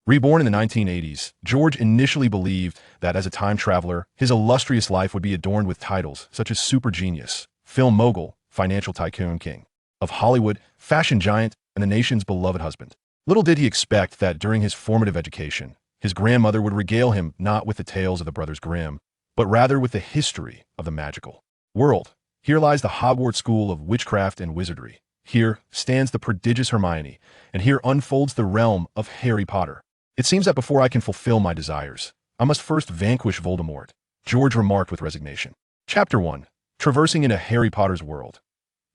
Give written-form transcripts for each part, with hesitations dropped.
Reborn in the 1980s, George initially believed that as a time traveler, his illustrious life would be adorned with titles such as super genius, film mogul, financial tycoon king of Hollywood, fashion giant, and the nation's beloved husband. Little did he expect that during his formative education, his grandmother would regale him not with the tales of the Brothers Grimm, but rather with the history of the magical world. Here lies the Hogwarts School of Witchcraft and Wizardry. Here stands the prodigious Hermione, and here unfolds the realm of Harry Potter. It seems that before I can fulfill my desires, I must first vanquish Voldemort, George remarked with resignation. Chapter 1. Traversing into Harry Potter's world.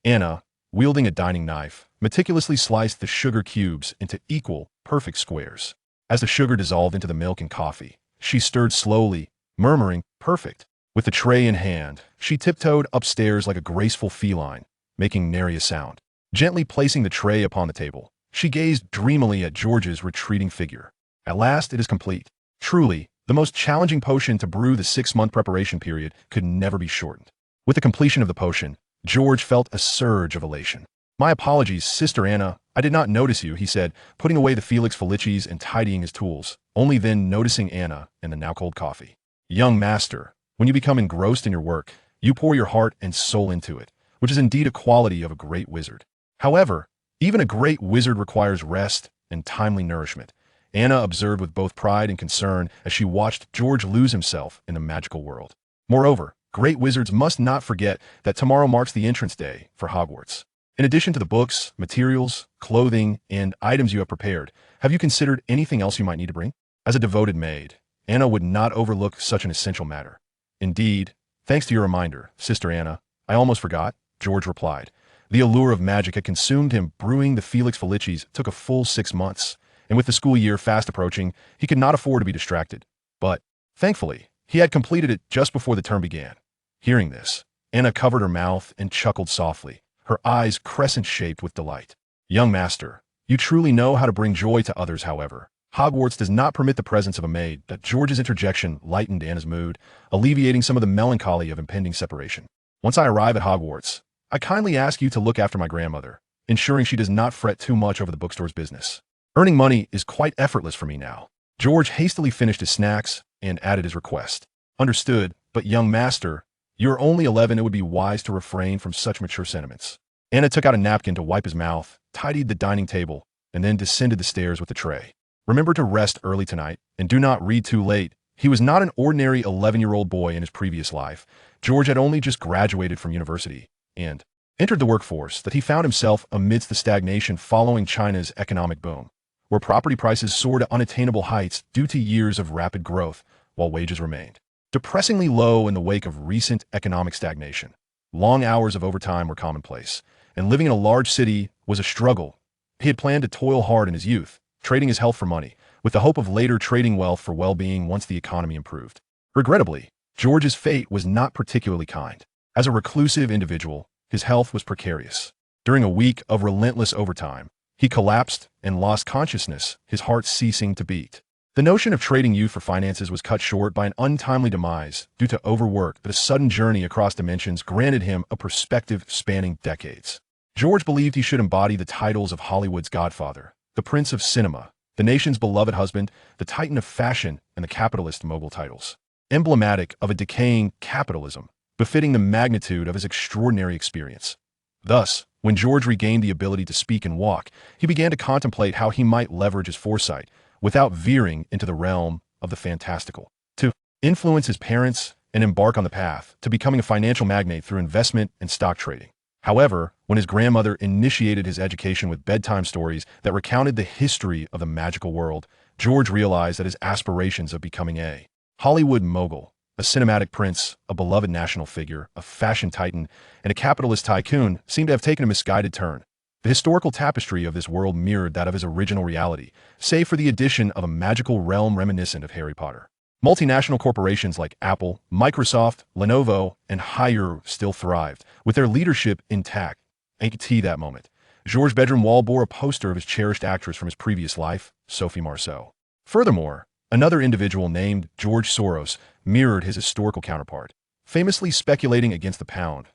Anna, wielding a dining knife, meticulously sliced the sugar cubes into equal, perfect squares. As the sugar dissolved into the milk and coffee, she stirred slowly, murmuring, "Perfect." With the tray in hand, she tiptoed upstairs like a graceful feline, making nary a sound. Gently placing the tray upon the table, she gazed dreamily at George's retreating figure. At last, it is complete. Truly, the most challenging potion to brew the 6-month preparation period could never be shortened. With the completion of the potion, George felt a surge of elation. "My apologies, Sister Anna. I did not notice you," he said, putting away the Felix Felicis and tidying his tools, only then noticing Anna and the now-cold coffee. "Young master, when you become engrossed in your work, you pour your heart and soul into it, which is indeed a quality of a great wizard. However, even a great wizard requires rest and timely nourishment," Anna observed with both pride and concern as she watched George lose himself in the magical world. "Moreover, great wizards must not forget that tomorrow marks the entrance day for Hogwarts. In addition to the books, materials, clothing, and items you have prepared, have you considered anything else you might need to bring?" As a devoted maid, Anna would not overlook such an essential matter. "Indeed, thanks to your reminder, Sister Anna, I almost forgot," George replied. The allure of magic had consumed him. Brewing the Felix Felicis took a full 6 months, and with the school year fast approaching, he could not afford to be distracted. But, thankfully, he had completed it just before the term began. Hearing this, Anna covered her mouth and chuckled softly, her eyes crescent-shaped with delight. "Young master, you truly know how to bring joy to others. However, Hogwarts does not permit the presence of a maid." That George's interjection lightened Anna's mood, alleviating some of the melancholy of impending separation. "Once I arrive at Hogwarts, I kindly ask you to look after my grandmother, ensuring she does not fret too much over the bookstore's business. Earning money is quite effortless for me now." George hastily finished his snacks and added his request. "Understood, but young master, you are only 11. It would be wise to refrain from such mature sentiments." Anna took out a napkin to wipe his mouth, tidied the dining table, and then descended the stairs with the tray. "Remember to rest early tonight, and do not read too late." He was not an ordinary 11-year-old boy in his previous life. George had only just graduated from university and entered the workforce that he found himself amidst the stagnation following China's economic boom, where property prices soared to unattainable heights due to years of rapid growth, while wages remained depressingly low in the wake of recent economic stagnation. Long hours of overtime were commonplace, and living in a large city was a struggle. He had planned to toil hard in his youth, trading his health for money, with the hope of later trading wealth for well-being once the economy improved. Regrettably, George's fate was not particularly kind. As a reclusive individual, his health was precarious. During a week of relentless overtime, he collapsed and lost consciousness, his heart ceasing to beat. The notion of trading youth for finances was cut short by an untimely demise due to overwork, but a sudden journey across dimensions granted him a perspective spanning decades. George believed he should embody the titles of Hollywood's godfather, the Prince of Cinema, the nation's beloved husband, the Titan of fashion, and the capitalist mogul titles. Emblematic of a decaying capitalism, befitting the magnitude of his extraordinary experience. Thus, when George regained the ability to speak and walk, he began to contemplate how he might leverage his foresight, without veering into the realm of the fantastical, to influence his parents and embark on the path to becoming a financial magnate through investment and stock trading. However, when his grandmother initiated his education with bedtime stories that recounted the history of the magical world, George realized that his aspirations of becoming a Hollywood mogul, a cinematic prince, a beloved national figure, a fashion titan, and a capitalist tycoon seemed to have taken a misguided turn. The historical tapestry of this world mirrored that of his original reality, save for the addition of a magical realm reminiscent of Harry Potter. Multinational corporations like Apple, Microsoft, Lenovo, and Haier still thrived, with their leadership intact. Ain't that moment. George's bedroom wall bore a poster of his cherished actress from his previous life, Sophie Marceau. Furthermore, another individual named George Soros mirrored his historical counterpart, famously speculating against the pound.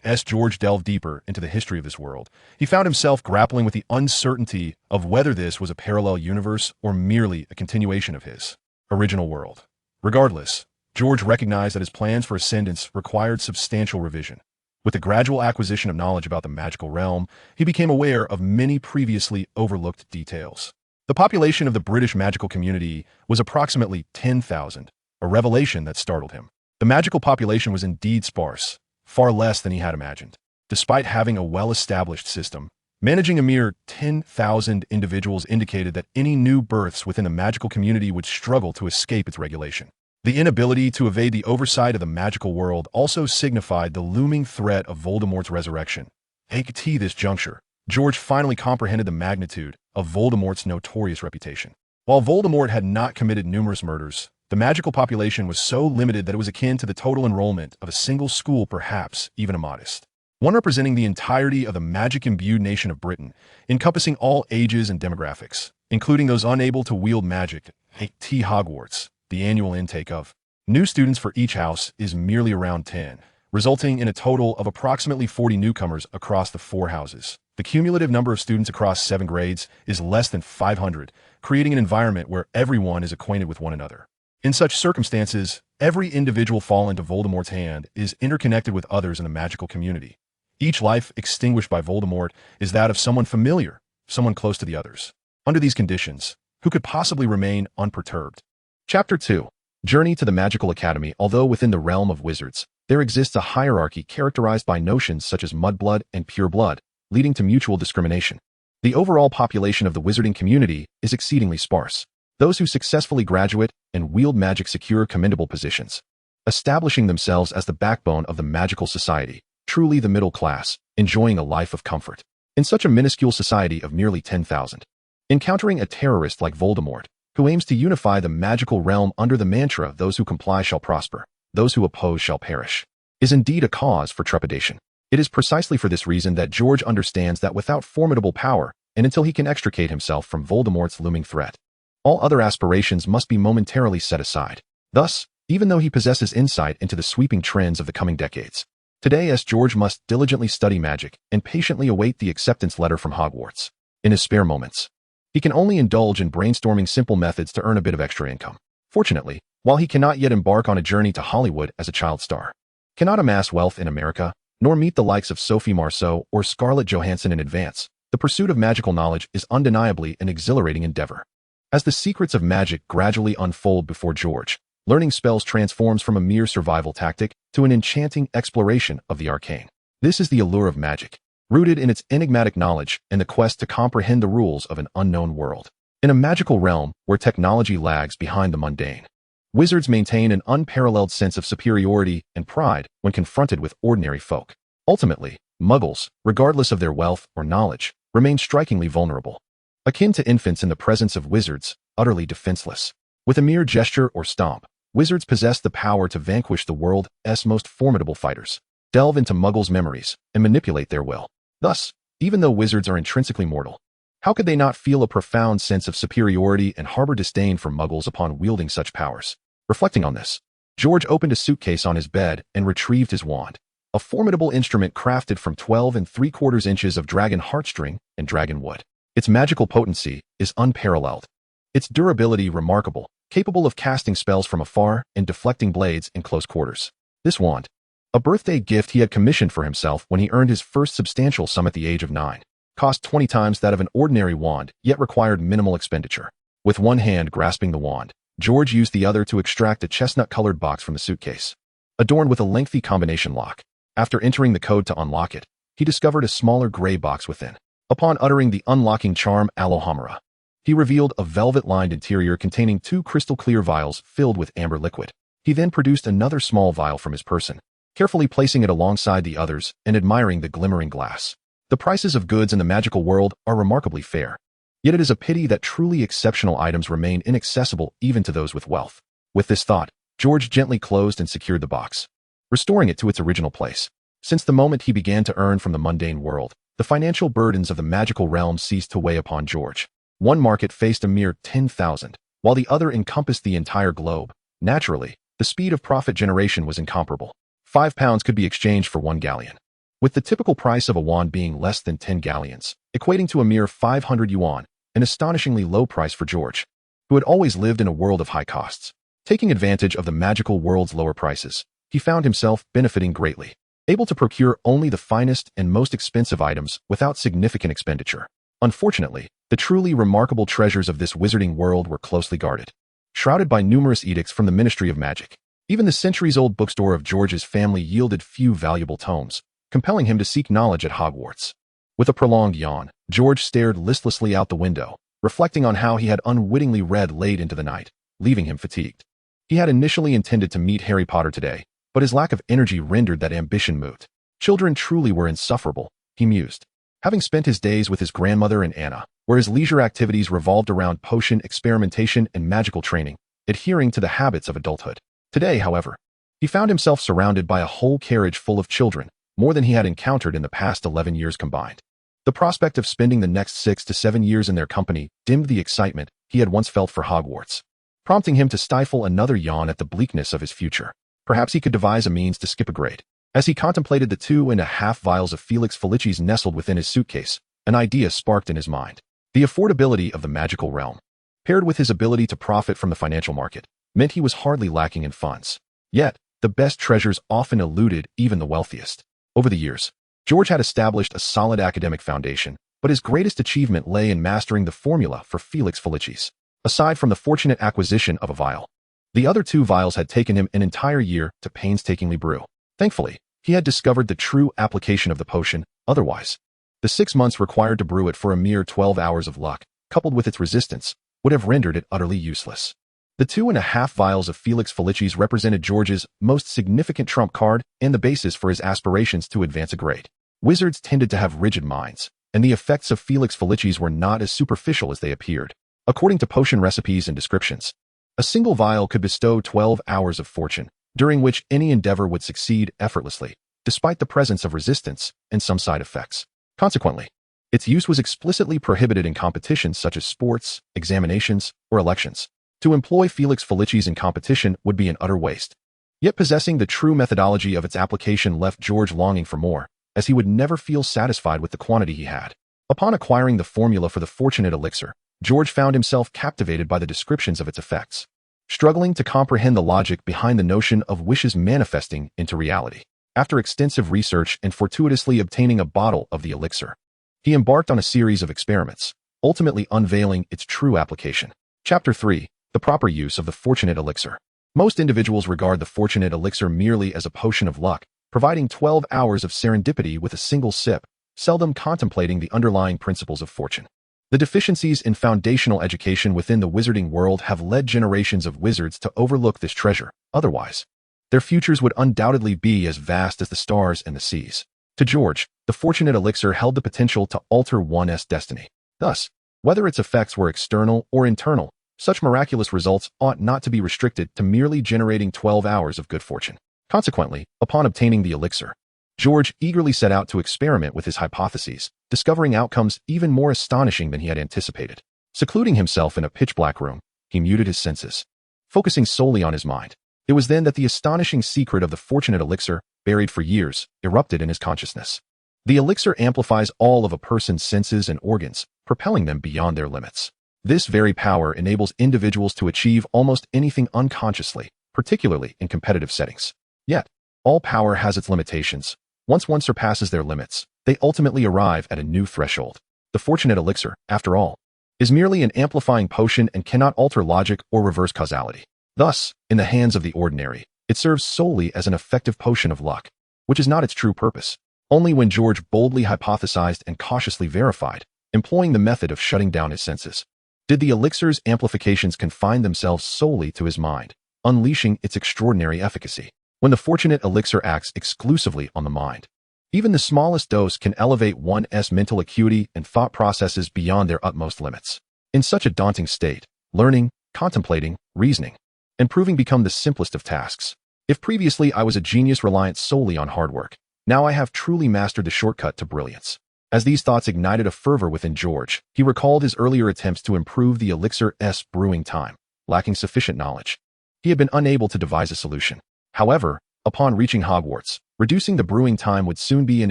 As George delved deeper into the history of this world, he found himself grappling with the uncertainty of whether this was a parallel universe or merely a continuation of his original world. Regardless, George recognized that his plans for ascendance required substantial revision. With the gradual acquisition of knowledge about the magical realm, he became aware of many previously overlooked details. The population of the British magical community was approximately 10,000, a revelation that startled him. The magical population was indeed sparse, far less than he had imagined. Despite having a well-established system, managing a mere 10,000 individuals indicated that any new births within the magical community would struggle to escape its regulation. The inability to evade the oversight of the magical world also signified the looming threat of Voldemort's resurrection. At this juncture, George finally comprehended the magnitude of Voldemort's notorious reputation. While Voldemort had not committed numerous murders, the magical population was so limited that it was akin to the total enrollment of a single school, perhaps even a modest one representing the entirety of the magic-imbued nation of Britain, encompassing all ages and demographics, including those unable to wield magic. At Hogwarts, the annual intake of new students for each house is merely around 10, resulting in a total of approximately 40 newcomers across the 4 houses. The cumulative number of students across 7 grades is less than 500, creating an environment where everyone is acquainted with one another. In such circumstances, every individual fallen into Voldemort's hand is interconnected with others in the magical community. Each life extinguished by Voldemort is that of someone familiar, someone close to the others. Under these conditions, who could possibly remain unperturbed? Chapter 2. Journey to the Magical Academy. Although within the realm of wizards, there exists a hierarchy characterized by notions such as mudblood and pure blood, leading to mutual discrimination. The overall population of the wizarding community is exceedingly sparse. Those who successfully graduate and wield magic secure commendable positions, establishing themselves as the backbone of the magical society, truly the middle class, enjoying a life of comfort. In such a minuscule society of merely 10,000, encountering a terrorist like Voldemort, who aims to unify the magical realm under the mantra, "Those who comply shall prosper, those who oppose shall perish," is indeed a cause for trepidation. It is precisely for this reason that George understands that without formidable power, and until he can extricate himself from Voldemort's looming threat, all other aspirations must be momentarily set aside. Thus, even though he possesses insight into the sweeping trends of the coming decades, today George must diligently study magic and patiently await the acceptance letter from Hogwarts. In his spare moments, he can only indulge in brainstorming simple methods to earn a bit of extra income. Fortunately, while he cannot yet embark on a journey to Hollywood as a child star, cannot amass wealth in America, nor meet the likes of Sophie Marceau or Scarlett Johansson in advance, the pursuit of magical knowledge is undeniably an exhilarating endeavor. As the secrets of magic gradually unfold before George, learning spells transforms from a mere survival tactic to an enchanting exploration of the arcane. This is the allure of magic, rooted in its enigmatic knowledge and the quest to comprehend the rules of an unknown world. In a magical realm where technology lags behind the mundane, wizards maintain an unparalleled sense of superiority and pride when confronted with ordinary folk. Ultimately, muggles, regardless of their wealth or knowledge, remain strikingly vulnerable. Akin to infants in the presence of wizards, utterly defenseless. With a mere gesture or stomp, wizards possess the power to vanquish the world's most formidable fighters, delve into muggles' memories, and manipulate their will. Thus, even though wizards are intrinsically mortal, how could they not feel a profound sense of superiority and harbor disdain for muggles upon wielding such powers? Reflecting on this, George opened a suitcase on his bed and retrieved his wand, a formidable instrument crafted from 12 3/4 inches of dragon heartstring and dragon wood. Its magical potency is unparalleled. Its durability remarkable, capable of casting spells from afar and deflecting blades in close quarters. This wand, a birthday gift he had commissioned for himself when he earned his first substantial sum at the age of 9, cost 20 times that of an ordinary wand, yet required minimal expenditure. With one hand grasping the wand, George used the other to extract a chestnut-colored box from the suitcase, adorned with a lengthy combination lock. After entering the code to unlock it, he discovered a smaller gray box within. Upon uttering the unlocking charm Alohomora, he revealed a velvet-lined interior containing 2 crystal-clear vials filled with amber liquid. He then produced another small vial from his person, carefully placing it alongside the others and admiring the glimmering glass. The prices of goods in the magical world are remarkably fair, yet it is a pity that truly exceptional items remain inaccessible even to those with wealth. With this thought, George gently closed and secured the box, restoring it to its original place. Since the moment he began to earn from the mundane world, the financial burdens of the magical realm ceased to weigh upon George. One market faced a mere 10,000, while the other encompassed the entire globe. Naturally, the speed of profit generation was incomparable. £5 could be exchanged for 1 galleon. with the typical price of a wand being less than 10 galleons, equating to a mere 500 yuan, an astonishingly low price for George, who had always lived in a world of high costs. Taking advantage of the magical world's lower prices, he found himself benefiting greatly, able to procure only the finest and most expensive items without significant expenditure. Unfortunately, the truly remarkable treasures of this wizarding world were closely guarded, shrouded by numerous edicts from the Ministry of Magic. Even the centuries-old bookstore of George's family yielded few valuable tomes, compelling him to seek knowledge at Hogwarts. With a prolonged yawn, George stared listlessly out the window, reflecting on how he had unwittingly read late into the night, leaving him fatigued. He had initially intended to meet Harry Potter today, but his lack of energy rendered that ambition moot. Children truly were insufferable, he mused. Having spent his days with his grandmother and Anna, where his leisure activities revolved around potion experimentation and magical training, adhering to the habits of adulthood. Today, however, he found himself surrounded by a whole carriage full of children, more than he had encountered in the past 11 years combined. The prospect of spending the next 6 to 7 years in their company dimmed the excitement he had once felt for Hogwarts, prompting him to stifle another yawn at the bleakness of his future. Perhaps he could devise a means to skip a grade. As he contemplated the 2.5 vials of Felix Felicis nestled within his suitcase, an idea sparked in his mind. The affordability of the magical realm, paired with his ability to profit from the financial market, meant he was hardly lacking in funds. Yet, the best treasures often eluded even the wealthiest. Over the years, George had established a solid academic foundation, but his greatest achievement lay in mastering the formula for Felix Felicis. Aside from the fortunate acquisition of a vial, the other 2 vials had taken him an entire year to painstakingly brew. Thankfully, he had discovered the true application of the potion. Otherwise, the 6 months required to brew it for a mere 12 hours of luck, coupled with its resistance, would have rendered it utterly useless. The 2.5 vials of Felix Felicis represented George's most significant trump card and the basis for his aspirations to advance a grade. Wizards tended to have rigid minds, and the effects of Felix Felicis were not as superficial as they appeared. According to potion recipes and descriptions, a single vial could bestow 12 hours of fortune, during which any endeavor would succeed effortlessly, despite the presence of resistance and some side effects. Consequently, its use was explicitly prohibited in competitions such as sports, examinations, or elections. To employ Felix Felicis in competition would be an utter waste. Yet possessing the true methodology of its application left George longing for more, as he would never feel satisfied with the quantity he had. Upon acquiring the formula for the fortunate elixir, George found himself captivated by the descriptions of its effects, struggling to comprehend the logic behind the notion of wishes manifesting into reality. After extensive research and fortuitously obtaining a bottle of the elixir, he embarked on a series of experiments, ultimately unveiling its true application. Chapter 3. The proper use of the fortunate elixir. Most individuals regard the fortunate elixir merely as a potion of luck, providing 12 hours of serendipity with a single sip, seldom contemplating the underlying principles of fortune. The deficiencies in foundational education within the wizarding world have led generations of wizards to overlook this treasure. Otherwise, their futures would undoubtedly be as vast as the stars and the seas. To George, the fortunate elixir held the potential to alter one's destiny. Thus, whether its effects were external or internal, such miraculous results ought not to be restricted to merely generating 12 hours of good fortune. Consequently, upon obtaining the elixir, George eagerly set out to experiment with his hypotheses, discovering outcomes even more astonishing than he had anticipated. Secluding himself in a pitch-black room, he muted his senses, focusing solely on his mind. It was then that the astonishing secret of the fortunate elixir, buried for years, erupted in his consciousness. The elixir amplifies all of a person's senses and organs, propelling them beyond their limits. This very power enables individuals to achieve almost anything unconsciously, particularly in competitive settings. Yet, all power has its limitations. Once one surpasses their limits, they ultimately arrive at a new threshold. The fortunate elixir, after all, is merely an amplifying potion and cannot alter logic or reverse causality. Thus, in the hands of the ordinary, it serves solely as an effective potion of luck, which is not its true purpose. Only when George boldly hypothesized and cautiously verified, employing the method of shutting down his senses, did the elixir's amplifications confine themselves solely to his mind, unleashing its extraordinary efficacy. When the fortunate elixir acts exclusively on the mind, even the smallest dose can elevate one's mental acuity and thought processes beyond their utmost limits. In such a daunting state, learning, contemplating, reasoning, and proving become the simplest of tasks. If previously I was a genius reliant solely on hard work, now I have truly mastered the shortcut to brilliance. As these thoughts ignited a fervor within George, he recalled his earlier attempts to improve the elixir's brewing time. Lacking sufficient knowledge, he had been unable to devise a solution. However, Upon reaching Hogwarts, reducing the brewing time would soon be an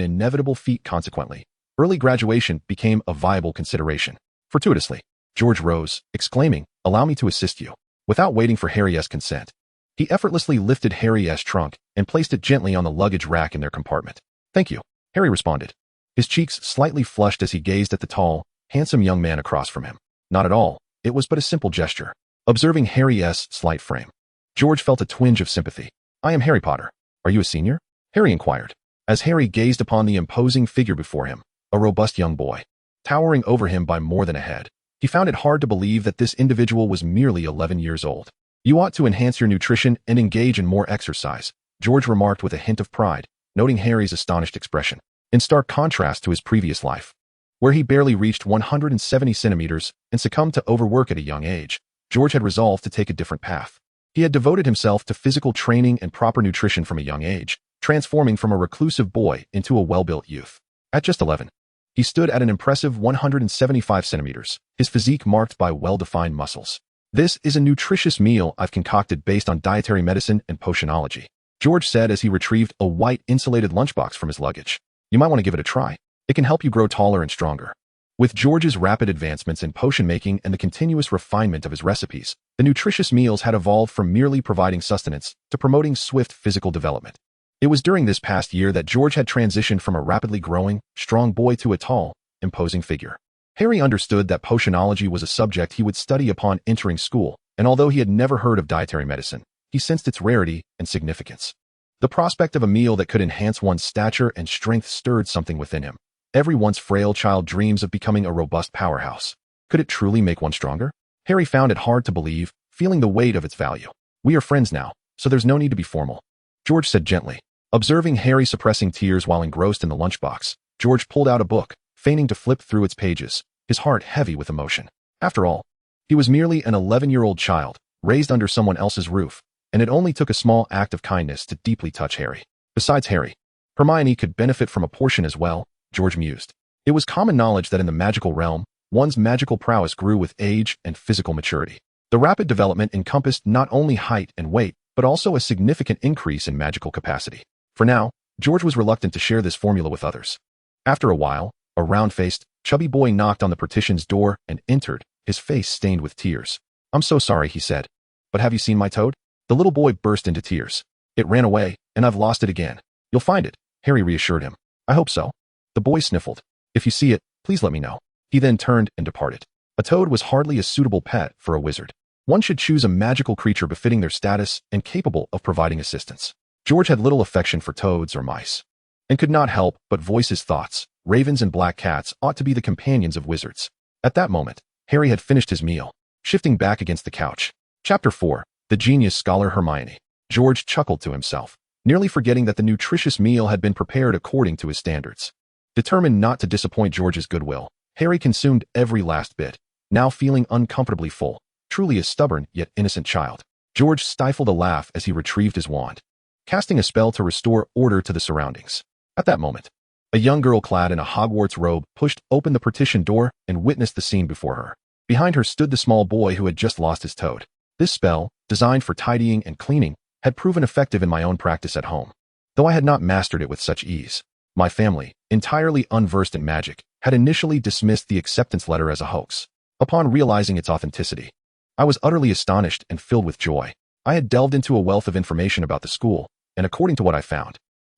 inevitable feat consequently. Early graduation became a viable consideration. Fortuitously, George rose, exclaiming, "Allow me to assist you." Without waiting for Harry's consent, he effortlessly lifted Harry's trunk and placed it gently on the luggage rack in their compartment. "Thank you," Harry responded. His cheeks slightly flushed as he gazed at the tall, handsome young man across from him. Not at all, it was but a simple gesture. Observing Harry's slight frame, George felt a twinge of sympathy. "I am Harry Potter. Are you a senior?" Harry inquired. As Harry gazed upon the imposing figure before him, a robust young boy, towering over him by more than a head, he found it hard to believe that this individual was merely 11 years old. "You ought to enhance your nutrition and engage in more exercise," George remarked with a hint of pride, noting Harry's astonished expression. In stark contrast to his previous life, where he barely reached 170 centimeters and succumbed to overwork at a young age, George had resolved to take a different path. He had devoted himself to physical training and proper nutrition from a young age, transforming from a reclusive boy into a well-built youth. At just 11, he stood at an impressive 175 centimeters, his physique marked by well-defined muscles. "This is a nutritious meal I've concocted based on dietary medicine and potionology," George said as he retrieved a white insulated lunchbox from his luggage. "You might want to give it a try. It can help you grow taller and stronger." With George's rapid advancements in potion making and the continuous refinement of his recipes, the nutritious meals had evolved from merely providing sustenance to promoting swift physical development. It was during this past year that George had transitioned from a rapidly growing, strong boy to a tall, imposing figure. Harry understood that potionology was a subject he would study upon entering school, and although he had never heard of dietary medicine, he sensed its rarity and significance. The prospect of a meal that could enhance one's stature and strength stirred something within him. Every once frail child dreams of becoming a robust powerhouse. Could it truly make one stronger? Harry found it hard to believe, feeling the weight of its value. "We are friends now, so there's no need to be formal," George said gently. Observing Harry suppressing tears while engrossed in the lunchbox, George pulled out a book, feigning to flip through its pages, his heart heavy with emotion. After all, he was merely an 11-year-old child, raised under someone else's roof, and it only took a small act of kindness to deeply touch Harry. Besides Harry, Hermione could benefit from a portion as well, George mused. It was common knowledge that in the magical realm, one's magical prowess grew with age and physical maturity. The rapid development encompassed not only height and weight, but also a significant increase in magical capacity. For now, George was reluctant to share this formula with others. After a while, a round-faced, chubby boy knocked on the partition's door and entered, his face stained with tears. "I'm so sorry," he said. "But have you seen my toad?" The little boy burst into tears. "It ran away, and I've lost it again." "You'll find it," Harry reassured him. "I hope so." The boy sniffled. "If you see it, please let me know." He then turned and departed. A toad was hardly a suitable pet for a wizard. One should choose a magical creature befitting their status and capable of providing assistance. George had little affection for toads or mice, and could not help but voice his thoughts. Ravens and black cats ought to be the companions of wizards. At that moment, Harry had finished his meal, shifting back against the couch. Chapter 4. The Genius Scholar Hermione. George chuckled to himself, nearly forgetting that the nutritious meal had been prepared according to his standards. Determined not to disappoint George's goodwill, Harry consumed every last bit, now feeling uncomfortably full, truly a stubborn yet innocent child. George stifled a laugh as he retrieved his wand, casting a spell to restore order to the surroundings. At that moment, a young girl clad in a Hogwarts robe pushed open the partition door and witnessed the scene before her. Behind her stood the small boy who had just lost his toad. This spell, designed for tidying and cleaning, had proven effective in my own practice at home, though I had not mastered it with such ease. My family, entirely unversed in magic, had initially dismissed the acceptance letter as a hoax. Upon realizing its authenticity, I was utterly astonished and filled with joy. I had delved into a wealth of information about the school, and according to what I found,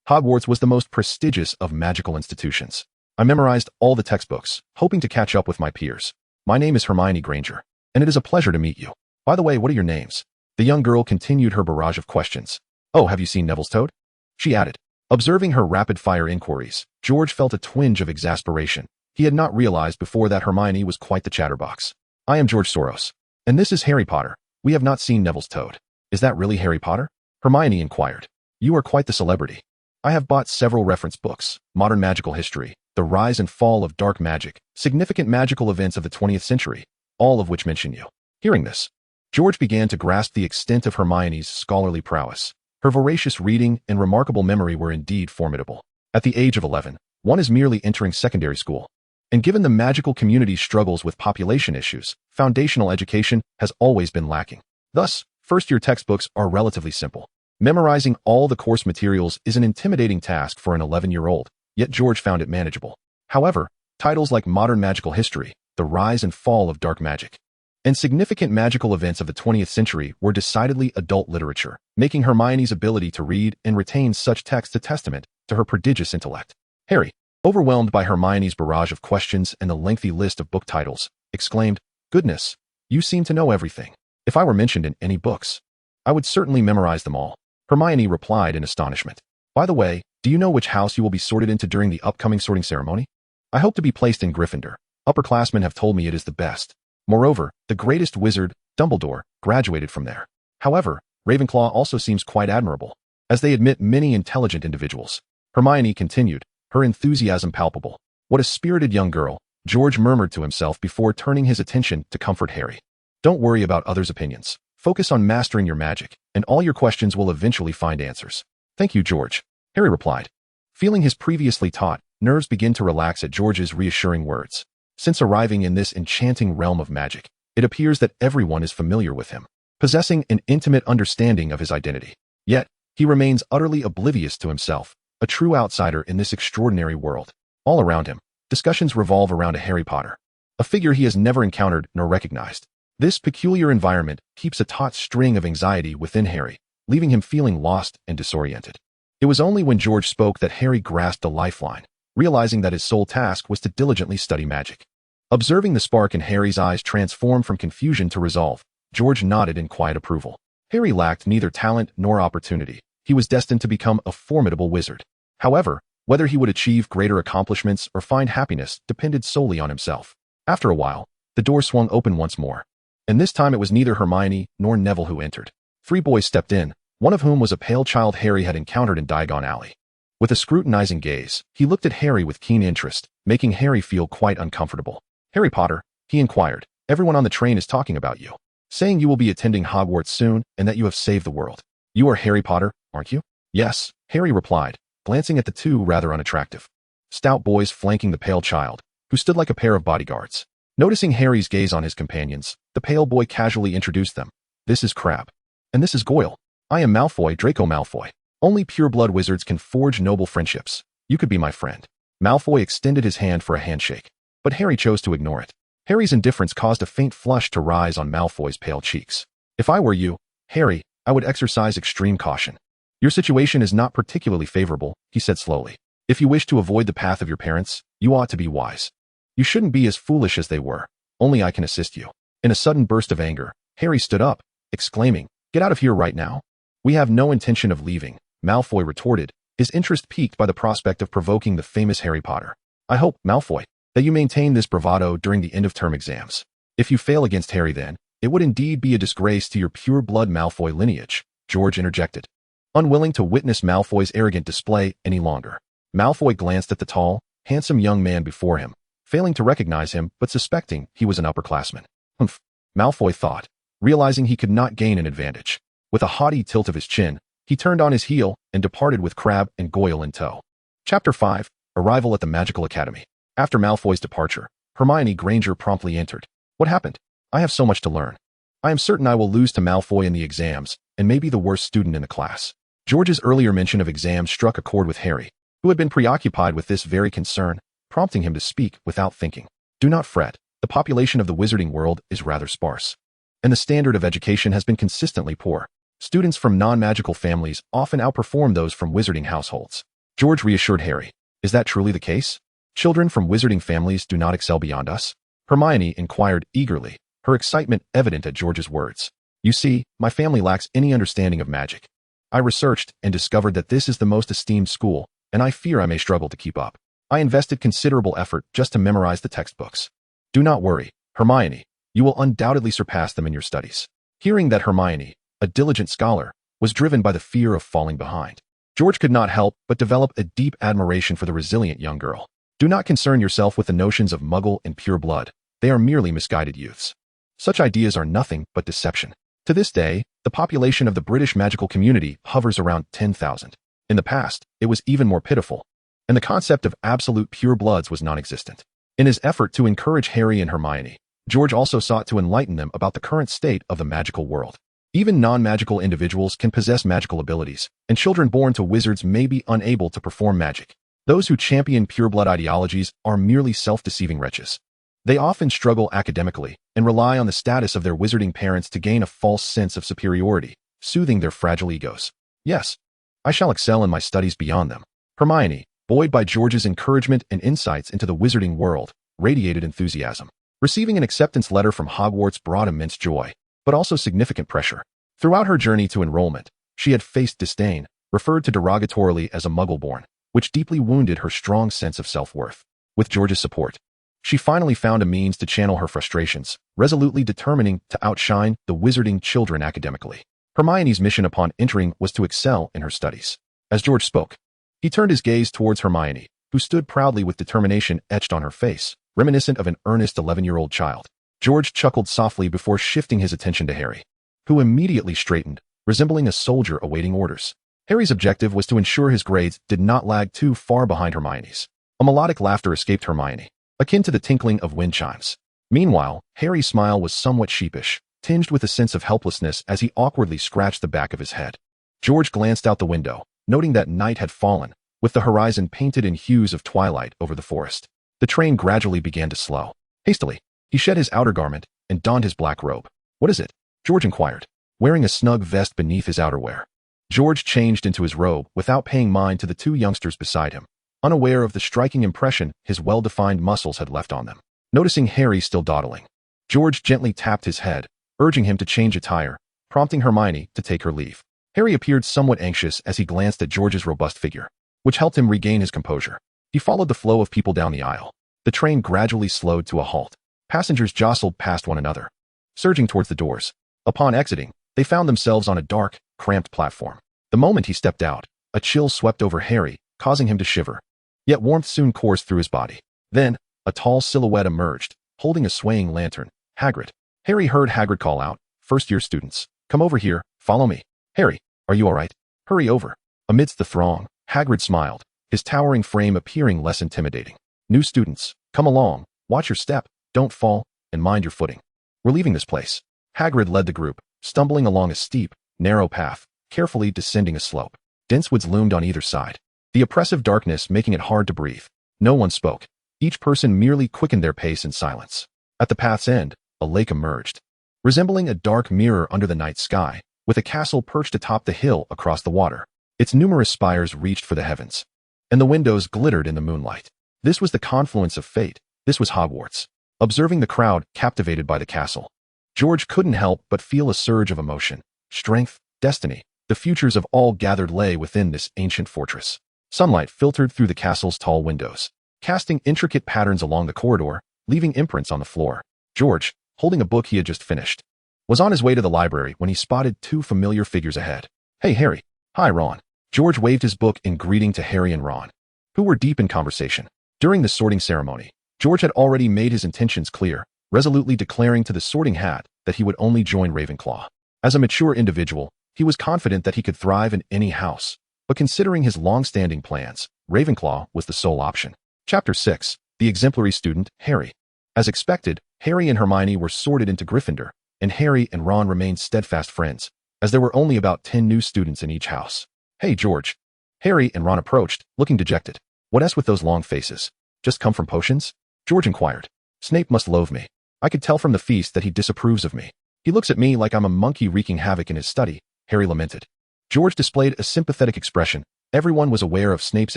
Hogwarts was the most prestigious of magical institutions. I memorized all the textbooks, hoping to catch up with my peers. "My name is Hermione Granger, and it is a pleasure to meet you. By the way, what are your names?" The young girl continued her barrage of questions. "Oh, have you seen Neville's toad?" she added. Observing her rapid-fire inquiries, George felt a twinge of exasperation. He had not realized before that Hermione was quite the chatterbox. "I am George Soros, and this is Harry Potter. We have not seen Neville's toad." "Is that really Harry Potter?" Hermione inquired. "You are quite the celebrity. I have bought several reference books: Modern Magical History, The Rise and Fall of Dark Magic, Significant Magical Events of the 20th Century, all of which mention you." Hearing this, George began to grasp the extent of Hermione's scholarly prowess. Her voracious reading and remarkable memory were indeed formidable. At the age of 11, one is merely entering secondary school. And given the magical community's struggles with population issues, foundational education has always been lacking. Thus, first-year textbooks are relatively simple, Memorizing all the course materials is an intimidating task for an 11-year-old, yet George found it manageable. However, titles like Modern Magical History, The Rise and Fall of Dark Magic, and significant magical events of the 20th century were decidedly adult literature, making Hermione's ability to read and retain such text a testament to her prodigious intellect. Harry, overwhelmed by Hermione's barrage of questions and the lengthy list of book titles, exclaimed, "Goodness, you seem to know everything. If I were mentioned in any books, I would certainly memorize them all." Hermione replied in astonishment. "By the way, do you know which house you will be sorted into during the upcoming sorting ceremony? I hope to be placed in Gryffindor. Upperclassmen have told me it is the best. Moreover, the greatest wizard, Dumbledore, graduated from there. However, Ravenclaw also seems quite admirable, as they admit many intelligent individuals." Hermione continued, her enthusiasm palpable. "What a spirited young girl," George murmured to himself before turning his attention to comfort Harry. "Don't worry about others' opinions. Focus on mastering your magic, and all your questions will eventually find answers." "Thank you, George," Harry replied. Feeling his previously taut nerves begin to relax at George's reassuring words. Since arriving in this enchanting realm of magic, it appears that everyone is familiar with him, possessing an intimate understanding of his identity. Yet, he remains utterly oblivious to himself, a true outsider in this extraordinary world. All around him, discussions revolve around a Harry Potter, a figure he has never encountered nor recognized. This peculiar environment keeps a taut string of anxiety within Harry, leaving him feeling lost and disoriented. It was only when George spoke that Harry grasped a lifeline, realizing that his sole task was to diligently study magic. Observing the spark in Harry's eyes transform from confusion to resolve, George nodded in quiet approval. Harry lacked neither talent nor opportunity. He was destined to become a formidable wizard. However, whether he would achieve greater accomplishments or find happiness depended solely on himself. After a while, the door swung open once more, and this time it was neither Hermione nor Neville who entered. 3 boys stepped in, one of whom was a pale child Harry had encountered in Diagon Alley. With a scrutinizing gaze, he looked at Harry with keen interest, making Harry feel quite uncomfortable. "Harry Potter," he inquired, "everyone on the train is talking about you, saying you will be attending Hogwarts soon and that you have saved the world. You are Harry Potter, aren't you?" "Yes," Harry replied, glancing at the 2 rather unattractive, stout boys flanking the pale child, who stood like a pair of bodyguards. Noticing Harry's gaze on his companions, the pale boy casually introduced them. "This is Crabbe. And this is Goyle. I am Malfoy, Draco Malfoy. Only pure-blood wizards can forge noble friendships. You could be my friend." Malfoy extended his hand for a handshake, but Harry chose to ignore it. Harry's indifference caused a faint flush to rise on Malfoy's pale cheeks. "If I were you, Harry, I would exercise extreme caution. Your situation is not particularly favorable," he said slowly. "If you wish to avoid the path of your parents, you ought to be wise. You shouldn't be as foolish as they were. Only I can assist you." In a sudden burst of anger, Harry stood up, exclaiming, "Get out of here right now." "We have no intention of leaving," Malfoy retorted, his interest piqued by the prospect of provoking the famous Harry Potter. "I hope, Malfoy, that you maintain this bravado during the end-of-term exams. If you fail against Harry then, it would indeed be a disgrace to your pure-blood Malfoy lineage," George interjected, unwilling to witness Malfoy's arrogant display any longer. Malfoy glanced at the tall, handsome young man before him, failing to recognize him but suspecting he was an upperclassman. "Humph," Malfoy thought, realizing he could not gain an advantage. With a haughty tilt of his chin, he turned on his heel and departed with Crabbe and Goyle in tow. Chapter 5, Arrival at the Magical Academy. After Malfoy's departure, Hermione Granger promptly entered. "What happened? I have so much to learn. I am certain I will lose to Malfoy in the exams and may be the worst student in the class." George's earlier mention of exams struck a chord with Harry, who had been preoccupied with this very concern, prompting him to speak without thinking. "Do not fret. The population of the wizarding world is rather sparse, and the standard of education has been consistently poor. Students from non-magical families often outperform those from wizarding households." George reassured Harry. "Is that truly the case? Children from wizarding families do not excel beyond us?" Hermione inquired eagerly, her excitement evident at George's words. "You see, my family lacks any understanding of magic. I researched and discovered that this is the most esteemed school, and I fear I may struggle to keep up. I invested considerable effort just to memorize the textbooks." "Do not worry, Hermione. You will undoubtedly surpass them in your studies." Hearing that Hermione, a diligent scholar, was driven by the fear of falling behind, George could not help but develop a deep admiration for the resilient young girl. "Do not concern yourself with the notions of muggle and pure blood. They are merely misguided youths. Such ideas are nothing but deception. To this day, the population of the British magical community hovers around 10,000. In the past, it was even more pitiful, and the concept of absolute pure bloods was non-existent." In his effort to encourage Harry and Hermione, George also sought to enlighten them about the current state of the magical world. Even non-magical individuals can possess magical abilities, and children born to wizards may be unable to perform magic. Those who champion pureblood ideologies are merely self-deceiving wretches. They often struggle academically and rely on the status of their wizarding parents to gain a false sense of superiority, soothing their fragile egos. Yes, I shall excel in my studies beyond them. Hermione, buoyed by George's encouragement and insights into the wizarding world, radiated enthusiasm. Receiving an acceptance letter from Hogwarts brought immense joy, but also significant pressure. Throughout her journey to enrollment, she had faced disdain, referred to derogatorily as a muggle-born, which deeply wounded her strong sense of self-worth. With George's support, she finally found a means to channel her frustrations, resolutely determining to outshine the wizarding children academically. Hermione's mission upon entering was to excel in her studies. As George spoke, he turned his gaze towards Hermione, who stood proudly with determination etched on her face, reminiscent of an earnest 11-year-old child. George chuckled softly before shifting his attention to Harry, who immediately straightened, resembling a soldier awaiting orders. Harry's objective was to ensure his grades did not lag too far behind Hermione's. A melodic laughter escaped Hermione, akin to the tinkling of wind chimes. Meanwhile, Harry's smile was somewhat sheepish, tinged with a sense of helplessness as he awkwardly scratched the back of his head. George glanced out the window, noting that night had fallen, with the horizon painted in hues of twilight over the forest. The train gradually began to slow. Hastily, he shed his outer garment and donned his black robe. "What is it?" George inquired, wearing a snug vest beneath his outerwear. George changed into his robe without paying mind to the two youngsters beside him, unaware of the striking impression his well-defined muscles had left on them. Noticing Harry still dawdling, George gently tapped his head, urging him to change attire, prompting Hermione to take her leave. Harry appeared somewhat anxious as he glanced at George's robust figure, which helped him regain his composure. He followed the flow of people down the aisle. The train gradually slowed to a halt. Passengers jostled past one another, surging towards the doors. Upon exiting, they found themselves on a dark, cramped platform. The moment he stepped out, a chill swept over Harry, causing him to shiver. Yet warmth soon coursed through his body. Then, a tall silhouette emerged, holding a swaying lantern. Hagrid. Harry heard Hagrid call out, "First-year students, come over here, follow me." "Harry, are you all right? Hurry over." Amidst the throng, Hagrid smiled, his towering frame appearing less intimidating. "New students, come along, watch your step, don't fall, and mind your footing. We're leaving this place." Hagrid led the group, stumbling along a steep, narrow path, carefully descending a slope. Dense woods loomed on either side, the oppressive darkness making it hard to breathe. No one spoke. Each person merely quickened their pace in silence. At the path's end, a lake emerged, resembling a dark mirror under the night sky, with a castle perched atop the hill across the water. Its numerous spires reached for the heavens, and the windows glittered in the moonlight. This was the confluence of fate. This was Hogwarts. Observing the crowd captivated by the castle, George couldn't help but feel a surge of emotion. Strength, destiny, the futures of all gathered lay within this ancient fortress. Sunlight filtered through the castle's tall windows, casting intricate patterns along the corridor, leaving imprints on the floor. George, holding a book he had just finished, was on his way to the library when he spotted two familiar figures ahead. "Hey, Harry." "Hi, Ron." George waved his book in greeting to Harry and Ron, who were deep in conversation. During the sorting ceremony, George had already made his intentions clear, resolutely declaring to the Sorting Hat that he would only join Ravenclaw. As a mature individual, he was confident that he could thrive in any house, but considering his long-standing plans, Ravenclaw was the sole option. Chapter 6. The Exemplary Student, Harry. As expected, Harry and Hermione were sorted into Gryffindor, and Harry and Ron remained steadfast friends, as there were only about 10 new students in each house. "Hey, George." Harry and Ron approached, looking dejected. "What's with those long faces? Just come from potions?" George inquired. "Snape must loathe me. I could tell from the feast that he disapproves of me. He looks at me like I'm a monkey wreaking havoc in his study," Harry lamented. George displayed a sympathetic expression. Everyone was aware of Snape's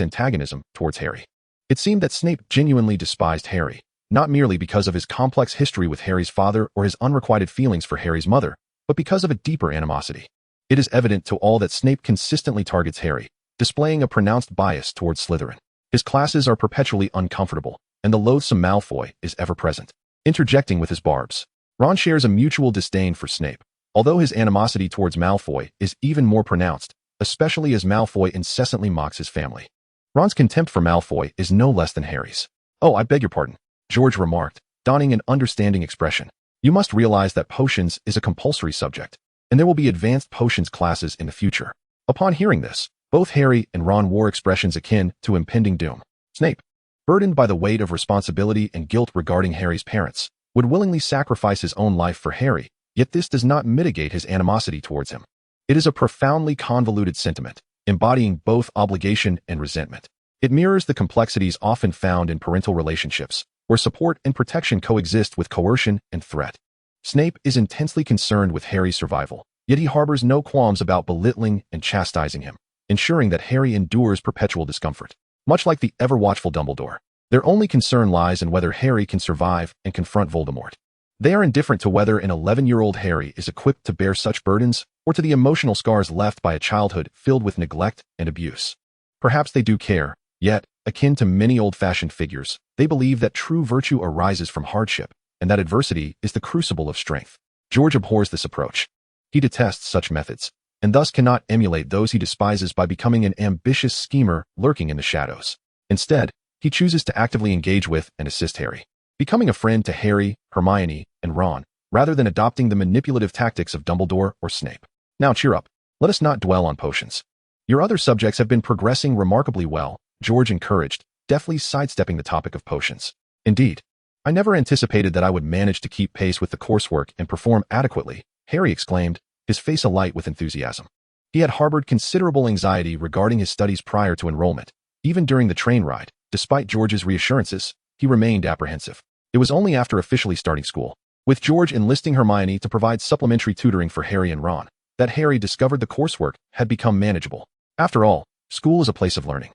antagonism towards Harry. It seemed that Snape genuinely despised Harry, not merely because of his complex history with Harry's father or his unrequited feelings for Harry's mother, but because of a deeper animosity. It is evident to all that Snape consistently targets Harry, displaying a pronounced bias towards Slytherin. His classes are perpetually uncomfortable, and the loathsome Malfoy is ever present, interjecting with his barbs. Ron shares a mutual disdain for Snape, although his animosity towards Malfoy is even more pronounced, especially as Malfoy incessantly mocks his family. Ron's contempt for Malfoy is no less than Harry's. "Oh, I beg your pardon," George remarked, donning an understanding expression. "You must realize that potions is a compulsory subject, and there will be advanced potions classes in the future." Upon hearing this, both Harry and Ron wore expressions akin to impending doom. Snape, burdened by the weight of responsibility and guilt regarding Harry's parents, would willingly sacrifice his own life for Harry, Yet this does not mitigate his animosity towards him. It is a profoundly convoluted sentiment, embodying both obligation and resentment. It mirrors the complexities often found in parental relationships, where support and protection coexist with coercion and threat. Snape is intensely concerned with Harry's survival, yet he harbors no qualms about belittling and chastising him, ensuring that Harry endures perpetual discomfort. Much like the ever-watchful Dumbledore, their only concern lies in whether Harry can survive and confront Voldemort. They are indifferent to whether an 11-year-old Harry is equipped to bear such burdens, or to the emotional scars left by a childhood filled with neglect and abuse. Perhaps they do care, yet, akin to many old-fashioned figures, they believe that true virtue arises from hardship, and that adversity is the crucible of strength. George abhors this approach. He detests such methods, and thus cannot emulate those he despises by becoming an ambitious schemer lurking in the shadows. Instead, he chooses to actively engage with and assist Harry, becoming a friend to Harry, Hermione, and Ron, rather than adopting the manipulative tactics of Dumbledore or Snape. Now cheer up. Let us not dwell on potions. Your other subjects have been progressing remarkably well, George encouraged, deftly sidestepping the topic of potions. Indeed, I never anticipated that I would manage to keep pace with the coursework and perform adequately, Harry exclaimed, his face alight with enthusiasm. He had harbored considerable anxiety regarding his studies prior to enrollment. Even during the train ride, despite George's reassurances, he remained apprehensive. It was only after officially starting school, with George enlisting Hermione to provide supplementary tutoring for Harry and Ron, that Harry discovered the coursework had become manageable. After all, school is a place of learning,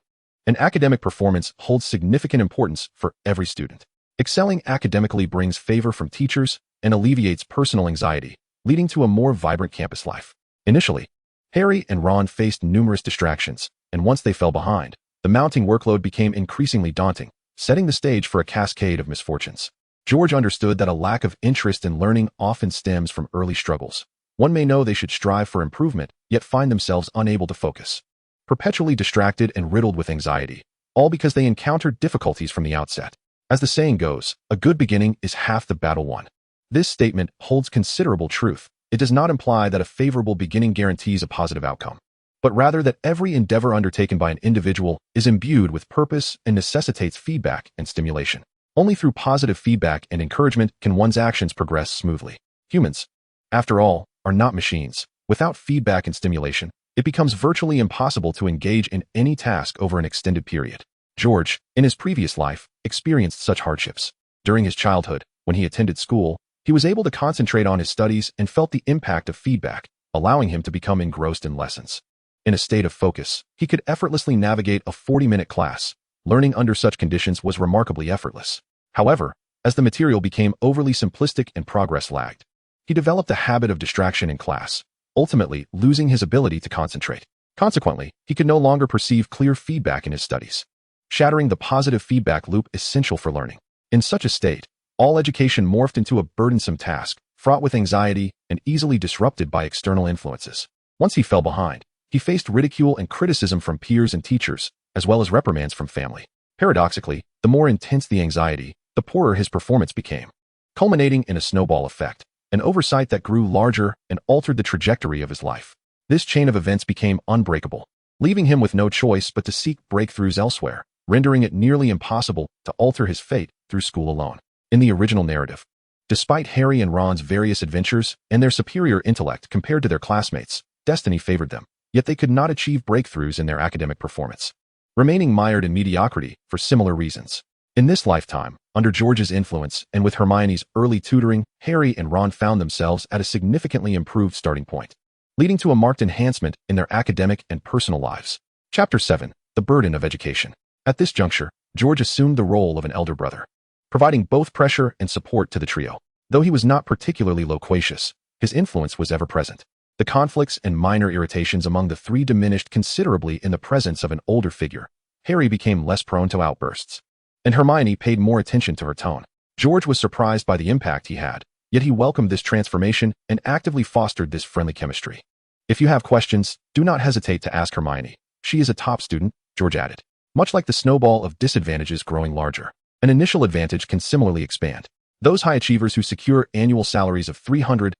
and academic performance holds significant importance for every student. Excelling academically brings favor from teachers and alleviates personal anxiety, leading to a more vibrant campus life. Initially, Harry and Ron faced numerous distractions, and once they fell behind, the mounting workload became increasingly daunting, setting the stage for a cascade of misfortunes. George understood that a lack of interest in learning often stems from early struggles. One may know they should strive for improvement, yet find themselves unable to focus, perpetually distracted and riddled with anxiety, all because they encountered difficulties from the outset. As the saying goes, a good beginning is half the battle won. This statement holds considerable truth. It does not imply that a favorable beginning guarantees a positive outcome, but rather that every endeavor undertaken by an individual is imbued with purpose and necessitates feedback and stimulation. Only through positive feedback and encouragement can one's actions progress smoothly. Humans, after all, are not machines. Without feedback and stimulation, it becomes virtually impossible to engage in any task over an extended period. George, in his previous life, experienced such hardships. During his childhood, when he attended school, he was able to concentrate on his studies and felt the impact of feedback, allowing him to become engrossed in lessons. In a state of focus, he could effortlessly navigate a 40-minute class. Learning under such conditions was remarkably effortless. However, as the material became overly simplistic and progress lagged, he developed a habit of distraction in class, ultimately losing his ability to concentrate. Consequently, he could no longer perceive clear feedback in his studies, shattering the positive feedback loop essential for learning. In such a state, all education morphed into a burdensome task, fraught with anxiety and easily disrupted by external influences. Once he fell behind, he faced ridicule and criticism from peers and teachers, as well as reprimands from family. Paradoxically, the more intense the anxiety, the poorer his performance became, culminating in a snowball effect, an oversight that grew larger and altered the trajectory of his life. This chain of events became unbreakable, leaving him with no choice but to seek breakthroughs elsewhere, rendering it nearly impossible to alter his fate through school alone. In the original narrative, despite Harry and Ron's various adventures and their superior intellect compared to their classmates, destiny favored them, yet they could not achieve breakthroughs in their academic performance, remaining mired in mediocrity for similar reasons. In this lifetime, under George's influence and with Hermione's early tutoring, Harry and Ron found themselves at a significantly improved starting point, leading to a marked enhancement in their academic and personal lives. Chapter 7. The Burden of Education. At this juncture, George assumed the role of an elder brother, providing both pressure and support to the trio. Though he was not particularly loquacious, his influence was ever present. The conflicts and minor irritations among the three diminished considerably in the presence of an older figure. Harry became less prone to outbursts, and Hermione paid more attention to her tone. George was surprised by the impact he had, yet he welcomed this transformation and actively fostered this friendly chemistry. If you have questions, do not hesitate to ask Hermione. She is a top student, George added. Much like the snowball of disadvantages growing larger, an initial advantage can similarly expand. Those high achievers who secure annual salaries of 300,000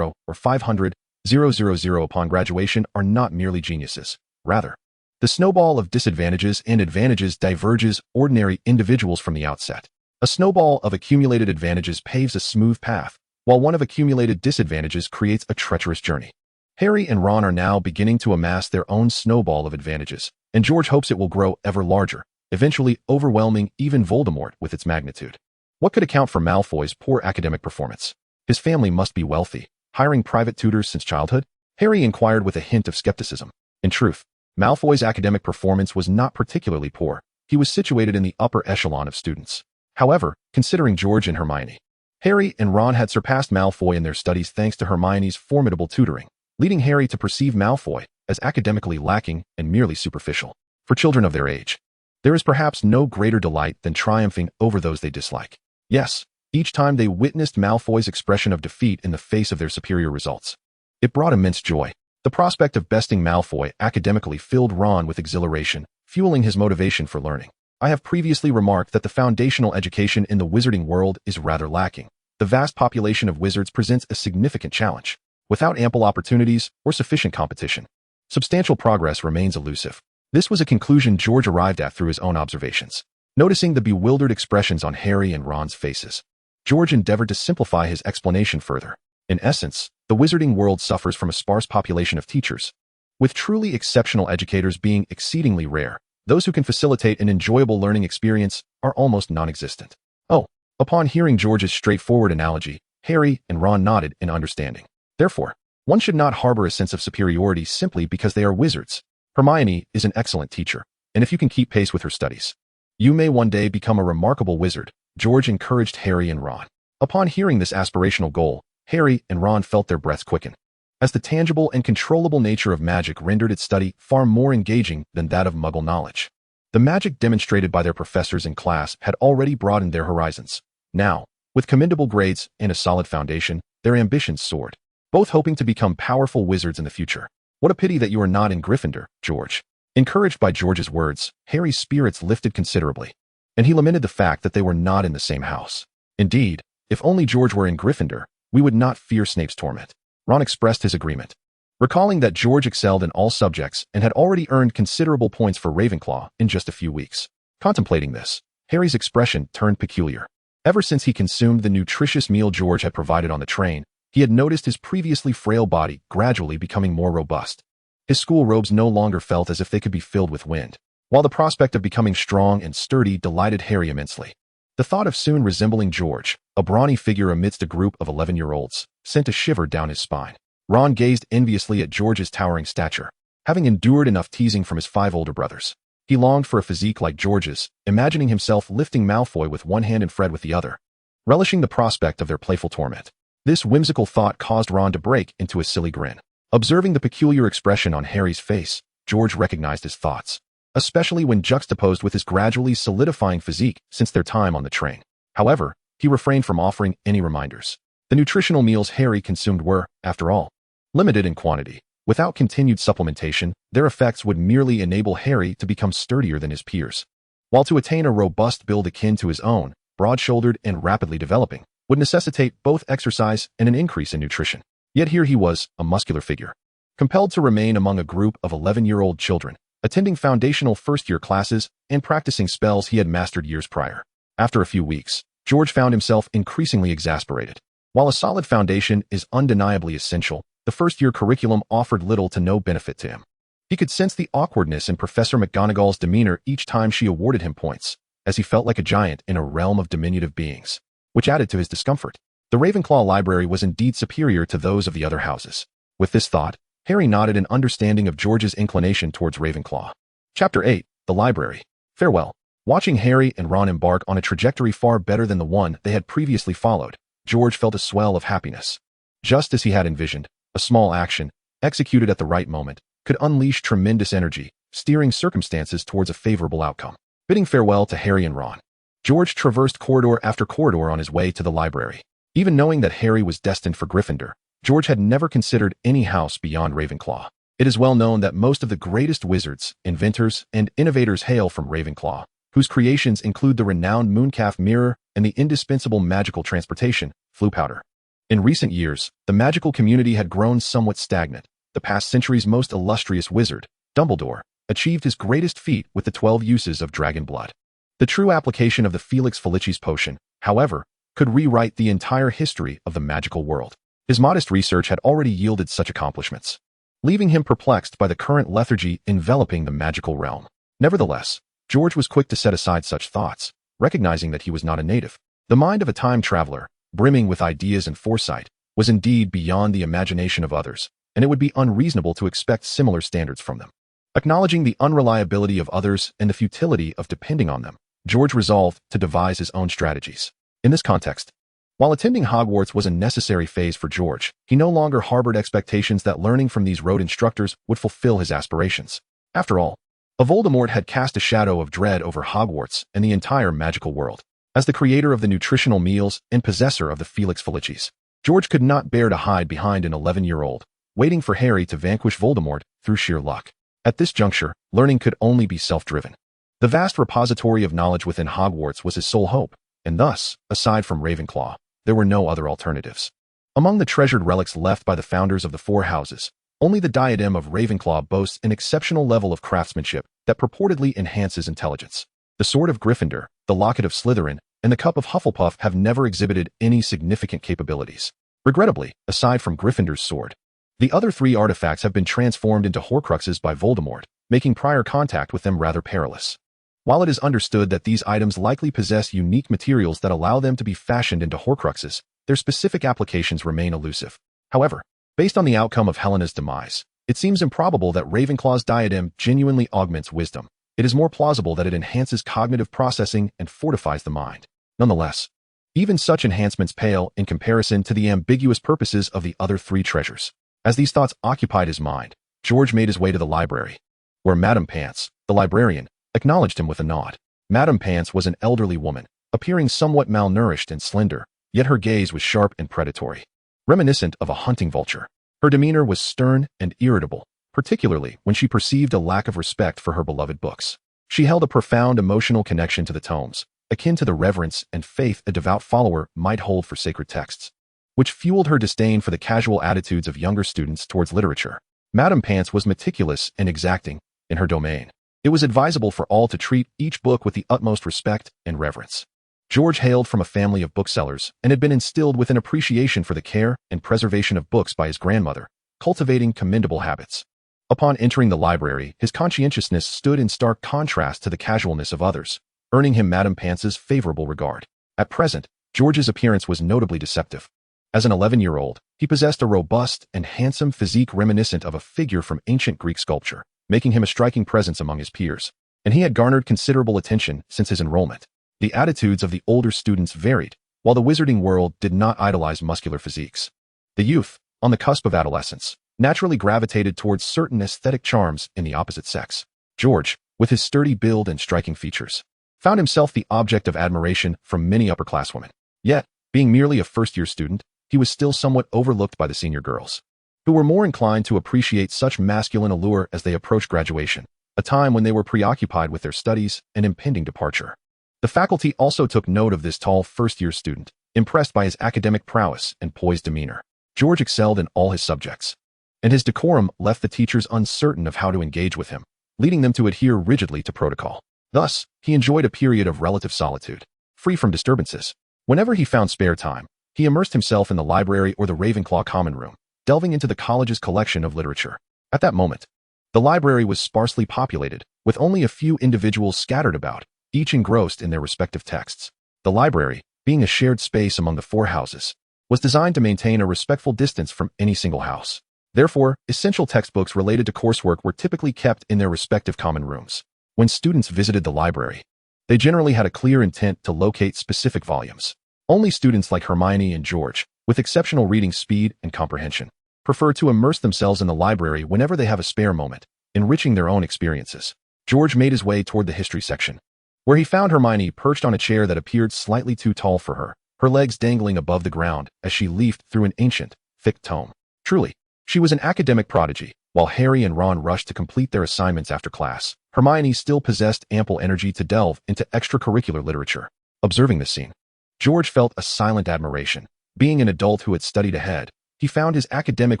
or 500,000 upon graduation are not merely geniuses. Rather, the snowball of disadvantages and advantages diverges ordinary individuals from the outset. A snowball of accumulated advantages paves a smooth path, while one of accumulated disadvantages creates a treacherous journey. Harry and Ron are now beginning to amass their own snowball of advantages, and George hopes it will grow ever larger, eventually overwhelming even Voldemort with its magnitude. What could account for Malfoy's poor academic performance? His family must be wealthy, hiring private tutors since childhood? Harry inquired with a hint of skepticism. In truth, Malfoy's academic performance was not particularly poor. He was situated in the upper echelon of students. However, considering George and Hermione, Harry and Ron had surpassed Malfoy in their studies thanks to Hermione's formidable tutoring, leading Harry to perceive Malfoy as academically lacking and merely superficial. For children of their age, there is perhaps no greater delight than triumphing over those they dislike. Yes, each time they witnessed Malfoy's expression of defeat in the face of their superior results, it brought immense joy. The prospect of besting Malfoy academically filled Ron with exhilaration, fueling his motivation for learning. I have previously remarked that the foundational education in the wizarding world is rather lacking. The vast population of wizards presents a significant challenge. Without ample opportunities or sufficient competition, substantial progress remains elusive. This was a conclusion George arrived at through his own observations. Noticing the bewildered expressions on Harry and Ron's faces, George endeavored to simplify his explanation further. In essence, the wizarding world suffers from a sparse population of teachers, with truly exceptional educators being exceedingly rare. Those who can facilitate an enjoyable learning experience are almost non-existent. Oh, upon hearing George's straightforward analogy, Harry and Ron nodded in understanding. Therefore, one should not harbor a sense of superiority simply because they are wizards. Hermione is an excellent teacher, and if you can keep pace with her studies, you may one day become a remarkable wizard, George encouraged Harry and Ron. Upon hearing this aspirational goal, Harry and Ron felt their breaths quicken, as the tangible and controllable nature of magic rendered its study far more engaging than that of Muggle knowledge. The magic demonstrated by their professors in class had already broadened their horizons. Now, with commendable grades and a solid foundation, their ambitions soared, both hoping to become powerful wizards in the future. What a pity that you are not in Gryffindor, George. Encouraged by George's words, Harry's spirits lifted considerably, and he lamented the fact that they were not in the same house. Indeed, if only George were in Gryffindor, we would not fear Snape's torment. Ron expressed his agreement, recalling that George excelled in all subjects and had already earned considerable points for Ravenclaw in just a few weeks. Contemplating this, Harry's expression turned peculiar. Ever since he consumed the nutritious meal George had provided on the train, he had noticed his previously frail body gradually becoming more robust. His school robes no longer felt as if they could be filled with wind, while the prospect of becoming strong and sturdy delighted Harry immensely. The thought of soon resembling George, a brawny figure amidst a group of 11-year-olds, sent a shiver down his spine. Ron gazed enviously at George's towering stature. Having endured enough teasing from his 5 older brothers, he longed for a physique like George's, imagining himself lifting Malfoy with one hand and Fred with the other, relishing the prospect of their playful torment. This whimsical thought caused Ron to break into a silly grin. Observing the peculiar expression on Harry's face, George recognized his thoughts, especially when juxtaposed with his gradually solidifying physique since their time on the train. However, he refrained from offering any reminders. The nutritional meals Harry consumed were, after all, limited in quantity. Without continued supplementation, their effects would merely enable Harry to become sturdier than his peers, while to attain a robust build akin to his own, broad-shouldered and rapidly developing, would necessitate both exercise and an increase in nutrition. Yet here he was, a muscular figure, compelled to remain among a group of 11-year-old children, attending foundational first-year classes and practicing spells he had mastered years prior. After a few weeks, George found himself increasingly exasperated. While a solid foundation is undeniably essential, the first-year curriculum offered little to no benefit to him. He could sense the awkwardness in Professor McGonagall's demeanor each time she awarded him points, as he felt like a giant in a realm of diminutive beings, which added to his discomfort. The Ravenclaw library was indeed superior to those of the other houses. With this thought, Harry nodded in understanding of George's inclination towards Ravenclaw. Chapter 8. The Library. Farewell. Watching Harry and Ron embark on a trajectory far better than the one they had previously followed, George felt a swell of happiness. Just as he had envisioned, a small action, executed at the right moment, could unleash tremendous energy, steering circumstances towards a favorable outcome. Bidding farewell to Harry and Ron, George traversed corridor after corridor on his way to the library. Even knowing that Harry was destined for Gryffindor, George had never considered any house beyond Ravenclaw. It is well known that most of the greatest wizards, inventors, and innovators hail from Ravenclaw, whose creations include the renowned Mooncalf mirror and the indispensable magical transportation, Floo powder. In recent years, the magical community had grown somewhat stagnant. The past century's most illustrious wizard, Dumbledore, achieved his greatest feat with the 12 uses of dragon blood. The true application of the Felix Felicis potion, however, could rewrite the entire history of the magical world. His modest research had already yielded such accomplishments, leaving him perplexed by the current lethargy enveloping the magical realm. Nevertheless, George was quick to set aside such thoughts, recognizing that he was not a native. The mind of a time traveler, brimming with ideas and foresight, was indeed beyond the imagination of others, and it would be unreasonable to expect similar standards from them. Acknowledging the unreliability of others and the futility of depending on them, George resolved to devise his own strategies. In this context, while attending Hogwarts was a necessary phase for George, he no longer harbored expectations that learning from these rote instructors would fulfill his aspirations. After all, a Voldemort had cast a shadow of dread over Hogwarts and the entire magical world. As the creator of the nutritional meals and possessor of the Felix Felicis, George could not bear to hide behind an 11-year-old, waiting for Harry to vanquish Voldemort through sheer luck. At this juncture, learning could only be self-driven. The vast repository of knowledge within Hogwarts was his sole hope, and thus, aside from Ravenclaw, there were no other alternatives. Among the treasured relics left by the founders of the Four Houses, only the diadem of Ravenclaw boasts an exceptional level of craftsmanship that purportedly enhances intelligence. The sword of Gryffindor, the locket of Slytherin, and the cup of Hufflepuff have never exhibited any significant capabilities. Regrettably, aside from Gryffindor's sword, the other three artifacts have been transformed into Horcruxes by Voldemort, making prior contact with them rather perilous. While it is understood that these items likely possess unique materials that allow them to be fashioned into Horcruxes, their specific applications remain elusive. However, based on the outcome of Helena's demise, it seems improbable that Ravenclaw's diadem genuinely augments wisdom. It is more plausible that it enhances cognitive processing and fortifies the mind. Nonetheless, even such enhancements pale in comparison to the ambiguous purposes of the other three treasures. As these thoughts occupied his mind, George made his way to the library, where Madame Pants, the librarian, acknowledged him with a nod. Madame Pants was an elderly woman, appearing somewhat malnourished and slender, yet her gaze was sharp and predatory, reminiscent of a hunting vulture. Her demeanor was stern and irritable, particularly when she perceived a lack of respect for her beloved books. She held a profound emotional connection to the tomes, akin to the reverence and faith a devout follower might hold for sacred texts, which fueled her disdain for the casual attitudes of younger students towards literature. Madame Pants was meticulous and exacting in her domain. It was advisable for all to treat each book with the utmost respect and reverence. George hailed from a family of booksellers and had been instilled with an appreciation for the care and preservation of books by his grandmother, cultivating commendable habits. Upon entering the library, his conscientiousness stood in stark contrast to the casualness of others, earning him Madame Pants's favorable regard. At present, George's appearance was notably deceptive. As an 11-year-old, he possessed a robust and handsome physique reminiscent of a figure from ancient Greek sculpture, making him a striking presence among his peers. And he had garnered considerable attention since his enrollment. The attitudes of the older students varied, while the Wizarding World did not idolize muscular physiques. The youth, on the cusp of adolescence, naturally gravitated towards certain aesthetic charms in the opposite sex. George, with his sturdy build and striking features, found himself the object of admiration from many upper-class women. Yet, being merely a first-year student, he was still somewhat overlooked by the senior girls, who were more inclined to appreciate such masculine allure as they approached graduation, a time when they were preoccupied with their studies and impending departure. The faculty also took note of this tall first-year student, impressed by his academic prowess and poised demeanor. George excelled in all his subjects, and his decorum left the teachers uncertain of how to engage with him, leading them to adhere rigidly to protocol. Thus, he enjoyed a period of relative solitude, free from disturbances. Whenever he found spare time, he immersed himself in the library or the Ravenclaw common room, delving into the college's collection of literature. At that moment, the library was sparsely populated, with only a few individuals scattered about, each engrossed in their respective texts. The library, being a shared space among the four houses, was designed to maintain a respectful distance from any single house. Therefore, essential textbooks related to coursework were typically kept in their respective common rooms. When students visited the library, they generally had a clear intent to locate specific volumes. Only students like Hermione and George, with exceptional reading speed and comprehension, prefer to immerse themselves in the library whenever they have a spare moment, enriching their own experiences. George made his way toward the history section, where he found Hermione perched on a chair that appeared slightly too tall for her legs dangling above the ground as she leafed through an ancient, thick tome. Truly, she was an academic prodigy. While Harry and Ron rushed to complete their assignments after class, Hermione still possessed ample energy to delve into extracurricular literature. Observing this scene, George felt a silent admiration. Being an adult who had studied ahead, he found his academic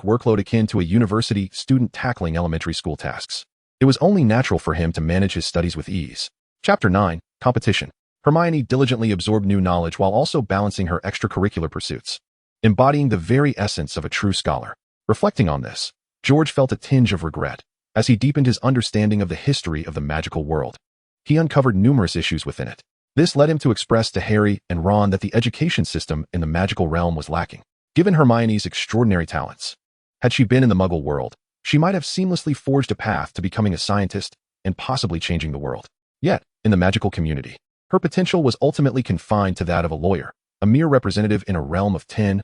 workload akin to a university student tackling elementary school tasks. It was only natural for him to manage his studies with ease. Chapter 9, Competition. Hermione diligently absorbed new knowledge while also balancing her extracurricular pursuits, embodying the very essence of a true scholar. Reflecting on this, George felt a tinge of regret. As he deepened his understanding of the history of the magical world, he uncovered numerous issues within it. This led him to express to Harry and Ron that the education system in the magical realm was lacking. Given Hermione's extraordinary talents, had she been in the Muggle world, she might have seamlessly forged a path to becoming a scientist and possibly changing the world. Yet, in the magical community, her potential was ultimately confined to that of a lawyer, a mere representative in a realm of 10,000.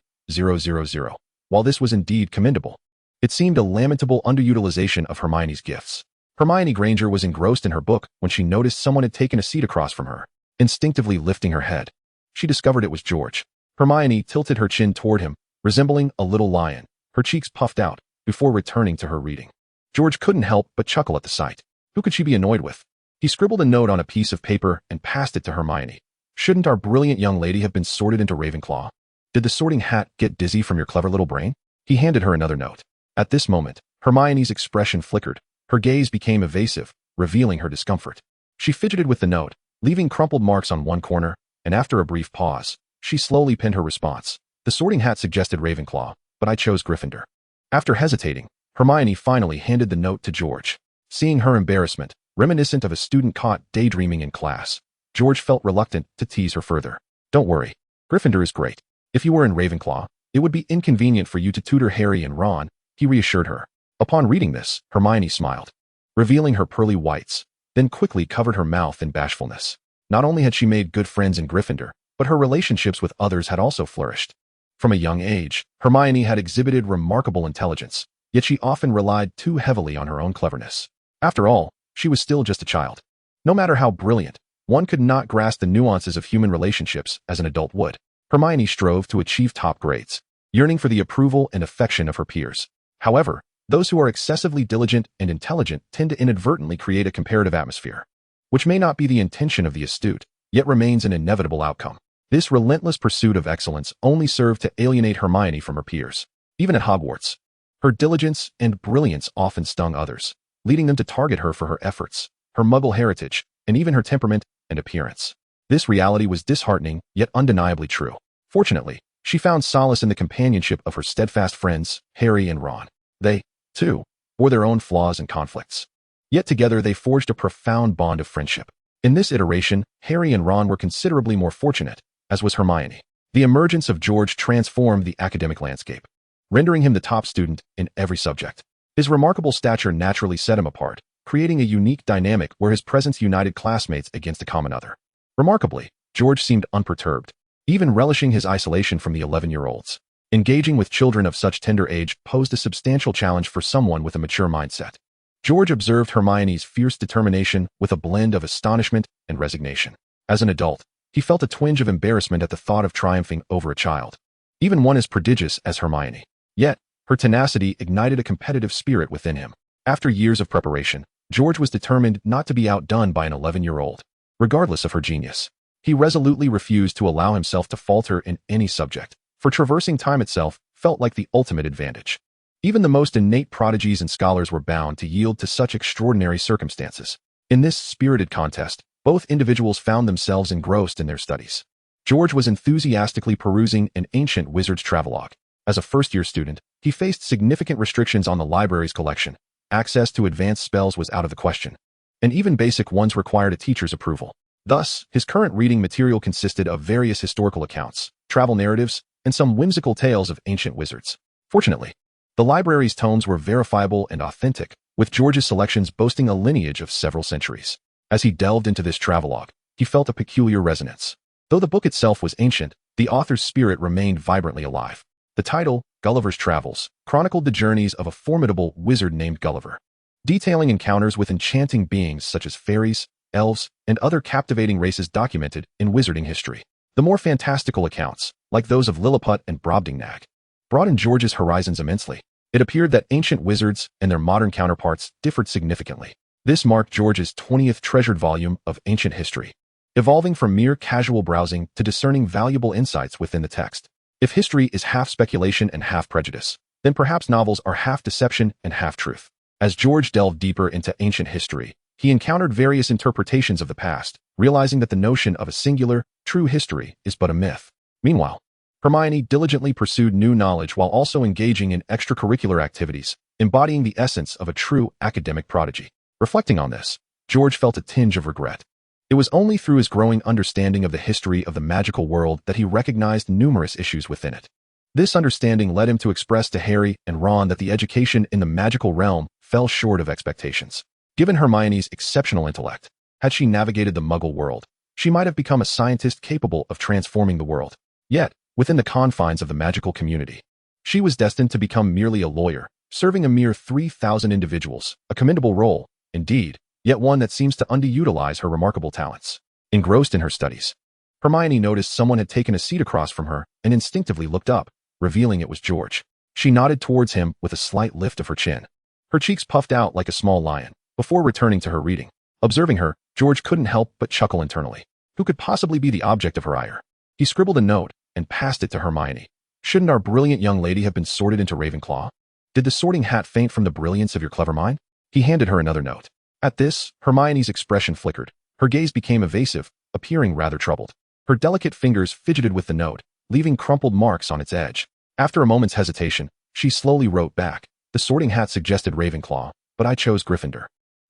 While this was indeed commendable, it seemed a lamentable underutilization of Hermione's gifts. Hermione Granger was engrossed in her book when she noticed someone had taken a seat across from her. Instinctively lifting her head, she discovered it was George. Hermione tilted her chin toward him, resembling a little lion, her cheeks puffed out, before returning to her reading. George couldn't help but chuckle at the sight. Who could she be annoyed with? He scribbled a note on a piece of paper and passed it to Hermione. Shouldn't our brilliant young lady have been sorted into Ravenclaw? Did the sorting hat get dizzy from your clever little brain? He handed her another note. At this moment, Hermione's expression flickered. Her gaze became evasive, revealing her discomfort. She fidgeted with the note, leaving crumpled marks on one corner, and after a brief pause, she slowly pinned her response. The sorting hat suggested Ravenclaw, but I chose Gryffindor. After hesitating, Hermione finally handed the note to George. Seeing her embarrassment, reminiscent of a student caught daydreaming in class, George felt reluctant to tease her further. Don't worry, Gryffindor is great. If you were in Ravenclaw, it would be inconvenient for you to tutor Harry and Ron, he reassured her. Upon reading this, Hermione smiled, revealing her pearly whites, then quickly covered her mouth in bashfulness. Not only had she made good friends in Gryffindor, but her relationships with others had also flourished. From a young age, Hermione had exhibited remarkable intelligence, yet she often relied too heavily on her own cleverness. After all, she was still just a child. No matter how brilliant, one could not grasp the nuances of human relationships as an adult would. Hermione strove to achieve top grades, yearning for the approval and affection of her peers. However, those who are excessively diligent and intelligent tend to inadvertently create a comparative atmosphere, which may not be the intention of the astute, yet remains an inevitable outcome. This relentless pursuit of excellence only served to alienate Hermione from her peers. Even at Hogwarts, her diligence and brilliance often stung others, leading them to target her for her efforts, her Muggle heritage, and even her temperament and appearance. This reality was disheartening, yet undeniably true. Fortunately, she found solace in the companionship of her steadfast friends, Harry and Ron. They, too, bore their own flaws and conflicts. Yet together they forged a profound bond of friendship. In this iteration, Harry and Ron were considerably more fortunate, as was Hermione. The emergence of George transformed the academic landscape, rendering him the top student in every subject. His remarkable stature naturally set him apart, creating a unique dynamic where his presence united classmates against a common other. Remarkably, George seemed unperturbed, even relishing his isolation from the 11-year-olds. Engaging with children of such tender age posed a substantial challenge for someone with a mature mindset. George observed Hermione's fierce determination with a blend of astonishment and resignation. As an adult, he felt a twinge of embarrassment at the thought of triumphing over a child, even one as prodigious as Hermione. Yet, her tenacity ignited a competitive spirit within him. After years of preparation, George was determined not to be outdone by an 11-year-old. Regardless of her genius, he resolutely refused to allow himself to falter in any subject, for traversing time itself felt like the ultimate advantage. Even the most innate prodigies and scholars were bound to yield to such extraordinary circumstances. In this spirited contest, both individuals found themselves engrossed in their studies. George was enthusiastically perusing an ancient wizard's travelogue. As a first-year student, he faced significant restrictions on the library's collection. Access to advanced spells was out of the question, and even basic ones required a teacher's approval. Thus, his current reading material consisted of various historical accounts, travel narratives, and some whimsical tales of ancient wizards. Fortunately, the library's tomes were verifiable and authentic, with George's selections boasting a lineage of several centuries. As he delved into this travelogue, he felt a peculiar resonance. Though the book itself was ancient, the author's spirit remained vibrantly alive. The title, Gulliver's Travels, chronicled the journeys of a formidable wizard named Gulliver, detailing encounters with enchanting beings such as fairies, elves, and other captivating races documented in wizarding history. The more fantastical accounts, like those of Lilliput and Brobdingnag, broadened George's horizons immensely. It appeared that ancient wizards and their modern counterparts differed significantly. This marked George's 20th treasured volume of ancient history, evolving from mere casual browsing to discerning valuable insights within the text. If history is half speculation and half prejudice, then perhaps novels are half deception and half truth. As George delved deeper into ancient history, he encountered various interpretations of the past, realizing that the notion of a singular, true history is but a myth. Meanwhile, Hermione diligently pursued new knowledge while also engaging in extracurricular activities, embodying the essence of a true academic prodigy. Reflecting on this, George felt a tinge of regret. It was only through his growing understanding of the history of the magical world that he recognized numerous issues within it. This understanding led him to express to Harry and Ron that the education in the magical realm fell short of expectations. Given Hermione's exceptional intellect, had she navigated the Muggle world, she might have become a scientist capable of transforming the world. Yet, within the confines of the magical community, she was destined to become merely a lawyer, serving a mere 3,000 individuals, a commendable role, indeed, yet one that seems to underutilize her remarkable talents. Engrossed in her studies, Hermione noticed someone had taken a seat across from her and instinctively looked up, revealing it was George. She nodded towards him with a slight lift of her chin. Her cheeks puffed out like a small lion, before returning to her reading. Observing her, George couldn't help but chuckle internally. Who could possibly be the object of her ire? He scribbled a note and passed it to Hermione. Shouldn't our brilliant young lady have been sorted into Ravenclaw? Did the sorting hat faint from the brilliance of your clever mind? He handed her another note. At this, Hermione's expression flickered. Her gaze became evasive, appearing rather troubled. Her delicate fingers fidgeted with the note, leaving crumpled marks on its edge. After a moment's hesitation, she slowly wrote back. The sorting hat suggested Ravenclaw, but I chose Gryffindor.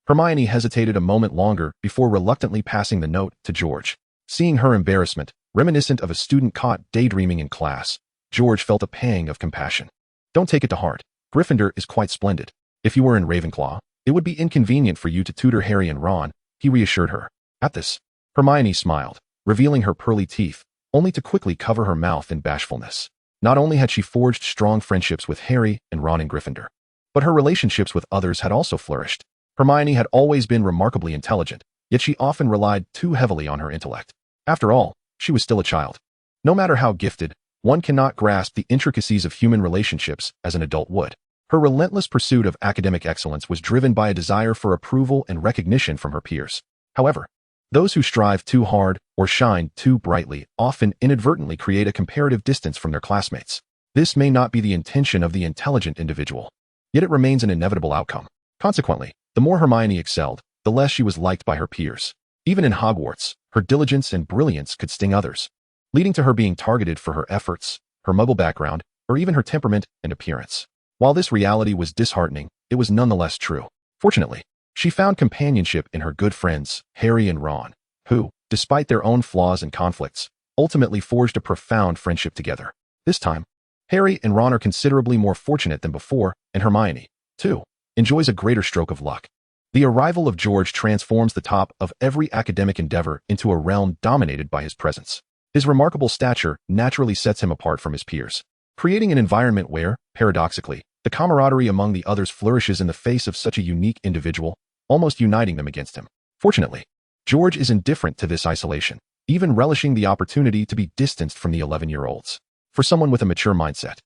Hermione hesitated a moment longer before reluctantly passing the note to George. Seeing her embarrassment, reminiscent of a student caught daydreaming in class, George felt a pang of compassion. Don't take it to heart. Gryffindor is quite splendid. If you were in Ravenclaw, it would be inconvenient for you to tutor Harry and Ron, he reassured her. At this, Hermione smiled, revealing her pearly teeth, only to quickly cover her mouth in bashfulness. Not only had she forged strong friendships with Harry and Ron in Gryffindor, but her relationships with others had also flourished. Hermione had always been remarkably intelligent, yet she often relied too heavily on her intellect. After all, she was still a child. No matter how gifted, one cannot grasp the intricacies of human relationships as an adult would. Her relentless pursuit of academic excellence was driven by a desire for approval and recognition from her peers. However, those who strive too hard or shine too brightly often inadvertently create a comparative distance from their classmates. This may not be the intention of the intelligent individual, yet it remains an inevitable outcome. Consequently, the more Hermione excelled, the less she was liked by her peers. Even in Hogwarts, her diligence and brilliance could sting others, leading to her being targeted for her efforts, her Muggle background, or even her temperament and appearance. While this reality was disheartening, it was nonetheless true. Fortunately, she found companionship in her good friends, Harry and Ron, who, despite their own flaws and conflicts, ultimately forged a profound friendship together. This time, Harry and Ron are considerably more fortunate than before, and Hermione, too, enjoys a greater stroke of luck. The arrival of George transforms the top of every academic endeavor into a realm dominated by his presence. His remarkable stature naturally sets him apart from his peers, creating an environment where, paradoxically, the camaraderie among the others flourishes in the face of such a unique individual, almost uniting them against him. Fortunately, George is indifferent to this isolation, even relishing the opportunity to be distanced from the 11-year-olds. For someone with a mature mindset,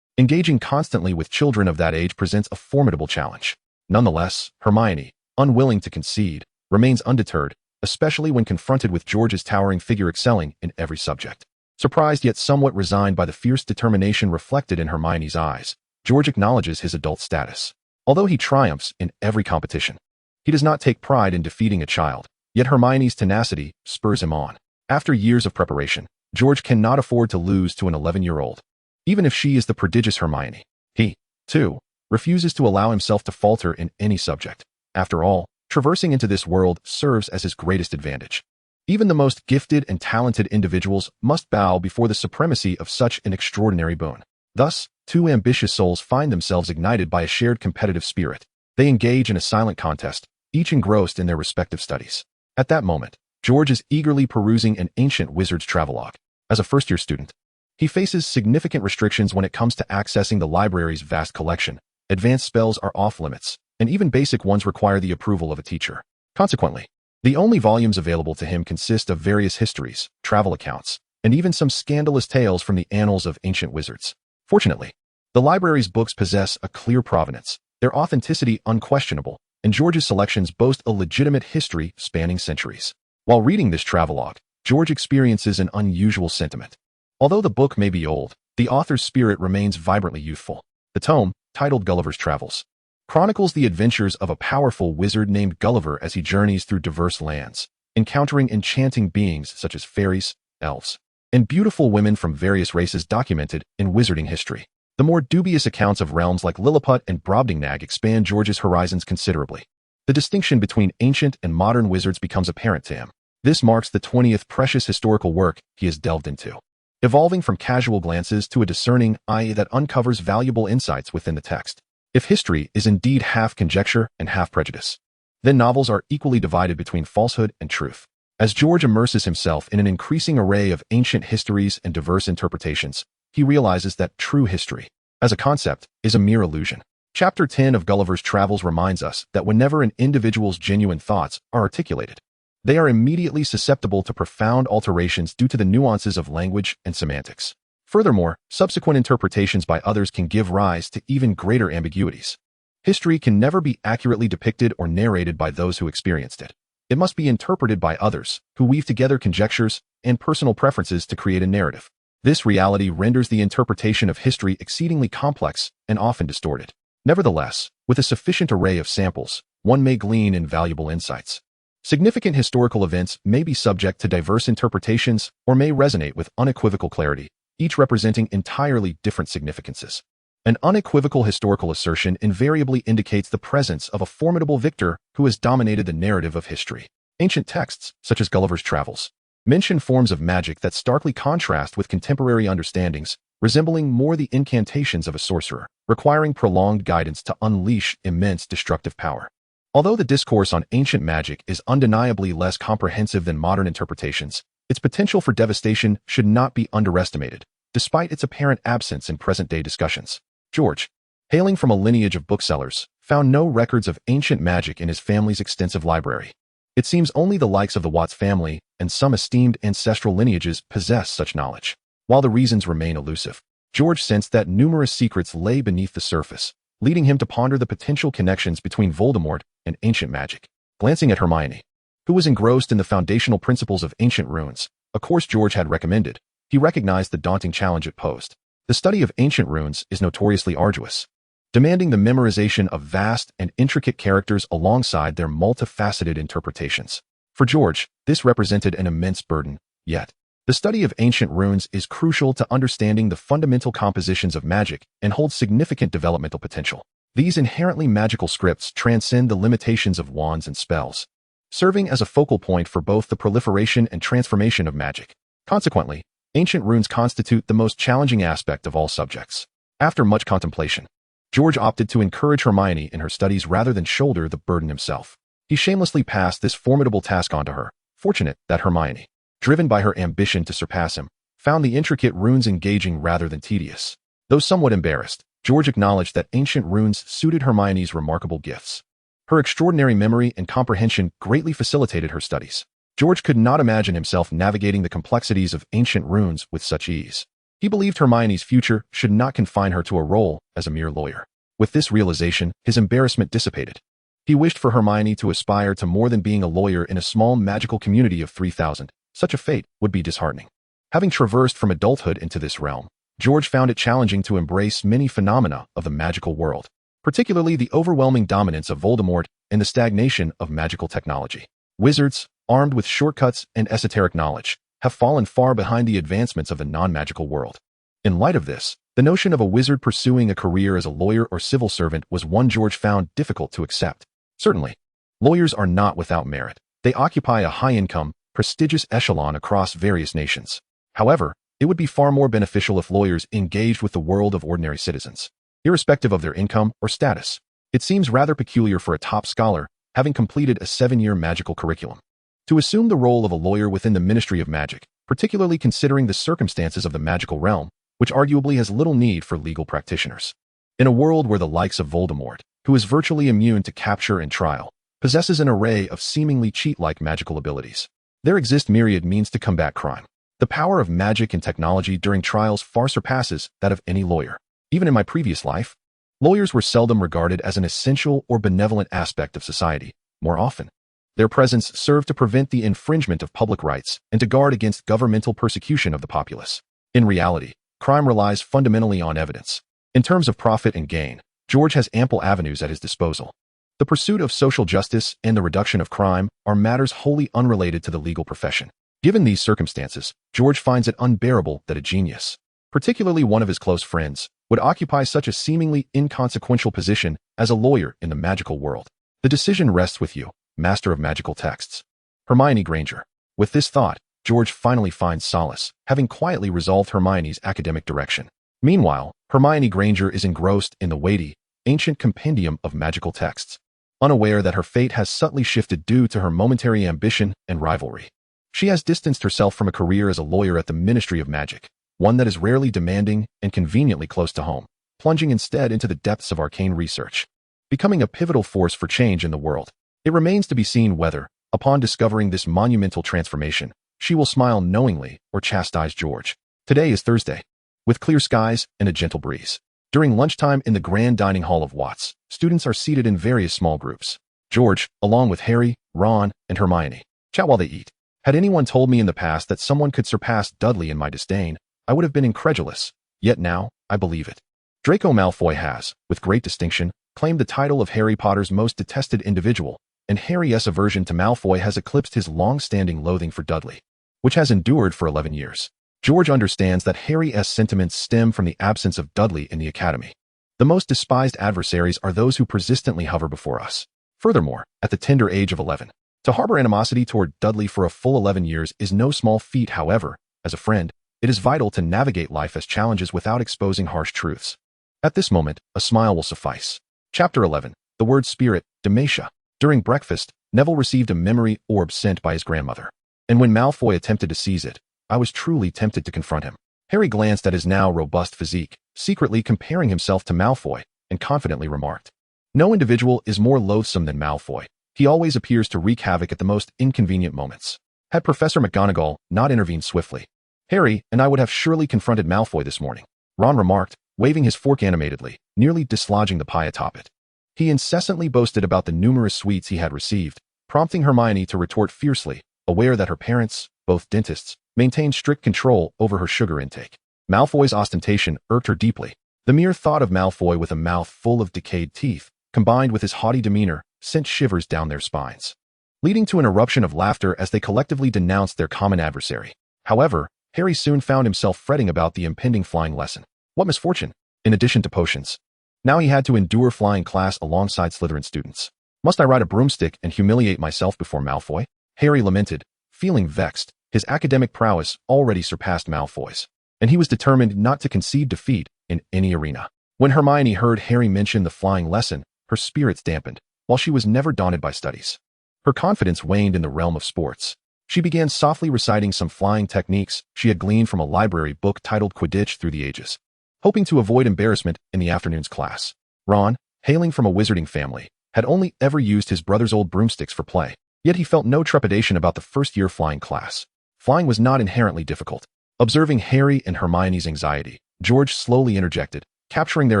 engaging constantly with children of that age presents a formidable challenge. Nonetheless, Hermione, unwilling to concede, remains undeterred, especially when confronted with George's towering figure excelling in every subject. Surprised yet somewhat resigned by the fierce determination reflected in Hermione's eyes, George acknowledges his adult status. Although he triumphs in every competition, he does not take pride in defeating a child, yet Hermione's tenacity spurs him on. After years of preparation, George cannot afford to lose to an 11-year-old. Even if she is the prodigious Hermione, he, too, refuses to allow himself to falter in any subject. After all, traversing into this world serves as his greatest advantage. Even the most gifted and talented individuals must bow before the supremacy of such an extraordinary boon. Thus, two ambitious souls find themselves ignited by a shared competitive spirit. They engage in a silent contest, each engrossed in their respective studies. At that moment, George is eagerly perusing an ancient wizard's travelogue. As a first-year student, he faces significant restrictions when it comes to accessing the library's vast collection. Advanced spells are off-limits, and even basic ones require the approval of a teacher. Consequently, the only volumes available to him consist of various histories, travel accounts, and even some scandalous tales from the annals of ancient wizards. Fortunately, the library's books possess a clear provenance, their authenticity unquestionable, and George's selections boast a legitimate history spanning centuries. While reading this travelogue, George experiences an unusual sentiment. Although the book may be old, the author's spirit remains vibrantly youthful. The tome, titled Gulliver's Travels, chronicles the adventures of a powerful wizard named Gulliver as he journeys through diverse lands, encountering enchanting beings such as fairies, elves, and beautiful women from various races documented in wizarding history. The more dubious accounts of realms like Lilliput and Brobdingnag expand George's horizons considerably. The distinction between ancient and modern wizards becomes apparent to him. This marks the 20th precious historical work he has delved into, evolving from casual glances to a discerning eye that uncovers valuable insights within the text. If history is indeed half conjecture and half prejudice, then novels are equally divided between falsehood and truth. As George immerses himself in an increasing array of ancient histories and diverse interpretations, he realizes that true history, as a concept, is a mere illusion. Chapter 10 of Gulliver's Travels reminds us that whenever an individual's genuine thoughts are articulated, they are immediately susceptible to profound alterations due to the nuances of language and semantics. Furthermore, subsequent interpretations by others can give rise to even greater ambiguities. History can never be accurately depicted or narrated by those who experienced it. It must be interpreted by others, who weave together conjectures and personal preferences to create a narrative. This reality renders the interpretation of history exceedingly complex and often distorted. Nevertheless, with a sufficient array of samples, one may glean invaluable insights. Significant historical events may be subject to diverse interpretations or may resonate with unequivocal clarity, each representing entirely different significances. An unequivocal historical assertion invariably indicates the presence of a formidable victor who has dominated the narrative of history. Ancient texts, such as Gulliver's Travels, mention forms of magic that starkly contrast with contemporary understandings, resembling more the incantations of a sorcerer, requiring prolonged guidance to unleash immense destructive power. Although the discourse on ancient magic is undeniably less comprehensive than modern interpretations, its potential for devastation should not be underestimated, despite its apparent absence in present-day discussions. George, hailing from a lineage of booksellers, found no records of ancient magic in his family's extensive library. It seems only the likes of the Watts family and some esteemed ancestral lineages possess such knowledge. While the reasons remain elusive, George sensed that numerous secrets lay beneath the surface, leading him to ponder the potential connections between Voldemort and ancient magic. Glancing at Hermione, who was engrossed in the foundational principles of ancient runes, a course George had recommended, he recognized the daunting challenge it posed. The study of ancient runes is notoriously arduous, demanding the memorization of vast and intricate characters alongside their multifaceted interpretations. For George, this represented an immense burden, yet the study of ancient runes is crucial to understanding the fundamental compositions of magic and holds significant developmental potential. These inherently magical scripts transcend the limitations of wands and spells, serving as a focal point for both the proliferation and transformation of magic. Consequently, ancient runes constitute the most challenging aspect of all subjects. After much contemplation, George opted to encourage Hermione in her studies rather than shoulder the burden himself. He shamelessly passed this formidable task on to her, fortunate that Hermione, driven by her ambition to surpass him, found the intricate runes engaging rather than tedious. Though somewhat embarrassed, George acknowledged that ancient runes suited Hermione's remarkable gifts. Her extraordinary memory and comprehension greatly facilitated her studies. George could not imagine himself navigating the complexities of ancient runes with such ease. He believed Hermione's future should not confine her to a role as a mere lawyer. With this realization, his embarrassment dissipated. He wished for Hermione to aspire to more than being a lawyer in a small magical community of 3,000. Such a fate would be disheartening. Having traversed from adulthood into this realm, George found it challenging to embrace many phenomena of the magical world, particularly the overwhelming dominance of Voldemort and the stagnation of magical technology. Wizards, armed with shortcuts and esoteric knowledge, have fallen far behind the advancements of the non-magical world. In light of this, the notion of a wizard pursuing a career as a lawyer or civil servant was one George found difficult to accept. Certainly, lawyers are not without merit. They occupy a high-income, prestigious echelon across various nations. However, it would be far more beneficial if lawyers engaged with the world of ordinary citizens, irrespective of their income or status. It seems rather peculiar for a top scholar, having completed a 7-year magical curriculum, to assume the role of a lawyer within the Ministry of Magic, particularly considering the circumstances of the magical realm, which arguably has little need for legal practitioners. In a world where the likes of Voldemort, who is virtually immune to capture and trial, possesses an array of seemingly cheat-like magical abilities, there exist myriad means to combat crime. The power of magic and technology during trials far surpasses that of any lawyer. Even in my previous life, lawyers were seldom regarded as an essential or benevolent aspect of society. More often, their presence served to prevent the infringement of public rights and to guard against governmental persecution of the populace. In reality, crime relies fundamentally on evidence. In terms of profit and gain, George has ample avenues at his disposal. The pursuit of social justice and the reduction of crime are matters wholly unrelated to the legal profession. Given these circumstances, George finds it unbearable that a genius, particularly one of his close friends, would occupy such a seemingly inconsequential position as a lawyer in the magical world. The decision rests with you, master of magical texts. Hermione Granger. With this thought, George finally finds solace, having quietly resolved Hermione's academic direction. Meanwhile, Hermione Granger is engrossed in the weighty, ancient compendium of magical texts, unaware that her fate has subtly shifted due to her momentary ambition and rivalry. She has distanced herself from a career as a lawyer at the Ministry of Magic, one that is rarely demanding and conveniently close to home, plunging instead into the depths of arcane research, becoming a pivotal force for change in the world. It remains to be seen whether, upon discovering this monumental transformation, she will smile knowingly or chastise George. Today is Thursday, with clear skies and a gentle breeze. During lunchtime in the grand dining hall of Watts, students are seated in various small groups. George, along with Harry, Ron, and Hermione, chat while they eat. Had anyone told me in the past that someone could surpass Dudley in my disdain, I would have been incredulous, yet now, I believe it. Draco Malfoy has, with great distinction, claimed the title of Harry Potter's most detested individual, and Harry's aversion to Malfoy has eclipsed his long-standing loathing for Dudley, which has endured for 11 years. George understands that Harry's sentiments stem from the absence of Dudley in the academy. The most despised adversaries are those who persistently hover before us. Furthermore, at the tender age of 11, to harbor animosity toward Dudley for a full 11 years is no small feat. However, as a friend, it is vital to navigate life as challenges without exposing harsh truths. At this moment, a smile will suffice. Chapter 11. The word spirit, Demacia. During breakfast, Neville received a memory orb sent by his grandmother, and when Malfoy attempted to seize it, I was truly tempted to confront him. Harry glanced at his now robust physique, secretly comparing himself to Malfoy, and confidently remarked, "No individual is more loathsome than Malfoy. He always appears to wreak havoc at the most inconvenient moments." Had Professor McGonagall not intervened swiftly, Harry and I would have surely confronted Malfoy this morning, Ron remarked, waving his fork animatedly, nearly dislodging the pie atop it. He incessantly boasted about the numerous sweets he had received, prompting Hermione to retort fiercely, aware that her parents, both dentists, maintained strict control over her sugar intake. Malfoy's ostentation irked her deeply. The mere thought of Malfoy with a mouth full of decayed teeth, combined with his haughty demeanor, sent shivers down their spines, leading to an eruption of laughter as they collectively denounced their common adversary. However, Harry soon found himself fretting about the impending flying lesson. What misfortune! In addition to potions, now he had to endure flying class alongside Slytherin students. Must I ride a broomstick and humiliate myself before Malfoy? Harry lamented, feeling vexed. His academic prowess already surpassed Malfoy's, and he was determined not to concede defeat in any arena. When Hermione heard Harry mention the flying lesson, her spirits dampened, while she was never daunted by studies. Her confidence waned in the realm of sports. She began softly reciting some flying techniques she had gleaned from a library book titled Quidditch Through the Ages, hoping to avoid embarrassment in the afternoon's class. Ron, hailing from a wizarding family, had only ever used his brother's old broomsticks for play, yet he felt no trepidation about the first-year flying class. Flying was not inherently difficult. Observing Harry and Hermione's anxiety, George slowly interjected, capturing their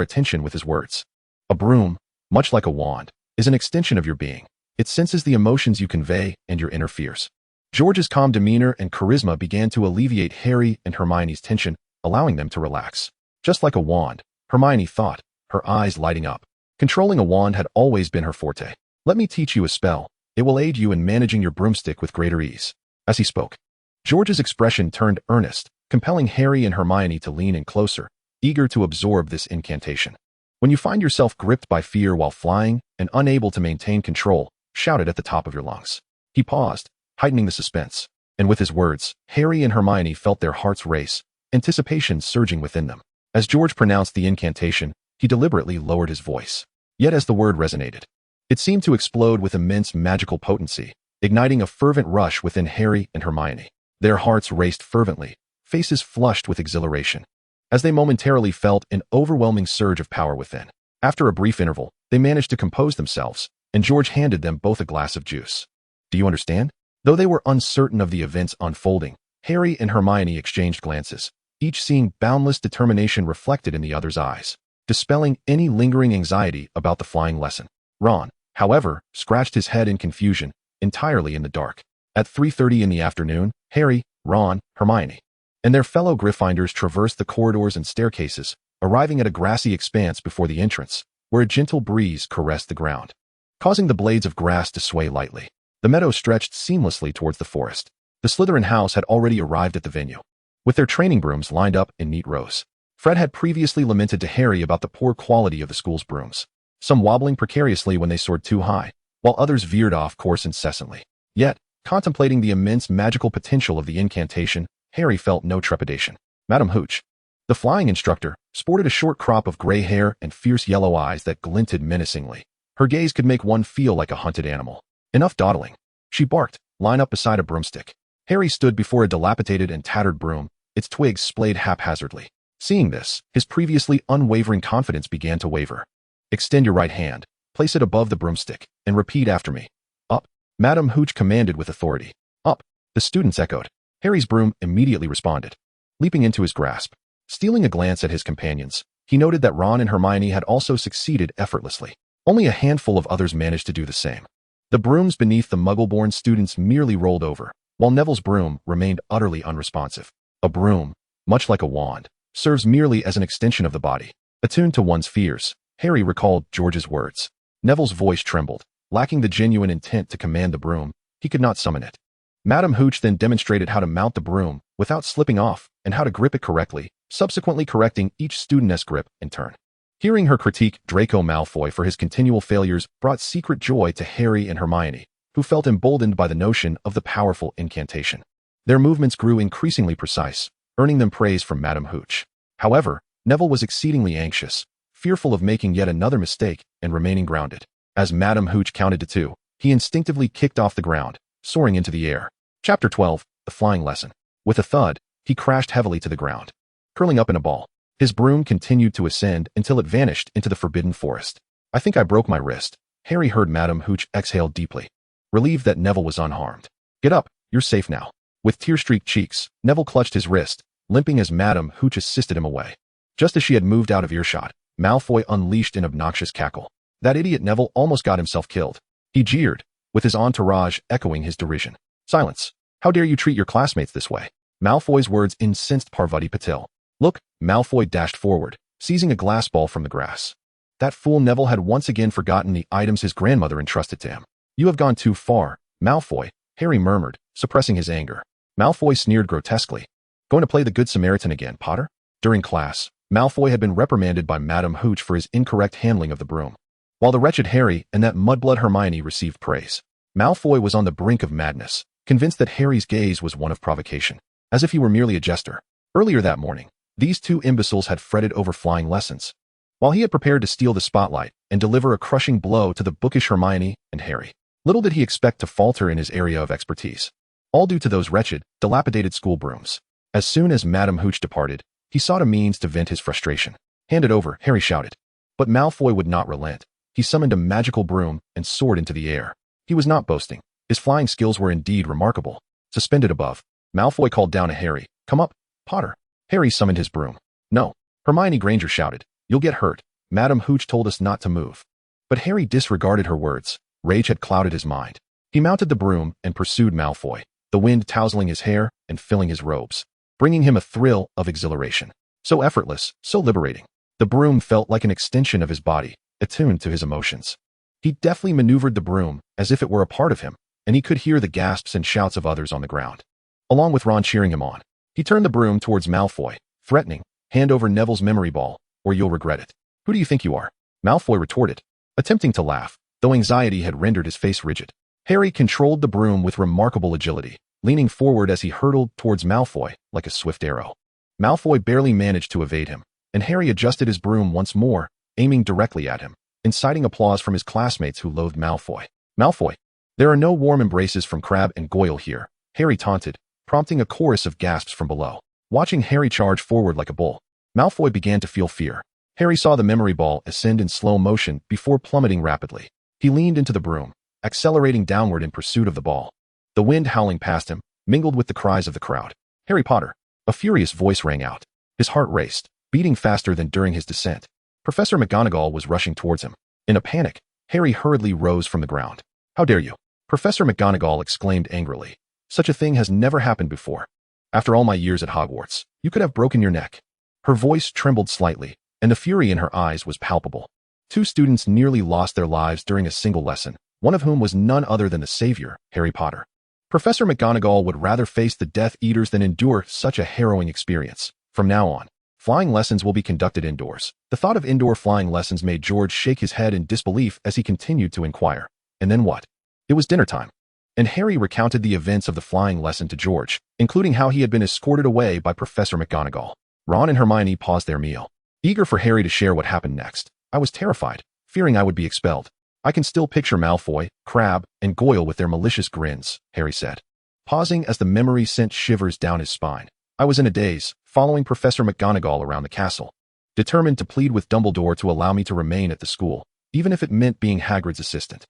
attention with his words. A broom, much like a wand, is an extension of your being. It senses the emotions you convey and your inner fears. George's calm demeanor and charisma began to alleviate Harry and Hermione's tension, allowing them to relax. Just like a wand, Hermione thought, her eyes lighting up. Controlling a wand had always been her forte. Let me teach you a spell. It will aid you in managing your broomstick with greater ease. As he spoke, George's expression turned earnest, compelling Harry and Hermione to lean in closer, eager to absorb this incantation. When you find yourself gripped by fear while flying and unable to maintain control, shout it at the top of your lungs. He paused, heightening the suspense, and with his words, Harry and Hermione felt their hearts race, anticipation surging within them. As George pronounced the incantation, he deliberately lowered his voice. Yet as the word resonated, it seemed to explode with immense magical potency, igniting a fervent rush within Harry and Hermione. Their hearts raced fervently, faces flushed with exhilaration, as they momentarily felt an overwhelming surge of power within. After a brief interval, they managed to compose themselves, and George handed them both a glass of juice. Do you understand? Though they were uncertain of the events unfolding, Harry and Hermione exchanged glances, each seeing boundless determination reflected in the other's eyes, dispelling any lingering anxiety about the flying lesson. Ron, however, scratched his head in confusion, entirely in the dark. At 3:30 in the afternoon, Harry, Ron, Hermione, and their fellow Gryffindors traversed the corridors and staircases, arriving at a grassy expanse before the entrance, where a gentle breeze caressed the ground, causing the blades of grass to sway lightly. The meadow stretched seamlessly towards the forest. The Slytherin house had already arrived at the venue, with their training brooms lined up in neat rows. Fred had previously lamented to Harry about the poor quality of the school's brooms, some wobbling precariously when they soared too high, while others veered off course incessantly. Yet, contemplating the immense magical potential of the incantation, Harry felt no trepidation. Madam Hooch, the flying instructor, sported a short crop of gray hair and fierce yellow eyes that glinted menacingly. Her gaze could make one feel like a hunted animal. Enough dawdling, she barked, line up beside a broomstick. Harry stood before a dilapidated and tattered broom, its twigs splayed haphazardly. Seeing this, his previously unwavering confidence began to waver. Extend your right hand, place it above the broomstick, and repeat after me. Up, Madam Hooch commanded with authority. Up, the students echoed. Harry's broom immediately responded, leaping into his grasp. Stealing a glance at his companions, he noted that Ron and Hermione had also succeeded effortlessly. Only a handful of others managed to do the same. The brooms beneath the Muggle-born students merely rolled over, while Neville's broom remained utterly unresponsive. A broom, much like a wand, serves merely as an extension of the body. Attuned to one's fears, Harry recalled George's words. Neville's voice trembled. Lacking the genuine intent to command the broom, he could not summon it. Madam Hooch then demonstrated how to mount the broom without slipping off and how to grip it correctly, subsequently correcting each student's grip in turn. Hearing her critique Draco Malfoy for his continual failures brought secret joy to Harry and Hermione, who felt emboldened by the notion of the powerful incantation. Their movements grew increasingly precise, earning them praise from Madam Hooch. However, Neville was exceedingly anxious, fearful of making yet another mistake and remaining grounded. As Madam Hooch counted to 2, he instinctively kicked off the ground, soaring into the air. Chapter 12, The Flying Lesson. With a thud, he crashed heavily to the ground, curling up in a ball. His broom continued to ascend until it vanished into the forbidden forest. I think I broke my wrist. Harry heard Madam Hooch exhale deeply, relieved that Neville was unharmed. Get up, you're safe now. With tear-streaked cheeks, Neville clutched his wrist, limping as Madam Hooch assisted him away. Just as she had moved out of earshot, Malfoy unleashed an obnoxious cackle. That idiot Neville almost got himself killed. He jeered, with his entourage echoing his derision. Silence. How dare you treat your classmates this way? Malfoy's words incensed Parvati Patil. Look, Malfoy dashed forward, seizing a glass ball from the grass. That fool Neville had once again forgotten the items his grandmother entrusted to him. You have gone too far, Malfoy, Harry murmured, suppressing his anger. Malfoy sneered grotesquely. Going to play the Good Samaritan again, Potter? During class, Malfoy had been reprimanded by Madam Hooch for his incorrect handling of the broom, while the wretched Harry and that mudblood Hermione received praise. Malfoy was on the brink of madness, convinced that Harry's gaze was one of provocation, as if he were merely a jester. Earlier that morning, these two imbeciles had fretted over flying lessons, while he had prepared to steal the spotlight and deliver a crushing blow to the bookish Hermione and Harry. Little did he expect to falter in his area of expertise, all due to those wretched, dilapidated school brooms. As soon as Madam Hooch departed, he sought a means to vent his frustration. Hand it over, Harry shouted. But Malfoy would not relent. He summoned a magical broom and soared into the air. He was not boasting. His flying skills were indeed remarkable. Suspended above, Malfoy called down to Harry, "Come up, Potter." Harry summoned his broom. "No." Hermione Granger shouted, "You'll get hurt. Madam Hooch told us not to move." But Harry disregarded her words. Rage had clouded his mind. He mounted the broom and pursued Malfoy, the wind tousling his hair and filling his robes, bringing him a thrill of exhilaration. So effortless, so liberating. The broom felt like an extension of his body, attuned to his emotions. He deftly maneuvered the broom as if it were a part of him, and he could hear the gasps and shouts of others on the ground, along with Ron cheering him on. He turned the broom towards Malfoy, threatening, "Hand over Neville's memory ball, or you'll regret it." "Who do you think you are?" Malfoy retorted, attempting to laugh, though anxiety had rendered his face rigid. Harry controlled the broom with remarkable agility, leaning forward as he hurtled towards Malfoy like a swift arrow. Malfoy barely managed to evade him, and Harry adjusted his broom once more, aiming directly at him, inciting applause from his classmates who loathed Malfoy. "Malfoy, there are no warm embraces from Crabbe and Goyle here," Harry taunted, prompting a chorus of gasps from below. Watching Harry charge forward like a bull, Malfoy began to feel fear. Harry saw the memory ball ascend in slow motion before plummeting rapidly. He leaned into the broom, accelerating downward in pursuit of the ball. The wind howling past him mingled with the cries of the crowd. "Harry Potter!" A furious voice rang out. His heart raced, beating faster than during his descent. Professor McGonagall was rushing towards him. In a panic, Harry hurriedly rose from the ground. "How dare you!" Professor McGonagall exclaimed angrily. "Such a thing has never happened before. After all my years at Hogwarts, you could have broken your neck." Her voice trembled slightly, and the fury in her eyes was palpable. 2 students nearly lost their lives during a single lesson, one of whom was none other than the savior, Harry Potter. Professor McGonagall would rather face the Death Eaters than endure such a harrowing experience. From now on, flying lessons will be conducted indoors. The thought of indoor flying lessons made George shake his head in disbelief as he continued to inquire. And then what? It was dinner time, and Harry recounted the events of the flying lesson to George, including how he had been escorted away by Professor McGonagall. Ron and Hermione paused their meal, eager for Harry to share what happened next. I was terrified, fearing I would be expelled. I can still picture Malfoy, Crabbe, and Goyle with their malicious grins, Harry said, pausing as the memory sent shivers down his spine. I was in a daze, following Professor McGonagall around the castle, determined to plead with Dumbledore to allow me to remain at the school, even if it meant being Hagrid's assistant.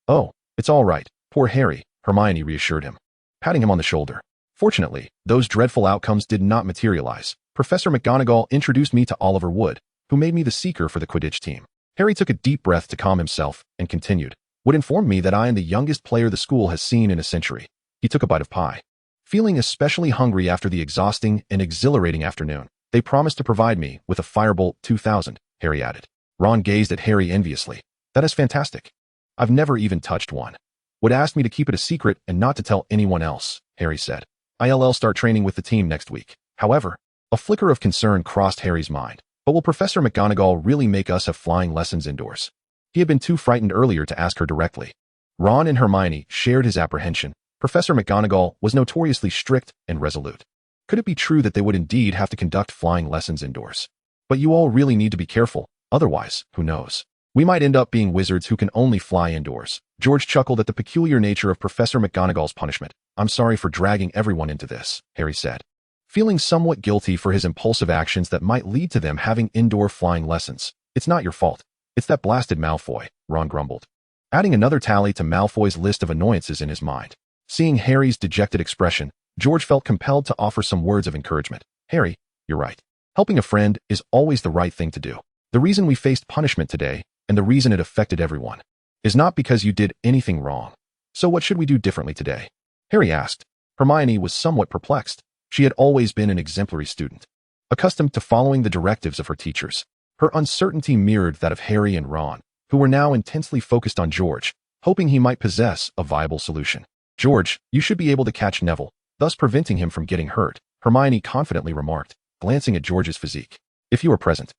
Oh, it's all right, poor Harry, Hermione reassured him, patting him on the shoulder. Fortunately, those dreadful outcomes did not materialize. Professor McGonagall introduced me to Oliver Wood, who made me the seeker for the Quidditch team. Harry took a deep breath to calm himself and continued. Wood informed me that I am the youngest player the school has seen in a century. He took a bite of pie. Feeling especially hungry after the exhausting and exhilarating afternoon, they promised to provide me with a Firebolt 2000, Harry added. Ron gazed at Harry enviously. That is fantastic. I've never even touched one. Wood asked me to keep it a secret and not to tell anyone else, Harry said. I'll start training with the team next week. However, a flicker of concern crossed Harry's mind. But will Professor McGonagall really make us have flying lessons indoors? He had been too frightened earlier to ask her directly. Ron and Hermione shared his apprehension. Professor McGonagall was notoriously strict and resolute. Could it be true that they would indeed have to conduct flying lessons indoors? But you all really need to be careful, otherwise, who knows? We might end up being wizards who can only fly indoors. George chuckled at the peculiar nature of Professor McGonagall's punishment. I'm sorry for dragging everyone into this, Harry said, feeling somewhat guilty for his impulsive actions that might lead to them having indoor flying lessons. It's not your fault. It's that blasted Malfoy, Ron grumbled, adding another tally to Malfoy's list of annoyances in his mind. Seeing Harry's dejected expression, George felt compelled to offer some words of encouragement. Harry, you're right. Helping a friend is always the right thing to do. The reason we faced punishment today, and the reason it affected everyone, is not because you did anything wrong. So what should we do differently today? Harry asked. Hermione was somewhat perplexed. She had always been an exemplary student, accustomed to following the directives of her teachers. Her uncertainty mirrored that of Harry and Ron, who were now intensely focused on George, hoping he might possess a viable solution. George, you should be able to catch Neville, thus preventing him from getting hurt, Hermione confidently remarked, glancing at George's physique. If you were present,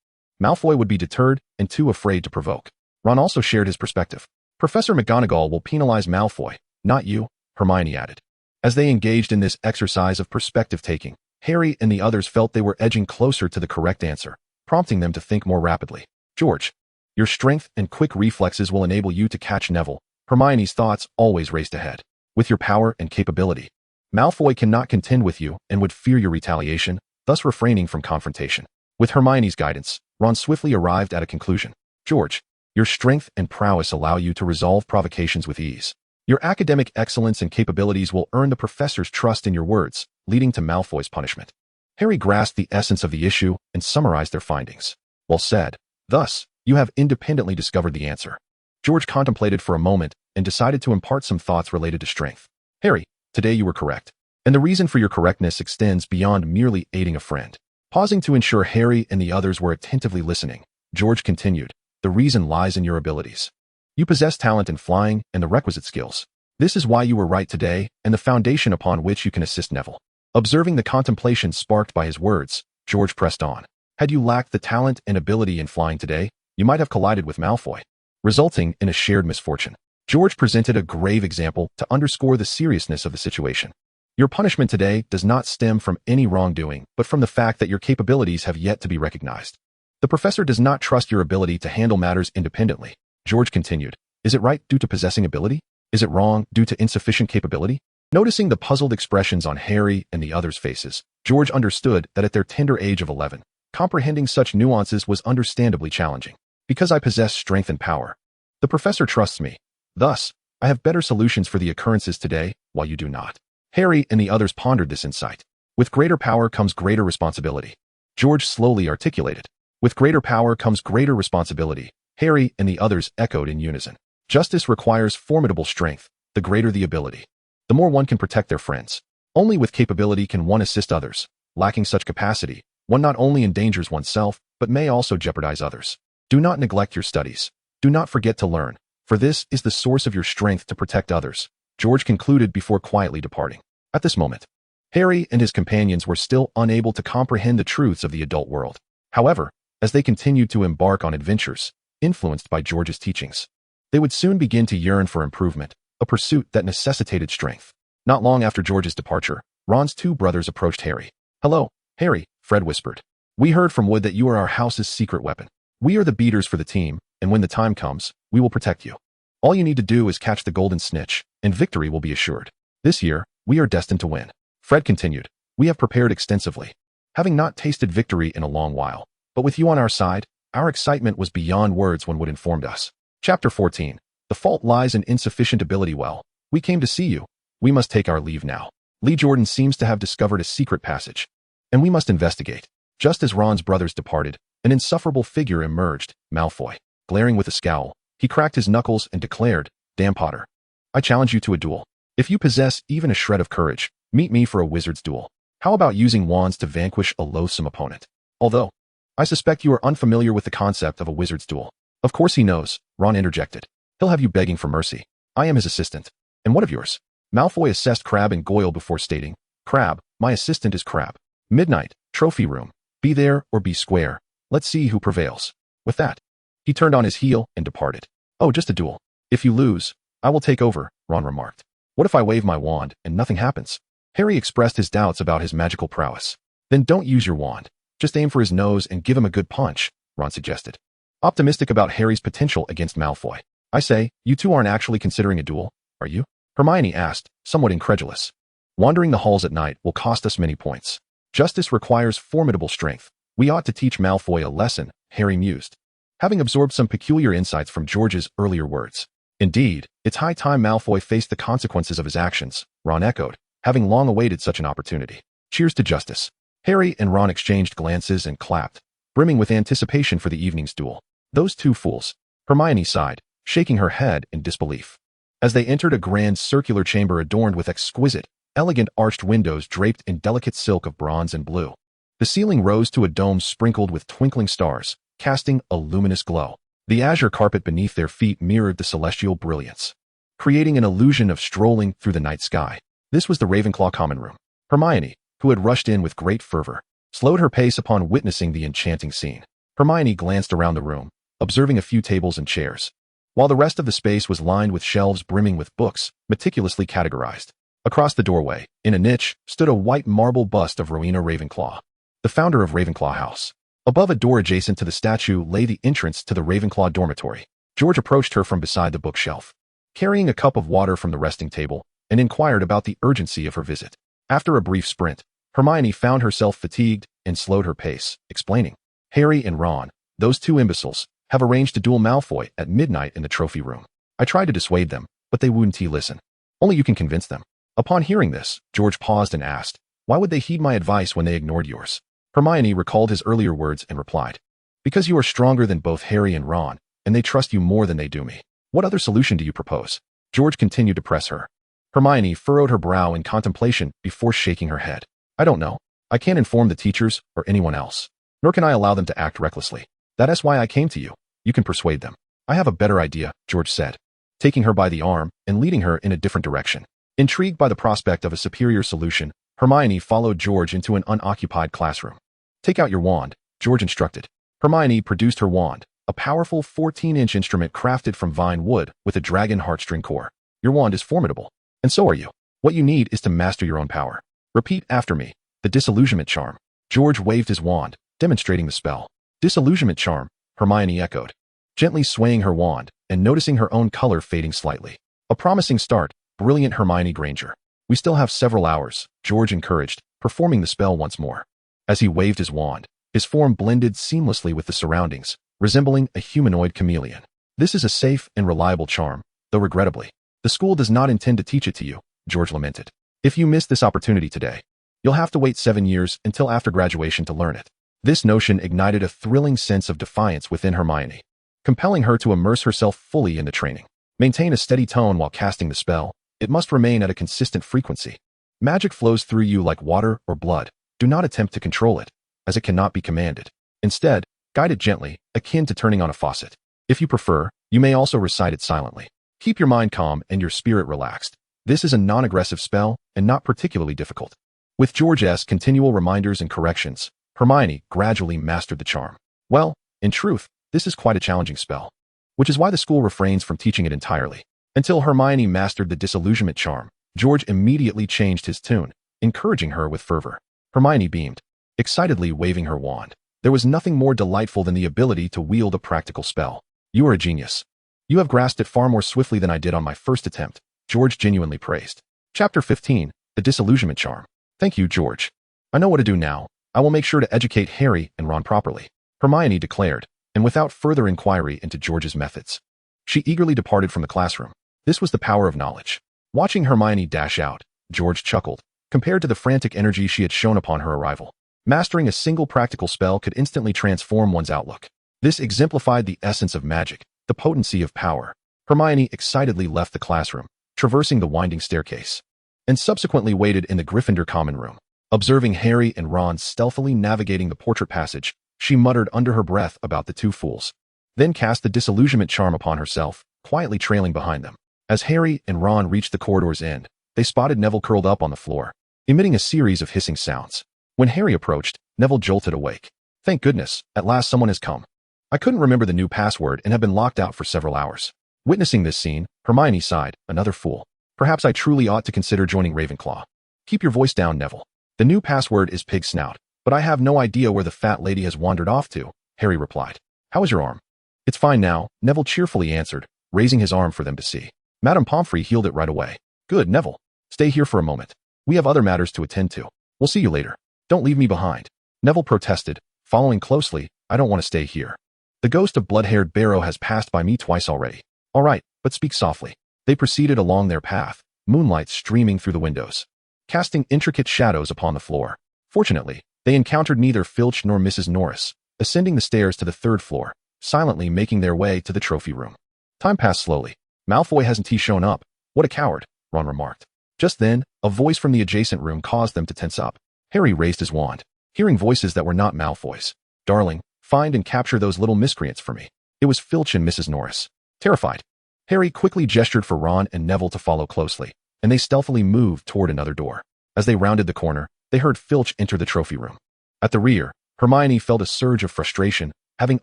Malfoy would be deterred and too afraid to provoke. Ron also shared his perspective. Professor McGonagall will penalize Malfoy, not you, Hermione added. As they engaged in this exercise of perspective-taking, Harry and the others felt they were edging closer to the correct answer, prompting them to think more rapidly. George, your strength and quick reflexes will enable you to catch Neville. Hermione's thoughts always raced ahead. With your power and capability, Malfoy cannot contend with you and would fear your retaliation, thus refraining from confrontation. With Hermione's guidance, Ron swiftly arrived at a conclusion. George, your strength and prowess allow you to resolve provocations with ease. Your academic excellence and capabilities will earn the professor's trust in your words, leading to Malfoy's punishment. Harry grasped the essence of the issue and summarized their findings. Well said. Thus, you have independently discovered the answer. George contemplated for a moment and decided to impart some thoughts related to strength. Harry, today you were correct. And the reason for your correctness extends beyond merely aiding a friend. Pausing to ensure Harry and the others were attentively listening, George continued, the reason lies in your abilities. You possess talent in flying and the requisite skills. This is why you were right today and the foundation upon which you can assist Neville. Observing the contemplation sparked by his words, George pressed on. Had you lacked the talent and ability in flying today, you might have collided with Malfoy, resulting in a shared misfortune. George presented a grave example to underscore the seriousness of the situation. Your punishment today does not stem from any wrongdoing, but from the fact that your capabilities have yet to be recognized. The professor does not trust your ability to handle matters independently. George continued. Is it right due to possessing ability? Is it wrong due to insufficient capability? Noticing the puzzled expressions on Harry and the others' faces, George understood that at their tender age of 11, comprehending such nuances was understandably challenging. Because I possess strength and power, the professor trusts me. Thus, I have better solutions for the occurrences today, while you do not. Harry and the others pondered this insight. With greater power comes greater responsibility. George slowly articulated. With greater power comes greater responsibility. Harry and the others echoed in unison. Justice requires formidable strength, the greater the ability, the more one can protect their friends. Only with capability can one assist others. Lacking such capacity, one not only endangers oneself, but may also jeopardize others. Do not neglect your studies. Do not forget to learn, for this is the source of your strength to protect others, George concluded before quietly departing. At this moment, Harry and his companions were still unable to comprehend the truths of the adult world. However, as they continued to embark on adventures, influenced by George's teachings, they would soon begin to yearn for improvement, a pursuit that necessitated strength. Not long after George's departure, Ron's two brothers approached Harry. "Hello, Harry," Fred whispered. "We heard from Wood that you are our house's secret weapon. We are the beaters for the team, and when the time comes, we will protect you. All you need to do is catch the golden snitch, and victory will be assured. This year, we are destined to win." Fred continued, "We have prepared extensively, having not tasted victory in a long while. But with you on our side, our excitement was beyond words when Wood informed us." Chapter 14. The fault lies in insufficient ability. "Well, we came to see you. We must take our leave now. Lee Jordan seems to have discovered a secret passage, and we must investigate." Just as Ron's brothers departed, an insufferable figure emerged, Malfoy. Glaring with a scowl, he cracked his knuckles and declared, "Damn Potter, I challenge you to a duel. If you possess even a shred of courage, meet me for a wizard's duel. How about using wands to vanquish a loathsome opponent? Although, I suspect you are unfamiliar with the concept of a wizard's duel." "Of course he knows," Ron interjected. "He'll have you begging for mercy. I am his assistant. And what of yours?" Malfoy assessed Crabbe and Goyle before stating, "Crabbe, my assistant is Crabbe. Midnight, trophy room. Be there or be square. Let's see who prevails." With that, he turned on his heel and departed. "Oh, just a duel. If you lose, I will take over," Ron remarked. "What if I wave my wand and nothing happens?" Harry expressed his doubts about his magical prowess. "Then don't use your wand. Just aim for his nose and give him a good punch," Ron suggested, optimistic about Harry's potential against Malfoy. "I say, you two aren't actually considering a duel, are you?" Hermione asked, somewhat incredulous. "Wandering the halls at night will cost us many points. Justice requires formidable strength. We ought to teach Malfoy a lesson," Harry mused, having absorbed some peculiar insights from George's earlier words. "Indeed, it's high time Malfoy faced the consequences of his actions," Ron echoed, having long awaited such an opportunity. "Cheers to justice." Harry and Ron exchanged glances and clapped, brimming with anticipation for the evening's duel. "Those two fools," Hermione sighed, shaking her head in disbelief. As they entered a grand circular chamber adorned with exquisite, elegant arched windows draped in delicate silk of bronze and blue. The ceiling rose to a dome sprinkled with twinkling stars, casting a luminous glow. The azure carpet beneath their feet mirrored the celestial brilliance, creating an illusion of strolling through the night sky. This was the Ravenclaw common room. Hermione, who had rushed in with great fervor, slowed her pace upon witnessing the enchanting scene. Hermione glanced around the room, observing a few tables and chairs, while the rest of the space was lined with shelves brimming with books, meticulously categorized. Across the doorway, in a niche, stood a white marble bust of Rowena Ravenclaw, the founder of Ravenclaw House. Above a door adjacent to the statue lay the entrance to the Ravenclaw dormitory. George approached her from beside the bookshelf, carrying a cup of water from the resting table, and inquired about the urgency of her visit. After a brief sprint, Hermione found herself fatigued and slowed her pace, explaining, "Harry and Ron, those two imbeciles, have arranged to duel Malfoy at midnight in the trophy room. I tried to dissuade them, but they wouldn't listen. Only you can convince them." Upon hearing this, George paused and asked, "Why would they heed my advice when they ignored yours?" Hermione recalled his earlier words and replied, "Because you are stronger than both Harry and Ron, and they trust you more than they do me. What other solution do you propose?" George continued to press her. Hermione furrowed her brow in contemplation before shaking her head. "I don't know. I can't inform the teachers or anyone else, nor can I allow them to act recklessly. That is why I came to you. You can persuade them." "I have a better idea," George said, taking her by the arm and leading her in a different direction. Intrigued by the prospect of a superior solution, Hermione followed George into an unoccupied classroom. "Take out your wand," George instructed. Hermione produced her wand, a powerful 14-inch instrument crafted from vine wood with a dragon heartstring core. "Your wand is formidable, and so are you. What you need is to master your own power. Repeat after me, the disillusionment charm." George waved his wand, demonstrating the spell. "Disillusionment charm," Hermione echoed, gently swaying her wand and noticing her own color fading slightly. "A promising start, brilliant Hermione Granger." "We still have several hours," George encouraged, performing the spell once more. As he waved his wand, his form blended seamlessly with the surroundings, resembling a humanoid chameleon. "This is a safe and reliable charm, though regrettably, the school does not intend to teach it to you," George lamented. "If you miss this opportunity today, you'll have to wait 7 years until after graduation to learn it." This notion ignited a thrilling sense of defiance within Hermione, compelling her to immerse herself fully in the training. Maintain a steady tone while casting the spell. It must remain at a consistent frequency. Magic flows through you like water or blood. Do not attempt to control it, as it cannot be commanded. Instead, Guide it gently, akin to turning on a faucet. If you prefer, you may also recite it silently. Keep your mind calm and your spirit relaxed. This is a non-aggressive spell and not particularly difficult. With George's continual reminders and corrections, Hermione gradually mastered the charm. Well, in truth, this is quite a challenging spell, which is why the school refrains from teaching it entirely. Until Hermione mastered the disillusionment charm, George immediately changed his tune, encouraging her with fervor. Hermione beamed, excitedly waving her wand. There was nothing more delightful than the ability to wield a practical spell. You are a genius. You have grasped it far more swiftly than I did on my first attempt, George genuinely praised. Chapter 15, The Disillusionment Charm. Thank you, George. I know what to do now. I will make sure to educate Harry and Ron properly, Hermione declared, and without further inquiry into George's methods. She eagerly departed from the classroom. This was the power of knowledge. Watching Hermione dash out, George chuckled, compared to the frantic energy she had shown upon her arrival. Mastering a single practical spell could instantly transform one's outlook. This exemplified the essence of magic, the potency of power. Hermione excitedly left the classroom, traversing the winding staircase, and subsequently waited in the Gryffindor common room. Observing Harry and Ron stealthily navigating the portrait passage, she muttered under her breath about the two fools, then cast the disillusionment charm upon herself, quietly trailing behind them. As Harry and Ron reached the corridor's end, they spotted Neville curled up on the floor, emitting a series of hissing sounds. When Harry approached, Neville jolted awake. Thank goodness, at last someone has come. I couldn't remember the new password and have been locked out for several hours. Witnessing this scene, Hermione sighed, another fool. Perhaps I truly ought to consider joining Ravenclaw. Keep your voice down, Neville. The new password is pig snout, but I have no idea where the fat lady has wandered off to, Harry replied. How is your arm? It's fine now, Neville cheerfully answered, raising his arm for them to see. Madame Pomfrey healed it right away. Good, Neville. Stay here for a moment. We have other matters to attend to. We'll see you later. Don't leave me behind. Neville protested, following closely. I don't want to stay here. The ghost of blood-haired Barrow has passed by me twice already. All right, but speak softly. They proceeded along their path, moonlight streaming through the windows, casting intricate shadows upon the floor. Fortunately, they encountered neither Filch nor Mrs. Norris, ascending the stairs to the third floor, silently making their way to the trophy room. Time passed slowly. Malfoy hasn't shown up. What a coward, Ron remarked. Just then, a voice from the adjacent room caused them to tense up. Harry raised his wand, hearing voices that were not Malfoy's. Darling, find and capture those little miscreants for me. It was Filch and Mrs. Norris. Terrified, Harry quickly gestured for Ron and Neville to follow closely, and they stealthily moved toward another door. As they rounded the corner, they heard Filch enter the trophy room. At the rear, Hermione felt a surge of frustration, having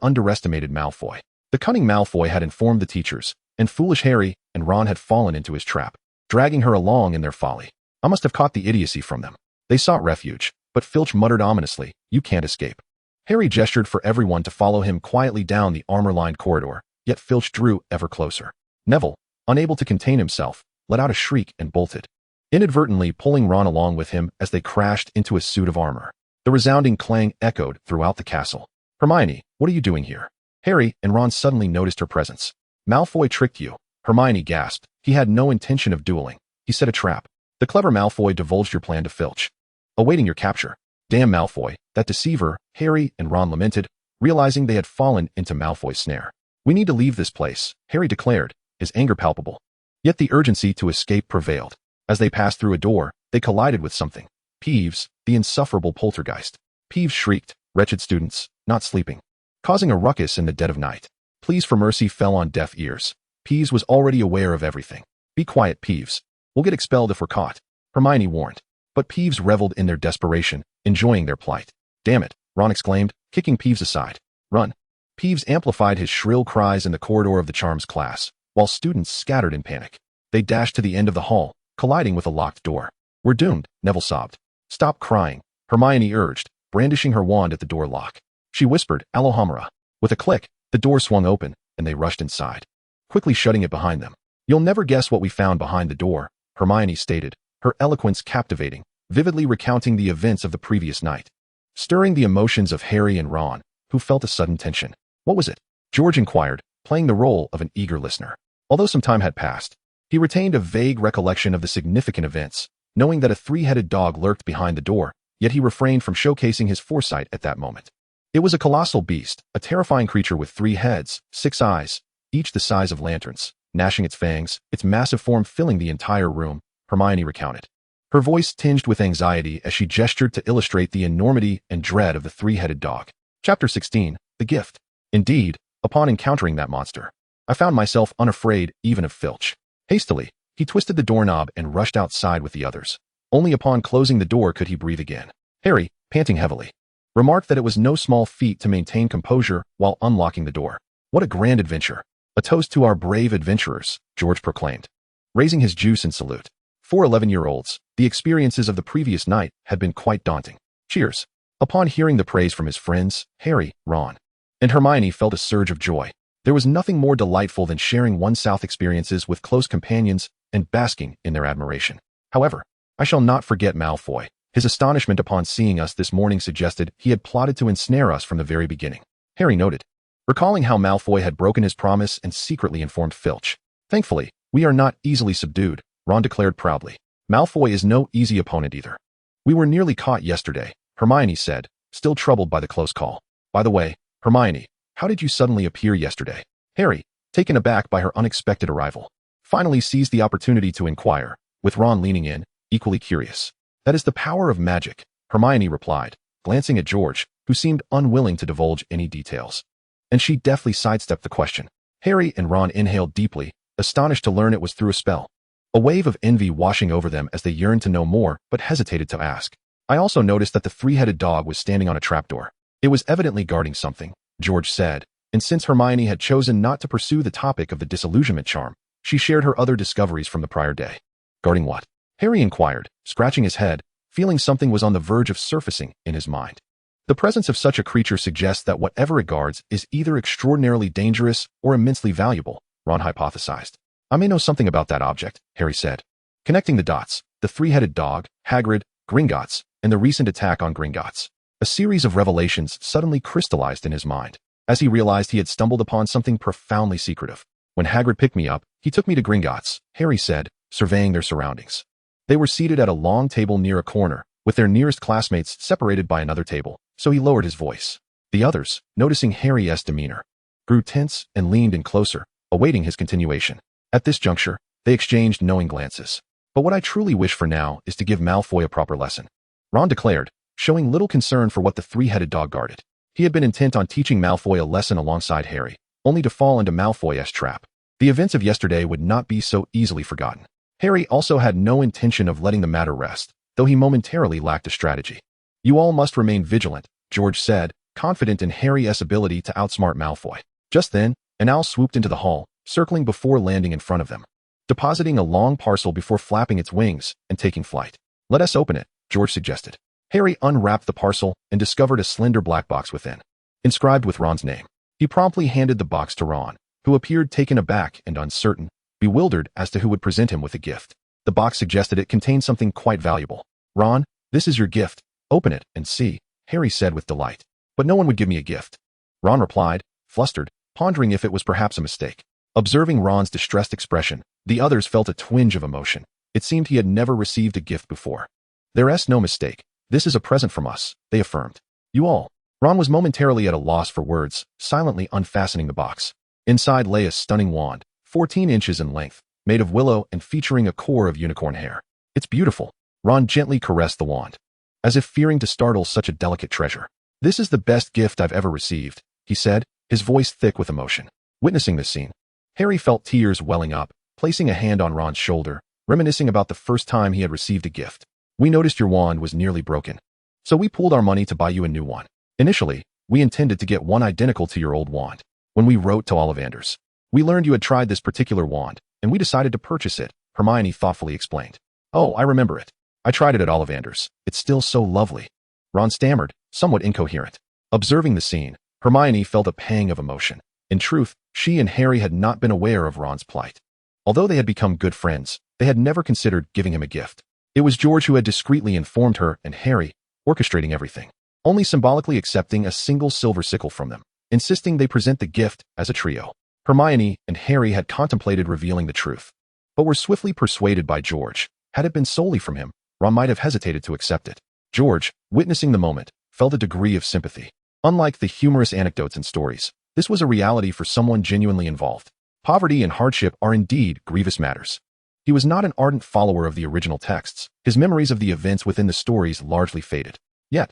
underestimated Malfoy. The cunning Malfoy had informed the teachers, and foolish Harry and Ron had fallen into his trap, dragging her along in their folly. I must have caught the idiocy from them. They sought refuge, but Filch muttered ominously, "You can't escape." Harry gestured for everyone to follow him quietly down the armor-lined corridor, yet Filch drew ever closer. Neville, unable to contain himself, let out a shriek and bolted, inadvertently pulling Ron along with him as they crashed into a suit of armor. The resounding clang echoed throughout the castle. Hermione, what are you doing here? Harry and Ron suddenly noticed her presence. Malfoy tricked you, Hermione gasped. He had no intention of dueling. He set a trap. The clever Malfoy divulged your plan to Filch, awaiting your capture. Damn Malfoy, that deceiver, Harry and Ron lamented, realizing they had fallen into Malfoy's snare. We need to leave this place, Harry declared, his anger palpable. Yet the urgency to escape prevailed. As they passed through a door, they collided with something. Peeves, the insufferable poltergeist. Peeves shrieked, wretched students, not sleeping, causing a ruckus in the dead of night. Pleas for mercy fell on deaf ears. Peeves was already aware of everything. Be quiet, Peeves. We'll get expelled if we're caught, Hermione warned. But Peeves reveled in their desperation, enjoying their plight. Damn it, Ron exclaimed, kicking Peeves aside. Run. Peeves amplified his shrill cries in the corridor of the charms class, while students scattered in panic. They dashed to the end of the hall, colliding with a locked door. We're doomed, Neville sobbed. Stop crying, Hermione urged, brandishing her wand at the door lock. She whispered, Alohomora. With a click, the door swung open, and they rushed inside, quickly shutting it behind them. You'll never guess what we found behind the door, Hermione stated, her eloquence captivating, vividly recounting the events of the previous night, stirring the emotions of Harry and Ron, who felt a sudden tension. What was it? George inquired, playing the role of an eager listener. Although some time had passed, he retained a vague recollection of the significant events, knowing that a three-headed dog lurked behind the door, yet he refrained from showcasing his foresight at that moment. It was a colossal beast, a terrifying creature with 3 heads, 6 eyes, each the size of lanterns, gnashing its fangs, its massive form filling the entire room, Hermione recounted, her voice tinged with anxiety as she gestured to illustrate the enormity and dread of the 3-headed dog. Chapter 16, the gift. Indeed, upon encountering that monster, I found myself unafraid even of Filch. Hastily, he twisted the doorknob and rushed outside with the others. Only upon closing the door could he breathe again. Harry, panting heavily, remarked that it was no small feat to maintain composure while unlocking the door. What a grand adventure. A toast to our brave adventurers, George proclaimed, raising his juice in salute. For 11-year-olds, the experiences of the previous night had been quite daunting. Cheers. Upon hearing the praise from his friends, Harry, Ron, and Hermione felt a surge of joy. There was nothing more delightful than sharing one's South experiences with close companions and basking in their admiration. However, I shall not forget Malfoy. His astonishment upon seeing us this morning suggested he had plotted to ensnare us from the very beginning, Harry noted, recalling how Malfoy had broken his promise and secretly informed Filch. Thankfully, we are not easily subdued, Ron declared proudly. Malfoy is no easy opponent either. We were nearly caught yesterday, Hermione said, still troubled by the close call. By the way, Hermione, how did you suddenly appear yesterday? Harry, taken aback by her unexpected arrival, finally seized the opportunity to inquire, with Ron leaning in, equally curious. That is the power of magic, Hermione replied, glancing at George, who seemed unwilling to divulge any details. And she deftly sidestepped the question. Harry and Ron inhaled deeply, astonished to learn it was through a spell. A wave of envy washing over them as they yearned to know more but hesitated to ask. I also noticed that the three-headed dog was standing on a trapdoor. It was evidently guarding something, George said, and since Hermione had chosen not to pursue the topic of the disillusionment charm, she shared her other discoveries from the prior day. Guarding what? Harry inquired, scratching his head, feeling something was on the verge of surfacing in his mind. The presence of such a creature suggests that whatever it guards is either extraordinarily dangerous or immensely valuable, Ron hypothesized. I may know something about that object, Harry said. Connecting the dots, the three-headed dog, Hagrid, Gringotts, and the recent attack on Gringotts. A series of revelations suddenly crystallized in his mind, as he realized he had stumbled upon something profoundly secretive. When Hagrid picked me up, he took me to Gringotts, Harry said, surveying their surroundings. They were seated at a long table near a corner, with their nearest classmates separated by another table, so he lowered his voice. The others, noticing Harry's demeanor, grew tense and leaned in closer, awaiting his continuation. At this juncture, they exchanged knowing glances. But what I truly wish for now is to give Malfoy a proper lesson, Ron declared, showing little concern for what the three-headed dog guarded. He had been intent on teaching Malfoy a lesson alongside Harry, only to fall into Malfoy's trap. The events of yesterday would not be so easily forgotten. Harry also had no intention of letting the matter rest, though he momentarily lacked a strategy. You all must remain vigilant, George said, confident in Harry's ability to outsmart Malfoy. Just then, an owl swooped into the hall, circling before landing in front of them, depositing a long parcel before flapping its wings and taking flight. Let us open it, George suggested. Harry unwrapped the parcel and discovered a slender black box within, inscribed with Ron's name. He promptly handed the box to Ron, who appeared taken aback and uncertain, bewildered as to who would present him with a gift. The box suggested it contained something quite valuable. Ron, this is your gift. Open it and see, Harry said with delight. But no one would give me a gift. Ron replied, flustered, pondering if it was perhaps a mistake. Observing Ron's distressed expression, the others felt a twinge of emotion. It seemed he had never received a gift before. There's no mistake. This is a present from us, they affirmed. You all. Ron was momentarily at a loss for words, silently unfastening the box. Inside lay a stunning wand, 14 inches in length, made of willow and featuring a core of unicorn hair. It's beautiful. Ron gently caressed the wand, as if fearing to startle such a delicate treasure. This is the best gift I've ever received, he said, his voice thick with emotion. Witnessing this scene, Harry felt tears welling up, placing a hand on Ron's shoulder, reminiscing about the first time he had received a gift. We noticed your wand was nearly broken, so we pooled our money to buy you a new one. Initially, we intended to get one identical to your old wand. When we wrote to Ollivanders, we learned you had tried this particular wand, and we decided to purchase it, Hermione thoughtfully explained. Oh, I remember it. I tried it at Ollivanders. It's still so lovely. Ron stammered, somewhat incoherent. Observing the scene, Hermione felt a pang of emotion. In truth, she and Harry had not been aware of Ron's plight. Although they had become good friends, they had never considered giving him a gift. It was George who had discreetly informed her and Harry, orchestrating everything, only symbolically accepting a single silver sickle from them, insisting they present the gift as a trio. Hermione and Harry had contemplated revealing the truth, but were swiftly persuaded by George. Had it been solely from him, Ron might have hesitated to accept it. George, witnessing the moment, felt a degree of sympathy. Unlike the humorous anecdotes and stories, this was a reality for someone genuinely involved. Poverty and hardship are indeed grievous matters. He was not an ardent follower of the original texts. His memories of the events within the stories largely faded. Yet,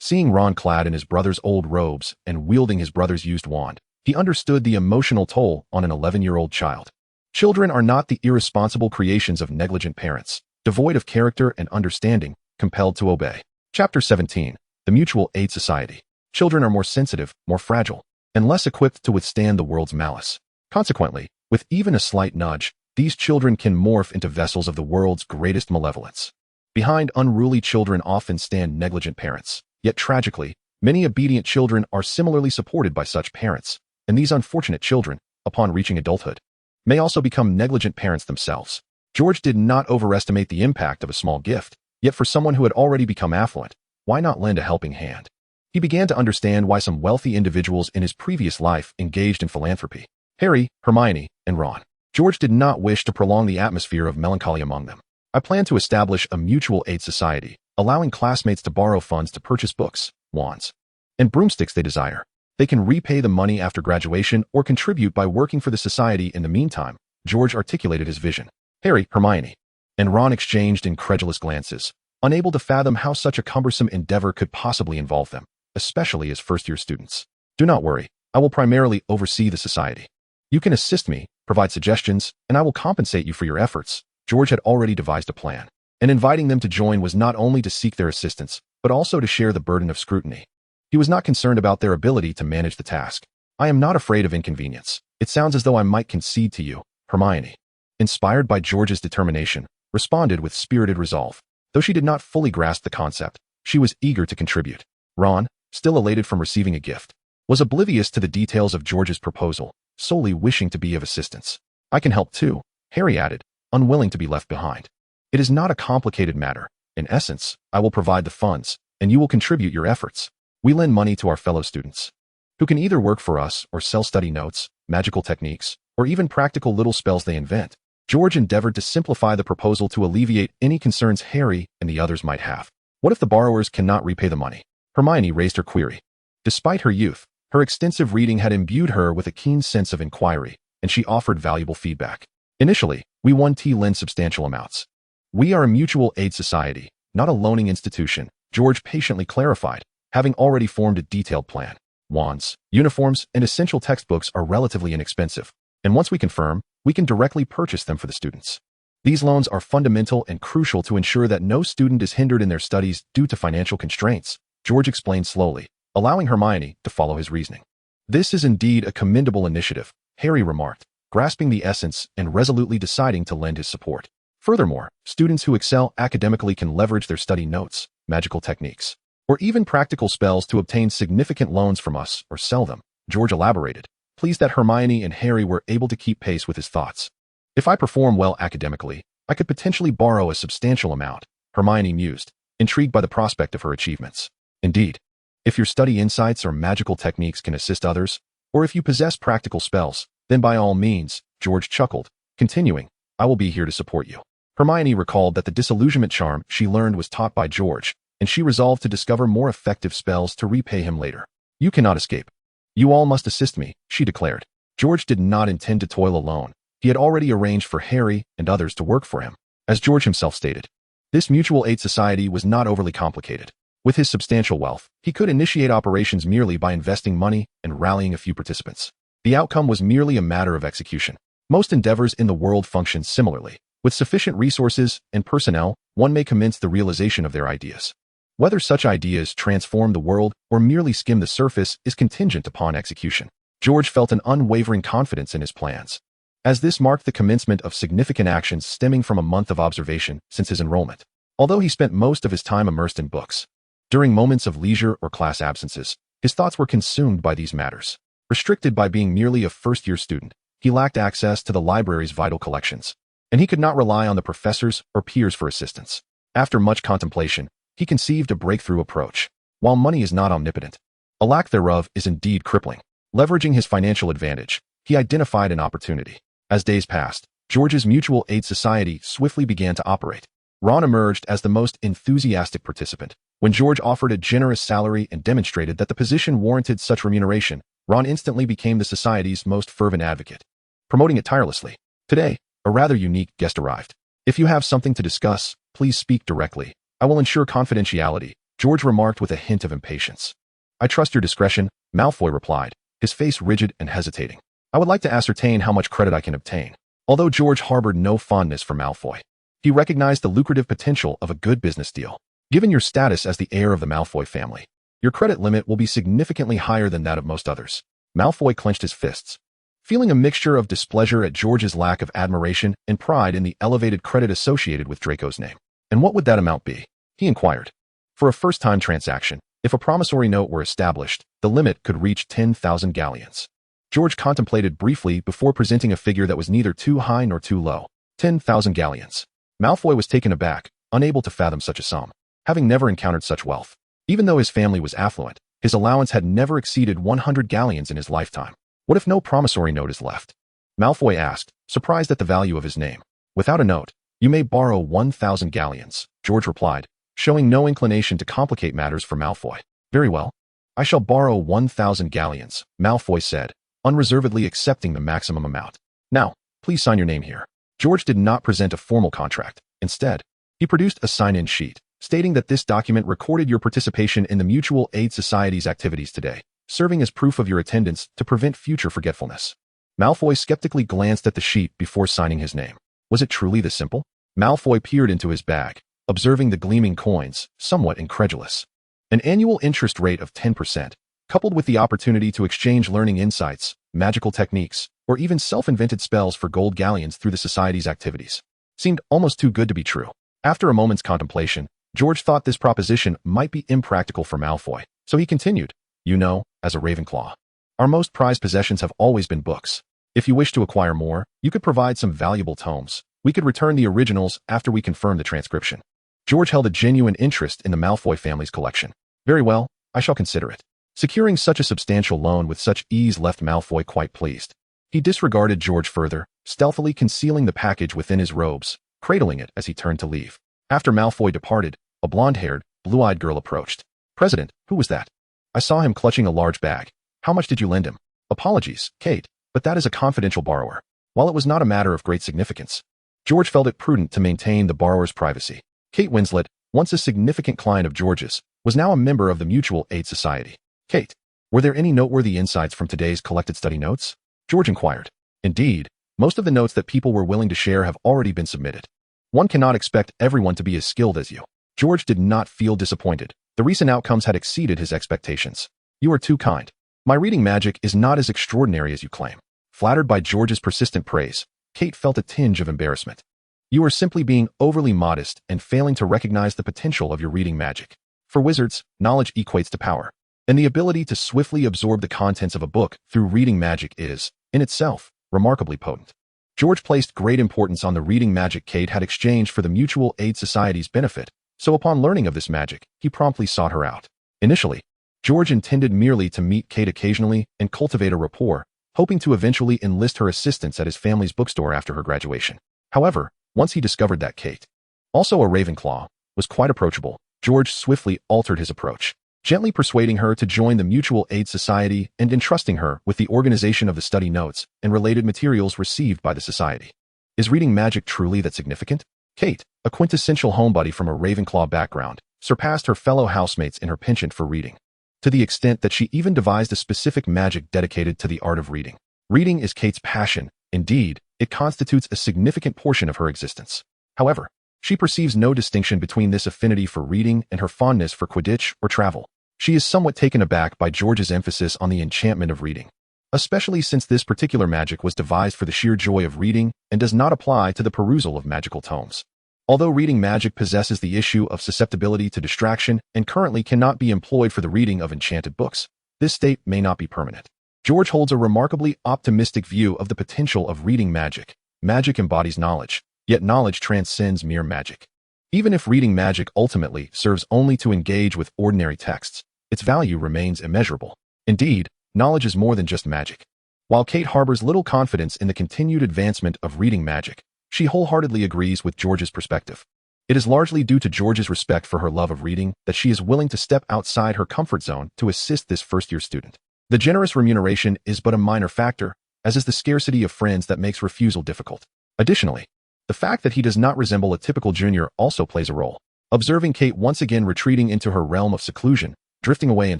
Seeing Ron clad in his brother's old robes and wielding his brother's used wand, he understood the emotional toll on an 11-year-old child. Children are not the irresponsible creations of negligent parents, devoid of character and understanding, compelled to obey. Chapter 17. The Mutual Aid Society. Children are more sensitive, more fragile, and less equipped to withstand the world's malice. Consequently, with even a slight nudge, these children can morph into vessels of the world's greatest malevolence. Behind unruly children often stand negligent parents. Yet tragically, many obedient children are similarly supported by such parents, and these unfortunate children, upon reaching adulthood, may also become negligent parents themselves. George did not overestimate the impact of a small gift, yet for someone who had already become affluent, why not lend a helping hand? He began to understand why some wealthy individuals in his previous life engaged in philanthropy. Harry, Hermione, and Ron. George did not wish to prolong the atmosphere of melancholy among them. I plan to establish a mutual aid society, allowing classmates to borrow funds to purchase books, wands, and broomsticks they desire. They can repay the money after graduation or contribute by working for the society in the meantime. George articulated his vision. Harry, Hermione, and Ron exchanged incredulous glances, unable to fathom how such a cumbersome endeavor could possibly involve them, especially as first-year students. Do not worry, I will primarily oversee the society. You can assist me, provide suggestions, and I will compensate you for your efforts. George had already devised a plan, and inviting them to join was not only to seek their assistance, but also to share the burden of scrutiny. He was not concerned about their ability to manage the task. I am not afraid of inconvenience. It sounds as though I might concede to you, Hermione, inspired by George's determination, responded with spirited resolve. Though she did not fully grasp the concept, she was eager to contribute. Ron, still elated from receiving a gift, was oblivious to the details of George's proposal, solely wishing to be of assistance. I can help too, Harry added, unwilling to be left behind. It is not a complicated matter. In essence, I will provide the funds, and you will contribute your efforts. We lend money to our fellow students, who can either work for us or sell study notes, magical techniques, or even practical little spells they invent. George endeavored to simplify the proposal to alleviate any concerns Harry and the others might have. What if the borrowers cannot repay the money? Hermione raised her query. Despite her youth, her extensive reading had imbued her with a keen sense of inquiry, and she offered valuable feedback. Initially, we lend substantial amounts. We are a mutual aid society, not a loaning institution, George patiently clarified, having already formed a detailed plan. Wands, uniforms, and essential textbooks are relatively inexpensive, and once we confirm, we can directly purchase them for the students. These loans are fundamental and crucial to ensure that no student is hindered in their studies due to financial constraints, George explained slowly, allowing Hermione to follow his reasoning. This is indeed a commendable initiative, Harry remarked, grasping the essence and resolutely deciding to lend his support. Furthermore, students who excel academically can leverage their study notes, magical techniques, or even practical spells to obtain significant loans from us or sell them, George elaborated, pleased that Hermione and Harry were able to keep pace with his thoughts. If I perform well academically, I could potentially borrow a substantial amount, Hermione mused, intrigued by the prospect of her achievements. Indeed, if your study insights or magical techniques can assist others, or if you possess practical spells, then by all means, George chuckled, continuing, I will be here to support you. Hermione recalled that the disillusionment charm she learned was taught by George, and she resolved to discover more effective spells to repay him later. You cannot escape. You all must assist me, she declared. George did not intend to toil alone. He had already arranged for Harry and others to work for him. As George himself stated, this mutual aid society was not overly complicated. With his substantial wealth, he could initiate operations merely by investing money and rallying a few participants. The outcome was merely a matter of execution. Most endeavors in the world function similarly. With sufficient resources and personnel, one may commence the realization of their ideas. Whether such ideas transform the world or merely skim the surface is contingent upon execution. George felt an unwavering confidence in his plans, as this marked the commencement of significant actions stemming from a month of observation since his enrollment. Although he spent most of his time immersed in books, during moments of leisure or class absences, his thoughts were consumed by these matters. Restricted by being merely a first-year student, he lacked access to the library's vital collections, and he could not rely on the professors or peers for assistance. After much contemplation, he conceived a breakthrough approach. While money is not omnipotent, a lack thereof is indeed crippling. Leveraging his financial advantage, he identified an opportunity. As days passed, George's mutual aid society swiftly began to operate. Ron emerged as the most enthusiastic participant. When George offered a generous salary and demonstrated that the position warranted such remuneration, Ron instantly became the society's most fervent advocate, promoting it tirelessly. Today, a rather unique guest arrived. If you have something to discuss, please speak directly. I will ensure confidentiality, George remarked with a hint of impatience. I trust your discretion, Malfoy replied, his face rigid and hesitating. I would like to ascertain how much credit I can obtain. Although George harbored no fondness for Malfoy, he recognized the lucrative potential of a good business deal. Given your status as the heir of the Malfoy family, your credit limit will be significantly higher than that of most others. Malfoy clenched his fists, feeling a mixture of displeasure at George's lack of admiration and pride in the elevated credit associated with Draco's name. And what would that amount be? He inquired. For a first-time transaction, if a promissory note were established, the limit could reach 10,000 galleons. George contemplated briefly before presenting a figure that was neither too high nor too low. 10,000 galleons. Malfoy was taken aback, unable to fathom such a sum, having never encountered such wealth. Even though his family was affluent, his allowance had never exceeded 100 galleons in his lifetime. What if no promissory note is left? Malfoy asked, surprised at the value of his name. Without a note, you may borrow 1,000 galleons, George replied, showing no inclination to complicate matters for Malfoy. Very well. I shall borrow 1,000 galleons, Malfoy said, unreservedly accepting the maximum amount. Now, please sign your name here. George did not present a formal contract. Instead, he produced a sign-in sheet, stating that this document recorded your participation in the Mutual Aid Society's activities today, serving as proof of your attendance to prevent future forgetfulness. Malfoy skeptically glanced at the sheet before signing his name. Was it truly this simple? Malfoy peered into his bag, observing the gleaming coins, somewhat incredulous. An annual interest rate of 10%, coupled with the opportunity to exchange learning insights, magical techniques, or even self-invented spells for gold galleons through the Society's activities, seemed almost too good to be true. After a moment's contemplation, George thought this proposition might be impractical for Malfoy, so he continued, You know, as a Ravenclaw, our most prized possessions have always been books. If you wish to acquire more, you could provide some valuable tomes. We could return the originals after we confirm the transcription. George held a genuine interest in the Malfoy family's collection. Very well, I shall consider it. Securing such a substantial loan with such ease left Malfoy quite pleased. He disregarded George further, stealthily concealing the package within his robes, cradling it as he turned to leave. After Malfoy departed, a blonde-haired, blue-eyed girl approached. President, who was that? I saw him clutching a large bag. How much did you lend him? Apologies, Kate, but that is a confidential borrower. While it was not a matter of great significance, George felt it prudent to maintain the borrower's privacy. Kate Winslet, once a significant client of George's, was now a member of the Mutual Aid Society. Kate, were there any noteworthy insights from today's collected study notes? George inquired. Indeed, most of the notes that people were willing to share have already been submitted. One cannot expect everyone to be as skilled as you. George did not feel disappointed. The recent outcomes had exceeded his expectations. You are too kind. My reading magic is not as extraordinary as you claim. Flattered by George's persistent praise, Kate felt a tinge of embarrassment. You are simply being overly modest and failing to recognize the potential of your reading magic. For wizards, knowledge equates to power, and the ability to swiftly absorb the contents of a book through reading magic is, in itself, remarkably potent. George placed great importance on the reading magic Kate had exchanged for the Mutual Aid Society's benefit, so upon learning of this magic, he promptly sought her out. Initially, George intended merely to meet Kate occasionally and cultivate a rapport, hoping to eventually enlist her assistance at his family's bookstore after her graduation. However, once he discovered that Kate, also a Ravenclaw, was quite approachable, George swiftly altered his approach, gently persuading her to join the Mutual Aid Society and entrusting her with the organization of the study notes and related materials received by the Society. Is reading magic truly that significant? Kate, a quintessential homebody from a Ravenclaw background, surpassed her fellow housemates in her penchant for reading, to the extent that she even devised a specific magic dedicated to the art of reading. Reading is Kate's passion. Indeed, it constitutes a significant portion of her existence. However, she perceives no distinction between this affinity for reading and her fondness for Quidditch or travel. She is somewhat taken aback by George's emphasis on the enchantment of reading, especially since this particular magic was devised for the sheer joy of reading and does not apply to the perusal of magical tomes. Although reading magic possesses the issue of susceptibility to distraction and currently cannot be employed for the reading of enchanted books, this state may not be permanent. George holds a remarkably optimistic view of the potential of reading magic. Magic embodies knowledge, yet knowledge transcends mere magic. Even if reading magic ultimately serves only to engage with ordinary texts, its value remains immeasurable. Indeed, knowledge is more than just magic. While Kate harbors little confidence in the continued advancement of reading magic, she wholeheartedly agrees with George's perspective. It is largely due to George's respect for her love of reading that she is willing to step outside her comfort zone to assist this first-year student. The generous remuneration is but a minor factor, as is the scarcity of friends that makes refusal difficult. Additionally, the fact that he does not resemble a typical junior also plays a role. observing Kate once again retreating into her realm of seclusion, drifting away in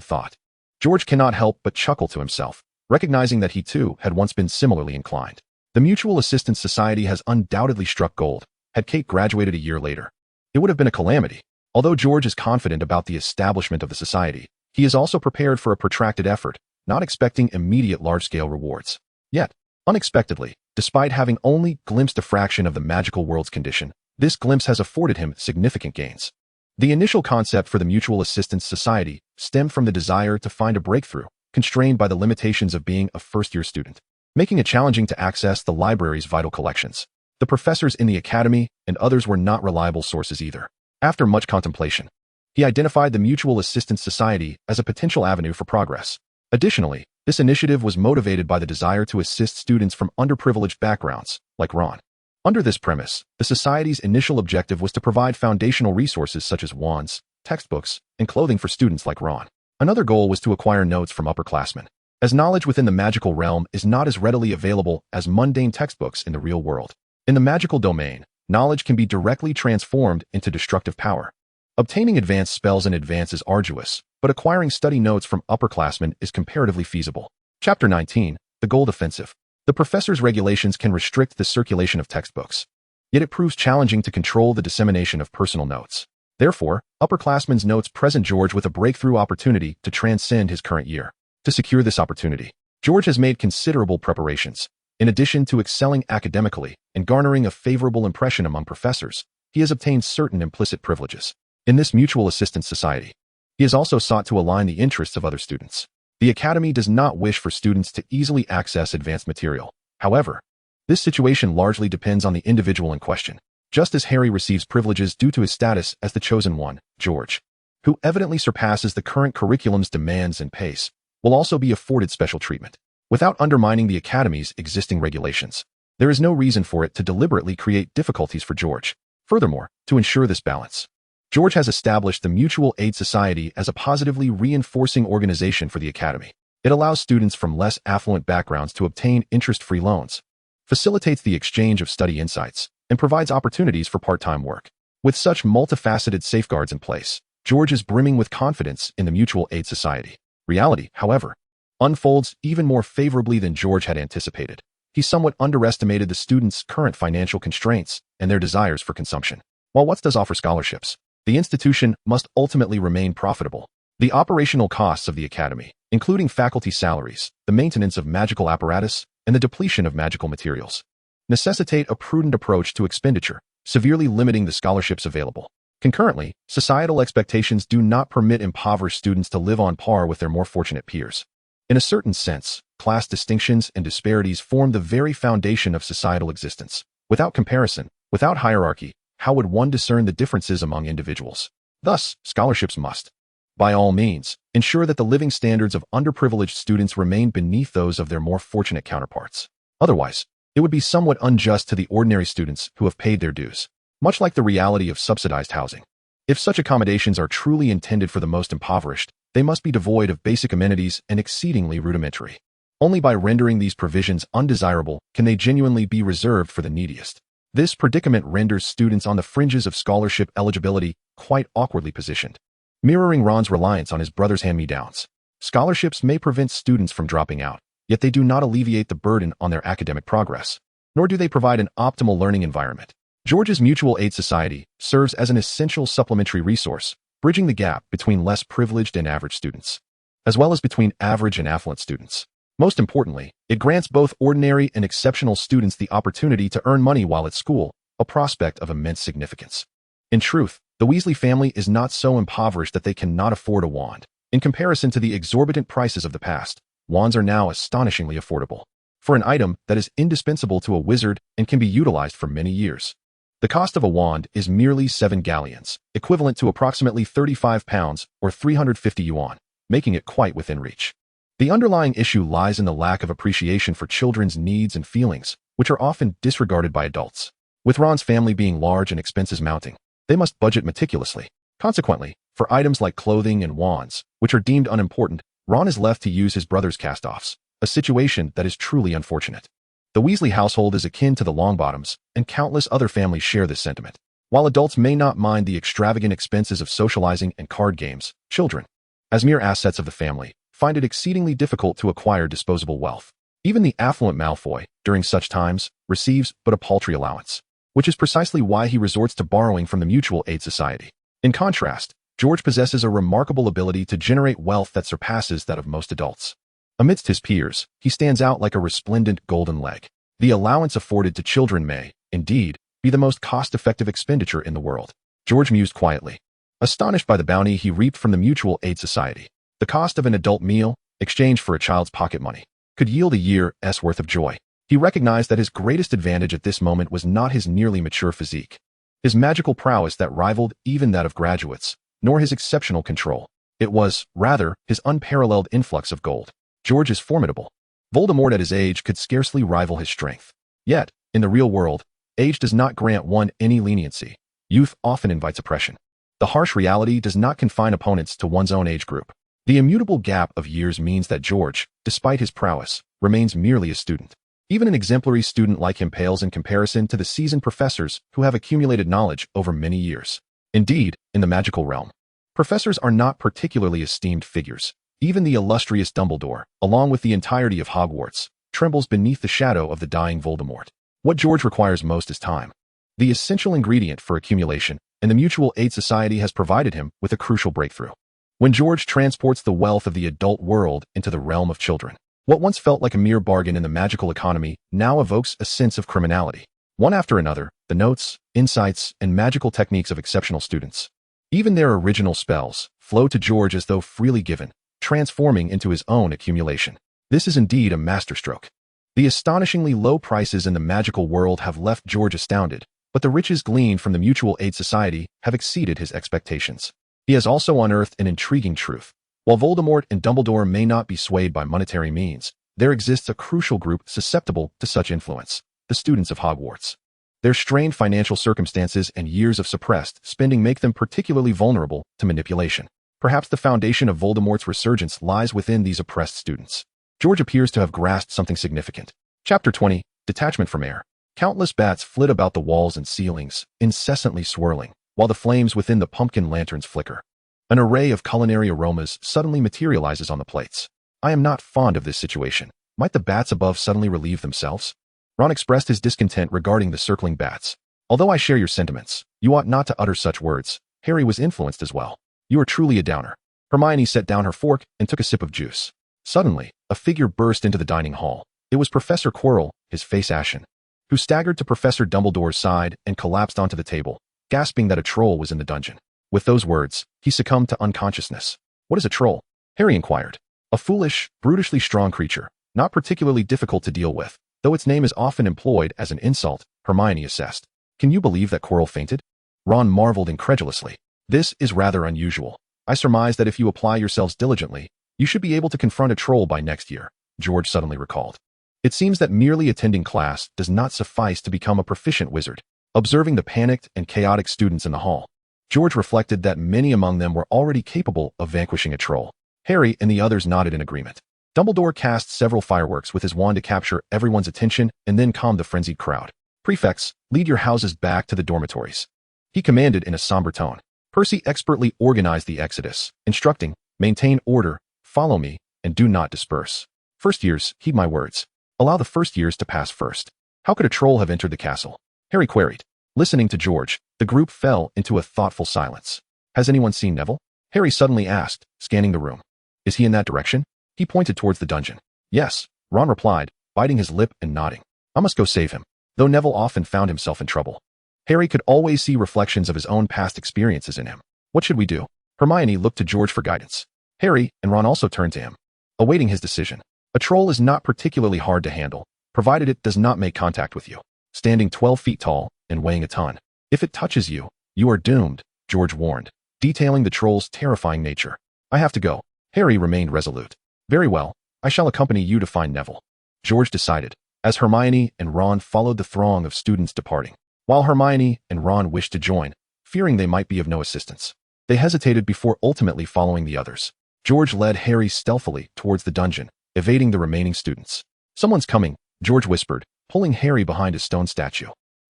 thought. George cannot help but chuckle to himself, recognizing that he too had once been similarly inclined. The Mutual Assistance Society has undoubtedly struck gold. Had Kate graduated a year later, it would have been a calamity. Although George is confident about the establishment of the society, he is also prepared for a protracted effort, not expecting immediate large-scale rewards. Yet, unexpectedly, despite having only glimpsed a fraction of the magical world's condition, this glimpse has afforded him significant gains. The initial concept for the Mutual Assistance Society stemmed from the desire to find a breakthrough, constrained by the limitations of being a first-year student, making it challenging to access the library's vital collections. The professors in the academy and others were not reliable sources either. After much contemplation, he identified the Mutual Assistance Society as a potential avenue for progress. Additionally, this initiative was motivated by the desire to assist students from underprivileged backgrounds, like Ron. Under this premise, the Society's initial objective was to provide foundational resources such as wands, textbooks, and clothing for students like Ron. Another goal was to acquire notes from upperclassmen, as knowledge within the magical realm is not as readily available as mundane textbooks in the real world. In the magical domain, knowledge can be directly transformed into destructive power. Obtaining advanced spells in advance is arduous, but acquiring study notes from upperclassmen is comparatively feasible. Chapter 19, The Gold Offensive. The professor's regulations can restrict the circulation of textbooks, yet it proves challenging to control the dissemination of personal notes. Therefore, upperclassmen's notes present George with a breakthrough opportunity to transcend his current year. To secure this opportunity, George has made considerable preparations. In addition to excelling academically and garnering a favorable impression among professors, he has obtained certain implicit privileges. In this Mutual Assistance Society, he has also sought to align the interests of other students. The Academy does not wish for students to easily access advanced material. However, this situation largely depends on the individual in question. Just as Harry receives privileges due to his status as the chosen one, George, who evidently surpasses the current curriculum's demands and pace, will also be afforded special treatment. Without undermining the Academy's existing regulations, there is no reason for it to deliberately create difficulties for George. Furthermore, to ensure this balance, George has established the Mutual Aid Society as a positively reinforcing organization for the Academy. It allows students from less affluent backgrounds to obtain interest-free loans, facilitates the exchange of study insights, and provides opportunities for part-time work. With such multifaceted safeguards in place, George is brimming with confidence in the Mutual Aid Society. Reality, however, unfolds even more favorably than George had anticipated. He somewhat underestimated the students' current financial constraints and their desires for consumption. While WUTS does offer scholarships, the institution must ultimately remain profitable. The operational costs of the Academy, including faculty salaries, the maintenance of magical apparatus, and the depletion of magical materials, necessitate a prudent approach to expenditure, severely limiting the scholarships available. Concurrently, societal expectations do not permit impoverished students to live on par with their more fortunate peers. In a certain sense, class distinctions and disparities form the very foundation of societal existence. Without comparison, without hierarchy, how would one discern the differences among individuals? Thus, scholarships must, by all means, ensure that the living standards of underprivileged students remain beneath those of their more fortunate counterparts. Otherwise, it would be somewhat unjust to the ordinary students who have paid their dues, much like the reality of subsidized housing. If such accommodations are truly intended for the most impoverished, they must be devoid of basic amenities and exceedingly rudimentary. Only by rendering these provisions undesirable can they genuinely be reserved for the neediest. This predicament renders students on the fringes of scholarship eligibility quite awkwardly positioned. Mirroring Ron's reliance on his brother's hand-me-downs, scholarships may prevent students from dropping out, yet they do not alleviate the burden on their academic progress, nor do they provide an optimal learning environment. George's Mutual Aid Society serves as an essential supplementary resource, bridging the gap between less privileged and average students, as well as between average and affluent students. Most importantly, it grants both ordinary and exceptional students the opportunity to earn money while at school, a prospect of immense significance. In truth, the Weasley family is not so impoverished that they cannot afford a wand. In comparison to the exorbitant prices of the past, wands are now astonishingly affordable for an item that is indispensable to a wizard and can be utilized for many years. The cost of a wand is merely 7 galleons, equivalent to approximately 35 pounds or 350 yuan, making it quite within reach. The underlying issue lies in the lack of appreciation for children's needs and feelings, which are often disregarded by adults. With Ron's family being large and expenses mounting, they must budget meticulously. Consequently, for items like clothing and wands, which are deemed unimportant, Ron is left to use his brother's cast-offs, a situation that is truly unfortunate. The Weasley household is akin to the Longbottoms, and countless other families share this sentiment. While adults may not mind the extravagant expenses of socializing and card games, children, as mere assets of the family, find it exceedingly difficult to acquire disposable wealth. Even the affluent Malfoy, during such times, receives but a paltry allowance, which is precisely why he resorts to borrowing from the Mutual Aid Society. In contrast, George possesses a remarkable ability to generate wealth that surpasses that of most adults. Amidst his peers, he stands out like a resplendent golden leg. The allowance afforded to children may, indeed, be the most cost-effective expenditure in the world. George mused quietly, astonished by the bounty he reaped from the Mutual Aid Society. The cost of an adult meal, exchanged for a child's pocket money, could yield a year's worth of joy. He recognized that his greatest advantage at this moment was not his nearly mature physique, his magical prowess that rivaled even that of graduates, nor his exceptional control. It was, rather, his unparalleled influx of gold. George is formidable. Voldemort at his age could scarcely rival his strength. Yet, in the real world, age does not grant one any leniency. Youth often invites oppression. The harsh reality does not confine opponents to one's own age group. The immutable gap of years means that George, despite his prowess, remains merely a student. Even an exemplary student like him pales in comparison to the seasoned professors who have accumulated knowledge over many years. Indeed, in the magical realm, professors are not particularly esteemed figures. Even the illustrious Dumbledore, along with the entirety of Hogwarts, trembles beneath the shadow of the dying Voldemort. What George requires most is time, the essential ingredient for accumulation, and the Mutual Aid Society has provided him with a crucial breakthrough. When George transports the wealth of the adult world into the realm of children, what once felt like a mere bargain in the magical economy now evokes a sense of criminality. One after another, the notes, insights, and magical techniques of exceptional students, even their original spells, flow to George as though freely given, transforming into his own accumulation. This is indeed a masterstroke. The astonishingly low prices in the magical world have left George astounded, but the riches gleaned from the Mutual Aid Society have exceeded his expectations. He has also unearthed an intriguing truth. While Voldemort and Dumbledore may not be swayed by monetary means, there exists a crucial group susceptible to such influence: the students of Hogwarts. Their strained financial circumstances and years of suppressed spending make them particularly vulnerable to manipulation. Perhaps the foundation of Voldemort's resurgence lies within these oppressed students. George appears to have grasped something significant. Chapter 20, Detachment from Air. Countless bats flit about the walls and ceilings, incessantly swirling, while the flames within the pumpkin lanterns flicker. An array of culinary aromas suddenly materializes on the plates. I am not fond of this situation. Might the bats above suddenly relieve themselves? Ron expressed his discontent regarding the circling bats. Although I share your sentiments, you ought not to utter such words. Harry was influenced as well. You are truly a downer. Hermione set down her fork and took a sip of juice. Suddenly, a figure burst into the dining hall. It was Professor Quirrell, his face ashen, who staggered to Professor Dumbledore's side and collapsed onto the table, gasping that a troll was in the dungeon. With those words, he succumbed to unconsciousness. What is a troll? Harry inquired. A foolish, brutishly strong creature, not particularly difficult to deal with, though its name is often employed as an insult, Hermione assessed. Can you believe that Quirrell fainted? Ron marveled incredulously. This is rather unusual. I surmise that if you apply yourselves diligently, you should be able to confront a troll by next year, George suddenly recalled. It seems that merely attending class does not suffice to become a proficient wizard. Observing the panicked and chaotic students in the hall, George reflected that many among them were already capable of vanquishing a troll. Harry and the others nodded in agreement. Dumbledore cast several fireworks with his wand to capture everyone's attention and then calmed the frenzied crowd. Prefects, lead your houses back to the dormitories, he commanded in a somber tone. Percy expertly organized the exodus, instructing, maintain order, follow me, and do not disperse. First years, heed my words. Allow the first years to pass first. How could a troll have entered the castle? Harry queried. Listening to George, the group fell into a thoughtful silence. Has anyone seen Neville? Harry suddenly asked, scanning the room. Is he in that direction? He pointed towards the dungeon. Yes, Ron replied, biting his lip and nodding. I must go save him. Though Neville often found himself in trouble, Harry could always see reflections of his own past experiences in him. What should we do? Hermione looked to George for guidance. Harry and Ron also turned to him, awaiting his decision. A troll is not particularly hard to handle, provided it does not make contact with you. Standing 12 feet tall and weighing a ton. If it touches you, you are doomed, George warned, detailing the troll's terrifying nature. I have to go. Harry remained resolute. Very well, I shall accompany you to find Neville, George decided, as Hermione and Ron followed the throng of students departing. While Hermione and Ron wished to join, fearing they might be of no assistance, they hesitated before ultimately following the others. George led Harry stealthily towards the dungeon, evading the remaining students. Someone's coming, George whispered, pulling Harry behind a stone statue.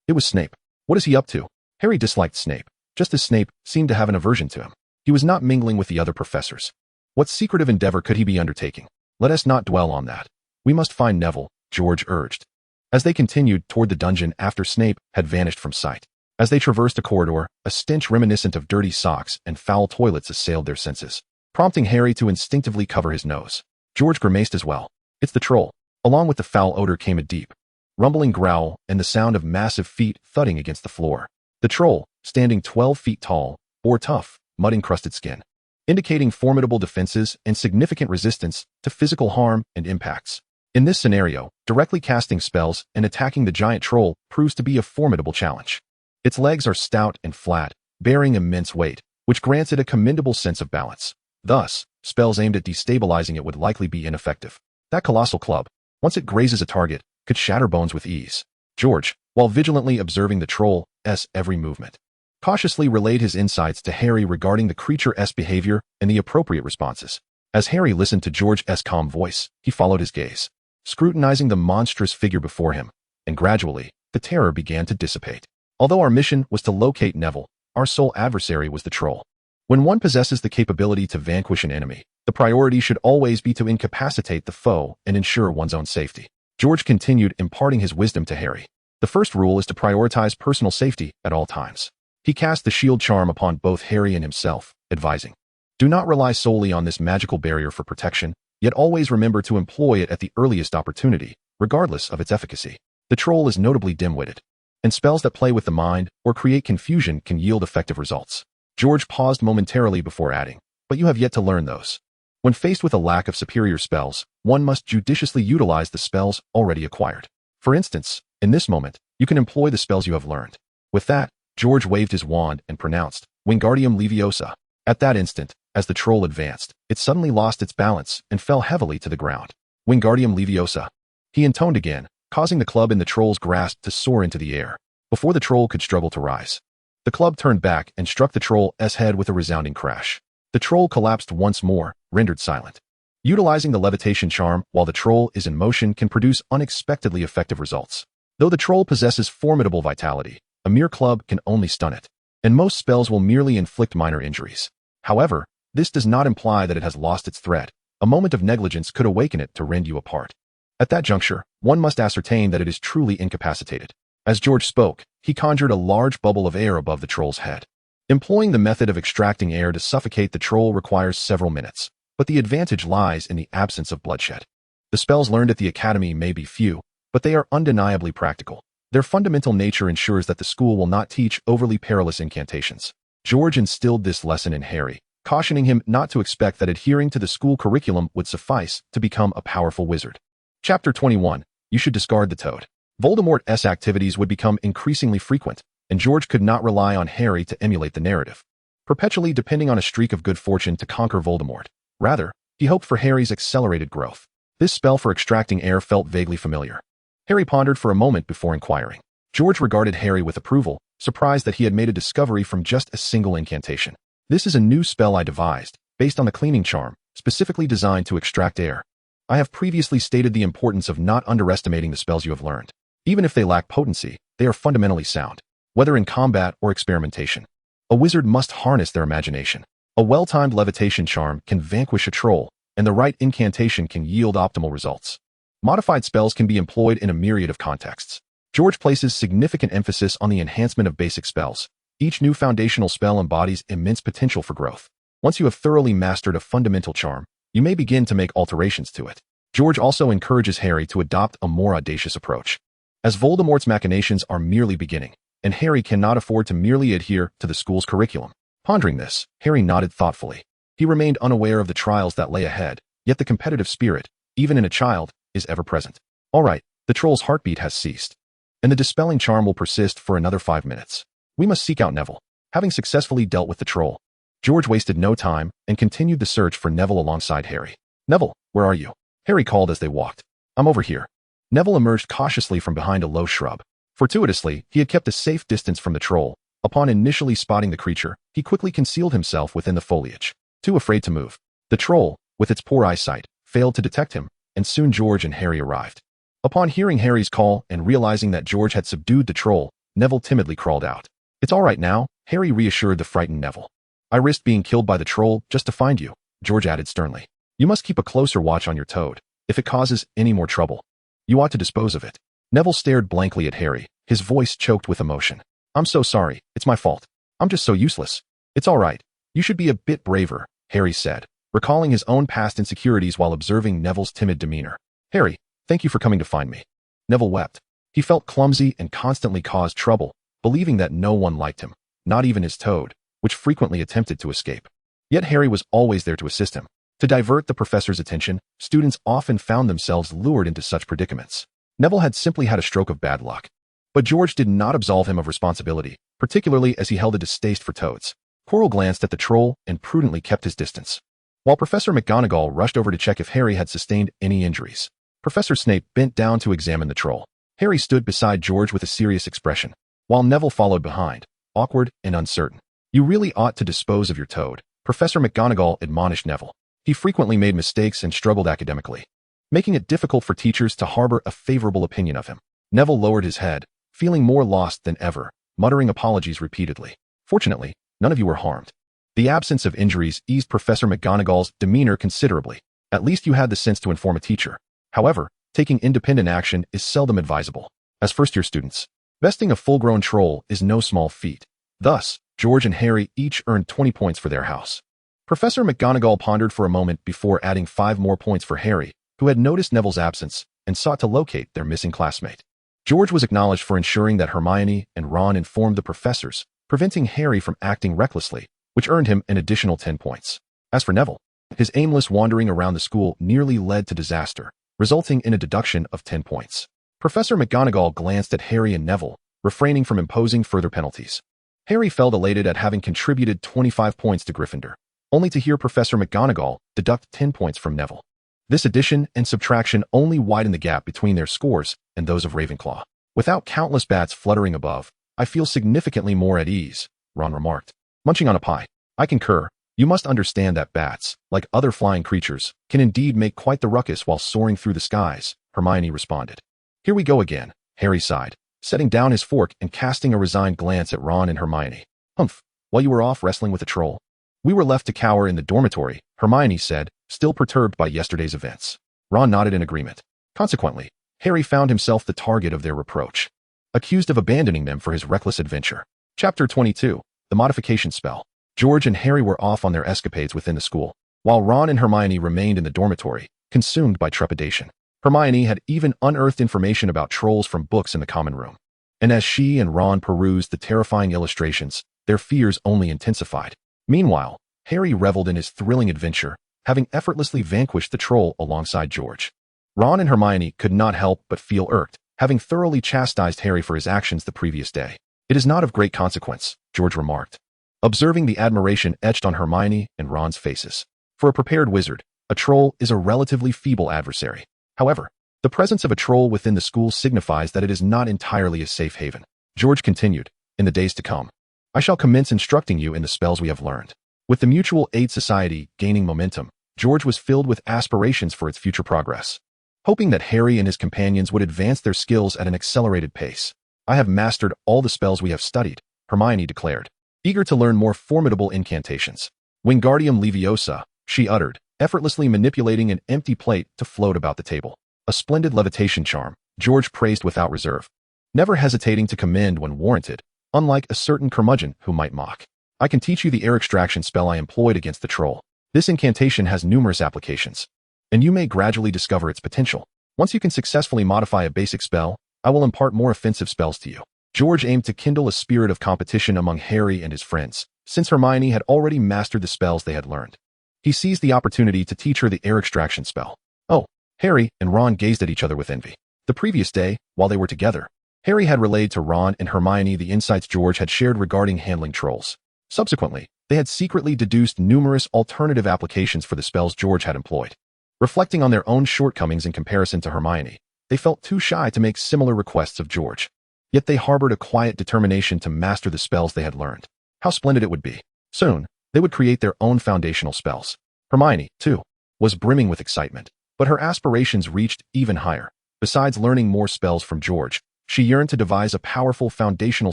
It was Snape. What is he up to? Harry disliked Snape, just as Snape seemed to have an aversion to him. He was not mingling with the other professors. What secretive endeavor could he be undertaking? Let us not dwell on that. We must find Neville, George urged. As they continued toward the dungeon after Snape had vanished from sight. As they traversed a corridor, a stench reminiscent of dirty socks and foul toilets assailed their senses, prompting Harry to instinctively cover his nose. George grimaced as well. It's the troll. Along with the foul odor came a deep, rumbling growl and the sound of massive feet thudding against the floor. The troll, standing 12 feet tall, bore tough, mud-encrusted skin, indicating formidable defenses and significant resistance to physical harm and impacts. In this scenario, directly casting spells and attacking the giant troll proves to be a formidable challenge. Its legs are stout and flat, bearing immense weight, which grants it a commendable sense of balance. Thus, spells aimed at destabilizing it would likely be ineffective. That colossal club, once it grazes a target, could shatter bones with ease. George, while vigilantly observing the troll's every movement, cautiously relayed his insights to Harry regarding the creature's behavior and the appropriate responses. As Harry listened to George's calm voice, he followed his gaze, scrutinizing the monstrous figure before him, and gradually, the terror began to dissipate. Although our mission was to locate Neville, our sole adversary was the troll. When one possesses the capability to vanquish an enemy, the priority should always be to incapacitate the foe and ensure one's own safety. George continued imparting his wisdom to Harry. The first rule is to prioritize personal safety at all times. He cast the shield charm upon both Harry and himself, advising, do not rely solely on this magical barrier for protection, yet always remember to employ it at the earliest opportunity, regardless of its efficacy. The troll is notably dim-witted, and spells that play with the mind or create confusion can yield effective results. George paused momentarily before adding, but you have yet to learn those. When faced with a lack of superior spells, one must judiciously utilize the spells already acquired. For instance, in this moment, you can employ the spells you have learned. With that, George waved his wand and pronounced, Wingardium Leviosa. At that instant, as the troll advanced, it suddenly lost its balance and fell heavily to the ground. Wingardium Leviosa. He intoned again, causing the club in the troll's grasp to soar into the air, before the troll could struggle to rise. The club turned back and struck the troll's head with a resounding crash. The troll collapsed once more, rendered silent. Utilizing the levitation charm while the troll is in motion can produce unexpectedly effective results. Though the troll possesses formidable vitality, a mere club can only stun it, and most spells will merely inflict minor injuries. However, this does not imply that it has lost its threat. A moment of negligence could awaken it to rend you apart. At that juncture, one must ascertain that it is truly incapacitated. As George spoke, he conjured a large bubble of air above the troll's head. Employing the method of extracting air to suffocate the troll requires several minutes, but the advantage lies in the absence of bloodshed. The spells learned at the academy may be few, but they are undeniably practical. Their fundamental nature ensures that the school will not teach overly perilous incantations. George instilled this lesson in Harry, cautioning him not to expect that adhering to the school curriculum would suffice to become a powerful wizard. Chapter 21. You should discard the toad. Voldemort's activities would become increasingly frequent, and George could not rely on Harry to emulate the narrative, perpetually depending on a streak of good fortune to conquer Voldemort. Rather, he hoped for Harry's accelerated growth. This spell for extracting air felt vaguely familiar. Harry pondered for a moment before inquiring. George regarded Harry with approval, surprised that he had made a discovery from just a single incantation. This is a new spell I devised, based on the cleaning charm, specifically designed to extract air. I have previously stated the importance of not underestimating the spells you have learned. Even if they lack potency, they are fundamentally sound. Whether in combat or experimentation, a wizard must harness their imagination. A well-timed levitation charm can vanquish a troll, and the right incantation can yield optimal results. Modified spells can be employed in a myriad of contexts. George places significant emphasis on the enhancement of basic spells. Each new foundational spell embodies immense potential for growth. Once you have thoroughly mastered a fundamental charm, you may begin to make alterations to it. George also encourages Harry to adopt a more audacious approach, as Voldemort's machinations are merely beginning, and Harry cannot afford to merely adhere to the school's curriculum. Pondering this, Harry nodded thoughtfully. He remained unaware of the trials that lay ahead, yet the competitive spirit, even in a child, is ever present. All right, the troll's heartbeat has ceased, and the dispelling charm will persist for another 5 minutes. We must seek out Neville. Having successfully dealt with the troll, George wasted no time and continued the search for Neville alongside Harry. Neville, where are you? Harry called as they walked. I'm over here. Neville emerged cautiously from behind a low shrub. Fortuitously, he had kept a safe distance from the troll. Upon initially spotting the creature, he quickly concealed himself within the foliage, too afraid to move. The troll, with its poor eyesight, failed to detect him, and soon George and Harry arrived. Upon hearing Harry's call and realizing that George had subdued the troll, Neville timidly crawled out. It's all right now, Harry reassured the frightened Neville. I risked being killed by the troll just to find you, George added sternly. You must keep a closer watch on your toad. If it causes any more trouble, you ought to dispose of it. Neville stared blankly at Harry, his voice choked with emotion. I'm so sorry, it's my fault. I'm just so useless. It's all right. You should be a bit braver, Harry said, recalling his own past insecurities while observing Neville's timid demeanor. Harry, thank you for coming to find me. Neville wept. He felt clumsy and constantly caused trouble, believing that no one liked him, not even his toad, which frequently attempted to escape. Yet Harry was always there to assist him. To divert the professor's attention, students often found themselves lured into such predicaments. Neville had simply had a stroke of bad luck. But George did not absolve him of responsibility, particularly as he held a distaste for toads. Quirrell glanced at the troll and prudently kept his distance. While Professor McGonagall rushed over to check if Harry had sustained any injuries, Professor Snape bent down to examine the troll. Harry stood beside George with a serious expression, while Neville followed behind, awkward and uncertain. You really ought to dispose of your toad, Professor McGonagall admonished Neville. He frequently made mistakes and struggled academically, making it difficult for teachers to harbor a favorable opinion of him. Neville lowered his head, feeling more lost than ever, muttering apologies repeatedly. Fortunately, none of you were harmed. The absence of injuries eased Professor McGonagall's demeanor considerably. At least you had the sense to inform a teacher. However, taking independent action is seldom advisable. As first-year students, besting a full-grown troll is no small feat. Thus, George and Harry each earned 20 points for their house. Professor McGonagall pondered for a moment before adding 5 more points for Harry, who had noticed Neville's absence and sought to locate their missing classmate. George was acknowledged for ensuring that Hermione and Ron informed the professors, preventing Harry from acting recklessly, which earned him an additional 10 points. As for Neville, his aimless wandering around the school nearly led to disaster, resulting in a deduction of 10 points. Professor McGonagall glanced at Harry and Neville, refraining from imposing further penalties. Harry felt elated at having contributed 25 points to Gryffindor, only to hear Professor McGonagall deduct 10 points from Neville. This addition and subtraction only widened the gap between their scores and those of Ravenclaw. Without countless bats fluttering above, I feel significantly more at ease, Ron remarked, munching on a pie. I concur. You must understand that bats, like other flying creatures, can indeed make quite the ruckus while soaring through the skies, Hermione responded. Here we go again, Harry sighed, setting down his fork and casting a resigned glance at Ron and Hermione. Humph, while you were off wrestling with a troll. We were left to cower in the dormitory, Hermione said, still perturbed by yesterday's events. Ron nodded in agreement. Consequently, Harry found himself the target of their reproach, accused of abandoning them for his reckless adventure. Chapter 22, The Modification Spell. George and Harry were off on their escapades within the school, while Ron and Hermione remained in the dormitory, consumed by trepidation. Hermione had even unearthed information about trolls from books in the common room. And as she and Ron perused the terrifying illustrations, their fears only intensified. Meanwhile, Harry reveled in his thrilling adventure, having effortlessly vanquished the troll alongside George. Ron and Hermione could not help but feel irked, having thoroughly chastised Harry for his actions the previous day. It is not of great consequence, George remarked, observing the admiration etched on Hermione and Ron's faces. For a prepared wizard, a troll is a relatively feeble adversary. However, the presence of a troll within the school signifies that it is not entirely a safe haven. George continued, in the days to come, I shall commence instructing you in the spells we have learned. With the Mutual Aid Society gaining momentum, George was filled with aspirations for its future progress. Hoping that Harry and his companions would advance their skills at an accelerated pace. I have mastered all the spells we have studied, Hermione declared, eager to learn more formidable incantations. Wingardium Leviosa, she uttered, effortlessly manipulating an empty plate to float about the table. A splendid levitation charm, George praised without reserve, never hesitating to commend when warranted, unlike a certain curmudgeon who might mock. I can teach you the air extraction spell I employed against the troll. This incantation has numerous applications, and you may gradually discover its potential. Once you can successfully modify a basic spell, I will impart more offensive spells to you. George aimed to kindle a spirit of competition among Harry and his friends, since Hermione had already mastered the spells they had learned. He seized the opportunity to teach her the air extraction spell. Oh, Harry and Ron gazed at each other with envy. The previous day, while they were together, Harry had relayed to Ron and Hermione the insights George had shared regarding handling trolls. Subsequently, they had secretly deduced numerous alternative applications for the spells George had employed. Reflecting on their own shortcomings in comparison to Hermione, they felt too shy to make similar requests of George. Yet they harbored a quiet determination to master the spells they had learned. How splendid it would be. Soon, they would create their own foundational spells. Hermione, too, was brimming with excitement, but her aspirations reached even higher. Besides learning more spells from George, she yearned to devise a powerful foundational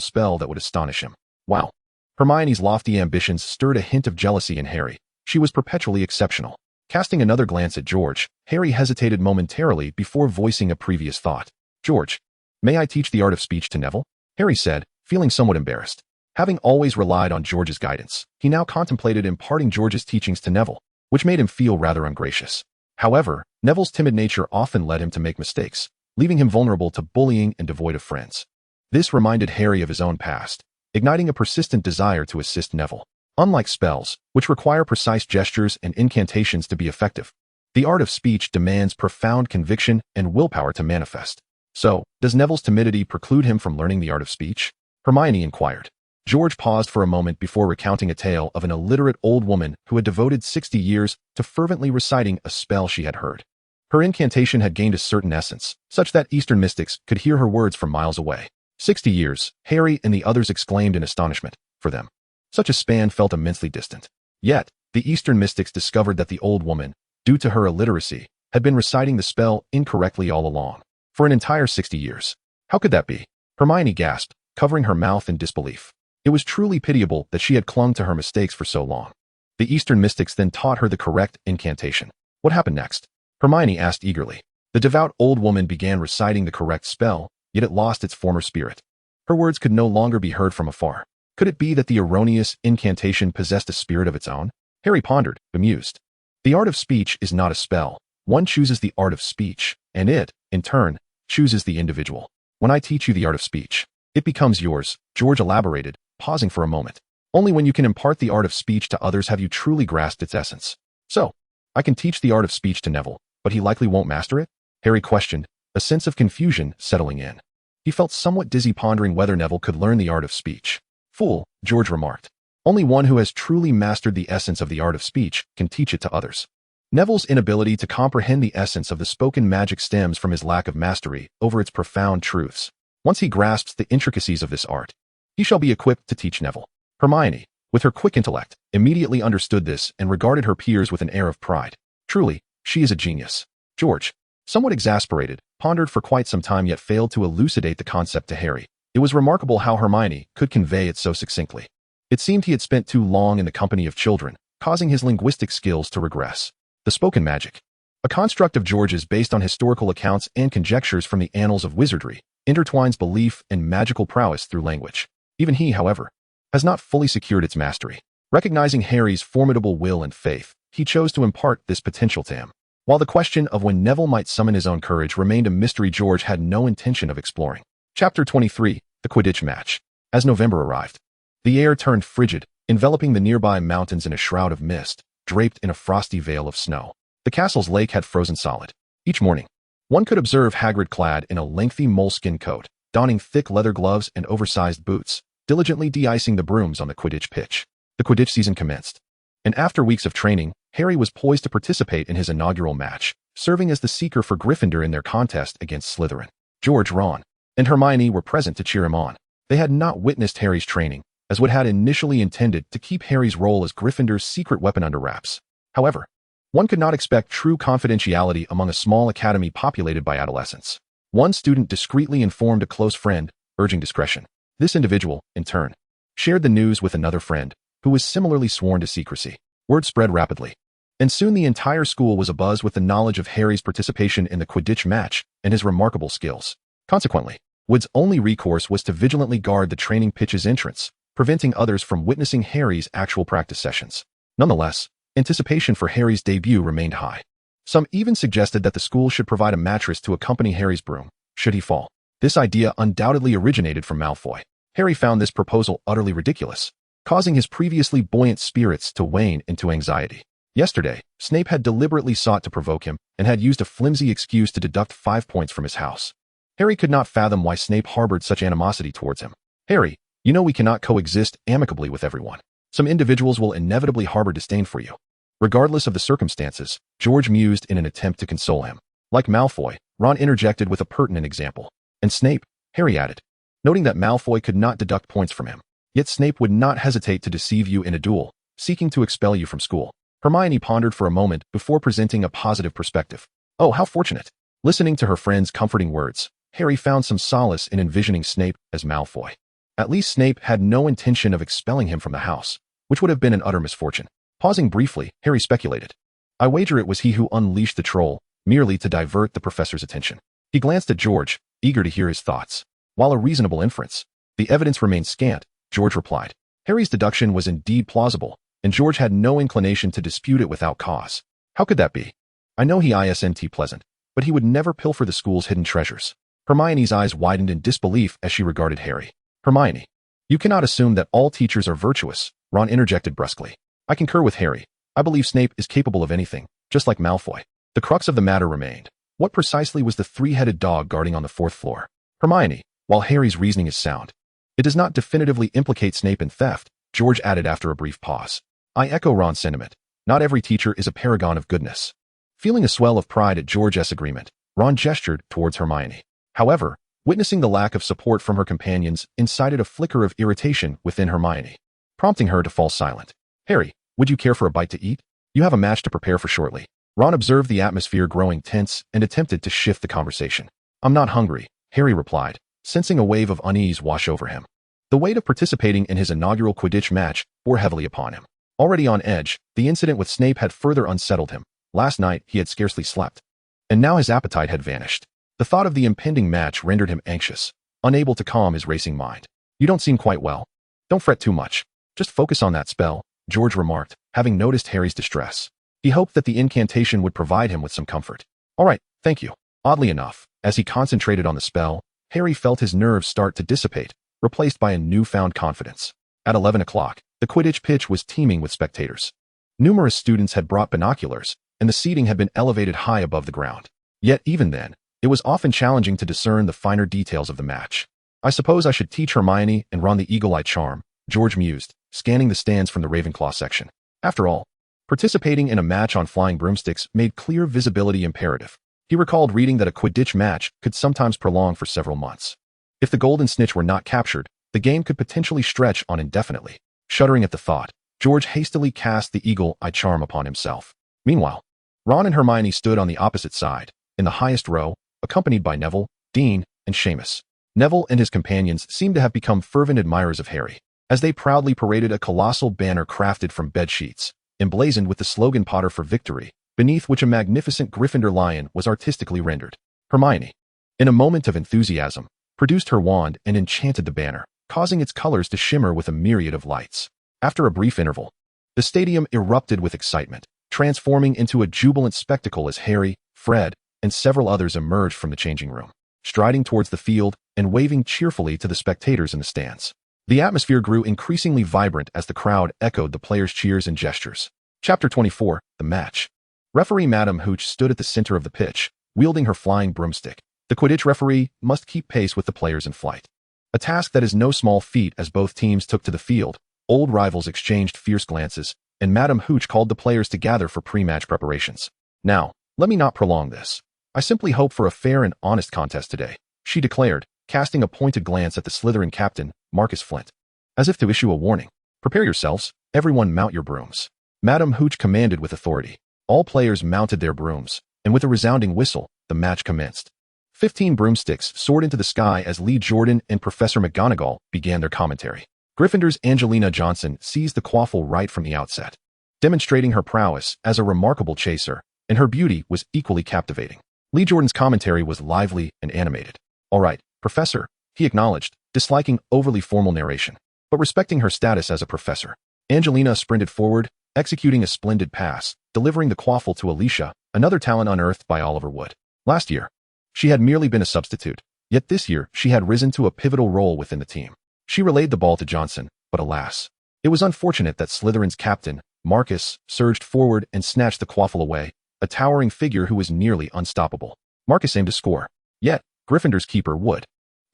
spell that would astonish him. Wow. Hermione's lofty ambitions stirred a hint of jealousy in Harry. She was perpetually exceptional. Casting another glance at George, Harry hesitated momentarily before voicing a previous thought. George, may I teach the art of speech to Neville? Harry said, feeling somewhat embarrassed. Having always relied on George's guidance, he now contemplated imparting George's teachings to Neville, which made him feel rather ungracious. However, Neville's timid nature often led him to make mistakes, leaving him vulnerable to bullying and devoid of friends. This reminded Harry of his own past, igniting a persistent desire to assist Neville. Unlike spells, which require precise gestures and incantations to be effective, the art of speech demands profound conviction and willpower to manifest. So, does Neville's timidity preclude him from learning the art of speech? Hermione inquired. George paused for a moment before recounting a tale of an illiterate old woman who had devoted 60 years to fervently reciting a spell she had heard. Her incantation had gained a certain essence, such that Eastern mystics could hear her words from miles away. 60 years, Harry and the others exclaimed in astonishment. For them, such a span felt immensely distant. Yet, the Eastern mystics discovered that the old woman, due to her illiteracy, had been reciting the spell incorrectly all along. For an entire 60 years. How could that be? Hermione gasped, covering her mouth in disbelief. It was truly pitiable that she had clung to her mistakes for so long. The Eastern mystics then taught her the correct incantation. What happened next? Hermione asked eagerly. The devout old woman began reciting the correct spell, yet it lost its former spirit. Her words could no longer be heard from afar. Could it be that the erroneous incantation possessed a spirit of its own? Harry pondered, bemused. The art of speech is not a spell. One chooses the art of speech, and it, in turn, chooses the individual. When I teach you the art of speech, it becomes yours, George elaborated, pausing for a moment. Only when you can impart the art of speech to others have you truly grasped its essence. So, I can teach the art of speech to Neville, but he likely won't master it? Harry questioned, a sense of confusion settling in. He felt somewhat dizzy pondering whether Neville could learn the art of speech. Fool, George remarked. Only one who has truly mastered the essence of the art of speech can teach it to others. Neville's inability to comprehend the essence of the spoken magic stems from his lack of mastery over its profound truths. Once he grasps the intricacies of this art, he shall be equipped to teach Neville. Hermione, with her quick intellect, immediately understood this and regarded her peers with an air of pride. Truly, she is a genius. George, somewhat exasperated, pondered for quite some time yet failed to elucidate the concept to Harry. It was remarkable how Hermione could convey it so succinctly. It seemed he had spent too long in the company of children, causing his linguistic skills to regress. The spoken magic, a construct of George's based on historical accounts and conjectures from the annals of wizardry, intertwines belief and magical prowess through language. Even he, however, has not fully secured its mastery. Recognizing Harry's formidable will and faith, he chose to impart this potential to him. While the question of when Neville might summon his own courage remained a mystery George had no intention of exploring. Chapter 23, The Quidditch Match. As November arrived, the air turned frigid, enveloping the nearby mountains in a shroud of mist, draped in a frosty veil of snow. The castle's lake had frozen solid. Each morning, one could observe Hagrid clad in a lengthy moleskin coat, donning thick leather gloves and oversized boots, diligently de-icing the brooms on the Quidditch pitch. The Quidditch season commenced, and after weeks of training, Harry was poised to participate in his inaugural match, serving as the seeker for Gryffindor in their contest against Slytherin. George, Ron, and Hermione were present to cheer him on. They had not witnessed Harry's training, as Wood had initially intended to keep Harry's role as Gryffindor's secret weapon under wraps. However, one could not expect true confidentiality among a small academy populated by adolescents. One student discreetly informed a close friend, urging discretion. This individual, in turn, shared the news with another friend, who was similarly sworn to secrecy. Word spread rapidly, and soon the entire school was abuzz with the knowledge of Harry's participation in the Quidditch match and his remarkable skills. Consequently, Wood's only recourse was to vigilantly guard the training pitch's entrance, preventing others from witnessing Harry's actual practice sessions. Nonetheless, anticipation for Harry's debut remained high. Some even suggested that the school should provide a mattress to accompany Harry's broom, should he fall. This idea undoubtedly originated from Malfoy. Harry found this proposal utterly ridiculous, causing his previously buoyant spirits to wane into anxiety. Yesterday, Snape had deliberately sought to provoke him and had used a flimsy excuse to deduct 5 points from his house. Harry could not fathom why Snape harbored such animosity towards him. Harry, you know we cannot coexist amicably with everyone. Some individuals will inevitably harbor disdain for you. Regardless of the circumstances, George mused in an attempt to console him. Like Malfoy, Ron interjected with a pertinent example. And Snape, Harry added, noting that Malfoy could not deduct points from him. Yet Snape would not hesitate to deceive you in a duel, seeking to expel you from school. Hermione pondered for a moment before presenting a positive perspective. Oh, how fortunate. Listening to her friend's comforting words, Harry found some solace in envisioning Snape as Malfoy. At least Snape had no intention of expelling him from the house, which would have been an utter misfortune. Pausing briefly, Harry speculated. I wager it was he who unleashed the troll, merely to divert the professor's attention. He glanced at George, eager to hear his thoughts. While a reasonable inference, the evidence remained scant, George replied. Harry's deduction was indeed plausible, and George had no inclination to dispute it without cause. How could that be? I know he isn't pleasant, but he would never pilfer the school's hidden treasures. Hermione's eyes widened in disbelief as she regarded Harry. Hermione, you cannot assume that all teachers are virtuous, Ron interjected brusquely. I concur with Harry. I believe Snape is capable of anything, just like Malfoy. The crux of the matter remained. What precisely was the three-headed dog guarding on the fourth floor? Hermione, while Harry's reasoning is sound, it does not definitively implicate Snape in theft, George added after a brief pause. I echo Ron's sentiment. Not every teacher is a paragon of goodness. Feeling a swell of pride at George's agreement, Ron gestured towards Hermione. However, witnessing the lack of support from her companions incited a flicker of irritation within Hermione, prompting her to fall silent. Harry, would you care for a bite to eat? You have a match to prepare for shortly. Ron observed the atmosphere growing tense and attempted to shift the conversation. I'm not hungry, Harry replied, sensing a wave of unease wash over him. The weight of participating in his inaugural Quidditch match bore heavily upon him. Already on edge, the incident with Snape had further unsettled him. Last night, he had scarcely slept. And now his appetite had vanished. The thought of the impending match rendered him anxious, unable to calm his racing mind. You don't seem quite well. Don't fret too much. Just focus on that spell, George remarked, having noticed Harry's distress. He hoped that the incantation would provide him with some comfort. All right, thank you. Oddly enough, as he concentrated on the spell, Harry felt his nerves start to dissipate, replaced by a newfound confidence. At 11 o'clock, the Quidditch pitch was teeming with spectators. Numerous students had brought binoculars, and the seating had been elevated high above the ground. Yet even then, it was often challenging to discern the finer details of the match. I suppose I should teach Hermione and Ron the Eagle Eye charm, George mused, scanning the stands from the Ravenclaw section. After all, participating in a match on flying broomsticks made clear visibility imperative. He recalled reading that a Quidditch match could sometimes prolong for several months. If the golden snitch were not captured, the game could potentially stretch on indefinitely. Shuddering at the thought, George hastily cast the Eagle Eye charm upon himself. Meanwhile, Ron and Hermione stood on the opposite side, in the highest row, accompanied by Neville, Dean, and Seamus. Neville and his companions seemed to have become fervent admirers of Harry, as they proudly paraded a colossal banner crafted from bed sheets, emblazoned with the slogan Potter for Victory, beneath which a magnificent Gryffindor lion was artistically rendered. Hermione, in a moment of enthusiasm, produced her wand and enchanted the banner, causing its colors to shimmer with a myriad of lights. After a brief interval, the stadium erupted with excitement, transforming into a jubilant spectacle as Harry, Fred, and several others emerged from the changing room, striding towards the field and waving cheerfully to the spectators in the stands. The atmosphere grew increasingly vibrant as the crowd echoed the players' cheers and gestures. Chapter 24, The Match. Referee Madame Hooch stood at the center of the pitch, wielding her flying broomstick. The Quidditch referee must keep pace with the players in flight. A task that is no small feat as both teams took to the field. Old rivals exchanged fierce glances, and Madame Hooch called the players to gather for pre-match preparations. Now, let me not prolong this. I simply hope for a fair and honest contest today, she declared, casting a pointed glance at the Slytherin captain, Marcus Flint. As if to issue a warning. Prepare yourselves, everyone mount your brooms. Madame Hooch commanded with authority. All players mounted their brooms, and with a resounding whistle, the match commenced. 15 broomsticks soared into the sky as Lee Jordan and Professor McGonagall began their commentary. Gryffindor's Angelina Johnson seized the quaffle right from the outset, demonstrating her prowess as a remarkable chaser, and her beauty was equally captivating. Lee Jordan's commentary was lively and animated. All right, Professor, he acknowledged, disliking overly formal narration, but respecting her status as a professor. Angelina sprinted forward, executing a splendid pass, delivering the quaffle to Alicia, another talent unearthed by Oliver Wood. Last year, she had merely been a substitute, yet this year she had risen to a pivotal role within the team. She relayed the ball to Johnson, but alas, it was unfortunate that Slytherin's captain, Marcus, surged forward and snatched the quaffle away, a towering figure who was nearly unstoppable. Marcus aimed to score, yet Gryffindor's keeper Wood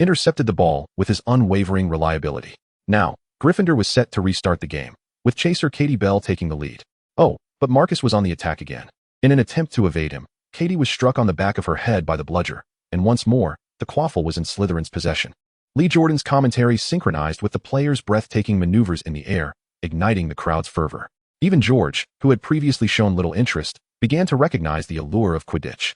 intercepted the ball with his unwavering reliability. Now, Gryffindor was set to restart the game, with chaser Katie Bell taking the lead. Oh, but Marcus was on the attack again. In an attempt to evade him, Katie was struck on the back of her head by the bludger, and once more, the quaffle was in Slytherin's possession. Lee Jordan's commentary synchronized with the players' breathtaking maneuvers in the air, igniting the crowd's fervor. Even George, who had previously shown little interest, began to recognize the allure of Quidditch.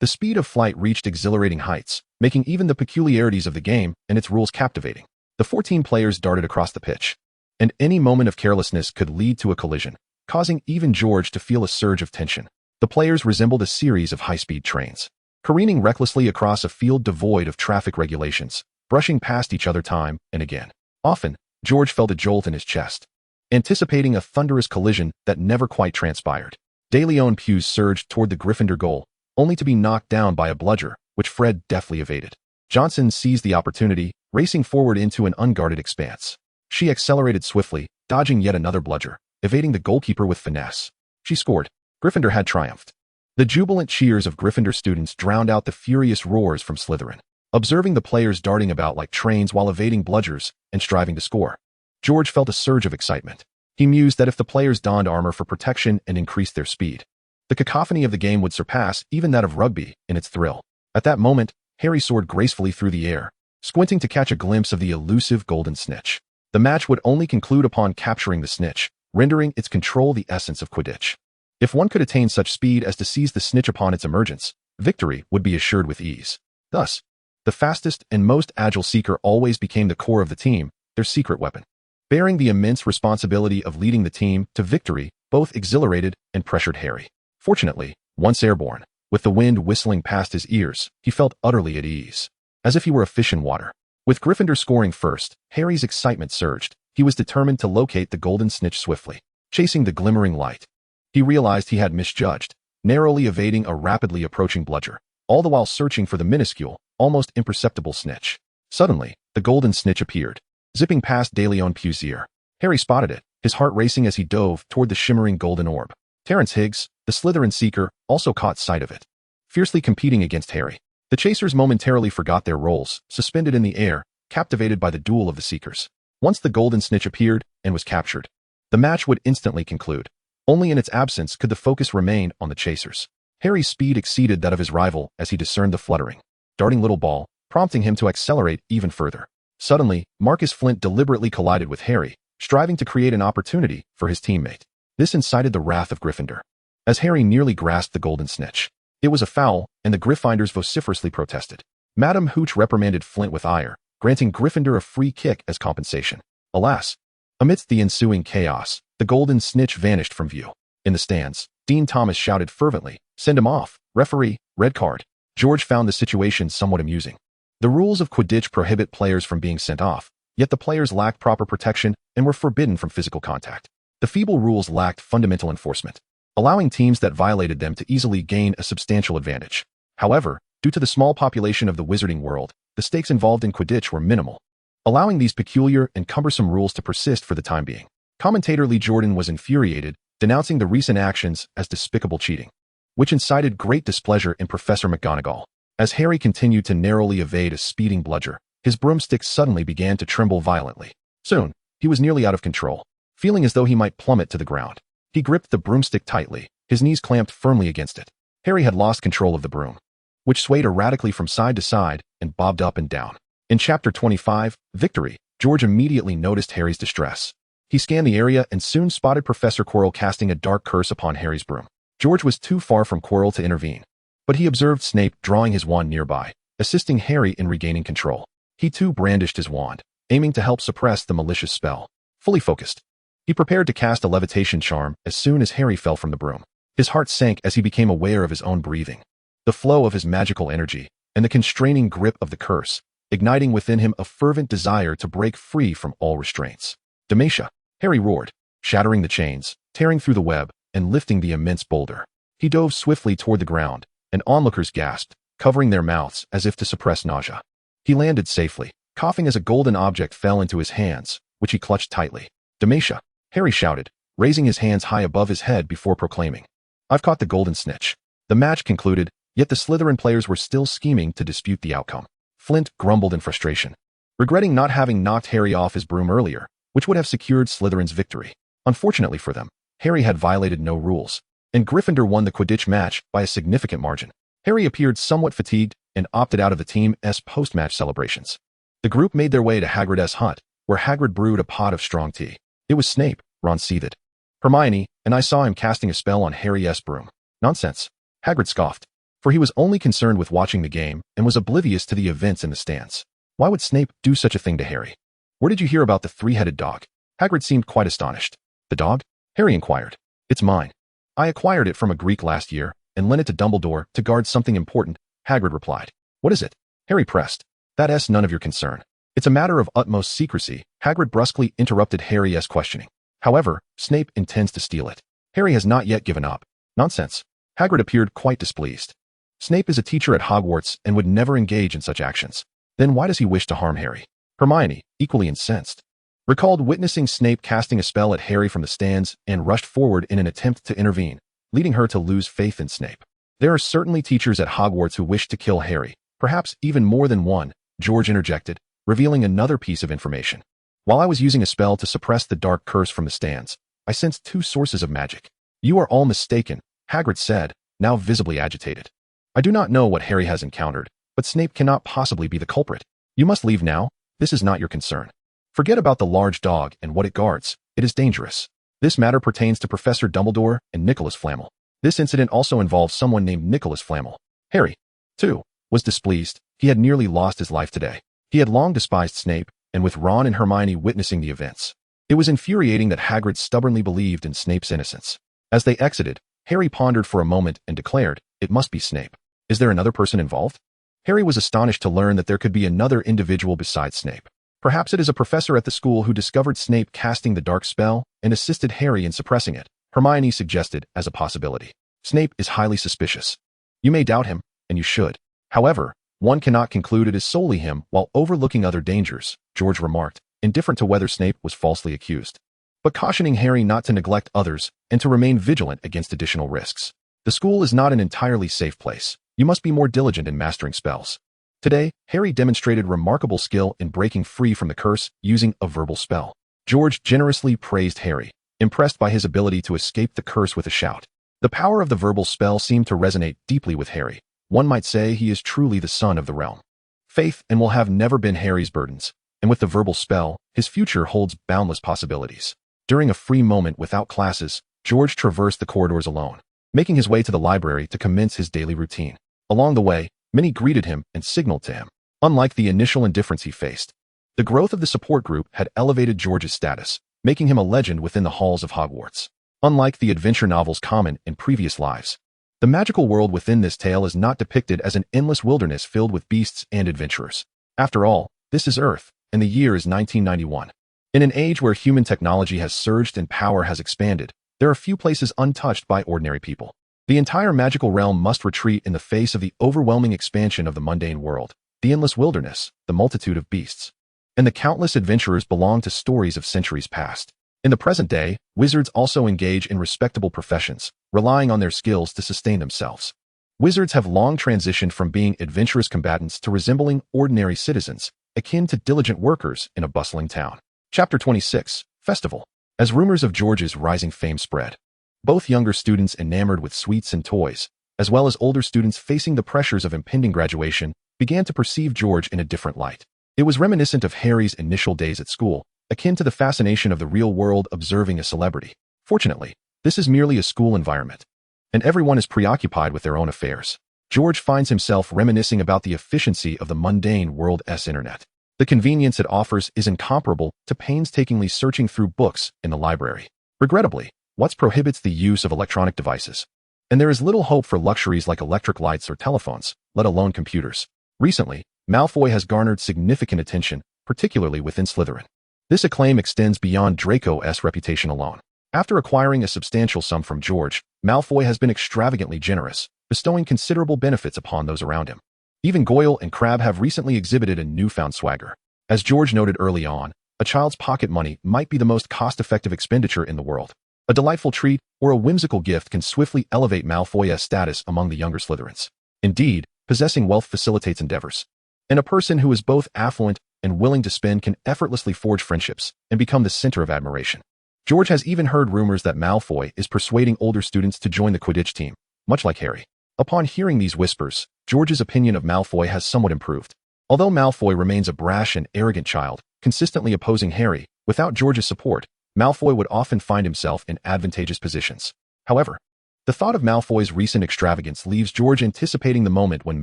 The speed of flight reached exhilarating heights, making even the peculiarities of the game and its rules captivating. The 14 players darted across the pitch, and any moment of carelessness could lead to a collision, causing even George to feel a surge of tension. The players resembled a series of high-speed trains, careening recklessly across a field devoid of traffic regulations, brushing past each other time and again. Often, George felt a jolt in his chest, anticipating a thunderous collision that never quite transpired. DeLeon Pughs surged toward the Gryffindor goal, only to be knocked down by a bludger, which Fred deftly evaded. Johnson seized the opportunity, racing forward into an unguarded expanse. She accelerated swiftly, dodging yet another bludger, evading the goalkeeper with finesse. She scored. Gryffindor had triumphed. The jubilant cheers of Gryffindor students drowned out the furious roars from Slytherin. Observing the players darting about like trains while evading bludgers and striving to score, George felt a surge of excitement. He mused that if the players donned armor for protection and increased their speed, the cacophony of the game would surpass even that of rugby in its thrill. At that moment, Harry soared gracefully through the air, squinting to catch a glimpse of the elusive golden snitch. The match would only conclude upon capturing the snitch, rendering its control the essence of Quidditch. If one could attain such speed as to seize the snitch upon its emergence, victory would be assured with ease. Thus, the fastest and most agile seeker always became the core of the team, their secret weapon. Bearing the immense responsibility of leading the team to victory, both exhilarated and pressured Harry. Fortunately, once airborne, with the wind whistling past his ears, he felt utterly at ease, as if he were a fish in water. With Gryffindor scoring first, Harry's excitement surged. He was determined to locate the golden snitch swiftly, chasing the glimmering light. He realized he had misjudged, narrowly evading a rapidly approaching bludger, all the while searching for the minuscule, almost imperceptible snitch. Suddenly, the golden snitch appeared, zipping past DeLeon Pugh's ear. Harry spotted it, his heart racing as he dove toward the shimmering golden orb. Terrence Higgs, the Slytherin seeker, also caught sight of it, fiercely competing against Harry. The chasers momentarily forgot their roles, suspended in the air, captivated by the duel of the seekers. Once the golden snitch appeared and was captured, the match would instantly conclude. Only in its absence could the focus remain on the chasers. Harry's speed exceeded that of his rival as he discerned the fluttering, darting little ball, prompting him to accelerate even further. Suddenly, Marcus Flint deliberately collided with Harry, striving to create an opportunity for his teammate. This incited the wrath of Gryffindor. As Harry nearly grasped the golden snitch, it was a foul, and the Gryffindors vociferously protested. Madam Hooch reprimanded Flint with ire, granting Gryffindor a free kick as compensation. Alas, amidst the ensuing chaos, the golden snitch vanished from view. In the stands, Dean Thomas shouted fervently, "Send him off, referee, red card." George found the situation somewhat amusing. The rules of Quidditch prohibit players from being sent off, yet the players lacked proper protection and were forbidden from physical contact. The feeble rules lacked fundamental enforcement, allowing teams that violated them to easily gain a substantial advantage. However, due to the small population of the Wizarding World, the stakes involved in Quidditch were minimal, allowing these peculiar and cumbersome rules to persist for the time being. Commentator Lee Jordan was infuriated, denouncing the recent actions as despicable cheating, which incited great displeasure in Professor McGonagall. As Harry continued to narrowly evade a speeding bludger, his broomstick suddenly began to tremble violently. Soon, he was nearly out of control, feeling as though he might plummet to the ground. He gripped the broomstick tightly, his knees clamped firmly against it. Harry had lost control of the broom, which swayed erratically from side to side and bobbed up and down. In Chapter 25, Victory, George immediately noticed Harry's distress. He scanned the area and soon spotted Professor Quirrell casting a dark curse upon Harry's broom. George was too far from Quirrell to intervene, but he observed Snape drawing his wand nearby, assisting Harry in regaining control. He too brandished his wand, aiming to help suppress the malicious spell. Fully focused, he prepared to cast a levitation charm as soon as Harry fell from the broom. His heart sank as he became aware of his own breathing, the flow of his magical energy, and the constraining grip of the curse, igniting within him a fervent desire to break free from all restraints. Demacia! Harry roared, shattering the chains, tearing through the web, and lifting the immense boulder. He dove swiftly toward the ground, and onlookers gasped, covering their mouths as if to suppress nausea. He landed safely, coughing as a golden object fell into his hands, which he clutched tightly. Demacia! Harry shouted, raising his hands high above his head before proclaiming, "I've caught the golden snitch." The match concluded, yet the Slytherin players were still scheming to dispute the outcome. Flint grumbled in frustration, regretting not having knocked Harry off his broom earlier, which would have secured Slytherin's victory. Unfortunately for them, Harry had violated no rules, and Gryffindor won the Quidditch match by a significant margin. Harry appeared somewhat fatigued and opted out of the team's post-match celebrations. The group made their way to Hagrid's hut, where Hagrid brewed a pot of strong tea. "It was Snape," Ron seethed. "Hermione, and I saw him casting a spell on Harry's broom." "Nonsense," Hagrid scoffed, for he was only concerned with watching the game and was oblivious to the events in the stands. Why would Snape do such a thing to Harry? Where did you hear about the three-headed dog? Hagrid seemed quite astonished. The dog? Harry inquired. It's mine. I acquired it from a Greek last year and lent it to Dumbledore to guard something important, Hagrid replied. What is it? Harry pressed. That's none of your concern. It's a matter of utmost secrecy, Hagrid brusquely interrupted Harry's questioning. However, Snape intends to steal it. Harry has not yet given up. Nonsense. Hagrid appeared quite displeased. Snape is a teacher at Hogwarts and would never engage in such actions. Then why does he wish to harm Harry? Hermione, equally incensed, recalled witnessing Snape casting a spell at Harry from the stands and rushed forward in an attempt to intervene, leading her to lose faith in Snape. There are certainly teachers at Hogwarts who wish to kill Harry, perhaps even more than one, George interjected, revealing another piece of information. While I was using a spell to suppress the dark curse from the stands, I sensed two sources of magic. You are all mistaken, Hagrid said, now visibly agitated. I do not know what Harry has encountered, but Snape cannot possibly be the culprit. You must leave now. This is not your concern. Forget about the large dog and what it guards. It is dangerous. This matter pertains to Professor Dumbledore and Nicholas Flamel. This incident also involves someone named Nicholas Flamel. Harry, too, was displeased. He had nearly lost his life today. He had long despised Snape, and with Ron and Hermione witnessing the events, it was infuriating that Hagrid stubbornly believed in Snape's innocence. As they exited, Harry pondered for a moment and declared, it must be Snape. Is there another person involved? Harry was astonished to learn that there could be another individual besides Snape. Perhaps it is a professor at the school who discovered Snape casting the dark spell and assisted Harry in suppressing it, Hermione suggested as a possibility. Snape is highly suspicious. You may doubt him, and you should. However, one cannot conclude it is solely him while overlooking other dangers, George remarked, indifferent to whether Snape was falsely accused, but cautioning Harry not to neglect others and to remain vigilant against additional risks. The school is not an entirely safe place. You must be more diligent in mastering spells. Today, Harry demonstrated remarkable skill in breaking free from the curse using a verbal spell. George generously praised Harry, impressed by his ability to escape the curse with a shout. The power of the verbal spell seemed to resonate deeply with Harry. One might say he is truly the son of the realm. Faith and will have never been Harry's burdens, and with the verbal spell, his future holds boundless possibilities. During a free moment without classes, George traversed the corridors alone, making his way to the library to commence his daily routine. Along the way, many greeted him and signaled to him. Unlike the initial indifference he faced, the growth of the support group had elevated George's status, making him a legend within the halls of Hogwarts. Unlike the adventure novels common in previous lives, the magical world within this tale is not depicted as an endless wilderness filled with beasts and adventurers. After all, this is Earth, and the year is 1991. In an age where human technology has surged and power has expanded, there are few places untouched by ordinary people. The entire magical realm must retreat in the face of the overwhelming expansion of the mundane world, the endless wilderness, the multitude of beasts, and the countless adventurers belong to stories of centuries past. In the present day, wizards also engage in respectable professions, relying on their skills to sustain themselves. Wizards have long transitioned from being adventurous combatants to resembling ordinary citizens, akin to diligent workers in a bustling town. Chapter 26, Festival. As rumors of George's rising fame spread, both younger students enamored with sweets and toys, as well as older students facing the pressures of impending graduation, began to perceive George in a different light. It was reminiscent of Harry's initial days at school, akin to the fascination of the real world observing a celebrity. Fortunately, this is merely a school environment, and everyone is preoccupied with their own affairs. George finds himself reminiscing about the efficiency of the mundane world's internet. The convenience it offers is incomparable to painstakingly searching through books in the library. Regrettably, what prohibits the use of electronic devices? And there is little hope for luxuries like electric lights or telephones, let alone computers. Recently, Malfoy has garnered significant attention, particularly within Slytherin. This acclaim extends beyond Draco's reputation alone. After acquiring a substantial sum from George, Malfoy has been extravagantly generous, bestowing considerable benefits upon those around him. Even Goyle and Crabbe have recently exhibited a newfound swagger. As George noted early on, a child's pocket money might be the most cost-effective expenditure in the world. A delightful treat or a whimsical gift can swiftly elevate Malfoy's status among the younger Slytherins. Indeed, possessing wealth facilitates endeavors. And a person who is both affluent and willing to spend can effortlessly forge friendships and become the center of admiration. George has even heard rumors that Malfoy is persuading older students to join the Quidditch team, much like Harry. Upon hearing these whispers, George's opinion of Malfoy has somewhat improved. Although Malfoy remains a brash and arrogant child, consistently opposing Harry, without George's support, Malfoy would often find himself in advantageous positions. However, the thought of Malfoy's recent extravagance leaves George anticipating the moment when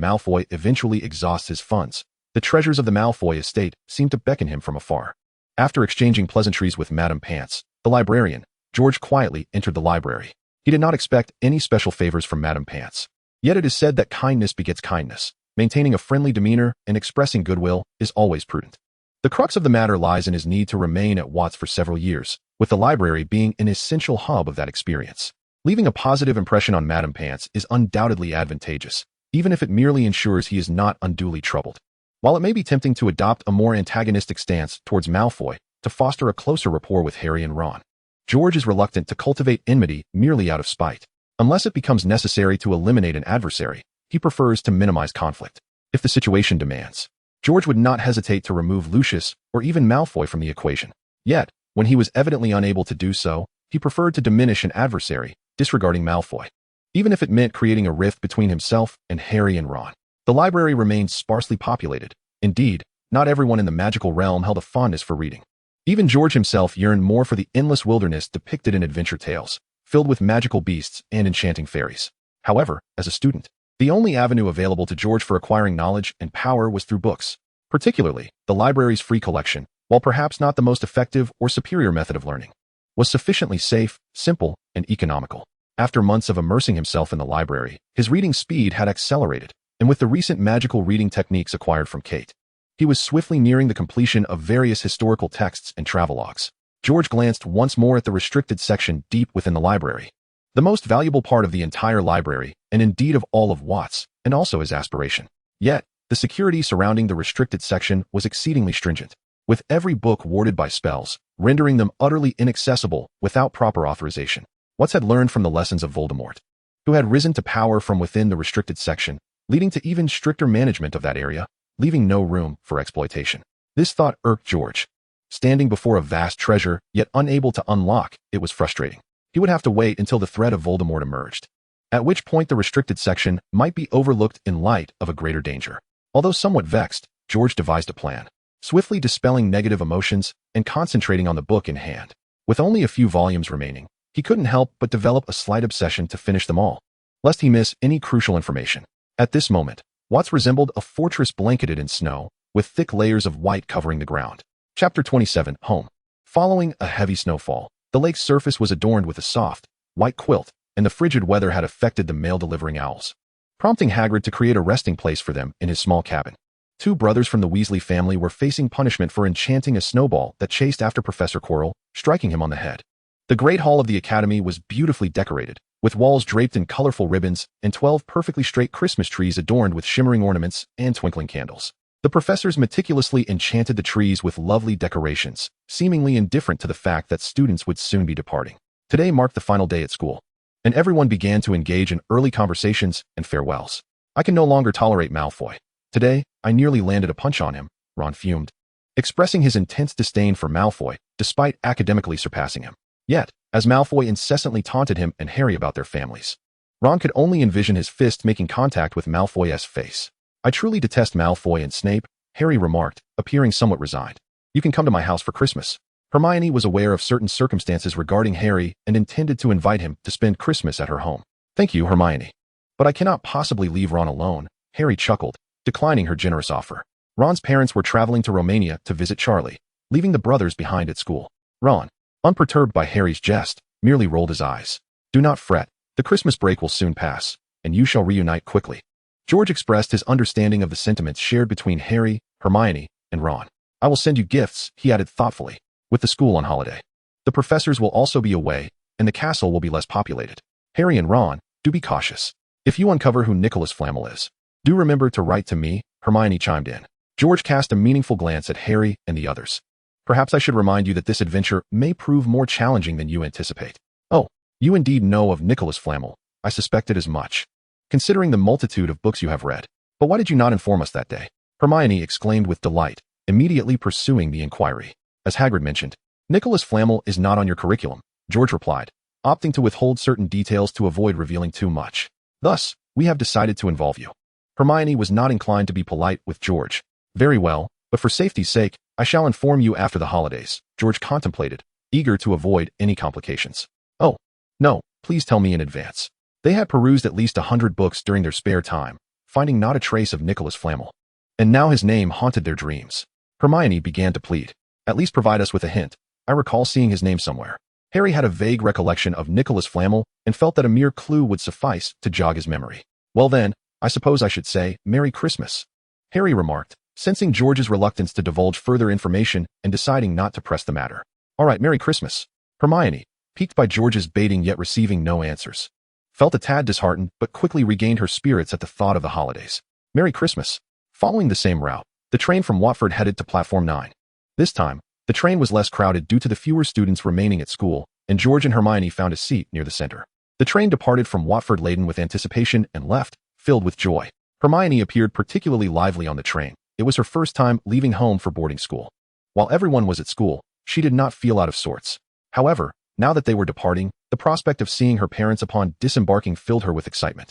Malfoy eventually exhausts his funds. The treasures of the Malfoy estate seem to beckon him from afar. After exchanging pleasantries with Madame Pants, the librarian, George quietly entered the library. He did not expect any special favors from Madame Pants. Yet it is said that kindness begets kindness. Maintaining a friendly demeanor and expressing goodwill is always prudent. The crux of the matter lies in his need to remain at Watts for several years, with the library being an essential hub of that experience. Leaving a positive impression on Madame Pants is undoubtedly advantageous, even if it merely ensures he is not unduly troubled. While it may be tempting to adopt a more antagonistic stance towards Malfoy to foster a closer rapport with Harry and Ron, George is reluctant to cultivate enmity merely out of spite. Unless it becomes necessary to eliminate an adversary, he prefers to minimize conflict. If the situation demands, George would not hesitate to remove Lucius or even Malfoy from the equation. Yet, when he was evidently unable to do so, he preferred to diminish an adversary, disregarding Malfoy. Even if it meant creating a rift between himself and Harry and Ron. The library remained sparsely populated. Indeed, not everyone in the magical realm held a fondness for reading. Even George himself yearned more for the endless wilderness depicted in adventure tales, filled with magical beasts and enchanting fairies. However, as a student, the only avenue available to George for acquiring knowledge and power was through books. Particularly, the library's free collection, while perhaps not the most effective or superior method of learning, was sufficiently safe, simple, and economical. After months of immersing himself in the library, his reading speed had accelerated, and with the recent magical reading techniques acquired from Kate, he was swiftly nearing the completion of various historical texts and travelogues. George glanced once more at the restricted section deep within the library. The most valuable part of the entire library, and indeed of all of Watts, and also his aspiration. Yet, the security surrounding the restricted section was exceedingly stringent, with every book warded by spells, rendering them utterly inaccessible without proper authorization. Watts had learned from the lessons of Voldemort, who had risen to power from within the restricted section, leading to even stricter management of that area, leaving no room for exploitation. This thought irked George. Standing before a vast treasure, yet unable to unlock, it was frustrating. He would have to wait until the threat of Voldemort emerged, at which point the restricted section might be overlooked in light of a greater danger. Although somewhat vexed, George devised a plan, swiftly dispelling negative emotions and concentrating on the book in hand. With only a few volumes remaining, he couldn't help but develop a slight obsession to finish them all, lest he miss any crucial information. At this moment, Watts resembled a fortress blanketed in snow, with thick layers of white covering the ground. Chapter 27, Home. Following a heavy snowfall, the lake's surface was adorned with a soft, white quilt, and the frigid weather had affected the mail-delivering owls, prompting Hagrid to create a resting place for them in his small cabin. Two brothers from the Weasley family were facing punishment for enchanting a snowball that chased after Professor Quirrell, striking him on the head. The Great Hall of the Academy was beautifully decorated, with walls draped in colorful ribbons and 12 perfectly straight Christmas trees adorned with shimmering ornaments and twinkling candles. The professors meticulously enchanted the trees with lovely decorations, seemingly indifferent to the fact that students would soon be departing. Today marked the final day at school, and everyone began to engage in early conversations and farewells. I can no longer tolerate Malfoy. Today, I nearly landed a punch on him, Ron fumed, expressing his intense disdain for Malfoy, despite academically surpassing him. Yet, as Malfoy incessantly taunted him and Harry about their families, Ron could only envision his fist making contact with Malfoy's face. I truly detest Malfoy and Snape, Harry remarked, appearing somewhat resigned. You can come to my house for Christmas. Hermione was aware of certain circumstances regarding Harry and intended to invite him to spend Christmas at her home. Thank you, Hermione. But I cannot possibly leave Ron alone, Harry chuckled, declining her generous offer. Ron's parents were traveling to Romania to visit Charlie, leaving the brothers behind at school. Ron, unperturbed by Harry's jest, merely rolled his eyes. Do not fret, the Christmas break will soon pass, and you shall reunite quickly. George expressed his understanding of the sentiments shared between Harry, Hermione, and Ron. I will send you gifts, he added thoughtfully, with the school on holiday. The professors will also be away, and the castle will be less populated. Harry and Ron, do be cautious. If you uncover who Nicholas Flamel is, do remember to write to me, Hermione chimed in. George cast a meaningful glance at Harry and the others. Perhaps I should remind you that this adventure may prove more challenging than you anticipate. Oh, you indeed know of Nicholas Flamel. I suspected as much, considering the multitude of books you have read. But why did you not inform us that day? Hermione exclaimed with delight, immediately pursuing the inquiry. As Hagrid mentioned, Nicholas Flamel is not on your curriculum, George replied, opting to withhold certain details to avoid revealing too much. Thus, we have decided to involve you. Hermione was not inclined to be polite with George. Very well, but for safety's sake, I shall inform you after the holidays, George contemplated, eager to avoid any complications. Oh, no, please tell me in advance. They had perused at least 100 books during their spare time, finding not a trace of Nicholas Flamel. And now his name haunted their dreams. Hermione began to plead. At least provide us with a hint. I recall seeing his name somewhere. Harry had a vague recollection of Nicholas Flamel and felt that a mere clue would suffice to jog his memory. Well then, I suppose I should say, Merry Christmas, Harry remarked, sensing George's reluctance to divulge further information and deciding not to press the matter. All right, Merry Christmas. Hermione, piqued by George's baiting yet receiving no answers, felt a tad disheartened but quickly regained her spirits at the thought of the holidays. Merry Christmas. Following the same route, the train from Watford headed to Platform 9. This time, the train was less crowded due to the fewer students remaining at school, and George and Hermione found a seat near the center. The train departed from Watford laden with anticipation and left, filled with joy. Hermione appeared particularly lively on the train. It was her first time leaving home for boarding school. While everyone was at school, she did not feel out of sorts. However, now that they were departing, the prospect of seeing her parents upon disembarking filled her with excitement,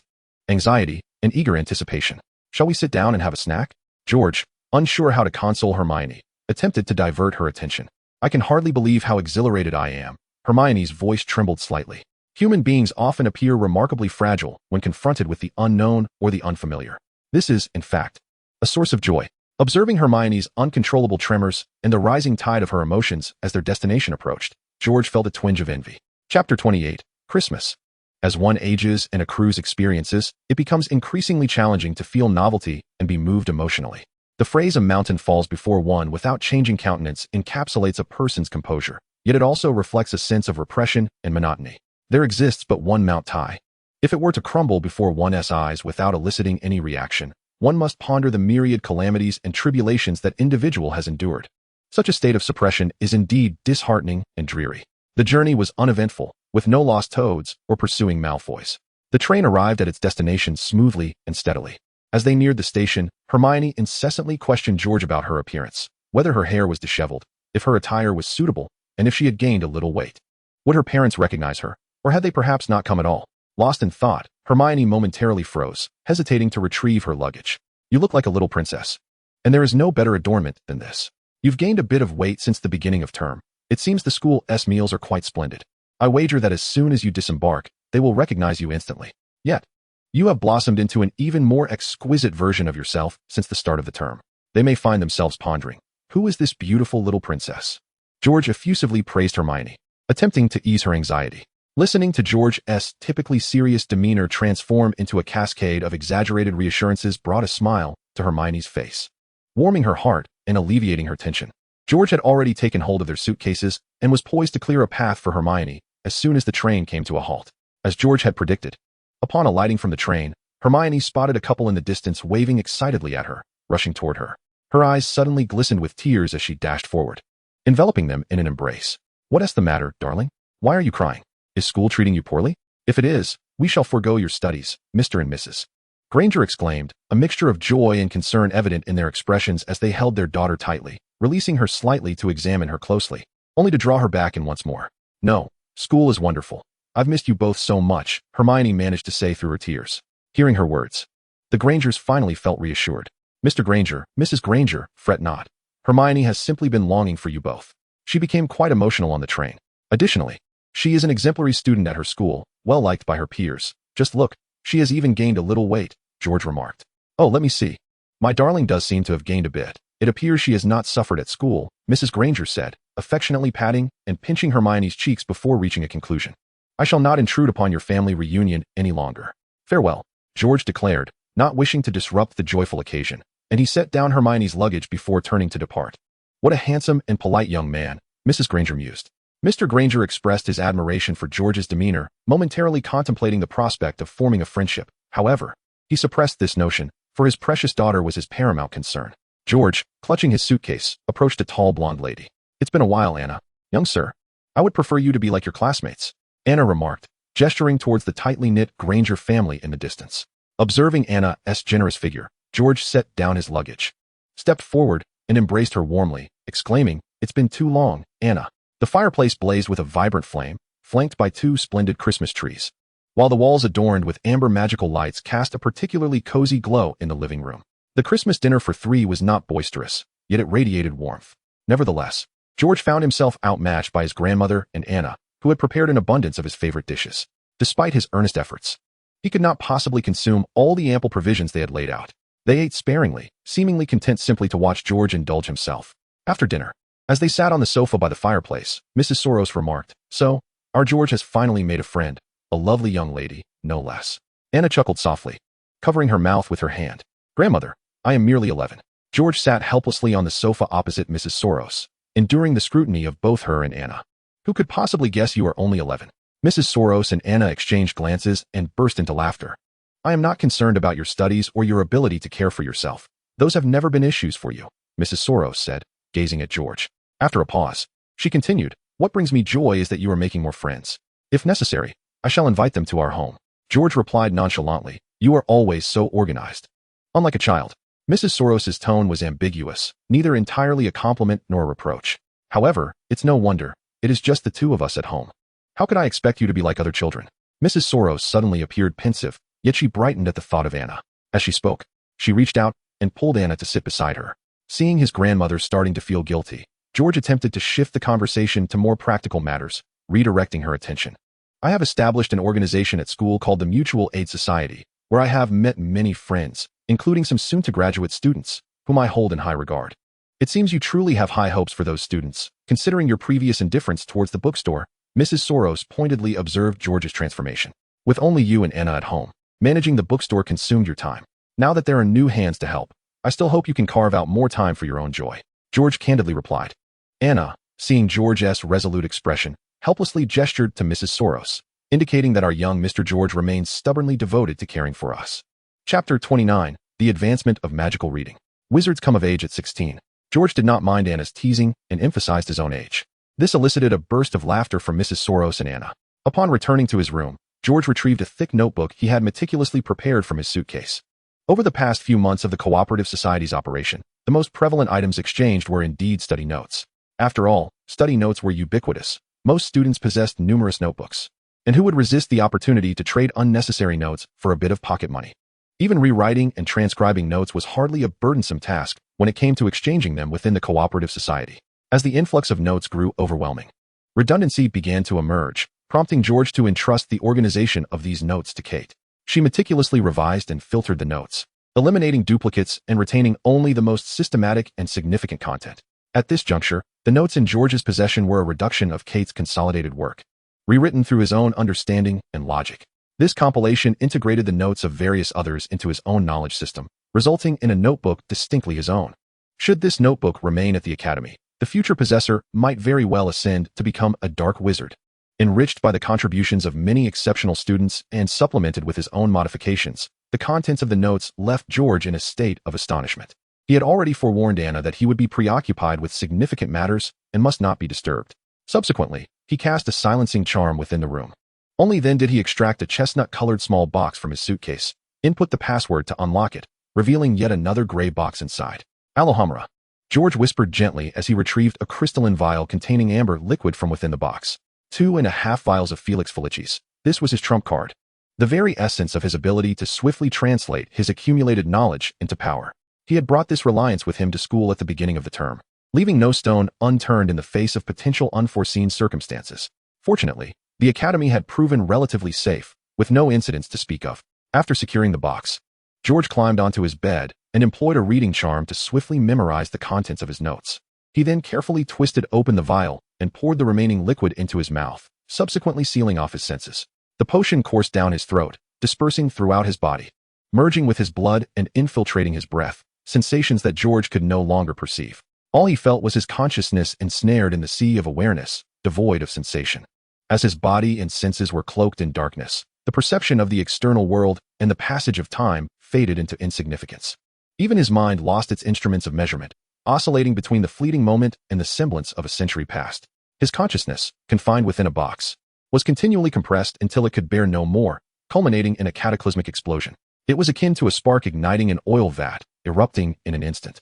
anxiety, and eager anticipation. Shall we sit down and have a snack? George, unsure how to console Hermione, attempted to divert her attention. I can hardly believe how exhilarated I am. Hermione's voice trembled slightly. Human beings often appear remarkably fragile when confronted with the unknown or the unfamiliar. This is, in fact, a source of joy. Observing Hermione's uncontrollable tremors and the rising tide of her emotions as their destination approached, George felt a twinge of envy. Chapter 28, Christmas. As one ages and accrues experiences, it becomes increasingly challenging to feel novelty and be moved emotionally. The phrase "a mountain falls before one without changing countenance" encapsulates a person's composure, yet it also reflects a sense of repression and monotony. There exists but one Mount Tai. If it were to crumble before one's eyes without eliciting any reaction, one must ponder the myriad calamities and tribulations that individual has endured. Such a state of suppression is indeed disheartening and dreary. The journey was uneventful, with no lost toads or pursuing Malfoys. The train arrived at its destination smoothly and steadily. As they neared the station, Hermione incessantly questioned George about her appearance, whether her hair was disheveled, if her attire was suitable, and if she had gained a little weight. Would her parents recognize her, or had they perhaps not come at all? Lost in thought, Hermione momentarily froze, hesitating to retrieve her luggage. You look like a little princess. And there is no better adornment than this. You've gained a bit of weight since the beginning of term. It seems the school's meals are quite splendid. I wager that as soon as you disembark, they will recognize you instantly. Yet, you have blossomed into an even more exquisite version of yourself since the start of the term. They may find themselves pondering, who is this beautiful little princess? George effusively praised Hermione, attempting to ease her anxiety. Listening to George's typically serious demeanor transform into a cascade of exaggerated reassurances brought a smile to Hermione's face, warming her heart and alleviating her tension. George had already taken hold of their suitcases and was poised to clear a path for Hermione as soon as the train came to a halt. As George had predicted, upon alighting from the train, Hermione spotted a couple in the distance waving excitedly at her, rushing toward her. Her eyes suddenly glistened with tears as she dashed forward, enveloping them in an embrace. What's the matter, darling? Why are you crying? Is school treating you poorly? If it is, we shall forego your studies, Mr. and Mrs. Granger exclaimed, a mixture of joy and concern evident in their expressions as they held their daughter tightly, releasing her slightly to examine her closely, only to draw her back in once more. No, school is wonderful. I've missed you both so much, Hermione managed to say through her tears. Hearing her words, the Grangers finally felt reassured. Mr. Granger, Mrs. Granger, fret not. Hermione has simply been longing for you both. She became quite emotional on the train. Additionally, she is an exemplary student at her school, well liked by her peers. Just look, she has even gained a little weight, George remarked. Oh, let me see. My darling does seem to have gained a bit. It appears she has not suffered at school, Mrs. Granger said, affectionately patting and pinching Hermione's cheeks before reaching a conclusion. I shall not intrude upon your family reunion any longer. Farewell, George declared, not wishing to disrupt the joyful occasion, and he set down Hermione's luggage before turning to depart. What a handsome and polite young man, Mrs. Granger mused. Mr. Granger expressed his admiration for George's demeanor, momentarily contemplating the prospect of forming a friendship. However, he suppressed this notion, for his precious daughter was his paramount concern. George, clutching his suitcase, approached a tall blonde lady. It's been a while, Anna. Young sir, I would prefer you to be like your classmates, Anna remarked, gesturing towards the tightly knit Granger family in the distance. Observing Anna's generous figure, George set down his luggage, stepped forward, and embraced her warmly, exclaiming, It's been too long, Anna. The fireplace blazed with a vibrant flame, flanked by 2 splendid Christmas trees, while the walls adorned with amber magical lights cast a particularly cozy glow in the living room. The Christmas dinner for 3 was not boisterous, yet it radiated warmth. Nevertheless, George found himself outmatched by his grandmother and Anna, who had prepared an abundance of his favorite dishes. Despite his earnest efforts, he could not possibly consume all the ample provisions they had laid out. They ate sparingly, seemingly content simply to watch George indulge himself. After dinner, As they sat on the sofa by the fireplace, Mrs. Soros remarked, "So, our George has finally made a friend, a lovely young lady, no less." Anna chuckled softly, covering her mouth with her hand. "Grandmother, I am merely 11. George sat helplessly on the sofa opposite Mrs. Soros, enduring the scrutiny of both her and Anna. "Who could possibly guess you are only 11? Mrs. Soros and Anna exchanged glances and burst into laughter. "I am not concerned about your studies or your ability to care for yourself. Those have never been issues for you," Mrs. Soros said, gazing at George. After a pause, she continued, "What brings me joy is that you are making more friends. If necessary, I shall invite them to our home." George replied nonchalantly, "You are always so organized." Unlike a child, Mrs. Soros's tone was ambiguous, neither entirely a compliment nor a reproach. "However, it's no wonder. It is just the two of us at home. How could I expect you to be like other children?" Mrs. Soros suddenly appeared pensive, yet she brightened at the thought of Anna. As she spoke, she reached out and pulled Anna to sit beside her. Seeing his grandmother starting to feel guilty, George attempted to shift the conversation to more practical matters, redirecting her attention. "I have established an organization at school called the Mutual Aid Society, where I have met many friends, including some soon-to-graduate students, whom I hold in high regard. It seems you truly have high hopes for those students, considering your previous indifference towards the bookstore." Mrs. Soros pointedly observed George's transformation. "With only you and Anna at home, managing the bookstore consumed your time. Now that there are new hands to help, I still hope you can carve out more time for your own joy." George candidly replied. Anna, seeing George's resolute expression, helplessly gestured to Mrs. Soros, indicating that our young Mr. George remains stubbornly devoted to caring for us. Chapter 29, The Advancement of Magical Reading. Wizards come of age at 16. George did not mind Anna's teasing and emphasized his own age. This elicited a burst of laughter from Mrs. Soros and Anna. Upon returning to his room, George retrieved a thick notebook he had meticulously prepared from his suitcase. Over the past few months of the Cooperative Society's operation, the most prevalent items exchanged were indeed study notes. After all, study notes were ubiquitous. Most students possessed numerous notebooks. And who would resist the opportunity to trade unnecessary notes for a bit of pocket money? Even rewriting and transcribing notes was hardly a burdensome task when it came to exchanging them within the Cooperative Society. As the influx of notes grew overwhelming, redundancy began to emerge, prompting George to entrust the organization of these notes to Kate. She meticulously revised and filtered the notes, eliminating duplicates and retaining only the most systematic and significant content. At this juncture, the notes in George's possession were a reduction of Kate's consolidated work, rewritten through his own understanding and logic. This compilation integrated the notes of various others into his own knowledge system, resulting in a notebook distinctly his own. Should this notebook remain at the academy, the future possessor might very well ascend to become a dark wizard. Enriched by the contributions of many exceptional students and supplemented with his own modifications, the contents of the notes left George in a state of astonishment. He had already forewarned Anna that he would be preoccupied with significant matters and must not be disturbed. Subsequently, he cast a silencing charm within the room. Only then did he extract a chestnut-colored small box from his suitcase, input the password to unlock it, revealing yet another gray box inside. "Alohomora," George whispered gently as he retrieved a crystalline vial containing amber liquid from within the box. 2.5 vials of Felix Felicis. This was his trump card, the very essence of his ability to swiftly translate his accumulated knowledge into power. He had brought this reliance with him to school at the beginning of the term, leaving no stone unturned in the face of potential unforeseen circumstances. Fortunately, the academy had proven relatively safe, with no incidents to speak of. After securing the box, George climbed onto his bed and employed a reading charm to swiftly memorize the contents of his notes. He then carefully twisted open the vial and poured the remaining liquid into his mouth, subsequently sealing off his senses. The potion coursed down his throat, dispersing throughout his body, merging with his blood and infiltrating his breath, sensations that George could no longer perceive. All he felt was his consciousness ensnared in the sea of awareness, devoid of sensation. As his body and senses were cloaked in darkness, the perception of the external world and the passage of time faded into insignificance. Even his mind lost its instruments of measurement, oscillating between the fleeting moment and the semblance of a century past. His consciousness, confined within a box, was continually compressed until it could bear no more, culminating in a cataclysmic explosion. It was akin to a spark igniting an oil vat, erupting in an instant,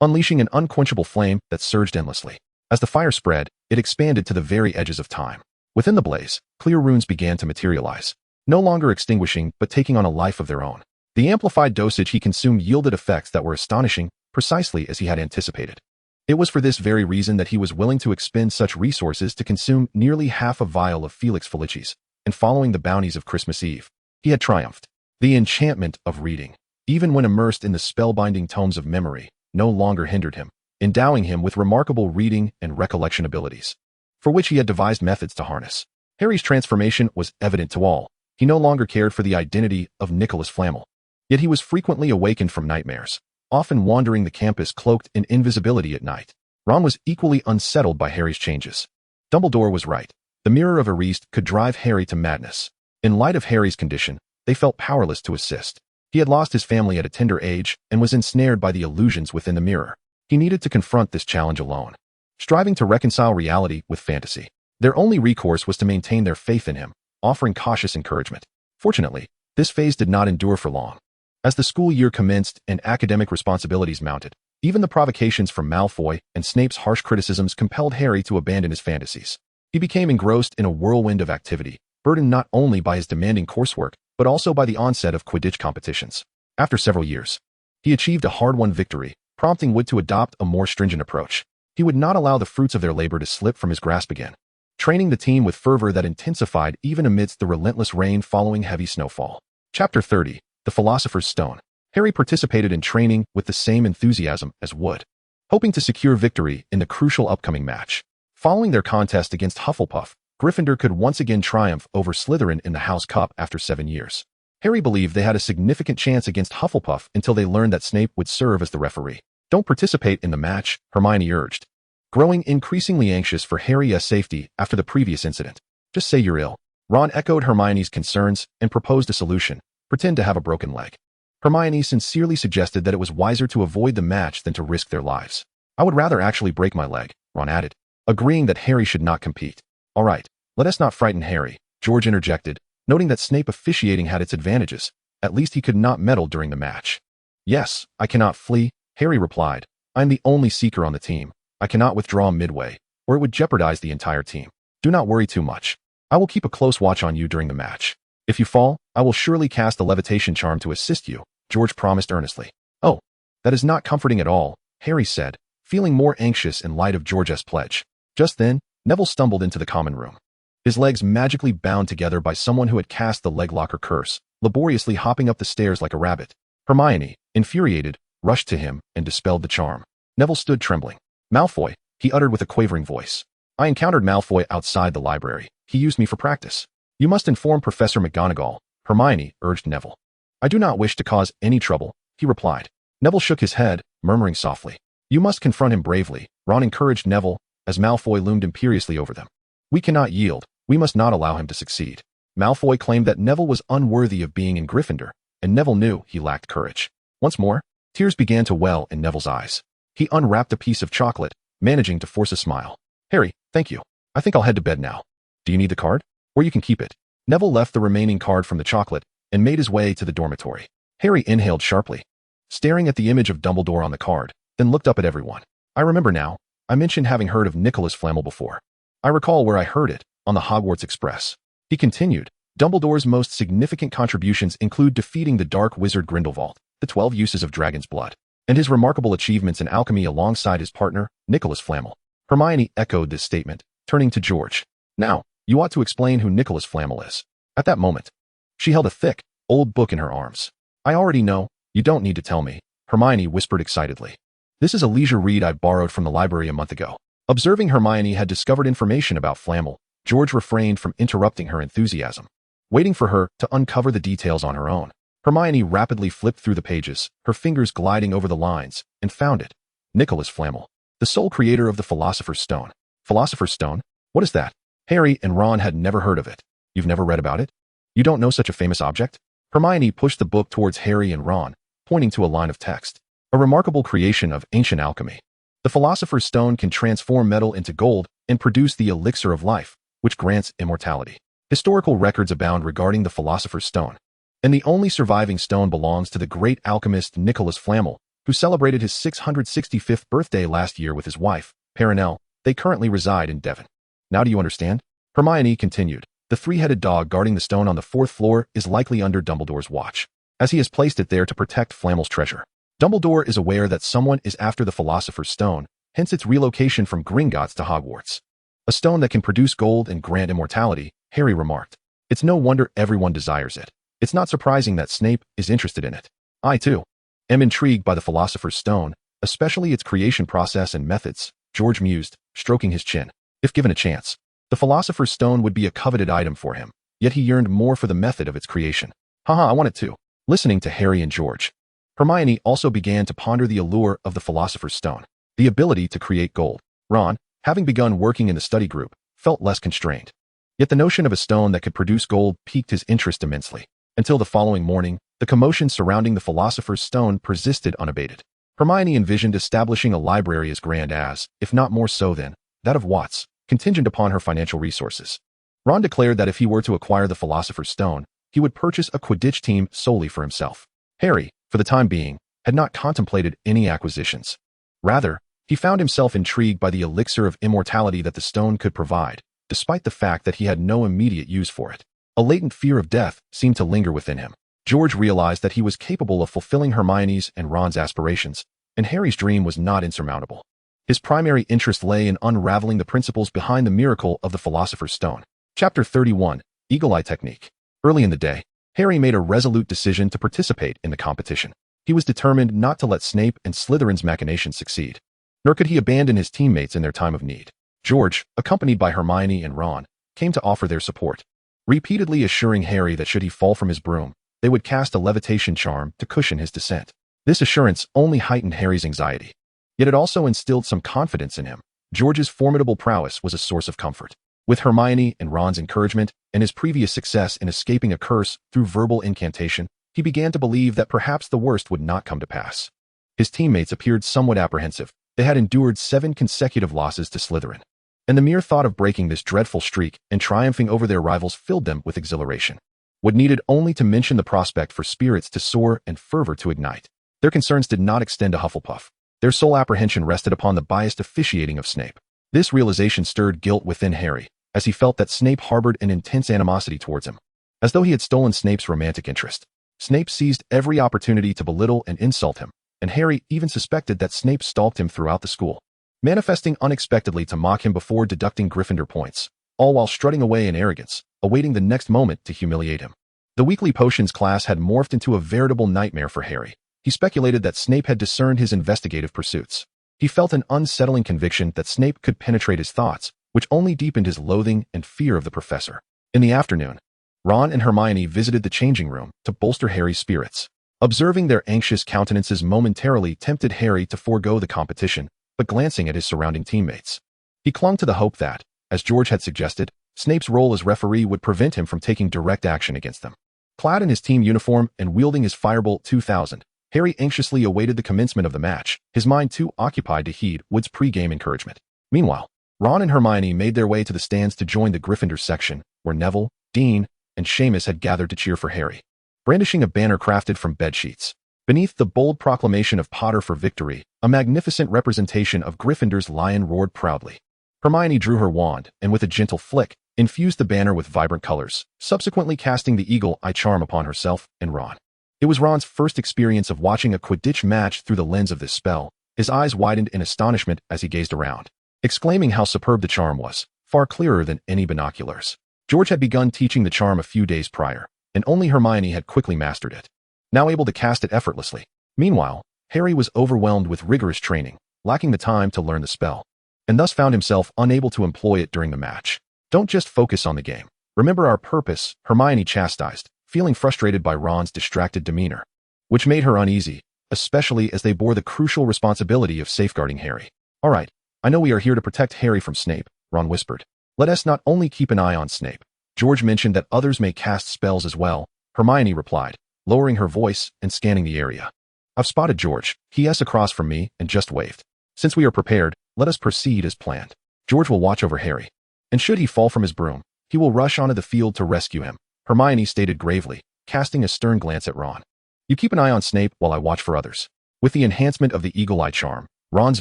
unleashing an unquenchable flame that surged endlessly. As the fire spread, it expanded to the very edges of time. Within the blaze, clear runes began to materialize, no longer extinguishing but taking on a life of their own. The amplified dosage he consumed yielded effects that were astonishing, precisely as he had anticipated. It was for this very reason that he was willing to expend such resources to consume nearly half a vial of Felix Felicis, and following the bounties of Christmas Eve, he had triumphed. The enchantment of reading, even when immersed in the spellbinding tomes of memory, no longer hindered him. endowing him with remarkable reading and recollection abilities, for which he had devised methods to harness. Harry's transformation was evident to all. He no longer cared for the identity of Nicholas Flamel. Yet he was frequently awakened from nightmares, often wandering the campus cloaked in invisibility at night. Ron was equally unsettled by Harry's changes. Dumbledore was right. The mirror of Erist could drive Harry to madness. In light of Harry's condition, they felt powerless to assist. He had lost his family at a tender age and was ensnared by the illusions within the mirror. He needed to confront this challenge alone, striving to reconcile reality with fantasy. Their only recourse was to maintain their faith in him, offering cautious encouragement. Fortunately, this phase did not endure for long. As the school year commenced and academic responsibilities mounted, even the provocations from Malfoy and Snape's harsh criticisms compelled Harry to abandon his fantasies. He became engrossed in a whirlwind of activity, burdened not only by his demanding coursework, but also by the onset of Quidditch competitions. After several years, he achieved a hard-won victory, prompting Wood to adopt a more stringent approach. He would not allow the fruits of their labor to slip from his grasp again, training the team with fervor that intensified even amidst the relentless rain following heavy snowfall. Chapter 30. The Philosopher's Stone. Harry participated in training with the same enthusiasm as Wood, hoping to secure victory in the crucial upcoming match. Following their contest against Hufflepuff, Gryffindor could once again triumph over Slytherin in the House Cup after 7 years. Harry believed they had a significant chance against Hufflepuff until they learned that Snape would serve as the referee. "Don't participate in the match," Hermione urged, growing increasingly anxious for Harry's safety after the previous incident. "Just say you're ill." Ron echoed Hermione's concerns and proposed a solution: pretend to have a broken leg. Hermione sincerely suggested that it was wiser to avoid the match than to risk their lives. "I would rather actually break my leg," Ron added, agreeing that Harry should not compete. "All right, let us not frighten Harry," George interjected, noting that Snape officiating had its advantages. At least he could not meddle during the match. "Yes, I cannot flee," Harry replied. "I am the only seeker on the team. I cannot withdraw midway, or it would jeopardize the entire team. Do not worry too much. I will keep a close watch on you during the match. If you fall, I will surely cast a levitation charm to assist you," George promised earnestly. "Oh, that is not comforting at all," Harry said, feeling more anxious in light of George's pledge. Just then, Neville stumbled into the common room, his legs magically bound together by someone who had cast the leg locker curse, laboriously hopping up the stairs like a rabbit. Hermione, infuriated, rushed to him and dispelled the charm. Neville stood trembling. "Malfoy," he uttered with a quavering voice. "I encountered Malfoy outside the library. He used me for practice." "You must inform Professor McGonagall," Hermione urged Neville. "I do not wish to cause any trouble," he replied. Neville shook his head, murmuring softly. "You must confront him bravely," Ron encouraged Neville, as Malfoy loomed imperiously over them. "We cannot yield. We must not allow him to succeed." Malfoy claimed that Neville was unworthy of being in Gryffindor, and Neville knew he lacked courage. Once more, tears began to well in Neville's eyes. He unwrapped a piece of chocolate, managing to force a smile. "Harry, thank you. I think I'll head to bed now. Do you need the card? Or you can keep it." Neville left the remaining card from the chocolate and made his way to the dormitory. Harry inhaled sharply, staring at the image of Dumbledore on the card, then looked up at everyone. "I remember now. I mentioned having heard of Nicholas Flamel before. I recall where I heard it, on the Hogwarts Express." He continued, "Dumbledore's most significant contributions include defeating the dark wizard Grindelwald, the 12 uses of dragon's blood, and his remarkable achievements in alchemy alongside his partner, Nicholas Flamel." Hermione echoed this statement, turning to George. "Now, you ought to explain who Nicholas Flamel is." At that moment, she held a thick, old book in her arms. "I already know. You don't need to tell me," Hermione whispered excitedly. "This is a leisure read I borrowed from the library a month ago." Observing Hermione had discovered information about Flamel, George refrained from interrupting her enthusiasm. Waiting for her to uncover the details on her own, Hermione rapidly flipped through the pages, her fingers gliding over the lines, and found it. Nicholas Flamel, the sole creator of the Philosopher's Stone. Philosopher's Stone? What is that? Harry and Ron had never heard of it. "You've never read about it? You don't know such a famous object?" Hermione pushed the book towards Harry and Ron, pointing to a line of text. "A remarkable creation of ancient alchemy. The Philosopher's Stone can transform metal into gold and produce the elixir of life, which grants immortality. Historical records abound regarding the Philosopher's Stone, and the only surviving stone belongs to the great alchemist Nicholas Flamel, who celebrated his 665th birthday last year with his wife, Perenelle. They currently reside in Devon. Now do you understand?" Hermione continued. "The three-headed dog guarding the stone on the 4th floor is likely under Dumbledore's watch, as he has placed it there to protect Flamel's treasure. Dumbledore is aware that someone is after the Philosopher's Stone, hence its relocation from Gringotts to Hogwarts. A stone that can produce gold and grant immortality," Harry remarked. "It's no wonder everyone desires it. It's not surprising that Snape is interested in it. I, too, am intrigued by the Philosopher's Stone," especially its creation process and methods, George mused, stroking his chin. If given a chance, the Philosopher's Stone would be a coveted item for him, yet he yearned more for the method of its creation. Haha, I want it too. Listening to Harry and George, Hermione also began to ponder the allure of the Philosopher's Stone, the ability to create gold. Ron, having begun working in the study group, felt less constrained. Yet the notion of a stone that could produce gold piqued his interest immensely. Until the following morning, the commotion surrounding the Philosopher's Stone persisted unabated. Hermione envisioned establishing a library as grand as, if not more so than, that of Watts, contingent upon her financial resources. Ron declared that if he were to acquire the Philosopher's Stone, he would purchase a Quidditch team solely for himself. Harry, for the time being, had not contemplated any acquisitions. Rather, he found himself intrigued by the elixir of immortality that the stone could provide, despite the fact that he had no immediate use for it. A latent fear of death seemed to linger within him. George realized that he was capable of fulfilling Hermione's and Ron's aspirations, and Harry's dream was not insurmountable. His primary interest lay in unraveling the principles behind the miracle of the Philosopher's Stone. Chapter 31, Eagle Eye Technique. Early in the day, Harry made a resolute decision to participate in the competition. He was determined not to let Snape and Slytherin's machinations succeed, nor could he abandon his teammates in their time of need. George, accompanied by Hermione and Ron, came to offer their support, repeatedly assuring Harry that should he fall from his broom, they would cast a levitation charm to cushion his descent. This assurance only heightened Harry's anxiety, yet it also instilled some confidence in him. George's formidable prowess was a source of comfort. With Hermione and Ron's encouragement and his previous success in escaping a curse through verbal incantation, he began to believe that perhaps the worst would not come to pass. His teammates appeared somewhat apprehensive. They had endured 7 consecutive losses to Slytherin, and the mere thought of breaking this dreadful streak and triumphing over their rivals filled them with exhilaration. What needed only to mention the prospect for spirits to soar and fervor to ignite. Their concerns did not extend to Hufflepuff. Their sole apprehension rested upon the biased officiating of Snape. This realization stirred guilt within Harry, as he felt that Snape harbored an intense animosity towards him, as though he had stolen Snape's romantic interest. Snape seized every opportunity to belittle and insult him, and Harry even suspected that Snape stalked him throughout the school, manifesting unexpectedly to mock him before deducting Gryffindor points, all while strutting away in arrogance, awaiting the next moment to humiliate him. The weekly potions class had morphed into a veritable nightmare for Harry. He speculated that Snape had discerned his investigative pursuits. He felt an unsettling conviction that Snape could penetrate his thoughts, which only deepened his loathing and fear of the professor. In the afternoon, Ron and Hermione visited the changing room to bolster Harry's spirits. Observing their anxious countenances momentarily tempted Harry to forego the competition, but glancing at his surrounding teammates, he clung to the hope that, as George had suggested, Snape's role as referee would prevent him from taking direct action against them. Clad in his team uniform and wielding his Firebolt 2000, Harry anxiously awaited the commencement of the match, his mind too occupied to heed Wood's pre-game encouragement. Meanwhile, Ron and Hermione made their way to the stands to join the Gryffindor section, where Neville, Dean, and Seamus had gathered to cheer for Harry, brandishing a banner crafted from bedsheets. Beneath the bold proclamation of Potter for victory, a magnificent representation of Gryffindor's lion roared proudly. Hermione drew her wand, and with a gentle flick, infused the banner with vibrant colors, subsequently casting the eagle eye charm upon herself and Ron. It was Ron's first experience of watching a Quidditch match through the lens of this spell. His eyes widened in astonishment as he gazed around, exclaiming how superb the charm was, far clearer than any binoculars. George had begun teaching the charm a few days prior, and only Hermione had quickly mastered it, now able to cast it effortlessly. Meanwhile, Harry was overwhelmed with rigorous training, lacking the time to learn the spell, and thus found himself unable to employ it during the match. Don't just focus on the game. Remember our purpose, Hermione chastised, feeling frustrated by Ron's distracted demeanor, which made her uneasy, especially as they bore the crucial responsibility of safeguarding Harry. All right, I know we are here to protect Harry from Snape, Ron whispered. Let us not only keep an eye on Snape. George mentioned that others may cast spells as well, Hermione replied, lowering her voice and scanning the area. I've spotted George. He is across from me and just waved. Since we are prepared, let us proceed as planned. George will watch over Harry, and should he fall from his broom, he will rush onto the field to rescue him, Hermione stated gravely, casting a stern glance at Ron. You keep an eye on Snape while I watch for others. With the enhancement of the eagle eye charm, Ron's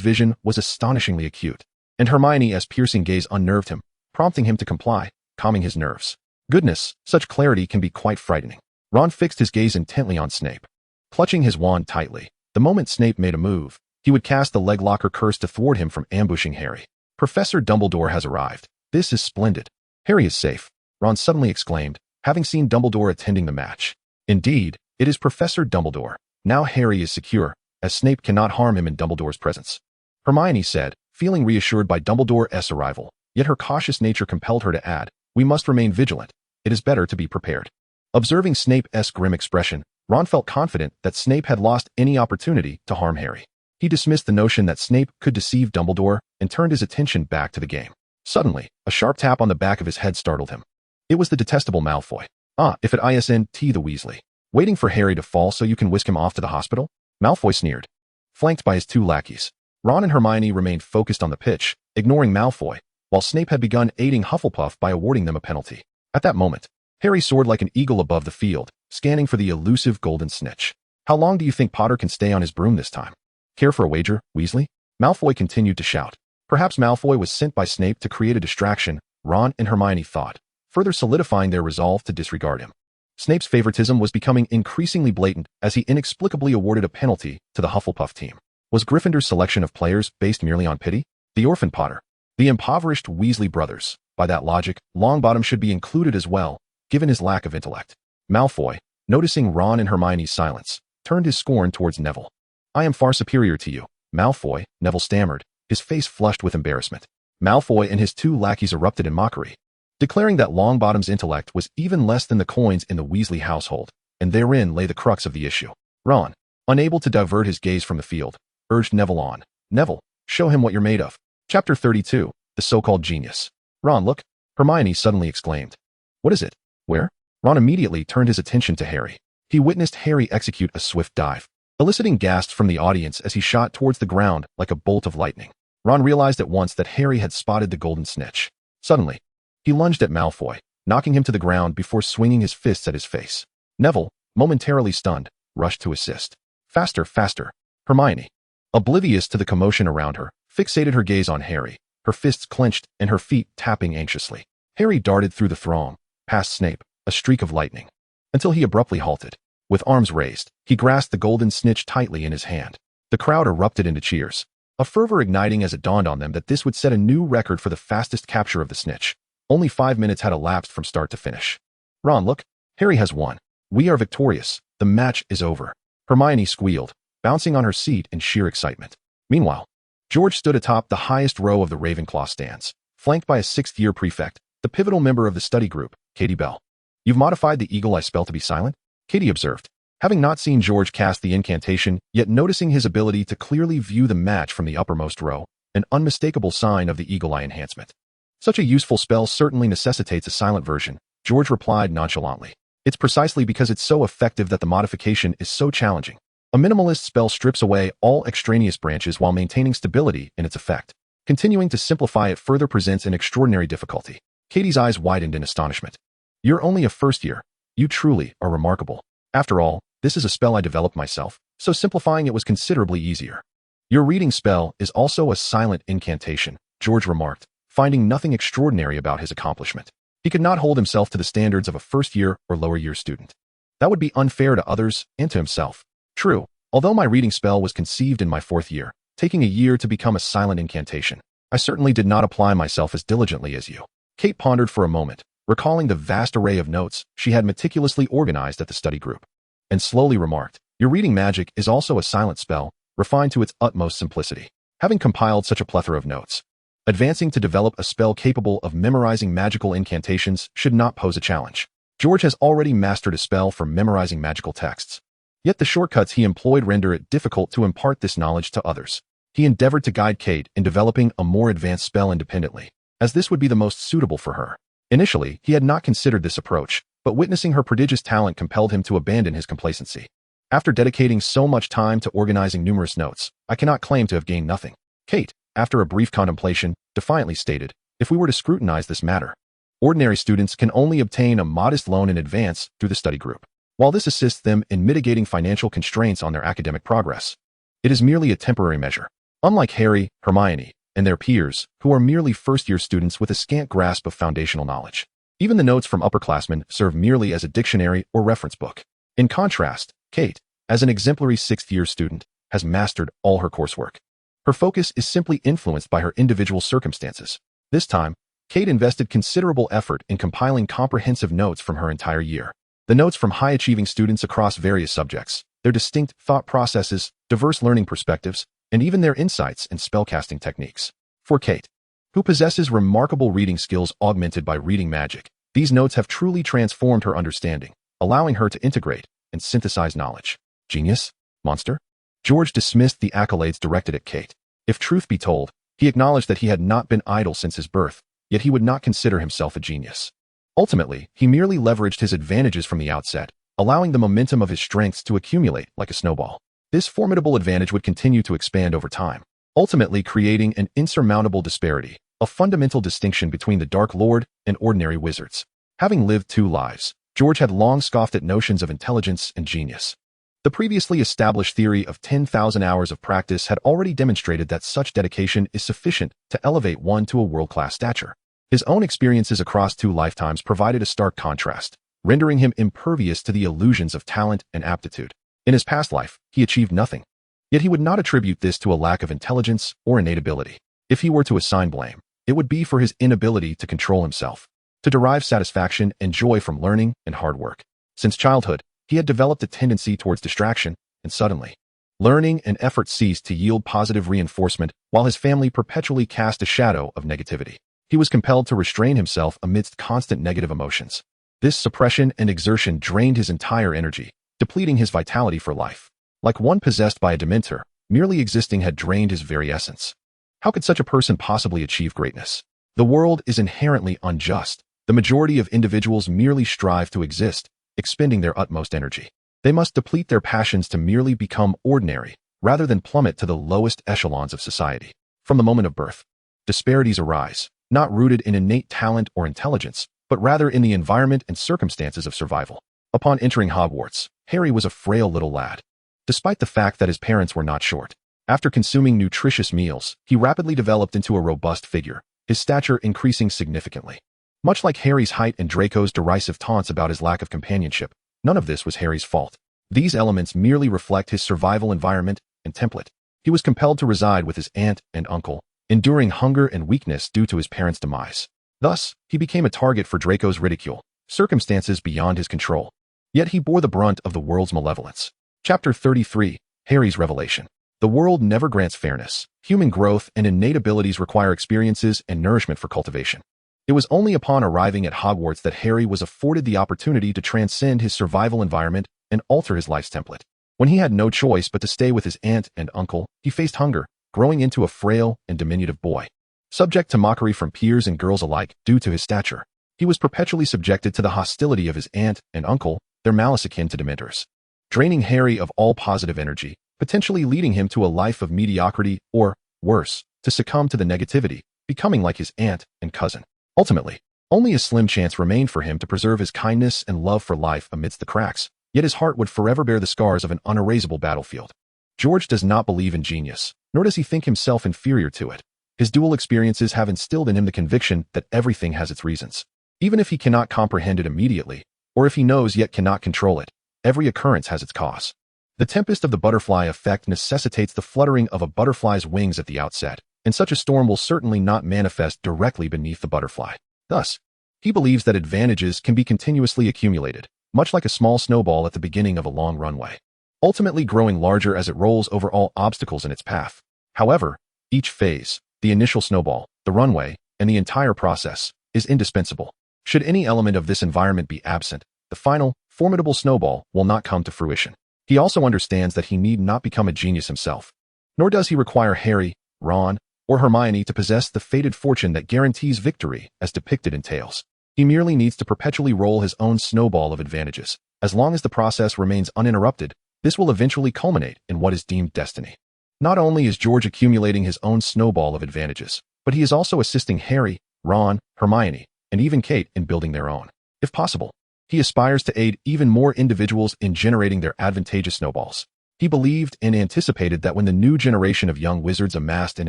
vision was astonishingly acute, and Hermione's piercing gaze unnerved him, prompting him to comply, calming his nerves. Goodness, such clarity can be quite frightening. Ron fixed his gaze intently on Snape, clutching his wand tightly. The moment Snape made a move, he would cast the Leglocker curse to thwart him from ambushing Harry. Professor Dumbledore has arrived. This is splendid. Harry is safe, Ron suddenly exclaimed, having seen Dumbledore attending the match. Indeed, it is Professor Dumbledore. Now Harry is secure, as Snape cannot harm him in Dumbledore's presence. Hermione said, feeling reassured by Dumbledore's arrival, yet her cautious nature compelled her to add, "We must remain vigilant. It is better to be prepared." Observing Snape's grim expression, Ron felt confident that Snape had lost any opportunity to harm Harry. He dismissed the notion that Snape could deceive Dumbledore and turned his attention back to the game. Suddenly, a sharp tap on the back of his head startled him. It was the detestable Malfoy. "Ah, if it isn't the Weasley. Waiting for Harry to fall so you can whisk him off to the hospital?" Malfoy sneered. Flanked by his two lackeys, Ron and Hermione remained focused on the pitch, ignoring Malfoy, while Snape had begun aiding Hufflepuff by awarding them a penalty. At that moment, Harry soared like an eagle above the field, scanning for the elusive golden snitch. "How long do you think Potter can stay on his broom this time? Care for a wager, Weasley?" Malfoy continued to shout. Perhaps Malfoy was sent by Snape to create a distraction, Ron and Hermione thought, further solidifying their resolve to disregard him. Snape's favoritism was becoming increasingly blatant as he inexplicably awarded a penalty to the Hufflepuff team. Was Gryffindor's selection of players based merely on pity? The orphan Potter, the impoverished Weasley brothers. By that logic, Longbottom should be included as well, given his lack of intellect. Malfoy, noticing Ron and Hermione's silence, turned his scorn towards Neville. "I am far superior to you, Malfoy," Neville stammered, his face flushed with embarrassment. Malfoy and his two lackeys erupted in mockery, declaring that Longbottom's intellect was even less than the coins in the Weasley household, and therein lay the crux of the issue. Ron, unable to divert his gaze from the field, urged Neville on. "Neville, show him what you're made of." Chapter 32, The So-Called Genius. "Ron, look," Hermione suddenly exclaimed. "What is it? Where?" Ron immediately turned his attention to Harry. He witnessed Harry execute a swift dive, eliciting gasps from the audience as he shot towards the ground like a bolt of lightning. Ron realized at once that Harry had spotted the golden snitch. Suddenly, he lunged at Malfoy, knocking him to the ground before swinging his fists at his face. Neville, momentarily stunned, rushed to assist. "Faster, faster!" Hermione, oblivious to the commotion around her, fixated her gaze on Harry, her fists clenched and her feet tapping anxiously. Harry darted through the throng, past Snape, a streak of lightning, until he abruptly halted. With arms raised, he grasped the golden snitch tightly in his hand. The crowd erupted into cheers, a fervor igniting as it dawned on them that this would set a new record for the fastest capture of the snitch. Only 5 minutes had elapsed from start to finish. "Ron, look, Harry has won. We are victorious. The match is over," Hermione squealed, bouncing on her seat in sheer excitement. Meanwhile, George stood atop the highest row of the Ravenclaw stands, flanked by a sixth-year prefect, the pivotal member of the study group, Katie Bell. "You've modified the Eagle Eye spell to be silent?" Katie observed, having not seen George cast the incantation, yet noticing his ability to clearly view the match from the uppermost row, an unmistakable sign of the Eagle Eye enhancement. "Such a useful spell certainly necessitates a silent version," George replied nonchalantly. "It's precisely because it's so effective that the modification is so challenging. A minimalist spell strips away all extraneous branches while maintaining stability in its effect. Continuing to simplify it further presents an extraordinary difficulty." Katie's eyes widened in astonishment. "You're only a first year. You truly are remarkable. After all, this is a spell I developed myself, so simplifying it was considerably easier." "Your reading spell is also a silent incantation," George remarked, finding nothing extraordinary about his accomplishment. He could not hold himself to the standards of a first-year or lower-year student. That would be unfair to others and to himself. "True, although my reading spell was conceived in my 4th year, taking a year to become a silent incantation, I certainly did not apply myself as diligently as you." Kate pondered for a moment, recalling the vast array of notes she had meticulously organized at the study group, and slowly remarked, "Your reading magic is also a silent spell, refined to its utmost simplicity." Having compiled such a plethora of notes, advancing to develop a spell capable of memorizing magical incantations should not pose a challenge. George has already mastered a spell for memorizing magical texts. Yet the shortcuts he employed render it difficult to impart this knowledge to others. He endeavored to guide Kate in developing a more advanced spell independently, as this would be the most suitable for her. Initially, he had not considered this approach, but witnessing her prodigious talent compelled him to abandon his complacency. "After dedicating so much time to organizing numerous notes, I cannot claim to have gained nothing," Kate, after a brief contemplation, defiantly stated. "If we were to scrutinize this matter, ordinary students can only obtain a modest loan in advance through the study group. While this assists them in mitigating financial constraints on their academic progress, it is merely a temporary measure. Unlike Harry, Hermione, and their peers, who are merely first-year students with a scant grasp of foundational knowledge. Even the notes from upperclassmen serve merely as a dictionary or reference book. In contrast, Kate, as an exemplary 6th-year student, has mastered all her coursework. Her focus is simply influenced by her individual circumstances. This time, Kate invested considerable effort in compiling comprehensive notes from her entire year. The notes from high-achieving students across various subjects, their distinct thought processes, diverse learning perspectives, and even their insights and spellcasting techniques. For Kate, who possesses remarkable reading skills augmented by reading magic, these notes have truly transformed her understanding, allowing her to integrate and synthesize knowledge. Genius? Monster? George dismissed the accolades directed at Kate. If truth be told, he acknowledged that he had not been idle since his birth, yet he would not consider himself a genius. Ultimately, he merely leveraged his advantages from the outset, allowing the momentum of his strengths to accumulate like a snowball. This formidable advantage would continue to expand over time, ultimately creating an insurmountable disparity, a fundamental distinction between the Dark Lord and ordinary wizards. Having lived 2 lives, George had long scoffed at notions of intelligence and genius. The previously established theory of 10,000 hours of practice had already demonstrated that such dedication is sufficient to elevate one to a world-class stature. His own experiences across 2 lifetimes provided a stark contrast, rendering him impervious to the illusions of talent and aptitude. In his past life, he achieved nothing. Yet he would not attribute this to a lack of intelligence or innate ability. If he were to assign blame, it would be for his inability to control himself, to derive satisfaction and joy from learning and hard work. Since childhood, he had developed a tendency towards distraction, and suddenly, learning and effort ceased to yield positive reinforcement while his family perpetually cast a shadow of negativity. He was compelled to restrain himself amidst constant negative emotions. This suppression and exertion drained his entire energy, depleting his vitality for life. Like one possessed by a dementor, merely existing had drained his very essence. How could such a person possibly achieve greatness? The world is inherently unjust. The majority of individuals merely strive to exist, expending their utmost energy. They must deplete their passions to merely become ordinary, rather than plummet to the lowest echelons of society. From the moment of birth, disparities arise, not rooted in innate talent or intelligence, but rather in the environment and circumstances of survival. Upon entering Hogwarts, Harry was a frail little lad. Despite the fact that his parents were not short, after consuming nutritious meals, he rapidly developed into a robust figure, his stature increasing significantly. Much like Harry's height and Draco's derisive taunts about his lack of companionship, none of this was Harry's fault. These elements merely reflect his survival environment and template. He was compelled to reside with his aunt and uncle, enduring hunger and weakness due to his parents' demise. Thus, he became a target for Draco's ridicule, circumstances beyond his control. Yet he bore the brunt of the world's malevolence. Chapter 33, Harry's Revelation. The world never grants fairness. Human growth and innate abilities require experiences and nourishment for cultivation. It was only upon arriving at Hogwarts that Harry was afforded the opportunity to transcend his survival environment and alter his life's template. When he had no choice but to stay with his aunt and uncle, he faced hunger, growing into a frail and diminutive boy. Subject to mockery from peers and girls alike due to his stature, he was perpetually subjected to the hostility of his aunt and uncle, their malice akin to dementors, draining Harry of all positive energy, potentially leading him to a life of mediocrity or, worse, to succumb to the negativity, becoming like his aunt and cousin. Ultimately, only a slim chance remained for him to preserve his kindness and love for life amidst the cracks, yet his heart would forever bear the scars of an unerasable battlefield. George does not believe in genius, nor does he think himself inferior to it. His dual experiences have instilled in him the conviction that everything has its reasons. Even if he cannot comprehend it immediately, or if he knows yet cannot control it, every occurrence has its cause. The tempest of the butterfly effect necessitates the fluttering of a butterfly's wings at the outset, and such a storm will certainly not manifest directly beneath the butterfly. Thus, he believes that advantages can be continuously accumulated, much like a small snowball at the beginning of a long runway, ultimately growing larger as it rolls over all obstacles in its path. However, each phase, the initial snowball, the runway, and the entire process, is indispensable. Should any element of this environment be absent, the final, formidable snowball will not come to fruition. He also understands that he need not become a genius himself, nor does he require Harry, Ron, or Hermione to possess the fated fortune that guarantees victory as depicted in tales. He merely needs to perpetually roll his own snowball of advantages. As long as the process remains uninterrupted, this will eventually culminate in what is deemed destiny. Not only is George accumulating his own snowball of advantages, but he is also assisting Harry, Ron, Hermione, and even Kate in building their own. If possible, he aspires to aid even more individuals in generating their advantageous snowballs. He believed and anticipated that when the new generation of young wizards amassed an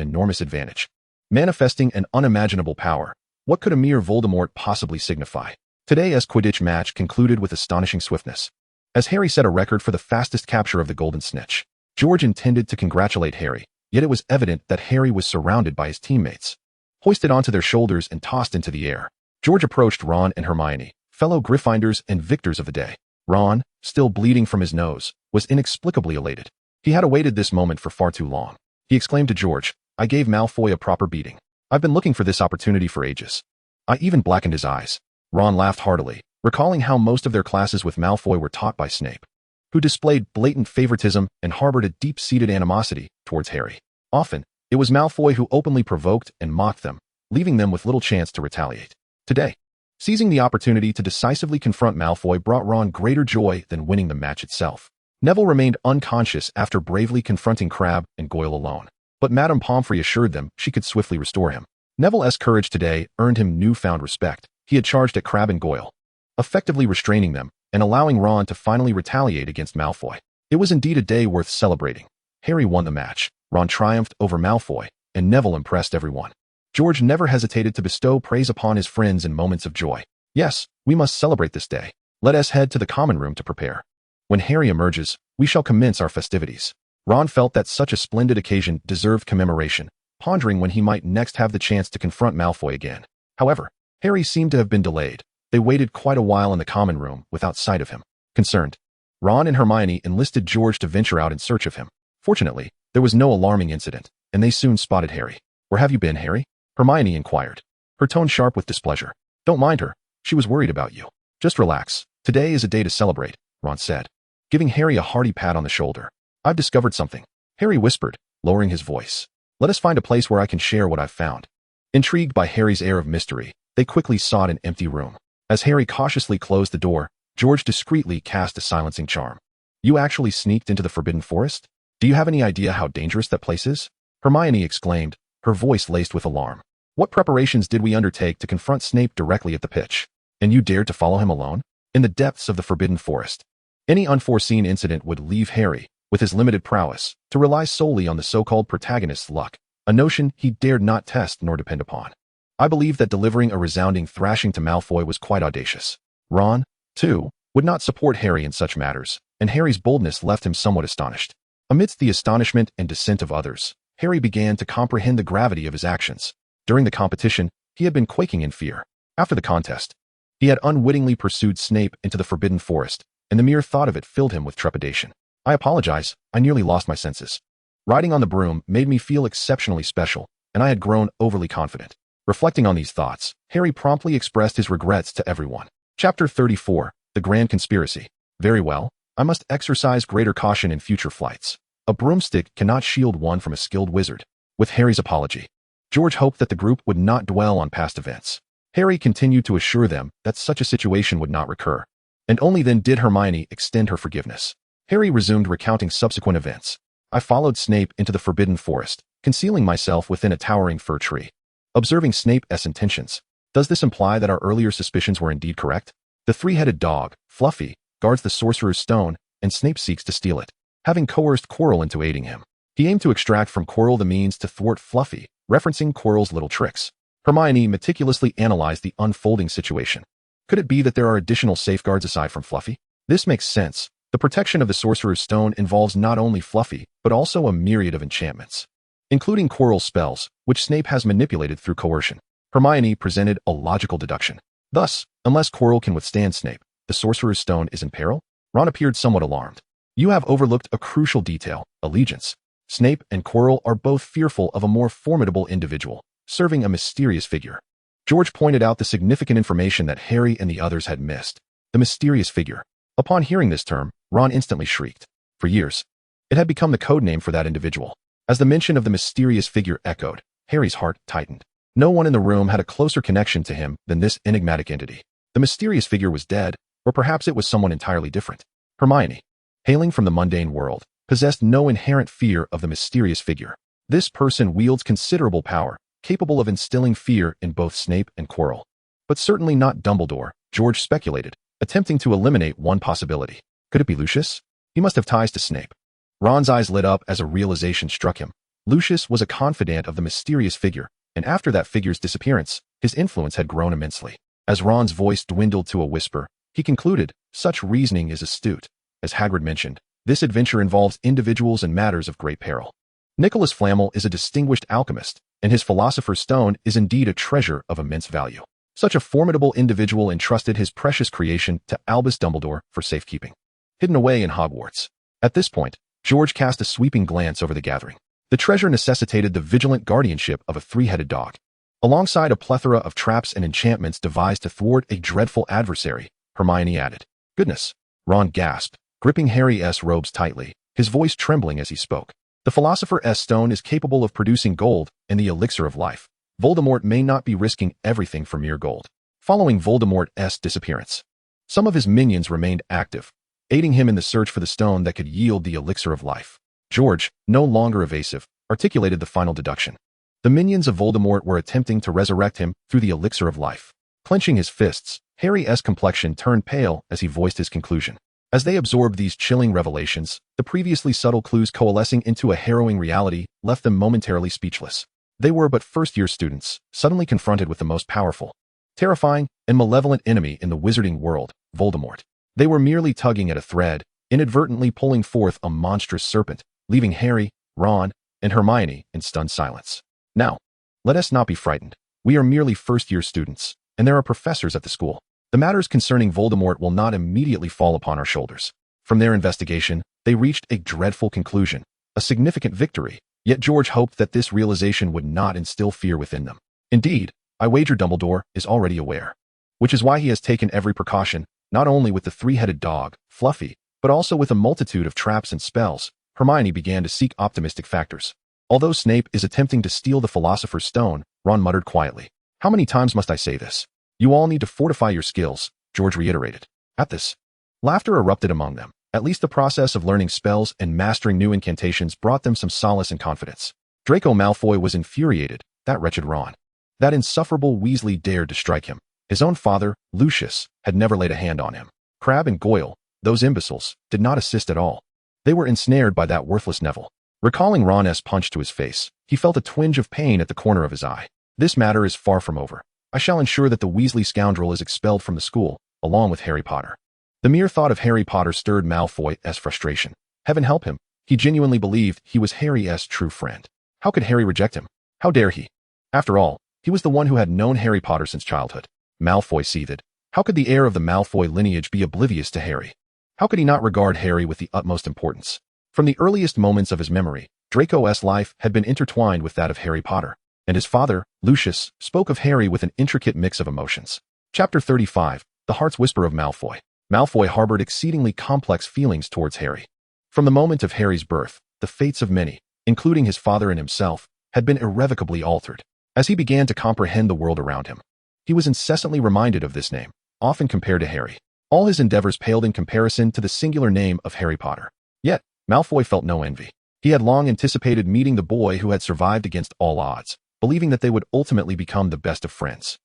enormous advantage, manifesting an unimaginable power, what could a mere Voldemort possibly signify? Today's Quidditch match concluded with astonishing swiftness, as Harry set a record for the fastest capture of the golden snitch. George intended to congratulate Harry, yet it was evident that Harry was surrounded by his teammates. Hoisted onto their shoulders and tossed into the air, George approached Ron and Hermione, fellow Gryffindors and victors of the day. Ron, still bleeding from his nose, was inexplicably elated. He had awaited this moment for far too long. He exclaimed to George, "I gave Malfoy a proper beating. I've been looking for this opportunity for ages." I even blackened his eyes. Ron laughed heartily, recalling how most of their classes with Malfoy were taught by Snape, who displayed blatant favoritism and harbored a deep-seated animosity towards Harry. Often, it was Malfoy who openly provoked and mocked them, leaving them with little chance to retaliate. Today, seizing the opportunity to decisively confront Malfoy brought Ron greater joy than winning the match itself. Neville remained unconscious after bravely confronting Crabbe and Goyle alone, but Madame Pomfrey assured them she could swiftly restore him. Neville's courage today earned him newfound respect. He had charged at Crabbe and Goyle, effectively restraining them and allowing Ron to finally retaliate against Malfoy. It was indeed a day worth celebrating. Harry won the match, Ron triumphed over Malfoy, and Neville impressed everyone. George never hesitated to bestow praise upon his friends in moments of joy. "Yes, we must celebrate this day. Let us head to the common room to prepare. When Harry emerges, we shall commence our festivities." Ron felt that such a splendid occasion deserved commemoration, pondering when he might next have the chance to confront Malfoy again. However, Harry seemed to have been delayed. They waited quite a while in the common room without sight of him. Concerned, Ron and Hermione enlisted George to venture out in search of him. Fortunately, there was no alarming incident, and they soon spotted Harry. "Where have you been, Harry?" Hermione inquired, her tone sharp with displeasure. "Don't mind her. She was worried about you. Just relax. Today is a day to celebrate," Ron said, giving Harry a hearty pat on the shoulder. "I've discovered something," Harry whispered, lowering his voice. "Let us find a place where I can share what I've found." Intrigued by Harry's air of mystery, they quickly sought an empty room. As Harry cautiously closed the door, George discreetly cast a silencing charm. "You actually sneaked into the Forbidden Forest? Do you have any idea how dangerous that place is?" Hermione exclaimed, her voice laced with alarm. "What preparations did we undertake to confront Snape directly at the pitch? And you dared to follow him alone? In the depths of the Forbidden Forest." Any unforeseen incident would leave Harry, with his limited prowess, to rely solely on the so-called protagonist's luck, a notion he dared not test nor depend upon. "I believe that delivering a resounding thrashing to Malfoy was quite audacious." Ron, too, would not support Harry in such matters, and Harry's boldness left him somewhat astonished. Amidst the astonishment and dissent of others, Harry began to comprehend the gravity of his actions. During the competition, he had been quaking in fear. After the contest, he had unwittingly pursued Snape into the Forbidden Forest, and the mere thought of it filled him with trepidation. "I apologize, I nearly lost my senses. Riding on the broom made me feel exceptionally special, and I had grown overly confident." Reflecting on these thoughts, Harry promptly expressed his regrets to everyone. Chapter 34, The Grand Conspiracy. "Very well, I must exercise greater caution in future flights. A broomstick cannot shield one from a skilled wizard." With Harry's apology, George hoped that the group would not dwell on past events. Harry continued to assure them that such a situation would not recur, and only then did Hermione extend her forgiveness. Harry resumed recounting subsequent events. "I followed Snape into the Forbidden Forest, concealing myself within a towering fir tree. Observing Snape's intentions, does this imply that our earlier suspicions were indeed correct? The three-headed dog, Fluffy, guards the Sorcerer's Stone, and Snape seeks to steal it, having coerced Quirrell into aiding him. He aimed to extract from Quirrell the means to thwart Fluffy, referencing Quirrell's little tricks." Hermione meticulously analyzed the unfolding situation. Could it be that there are additional safeguards aside from Fluffy? This makes sense. The protection of the Sorcerer's Stone involves not only Fluffy, but also a myriad of enchantments, including Quirrell's spells, which Snape has manipulated through coercion. Hermione presented a logical deduction. Thus, unless Quirrell can withstand Snape, the Sorcerer's Stone is in peril? Ron appeared somewhat alarmed. "You have overlooked a crucial detail, allegiance. Snape and Quirrell are both fearful of a more formidable individual, serving a mysterious figure." George pointed out the significant information that Harry and the others had missed. The mysterious figure. Upon hearing this term, Ron instantly shrieked. For years, it had become the code name for that individual. As the mention of the mysterious figure echoed, Harry's heart tightened. No one in the room had a closer connection to him than this enigmatic entity. The mysterious figure was dead, or perhaps it was someone entirely different. Hermione, hailing from the mundane world, possessed no inherent fear of the mysterious figure. This person wields considerable power, capable of instilling fear in both Snape and Quirrell. But certainly not Dumbledore, George speculated, attempting to eliminate one possibility. Could it be Lucius? He must have ties to Snape. Ron's eyes lit up as a realization struck him. Lucius was a confidant of the mysterious figure, and after that figure's disappearance, his influence had grown immensely. As Ron's voice dwindled to a whisper, he concluded, "Such reasoning is astute. As Hagrid mentioned, this adventure involves individuals and matters of great peril. Nicholas Flamel is a distinguished alchemist, and his Philosopher's Stone is indeed a treasure of immense value. Such a formidable individual entrusted his precious creation to Albus Dumbledore for safekeeping. Hidden away in Hogwarts. At this point, George cast a sweeping glance over the gathering. The treasure necessitated the vigilant guardianship of a three-headed dog. Alongside a plethora of traps and enchantments devised to thwart a dreadful adversary, Hermione added. Goodness! Ron gasped, gripping Harry's robes tightly, his voice trembling as he spoke. The Philosopher's Stone is capable of producing gold and the elixir of life. Voldemort may not be risking everything for mere gold. Following Voldemort's disappearance, some of his minions remained active, aiding him in the search for the stone that could yield the elixir of life. George, no longer evasive, articulated the final deduction. The minions of Voldemort were attempting to resurrect him through the elixir of life. Clenching his fists, Harry's complexion turned pale as he voiced his conclusion. As they absorbed these chilling revelations, the previously subtle clues coalescing into a harrowing reality left them momentarily speechless. They were but first-year students, suddenly confronted with the most powerful, terrifying, and malevolent enemy in the wizarding world, Voldemort. They were merely tugging at a thread, inadvertently pulling forth a monstrous serpent, leaving Harry, Ron, and Hermione in stunned silence. Now, let us not be frightened. We are merely first-year students, and there are professors at the school. The matters concerning Voldemort will not immediately fall upon our shoulders. From their investigation, they reached a dreadful conclusion, a significant victory, yet George hoped that this realization would not instill fear within them. Indeed, I wager Dumbledore is already aware, which is why he has taken every precaution, not only with the three-headed dog, Fluffy, but also with a multitude of traps and spells. Hermione began to seek optimistic factors. Although Snape is attempting to steal the Philosopher's Stone, Ron muttered quietly. How many times must I say this? You all need to fortify your skills, George reiterated. At this, laughter erupted among them. At least the process of learning spells and mastering new incantations brought them some solace and confidence. Draco Malfoy was infuriated, that wretched Ron. That insufferable Weasley dared to strike him. His own father, Lucius, had never laid a hand on him. Crabbe and Goyle, those imbeciles, did not assist at all. They were ensnared by that worthless Neville. Recalling Ron's punch to his face, he felt a twinge of pain at the corner of his eye. This matter is far from over. I shall ensure that the Weasley scoundrel is expelled from the school, along with Harry Potter. The mere thought of Harry Potter stirred Malfoy's frustration. Heaven help him, he genuinely believed he was Harry's true friend. How could Harry reject him? How dare he? After all, he was the one who had known Harry Potter since childhood. Malfoy seethed. How could the heir of the Malfoy lineage be oblivious to Harry? How could he not regard Harry with the utmost importance? From the earliest moments of his memory, Draco's life had been intertwined with that of Harry Potter, and his father, Lucius, spoke of Harry with an intricate mix of emotions. Chapter 35, The Heart's Whisper of Malfoy. Malfoy harbored exceedingly complex feelings towards Harry. From the moment of Harry's birth, the fates of many, including his father and himself, had been irrevocably altered. As he began to comprehend the world around him, he was incessantly reminded of this name, often compared to Harry. All his endeavors paled in comparison to the singular name of Harry Potter. Yet, Malfoy felt no envy. He had long anticipated meeting the boy who had survived against all odds, believing that they would ultimately become the best of friends.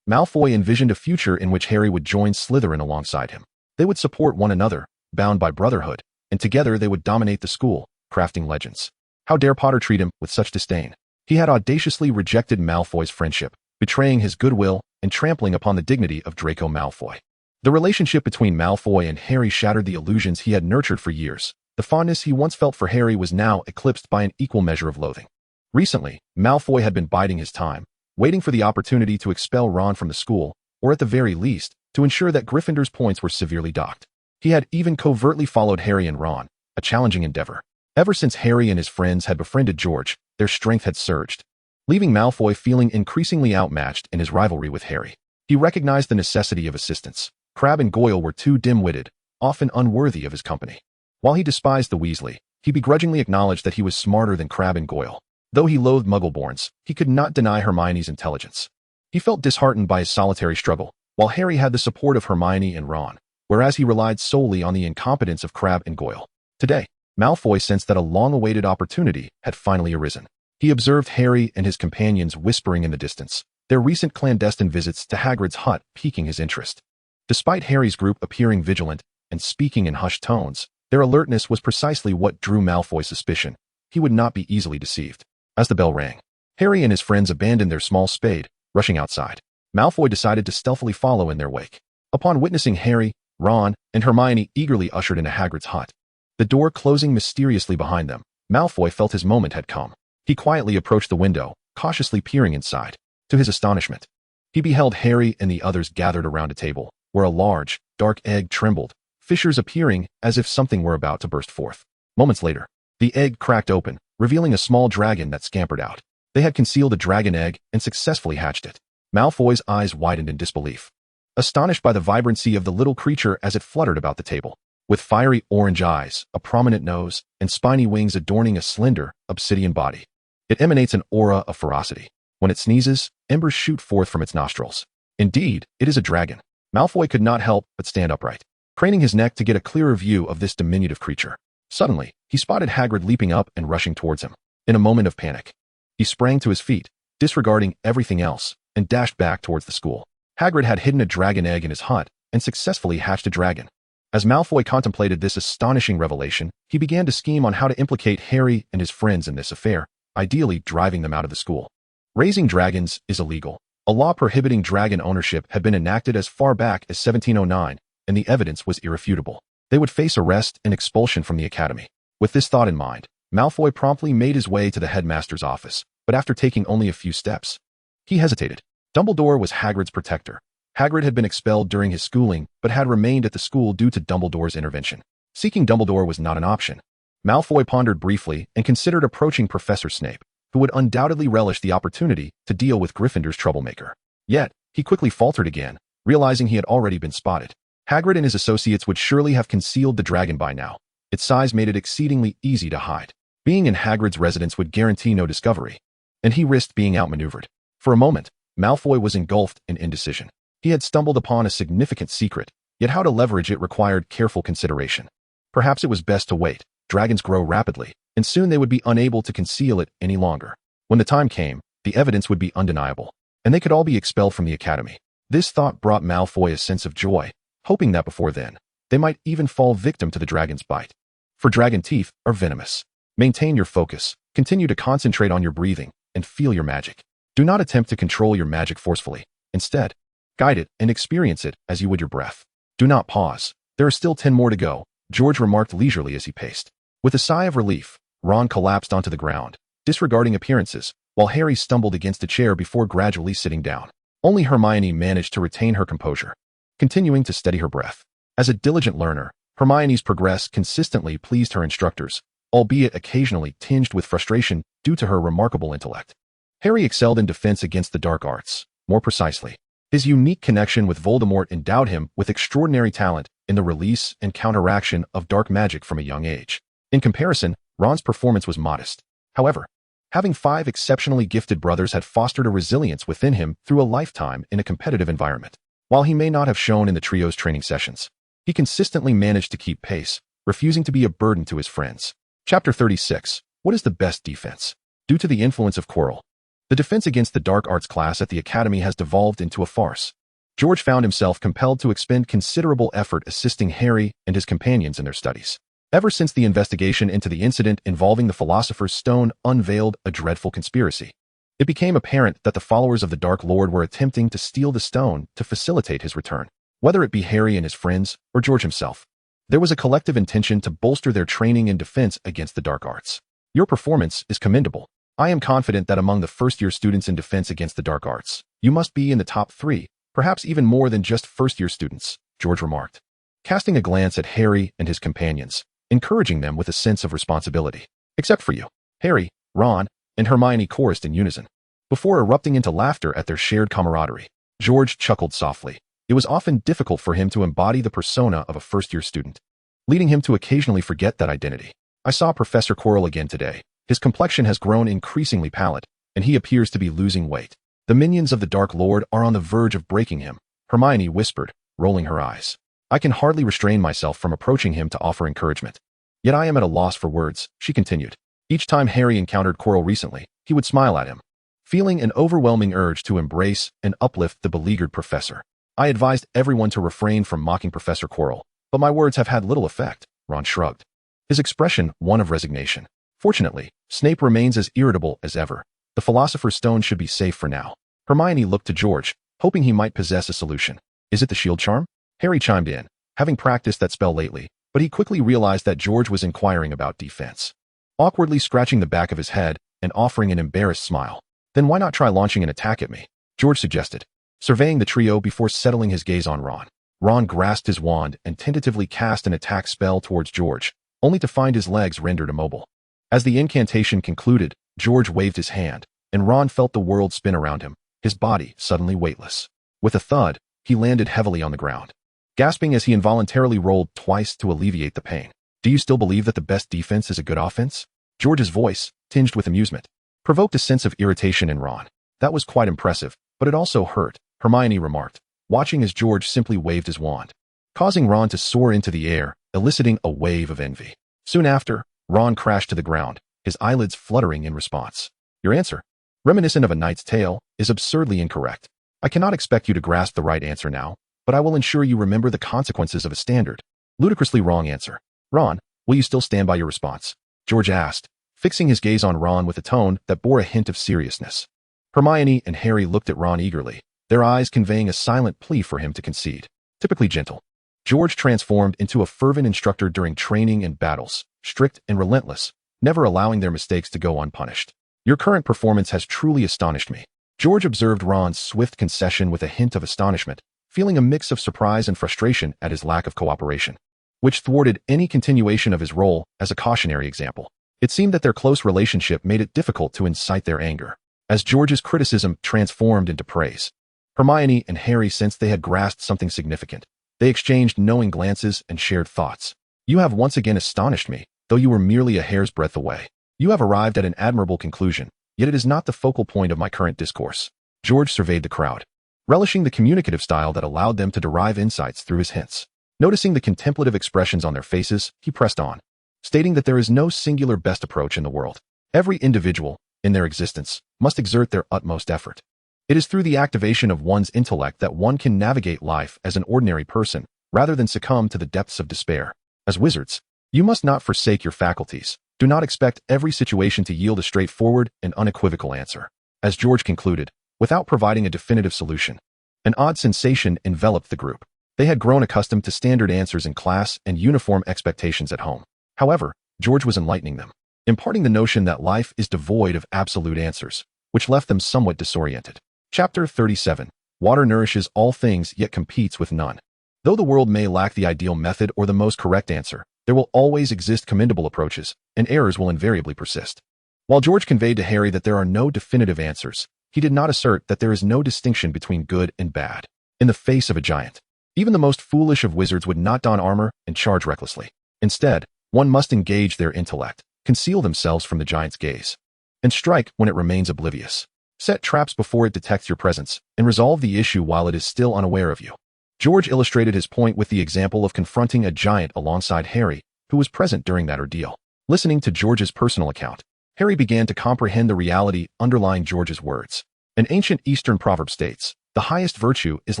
Malfoy envisioned a future in which Harry would join Slytherin alongside him. They would support one another, bound by brotherhood, and together they would dominate the school, crafting legends. How dare Potter treat him with such disdain? He had audaciously rejected Malfoy's friendship, betraying his goodwill and trampling upon the dignity of Draco Malfoy. The relationship between Malfoy and Harry shattered the illusions he had nurtured for years. The fondness he once felt for Harry was now eclipsed by an equal measure of loathing. Recently, Malfoy had been biding his time, waiting for the opportunity to expel Ron from the school, or at the very least, to ensure that Gryffindor's points were severely docked. He had even covertly followed Harry and Ron, a challenging endeavor. Ever since Harry and his friends had befriended George, their strength had surged, leaving Malfoy feeling increasingly outmatched in his rivalry with Harry. He recognized the necessity of assistance. Crabbe and Goyle were too dim-witted, often unworthy of his company. While he despised the Weasley, he begrudgingly acknowledged that he was smarter than Crabbe and Goyle. Though he loathed Muggleborns, he could not deny Hermione's intelligence. He felt disheartened by his solitary struggle, while Harry had the support of Hermione and Ron, whereas he relied solely on the incompetence of Crabbe and Goyle. Today, Malfoy sensed that a long-awaited opportunity had finally arisen. He observed Harry and his companions whispering in the distance, their recent clandestine visits to Hagrid's hut piquing his interest. Despite Harry's group appearing vigilant and speaking in hushed tones, their alertness was precisely what drew Malfoy's suspicion. He would not be easily deceived. As the bell rang, Harry and his friends abandoned their small spade, rushing outside. Malfoy decided to stealthily follow in their wake. Upon witnessing Harry, Ron, and Hermione eagerly ushered into Hagrid's hut, the door closing mysteriously behind them, Malfoy felt his moment had come. He quietly approached the window, cautiously peering inside. To his astonishment, He beheld Harry and the others gathered around a table, where a large, dark egg trembled, fissures appearing as if something were about to burst forth. Moments later, the egg cracked open, revealing a small dragon that scampered out. They had concealed a dragon egg and successfully hatched it. Malfoy's eyes widened in disbelief, astonished by the vibrancy of the little creature as it fluttered about the table. With fiery orange eyes, a prominent nose, and spiny wings adorning a slender, obsidian body. It emanates an aura of ferocity. When it sneezes, embers shoot forth from its nostrils. Indeed, it is a dragon. Malfoy could not help but stand upright, craning his neck to get a clearer view of this diminutive creature. Suddenly, he spotted Hagrid leaping up and rushing towards him. In a moment of panic, he sprang to his feet, disregarding everything else, and dashed back towards the school. Hagrid had hidden a dragon egg in his hut and successfully hatched a dragon. As Malfoy contemplated this astonishing revelation, he began to scheme on how to implicate Harry and his friends in this affair, ideally driving them out of the school. Raising dragons is illegal. A law prohibiting dragon ownership had been enacted as far back as 1709, and the evidence was irrefutable. They would face arrest and expulsion from the academy. With this thought in mind, Malfoy promptly made his way to the headmaster's office, but after taking only a few steps, he hesitated. Dumbledore was Hagrid's protector. Hagrid had been expelled during his schooling, but had remained at the school due to Dumbledore's intervention. Seeking Dumbledore was not an option. Malfoy pondered briefly and considered approaching Professor Snape, who would undoubtedly relish the opportunity to deal with Gryffindor's troublemaker. Yet, he quickly faltered again, realizing he had already been spotted. Hagrid and his associates would surely have concealed the dragon by now. Its size made it exceedingly easy to hide. Being in Hagrid's residence would guarantee no discovery, and he risked being outmaneuvered. For a moment, Malfoy was engulfed in indecision. He had stumbled upon a significant secret, yet how to leverage it required careful consideration. Perhaps it was best to wait. Dragons grow rapidly, and soon they would be unable to conceal it any longer. When the time came, the evidence would be undeniable, and they could all be expelled from the academy. This thought brought Malfoy a sense of joy, hoping that before then, they might even fall victim to the dragon's bite. For dragon teeth are venomous. Maintain your focus, continue to concentrate on your breathing, and feel your magic. Do not attempt to control your magic forcefully. Instead, guide it and experience it as you would your breath. Do not pause. There are still 10 more to go, George remarked leisurely as he paced. With a sigh of relief, Ron collapsed onto the ground, disregarding appearances, while Harry stumbled against a chair before gradually sitting down. Only Hermione managed to retain her composure, continuing to steady her breath. As a diligent learner, Hermione's progress consistently pleased her instructors, albeit occasionally tinged with frustration due to her remarkable intellect. Harry excelled in defense against the dark arts. More precisely, his unique connection with Voldemort endowed him with extraordinary talent in the release and counteraction of dark magic from a young age. In comparison, Ron's performance was modest. However, having 5 exceptionally gifted brothers had fostered a resilience within him through a lifetime in a competitive environment. While he may not have shown in the trio's training sessions, he consistently managed to keep pace, refusing to be a burden to his friends. Chapter 36. What is the best defense? Due to the influence of Quirrell, the defense against the dark arts class at the academy has devolved into a farce. George found himself compelled to expend considerable effort assisting Harry and his companions in their studies. Ever since the investigation into the incident involving the Philosopher's Stone unveiled a dreadful conspiracy, it became apparent that the followers of the Dark Lord were attempting to steal the stone to facilitate his return. Whether it be Harry and his friends, or George himself, there was a collective intention to bolster their training and defense against the dark arts. Your performance is commendable. I am confident that among the first-year students in defense against the dark arts, you must be in the top 3, perhaps even more than just first-year students, George remarked, casting a glance at Harry and his companions, encouraging them with a sense of responsibility. Except for you. Harry, Ron, and Hermione chorused in unison. Before erupting into laughter at their shared camaraderie, George chuckled softly. It was often difficult for him to embody the persona of a first-year student, leading him to occasionally forget that identity. I saw Professor Quirrell again today. His complexion has grown increasingly pallid, and he appears to be losing weight. The minions of the Dark Lord are on the verge of breaking him, Hermione whispered, rolling her eyes. I can hardly restrain myself from approaching him to offer encouragement. Yet I am at a loss for words, she continued. Each time Harry encountered Quirrell recently, he would smile at him, feeling an overwhelming urge to embrace and uplift the beleaguered professor. I advised everyone to refrain from mocking Professor Quirrell, but my words have had little effect, Ron shrugged, his expression one of resignation. Fortunately, Snape remains as irritable as ever. The Philosopher's Stone should be safe for now. Hermione looked to George, hoping he might possess a solution. Is it the shield charm? Harry chimed in, having practiced that spell lately, but he quickly realized that George was inquiring about defense. Awkwardly scratching the back of his head and offering an embarrassed smile. Then why not try launching an attack at me? George suggested. surveying the trio before settling his gaze on Ron. Ron grasped his wand and tentatively cast an attack spell towards George, only to find his legs rendered immobile. As the incantation concluded, George waved his hand, and Ron felt the world spin around him, his body suddenly weightless. With a thud, he landed heavily on the ground, gasping as he involuntarily rolled twice to alleviate the pain. Do you still believe that the best defense is a good offense? George's voice, tinged with amusement, provoked a sense of irritation in Ron. That was quite impressive, but it also hurt, Hermione remarked, watching as George simply waved his wand, causing Ron to soar into the air, eliciting a wave of envy. Soon after, Ron crashed to the ground, his eyelids fluttering in response. Your answer, reminiscent of A Knight's Tale, is absurdly incorrect. I cannot expect you to grasp the right answer now, but I will ensure you remember the consequences of a standard, ludicrously wrong answer. Ron, will you still stand by your response? George asked, fixing his gaze on Ron with a tone that bore a hint of seriousness. Hermione and Harry looked at Ron eagerly, their eyes conveying a silent plea for him to concede. Typically gentle, George transformed into a fervent instructor during training and battles, strict and relentless, never allowing their mistakes to go unpunished. Your current performance has truly astonished me. George observed Ron's swift concession with a hint of astonishment, feeling a mix of surprise and frustration at his lack of cooperation, which thwarted any continuation of his role as a cautionary example. It seemed that their close relationship made it difficult to incite their anger, as George's criticism transformed into praise. Hermione and Harry sensed they had grasped something significant. They exchanged knowing glances and shared thoughts. You have once again astonished me, though you were merely a hair's breadth away. You have arrived at an admirable conclusion, yet it is not the focal point of my current discourse. George surveyed the crowd, relishing the communicative style that allowed them to derive insights through his hints. Noticing the contemplative expressions on their faces, he pressed on, stating that there is no singular best approach in the world. Every individual, in their existence, must exert their utmost effort. It is through the activation of one's intellect that one can navigate life as an ordinary person, rather than succumb to the depths of despair. As wizards, you must not forsake your faculties. Do not expect every situation to yield a straightforward and unequivocal answer. As George concluded, without providing a definitive solution, an odd sensation enveloped the group. They had grown accustomed to standard answers in class and uniform expectations at home. However, George was enlightening them, imparting the notion that life is devoid of absolute answers, which left them somewhat disoriented. Chapter 37. Water nourishes all things yet competes with none. Though the world may lack the ideal method or the most correct answer, there will always exist commendable approaches, and errors will invariably persist. While George conveyed to Harry that there are no definitive answers, he did not assert that there is no distinction between good and bad. In the face of a giant, even the most foolish of wizards would not don armor and charge recklessly. Instead, one must engage their intellect, conceal themselves from the giant's gaze, and strike when it remains oblivious. Set traps before it detects your presence, and resolve the issue while it is still unaware of you. George illustrated his point with the example of confronting a giant alongside Harry, who was present during that ordeal. Listening to George's personal account, Harry began to comprehend the reality underlying George's words. An ancient Eastern proverb states, "The highest virtue is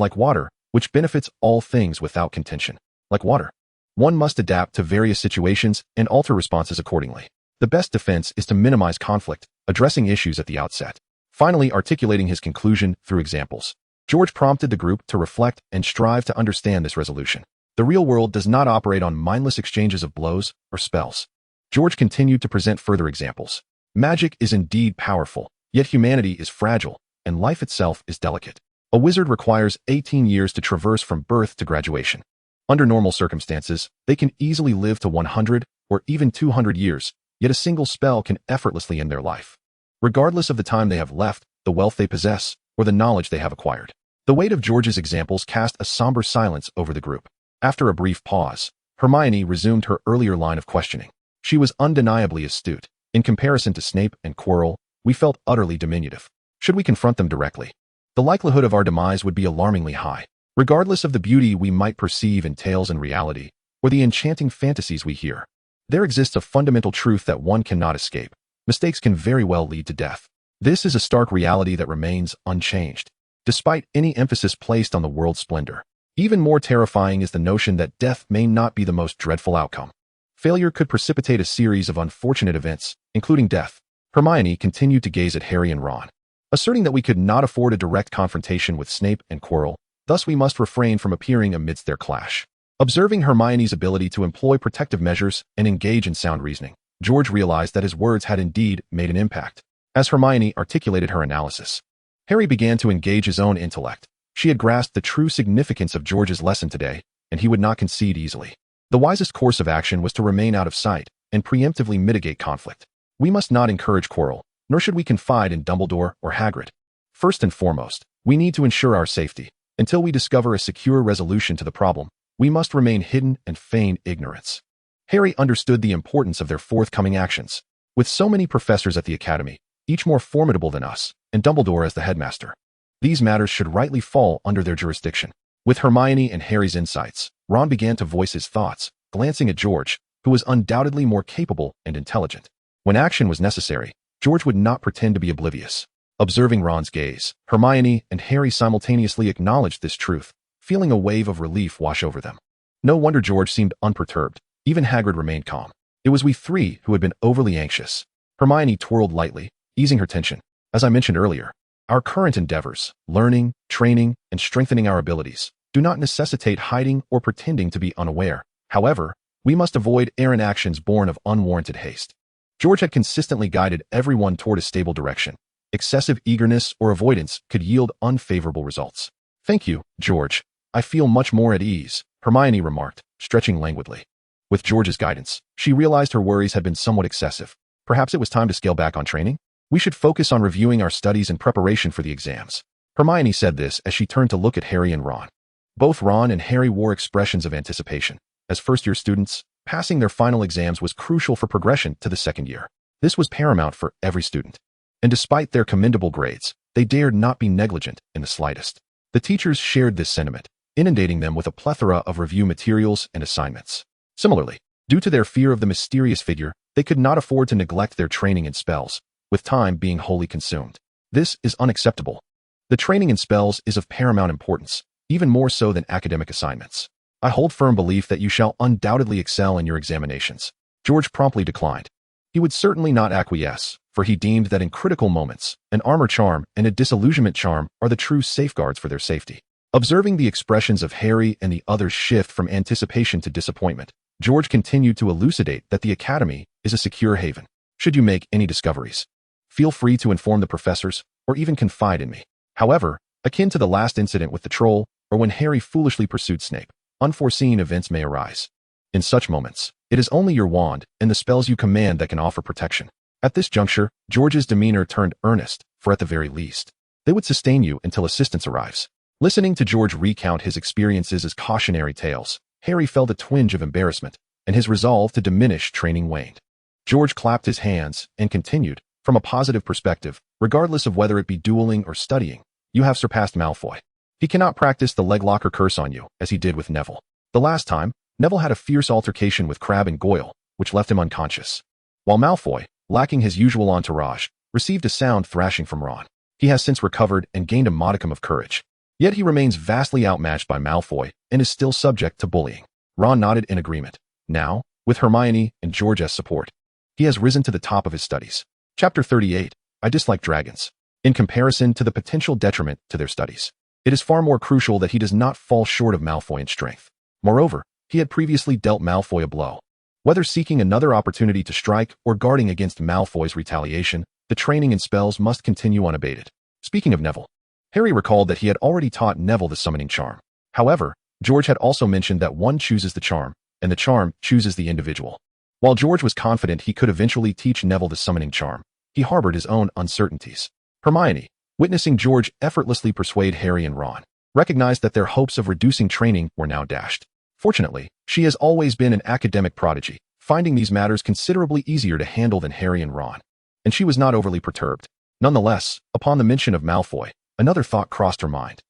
like water, which benefits all things without contention." Like water, one must adapt to various situations and alter responses accordingly. The best defense is to minimize conflict, addressing issues at the outset. Finally, articulating his conclusion through examples, George prompted the group to reflect and strive to understand this resolution. The real world does not operate on mindless exchanges of blows or spells. George continued to present further examples. Magic is indeed powerful, yet humanity is fragile, and life itself is delicate. A wizard requires 18 years to traverse from birth to graduation. Under normal circumstances, they can easily live to 100 or even 200 years, yet a single spell can effortlessly end their life, regardless of the time they have left, the wealth they possess, or the knowledge they have acquired. The weight of George's examples cast a somber silence over the group. After a brief pause, Hermione resumed her earlier line of questioning. She was undeniably astute. In comparison to Snape and Quirrell, we felt utterly diminutive. Should we confront them directly, the likelihood of our demise would be alarmingly high. Regardless of the beauty we might perceive in tales and reality, or the enchanting fantasies we hear, there exists a fundamental truth that one cannot escape. Mistakes can very well lead to death. This is a stark reality that remains unchanged, despite any emphasis placed on the world's splendor. Even more terrifying is the notion that death may not be the most dreadful outcome. Failure could precipitate a series of unfortunate events, including death. Hermione continued to gaze at Harry and Ron, asserting that we could not afford a direct confrontation with Snape and Quirrell, thus we must refrain from appearing amidst their clash. Observing Hermione's ability to employ protective measures and engage in sound reasoning, George realized that his words had indeed made an impact. As Hermione articulated her analysis, Harry began to engage his own intellect, She had grasped the true significance of George's lesson today, and he would not concede easily. The wisest course of action was to remain out of sight and preemptively mitigate conflict. We must not encourage quarrel, nor should we confide in Dumbledore or Hagrid. First and foremost, we need to ensure our safety. Until we discover a secure resolution to the problem, we must remain hidden and feign ignorance. Harry understood the importance of their forthcoming actions. With so many professors at the academy, each more formidable than us, and Dumbledore as the headmaster, these matters should rightly fall under their jurisdiction. With Hermione and Harry's insights, Ron began to voice his thoughts, glancing at George, who was undoubtedly more capable and intelligent. When action was necessary, George would not pretend to be oblivious. Observing Ron's gaze, Hermione and Harry simultaneously acknowledged this truth, feeling a wave of relief wash over them. No wonder George seemed unperturbed. Even Hagrid remained calm. It was we three who had been overly anxious. Hermione twirled lightly, easing her tension. As I mentioned earlier, our current endeavors, learning, training, and strengthening our abilities, do not necessitate hiding or pretending to be unaware. However, we must avoid errant actions born of unwarranted haste. George had consistently guided everyone toward a stable direction. Excessive eagerness or avoidance could yield unfavorable results. Thank you, George. I feel much more at ease, Hermione remarked, stretching languidly. With George's guidance, she realized her worries had been somewhat excessive. Perhaps it was time to scale back on training? We should focus on reviewing our studies in preparation for the exams. Hermione said this as she turned to look at Harry and Ron. Both Ron and Harry wore expressions of anticipation. As first-year students, passing their final exams was crucial for progression to the second year. This was paramount for every student. And despite their commendable grades, they dared not be negligent in the slightest. The teachers shared this sentiment, inundating them with a plethora of review materials and assignments. Similarly, due to their fear of the mysterious figure, they could not afford to neglect their training in spells, with time being wholly consumed. This is unacceptable. The training in spells is of paramount importance, even more so than academic assignments. I hold firm belief that you shall undoubtedly excel in your examinations. George promptly declined. He would certainly not acquiesce, for he deemed that in critical moments, an armor charm and a disillusionment charm are the true safeguards for their safety. Observing the expressions of Harry and the others shift from anticipation to disappointment, George continued to elucidate that the academy is a secure haven. Should you make any discoveries, feel free to inform the professors or even confide in me. However, akin to the last incident with the troll or when Harry foolishly pursued Snape, unforeseen events may arise. In such moments, it is only your wand and the spells you command that can offer protection. At this juncture, George's demeanor turned earnest, for at the very least, they would sustain you until assistance arrives. Listening to George recount his experiences as cautionary tales, Harry felt a twinge of embarrassment, and his resolve to diminish training waned. George clapped his hands and continued, from a positive perspective, regardless of whether it be dueling or studying, you have surpassed Malfoy. He cannot practice the leglocker curse on you, as he did with Neville. The last time, Neville had a fierce altercation with Crabbe and Goyle, which left him unconscious. While Malfoy, lacking his usual entourage, received a sound thrashing from Ron. He has since recovered and gained a modicum of courage. Yet he remains vastly outmatched by Malfoy and is still subject to bullying. Ron nodded in agreement. Now, with Hermione and George as support, he has risen to the top of his studies. Chapter 38. I dislike dragons. In comparison to the potential detriment to their studies, it is far more crucial that he does not fall short of Malfoy in strength. Moreover, he had previously dealt Malfoy a blow. Whether seeking another opportunity to strike or guarding against Malfoy's retaliation, the training in spells must continue unabated. Speaking of Neville, Harry recalled that he had already taught Neville the summoning charm. However, George had also mentioned that one chooses the charm, and the charm chooses the individual. While George was confident he could eventually teach Neville the summoning charm, he harbored his own uncertainties. Hermione, witnessing George effortlessly persuade Harry and Ron, recognized that their hopes of reducing training were now dashed. Fortunately, she has always been an academic prodigy, finding these matters considerably easier to handle than Harry and Ron, and she was not overly perturbed. Nonetheless, upon the mention of Malfoy, another thought crossed her mind.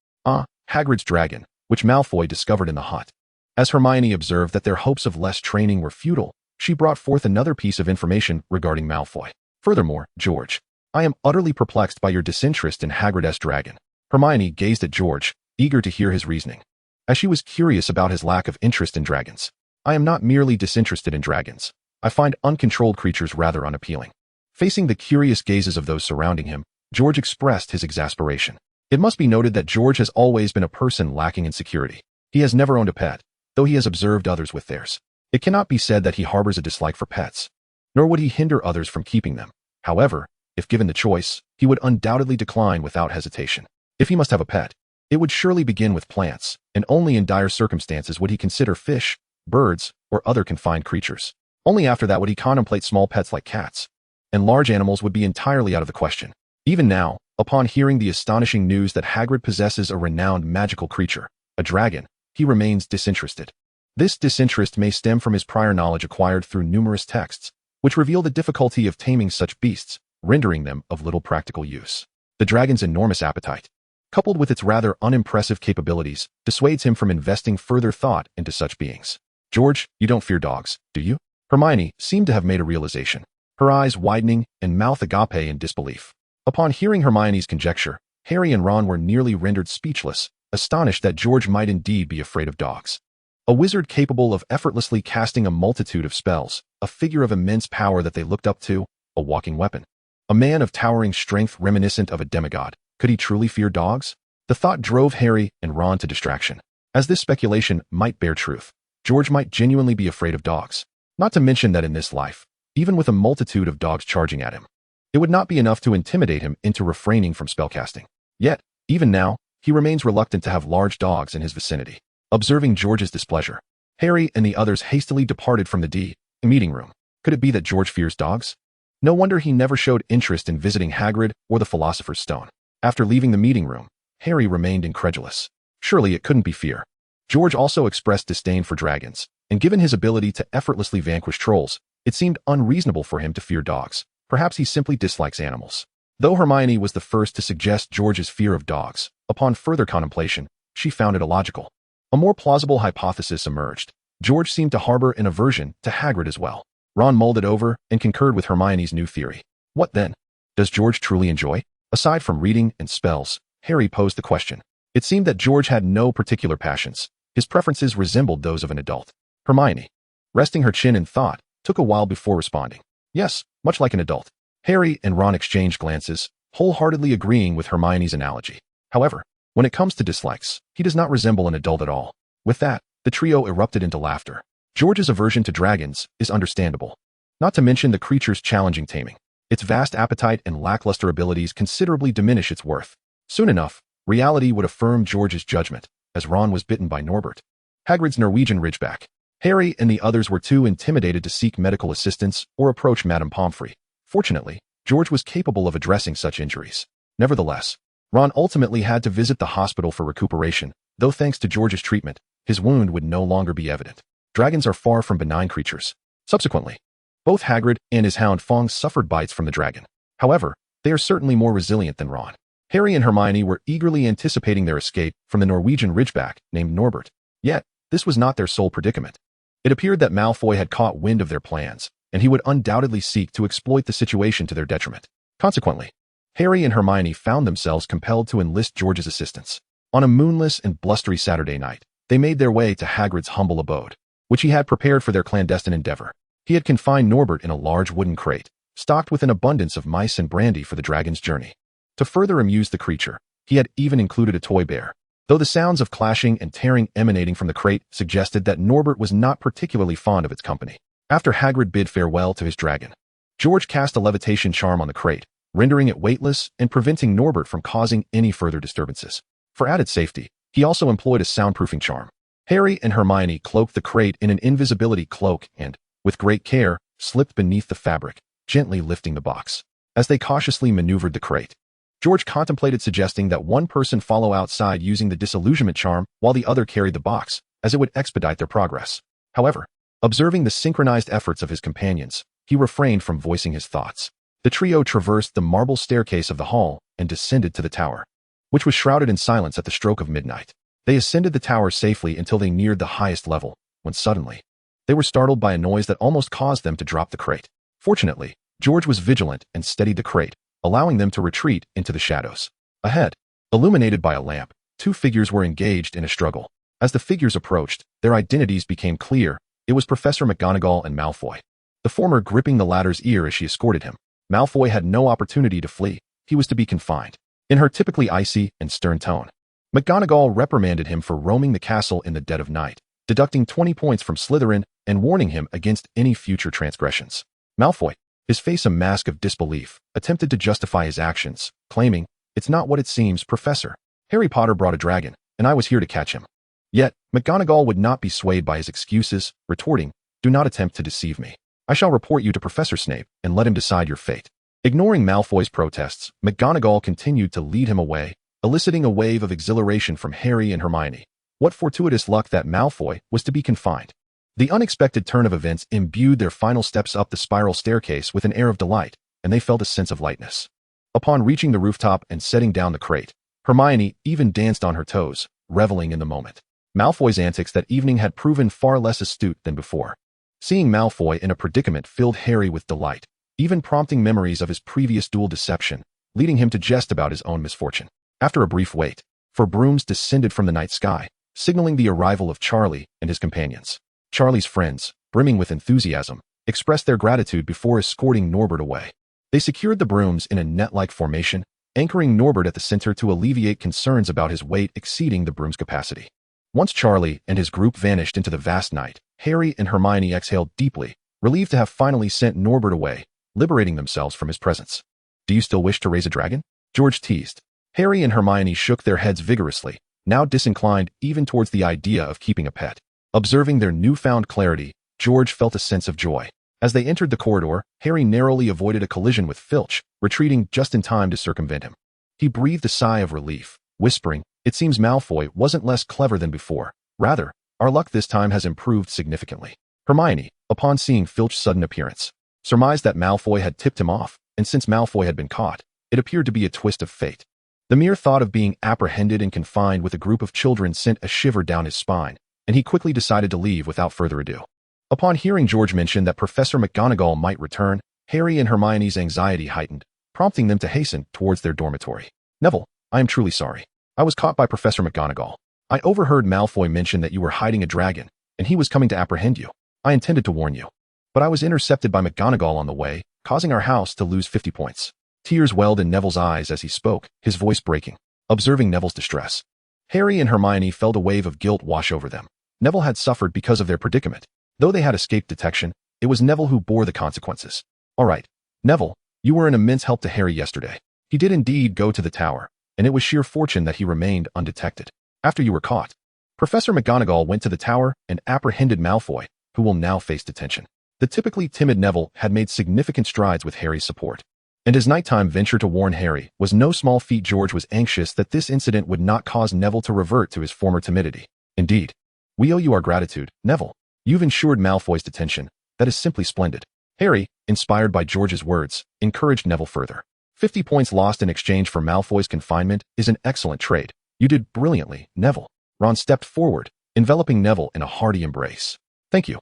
Hagrid's dragon, which Malfoy discovered in the hut. As Hermione observed that their hopes of less training were futile, she brought forth another piece of information regarding Malfoy. Furthermore, George, I am utterly perplexed by your disinterest in Hagrid's dragon. Hermione gazed at George, eager to hear his reasoning, as she was curious about his lack of interest in dragons. I am not merely disinterested in dragons. I find uncontrolled creatures rather unappealing. Facing the curious gazes of those surrounding him, George expressed his exasperation. It must be noted that George has always been a person lacking in security. He has never owned a pet, though he has observed others with theirs. It cannot be said that he harbors a dislike for pets, nor would he hinder others from keeping them. However, if given the choice, he would undoubtedly decline without hesitation. If he must have a pet, It would surely begin with plants, and only in dire circumstances would he consider fish, birds, or other confined creatures. Only after that would he contemplate small pets like cats. And large animals would be entirely out of the question. Even now, upon hearing the astonishing news that Hagrid possesses a renowned magical creature, a dragon, he remains disinterested. This disinterest may stem from his prior knowledge acquired through numerous texts, which reveal the difficulty of taming such beasts, rendering them of little practical use. The dragon's enormous appetite, coupled with its rather unimpressive capabilities, dissuades him from investing further thought into such beings. George, you don't fear dogs, do you? Hermione seemed to have made a realization, her eyes widening and mouth agape in disbelief. Upon hearing Hermione's conjecture, Harry and Ron were nearly rendered speechless, astonished that George might indeed be afraid of dogs. A wizard capable of effortlessly casting a multitude of spells, a figure of immense power that they looked up to, a walking weapon. A man of towering strength reminiscent of a demigod. Could he truly fear dogs? The thought drove Harry and Ron to distraction. As this speculation might bear truth, George might genuinely be afraid of dogs. Not to mention that in this life, even with a multitude of dogs charging at him, it would not be enough to intimidate him into refraining from spellcasting. Yet, even now, he remains reluctant to have large dogs in his vicinity. Observing George's displeasure, Harry and the others hastily departed from the meeting room. Could it be that George fears dogs? No wonder he never showed interest in visiting Hagrid or the Philosopher's Stone. After leaving the meeting room, Harry remained incredulous. Surely it couldn't be fear. George also expressed disdain for dragons, and given his ability to effortlessly vanquish trolls, it seemed unreasonable for him to fear dogs. Perhaps he simply dislikes animals. Though Hermione was the first to suggest George's fear of dogs, upon further contemplation, she found it illogical. A more plausible hypothesis emerged. George seemed to harbor an aversion to Hagrid as well. Ron mulled it over and concurred with Hermione's new theory. What then? Does George truly enjoy? Aside from reading and spells, Harry posed the question. It seemed that George had no particular passions. His preferences resembled those of an adult. Hermione, resting her chin in thought, took a while before responding. Yes, much like an adult. Harry and Ron exchanged glances, wholeheartedly agreeing with Hermione's analogy. However, when it comes to dislikes, he does not resemble an adult at all. With that, the trio erupted into laughter. George's aversion to dragons is understandable. Not to mention the creature's challenging taming. Its vast appetite and lackluster abilities considerably diminish its worth. Soon enough, reality would affirm George's judgment, as Ron was bitten by Norbert, Hagrid's Norwegian Ridgeback. Harry and the others were too intimidated to seek medical assistance or approach Madame Pomfrey. Fortunately, George was capable of addressing such injuries. Nevertheless, Ron ultimately had to visit the hospital for recuperation, though thanks to George's treatment, his wound would no longer be evident. Dragons are far from benign creatures. Subsequently, both Hagrid and his hound Fong suffered bites from the dragon. However, they are certainly more resilient than Ron. Harry and Hermione were eagerly anticipating their escape from the Norwegian Ridgeback named Norbert. Yet, this was not their sole predicament. It appeared that Malfoy had caught wind of their plans, and he would undoubtedly seek to exploit the situation to their detriment. Consequently, Harry and Hermione found themselves compelled to enlist George's assistance. On a moonless and blustery Saturday night, they made their way to Hagrid's humble abode, which he had prepared for their clandestine endeavor. He had confined Norbert in a large wooden crate, stocked with an abundance of mice and brandy for the dragon's journey. To further amuse the creature, he had even included a toy bear, though the sounds of clashing and tearing emanating from the crate suggested that Norbert was not particularly fond of its company. After Hagrid bid farewell to his dragon, George cast a levitation charm on the crate, rendering it weightless and preventing Norbert from causing any further disturbances. For added safety, he also employed a soundproofing charm. Harry and Hermione cloaked the crate in an invisibility cloak and, with great care, slipped beneath the fabric, gently lifting the box. As they cautiously maneuvered the crate, George contemplated suggesting that one person follow outside using the disillusionment charm while the other carried the box, as it would expedite their progress. However, observing the synchronized efforts of his companions, he refrained from voicing his thoughts. The trio traversed the marble staircase of the hall and descended to the tower, which was shrouded in silence at the stroke of midnight. They ascended the tower safely until they neared the highest level, when suddenly, they were startled by a noise that almost caused them to drop the crate. Fortunately, George was vigilant and steadied the crate, allowing them to retreat into the shadows. Ahead, illuminated by a lamp, two figures were engaged in a struggle. As the figures approached, their identities became clear. It was Professor McGonagall and Malfoy, the former gripping the latter's ear as she escorted him. Malfoy had no opportunity to flee. He was to be confined. In her typically icy and stern tone, McGonagall reprimanded him for roaming the castle in the dead of night, deducting 20 points from Slytherin and warning him against any future transgressions. Malfoy, his face a mask of disbelief, attempted to justify his actions, claiming, "It's not what it seems, Professor." Harry Potter brought a dragon, and I was here to catch him. Yet, McGonagall would not be swayed by his excuses, retorting, "Do not attempt to deceive me. I shall report you to Professor Snape and let him decide your fate." Ignoring Malfoy's protests, McGonagall continued to lead him away, eliciting a wave of exhilaration from Harry and Hermione. What fortuitous luck that Malfoy was to be confined. The unexpected turn of events imbued their final steps up the spiral staircase with an air of delight, and they felt a sense of lightness. Upon reaching the rooftop and setting down the crate, Hermione even danced on her toes, reveling in the moment. Malfoy's antics that evening had proven far less astute than before. Seeing Malfoy in a predicament filled Harry with delight, even prompting memories of his previous dual deception, leading him to jest about his own misfortune. After a brief wait, for brooms descended from the night sky, signaling the arrival of Charlie and his companions. Charlie's friends, brimming with enthusiasm, expressed their gratitude before escorting Norbert away. They secured the brooms in a net-like formation, anchoring Norbert at the center to alleviate concerns about his weight exceeding the broom's capacity. Once Charlie and his group vanished into the vast night, Harry and Hermione exhaled deeply, relieved to have finally sent Norbert away, liberating themselves from his presence. "Do you still wish to raise a dragon?" George teased. Harry and Hermione shook their heads vigorously, now disinclined even towards the idea of keeping a pet. Observing their newfound clarity, George felt a sense of joy. As they entered the corridor, Harry narrowly avoided a collision with Filch, retreating just in time to circumvent him. He breathed a sigh of relief, whispering, "It seems Malfoy wasn't less clever than before. Rather, our luck this time has improved significantly." Hermione, upon seeing Filch's sudden appearance, surmised that Malfoy had tipped him off, and since Malfoy had been caught, it appeared to be a twist of fate. The mere thought of being apprehended and confined with a group of children sent a shiver down his spine, and he quickly decided to leave without further ado. Upon hearing George mention that Professor McGonagall might return, Harry and Hermione's anxiety heightened, prompting them to hasten towards their dormitory. "Neville, I am truly sorry. I was caught by Professor McGonagall. I overheard Malfoy mention that you were hiding a dragon, and he was coming to apprehend you. I intended to warn you. But I was intercepted by McGonagall on the way, causing our house to lose 50 points. Tears welled in Neville's eyes as he spoke, his voice breaking. Observing Neville's distress, Harry and Hermione felt a wave of guilt wash over them. Neville had suffered because of their predicament. Though they had escaped detection, it was Neville who bore the consequences. "All right, Neville, you were an immense help to Harry yesterday. He did indeed go to the tower, and it was sheer fortune that he remained undetected. After you were caught, Professor McGonagall went to the tower and apprehended Malfoy, who will now face detention." The typically timid Neville had made significant strides with Harry's support, and his nighttime venture to warn Harry was no small feat. George was anxious that this incident would not cause Neville to revert to his former timidity. "Indeed, we owe you our gratitude, Neville. You've ensured Malfoy's detention. That is simply splendid." Harry, inspired by George's words, encouraged Neville further. 50 points lost in exchange for Malfoy's confinement is an excellent trade. You did brilliantly, Neville." Ron stepped forward, enveloping Neville in a hearty embrace. Thank you.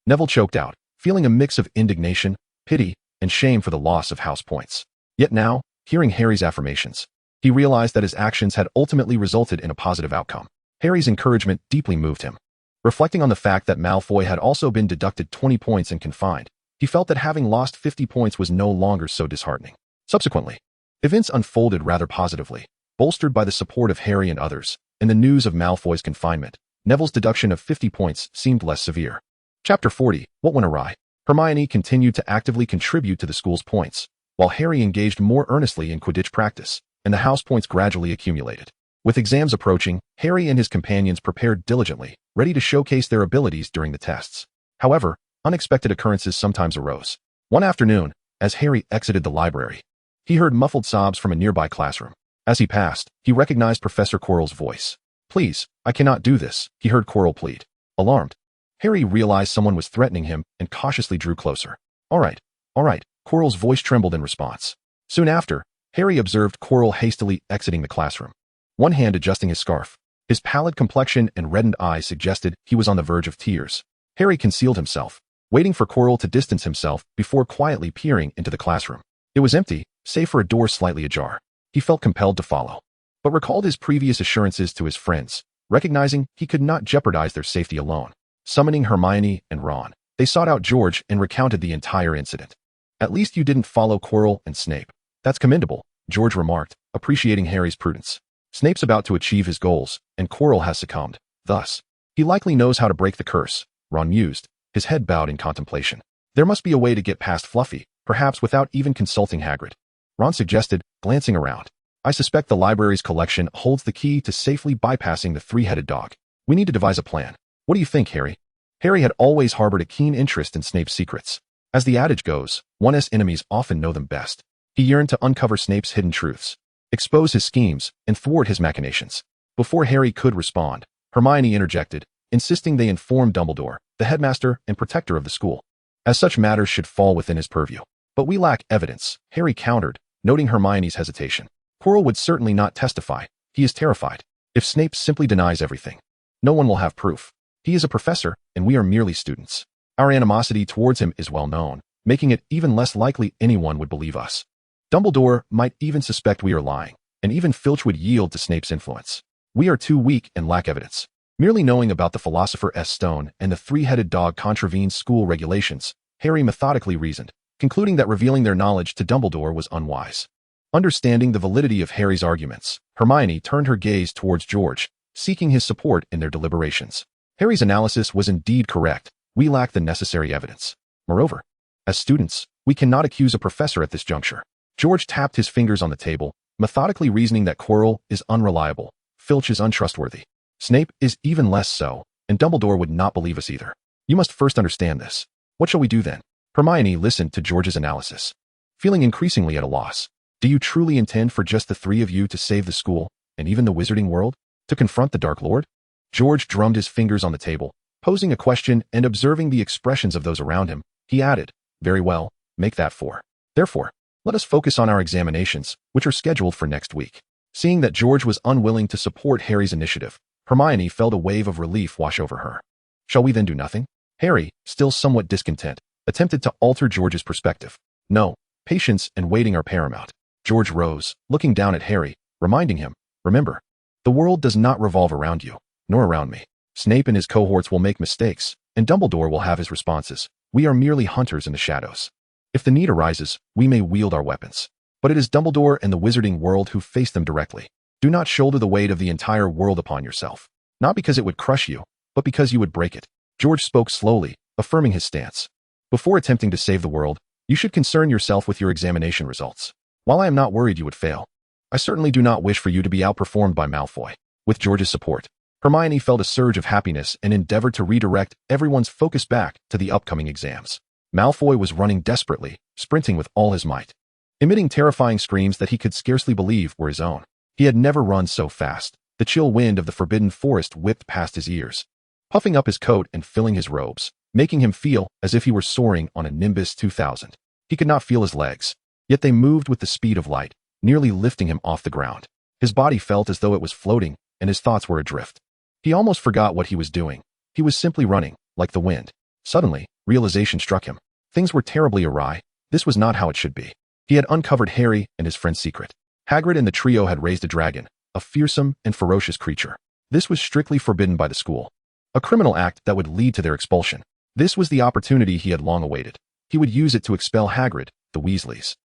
Neville choked out, feeling a mix of indignation, pity, and shame for the loss of house points. Yet now, hearing Harry's affirmations, he realized that his actions had ultimately resulted in a positive outcome. Harry's encouragement deeply moved him. Reflecting on the fact that Malfoy had also been deducted 20 points and confined, he felt that having lost 50 points was no longer so disheartening. Subsequently, events unfolded rather positively, bolstered by the support of Harry and others, and the news of Malfoy's confinement. Neville's deduction of 50 points seemed less severe. Chapter 40, What Went Awry? Hermione continued to actively contribute to the school's points, while Harry engaged more earnestly in Quidditch practice, and the house points gradually accumulated. With exams approaching, Harry and his companions prepared diligently, ready to showcase their abilities during the tests. However, unexpected occurrences sometimes arose. One afternoon, as Harry exited the library, he heard muffled sobs from a nearby classroom. As he passed, he recognized Professor Quirrell's voice. "Please, I cannot do this," he heard Quirrell plead. Alarmed, Harry realized someone was threatening him and cautiously drew closer. All right, Quirrell's voice trembled in response. Soon after, Harry observed Quirrell hastily exiting the classroom, one hand adjusting his scarf. His pallid complexion and reddened eyes suggested he was on the verge of tears. Harry concealed himself, waiting for Quirrell to distance himself before quietly peering into the classroom. It was empty, save for a door slightly ajar. He felt compelled to follow, but recalled his previous assurances to his friends, recognizing he could not jeopardize their safety alone. Summoning Hermione and Ron, they sought out George and recounted the entire incident. "At least you didn't follow Quirrell and Snape. That's commendable," George remarked, appreciating Harry's prudence. "Snape's about to achieve his goals, and Quirrell has succumbed. Thus, he likely knows how to break the curse," Ron mused, his head bowed in contemplation. "There must be a way to get past Fluffy, perhaps without even consulting Hagrid," Ron suggested, glancing around. I suspect the library's collection holds the key to safely bypassing the three-headed dog. We need to devise a plan. What do you think, Harry? Harry had always harbored a keen interest in Snape's secrets. As the adage goes, one's enemies often know them best. He yearned to uncover Snape's hidden truths, expose his schemes, and thwart his machinations. Before Harry could respond, Hermione interjected, insisting they inform Dumbledore, the headmaster and protector of the school, as such matters should fall within his purview. But we lack evidence, Harry countered, noting Hermione's hesitation. Quirrell would certainly not testify. He is terrified. If Snape simply denies everything, no one will have proof. He is a professor, and we are merely students. Our animosity towards him is well known, making it even less likely anyone would believe us. Dumbledore might even suspect we are lying, and even Filch would yield to Snape's influence. We are too weak and lack evidence. Merely knowing about the Philosopher's Stone and the three-headed dog contravenes school regulations, Harry methodically reasoned, concluding that revealing their knowledge to Dumbledore was unwise. Understanding the validity of Harry's arguments, Hermione turned her gaze towards George, seeking his support in their deliberations. Harry's analysis was indeed correct. We lack the necessary evidence. Moreover, as students, we cannot accuse a professor at this juncture. George tapped his fingers on the table, methodically reasoning that Quirrell is unreliable, Filch is untrustworthy. Snape is even less so, and Dumbledore would not believe us either. You must first understand this. What shall we do then? Hermione listened to George's analysis, feeling increasingly at a loss. Do you truly intend for just the three of you to save the school, and even the Wizarding World? To confront the Dark Lord? George drummed his fingers on the table, posing a question and observing the expressions of those around him. He added, very well, make that four. Therefore, let us focus on our examinations, which are scheduled for next week. Seeing that George was unwilling to support Harry's initiative, Hermione felt a wave of relief wash over her. Shall we then do nothing? Harry, still somewhat discontent, attempted to alter George's perspective. No, patience and waiting are paramount. George rose, looking down at Harry, reminding him, remember, the world does not revolve around you, nor around me. Snape and his cohorts will make mistakes, and Dumbledore will have his responses. We are merely hunters in the shadows. If the need arises, we may wield our weapons. But it is Dumbledore and the Wizarding World who face them directly. Do not shoulder the weight of the entire world upon yourself. Not because it would crush you, but because you would break it. George spoke slowly, affirming his stance. Before attempting to save the world, you should concern yourself with your examination results. While I am not worried you would fail, I certainly do not wish for you to be outperformed by Malfoy. With George's support, Hermione felt a surge of happiness and endeavored to redirect everyone's focus back to the upcoming exams. Malfoy was running desperately, sprinting with all his might, emitting terrifying screams that he could scarcely believe were his own. He had never run so fast. The chill wind of the forbidden forest whipped past his ears, puffing up his coat and filling his robes, making him feel as if he were soaring on a Nimbus 2000. He could not feel his legs, yet they moved with the speed of light, nearly lifting him off the ground. His body felt as though it was floating, and his thoughts were adrift. He almost forgot what he was doing. He was simply running, like the wind. Suddenly, realization struck him. Things were terribly awry. This was not how it should be. He had uncovered Harry and his friend's secret. Hagrid and the trio had raised a dragon, a fearsome and ferocious creature. This was strictly forbidden by the school, a criminal act that would lead to their expulsion. This was the opportunity he had long awaited. He would use it to expel Hagrid, the Weasleys,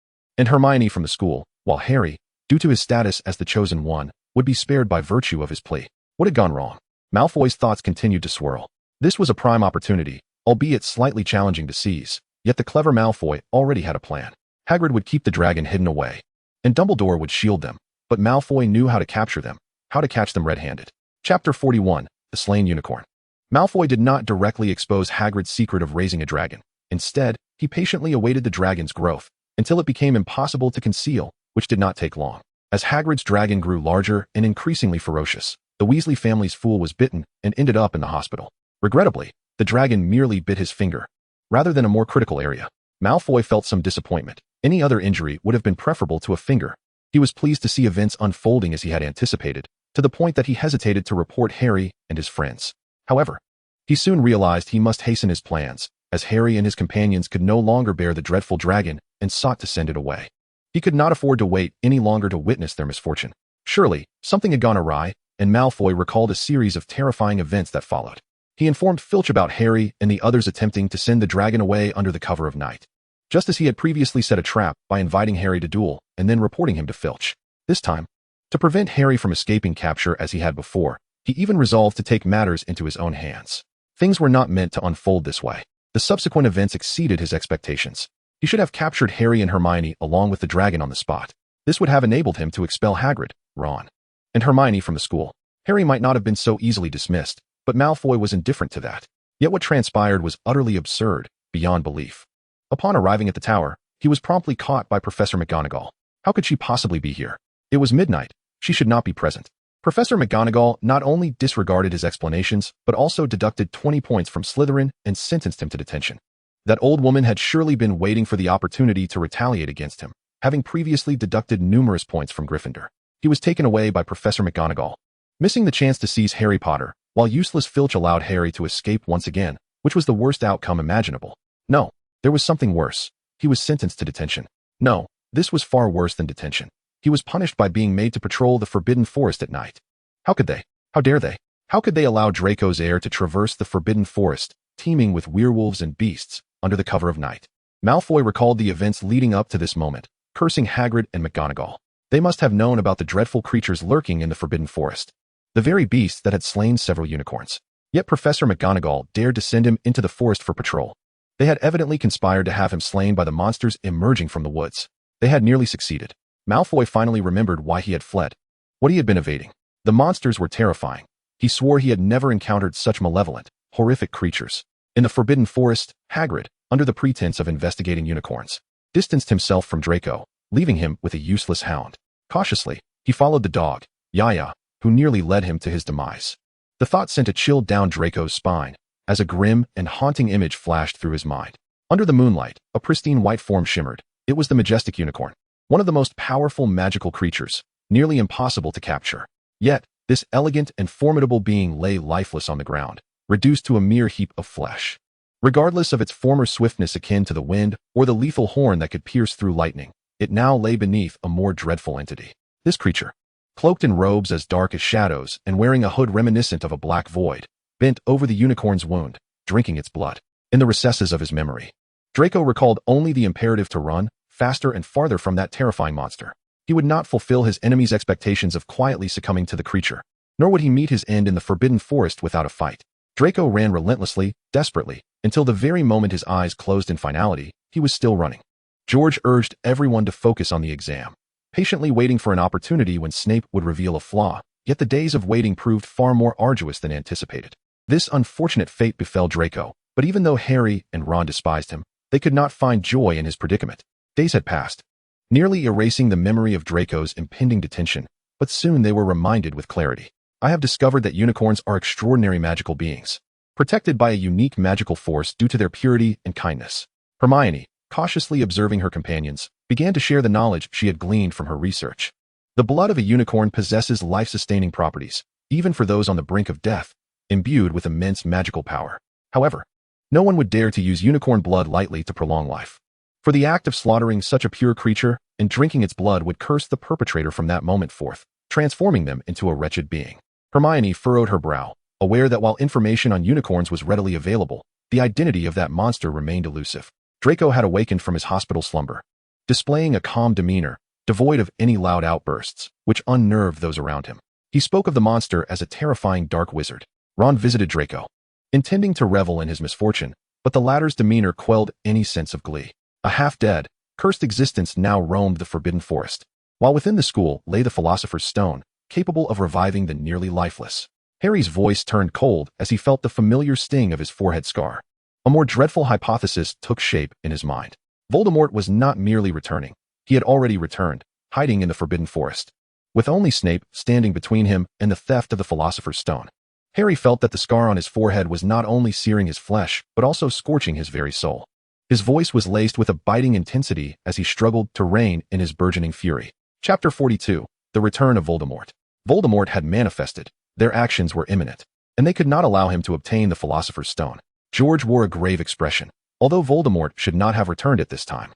and Hermione from the school, while Harry, due to his status as the chosen one, would be spared by virtue of his plea. What had gone wrong? Malfoy's thoughts continued to swirl. This was a prime opportunity, albeit slightly challenging to seize, yet the clever Malfoy already had a plan. Hagrid would keep the dragon hidden away, and Dumbledore would shield them, but Malfoy knew how to capture them, how to catch them red-handed. Chapter 41, The Slain Unicorn. Malfoy did not directly expose Hagrid's secret of raising a dragon. Instead, he patiently awaited the dragon's growth, until it became impossible to conceal, which did not take long. As Hagrid's dragon grew larger and increasingly ferocious, the Weasley family's fool was bitten and ended up in the hospital. Regrettably, the dragon merely bit his finger, rather than a more critical area. Malfoy felt some disappointment. Any other injury would have been preferable to a finger. He was pleased to see events unfolding as he had anticipated, to the point that he hesitated to report Harry and his friends. However, he soon realized he must hasten his plans, as Harry and his companions could no longer bear the dreadful dragon and sought to send it away. He could not afford to wait any longer to witness their misfortune. Surely, something had gone awry, and Malfoy recalled a series of terrifying events that followed. He informed Filch about Harry and the others attempting to send the dragon away under the cover of night, just as he had previously set a trap by inviting Harry to duel and then reporting him to Filch. This time, to prevent Harry from escaping capture as he had before, he even resolved to take matters into his own hands. Things were not meant to unfold this way. The subsequent events exceeded his expectations. He should have captured Harry and Hermione along with the dragon on the spot. This would have enabled him to expel Hagrid, Ron, and Hermione from the school. Harry might not have been so easily dismissed, but Malfoy was indifferent to that. Yet what transpired was utterly absurd, beyond belief. Upon arriving at the tower, he was promptly caught by Professor McGonagall. How could she possibly be here? It was midnight. She should not be present. Professor McGonagall not only disregarded his explanations, but also deducted 20 points from Slytherin and sentenced him to detention. That old woman had surely been waiting for the opportunity to retaliate against him, having previously deducted numerous points from Gryffindor. He was taken away by Professor McGonagall. Missing the chance to seize Harry Potter, while useless Filch allowed Harry to escape once again, which was the worst outcome imaginable. No, there was something worse. He was sentenced to detention. No, this was far worse than detention. He was punished by being made to patrol the Forbidden Forest at night. How could they? How dare they? How could they allow Draco's heir to traverse the Forbidden Forest, teeming with werewolves and beasts, under the cover of night? Malfoy recalled the events leading up to this moment, cursing Hagrid and McGonagall. They must have known about the dreadful creatures lurking in the Forbidden Forest. The very beasts that had slain several unicorns. Yet Professor McGonagall dared to send him into the forest for patrol. They had evidently conspired to have him slain by the monsters emerging from the woods. They had nearly succeeded. Malfoy finally remembered why he had fled. What he had been evading. The monsters were terrifying. He swore he had never encountered such malevolent, horrific creatures. In the Forbidden Forest, Hagrid, under the pretense of investigating unicorns, distanced himself from Draco, leaving him with a useless hound. Cautiously, he followed the dog, Yaya, who nearly led him to his demise. The thought sent a chill down Draco's spine, as a grim and haunting image flashed through his mind. Under the moonlight, a pristine white form shimmered. It was the majestic unicorn, one of the most powerful magical creatures, nearly impossible to capture. Yet, this elegant and formidable being lay lifeless on the ground, reduced to a mere heap of flesh. Regardless of its former swiftness akin to the wind or the lethal horn that could pierce through lightning, it now lay beneath a more dreadful entity. This creature, cloaked in robes as dark as shadows and wearing a hood reminiscent of a black void, bent over the unicorn's wound, drinking its blood. In the recesses of his memory, Draco recalled only the imperative to run faster and farther from that terrifying monster. He would not fulfill his enemy's expectations of quietly succumbing to the creature, nor would he meet his end in the Forbidden Forest without a fight. Draco ran relentlessly, desperately, until the very moment his eyes closed in finality, he was still running. George urged everyone to focus on the exam, patiently waiting for an opportunity when Snape would reveal a flaw, yet the days of waiting proved far more arduous than anticipated. This unfortunate fate befell Draco, but even though Harry and Ron despised him, they could not find joy in his predicament. Days had passed, nearly erasing the memory of Draco's impending detention, but soon they were reminded with clarity. I have discovered that unicorns are extraordinary magical beings, protected by a unique magical force due to their purity and kindness. Hermione, cautiously observing her companions, began to share the knowledge she had gleaned from her research. The blood of a unicorn possesses life-sustaining properties, even for those on the brink of death, imbued with immense magical power. However, no one would dare to use unicorn blood lightly to prolong life. For the act of slaughtering such a pure creature and drinking its blood would curse the perpetrator from that moment forth, transforming them into a wretched being. Hermione furrowed her brow, aware that while information on unicorns was readily available, the identity of that monster remained elusive. Draco had awakened from his hospital slumber, displaying a calm demeanor, devoid of any loud outbursts, which unnerved those around him. He spoke of the monster as a terrifying dark wizard. Ron visited Draco, intending to revel in his misfortune, but the latter's demeanor quelled any sense of glee. A half-dead, cursed existence now roamed the Forbidden Forest, while within the school lay the Philosopher's Stone, capable of reviving the nearly lifeless. Harry's voice turned cold as he felt the familiar sting of his forehead scar. A more dreadful hypothesis took shape in his mind. Voldemort was not merely returning. He had already returned, hiding in the Forbidden Forest, with only Snape standing between him and the theft of the Philosopher's Stone. Harry felt that the scar on his forehead was not only searing his flesh, but also scorching his very soul. His voice was laced with a biting intensity as he struggled to rein in his burgeoning fury. Chapter 42. The Return of Voldemort. Voldemort had manifested. Their actions were imminent, and they could not allow him to obtain the Philosopher's Stone. George wore a grave expression, although Voldemort should not have returned at this time.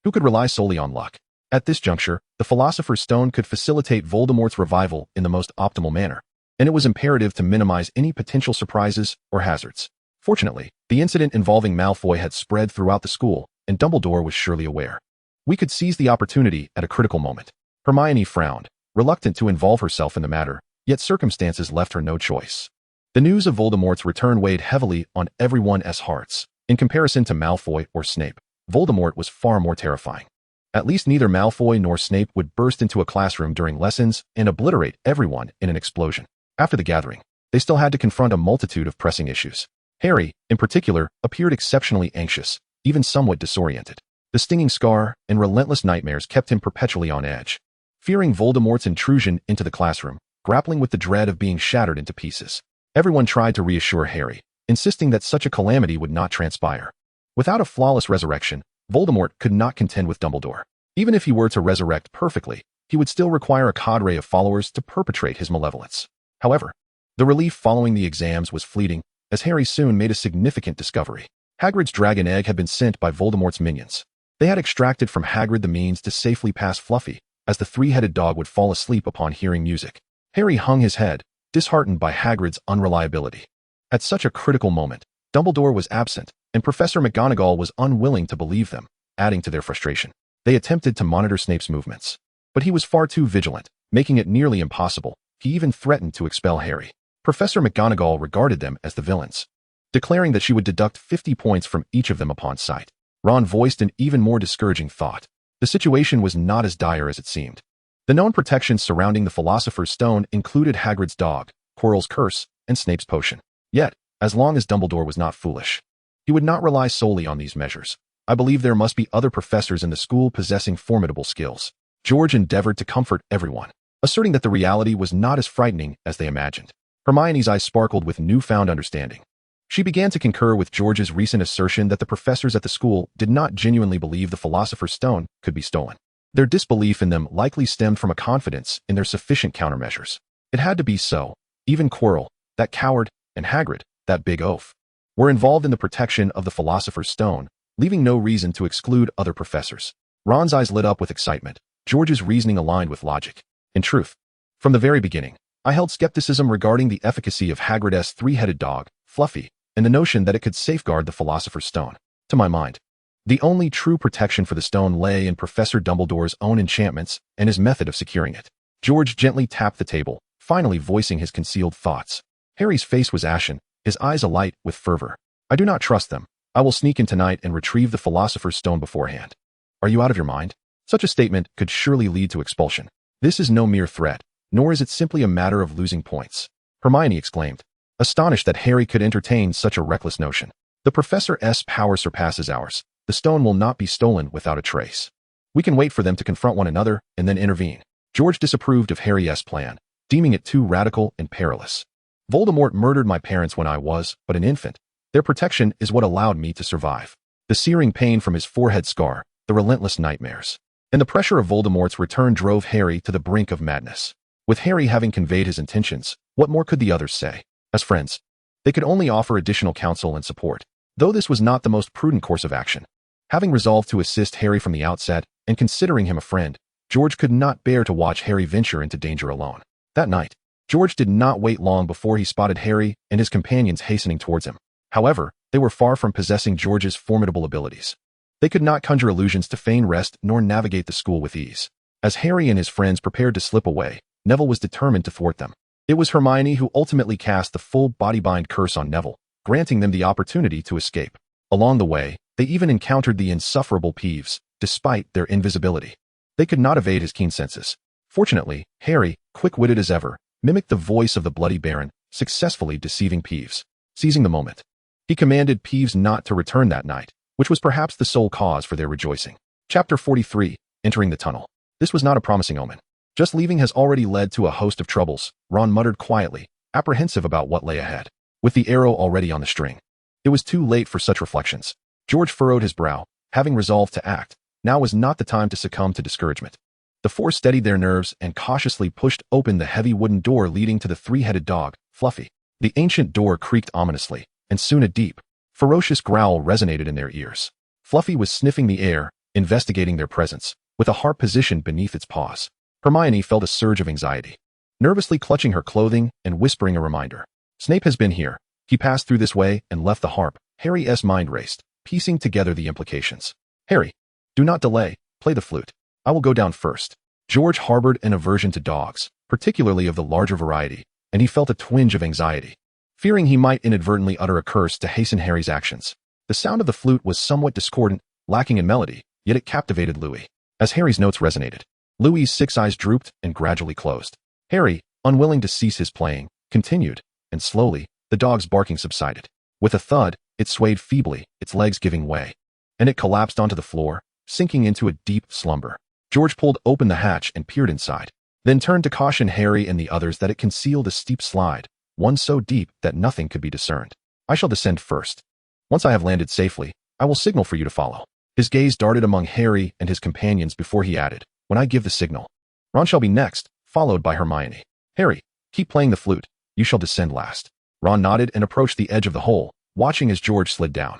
Who could rely solely on luck? At this juncture, the Philosopher's Stone could facilitate Voldemort's revival in the most optimal manner, and it was imperative to minimize any potential surprises or hazards. Fortunately, the incident involving Malfoy had spread throughout the school, and Dumbledore was surely aware. We could seize the opportunity at a critical moment. Hermione frowned, reluctant to involve herself in the matter, yet circumstances left her no choice. The news of Voldemort's return weighed heavily on everyone's hearts. In comparison to Malfoy or Snape, Voldemort was far more terrifying. At least neither Malfoy nor Snape would burst into a classroom during lessons and obliterate everyone in an explosion. After the gathering, they still had to confront a multitude of pressing issues. Harry, in particular, appeared exceptionally anxious, even somewhat disoriented. The stinging scar and relentless nightmares kept him perpetually on edge. Fearing Voldemort's intrusion into the classroom, grappling with the dread of being shattered into pieces. Everyone tried to reassure Harry, insisting that such a calamity would not transpire. Without a flawless resurrection, Voldemort could not contend with Dumbledore. Even if he were to resurrect perfectly, he would still require a cadre of followers to perpetrate his malevolence. However, the relief following the exams was fleeting, as Harry soon made a significant discovery. Hagrid's dragon egg had been sent by Voldemort's minions. They had extracted from Hagrid the means to safely pass Fluffy, as the three-headed dog would fall asleep upon hearing music. Harry hung his head, disheartened by Hagrid's unreliability. At such a critical moment, Dumbledore was absent, and Professor McGonagall was unwilling to believe them, adding to their frustration. They attempted to monitor Snape's movements, but he was far too vigilant, making it nearly impossible. He even threatened to expel Harry. Professor McGonagall regarded them as the villains, declaring that she would deduct 50 points from each of them upon sight. Ron voiced an even more discouraging thought. The situation was not as dire as it seemed. The known protections surrounding the Philosopher's Stone included Hagrid's dog, Quirrell's curse, and Snape's potion. Yet, as long as Dumbledore was not foolish, he would not rely solely on these measures. I believe there must be other professors in the school possessing formidable skills. George endeavored to comfort everyone, asserting that the reality was not as frightening as they imagined. Hermione's eyes sparkled with newfound understanding. She began to concur with George's recent assertion that the professors at the school did not genuinely believe the Philosopher's Stone could be stolen. Their disbelief in them likely stemmed from a confidence in their sufficient countermeasures. It had to be so. Even Quirrell, that coward, and Hagrid, that big oaf, were involved in the protection of the Philosopher's Stone, leaving no reason to exclude other professors. Ron's eyes lit up with excitement. George's reasoning aligned with logic. In truth, from the very beginning, I held skepticism regarding the efficacy of Hagrid's three-headed dog, Fluffy, and the notion that it could safeguard the Philosopher's Stone. To my mind, the only true protection for the stone lay in Professor Dumbledore's own enchantments and his method of securing it. George gently tapped the table, finally voicing his concealed thoughts. Harry's face was ashen, his eyes alight with fervor. I do not trust them. I will sneak in tonight and retrieve the Philosopher's Stone beforehand. Are you out of your mind? Such a statement could surely lead to expulsion. This is no mere threat, nor is it simply a matter of losing points. Hermione exclaimed, astonished that Harry could entertain such a reckless notion. The Professor's power surpasses ours. The stone will not be stolen without a trace. We can wait for them to confront one another and then intervene. George disapproved of Harry's plan, deeming it too radical and perilous. Voldemort murdered my parents when I was but an infant. Their protection is what allowed me to survive. The searing pain from his forehead scar, the relentless nightmares, and the pressure of Voldemort's return drove Harry to the brink of madness. With Harry having conveyed his intentions, what more could the others say? As friends, they could only offer additional counsel and support, though this was not the most prudent course of action. Having resolved to assist Harry from the outset, and considering him a friend, George could not bear to watch Harry venture into danger alone. That night, George did not wait long before he spotted Harry and his companions hastening towards him. However, they were far from possessing George's formidable abilities. They could not conjure illusions to feign rest nor navigate the school with ease. As Harry and his friends prepared to slip away, Neville was determined to thwart them. It was Hermione who ultimately cast the full bodybind curse on Neville, granting them the opportunity to escape. Along the way, they even encountered the insufferable Peeves, despite their invisibility. They could not evade his keen senses. Fortunately, Harry, quick-witted as ever, mimicked the voice of the Bloody Baron, successfully deceiving Peeves. Seizing the moment, he commanded Peeves not to return that night, which was perhaps the sole cause for their rejoicing. Chapter 43, Entering the Tunnel. This was not a promising omen. Just leaving has already led to a host of troubles, Ron muttered quietly, apprehensive about what lay ahead. With the arrow already on the string, it was too late for such reflections. George furrowed his brow, having resolved to act. Now was not the time to succumb to discouragement. The four steadied their nerves and cautiously pushed open the heavy wooden door leading to the three-headed dog, Fluffy. The ancient door creaked ominously, and soon a deep, ferocious growl resonated in their ears. Fluffy was sniffing the air, investigating their presence, with a harp positioned beneath its paws. Hermione felt a surge of anxiety, nervously clutching her clothing and whispering a reminder. Snape has been here. He passed through this way and left the harp. Harry's mind raced, piecing together the implications. Harry, do not delay. Play the flute. I will go down first. George harbored an aversion to dogs, particularly of the larger variety, and he felt a twinge of anxiety, fearing he might inadvertently utter a curse to hasten Harry's actions. The sound of the flute was somewhat discordant, lacking in melody, yet it captivated Louis. As Harry's notes resonated, Louis's 6 eyes drooped and gradually closed. Harry, unwilling to cease his playing, continued, and slowly, the dog's barking subsided. With a thud, it swayed feebly, its legs giving way, and it collapsed onto the floor, sinking into a deep slumber. George pulled open the hatch and peered inside, then turned to caution Harry and the others that it concealed a steep slide, one so deep that nothing could be discerned. I shall descend first. Once I have landed safely, I will signal for you to follow. His gaze darted among Harry and his companions before he added, when I give the signal. Ron shall be next, followed by Hermione. Harry, keep playing the flute. You shall descend last. Ron nodded and approached the edge of the hole, watching as George slid down.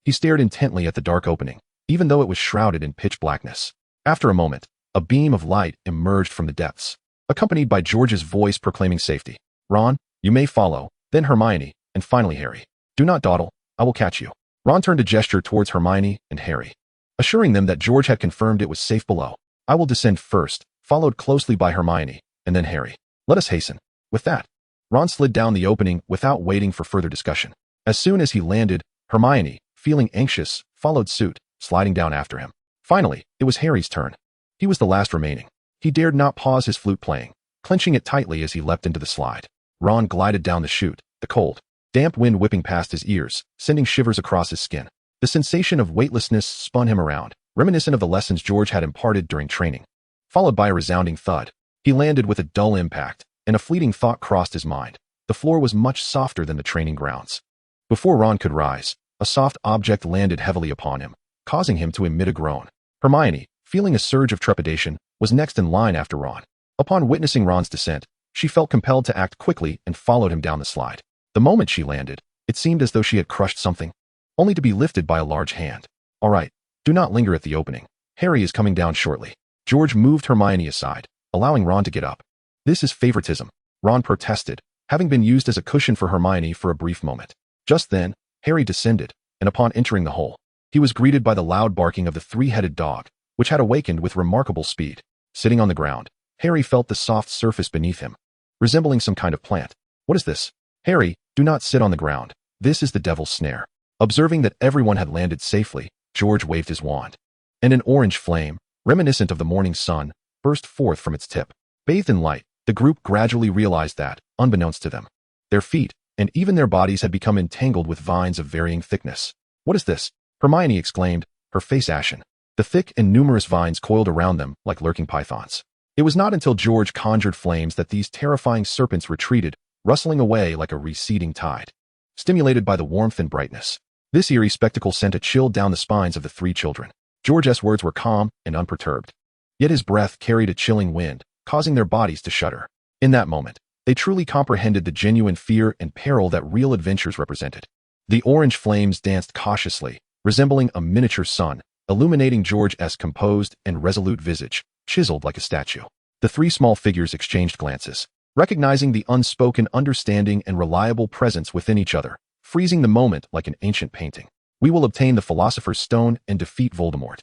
He stared intently at the dark opening, even though it was shrouded in pitch blackness. After a moment, a beam of light emerged from the depths, accompanied by George's voice proclaiming safety. Ron, you may follow, then Hermione, and finally Harry. Do not dawdle, I will catch you. Ron turned a gesture towards Hermione and Harry, assuring them that George had confirmed it was safe below. I will descend first, followed closely by Hermione, and then Harry. Let us hasten. With that, Ron slid down the opening without waiting for further discussion. As soon as he landed, Hermione, feeling anxious, followed suit, sliding down after him. Finally, it was Harry's turn. He was the last remaining. He dared not pause his flute playing, clenching it tightly as he leapt into the slide. Ron glided down the chute, the cold, damp wind whipping past his ears, sending shivers across his skin. The sensation of weightlessness spun him around, reminiscent of the lessons George had imparted during training. Followed by a resounding thud, he landed with a dull impact, and a fleeting thought crossed his mind. The floor was much softer than the training grounds. Before Ron could rise, a soft object landed heavily upon him, causing him to emit a groan. Hermione, feeling a surge of trepidation, was next in line after Ron. Upon witnessing Ron's descent, she felt compelled to act quickly and followed him down the slide. The moment she landed, it seemed as though she had crushed something, only to be lifted by a large hand. All right, do not linger at the opening. Harry is coming down shortly. George moved Hermione aside, allowing Ron to get up. This is favoritism, Ron protested, having been used as a cushion for Hermione for a brief moment. Just then, Harry descended, and upon entering the hole, he was greeted by the loud barking of the three-headed dog, which had awakened with remarkable speed. Sitting on the ground, Harry felt the soft surface beneath him, resembling some kind of plant. What is this? Harry, do not sit on the ground. This is the devil's snare. Observing that everyone had landed safely, George waved his wand, and an orange flame, reminiscent of the morning sun, burst forth from its tip. Bathed in light, the group gradually realized that, unbeknownst to them, their feet and even their bodies had become entangled with vines of varying thickness. What is this? Hermione exclaimed, her face ashen. The thick and numerous vines coiled around them like lurking pythons. It was not until George conjured flames that these terrifying serpents retreated, rustling away like a receding tide, stimulated by the warmth and brightness. This eerie spectacle sent a chill down the spines of the three children. George's words were calm and unperturbed, yet his breath carried a chilling wind, causing their bodies to shudder. In that moment, they truly comprehended the genuine fear and peril that real adventures represented. The orange flames danced cautiously, resembling a miniature sun, illuminating George's composed and resolute visage, chiseled like a statue. The three small figures exchanged glances, recognizing the unspoken understanding and reliable presence within each other, freezing the moment like an ancient painting. We will obtain the Philosopher's Stone and defeat Voldemort.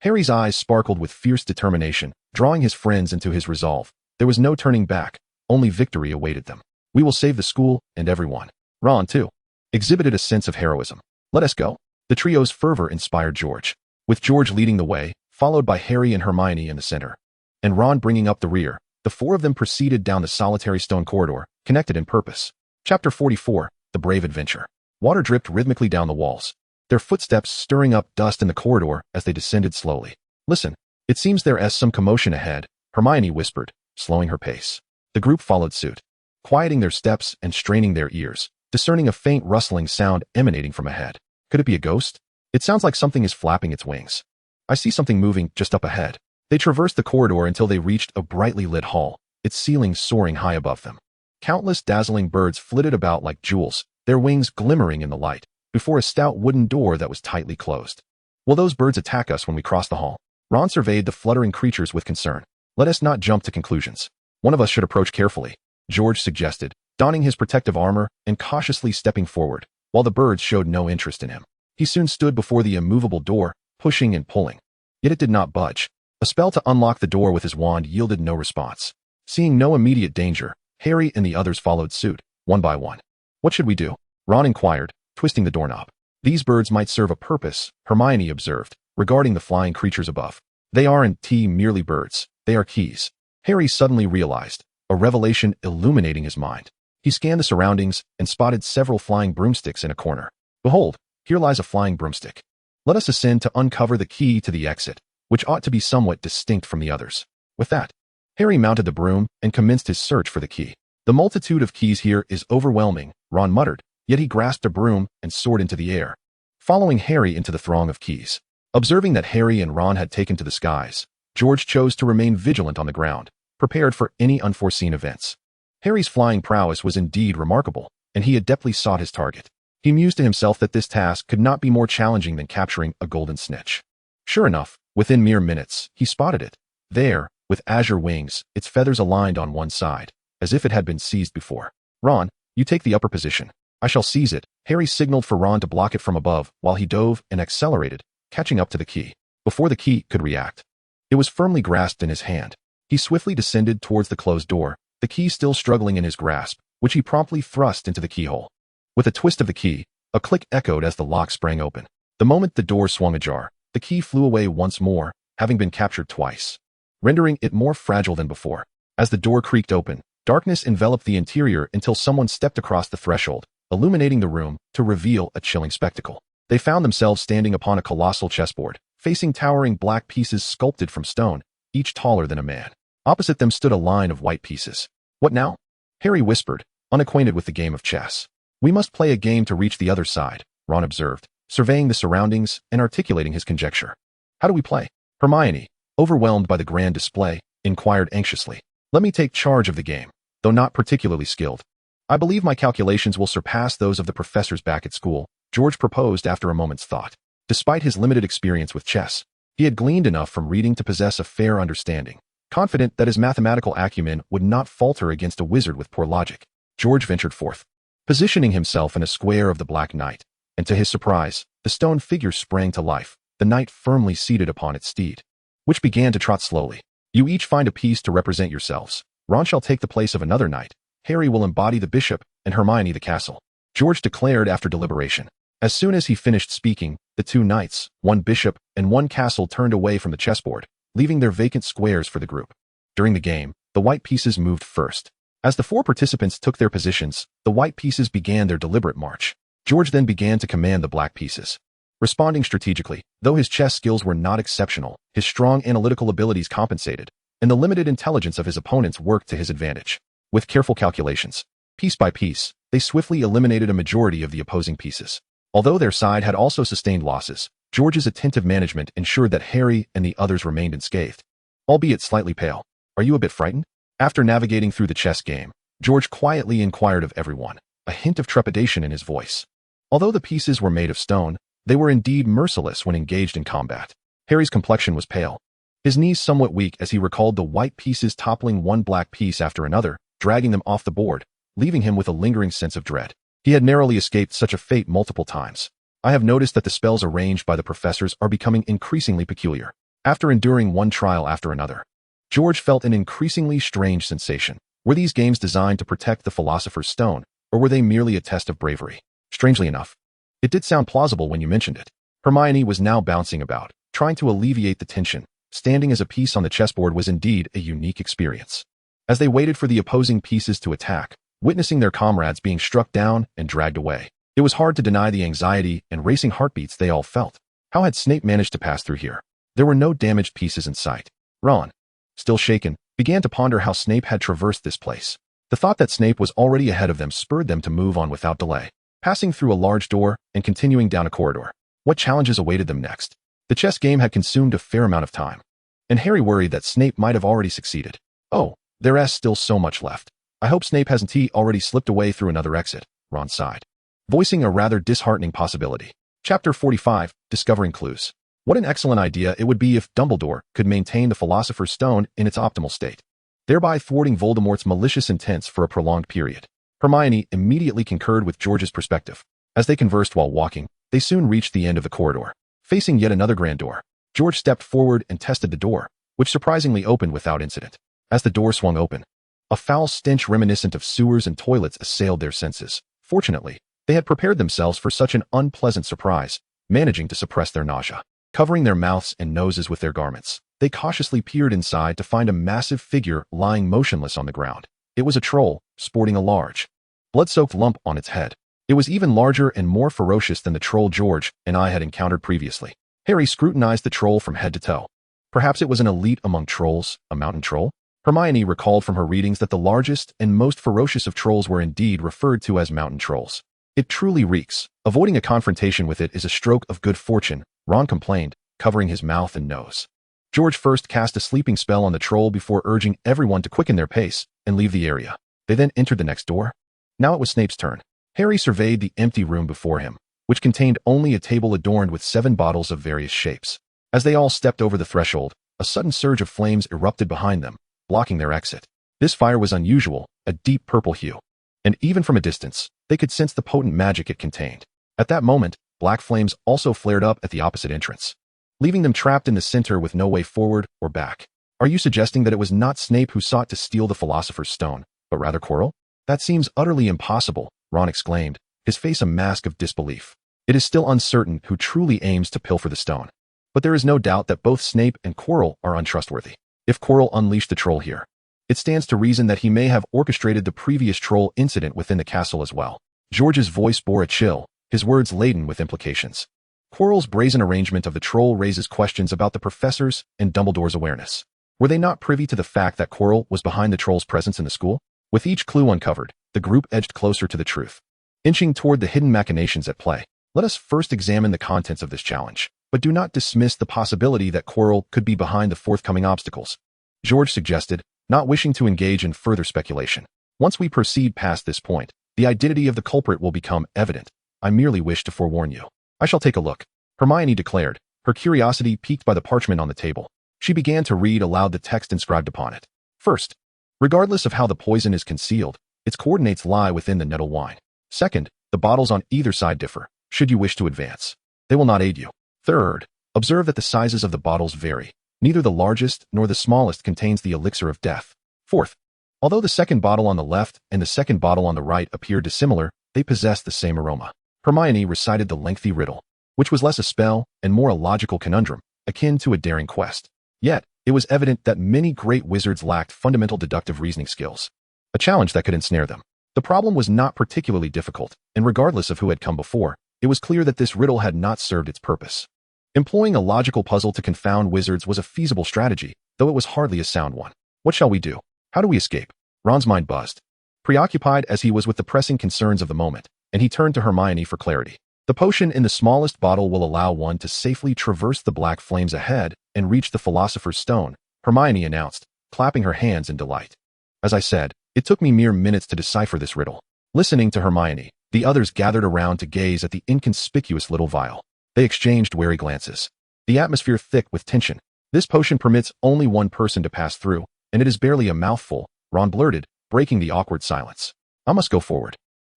Harry's eyes sparkled with fierce determination, drawing his friends into his resolve. There was no turning back, only victory awaited them. We will save the school and everyone. Ron, too, exhibited a sense of heroism. Let us go. The trio's fervor inspired George, with George leading the way, followed by Harry and Hermione in the center, and Ron bringing up the rear. The four of them proceeded down the solitary stone corridor, connected in purpose. Chapter 44, The Brave Adventure. Water dripped rhythmically down the walls, their footsteps stirring up dust in the corridor as they descended slowly. Listen, it seems there is some commotion ahead, Hermione whispered, slowing her pace. The group followed suit, quieting their steps and straining their ears, discerning a faint rustling sound emanating from ahead. Could it be a ghost? It sounds like something is flapping its wings. I see something moving just up ahead. They traversed the corridor until they reached a brightly lit hall, its ceiling soaring high above them. Countless dazzling birds flitted about like jewels, their wings glimmering in the light, before a stout wooden door that was tightly closed. Will those birds attack us when we cross the hall? Ron surveyed the fluttering creatures with concern. Let us not jump to conclusions. One of us should approach carefully, George suggested, donning his protective armor and cautiously stepping forward, while the birds showed no interest in him. He soon stood before the immovable door, pushing and pulling. Yet it did not budge. A spell to unlock the door with his wand yielded no response. Seeing no immediate danger, Harry and the others followed suit, one by one. What should we do? Ron inquired, twisting the doorknob. These birds might serve a purpose, Hermione observed, regarding the flying creatures above. They aren't merely birds. They are keys. Harry suddenly realized, a revelation illuminating his mind. He scanned the surroundings and spotted several flying broomsticks in a corner. Behold, here lies a flying broomstick. Let us ascend to uncover the key to the exit, which ought to be somewhat distinct from the others. With that, Harry mounted the broom and commenced his search for the key. The multitude of keys here is overwhelming, Ron muttered, yet he grasped a broom and soared into the air, following Harry into the throng of keys. Observing that Harry and Ron had taken to the skies, George chose to remain vigilant on the ground, prepared for any unforeseen events. Harry's flying prowess was indeed remarkable, and he adeptly sought his target. He mused to himself that this task could not be more challenging than capturing a golden snitch. Sure enough, within mere minutes, he spotted it. There, with azure wings, its feathers aligned on one side, as if it had been seized before. Ron, you take the upper position. I shall seize it. Harry signaled for Ron to block it from above while he dove and accelerated, catching up to the key. Before the key could react, it was firmly grasped in his hand. He swiftly descended towards the closed door, the key still struggling in his grasp, which he promptly thrust into the keyhole. With a twist of the key, a click echoed as the lock sprang open. The moment the door swung ajar, the key flew away once more, having been captured twice, rendering it more fragile than before. As the door creaked open, darkness enveloped the interior until someone stepped across the threshold, illuminating the room to reveal a chilling spectacle. They found themselves standing upon a colossal chessboard, facing towering black pieces sculpted from stone, each taller than a man. Opposite them stood a line of white pieces. What now? Harry whispered, unacquainted with the game of chess. We must play a game to reach the other side, Ron observed, surveying the surroundings and articulating his conjecture. How do we play? Hermione, overwhelmed by the grand display, inquired anxiously. Let me take charge of the game, though not particularly skilled. I believe my calculations will surpass those of the professors back at school, George proposed after a moment's thought. Despite his limited experience with chess, he had gleaned enough from reading to possess a fair understanding. Confident that his mathematical acumen would not falter against a wizard with poor logic, George ventured forth, positioning himself in a square of the Black Knight, and to his surprise, the stone figure sprang to life, the knight firmly seated upon its steed, which began to trot slowly. You each find a piece to represent yourselves. Ron shall take the place of another knight, Harry will embody the bishop, and Hermione the castle, George declared after deliberation. As soon as he finished speaking, the two knights, one bishop, and one castle turned away from the chessboard, leaving their vacant squares for the group. During the game, the white pieces moved first. As the four participants took their positions, the white pieces began their deliberate march. George then began to command the black pieces. Responding strategically, though his chess skills were not exceptional, his strong analytical abilities compensated, and the limited intelligence of his opponents worked to his advantage. With careful calculations, piece by piece, they swiftly eliminated a majority of the opposing pieces. Although their side had also sustained losses, George's attentive management ensured that Harry and the others remained unscathed, albeit slightly pale. Are you a bit frightened? After navigating through the chess game, George quietly inquired of everyone, a hint of trepidation in his voice. Although the pieces were made of stone, they were indeed merciless when engaged in combat. Harry's complexion was pale, his knees somewhat weak as he recalled the white pieces toppling one black piece after another, dragging them off the board, leaving him with a lingering sense of dread. He had narrowly escaped such a fate multiple times. I have noticed that the spells arranged by the professors are becoming increasingly peculiar. After enduring one trial after another, George felt an increasingly strange sensation. Were these games designed to protect the Philosopher's Stone, or were they merely a test of bravery? Strangely enough, it did sound plausible when you mentioned it. Hermione was now bouncing about, trying to alleviate the tension. Standing as a piece on the chessboard was indeed a unique experience. As they waited for the opposing pieces to attack, witnessing their comrades being struck down and dragged away, it was hard to deny the anxiety and racing heartbeats they all felt. How had Snape managed to pass through here? There were no damaged pieces in sight. Ron, still shaken, began to ponder how Snape had traversed this place. The thought that Snape was already ahead of them spurred them to move on without delay, passing through a large door and continuing down a corridor. What challenges awaited them next? The chess game had consumed a fair amount of time, and Harry worried that Snape might have already succeeded. Oh, there's still so much left. I hope Snape hasn't already slipped away through another exit, Ron sighed, voicing a rather disheartening possibility. Chapter 45, Discovering Clues. What an excellent idea it would be if Dumbledore could maintain the Philosopher's Stone in its optimal state, thereby thwarting Voldemort's malicious intents for a prolonged period. Hermione immediately concurred with George's perspective. As they conversed while walking, they soon reached the end of the corridor. Facing yet another grand door, George stepped forward and tested the door, which surprisingly opened without incident. As the door swung open, a foul stench reminiscent of sewers and toilets assailed their senses. Fortunately, they had prepared themselves for such an unpleasant surprise, managing to suppress their nausea. Covering their mouths and noses with their garments, they cautiously peered inside to find a massive figure lying motionless on the ground. It was a troll, sporting a large, blood-soaked lump on its head. It was even larger and more ferocious than the troll George and I had encountered previously. Harry scrutinized the troll from head to toe. Perhaps it was an elite among trolls, a mountain troll? Hermione recalled from her readings that the largest and most ferocious of trolls were indeed referred to as mountain trolls. It truly reeks. Avoiding a confrontation with it is a stroke of good fortune, Ron complained, covering his mouth and nose. George first cast a sleeping spell on the troll before urging everyone to quicken their pace and leave the area. They then entered the next door. Now it was Snape's turn. Harry surveyed the empty room before him, which contained only a table adorned with 7 bottles of various shapes. As they all stepped over the threshold, a sudden surge of flames erupted behind them, blocking their exit. This fire was unusual, a deep purple hue, and even from a distance, they could sense the potent magic it contained. At that moment, black flames also flared up at the opposite entrance, leaving them trapped in the center with no way forward or back. Are you suggesting that it was not Snape who sought to steal the Philosopher's Stone, but rather Quirrell? That seems utterly impossible, Ron exclaimed, his face a mask of disbelief. It is still uncertain who truly aims to pilfer the stone. But there is no doubt that both Snape and Quirrell are untrustworthy. If Quirrell unleashed the troll here, it stands to reason that he may have orchestrated the previous troll incident within the castle as well. George's voice bore a chill, his words laden with implications. Quirrell's brazen arrangement of the troll raises questions about the professor's and Dumbledore's awareness. Were they not privy to the fact that Quirrell was behind the troll's presence in the school? With each clue uncovered, the group edged closer to the truth, inching toward the hidden machinations at play. Let us first examine the contents of this challenge, but do not dismiss the possibility that Quirrell could be behind the forthcoming obstacles, George suggested, not wishing to engage in further speculation. Once we proceed past this point, the identity of the culprit will become evident. I merely wish to forewarn you. I shall take a look, Hermione declared, her curiosity piqued by the parchment on the table. She began to read aloud the text inscribed upon it. First, regardless of how the poison is concealed, its coordinates lie within the nettle wine. Second, the bottles on either side differ, should you wish to advance. They will not aid you. Third, observe that the sizes of the bottles vary. Neither the largest nor the smallest contains the elixir of death. Fourth, although the second bottle on the left and the second bottle on the right appear dissimilar, they possess the same aroma. Hermione recited the lengthy riddle, which was less a spell and more a logical conundrum, akin to a daring quest. Yet, it was evident that many great wizards lacked fundamental deductive reasoning skills, a challenge that could ensnare them. The problem was not particularly difficult, and regardless of who had come before, it was clear that this riddle had not served its purpose. Employing a logical puzzle to confound wizards was a feasible strategy, though it was hardly a sound one. What shall we do? How do we escape? Ron's mind buzzed, preoccupied as he was with the pressing concerns of the moment, and he turned to Hermione for clarity. The potion in the smallest bottle will allow one to safely traverse the black flames ahead and reach the Philosopher's Stone, Hermione announced, clapping her hands in delight. As I said, it took me mere minutes to decipher this riddle. Listening to Hermione, the others gathered around to gaze at the inconspicuous little vial. They exchanged wary glances, the atmosphere thick with tension. This potion permits only one person to pass through, and it is barely a mouthful, Ron blurted, breaking the awkward silence. I must go forward.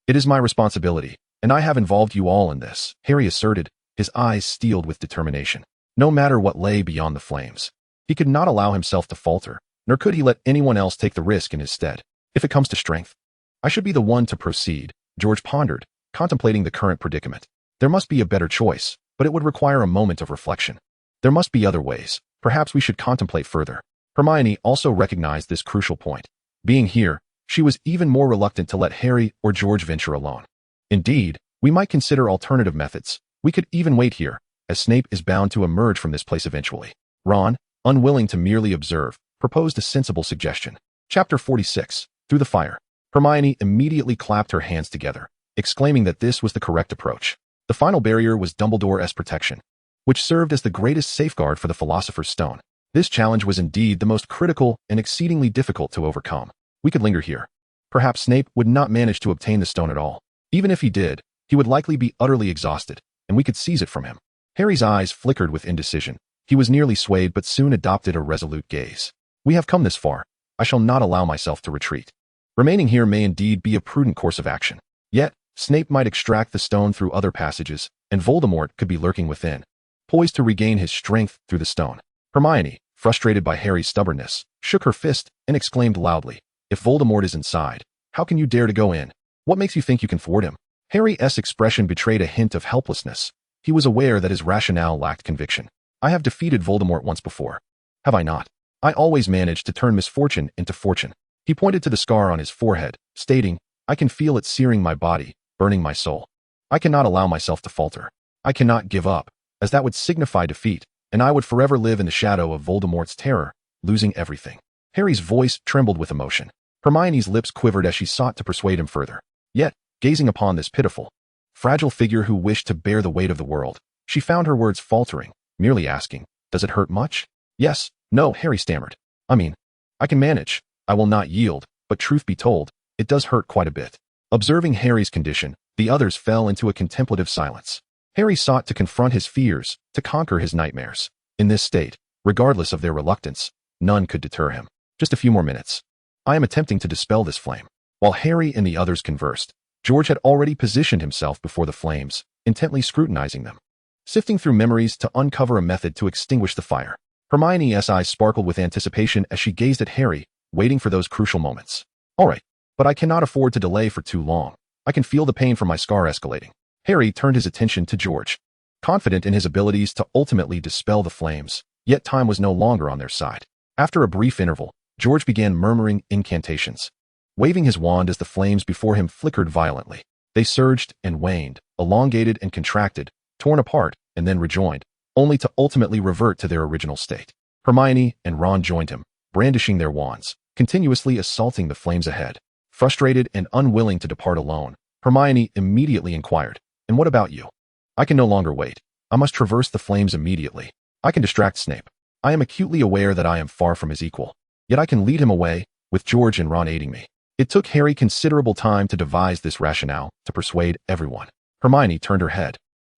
It is my responsibility, and I have involved you all in this, Harry asserted, his eyes steeled with determination. No matter what lay beyond the flames, he could not allow himself to falter, nor could he let anyone else take the risk in his stead. If it comes to strength, I should be the one to proceed, George pondered, contemplating the current predicament. There must be a better choice, but it would require a moment of reflection. There must be other ways. Perhaps we should contemplate further. Hermione also recognized this crucial point. Being here, she was even more reluctant to let Harry or George venture alone. Indeed, we might consider alternative methods. We could even wait here, as Snape is bound to emerge from this place eventually. Ron, unwilling to merely observe, proposed a sensible suggestion. Chapter 46. Through the Fire. Hermione immediately clapped her hands together, exclaiming that this was the correct approach. The final barrier was Dumbledore's protection, which served as the greatest safeguard for the Philosopher's Stone. This challenge was indeed the most critical and exceedingly difficult to overcome. We could linger here. Perhaps Snape would not manage to obtain the stone at all. Even if he did, he would likely be utterly exhausted, and we could seize it from him. Harry's eyes flickered with indecision. He was nearly swayed but soon adopted a resolute gaze. We have come this far. I shall not allow myself to retreat. Remaining here may indeed be a prudent course of action. Yet, Snape might extract the stone through other passages, and Voldemort could be lurking within, poised to regain his strength through the stone. Hermione, frustrated by Harry's stubbornness, shook her fist and exclaimed loudly, "If Voldemort is inside, how can you dare to go in? What makes you think you can thwart him?" Harry's expression betrayed a hint of helplessness. He was aware that his rationale lacked conviction. I have defeated Voldemort once before. Have I not? I always manage to turn misfortune into fortune. He pointed to the scar on his forehead, stating, I can feel it searing my body, burning my soul. I cannot allow myself to falter. I cannot give up, as that would signify defeat, and I would forever live in the shadow of Voldemort's terror, losing everything. Harry's voice trembled with emotion. Hermione's lips quivered as she sought to persuade him further. Yet, gazing upon this pitiful, fragile figure who wished to bear the weight of the world, she found her words faltering, merely asking, does it hurt much? Yes, no, Harry stammered. I can manage. I will not yield, but truth be told, it does hurt quite a bit. Observing Harry's condition, the others fell into a contemplative silence. Harry sought to confront his fears, to conquer his nightmares. In this state, regardless of their reluctance, none could deter him. Just a few more minutes. I am attempting to dispel this flame. While Harry and the others conversed, George had already positioned himself before the flames, intently scrutinizing them, sifting through memories to uncover a method to extinguish the fire. Hermione's eyes sparkled with anticipation as she gazed at Harry, waiting for those crucial moments. All right, but I cannot afford to delay for too long. I can feel the pain from my scar escalating. Harry turned his attention to George, confident in his abilities to ultimately dispel the flames, yet time was no longer on their side. After a brief interval, George began murmuring incantations, waving his wand as the flames before him flickered violently. They surged and waned, elongated and contracted, torn apart, and then rejoined, only to ultimately revert to their original state. Hermione and Ron joined him, brandishing their wands, continuously assaulting the flames ahead. Frustrated and unwilling to depart alone, Hermione immediately inquired, and what about you? I can no longer wait. I must traverse the flames immediately. I can distract Snape. I am acutely aware that I am far from his equal, yet I can lead him away, with George and Ron aiding me. It took Harry considerable time to devise this rationale to persuade everyone. Hermione turned her head,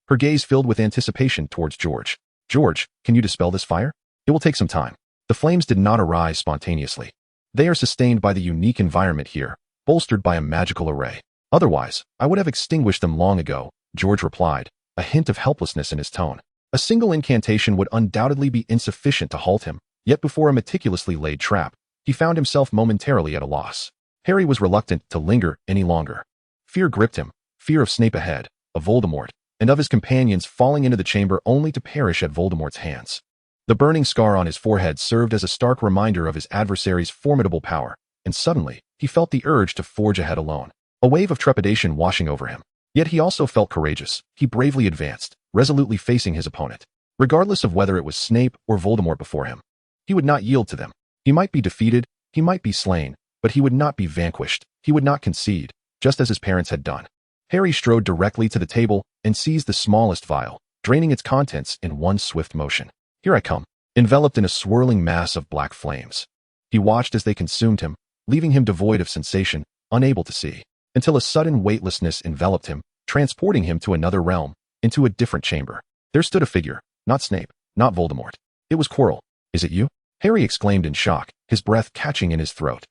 her gaze filled with anticipation towards George. George, can you dispel this fire? It will take some time. The flames did not arise spontaneously. They are sustained by the unique environment here, bolstered by a magical array. Otherwise, I would have extinguished them long ago, George replied, a hint of helplessness in his tone. A single incantation would undoubtedly be insufficient to halt him, yet before a meticulously laid trap, he found himself momentarily at a loss. Harry was reluctant to linger any longer. Fear gripped him, fear of Snape ahead, of Voldemort, and of his companions falling into the chamber only to perish at Voldemort's hands. The burning scar on his forehead served as a stark reminder of his adversary's formidable power, and suddenly, he felt the urge to forge ahead alone, a wave of trepidation washing over him. Yet he also felt courageous. He bravely advanced, resolutely facing his opponent. Regardless of whether it was Snape or Voldemort before him, he would not yield to them. He might be defeated, he might be slain, but he would not be vanquished. He would not concede, just as his parents had done. Harry strode directly to the table and seized the smallest vial, draining its contents in one swift motion. Here I come, enveloped in a swirling mass of black flames. He watched as they consumed him, leaving him devoid of sensation, unable to see, until a sudden weightlessness enveloped him, transporting him to another realm, into a different chamber. There stood a figure, not Snape, not Voldemort. It was Quirrell. Is it you? Harry exclaimed in shock, his breath catching in his throat.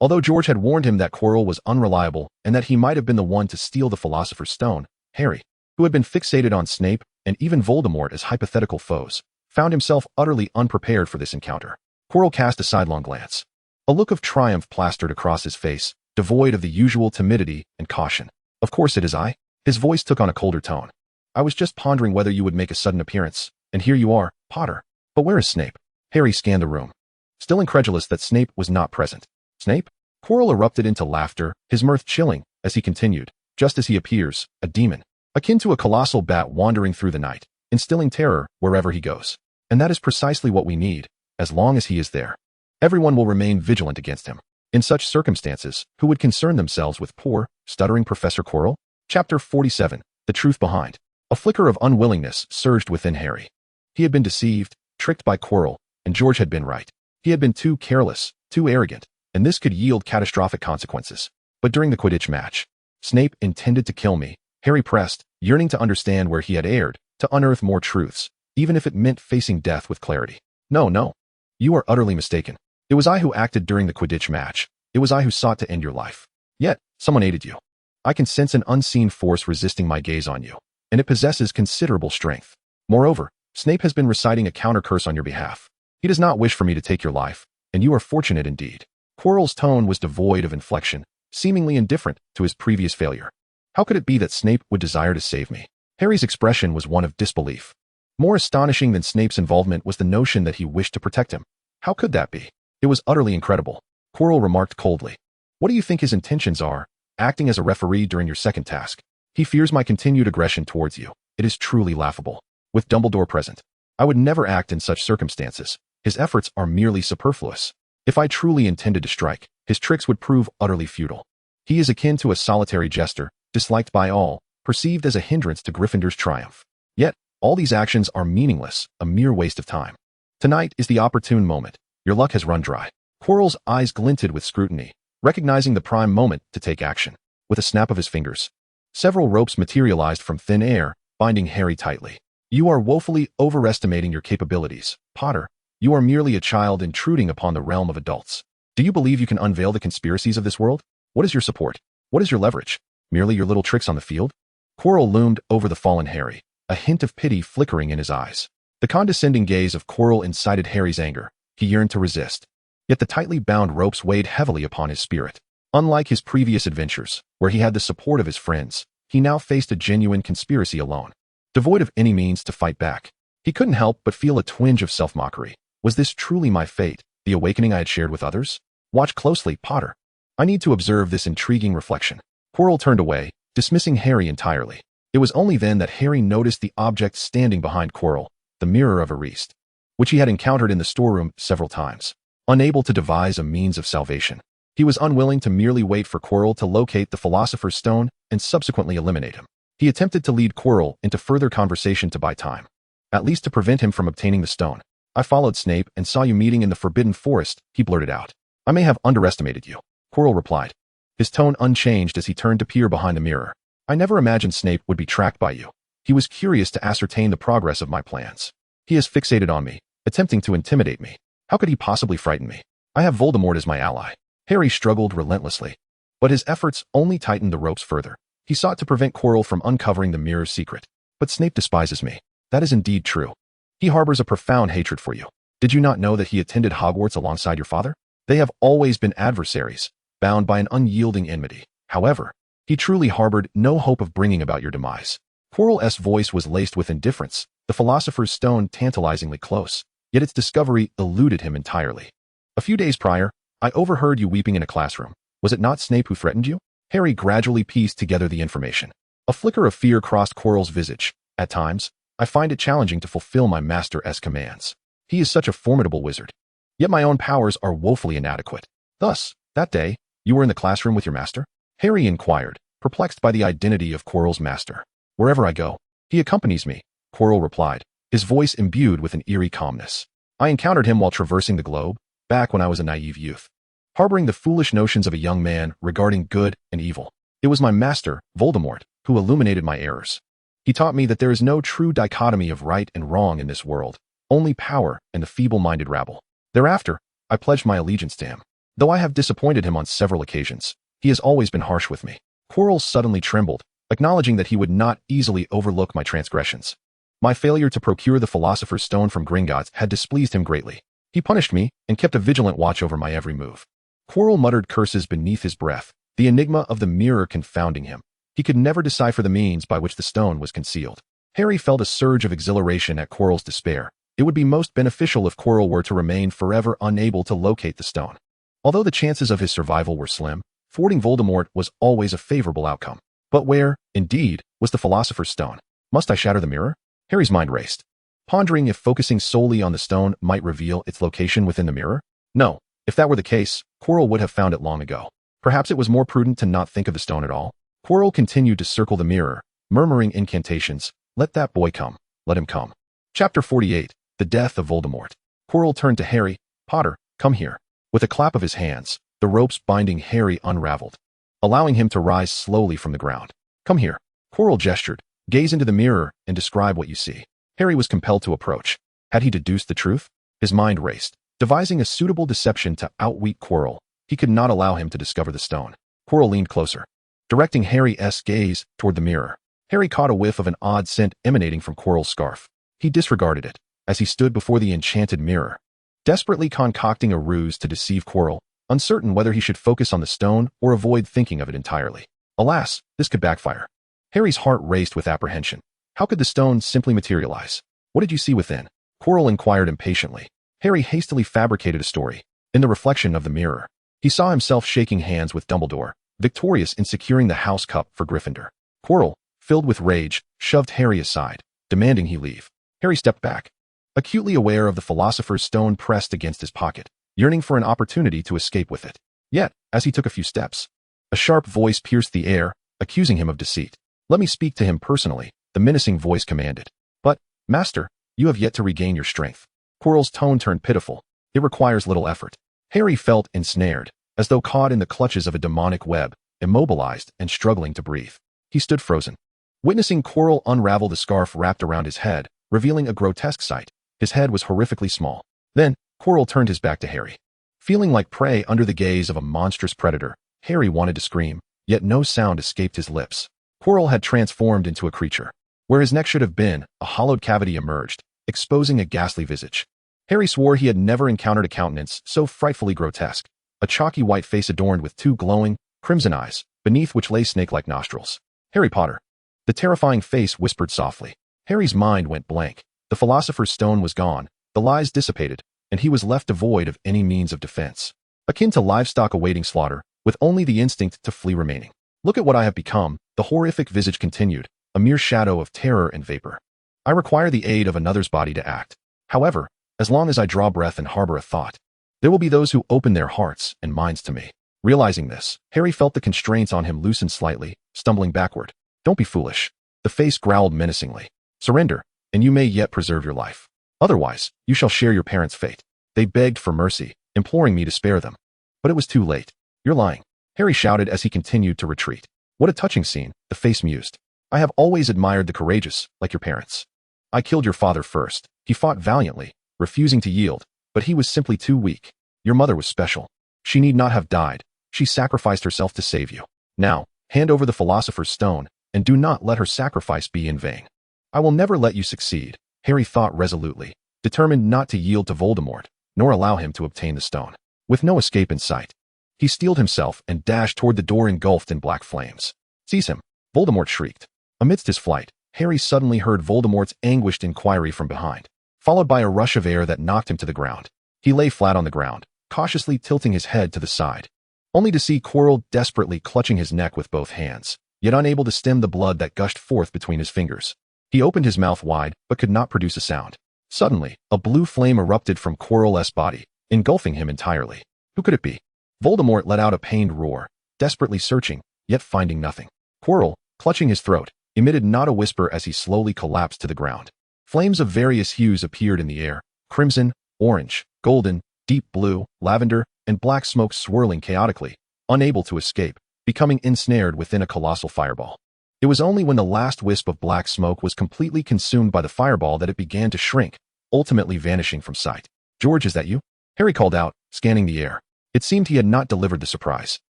Although George had warned him that Quirrell was unreliable and that he might have been the one to steal the Philosopher's Stone, Harry, who had been fixated on Snape and even Voldemort as hypothetical foes, found himself utterly unprepared for this encounter. Quirrell cast a sidelong glance. A look of triumph plastered across his face, devoid of the usual timidity and caution. Of course it is I. His voice took on a colder tone. I was just pondering whether you would make a sudden appearance, and here you are, Potter. But where is Snape? Harry scanned the room, still incredulous that Snape was not present. Snape? Quirrell erupted into laughter, his mirth chilling, as he continued, just as he appears, a demon, akin to a colossal bat wandering through the night, instilling terror wherever he goes. And that is precisely what we need, as long as he is there. Everyone will remain vigilant against him. In such circumstances, who would concern themselves with poor, stuttering Professor Quirrell? Chapter 47, The Truth Behind. A flicker of unwillingness surged within Harry. He had been deceived, tricked by Quirrell, and George had been right. He had been too careless, too arrogant, and this could yield catastrophic consequences. But during the Quidditch match, Snape intended to kill me. Harry pressed, yearning to understand where he had erred, to unearth more truths, even if it meant facing death with clarity. No. You are utterly mistaken. It was I who acted during the Quidditch match. It was I who sought to end your life. Yet, someone aided you. I can sense an unseen force resisting my gaze on you, and it possesses considerable strength. Moreover, Snape has been reciting a counter-curse on your behalf. He does not wish for me to take your life, and you are fortunate indeed. Quirrell's tone was devoid of inflection, seemingly indifferent to his previous failure. How could it be that Snape would desire to save me? Harry's expression was one of disbelief. More astonishing than Snape's involvement was the notion that he wished to protect him. How could that be? It was utterly incredible. Quirrell remarked coldly. What do you think his intentions are, acting as a referee during your second task? He fears my continued aggression towards you. It is truly laughable. With Dumbledore present, I would never act in such circumstances. His efforts are merely superfluous. If I truly intended to strike, his tricks would prove utterly futile. He is akin to a solitary jester, disliked by all, perceived as a hindrance to Gryffindor's triumph. Yet, all these actions are meaningless, a mere waste of time. Tonight is the opportune moment. Your luck has run dry. Quirrell's eyes glinted with scrutiny, recognizing the prime moment to take action. With a snap of his fingers, several ropes materialized from thin air, binding Harry tightly. You are woefully overestimating your capabilities, Potter. You are merely a child intruding upon the realm of adults. Do you believe you can unveil the conspiracies of this world? What is your support? What is your leverage? Merely your little tricks on the field? Quirrell loomed over the fallen Harry, a hint of pity flickering in his eyes. The condescending gaze of Quirrell incited Harry's anger. He yearned to resist. Yet the tightly bound ropes weighed heavily upon his spirit. Unlike his previous adventures, where he had the support of his friends, he now faced a genuine conspiracy alone. Devoid of any means to fight back, he couldn't help but feel a twinge of self-mockery. Was this truly my fate, the awakening I had shared with others? Watch closely, Potter. I need to observe this intriguing reflection. Quirrell turned away, dismissing Harry entirely. It was only then that Harry noticed the object standing behind Quirrell, the mirror of Arist, which he had encountered in the storeroom several times. Unable to devise a means of salvation, he was unwilling to merely wait for Quirrell to locate the Philosopher's Stone and subsequently eliminate him. He attempted to lead Quirrell into further conversation to buy time, at least to prevent him from obtaining the stone. I followed Snape and saw you meeting in the Forbidden Forest, he blurted out. I may have underestimated you, Quirrell replied, his tone unchanged as he turned to peer behind the mirror. I never imagined Snape would be tracked by you. He was curious to ascertain the progress of my plans. He is fixated on me, attempting to intimidate me. How could he possibly frighten me? I have Voldemort as my ally. Harry struggled relentlessly, but his efforts only tightened the ropes further. He sought to prevent Quirrell from uncovering the mirror's secret. But Snape despises me. That is indeed true. He harbors a profound hatred for you. Did you not know that he attended Hogwarts alongside your father? They have always been adversaries, bound by an unyielding enmity. However, he truly harbored no hope of bringing about your demise. Quirrell's voice was laced with indifference, the Philosopher's Stone tantalizingly close, yet its discovery eluded him entirely. A few days prior, I overheard you weeping in a classroom. Was it not Snape who threatened you? Harry gradually pieced together the information. A flicker of fear crossed Quirrell's visage. At times, I find it challenging to fulfill my master's commands. He is such a formidable wizard. Yet my own powers are woefully inadequate. Thus, that day, you were in the classroom with your master? Harry inquired, perplexed by the identity of Quirrell's master. Wherever I go, he accompanies me, Quirrell replied, his voice imbued with an eerie calmness. I encountered him while traversing the globe, back when I was a naive youth, harboring the foolish notions of a young man regarding good and evil. It was my master, Voldemort, who illuminated my errors. He taught me that there is no true dichotomy of right and wrong in this world, only power and the feeble-minded rabble. Thereafter, I pledged my allegiance to him. Though I have disappointed him on several occasions, he has always been harsh with me. Quirrell suddenly trembled, acknowledging that he would not easily overlook my transgressions. My failure to procure the Philosopher's Stone from Gringotts had displeased him greatly. He punished me and kept a vigilant watch over my every move. Quirrell muttered curses beneath his breath, the enigma of the mirror confounding him. He could never decipher the means by which the stone was concealed. Harry felt a surge of exhilaration at Quirrell's despair. It would be most beneficial if Quirrell were to remain forever unable to locate the stone. Although the chances of his survival were slim, thwarting Voldemort was always a favorable outcome. But where, indeed, was the Philosopher's Stone? Must I shatter the mirror? Harry's mind raced, pondering if focusing solely on the stone might reveal its location within the mirror. No, if that were the case, Quirrell would have found it long ago. Perhaps it was more prudent to not think of the stone at all. Quirrell continued to circle the mirror, murmuring incantations. Let that boy come. Let him come. Chapter 48. The Death of Voldemort. Quirrell turned to Harry. Potter, come here. With a clap of his hands, the ropes binding Harry unraveled, allowing him to rise slowly from the ground. Come here. Quirrell gestured. Gaze into the mirror and describe what you see. Harry was compelled to approach. Had he deduced the truth? His mind raced, devising a suitable deception to outwit Quirrell. He could not allow him to discover the stone. Quirrell leaned closer, directing Harry's gaze toward the mirror. Harry caught a whiff of an odd scent emanating from Quirrell's scarf. He disregarded it as he stood before the enchanted mirror, desperately concocting a ruse to deceive Quirrell, uncertain whether he should focus on the stone or avoid thinking of it entirely. Alas, this could backfire. Harry's heart raced with apprehension. How could the stone simply materialize? What did you see within? Quirrell inquired impatiently. Harry hastily fabricated a story. In the reflection of the mirror, he saw himself shaking hands with Dumbledore, victorious in securing the house cup for Gryffindor. Quirrell, filled with rage, shoved Harry aside, demanding he leave. Harry stepped back, acutely aware of the Philosopher's Stone pressed against his pocket, yearning for an opportunity to escape with it. Yet, as he took a few steps, a sharp voice pierced the air, accusing him of deceit. Let me speak to him personally, the menacing voice commanded. But, Master, you have yet to regain your strength. Quirrell's tone turned pitiful. It requires little effort. Harry felt ensnared, as though caught in the clutches of a demonic web, immobilized and struggling to breathe. He stood frozen, witnessing Quirrell unravel the scarf wrapped around his head, revealing a grotesque sight. His head was horrifically small. Then, Quirrell turned his back to Harry. Feeling like prey under the gaze of a monstrous predator, Harry wanted to scream, yet no sound escaped his lips. Quirrell had transformed into a creature. Where his neck should have been, a hollowed cavity emerged, exposing a ghastly visage. Harry swore he had never encountered a countenance so frightfully grotesque, a chalky white face adorned with two glowing, crimson eyes, beneath which lay snake-like nostrils. Harry Potter. The terrifying face whispered softly. Harry's mind went blank. The Philosopher's Stone was gone, the lies dissipated, and he was left devoid of any means of defense. Akin to livestock awaiting slaughter, with only the instinct to flee remaining. Look at what I have become, the horrific visage continued, a mere shadow of terror and vapor. I require the aid of another's body to act. However, as long as I draw breath and harbor a thought, there will be those who open their hearts and minds to me. Realizing this, Harry felt the constraints on him loosen slightly, stumbling backward. Don't be foolish. The face growled menacingly. Surrender, and you may yet preserve your life. Otherwise, you shall share your parents' fate. They begged for mercy, imploring me to spare them. But it was too late. You're lying, Harry shouted as he continued to retreat. What a touching scene, the face mused. I have always admired the courageous, like your parents. I killed your father first. He fought valiantly, refusing to yield, but he was simply too weak. Your mother was special. She need not have died. She sacrificed herself to save you. Now, hand over the Philosopher's Stone, and do not let her sacrifice be in vain. I will never let you succeed, Harry thought resolutely, determined not to yield to Voldemort, nor allow him to obtain the stone. With no escape in sight, he steeled himself and dashed toward the door engulfed in black flames. Seize him, Voldemort shrieked. Amidst his flight, Harry suddenly heard Voldemort's anguished inquiry from behind, followed by a rush of air that knocked him to the ground. He lay flat on the ground, cautiously tilting his head to the side, only to see Quirrell desperately clutching his neck with both hands, yet unable to stem the blood that gushed forth between his fingers. He opened his mouth wide, but could not produce a sound. Suddenly, a blue flame erupted from Quirrell's body, engulfing him entirely. Who could it be? Voldemort let out a pained roar, desperately searching, yet finding nothing. Quirrell, clutching his throat, emitted not a whisper as he slowly collapsed to the ground. Flames of various hues appeared in the air, crimson, orange, golden, deep blue, lavender, and black smoke swirling chaotically, unable to escape, becoming ensnared within a colossal fireball. It was only when the last wisp of black smoke was completely consumed by the fireball that it began to shrink, ultimately vanishing from sight. George, is that you? Harry called out, scanning the air. It seemed he had not delivered the surprise.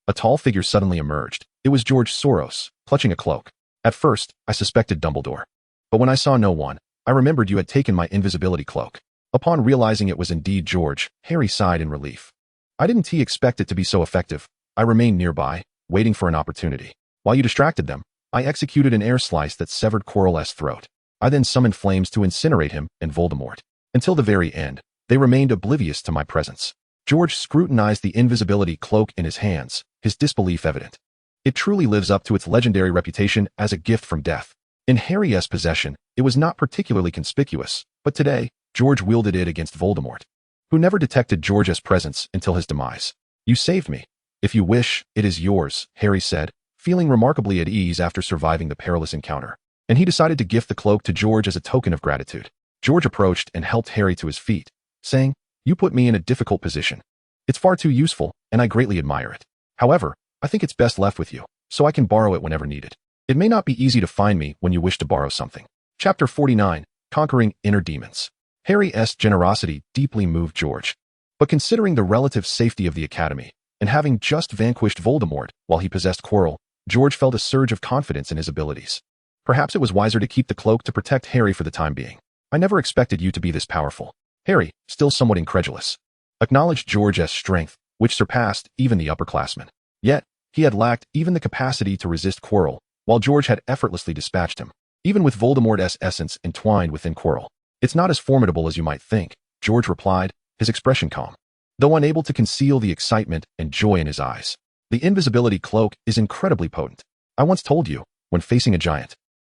A tall figure suddenly emerged. It was George Soros, clutching a cloak. At first, I suspected Dumbledore. But when I saw no one, I remembered you had taken my invisibility cloak. Upon realizing it was indeed George, Harry sighed in relief. I didn't expect it to be so effective. I remained nearby, waiting for an opportunity. While you distracted them, I executed an air slice that severed Quirrell's throat. I then summoned flames to incinerate him and Voldemort. Until the very end, they remained oblivious to my presence. George scrutinized the invisibility cloak in his hands, his disbelief evident. It truly lives up to its legendary reputation as a gift from death. In Harry's possession, it was not particularly conspicuous, but today, George wielded it against Voldemort, who never detected George's presence until his demise. You saved me. If you wish, it is yours, Harry said, feeling remarkably at ease after surviving the perilous encounter. And he decided to gift the cloak to George as a token of gratitude. George approached and helped Harry to his feet, saying, You put me in a difficult position. It's far too useful, and I greatly admire it. However, I think it's best left with you, so I can borrow it whenever needed. It may not be easy to find me when you wish to borrow something. Chapter 49, Conquering Inner Demons. Harry's generosity deeply moved George. But considering the relative safety of the academy, and having just vanquished Voldemort while he possessed Quirrell, George felt a surge of confidence in his abilities. Perhaps it was wiser to keep the cloak to protect Harry for the time being. I never expected you to be this powerful. Harry, still somewhat incredulous, acknowledged George's strength, which surpassed even the upperclassmen. Yet, he had lacked even the capacity to resist Quirrell, while George had effortlessly dispatched him. Even with Voldemort's essence entwined within Quirrell, "It's not as formidable as you might think," George replied, his expression calm, though unable to conceal the excitement and joy in his eyes. "The invisibility cloak is incredibly potent. I once told you, when facing a giant,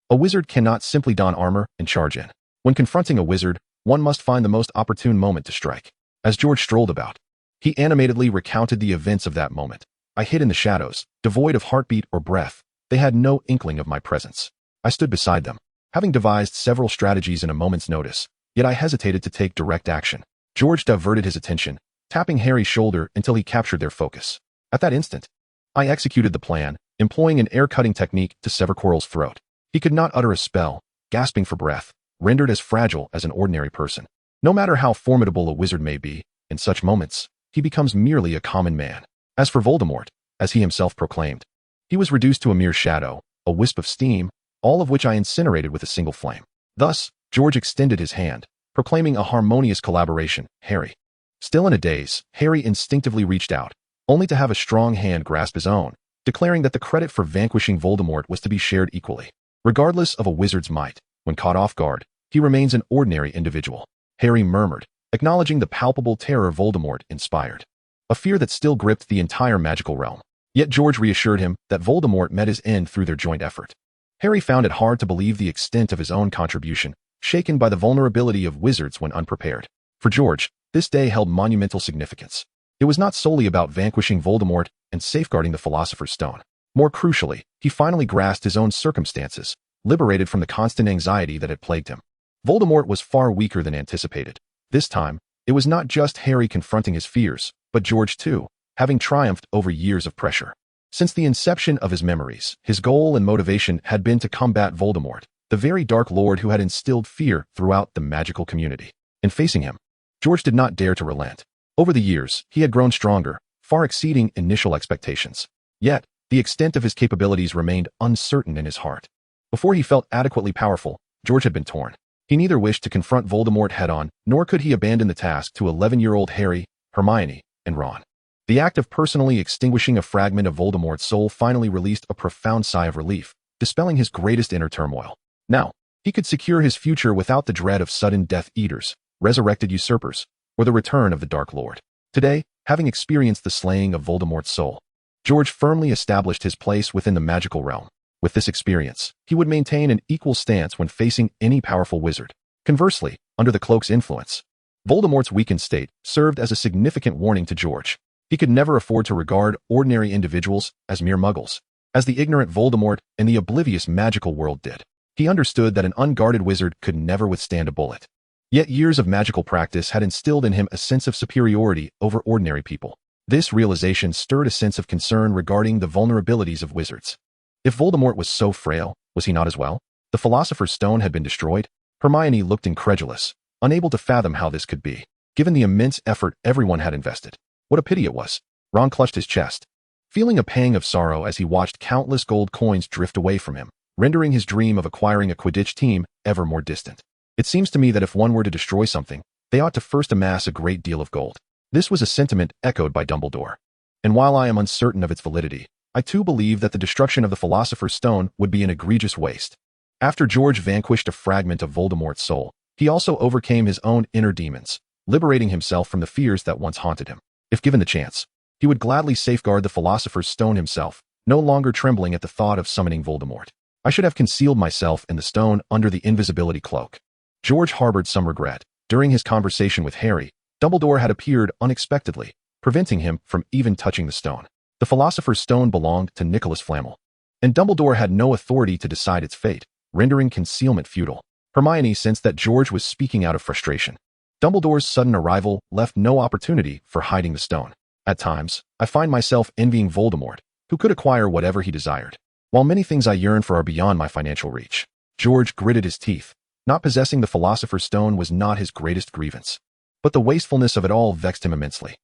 a wizard cannot simply don armor and charge in. When confronting a wizard, one must find the most opportune moment to strike." As George strolled about, he animatedly recounted the events of that moment. "I hid in the shadows, devoid of heartbeat or breath. They had no inkling of my presence. I stood beside them, having devised several strategies in a moment's notice, yet I hesitated to take direct action." George diverted his attention, tapping Harry's shoulder until he captured their focus. "At that instant, I executed the plan, employing an air-cutting technique to sever Quirrell's throat. He could not utter a spell, gasping for breath, rendered as fragile as an ordinary person. No matter how formidable a wizard may be, in such moments, he becomes merely a common man. As for Voldemort, as he himself proclaimed, he was reduced to a mere shadow, a wisp of steam, all of which I incinerated with a single flame." Thus, George extended his hand, proclaiming a harmonious collaboration. "Harry." Still in a daze, Harry instinctively reached out, only to have a strong hand grasp his own, declaring that the credit for vanquishing Voldemort was to be shared equally. Regardless of a wizard's might, when caught off guard, he remains an ordinary individual, Harry murmured, acknowledging the palpable terror Voldemort inspired, a fear that still gripped the entire magical realm. Yet George reassured him that Voldemort met his end through their joint effort. Harry found it hard to believe the extent of his own contribution, shaken by the vulnerability of wizards when unprepared. For George, this day held monumental significance. It was not solely about vanquishing Voldemort and safeguarding the Philosopher's Stone. More crucially, he finally grasped his own circumstances, liberated from the constant anxiety that had plagued him. Voldemort was far weaker than anticipated. This time, it was not just Harry confronting his fears, but George too, having triumphed over years of pressure. Since the inception of his memories, his goal and motivation had been to combat Voldemort, the very Dark Lord who had instilled fear throughout the magical community. In facing him, George did not dare to relent. Over the years, he had grown stronger, far exceeding initial expectations. Yet, the extent of his capabilities remained uncertain in his heart. Before he felt adequately powerful, George had been torn. He neither wished to confront Voldemort head-on, nor could he abandon the task to 11-year-old Harry, Hermione, and Ron. The act of personally extinguishing a fragment of Voldemort's soul finally released a profound sigh of relief, dispelling his greatest inner turmoil. Now, he could secure his future without the dread of sudden Death Eaters, resurrected usurpers, or the return of the Dark Lord. Today, having experienced the slaying of Voldemort's soul, George firmly established his place within the magical realm. With this experience, he would maintain an equal stance when facing any powerful wizard. Conversely, under the cloak's influence, Voldemort's weakened state served as a significant warning to George. He could never afford to regard ordinary individuals as mere muggles, as the ignorant Voldemort and the oblivious magical world did. He understood that an unguarded wizard could never withstand a bullet. Yet years of magical practice had instilled in him a sense of superiority over ordinary people. This realization stirred a sense of concern regarding the vulnerabilities of wizards. If Voldemort was so frail, was he not as well? The Philosopher's Stone had been destroyed. Hermione looked incredulous, unable to fathom how this could be, given the immense effort everyone had invested. What a pity it was. Ron clutched his chest, feeling a pang of sorrow as he watched countless gold coins drift away from him, rendering his dream of acquiring a Quidditch team ever more distant. It seems to me that if one were to destroy something, they ought to first amass a great deal of gold. This was a sentiment echoed by Dumbledore. And while I am uncertain of its validity, I too believe that the destruction of the Philosopher's Stone would be an egregious waste. After George vanquished a fragment of Voldemort's soul, he also overcame his own inner demons, liberating himself from the fears that once haunted him. If given the chance, he would gladly safeguard the Philosopher's Stone himself, no longer trembling at the thought of summoning Voldemort. I should have concealed myself in the stone under the invisibility cloak. George harbored some regret. During his conversation with Harry, Dumbledore had appeared unexpectedly, preventing him from even touching the stone. The Philosopher's Stone belonged to Nicholas Flamel, and Dumbledore had no authority to decide its fate, rendering concealment futile. Hermione sensed that George was speaking out of frustration. Dumbledore's sudden arrival left no opportunity for hiding the stone. At times, I find myself envying Voldemort, who could acquire whatever he desired, while many things I yearn for are beyond my financial reach. George gritted his teeth. Not possessing the Philosopher's Stone was not his greatest grievance, but the wastefulness of it all vexed him immensely.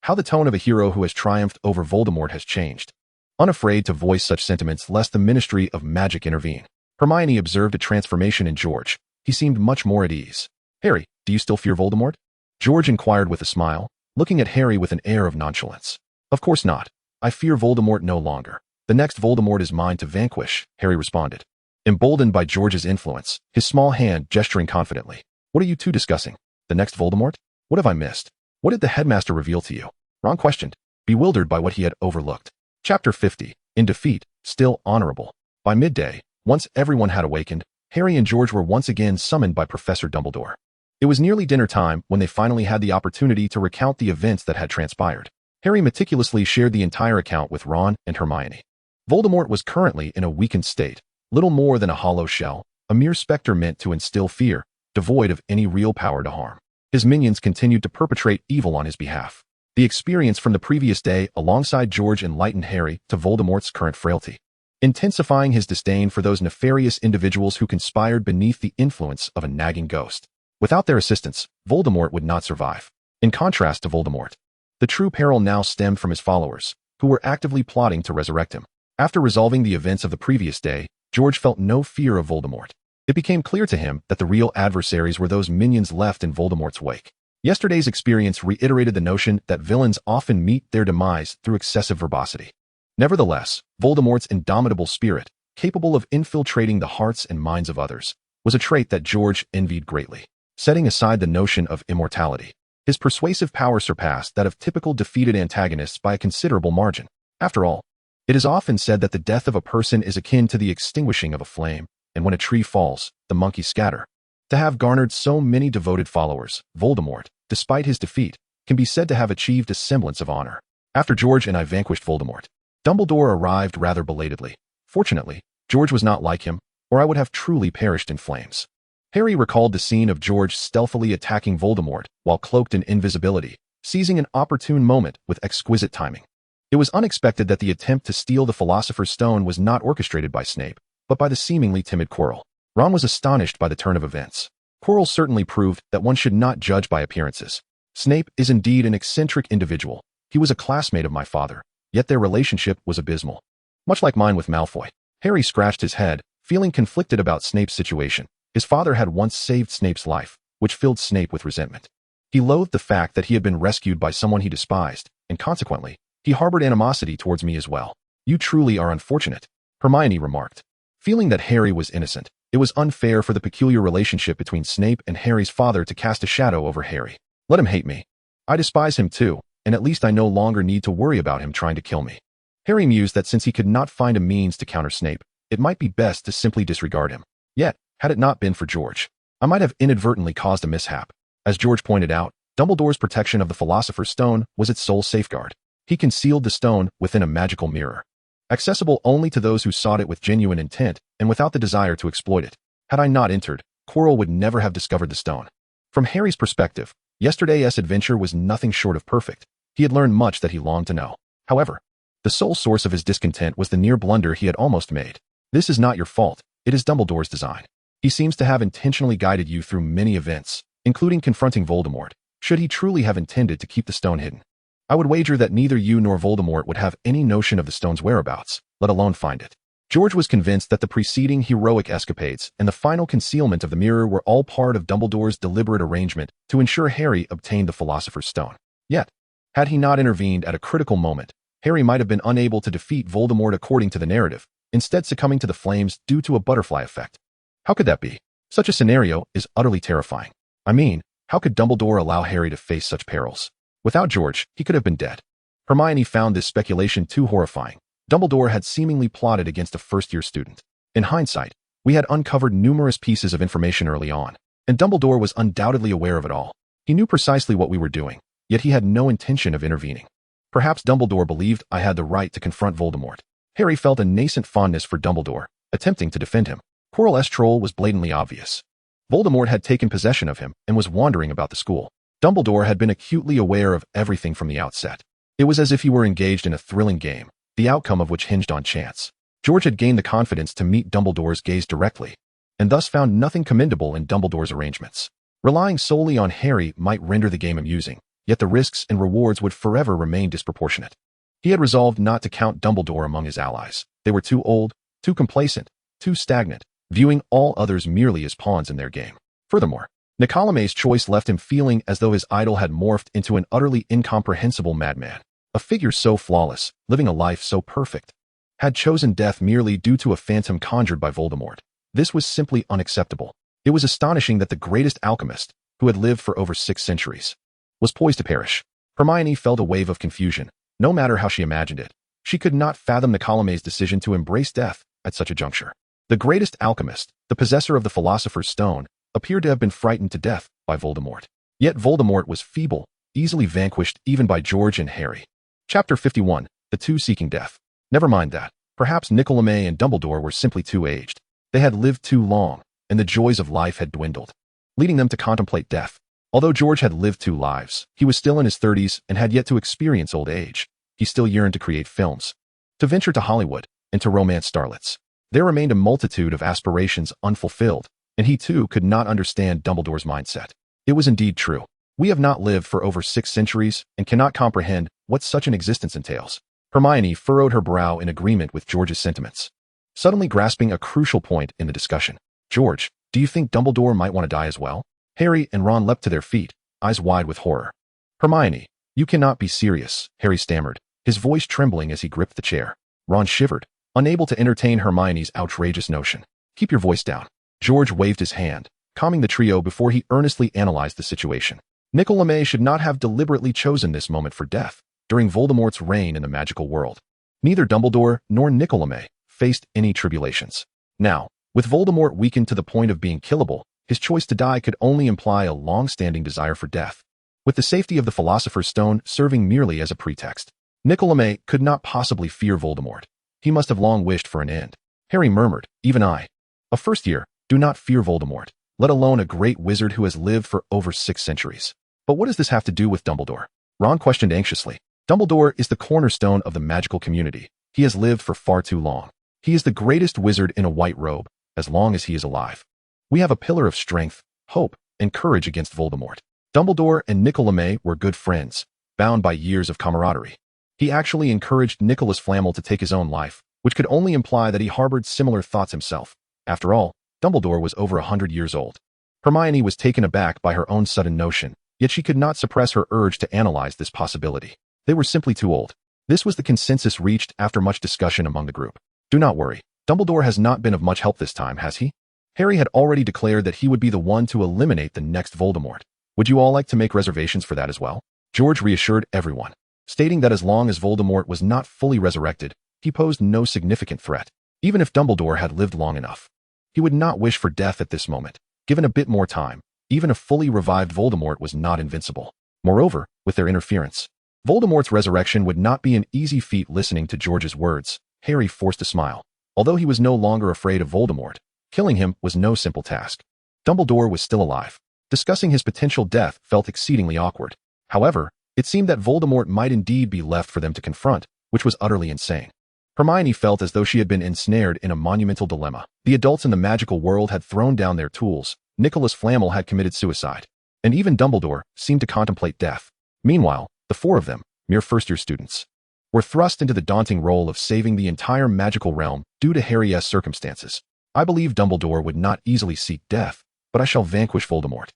How the tone of a hero who has triumphed over Voldemort has changed. Unafraid to voice such sentiments lest the Ministry of Magic intervene, Hermione observed a transformation in George. He seemed much more at ease. Harry, do you still fear Voldemort? George inquired with a smile, looking at Harry with an air of nonchalance. Of course not. I fear Voldemort no longer. The next Voldemort is mine to vanquish, Harry responded, emboldened by George's influence, his small hand gesturing confidently. What are you two discussing? The next Voldemort? What have I missed? What did the headmaster reveal to you? Ron questioned, bewildered by what he had overlooked. Chapter 50. In defeat, still honorable. By midday, once everyone had awakened, Harry and George were once again summoned by Professor Dumbledore. It was nearly dinner time when they finally had the opportunity to recount the events that had transpired. Harry meticulously shared the entire account with Ron and Hermione. Voldemort was currently in a weakened state, little more than a hollow shell, a mere specter meant to instill fear, devoid of any real power to harm. His minions continued to perpetrate evil on his behalf. The experience from the previous day alongside George enlightened Harry to Voldemort's current frailty, intensifying his disdain for those nefarious individuals who conspired beneath the influence of a nagging ghost. Without their assistance, Voldemort would not survive. In contrast to Voldemort, the true peril now stemmed from his followers, who were actively plotting to resurrect him. After resolving the events of the previous day, George felt no fear of Voldemort. It became clear to him that the real adversaries were those minions left in Voldemort's wake. Yesterday's experience reiterated the notion that villains often meet their demise through excessive verbosity. Nevertheless, Voldemort's indomitable spirit, capable of infiltrating the hearts and minds of others, was a trait that George envied greatly. Setting aside the notion of immortality, his persuasive power surpassed that of typical defeated antagonists by a considerable margin. After all, it is often said that the death of a person is akin to the extinguishing of a flame, and when a tree falls, the monkeys scatter. To have garnered so many devoted followers, Voldemort, despite his defeat, can be said to have achieved a semblance of honor. After George and I vanquished Voldemort, Dumbledore arrived rather belatedly. Fortunately, George was not like him, or I would have truly perished in flames. Harry recalled the scene of George stealthily attacking Voldemort while cloaked in invisibility, seizing an opportune moment with exquisite timing. It was unexpected that the attempt to steal the Philosopher's Stone was not orchestrated by Snape, but by the seemingly timid Quirrell. Ron was astonished by the turn of events. Quirrell certainly proved that one should not judge by appearances. Snape is indeed an eccentric individual. He was a classmate of my father, yet their relationship was abysmal. Much like mine with Malfoy. Harry scratched his head, feeling conflicted about Snape's situation. His father had once saved Snape's life, which filled Snape with resentment. He loathed the fact that he had been rescued by someone he despised, and consequently, he harbored animosity towards me as well. You truly are unfortunate, Hermione remarked. Feeling that Harry was innocent, it was unfair for the peculiar relationship between Snape and Harry's father to cast a shadow over Harry. Let him hate me. I despise him too, and at least I no longer need to worry about him trying to kill me. Harry mused that since he could not find a means to counter Snape, it might be best to simply disregard him. Yet, had it not been for George, I might have inadvertently caused a mishap. As George pointed out, Dumbledore's protection of the Philosopher's Stone was its sole safeguard. He concealed the stone within a magical mirror, accessible only to those who sought it with genuine intent and without the desire to exploit it. Had I not entered, Quirrell would never have discovered the stone. From Harry's perspective, yesterday's adventure was nothing short of perfect. He had learned much that he longed to know. However, the sole source of his discontent was the near blunder he had almost made. This is not your fault, it is Dumbledore's design. He seems to have intentionally guided you through many events, including confronting Voldemort, should he truly have intended to keep the stone hidden. I would wager that neither you nor Voldemort would have any notion of the stone's whereabouts, let alone find it. George was convinced that the preceding heroic escapades and the final concealment of the mirror were all part of Dumbledore's deliberate arrangement to ensure Harry obtained the Philosopher's Stone. Yet, had he not intervened at a critical moment, Harry might have been unable to defeat Voldemort according to the narrative, instead succumbing to the flames due to a butterfly effect. How could that be? Such a scenario is utterly terrifying. I mean, how could Dumbledore allow Harry to face such perils? Without George, he could have been dead. Hermione found this speculation too horrifying. Dumbledore had seemingly plotted against a first-year student. In hindsight, we had uncovered numerous pieces of information early on, and Dumbledore was undoubtedly aware of it all. He knew precisely what we were doing, yet he had no intention of intervening. Perhaps Dumbledore believed I had the right to confront Voldemort. Harry felt a nascent fondness for Dumbledore, attempting to defend him. Quirrell's troll was blatantly obvious. Voldemort had taken possession of him and was wandering about the school. Dumbledore had been acutely aware of everything from the outset. It was as if he were engaged in a thrilling game, the outcome of which hinged on chance. George had gained the confidence to meet Dumbledore's gaze directly, and thus found nothing commendable in Dumbledore's arrangements. Relying solely on Harry might render the game amusing, yet the risks and rewards would forever remain disproportionate. He had resolved not to count Dumbledore among his allies. They were too old, too complacent, too stagnant, viewing all others merely as pawns in their game. Furthermore, Nicolame's choice left him feeling as though his idol had morphed into an utterly incomprehensible madman. A figure so flawless, living a life so perfect, had chosen death merely due to a phantom conjured by Voldemort. This was simply unacceptable. It was astonishing that the greatest alchemist, who had lived for over 6 centuries, was poised to perish. Hermione felt a wave of confusion, no matter how she imagined it. She could not fathom Nicolame's decision to embrace death at such a juncture. The greatest alchemist, the possessor of the Philosopher's Stone, appeared to have been frightened to death by Voldemort. Yet Voldemort was feeble, easily vanquished even by George and Harry. Chapter 51. The Two Seeking Death. Never mind that. Perhaps Nicolae and Dumbledore were simply too aged. They had lived too long, and the joys of life had dwindled, leading them to contemplate death. Although George had lived 2 lives, he was still in his 30s and had yet to experience old age. He still yearned to create films, to venture to Hollywood, and to romance starlets. There remained a multitude of aspirations unfulfilled, and he too could not understand Dumbledore's mindset. It was indeed true. We have not lived for over 6 centuries and cannot comprehend what such an existence entails. Hermione furrowed her brow in agreement with George's sentiments, suddenly grasping a crucial point in the discussion. George, do you think Dumbledore might want to die as well? Harry and Ron leapt to their feet, eyes wide with horror. Hermione, you cannot be serious, Harry stammered, his voice trembling as he gripped the chair. Ron shivered, unable to entertain Hermione's outrageous notion. Keep your voice down. George waved his hand, calming the trio before he earnestly analyzed the situation. Nicolae should not have deliberately chosen this moment for death during Voldemort's reign in the magical world. Neither Dumbledore nor Nicolae faced any tribulations. Now, with Voldemort weakened to the point of being killable, his choice to die could only imply a long-standing desire for death, with the safety of the Philosopher's Stone serving merely as a pretext. Nicolae could not possibly fear Voldemort. He must have long wished for an end. Harry murmured, even I, a first year, do not fear Voldemort, let alone a great wizard who has lived for over 6 centuries. But what does this have to do with Dumbledore? Ron questioned anxiously. Dumbledore is the cornerstone of the magical community. He has lived for far too long. He is the greatest wizard in a white robe, as long as he is alive. We have a pillar of strength, hope, and courage against Voldemort. Dumbledore and Nicolae were good friends, bound by years of camaraderie. He actually encouraged Nicholas Flamel to take his own life, which could only imply that he harbored similar thoughts himself. After all, Dumbledore was over 100 years old. Hermione was taken aback by her own sudden notion, yet she could not suppress her urge to analyze this possibility. They were simply too old. This was the consensus reached after much discussion among the group. Do not worry. Dumbledore has not been of much help this time, has he? Harry had already declared that he would be the one to eliminate the next Voldemort. Would you all like to make reservations for that as well? George reassured everyone, stating that as long as Voldemort was not fully resurrected, he posed no significant threat. Even if Dumbledore had lived long enough, he would not wish for death at this moment. Given a bit more time, even a fully revived Voldemort was not invincible. Moreover, with their interference, Voldemort's resurrection would not be an easy feat. Listening to George's words, Harry forced a smile. Although he was no longer afraid of Voldemort, killing him was no simple task. Dumbledore was still alive. Discussing his potential death felt exceedingly awkward. However, it seemed that Voldemort might indeed be left for them to confront, which was utterly insane. Hermione felt as though she had been ensnared in a monumental dilemma. The adults in the magical world had thrown down their tools, Nicholas Flamel had committed suicide, and even Dumbledore seemed to contemplate death. Meanwhile, the 4 of them, mere first-year students, were thrust into the daunting role of saving the entire magical realm due to Harry's circumstances. I believe Dumbledore would not easily seek death, but I shall vanquish Voldemort.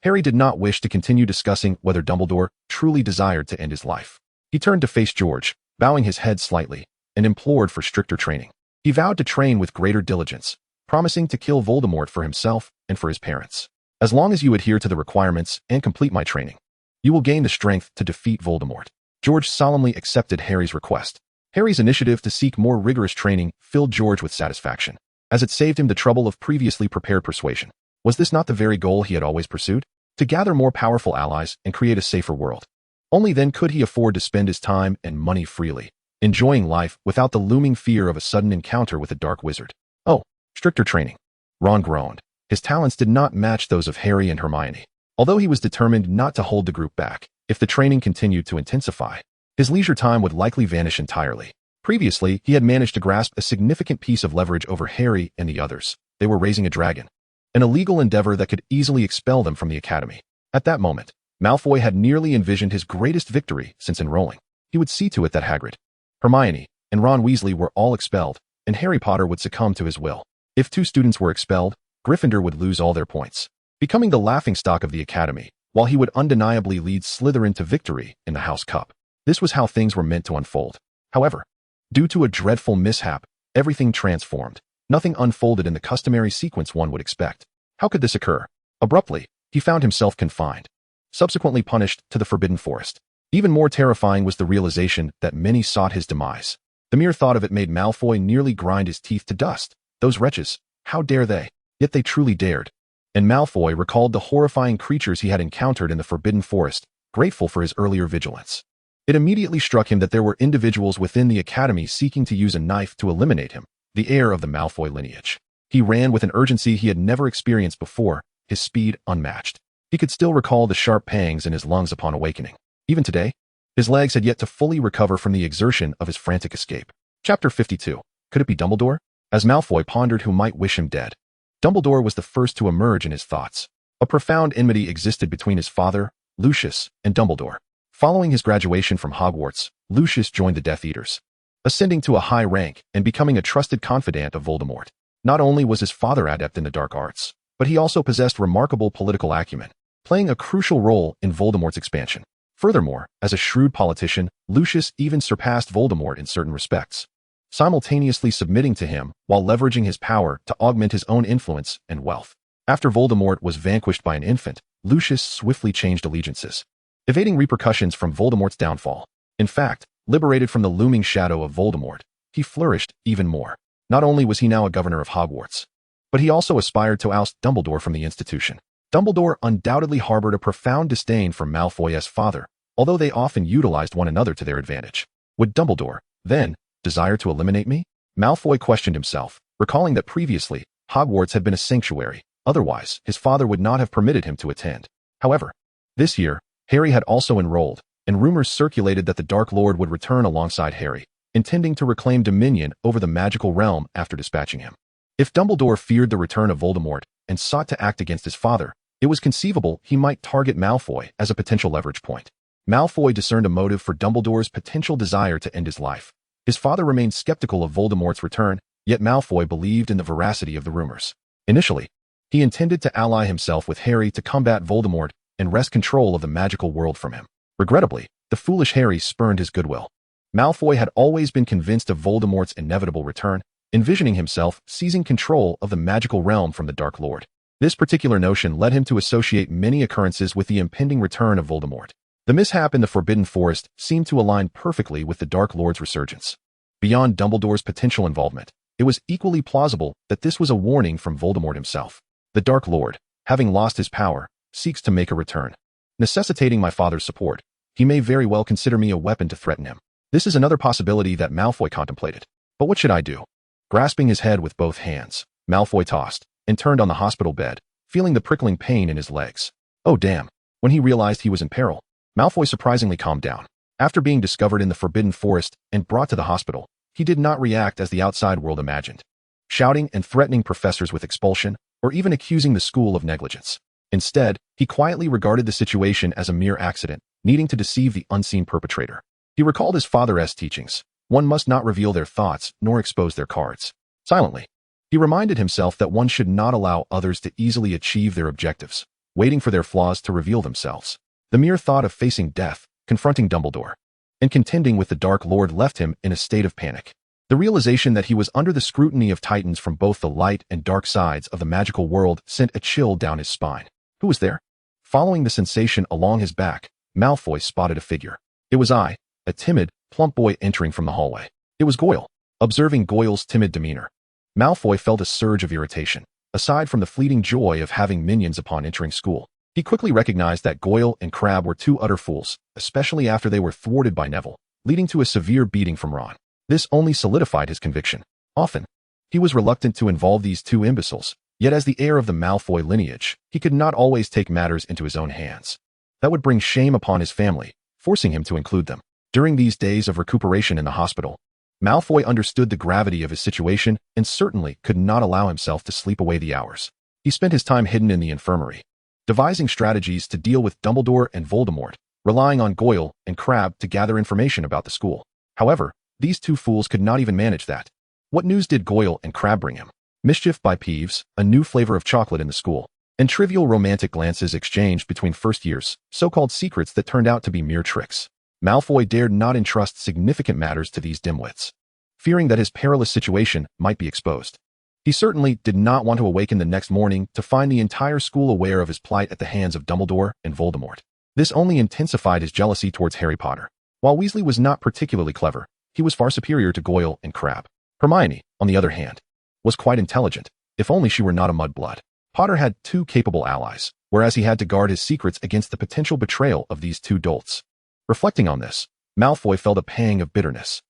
Harry did not wish to continue discussing whether Dumbledore truly desired to end his life. He turned to face George, bowing his head slightly, and implored for stricter training. He vowed to train with greater diligence, promising to kill Voldemort for himself and for his parents. As long as you adhere to the requirements and complete my training, you will gain the strength to defeat Voldemort. George solemnly accepted Harry's request. Harry's initiative to seek more rigorous training filled George with satisfaction, as it saved him the trouble of previously prepared persuasion. Was this not the very goal he had always pursued? To gather more powerful allies and create a safer world. Only then could he afford to spend his time and money freely, enjoying life without the looming fear of a sudden encounter with a dark wizard. Oh, stricter training. Ron groaned. His talents did not match those of Harry and Hermione. Although he was determined not to hold the group back, if the training continued to intensify, his leisure time would likely vanish entirely. Previously, he had managed to grasp a significant piece of leverage over Harry and the others. They were raising a dragon, an illegal endeavor that could easily expel them from the academy. At that moment, Malfoy had nearly envisioned his greatest victory since enrolling. He would see to it that Hagrid, Hermione, and Ron Weasley were all expelled, and Harry Potter would succumb to his will. If 2 students were expelled, Gryffindor would lose all their points, becoming the laughingstock of the academy, while he would undeniably lead Slytherin to victory in the House Cup. This was how things were meant to unfold. However, due to a dreadful mishap, everything transformed. Nothing unfolded in the customary sequence one would expect. How could this occur? Abruptly, he found himself confined, subsequently punished to the Forbidden Forest. Even more terrifying was the realization that many sought his demise. The mere thought of it made Malfoy nearly grind his teeth to dust. Those wretches, how dare they? Yet they truly dared. And Malfoy recalled the horrifying creatures he had encountered in the Forbidden Forest, grateful for his earlier vigilance. It immediately struck him that there were individuals within the academy seeking to use a knife to eliminate him, the heir of the Malfoy lineage. He ran with an urgency he had never experienced before, his speed unmatched. He could still recall the sharp pangs in his lungs upon awakening. Even today, his legs had yet to fully recover from the exertion of his frantic escape. Chapter 52. Could it be Dumbledore? As Malfoy pondered who might wish him dead, Dumbledore was the first to emerge in his thoughts. A profound enmity existed between his father, Lucius, and Dumbledore. Following his graduation from Hogwarts, Lucius joined the Death Eaters, ascending to a high rank and becoming a trusted confidant of Voldemort. Not only was his father adept in the dark arts, but he also possessed remarkable political acumen, playing a crucial role in Voldemort's expansion. Furthermore, as a shrewd politician, Lucius even surpassed Voldemort in certain respects, simultaneously submitting to him while leveraging his power to augment his own influence and wealth. After Voldemort was vanquished by an infant, Lucius swiftly changed allegiances, evading repercussions from Voldemort's downfall. In fact, liberated from the looming shadow of Voldemort, he flourished even more. Not only was he now a governor of Hogwarts, but he also aspired to oust Dumbledore from the institution. Dumbledore undoubtedly harbored a profound disdain for Malfoy as father, although they often utilized one another to their advantage. Would Dumbledore, then, desire to eliminate me? Malfoy questioned himself, recalling that previously, Hogwarts had been a sanctuary. Otherwise, his father would not have permitted him to attend. However, this year, Harry had also enrolled, and rumors circulated that the Dark Lord would return alongside Harry, intending to reclaim dominion over the magical realm after dispatching him. If Dumbledore feared the return of Voldemort and sought to act against his father, it was conceivable he might target Malfoy as a potential leverage point. Malfoy discerned a motive for Dumbledore's potential desire to end his life. His father remained skeptical of Voldemort's return, yet Malfoy believed in the veracity of the rumors. Initially, he intended to ally himself with Harry to combat Voldemort and wrest control of the magical world from him. Regrettably, the foolish Harry spurned his goodwill. Malfoy had always been convinced of Voldemort's inevitable return, envisioning himself seizing control of the magical realm from the Dark Lord. This particular notion led him to associate many occurrences with the impending return of Voldemort. The mishap in the Forbidden Forest seemed to align perfectly with the Dark Lord's resurgence. Beyond Dumbledore's potential involvement, it was equally plausible that this was a warning from Voldemort himself. The Dark Lord, having lost his power, seeks to make a return. Necessitating my father's support, he may very well consider me a weapon to threaten him. This is another possibility that Malfoy contemplated. But what should I do? Grasping his head with both hands, Malfoy tossed and turned on the hospital bed, feeling the prickling pain in his legs. Oh damn. When he realized he was in peril, Malfoy surprisingly calmed down. After being discovered in the Forbidden Forest and brought to the hospital, he did not react as the outside world imagined, shouting and threatening professors with expulsion, or even accusing the school of negligence. Instead, he quietly regarded the situation as a mere accident, needing to deceive the unseen perpetrator. He recalled his father's teachings. One must not reveal their thoughts nor expose their cards. Silently, he reminded himself that one should not allow others to easily achieve their objectives, waiting for their flaws to reveal themselves. The mere thought of facing death, confronting Dumbledore, and contending with the Dark Lord left him in a state of panic. The realization that he was under the scrutiny of titans from both the light and dark sides of the magical world sent a chill down his spine. Who was there? Following the sensation along his back, Malfoy spotted a figure. It was I, a timid, plump boy entering from the hallway. It was Goyle. Observing Goyle's timid demeanor, Malfoy felt a surge of irritation. Aside from the fleeting joy of having minions upon entering school, he quickly recognized that Goyle and Crabbe were two utter fools, especially after they were thwarted by Neville, leading to a severe beating from Ron. This only solidified his conviction. Often, he was reluctant to involve these two imbeciles, yet as the heir of the Malfoy lineage, he could not always take matters into his own hands. That would bring shame upon his family, forcing him to include them. During these days of recuperation in the hospital, Malfoy understood the gravity of his situation and certainly could not allow himself to sleep away the hours. He spent his time hidden in the infirmary, devising strategies to deal with Dumbledore and Voldemort, relying on Goyle and Crabbe to gather information about the school. However, these two fools could not even manage that. What news did Goyle and Crabbe bring him? Mischief by Peeves, a new flavor of chocolate in the school, and trivial romantic glances exchanged between first years, so-called secrets that turned out to be mere tricks. Malfoy dared not entrust significant matters to these dimwits, fearing that his perilous situation might be exposed. He certainly did not want to awaken the next morning to find the entire school aware of his plight at the hands of Dumbledore and Voldemort. This only intensified his jealousy towards Harry Potter. While Weasley was not particularly clever, he was far superior to Goyle and Crabbe. Hermione, on the other hand, was quite intelligent, if only she were not a mudblood. Potter had two capable allies, whereas he had to guard his secrets against the potential betrayal of these two dolts. Reflecting on this, Malfoy felt a pang of bitterness.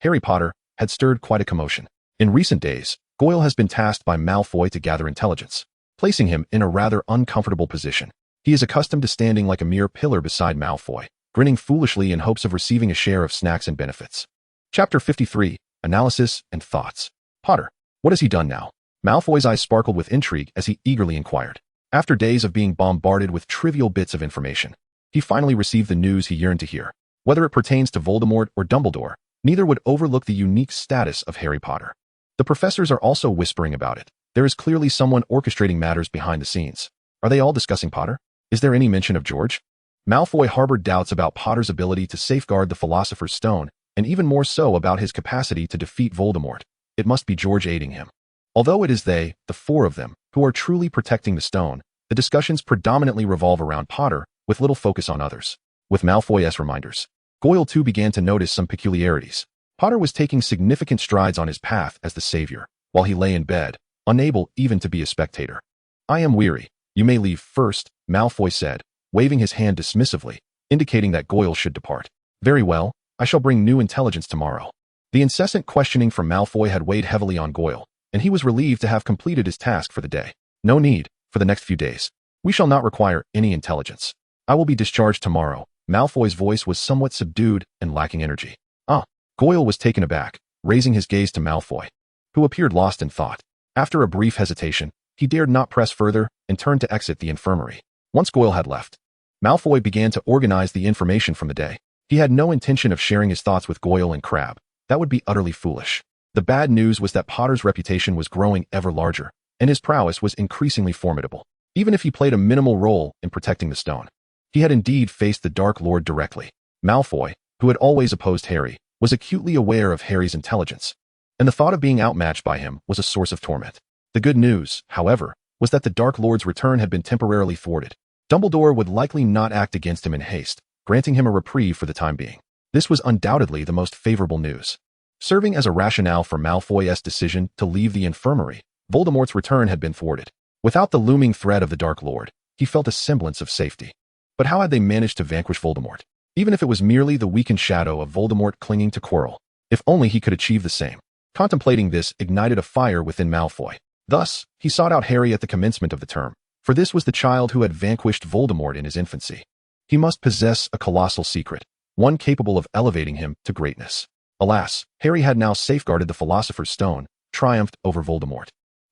Harry Potter, had stirred quite a commotion. In recent days, Goyle has been tasked by Malfoy to gather intelligence, placing him in a rather uncomfortable position. He is accustomed to standing like a mere pillar beside Malfoy, grinning foolishly in hopes of receiving a share of snacks and benefits. Chapter 53, Analysis and Thoughts. Potter, what has he done now? Malfoy's eyes sparkled with intrigue as he eagerly inquired. After days of being bombarded with trivial bits of information, he finally received the news he yearned to hear. Whether it pertains to Voldemort or Dumbledore, neither would overlook the unique status of Harry Potter. The professors are also whispering about it. There is clearly someone orchestrating matters behind the scenes. Are they all discussing Potter? Is there any mention of George? Malfoy harbored doubts about Potter's ability to safeguard the Philosopher's Stone, and even more so about his capacity to defeat Voldemort. It must be George aiding him. Although it is they, the four of them, who are truly protecting the stone, the discussions predominantly revolve around Potter, with little focus on others. With Malfoy as reminders, Goyle too began to notice some peculiarities. Potter was taking significant strides on his path as the savior, while he lay in bed, unable even to be a spectator. I am weary. You may leave first, Malfoy said, waving his hand dismissively, indicating that Goyle should depart. Very well, I shall bring new intelligence tomorrow. The incessant questioning from Malfoy had weighed heavily on Goyle, and he was relieved to have completed his task for the day. No need, for the next few days. We shall not require any intelligence. I will be discharged tomorrow. Malfoy's voice was somewhat subdued and lacking energy. Goyle was taken aback, raising his gaze to Malfoy, who appeared lost in thought. After a brief hesitation, he dared not press further and turned to exit the infirmary. Once Goyle had left, Malfoy began to organize the information from the day. He had no intention of sharing his thoughts with Goyle and Crabbe. That would be utterly foolish. The bad news was that Potter's reputation was growing ever larger, and his prowess was increasingly formidable, even if he played a minimal role in protecting the stone. He had indeed faced the Dark Lord directly. Malfoy, who had always opposed Harry, was acutely aware of Harry's intelligence, and the thought of being outmatched by him was a source of torment. The good news, however, was that the Dark Lord's return had been temporarily thwarted. Dumbledore would likely not act against him in haste, granting him a reprieve for the time being. This was undoubtedly the most favorable news. Serving as a rationale for Malfoy's decision to leave the infirmary, Voldemort's return had been thwarted. Without the looming threat of the Dark Lord, he felt a semblance of safety. But how had they managed to vanquish Voldemort? Even if it was merely the weakened shadow of Voldemort clinging to Quirrell, if only he could achieve the same. Contemplating this ignited a fire within Malfoy. Thus, he sought out Harry at the commencement of the term, for this was the child who had vanquished Voldemort in his infancy. He must possess a colossal secret, one capable of elevating him to greatness. Alas, Harry had now safeguarded the Philosopher's Stone, triumphed over Voldemort,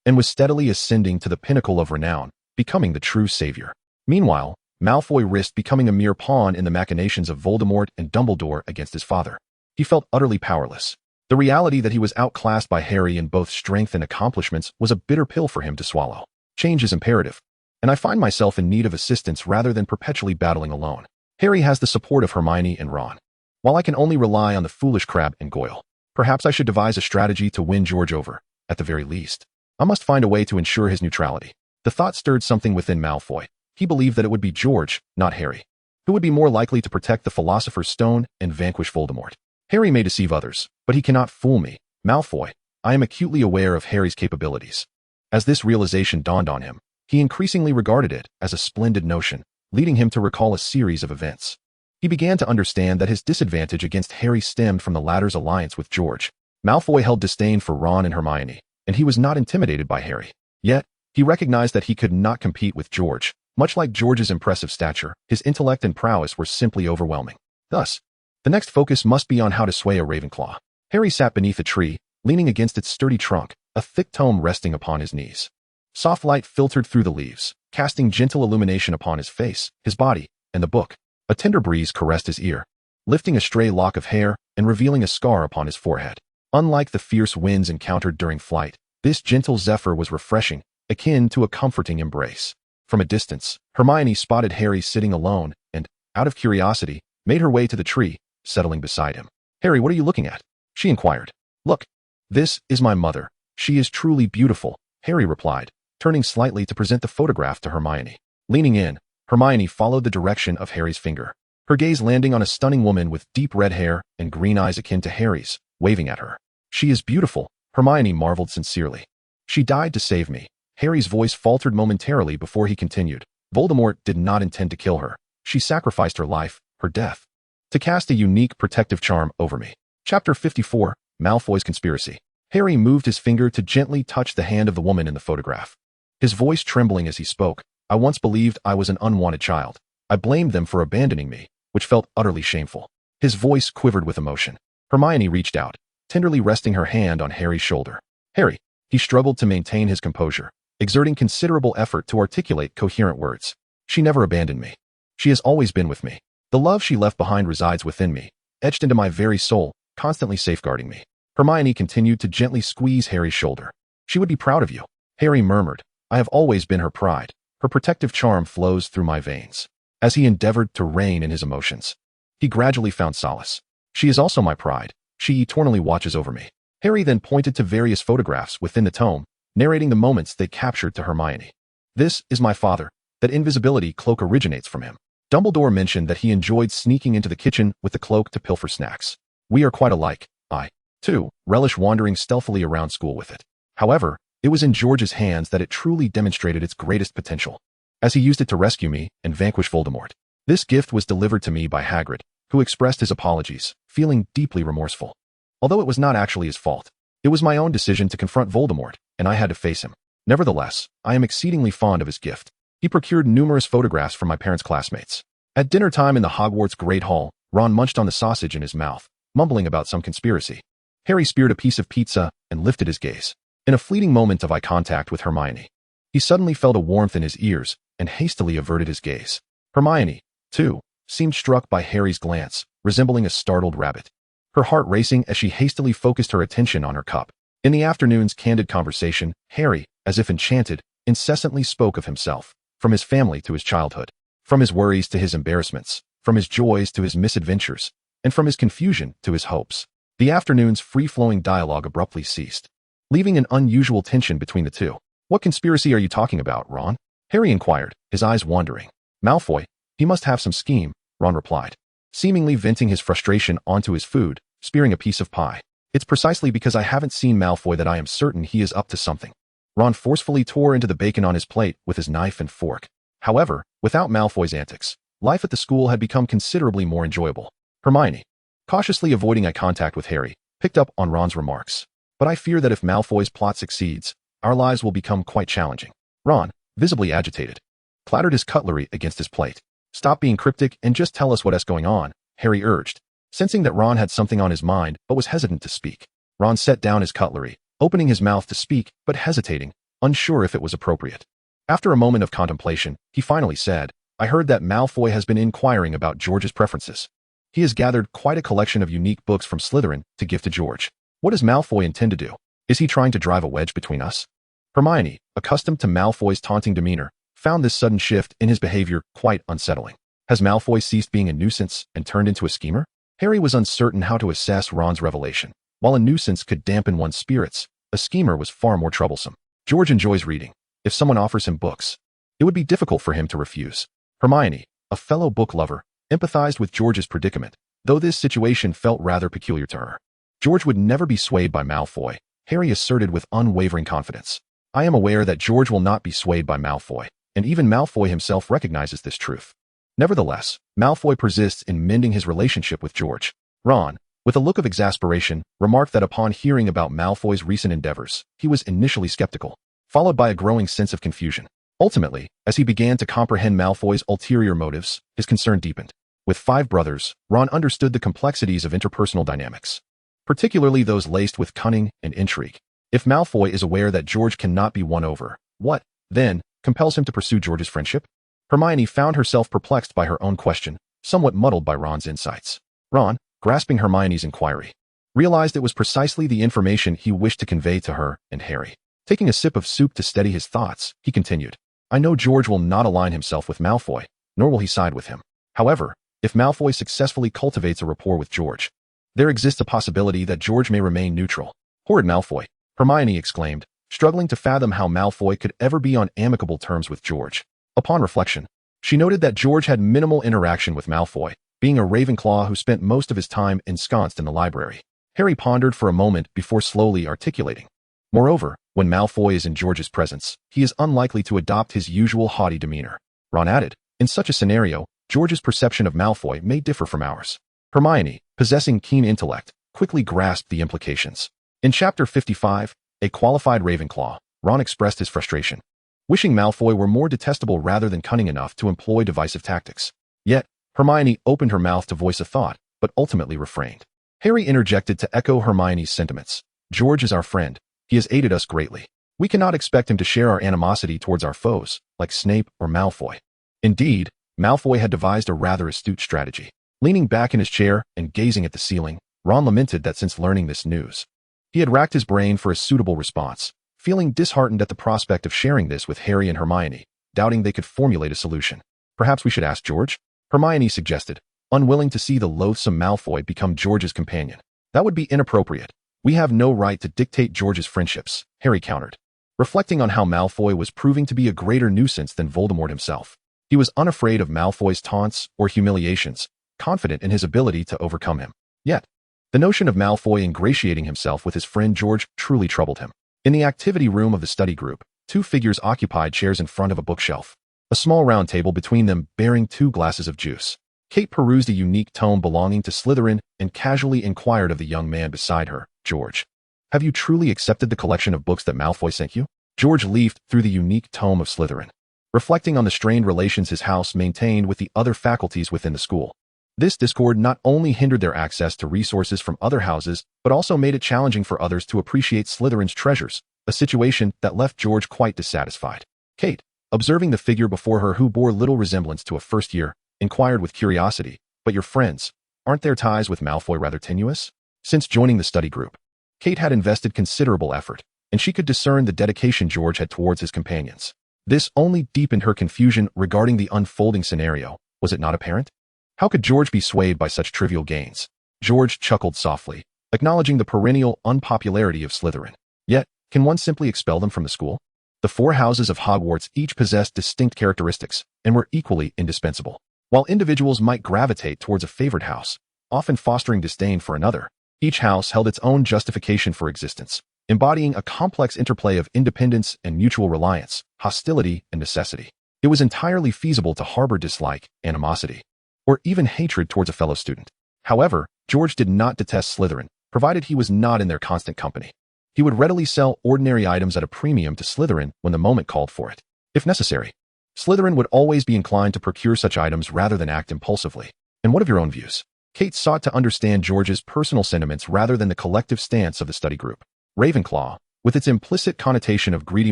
and was steadily ascending to the pinnacle of renown, becoming the true savior. Meanwhile, Malfoy risked becoming a mere pawn in the machinations of Voldemort and Dumbledore against his father. He felt utterly powerless. The reality that he was outclassed by Harry in both strength and accomplishments was a bitter pill for him to swallow. Change is imperative, and I find myself in need of assistance rather than perpetually battling alone. Harry has the support of Hermione and Ron, while I can only rely on the foolish Crabbe and Goyle. Perhaps I should devise a strategy to win George over, at the very least. I must find a way to ensure his neutrality. The thought stirred something within Malfoy. He believed that it would be George, not Harry, who would be more likely to protect the Philosopher's Stone and vanquish Voldemort. Harry may deceive others, but he cannot fool me. Malfoy, I am acutely aware of Harry's capabilities. As this realization dawned on him, he increasingly regarded it as a splendid notion, leading him to recall a series of events. He began to understand that his disadvantage against Harry stemmed from the latter's alliance with George. Malfoy held disdain for Ron and Hermione, and he was not intimidated by Harry. Yet, he recognized that he could not compete with George. Much like George's impressive stature, his intellect and prowess were simply overwhelming. Thus, the next focus must be on how to sway a Ravenclaw. Harry sat beneath a tree, leaning against its sturdy trunk, a thick tome resting upon his knees. Soft light filtered through the leaves, casting gentle illumination upon his face, his body, and the book. A tender breeze caressed his ear, lifting a stray lock of hair and revealing a scar upon his forehead. Unlike the fierce winds encountered during flight, this gentle zephyr was refreshing, akin to a comforting embrace. From a distance, Hermione spotted Harry sitting alone and, out of curiosity, made her way to the tree, settling beside him. Harry, what are you looking at? She inquired. Look, this is my mother, She is truly beautiful, Harry replied, turning slightly to present the photograph to Hermione. Leaning in, Hermione followed the direction of Harry's finger, her gaze landing on a stunning woman with deep red hair and green eyes akin to Harry's, waving at her. She is beautiful, Hermione marveled sincerely. She died to save me. Harry's voice faltered momentarily before he continued. Voldemort did not intend to kill her. She sacrificed her life, her death, to cast a unique protective charm over me. Chapter 54, Malfoy's Conspiracy. Harry moved his finger to gently touch the hand of the woman in the photograph, his voice trembling as he spoke. I once believed I was an unwanted child. I blamed them for abandoning me, which felt utterly shameful. His voice quivered with emotion. Hermione reached out, tenderly resting her hand on Harry's shoulder. Harry, he struggled to maintain his composure, exerting considerable effort to articulate coherent words. She never abandoned me. She has always been with me. The love she left behind resides within me, etched into my very soul, constantly safeguarding me. Hermione continued to gently squeeze Harry's shoulder. She would be proud of you. Harry murmured. I have always been her pride. Her protective charm flows through my veins. As he endeavored to rein in his emotions, he gradually found solace. She is also my pride. She eternally watches over me. Harry then pointed to various photographs within the tome, narrating the moments they captured to Hermione. This is my father. That invisibility cloak originates from him. Dumbledore mentioned that he enjoyed sneaking into the kitchen with the cloak to pilfer snacks. We are quite alike. I, too, relish wandering stealthily around school with it. However, it was in George's hands that it truly demonstrated its greatest potential, as he used it to rescue me and vanquish Voldemort. This gift was delivered to me by Hagrid, who expressed his apologies, feeling deeply remorseful. Although it was not actually his fault, it was my own decision to confront Voldemort, and I had to face him. Nevertheless, I am exceedingly fond of his gift. He procured numerous photographs from my parents' classmates. At dinner time in the Hogwarts Great Hall, Ron munched on the sausage in his mouth, mumbling about some conspiracy. Harry speared a piece of pizza and lifted his gaze. In a fleeting moment of eye contact with Hermione, he suddenly felt a warmth in his ears and hastily averted his gaze. Hermione, too, seemed struck by Harry's glance, resembling a startled rabbit, her heart racing as she hastily focused her attention on her cup. In the afternoon's candid conversation, Harry, as if enchanted, incessantly spoke of himself, from his family to his childhood, from his worries to his embarrassments, from his joys to his misadventures, and from his confusion to his hopes. The afternoon's free-flowing dialogue abruptly ceased, leaving an unusual tension between the two. What conspiracy are you talking about, Ron? Harry inquired, his eyes wandering. Malfoy, he must have some scheme, Ron replied, seemingly venting his frustration onto his food, spearing a piece of pie. It's precisely because I haven't seen Malfoy that I am certain he is up to something. Ron forcefully tore into the bacon on his plate with his knife and fork. However, without Malfoy's antics, life at the school had become considerably more enjoyable. Hermione, cautiously avoiding eye contact with Harry, picked up on Ron's remarks. But I fear that if Malfoy's plot succeeds, our lives will become quite challenging. Ron, visibly agitated, clattered his cutlery against his plate. Stop being cryptic and just tell us what's going on, Harry urged, sensing that Ron had something on his mind but was hesitant to speak. Ron set down his cutlery, opening his mouth to speak but hesitating, unsure if it was appropriate. After a moment of contemplation, he finally said, I heard that Malfoy has been inquiring about George's preferences. He has gathered quite a collection of unique books from Slytherin to give to George. What does Malfoy intend to do? Is he trying to drive a wedge between us? Hermione, accustomed to Malfoy's taunting demeanor, found this sudden shift in his behavior quite unsettling. Has Malfoy ceased being a nuisance and turned into a schemer? Harry was uncertain how to assess Ron's revelation. While a nuisance could dampen one's spirits, a schemer was far more troublesome. George enjoys reading. If someone offers him books, it would be difficult for him to refuse. Hermione, a fellow book lover, empathized with George's predicament, though this situation felt rather peculiar to her. George would never be swayed by Malfoy, Harry asserted with unwavering confidence. I am aware that George will not be swayed by Malfoy, and even Malfoy himself recognizes this truth. Nevertheless, Malfoy persists in mending his relationship with George. Ron, with a look of exasperation, remarked that upon hearing about Malfoy's recent endeavors, he was initially skeptical, followed by a growing sense of confusion. Ultimately, as he began to comprehend Malfoy's ulterior motives, his concern deepened. With 5 brothers, Ron understood the complexities of interpersonal dynamics, particularly those laced with cunning and intrigue. If Malfoy is aware that George cannot be won over, what, then, compels him to pursue George's friendship? Hermione found herself perplexed by her own question, somewhat muddled by Ron's insights. Ron, grasping Hermione's inquiry, realized it was precisely the information he wished to convey to her and Harry. Taking a sip of soup to steady his thoughts, he continued, I know George will not align himself with Malfoy, nor will he side with him. However, if Malfoy successfully cultivates a rapport with George, there exists a possibility that George may remain neutral. Horrid Malfoy, Hermione exclaimed, struggling to fathom how Malfoy could ever be on amicable terms with George. Upon reflection, she noted that George had minimal interaction with Malfoy, being a Ravenclaw who spent most of his time ensconced in the library. Harry pondered for a moment before slowly articulating. Moreover, when Malfoy is in George's presence, he is unlikely to adopt his usual haughty demeanor. Ron added, in such a scenario, George's perception of Malfoy may differ from ours. Hermione, possessing keen intellect, quickly grasped the implications. In Chapter 55, A Qualified Ravenclaw, Ron expressed his frustration, wishing Malfoy were more detestable rather than cunning enough to employ divisive tactics. Yet, Hermione opened her mouth to voice a thought, but ultimately refrained. Harry interjected to echo Hermione's sentiments. George is our friend. He has aided us greatly. We cannot expect him to share our animosity towards our foes, like Snape or Malfoy. Indeed, Malfoy had devised a rather astute strategy. Leaning back in his chair and gazing at the ceiling, Ron lamented that since learning this news, he had racked his brain for a suitable response, feeling disheartened at the prospect of sharing this with Harry and Hermione, doubting they could formulate a solution. Perhaps we should ask George? Hermione suggested, unwilling to see the loathsome Malfoy become George's companion. That would be inappropriate. We have no right to dictate George's friendships, Harry countered, reflecting on how Malfoy was proving to be a greater nuisance than Voldemort himself. He was unafraid of Malfoy's taunts or humiliations, confident in his ability to overcome him. Yet, the notion of Malfoy ingratiating himself with his friend George truly troubled him. In the activity room of the study group, two figures occupied chairs in front of a bookshelf, a small round table between them bearing 2 glasses of juice. Kate perused a unique tome belonging to Slytherin and casually inquired of the young man beside her, George, have you truly accepted the collection of books that Malfoy sent you? George leafed through the unique tome of Slytherin, reflecting on the strained relations his house maintained with the other faculties within the school. This discord not only hindered their access to resources from other houses, but also made it challenging for others to appreciate Slytherin's treasures, a situation that left George quite dissatisfied. Kate, observing the figure before her who bore little resemblance to a first year, inquired with curiosity, but your friends, aren't their ties with Malfoy rather tenuous? Since joining the study group, Kate had invested considerable effort, and she could discern the dedication George had towards his companions. This only deepened her confusion regarding the unfolding scenario, was it not apparent? How could George be swayed by such trivial gains? George chuckled softly, acknowledging the perennial unpopularity of Slytherin. Yet, can one simply expel them from the school? The 4 houses of Hogwarts each possessed distinct characteristics, and were equally indispensable. While individuals might gravitate towards a favored house, often fostering disdain for another, each house held its own justification for existence, embodying a complex interplay of independence and mutual reliance, hostility and necessity. It was entirely feasible to harbor dislike, animosity, or even hatred towards a fellow student. However, George did not detest Slytherin, provided he was not in their constant company. He would readily sell ordinary items at a premium to Slytherin when the moment called for it. If necessary, Slytherin would always be inclined to procure such items rather than act impulsively. And what of your own views? Kate sought to understand George's personal sentiments rather than the collective stance of the study group. Ravenclaw, with its implicit connotation of greedy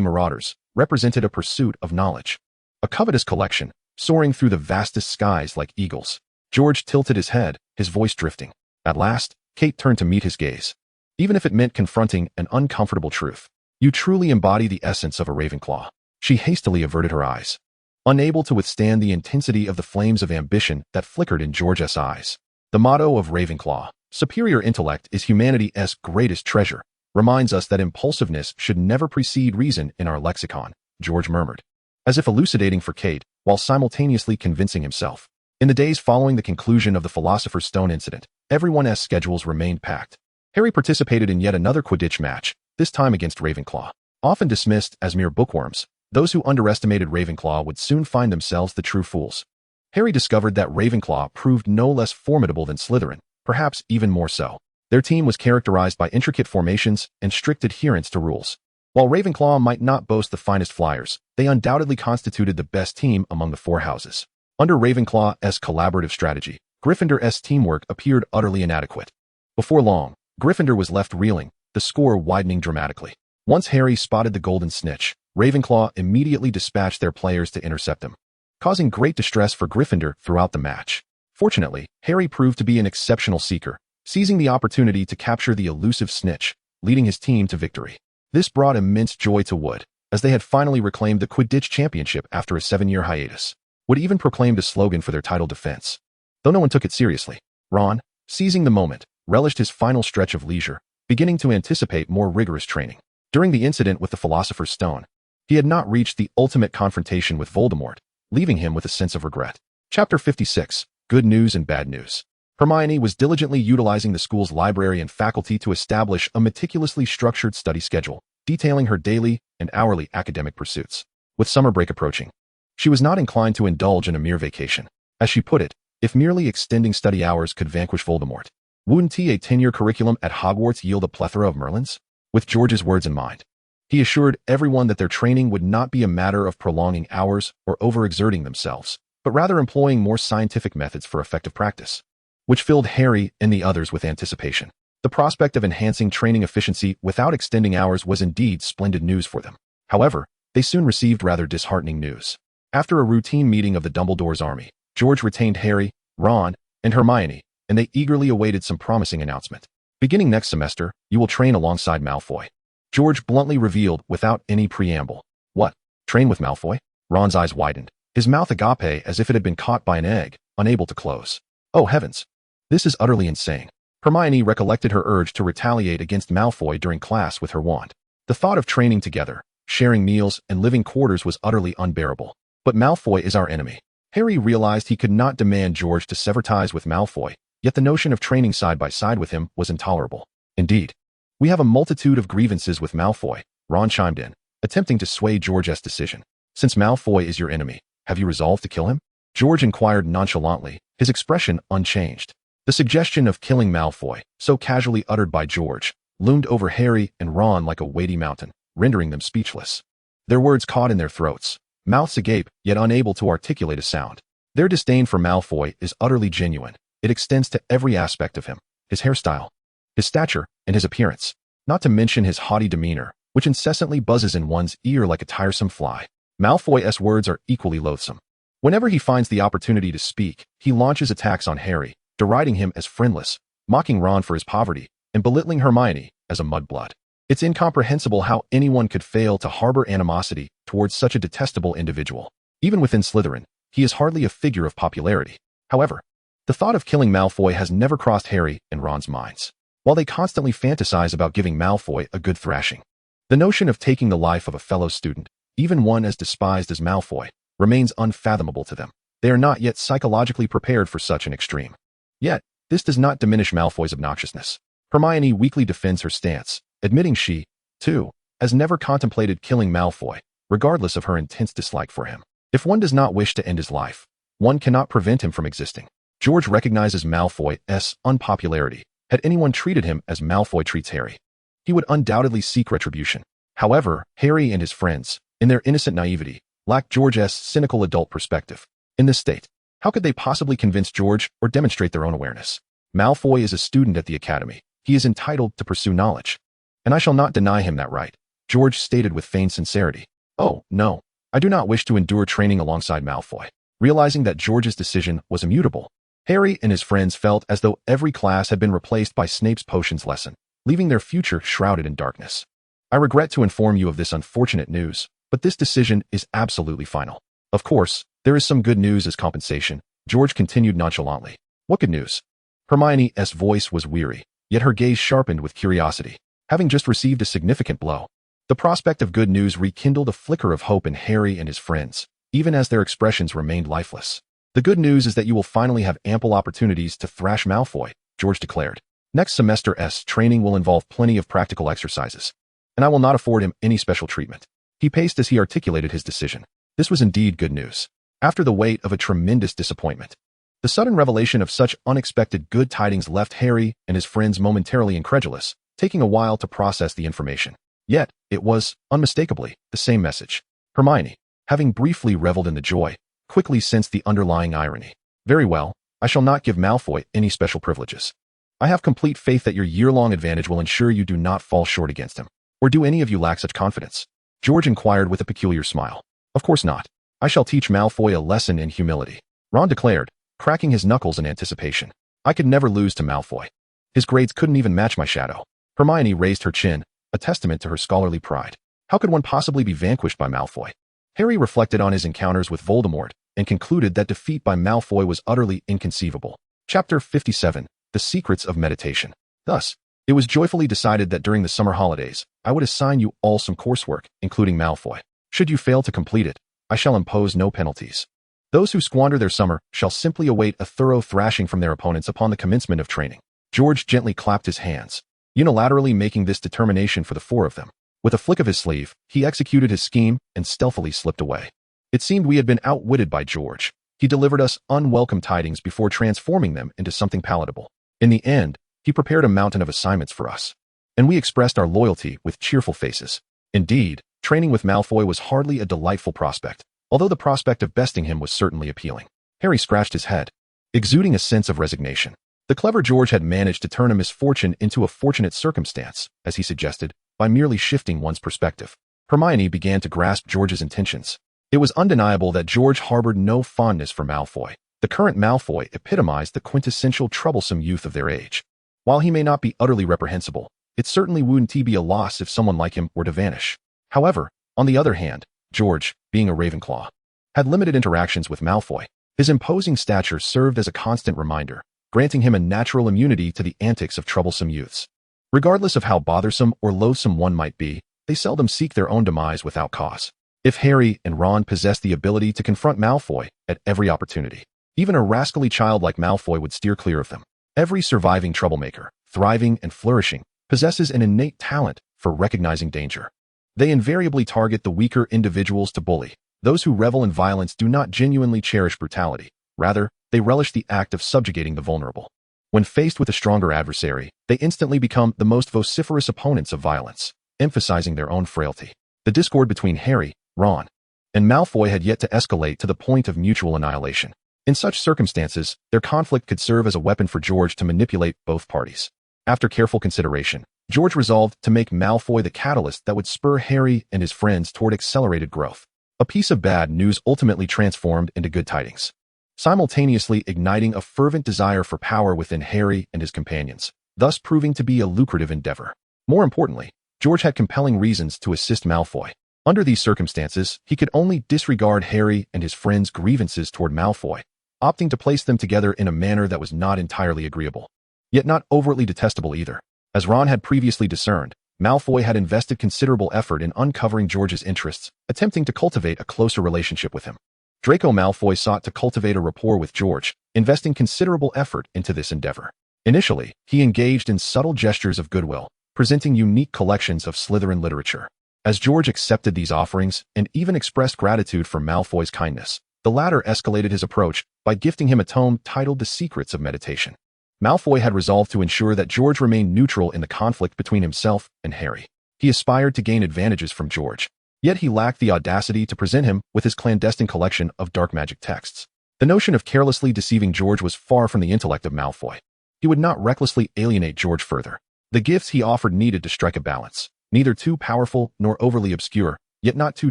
marauders, represented a pursuit of knowledge. A covetous collection, soaring through the vastest skies like eagles. George tilted his head, his voice drifting. At last, Kate turned to meet his gaze. Even if it meant confronting an uncomfortable truth, you truly embody the essence of a Ravenclaw. She hastily averted her eyes, unable to withstand the intensity of the flames of ambition that flickered in George's eyes. The motto of Ravenclaw, superior intellect is humanity's greatest treasure, reminds us that impulsiveness should never precede reason in our lexicon, George murmured, as if elucidating for Kate, while simultaneously convincing himself. In the days following the conclusion of the Philosopher's Stone incident, everyone's schedules remained packed. Harry participated in yet another Quidditch match, this time against Ravenclaw. Often dismissed as mere bookworms, those who underestimated Ravenclaw would soon find themselves the true fools. Harry discovered that Ravenclaw proved no less formidable than Slytherin, perhaps even more so. Their team was characterized by intricate formations and strict adherence to rules. While Ravenclaw might not boast the finest flyers, they undoubtedly constituted the best team among the 4 houses. Under Ravenclaw's collaborative strategy, Gryffindor's teamwork appeared utterly inadequate. Before long, Gryffindor was left reeling, the score widening dramatically. Once Harry spotted the golden snitch, Ravenclaw immediately dispatched their players to intercept him, causing great distress for Gryffindor throughout the match. Fortunately, Harry proved to be an exceptional seeker, seizing the opportunity to capture the elusive snitch, leading his team to victory. This brought immense joy to Wood, as they had finally reclaimed the Quidditch championship after a 7-year hiatus. Wood even proclaimed a slogan for their title defense, though no one took it seriously. Ron, seizing the moment, relished his final stretch of leisure, beginning to anticipate more rigorous training. During the incident with the Philosopher's Stone, he had not reached the ultimate confrontation with Voldemort, leaving him with a sense of regret. Chapter 56. Good News and Bad News. Hermione was diligently utilizing the school's library and faculty to establish a meticulously structured study schedule, detailing her daily and hourly academic pursuits. With summer break approaching, she was not inclined to indulge in a mere vacation. As she put it, if merely extending study hours could vanquish Voldemort, wouldn't a 10-year curriculum at Hogwarts yield a plethora of Merlins? With George's words in mind, he assured everyone that their training would not be a matter of prolonging hours or overexerting themselves, but rather employing more scientific methods for effective practice, which filled Harry and the others with anticipation. The prospect of enhancing training efficiency without extending hours was indeed splendid news for them. However, they soon received rather disheartening news. After a routine meeting of the Dumbledore's army, George retained Harry, Ron, and Hermione, and they eagerly awaited some promising announcement. Beginning next semester, you will train alongside Malfoy, George bluntly revealed without any preamble. What? Train with Malfoy? Ron's eyes widened, his mouth agape as if it had been caught by an egg, unable to close. Oh heavens! This is utterly insane. Hermione recollected her urge to retaliate against Malfoy during class with her wand. The thought of training together, sharing meals, and living quarters was utterly unbearable. But Malfoy is our enemy. Harry realized he could not demand George to sever ties with Malfoy, yet the notion of training side by side with him was intolerable. Indeed, we have a multitude of grievances with Malfoy, Ron chimed in, attempting to sway George's decision. Since Malfoy is your enemy, have you resolved to kill him? George inquired nonchalantly, his expression unchanged. The suggestion of killing Malfoy, so casually uttered by George, loomed over Harry and Ron like a weighty mountain, rendering them speechless. Their words caught in their throats, mouths agape, yet unable to articulate a sound. Their disdain for Malfoy is utterly genuine. It extends to every aspect of him, his hairstyle, his stature, and his appearance, not to mention his haughty demeanor, which incessantly buzzes in one's ear like a tiresome fly. Malfoy's words are equally loathsome. Whenever he finds the opportunity to speak, he launches attacks on Harry, deriding him as friendless, mocking Ron for his poverty, and belittling Hermione as a mudblood. It's incomprehensible how anyone could fail to harbor animosity towards such a detestable individual. Even within Slytherin, he is hardly a figure of popularity. However, the thought of killing Malfoy has never crossed Harry and Ron's minds, while they constantly fantasize about giving Malfoy a good thrashing. The notion of taking the life of a fellow student, even one as despised as Malfoy, remains unfathomable to them. They are not yet psychologically prepared for such an extreme. Yet, this does not diminish Malfoy's obnoxiousness. Hermione weakly defends her stance, admitting she, too, has never contemplated killing Malfoy, regardless of her intense dislike for him. If one does not wish to end his life, one cannot prevent him from existing. George recognizes Malfoy's unpopularity. Had anyone treated him as Malfoy treats Harry, he would undoubtedly seek retribution. However, Harry and his friends, in their innocent naivety, lacked George's cynical adult perspective. In this state, how could they possibly convince George or demonstrate their own awareness? Malfoy is a student at the academy. He is entitled to pursue knowledge, and I shall not deny him that right, George stated with feigned sincerity. Oh, no, I do not wish to endure training alongside Malfoy. Realizing that George's decision was immutable, Harry and his friends felt as though every class had been replaced by Snape's potions lesson, leaving their future shrouded in darkness. I regret to inform you of this unfortunate news, but this decision is absolutely final. Of course, there is some good news as compensation, George continued nonchalantly. What good news? Hermione's voice was weary, yet her gaze sharpened with curiosity. Having just received a significant blow, the prospect of good news rekindled a flicker of hope in Harry and his friends, even as their expressions remained lifeless. The good news is that you will finally have ample opportunities to thrash Malfoy, George declared. Next semester's training will involve plenty of practical exercises, and I will not afford him any special treatment. He paced as he articulated his decision. This was indeed good news. After the weight of a tremendous disappointment, the sudden revelation of such unexpected good tidings left Harry and his friends momentarily incredulous, taking a while to process the information. Yet, it was, unmistakably, the same message. Hermione, having briefly reveled in the joy, quickly sensed the underlying irony. Very well, I shall not give Malfoy any special privileges. I have complete faith that your year-long advantage will ensure you do not fall short against him. Or do any of you lack such confidence? George inquired with a peculiar smile. Of course not. I shall teach Malfoy a lesson in humility, Ron declared, cracking his knuckles in anticipation. I could never lose to Malfoy. His grades couldn't even match my shadow. Hermione raised her chin, a testament to her scholarly pride. How could one possibly be vanquished by Malfoy? Harry reflected on his encounters with Voldemort and concluded that defeat by Malfoy was utterly inconceivable. Chapter 57. The Secrets of Meditation. Thus, It was joyfully decided that during the summer holidays, I would assign you all some coursework, including Malfoy. Should you fail to complete it, I shall impose no penalties. Those who squander their summer shall simply await a thorough thrashing from their opponents upon the commencement of training. George gently clapped his hands, unilaterally making this determination for the four of them. With a flick of his sleeve, he executed his scheme and stealthily slipped away. It seemed we had been outwitted by George. He delivered us unwelcome tidings before transforming them into something palatable. In the end, he prepared a mountain of assignments for us, and we expressed our loyalty with cheerful faces. Indeed, training with Malfoy was hardly a delightful prospect, although the prospect of besting him was certainly appealing. Harry scratched his head, exuding a sense of resignation. The clever George had managed to turn a misfortune into a fortunate circumstance, as he suggested, by merely shifting one's perspective. Hermione began to grasp George's intentions. It was undeniable that George harbored no fondness for Malfoy. The current Malfoy epitomized the quintessential troublesome youth of their age. While he may not be utterly reprehensible, it certainly wouldn't be a loss if someone like him were to vanish. However, on the other hand, George, being a Ravenclaw, had limited interactions with Malfoy. His imposing stature served as a constant reminder, granting him a natural immunity to the antics of troublesome youths. Regardless of how bothersome or loathsome one might be, they seldom seek their own demise without cause. If Harry and Ron possessed the ability to confront Malfoy at every opportunity, even a rascally child like Malfoy would steer clear of them. Every surviving troublemaker, thriving and flourishing, possesses an innate talent for recognizing danger. They invariably target the weaker individuals to bully. Those who revel in violence do not genuinely cherish brutality. Rather, they relish the act of subjugating the vulnerable. When faced with a stronger adversary, they instantly become the most vociferous opponents of violence, emphasizing their own frailty. The discord between Harry, Ron, and Malfoy had yet to escalate to the point of mutual annihilation. In such circumstances, their conflict could serve as a weapon for George to manipulate both parties. After careful consideration, George resolved to make Malfoy the catalyst that would spur Harry and his friends toward accelerated growth. A piece of bad news ultimately transformed into good tidings, simultaneously igniting a fervent desire for power within Harry and his companions, thus proving to be a lucrative endeavor. More importantly, George had compelling reasons to assist Malfoy. Under these circumstances, he could only disregard Harry and his friends' grievances toward Malfoy, opting to place them together in a manner that was not entirely agreeable, yet not overtly detestable either. As Ron had previously discerned, Malfoy had invested considerable effort in uncovering George's interests, attempting to cultivate a closer relationship with him. Draco Malfoy sought to cultivate a rapport with George, investing considerable effort into this endeavor. Initially, he engaged in subtle gestures of goodwill, presenting unique collections of Slytherin literature. As George accepted these offerings and even expressed gratitude for Malfoy's kindness, the latter escalated his approach by gifting him a tome titled The Secrets of Meditation. Malfoy had resolved to ensure that George remained neutral in the conflict between himself and Harry. He aspired to gain advantages from George, yet he lacked the audacity to present him with his clandestine collection of dark magic texts. The notion of carelessly deceiving George was far from the intellect of Malfoy. He would not recklessly alienate George further. The gifts he offered needed to strike a balance, neither too powerful nor overly obscure, yet not too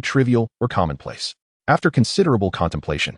trivial or commonplace. After considerable contemplation,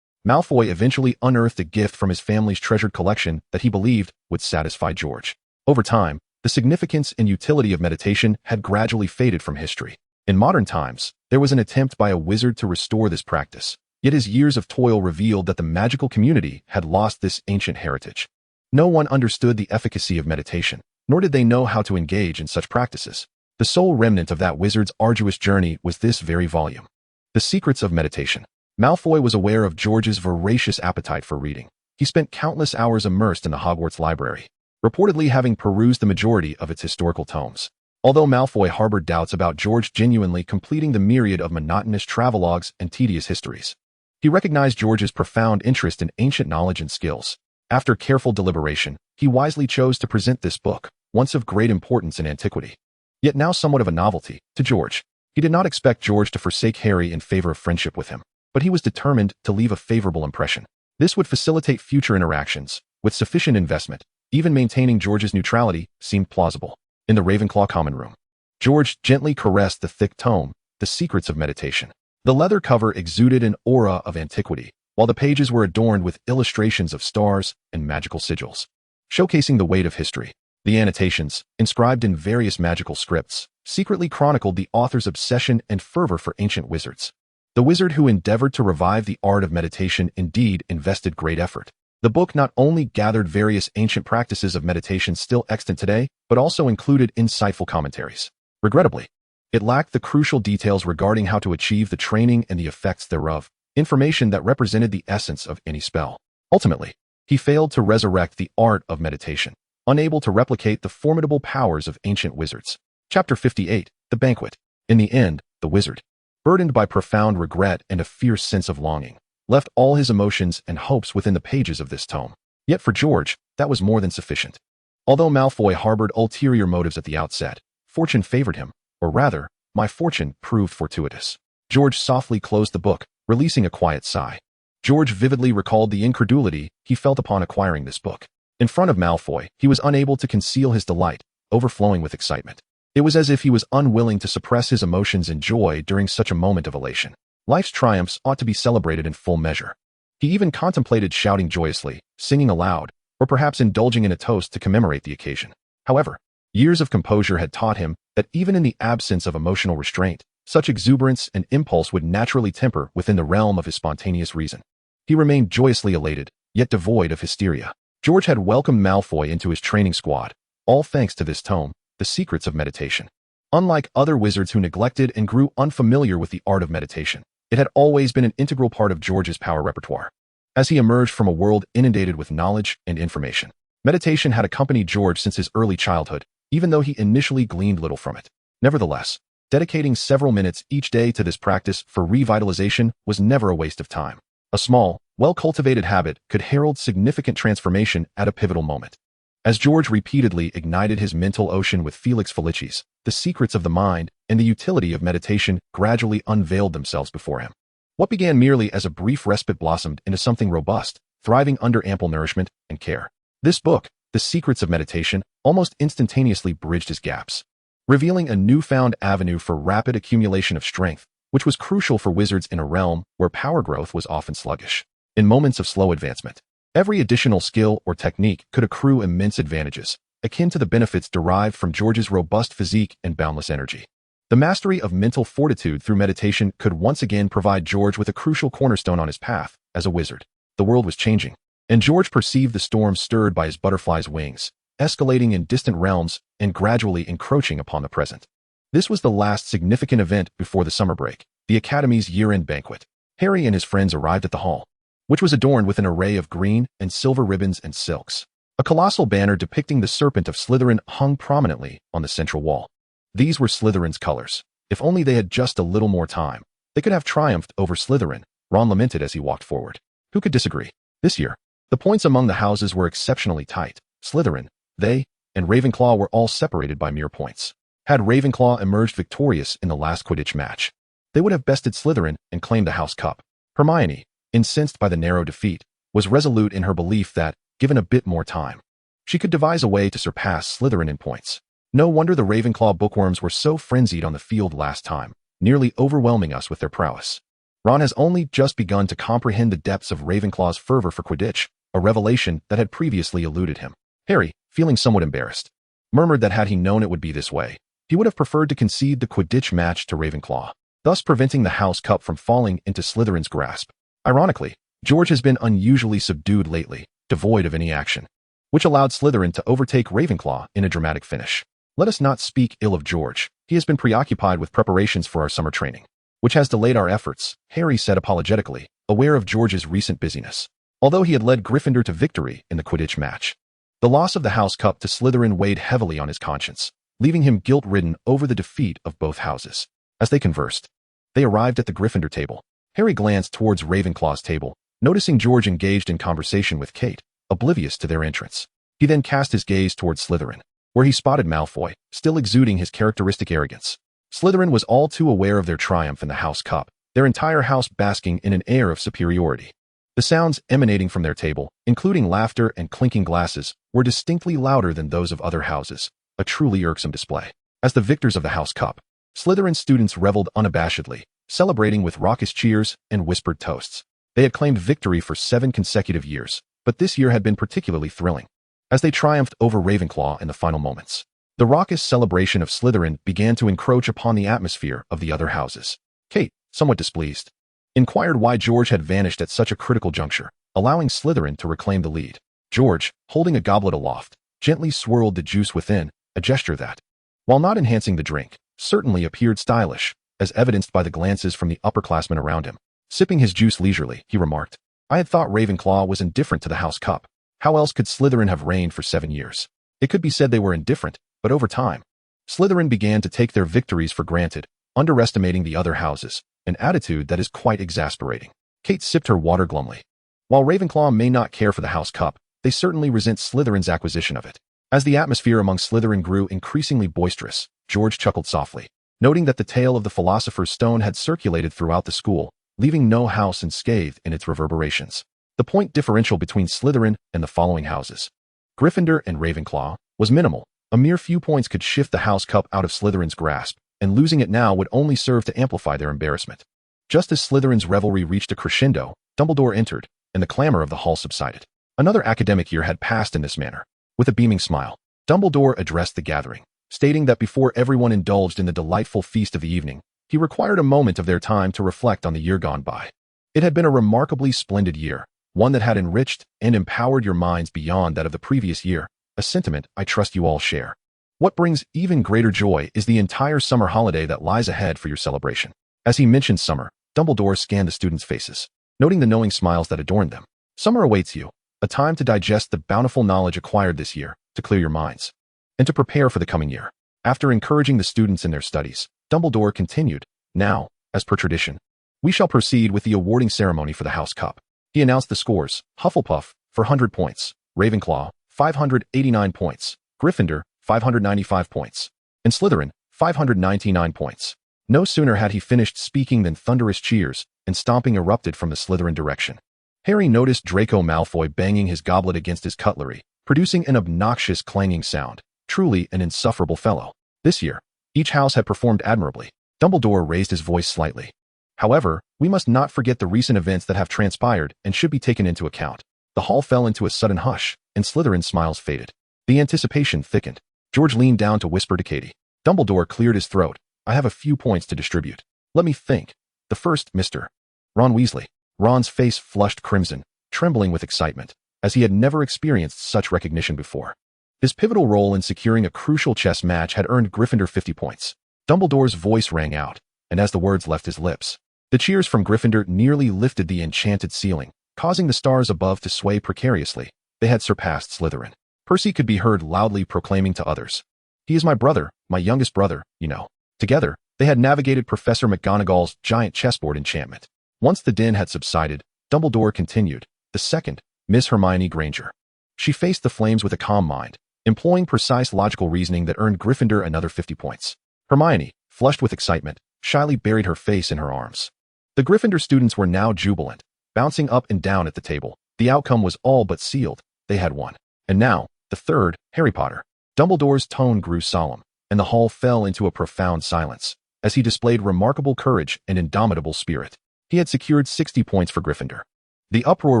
Malfoy eventually unearthed a gift from his family's treasured collection that he believed would satisfy George. Over time, the significance and utility of meditation had gradually faded from history. In modern times, there was an attempt by a wizard to restore this practice, yet his years of toil revealed that the magical community had lost this ancient heritage. No one understood the efficacy of meditation, nor did they know how to engage in such practices. The sole remnant of that wizard's arduous journey was this very volume. The Secrets of Meditation. Malfoy was aware of George's voracious appetite for reading. He spent countless hours immersed in the Hogwarts library, reportedly having perused the majority of its historical tomes. Although Malfoy harbored doubts about George genuinely completing the myriad of monotonous travelogues and tedious histories, he recognized George's profound interest in ancient knowledge and skills. After careful deliberation, he wisely chose to present this book, once of great importance in antiquity, yet now somewhat of a novelty, to George. He did not expect George to forsake Harry in favor of friendship with him, but he was determined to leave a favorable impression. This would facilitate future interactions. With sufficient investment, even maintaining George's neutrality seemed plausible. In the Ravenclaw common room, George gently caressed the thick tome, The Secrets of Meditation. The leather cover exuded an aura of antiquity, while the pages were adorned with illustrations of stars and magical sigils, showcasing the weight of history. The annotations, inscribed in various magical scripts, secretly chronicled the author's obsession and fervor for ancient wizards. The wizard who endeavored to revive the art of meditation indeed invested great effort. The book not only gathered various ancient practices of meditation still extant today, but also included insightful commentaries. Regrettably, it lacked the crucial details regarding how to achieve the training and the effects thereof, information that represented the essence of any spell. Ultimately, he failed to resurrect the art of meditation, unable to replicate the formidable powers of ancient wizards. Chapter 58, The Banquet. In the end, the wizard, burdened by profound regret and a fierce sense of longing, left all his emotions and hopes within the pages of this tome. Yet for George, that was more than sufficient. Although Malfoy harbored ulterior motives at the outset, fortune favored him, or rather, my fortune proved fortuitous. George softly closed the book, releasing a quiet sigh. George vividly recalled the incredulity he felt upon acquiring this book. In front of Malfoy, he was unable to conceal his delight, overflowing with excitement. It was as if he was unwilling to suppress his emotions and joy during such a moment of elation. Life's triumphs ought to be celebrated in full measure. He even contemplated shouting joyously, singing aloud, or perhaps indulging in a toast to commemorate the occasion. However, years of composure had taught him that even in the absence of emotional restraint, such exuberance and impulse would naturally temper within the realm of his spontaneous reason. He remained joyously elated, yet devoid of hysteria. George had welcomed Malfoy into his training squad, all thanks to this tome, The Secrets of Meditation. Unlike other wizards who neglected and grew unfamiliar with the art of meditation, it had always been an integral part of George's power repertoire. As he emerged from a world inundated with knowledge and information, meditation had accompanied George since his early childhood, even though he initially gleaned little from it. Nevertheless, dedicating several minutes each day to this practice for revitalization was never a waste of time. A small, well-cultivated habit could herald significant transformation at a pivotal moment. As George repeatedly ignited his mental ocean with Felix Felicis, the secrets of the mind and the utility of meditation gradually unveiled themselves before him. What began merely as a brief respite blossomed into something robust, thriving under ample nourishment and care. This book, The Secrets of Meditation, almost instantaneously bridged his gaps, revealing a newfound avenue for rapid accumulation of strength, which was crucial for wizards in a realm where power growth was often sluggish. In moments of slow advancement, every additional skill or technique could accrue immense advantages, akin to the benefits derived from George's robust physique and boundless energy. The mastery of mental fortitude through meditation could once again provide George with a crucial cornerstone on his path as a wizard. The world was changing, and George perceived the storm stirred by his butterfly's wings, escalating in distant realms and gradually encroaching upon the present. This was the last significant event before the summer break, the Academy's year-end banquet. Harry and his friends arrived at the hall, which was adorned with an array of green and silver ribbons and silks. A colossal banner depicting the serpent of Slytherin hung prominently on the central wall. These were Slytherin's colors. If only they had just a little more time, they could have triumphed over Slytherin, Ron lamented as he walked forward. Who could disagree? This year, the points among the houses were exceptionally tight. Slytherin, they, and Ravenclaw were all separated by mere points. Had Ravenclaw emerged victorious in the last Quidditch match, they would have bested Slytherin and claimed the House Cup. Hermione, incensed by the narrow defeat, was resolute in her belief that, given a bit more time, she could devise a way to surpass Slytherin in points. No wonder the Ravenclaw bookworms were so frenzied on the field last time, nearly overwhelming us with their prowess. Ron has only just begun to comprehend the depths of Ravenclaw's fervor for Quidditch, a revelation that had previously eluded him. Harry, feeling somewhat embarrassed, murmured that had he known it would be this way, he would have preferred to concede the Quidditch match to Ravenclaw, thus preventing the House Cup from falling into Slytherin's grasp. Ironically, George has been unusually subdued lately, devoid of any action, which allowed Slytherin to overtake Ravenclaw in a dramatic finish. Let us not speak ill of George. He has been preoccupied with preparations for our summer training, which has delayed our efforts, Harry said apologetically, aware of George's recent busyness. Although he had led Gryffindor to victory in the Quidditch match, the loss of the House Cup to Slytherin weighed heavily on his conscience, leaving him guilt-ridden over the defeat of both houses. As they conversed, they arrived at the Gryffindor table. Harry glanced towards Ravenclaw's table, noticing George engaged in conversation with Kate, oblivious to their entrance. He then cast his gaze towards Slytherin, where he spotted Malfoy, still exuding his characteristic arrogance. Slytherin was all too aware of their triumph in the House Cup, their entire house basking in an air of superiority. The sounds emanating from their table, including laughter and clinking glasses, were distinctly louder than those of other houses, a truly irksome display. As the victors of the House Cup, Slytherin students reveled unabashedly, celebrating with raucous cheers and whispered toasts. They had claimed victory for 7 consecutive years, but this year had been particularly thrilling, as they triumphed over Ravenclaw in the final moments. The raucous celebration of Slytherin began to encroach upon the atmosphere of the other houses. Kate, somewhat displeased, inquired why George had vanished at such a critical juncture, allowing Slytherin to reclaim the lead. George, holding a goblet aloft, gently swirled the juice within, a gesture that, while not enhancing the drink, certainly appeared stylish, as evidenced by the glances from the upperclassmen around him. Sipping his juice leisurely, he remarked, "I had thought Ravenclaw was indifferent to the House Cup. How else could Slytherin have reigned for 7 years? It could be said they were indifferent, but over time, Slytherin began to take their victories for granted, underestimating the other houses, an attitude that is quite exasperating." Kate sipped her water glumly. While Ravenclaw may not care for the House Cup, they certainly resent Slytherin's acquisition of it. As the atmosphere among Slytherin grew increasingly boisterous, George chuckled softly, noting that the tale of the Philosopher's Stone had circulated throughout the school, leaving no house unscathed in its reverberations. The point differential between Slytherin and the following houses, Gryffindor and Ravenclaw, was minimal. A mere few points could shift the House Cup out of Slytherin's grasp, and losing it now would only serve to amplify their embarrassment. Just as Slytherin's revelry reached a crescendo, Dumbledore entered, and the clamor of the hall subsided. Another academic year had passed in this manner. With a beaming smile, Dumbledore addressed the gathering, stating that before everyone indulged in the delightful feast of the evening, he required a moment of their time to reflect on the year gone by. It had been a remarkably splendid year, one that had enriched and empowered your minds beyond that of the previous year, a sentiment I trust you all share. What brings even greater joy is the entire summer holiday that lies ahead for your celebration. As he mentioned summer, Dumbledore scanned the students' faces, noting the knowing smiles that adorned them. Summer awaits you, a time to digest the bountiful knowledge acquired this year, to clear your minds, and to prepare for the coming year. After encouraging the students in their studies, Dumbledore continued, "Now, as per tradition, we shall proceed with the awarding ceremony for the House Cup." He announced the scores: Hufflepuff, 400 points, Ravenclaw, 589 points, Gryffindor, 595 points, and Slytherin, 599 points. No sooner had he finished speaking than thunderous cheers and stomping erupted from the Slytherin direction. Harry noticed Draco Malfoy banging his goblet against his cutlery, producing an obnoxious clanging sound. Truly an insufferable fellow. This year, each house had performed admirably. Dumbledore raised his voice slightly. However, we must not forget the recent events that have transpired and should be taken into account. The hall fell into a sudden hush, and Slytherin's smiles faded. The anticipation thickened. George leaned down to whisper to Katie. Dumbledore cleared his throat. "I have a few points to distribute. Let me think. The first, Mr. Ron Weasley." Ron's face flushed crimson, trembling with excitement, as he had never experienced such recognition before. His pivotal role in securing a crucial chess match had earned Gryffindor 50 points. Dumbledore's voice rang out, and as the words left his lips, the cheers from Gryffindor nearly lifted the enchanted ceiling, causing the stars above to sway precariously. They had surpassed Slytherin. Percy could be heard loudly proclaiming to others, "He is my brother, my youngest brother, you know." Together, they had navigated Professor McGonagall's giant chessboard enchantment. Once the din had subsided, Dumbledore continued, "The second, Miss Hermione Granger." She faced the flames with a calm mind, employing precise logical reasoning that earned Gryffindor another 50 points. Hermione, flushed with excitement, shyly buried her face in her arms. The Gryffindor students were now jubilant, bouncing up and down at the table. The outcome was all but sealed. They had won. And now, the third, Harry Potter. Dumbledore's tone grew solemn, and the hall fell into a profound silence, as he displayed remarkable courage and indomitable spirit. He had secured 60 points for Gryffindor. The uproar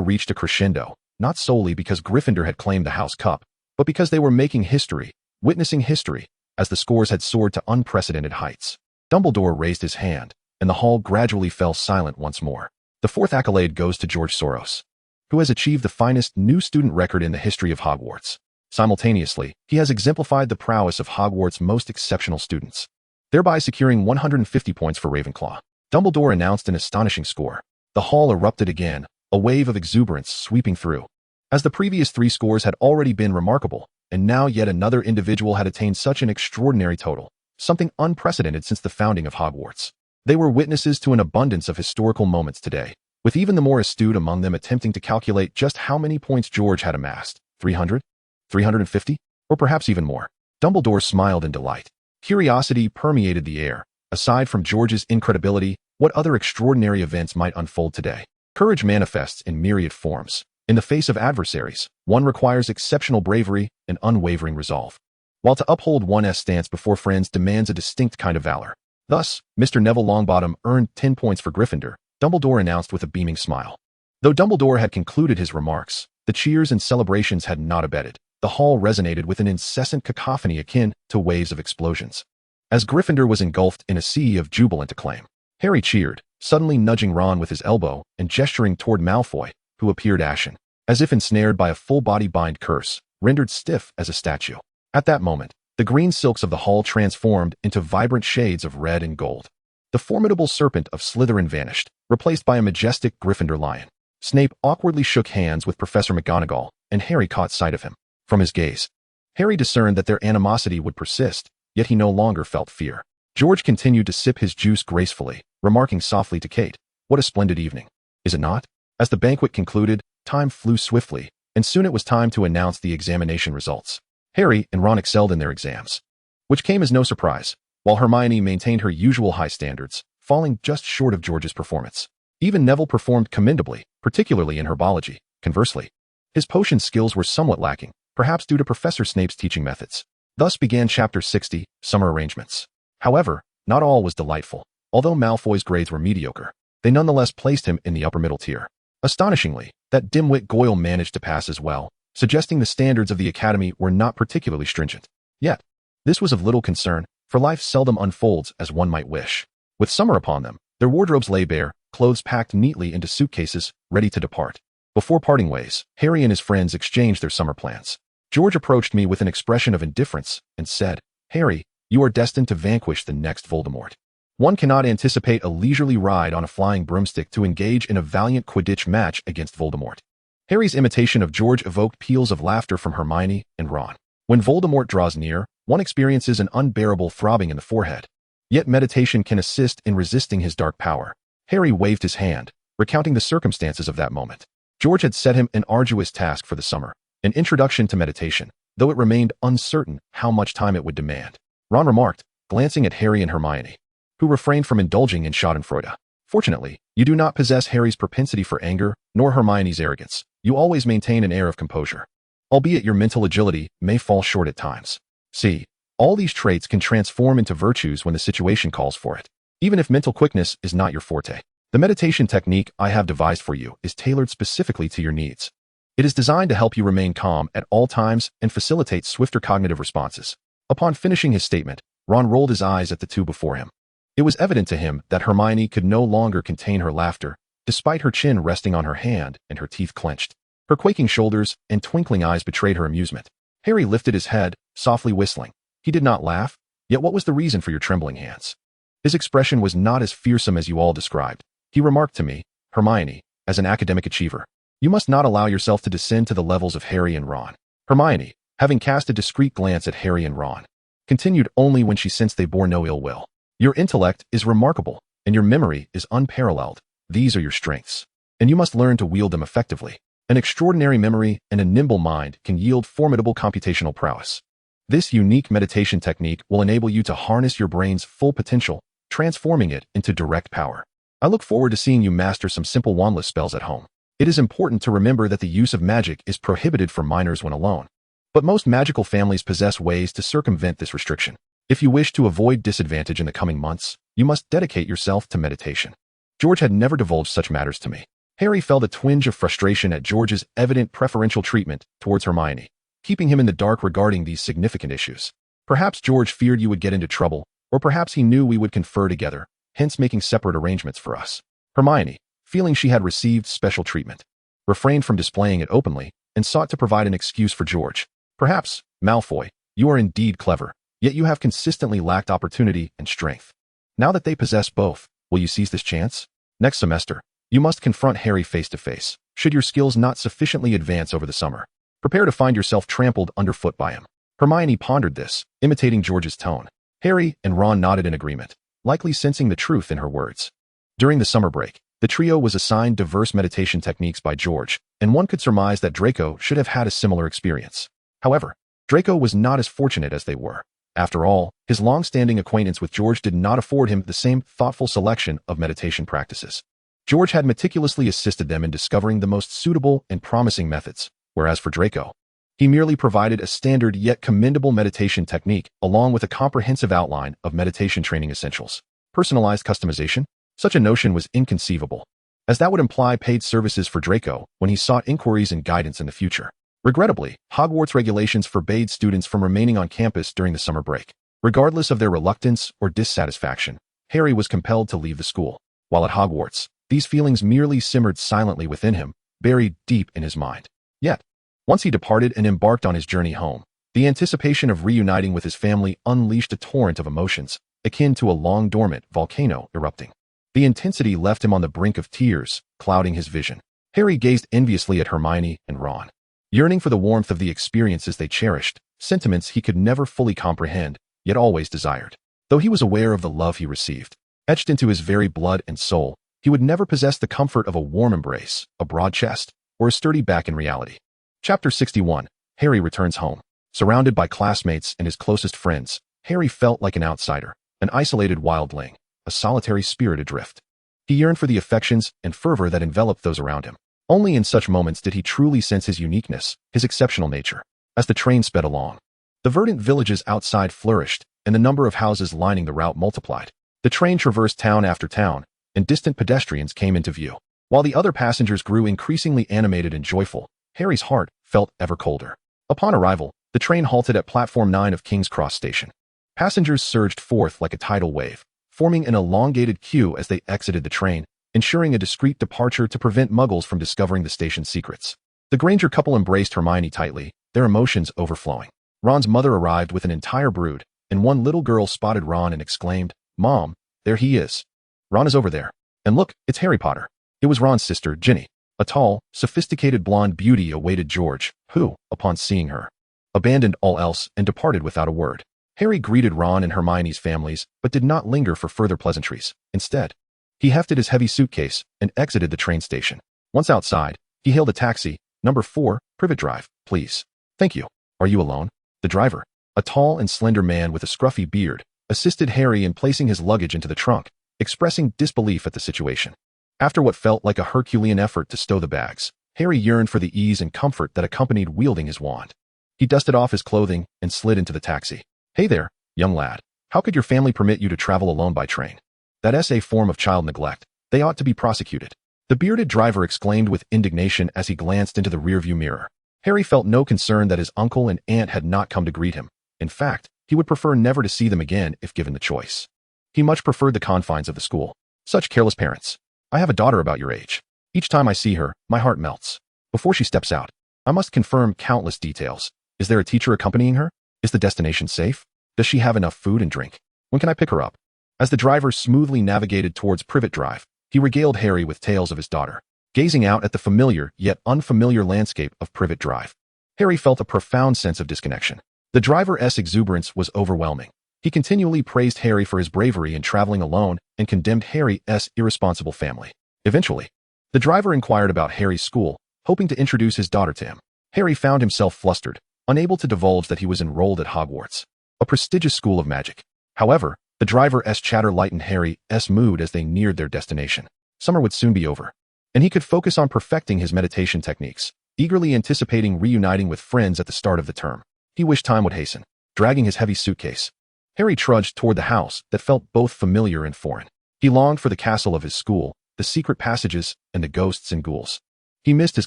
reached a crescendo, not solely because Gryffindor had claimed the House Cup, but because they were making history, witnessing history, as the scores had soared to unprecedented heights. Dumbledore raised his hand, and the hall gradually fell silent once more. The fourth accolade goes to George Soros, who has achieved the finest new student record in the history of Hogwarts. Simultaneously, he has exemplified the prowess of Hogwarts' most exceptional students, thereby securing 150 points for Ravenclaw. Dumbledore announced an astonishing score. The hall erupted again, a wave of exuberance sweeping through. As the previous 3 scores had already been remarkable, and now yet another individual had attained such an extraordinary total, something unprecedented since the founding of Hogwarts. They were witnesses to an abundance of historical moments today, with even the more astute among them attempting to calculate just how many points George had amassed. 300? 350? Or perhaps even more. Dumbledore smiled in delight. Curiosity permeated the air. Aside from George's incredibility, what other extraordinary events might unfold today? Courage manifests in myriad forms. In the face of adversaries, one requires exceptional bravery and unwavering resolve, while to uphold one's stance before friends demands a distinct kind of valor. Thus, Mr. Neville Longbottom earned 10 points for Gryffindor, Dumbledore announced with a beaming smile. Though Dumbledore had concluded his remarks, the cheers and celebrations had not abated. The hall resonated with an incessant cacophony akin to waves of explosions, as Gryffindor was engulfed in a sea of jubilant acclaim. Harry cheered, suddenly nudging Ron with his elbow and gesturing toward Malfoy, who appeared ashen, as if ensnared by a full-body bind curse, rendered stiff as a statue. At that moment, the green silks of the hall transformed into vibrant shades of red and gold. The formidable serpent of Slytherin vanished, replaced by a majestic Gryffindor lion. Snape awkwardly shook hands with Professor McGonagall, and Harry caught sight of him. From his gaze, Harry discerned that their animosity would persist, yet he no longer felt fear. George continued to sip his juice gracefully, remarking softly to Kate, "What a splendid evening, is it not?" As the banquet concluded, time flew swiftly, and soon it was time to announce the examination results. Harry and Ron excelled in their exams, which came as no surprise, while Hermione maintained her usual high standards, falling just short of George's performance. Even Neville performed commendably, particularly in herbology. Conversely, his potion skills were somewhat lacking, perhaps due to Professor Snape's teaching methods. Thus began Chapter 60, Summer Arrangements. However, not all was delightful. Although Malfoy's grades were mediocre, they nonetheless placed him in the upper middle tier. Astonishingly, that dimwit Goyle managed to pass as well, suggesting the standards of the academy were not particularly stringent. Yet, this was of little concern, for life seldom unfolds as one might wish. With summer upon them, their wardrobes lay bare, clothes packed neatly into suitcases, ready to depart. Before parting ways, Harry and his friends exchanged their summer plans. George approached me with an expression of indifference and said, "Harry, you are destined to vanquish the next Voldemort. One cannot anticipate a leisurely ride on a flying broomstick to engage in a valiant Quidditch match against Voldemort." Harry's imitation of George evoked peals of laughter from Hermione and Ron. When Voldemort draws near, one experiences an unbearable throbbing in the forehead. Yet meditation can assist in resisting his dark power. Harry waved his hand, recounting the circumstances of that moment. George had set him an arduous task for the summer, an introduction to meditation, though it remained uncertain how much time it would demand. Ron remarked, glancing at Harry and Hermione, who refrained from indulging in schadenfreude. "Fortunately, you do not possess Harry's propensity for anger, nor Hermione's arrogance. You always maintain an air of composure, albeit your mental agility may fall short at times. See, all these traits can transform into virtues when the situation calls for it, even if mental quickness is not your forte. The meditation technique I have devised for you is tailored specifically to your needs. It is designed to help you remain calm at all times and facilitate swifter cognitive responses." Upon finishing his statement, Ron rolled his eyes at the two before him. It was evident to him that Hermione could no longer contain her laughter, despite her chin resting on her hand and her teeth clenched. Her quaking shoulders and twinkling eyes betrayed her amusement. Harry lifted his head, softly whistling. He did not laugh, yet what was the reason for your trembling hands? His expression was not as fearsome as you all described. He remarked to me, "Hermione, as an academic achiever, you must not allow yourself to descend to the levels of Harry and Ron." Hermione, having cast a discreet glance at Harry and Ron, continued only when she sensed they bore no ill will. "Your intellect is remarkable, and your memory is unparalleled. These are your strengths, and you must learn to wield them effectively. An extraordinary memory and a nimble mind can yield formidable computational prowess. This unique meditation technique will enable you to harness your brain's full potential, transforming it into direct power. I look forward to seeing you master some simple wandless spells at home. It is important to remember that the use of magic is prohibited for minors when alone, but most magical families possess ways to circumvent this restriction. If you wish to avoid disadvantage in the coming months, you must dedicate yourself to meditation." George had never divulged such matters to me. Harry felt a twinge of frustration at George's evident preferential treatment towards Hermione, keeping him in the dark regarding these significant issues. Perhaps George feared you would get into trouble, or perhaps he knew we would confer together, hence making separate arrangements for us. Hermione, feeling she had received special treatment, refrained from displaying it openly and sought to provide an excuse for George. "Perhaps, Malfoy, you are indeed clever, yet you have consistently lacked opportunity and strength. Now that they possess both, will you seize this chance? Next semester, you must confront Harry face to face, should your skills not sufficiently advance over the summer. Prepare to find yourself trampled underfoot by him." Hermione pondered this, imitating George's tone. Harry and Ron nodded in agreement, likely sensing the truth in her words. During the summer break, the trio was assigned diverse meditation techniques by George, and one could surmise that Draco should have had a similar experience. However, Draco was not as fortunate as they were. After all, his long-standing acquaintance with George did not afford him the same thoughtful selection of meditation practices. George had meticulously assisted them in discovering the most suitable and promising methods, whereas for Draco, he merely provided a standard yet commendable meditation technique along with a comprehensive outline of meditation training essentials. Personalized customization? Such a notion was inconceivable, as that would imply paid services for Draco when he sought inquiries and guidance in the future. Regrettably, Hogwarts regulations forbade students from remaining on campus during the summer break. Regardless of their reluctance or dissatisfaction, Harry was compelled to leave the school. While at Hogwarts, these feelings merely simmered silently within him, buried deep in his mind. Yet, once he departed and embarked on his journey home, the anticipation of reuniting with his family unleashed a torrent of emotions, akin to a long-dormant volcano erupting. The intensity left him on the brink of tears, clouding his vision. Harry gazed enviously at Hermione and Ron, yearning for the warmth of the experiences they cherished, sentiments he could never fully comprehend, yet always desired. Though he was aware of the love he received, etched into his very blood and soul, he would never possess the comfort of a warm embrace, a broad chest, or a sturdy back in reality. Chapter 61. Harry returns home. Surrounded by classmates and his closest friends, Harry felt like an outsider, an isolated wildling, a solitary spirit adrift. He yearned for the affections and fervor that enveloped those around him. Only in such moments did he truly sense his uniqueness, his exceptional nature. As the train sped along, the verdant villages outside flourished, and the number of houses lining the route multiplied. The train traversed town after town, and distant pedestrians came into view. While the other passengers grew increasingly animated and joyful, Harry's heart felt ever colder. Upon arrival, the train halted at Platform 9 of King's Cross Station. Passengers surged forth like a tidal wave, forming an elongated queue as they exited the train, ensuring a discreet departure to prevent muggles from discovering the station's secrets. The Granger couple embraced Hermione tightly, their emotions overflowing. Ron's mother arrived with an entire brood, and one little girl spotted Ron and exclaimed, "Mom, there he is. Ron is over there. And look, it's Harry Potter." It was Ron's sister, Ginny. A tall, sophisticated blonde beauty awaited George, who, upon seeing her, abandoned all else and departed without a word. Harry greeted Ron and Hermione's families, but did not linger for further pleasantries. Instead, he hefted his heavy suitcase and exited the train station. Once outside, he hailed a taxi. "Number 4, Privet Drive, please." "Thank you. Are you alone?" The driver, a tall and slender man with a scruffy beard, assisted Harry in placing his luggage into the trunk, expressing disbelief at the situation. After what felt like a Herculean effort to stow the bags, Harry yearned for the ease and comfort that accompanied wielding his wand. He dusted off his clothing and slid into the taxi. "Hey there, young lad. How could your family permit you to travel alone by train? That's a form of child neglect. They ought to be prosecuted." The bearded driver exclaimed with indignation as he glanced into the rearview mirror. Harry felt no concern that his uncle and aunt had not come to greet him. In fact, he would prefer never to see them again if given the choice. He much preferred the confines of the school. Such careless parents. "I have a daughter about your age. Each time I see her, my heart melts. Before she steps out, I must confirm countless details. Is there a teacher accompanying her? Is the destination safe? Does she have enough food and drink? When can I pick her up?" As the driver smoothly navigated towards Privet Drive, he regaled Harry with tales of his daughter. Gazing out at the familiar yet unfamiliar landscape of Privet Drive, Harry felt a profound sense of disconnection. The driver's exuberance was overwhelming. He continually praised Harry for his bravery in traveling alone and condemned Harry's irresponsible family. Eventually, the driver inquired about Harry's school, hoping to introduce his daughter to him. Harry found himself flustered, unable to divulge that he was enrolled at Hogwarts, a prestigious school of magic. However, the driver's chatter lightened Harry's mood as they neared their destination. Summer would soon be over, and he could focus on perfecting his meditation techniques, eagerly anticipating reuniting with friends at the start of the term. He wished time would hasten. Dragging his heavy suitcase, Harry trudged toward the house that felt both familiar and foreign. He longed for the castle of his school, the secret passages, and the ghosts and ghouls. He missed his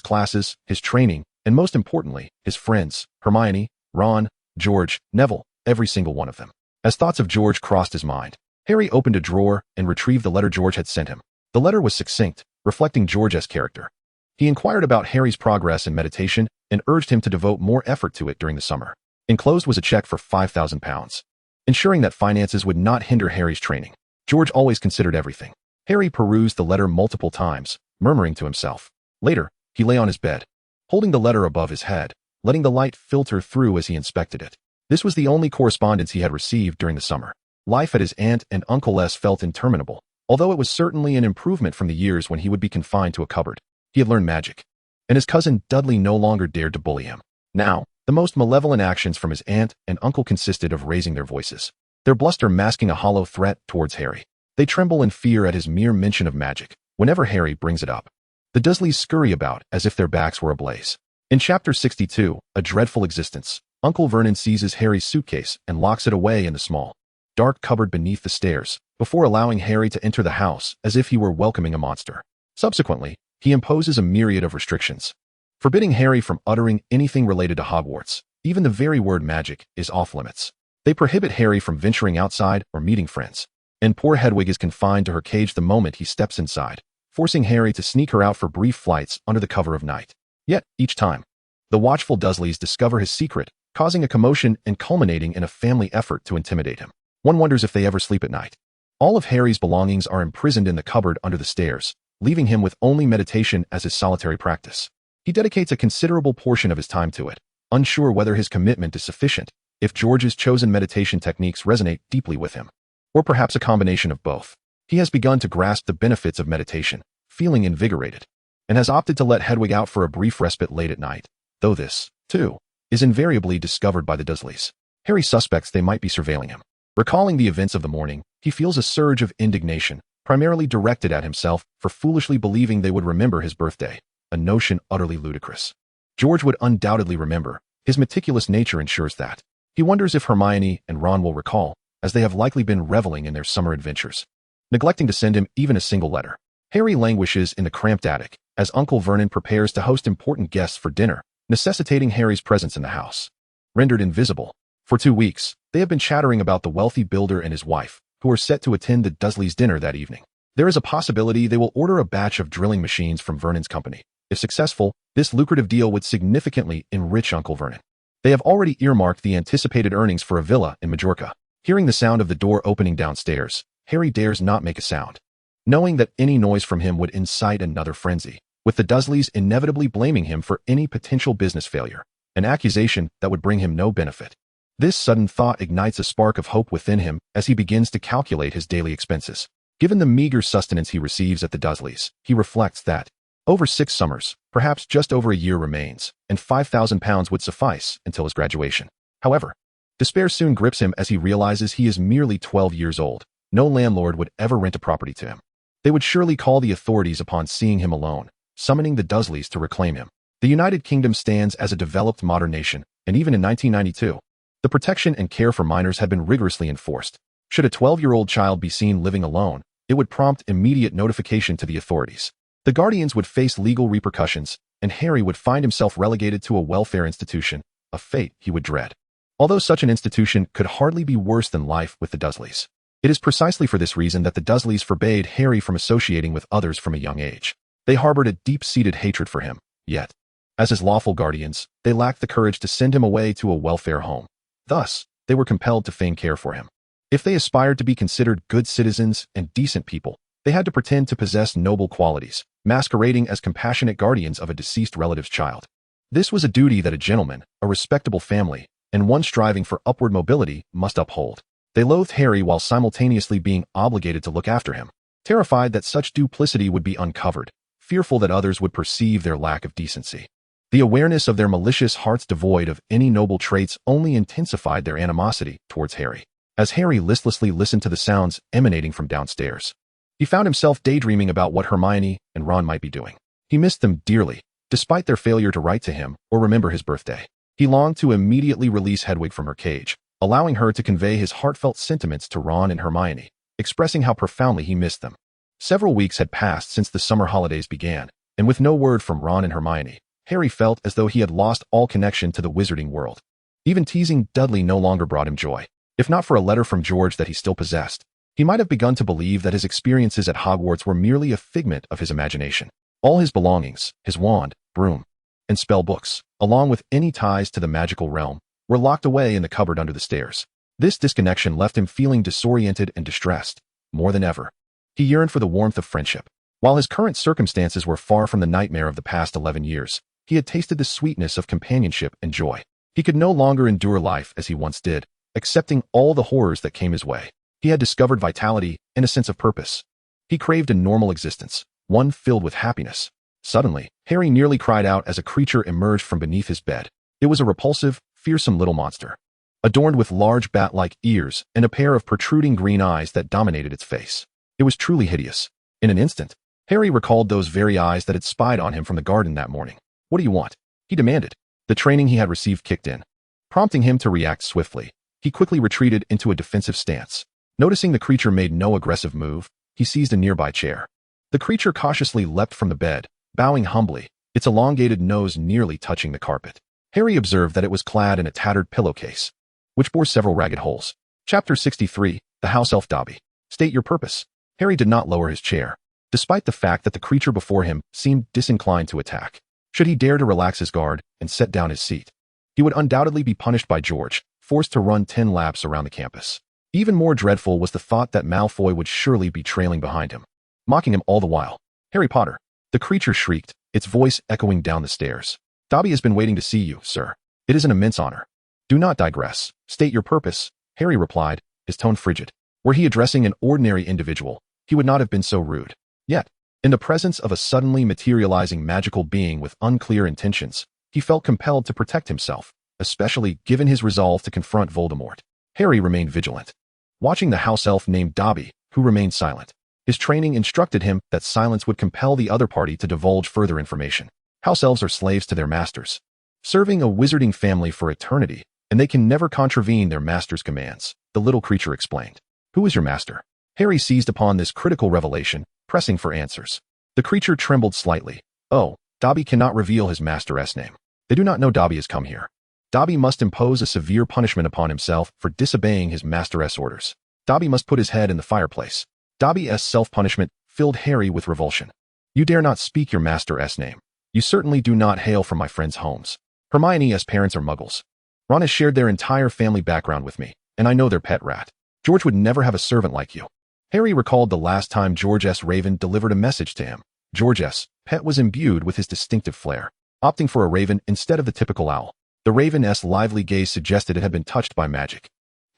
classes, his training, and most importantly, his friends, Hermione, Ron, George, Neville, every single one of them. As thoughts of George crossed his mind, Harry opened a drawer and retrieved the letter George had sent him. The letter was succinct, reflecting George's character. He inquired about Harry's progress in meditation and urged him to devote more effort to it during the summer. Enclosed was a check for £5,000, ensuring that finances would not hinder Harry's training. George always considered everything. Harry perused the letter multiple times, murmuring to himself. Later, he lay on his bed, holding the letter above his head, letting the light filter through as he inspected it. This was the only correspondence he had received during the summer. Life at his aunt and uncle's felt interminable, although it was certainly an improvement from the years when he would be confined to a cupboard. He had learned magic, and his cousin Dudley no longer dared to bully him. Now, the most malevolent actions from his aunt and uncle consisted of raising their voices, their bluster masking a hollow threat towards Harry. They tremble in fear at his mere mention of magic, whenever Harry brings it up. The Dursleys scurry about as if their backs were ablaze. In Chapter 62, A Dreadful Existence, Uncle Vernon seizes Harry's suitcase and locks it away in the small, dark cupboard beneath the stairs, before allowing Harry to enter the house as if he were welcoming a monster. Subsequently, he imposes a myriad of restrictions, forbidding Harry from uttering anything related to Hogwarts. Even the very word magic is off limits. They prohibit Harry from venturing outside or meeting friends, and poor Hedwig is confined to her cage the moment he steps inside, forcing Harry to sneak her out for brief flights under the cover of night. Yet, each time, the watchful Dursleys discover his secret, causing a commotion and culminating in a family effort to intimidate him. One wonders if they ever sleep at night. All of Harry's belongings are imprisoned in the cupboard under the stairs, leaving him with only meditation as his solitary practice. He dedicates a considerable portion of his time to it, unsure whether his commitment is sufficient, if George's chosen meditation techniques resonate deeply with him, or perhaps a combination of both. He has begun to grasp the benefits of meditation, feeling invigorated, and has opted to let Hedwig out for a brief respite late at night, though this, too, is invariably discovered by the Dursleys. Harry suspects they might be surveilling him. Recalling the events of the morning, he feels a surge of indignation, primarily directed at himself for foolishly believing they would remember his birthday, a notion utterly ludicrous. George would undoubtedly remember. His meticulous nature ensures that. He wonders if Hermione and Ron will recall, as they have likely been reveling in their summer adventures, neglecting to send him even a single letter. Harry languishes in the cramped attic, as Uncle Vernon prepares to host important guests for dinner, necessitating Harry's presence in the house. Rendered invisible. For 2 weeks, they have been chattering about the wealthy builder and his wife, who are set to attend the Dursleys' dinner that evening. There is a possibility they will order a batch of drilling machines from Vernon's company. If successful, this lucrative deal would significantly enrich Uncle Vernon. They have already earmarked the anticipated earnings for a villa in Majorca. Hearing the sound of the door opening downstairs, Harry dares not make a sound, knowing that any noise from him would incite another frenzy, with the Dursleys inevitably blaming him for any potential business failure, an accusation that would bring him no benefit. This sudden thought ignites a spark of hope within him as he begins to calculate his daily expenses. Given the meager sustenance he receives at the Dursleys, he reflects that, over 6 summers, perhaps just over a year remains, and £5,000 would suffice until his graduation. However, despair soon grips him as he realizes he is merely 12 years old. No landlord would ever rent a property to him. They would surely call the authorities upon seeing him alone, summoning the Dursleys to reclaim him. The United Kingdom stands as a developed modern nation, and even in 1992, the protection and care for minors had been rigorously enforced. Should a 12-year-old child be seen living alone, it would prompt immediate notification to the authorities. The guardians would face legal repercussions, and Harry would find himself relegated to a welfare institution, a fate he would dread. Although such an institution could hardly be worse than life with the Dursleys. It is precisely for this reason that the Dursleys forbade Harry from associating with others from a young age. They harbored a deep-seated hatred for him, yet, as his lawful guardians, they lacked the courage to send him away to a welfare home. Thus, they were compelled to feign care for him. If they aspired to be considered good citizens and decent people, they had to pretend to possess noble qualities, masquerading as compassionate guardians of a deceased relative's child. This was a duty that a gentleman, a respectable family, and one striving for upward mobility must uphold. They loathed Harry while simultaneously being obligated to look after him, terrified that such duplicity would be uncovered, fearful that others would perceive their lack of decency. The awareness of their malicious hearts devoid of any noble traits only intensified their animosity towards Harry. As Harry listlessly listened to the sounds emanating from downstairs, he found himself daydreaming about what Hermione and Ron might be doing. He missed them dearly, despite their failure to write to him or remember his birthday. He longed to immediately release Hedwig from her cage, allowing her to convey his heartfelt sentiments to Ron and Hermione, expressing how profoundly he missed them. Several weeks had passed since the summer holidays began, and with no word from Ron and Hermione, Harry felt as though he had lost all connection to the wizarding world. Even teasing Dudley no longer brought him joy. If not for a letter from George that he still possessed, he might have begun to believe that his experiences at Hogwarts were merely a figment of his imagination. All his belongings, his wand, broom, and spell books, along with any ties to the magical realm, were locked away in the cupboard under the stairs. This disconnection left him feeling disoriented and distressed, more than ever. He yearned for the warmth of friendship. While his current circumstances were far from the nightmare of the past 11 years, he had tasted the sweetness of companionship and joy. He could no longer endure life as he once did, accepting all the horrors that came his way. He had discovered vitality and a sense of purpose. He craved a normal existence, one filled with happiness. Suddenly, Harry nearly cried out as a creature emerged from beneath his bed. It was a repulsive, fearsome little monster, adorned with large bat-like ears and a pair of protruding green eyes that dominated its face. It was truly hideous. In an instant, Harry recalled those very eyes that had spied on him from the garden that morning. "What do you want?" he demanded. The training he had received kicked in, prompting him to react swiftly. He quickly retreated into a defensive stance. Noticing the creature made no aggressive move, he seized a nearby chair. The creature cautiously leapt from the bed, bowing humbly, its elongated nose nearly touching the carpet. Harry observed that it was clad in a tattered pillowcase, which bore several ragged holes. Chapter 63, The House Elf Dobby. State your purpose. Harry did not lower his chair. despite the fact that the creature before him seemed disinclined to attack. Should he dare to relax his guard and set down his seat, he would undoubtedly be punished by George, forced to run 10 laps around the campus. Even more dreadful was the thought that Malfoy would surely be trailing behind him, mocking him all the while. "Harry Potter!" the creature shrieked, its voice echoing down the stairs. "Dobby has been waiting to see you, sir. It is an immense honor." "Do not digress. State your purpose," Harry replied, his tone frigid. Were he addressing an ordinary individual, he would not have been so rude. Yet, in the presence of a suddenly materializing magical being with unclear intentions, he felt compelled to protect himself, especially given his resolve to confront Voldemort. Harry remained vigilant, watching the house elf named Dobby, who remained silent. His training instructed him that silence would compel the other party to divulge further information. House elves are slaves to their masters, serving a wizarding family for eternity, and they can never contravene their master's commands, the little creature explained. "Who is your master?" Harry seized upon this critical revelation, pressing for answers. The creature trembled slightly. "Oh, Dobby cannot reveal his master's name. They do not know Dobby has come here. Dobby must impose a severe punishment upon himself for disobeying his master's orders. Dobby must put his head in the fireplace." Dobby's self-punishment filled Harry with revulsion. "You dare not speak your master's name. You certainly do not hail from my friends' homes. Hermione's parents are muggles. Ron has shared their entire family background with me, and I know their pet rat. George would never have a servant like you." Harry recalled the last time George's raven delivered a message to him. George's pet was imbued with his distinctive flair, opting for a raven instead of the typical owl. The raven's lively gaze suggested it had been touched by magic.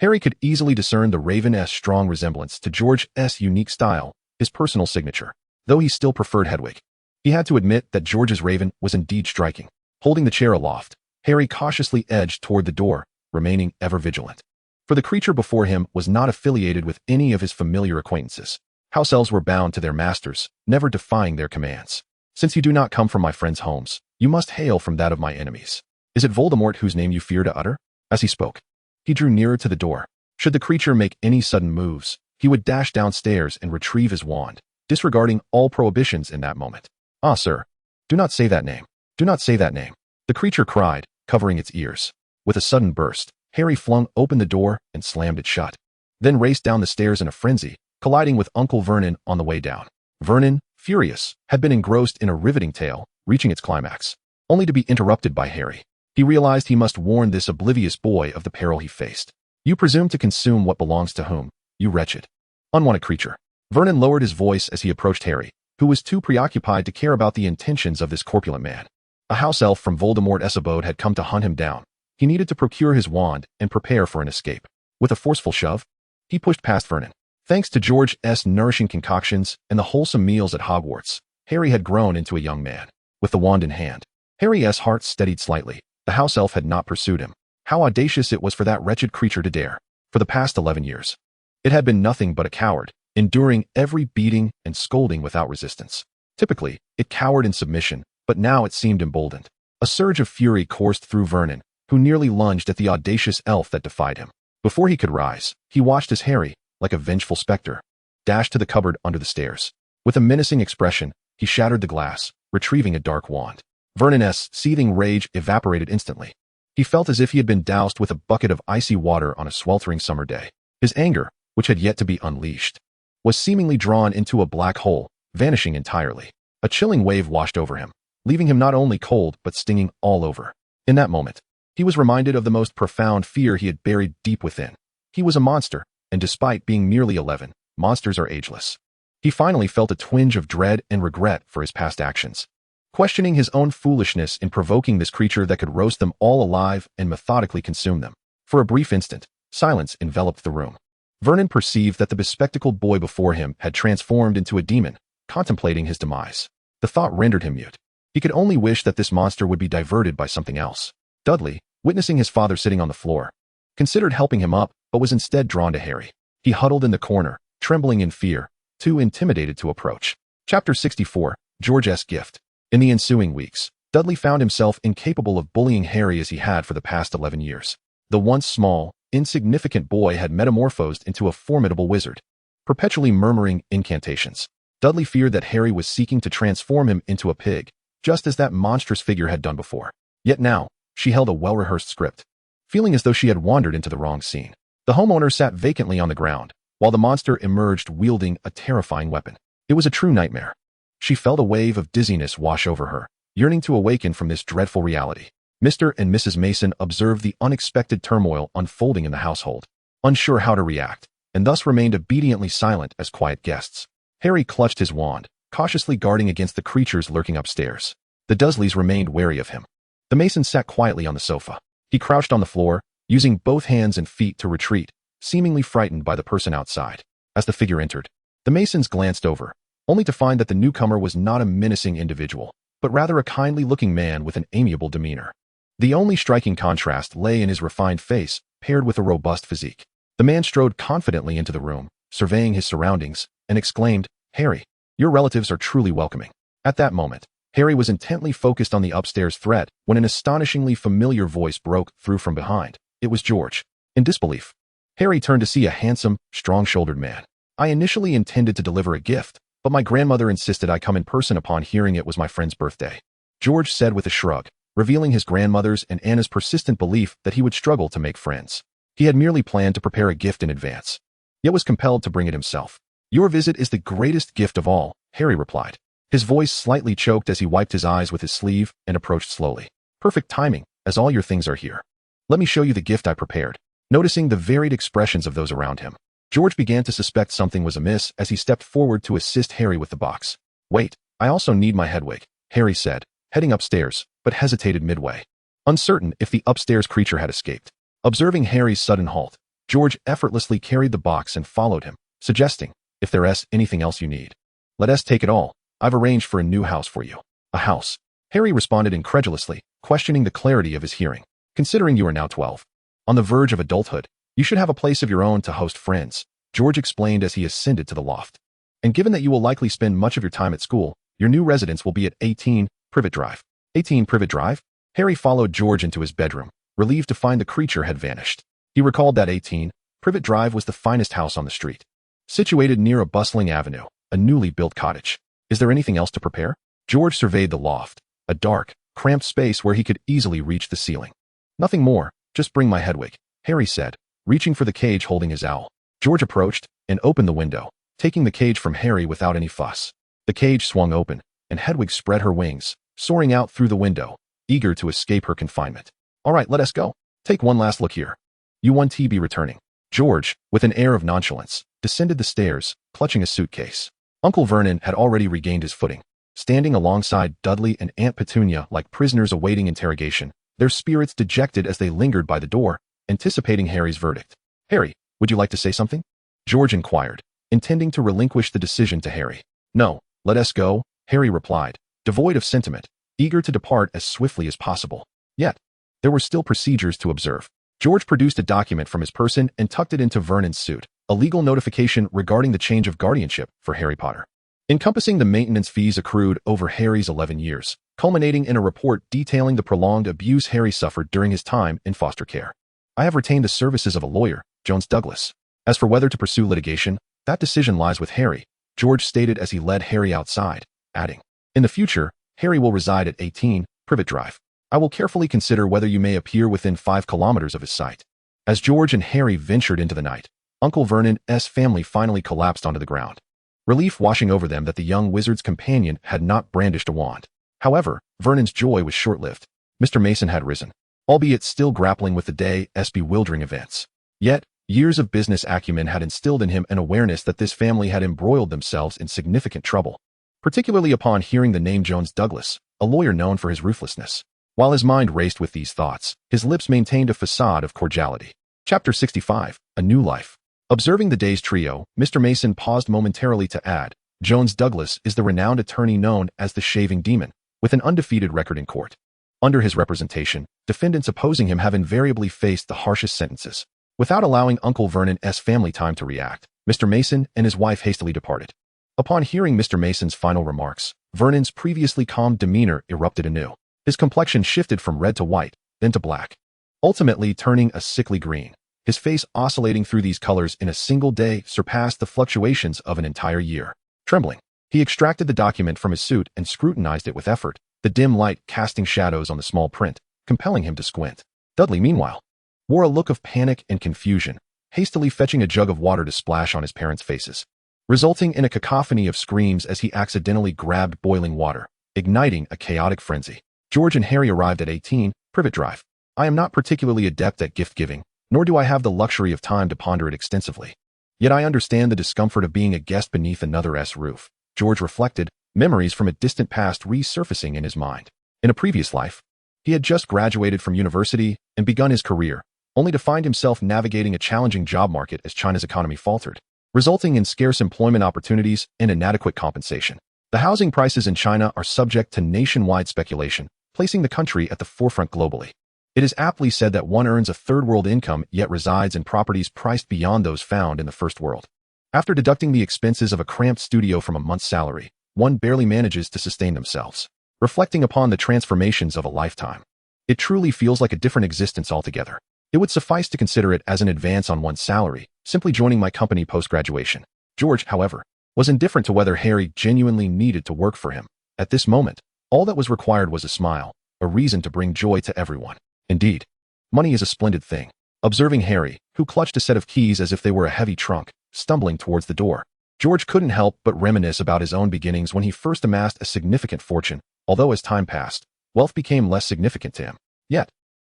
Harry could easily discern the raven's strong resemblance to George's unique style, his personal signature, though he still preferred Hedwig. He had to admit that George's raven was indeed striking. Holding the chair aloft, Harry cautiously edged toward the door, remaining ever vigilant. For the creature before him was not affiliated with any of his familiar acquaintances. House elves were bound to their masters, never defying their commands. "Since you do not come from my friends' homes, you must hail from that of my enemies. Is it Voldemort whose name you fear to utter?" As he spoke, he drew nearer to the door. Should the creature make any sudden moves, he would dash downstairs and retrieve his wand, disregarding all prohibitions in that moment. "Ah, sir, do not say that name. Do not say that name," the creature cried, covering its ears. With a sudden burst, Harry flung open the door and slammed it shut, then raced down the stairs in a frenzy, colliding with Uncle Vernon on the way down. Vernon, furious, had been engrossed in a riveting tale, reaching its climax, only to be interrupted by Harry. He realized he must warn this oblivious boy of the peril he faced. "You presume to consume what belongs to whom, you wretched, unwanted creature." Vernon lowered his voice as he approached Harry, who was too preoccupied to care about the intentions of this corpulent man. A house elf from Voldemort's abode had come to hunt him down. He needed to procure his wand and prepare for an escape. With a forceful shove, he pushed past Vernon. Thanks to George's nourishing concoctions and the wholesome meals at Hogwarts, Harry had grown into a young man. With the wand in hand, Harry's heart steadied slightly. The house elf had not pursued him. How audacious it was for that wretched creature to dare. For the past 11 years, it had been nothing but a coward, enduring every beating and scolding without resistance. Typically, it cowered in submission, but now it seemed emboldened. A surge of fury coursed through Vernon, who nearly lunged at the audacious elf that defied him. Before he could rise, he watched as Harry, like a vengeful specter, dashed to the cupboard under the stairs. With a menacing expression, he shattered the glass, retrieving a dark wand. Vernon's seething rage evaporated instantly. He felt as if he had been doused with a bucket of icy water on a sweltering summer day. His anger, which had yet to be unleashed, was seemingly drawn into a black hole, vanishing entirely. A chilling wave washed over him, leaving him not only cold but stinging all over. In that moment, he was reminded of the most profound fear he had buried deep within. He was a monster, and despite being merely 11, monsters are ageless. He finally felt a twinge of dread and regret for his past actions, questioning his own foolishness in provoking this creature that could roast them all alive and methodically consume them. For a brief instant, silence enveloped the room. Vernon perceived that the bespectacled boy before him had transformed into a demon, contemplating his demise. The thought rendered him mute. He could only wish that this monster would be diverted by something else. Dudley, witnessing his father sitting on the floor, considered helping him up, but was instead drawn to Harry. He huddled in the corner, trembling in fear, too intimidated to approach. Chapter 64, George's Gift. In the ensuing weeks, Dudley found himself incapable of bullying Harry as he had for the past 11 years. The once small, insignificant boy had metamorphosed into a formidable wizard, perpetually murmuring incantations. Dudley feared that Harry was seeking to transform him into a pig, just as that monstrous figure had done before. Yet now, she held a well-rehearsed script, feeling as though she had wandered into the wrong scene. The homeowner sat vacantly on the ground, while the monster emerged wielding a terrifying weapon. It was a true nightmare. She felt a wave of dizziness wash over her, yearning to awaken from this dreadful reality. Mr. and Mrs. Mason observed the unexpected turmoil unfolding in the household, unsure how to react, and thus remained obediently silent as quiet guests. Harry clutched his wand, cautiously guarding against the creatures lurking upstairs. The Dursleys remained wary of him. The Mason sat quietly on the sofa. He crouched on the floor, using both hands and feet to retreat, seemingly frightened by the person outside. As the figure entered, the Masons glanced over, only to find that the newcomer was not a menacing individual, but rather a kindly-looking man with an amiable demeanor. The only striking contrast lay in his refined face, paired with a robust physique. The man strode confidently into the room, surveying his surroundings, and exclaimed, "Harry, your relatives are truly welcoming." At that moment, Harry was intently focused on the upstairs threat when an astonishingly familiar voice broke through from behind. It was George. In disbelief, Harry turned to see a handsome, strong-shouldered man. "I initially intended to deliver a gift, but my grandmother insisted I come in person upon hearing it was my friend's birthday," George said with a shrug, revealing his grandmother's and Anna's persistent belief that he would struggle to make friends. He had merely planned to prepare a gift in advance, yet was compelled to bring it himself. "Your visit is the greatest gift of all," Harry replied. His voice slightly choked as he wiped his eyes with his sleeve and approached slowly. "Perfect timing, as all your things are here. Let me show you the gift I prepared." Noticing the varied expressions of those around him, George began to suspect something was amiss as he stepped forward to assist Harry with the box. "Wait, I also need my headwig," Harry said, heading upstairs, but hesitated midway, uncertain if the upstairs creature had escaped. Observing Harry's sudden halt, George effortlessly carried the box and followed him, suggesting, "If there's anything else you need, let us take it all. I've arranged for a new house for you." "A house?" Harry responded incredulously, questioning the clarity of his hearing. "Considering you are now 12, on the verge of adulthood, you should have a place of your own to host friends," George explained as he ascended to the loft. "And given that you will likely spend much of your time at school, your new residence will be at 18 Privet Drive." 18 Privet Drive? Harry followed George into his bedroom, relieved to find the creature had vanished. He recalled that 18 Privet Drive was the finest house on the street, situated near a bustling avenue, a newly built cottage. "Is there anything else to prepare?" George surveyed the loft, a dark, cramped space where he could easily reach the ceiling. "Nothing more, just bring my headwig," Harry said, reaching for the cage holding his owl. George approached and opened the window, taking the cage from Harry without any fuss. The cage swung open, and Hedwig spread her wings, soaring out through the window, eager to escape her confinement. "All right, let us go. Take one last look here. You won't be returning." George, with an air of nonchalance, descended the stairs, clutching a suitcase. Uncle Vernon had already regained his footing, standing alongside Dudley and Aunt Petunia like prisoners awaiting interrogation, their spirits dejected as they lingered by the door, anticipating Harry's verdict. "Harry, would you like to say something?" George inquired, intending to relinquish the decision to Harry. "No, let us go," Harry replied, devoid of sentiment, eager to depart as swiftly as possible. Yet, there were still procedures to observe. George produced a document from his person and tucked it into Vernon's suit, a legal notification regarding the change of guardianship for Harry Potter, encompassing the maintenance fees accrued over Harry's 11 years, culminating in a report detailing the prolonged abuse Harry suffered during his time in foster care. "I have retained the services of a lawyer, Jones Douglas. As for whether to pursue litigation, that decision lies with Harry," George stated as he led Harry outside, adding, "In the future, Harry will reside at 18 Privet Drive. I will carefully consider whether you may appear within 5 kilometers of his sight." As George and Harry ventured into the night, Uncle Vernon's family finally collapsed onto the ground, relief washing over them that the young wizard's companion had not brandished a wand. However, Vernon's joy was short-lived. Mr. Mason had risen, albeit still grappling with the day's bewildering events. Yet, years of business acumen had instilled in him an awareness that this family had embroiled themselves in significant trouble, particularly upon hearing the name Jones Douglas, a lawyer known for his ruthlessness. While his mind raced with these thoughts, his lips maintained a facade of cordiality. Chapter 65, A New Life. Observing the day's trio, Mr. Mason paused momentarily to add, "Jones Douglas is the renowned attorney known as the Shaving Demon, with an undefeated record in court. Under his representation, defendants opposing him have invariably faced the harshest sentences." Without allowing Uncle Vernon's family time to react, Mr. Mason and his wife hastily departed. Upon hearing Mr. Mason's final remarks, Vernon's previously calm demeanor erupted anew. His complexion shifted from red to white, then to black, ultimately turning a sickly green. His face oscillating through these colors in a single day surpassed the fluctuations of an entire year. Trembling, he extracted the document from his suit and scrutinized it with effort, the dim light casting shadows on the small print, compelling him to squint. Dudley, meanwhile, wore a look of panic and confusion, hastily fetching a jug of water to splash on his parents' faces. resulting in a cacophony of screams as he accidentally grabbed boiling water, igniting a chaotic frenzy. George and Harry arrived at 18, Privet Drive. I am not particularly adept at gift-giving, nor do I have the luxury of time to ponder it extensively. Yet I understand the discomfort of being a guest beneath another's roof. George reflected, memories from a distant past resurfacing in his mind. In a previous life, he had just graduated from university and begun his career, only to find himself navigating a challenging job market as China's economy faltered, resulting in scarce employment opportunities and inadequate compensation. The housing prices in China are subject to nationwide speculation, placing the country at the forefront globally. It is aptly said that one earns a third-world income yet resides in properties priced beyond those found in the first world. After deducting the expenses of a cramped studio from a month's salary, one barely manages to sustain themselves. Reflecting upon the transformations of a lifetime, it truly feels like a different existence altogether. It would suffice to consider it as an advance on one's salary, simply joining my company post-graduation. George, however, was indifferent to whether Harry genuinely needed to work for him. At this moment, all that was required was a smile, a reason to bring joy to everyone. Indeed, money is a splendid thing. Observing Harry, who clutched a set of keys as if they were a heavy trunk, stumbling towards the door, George couldn't help but reminisce about his own beginnings when he first amassed a significant fortune, although as time passed, wealth became less significant to him. Yet,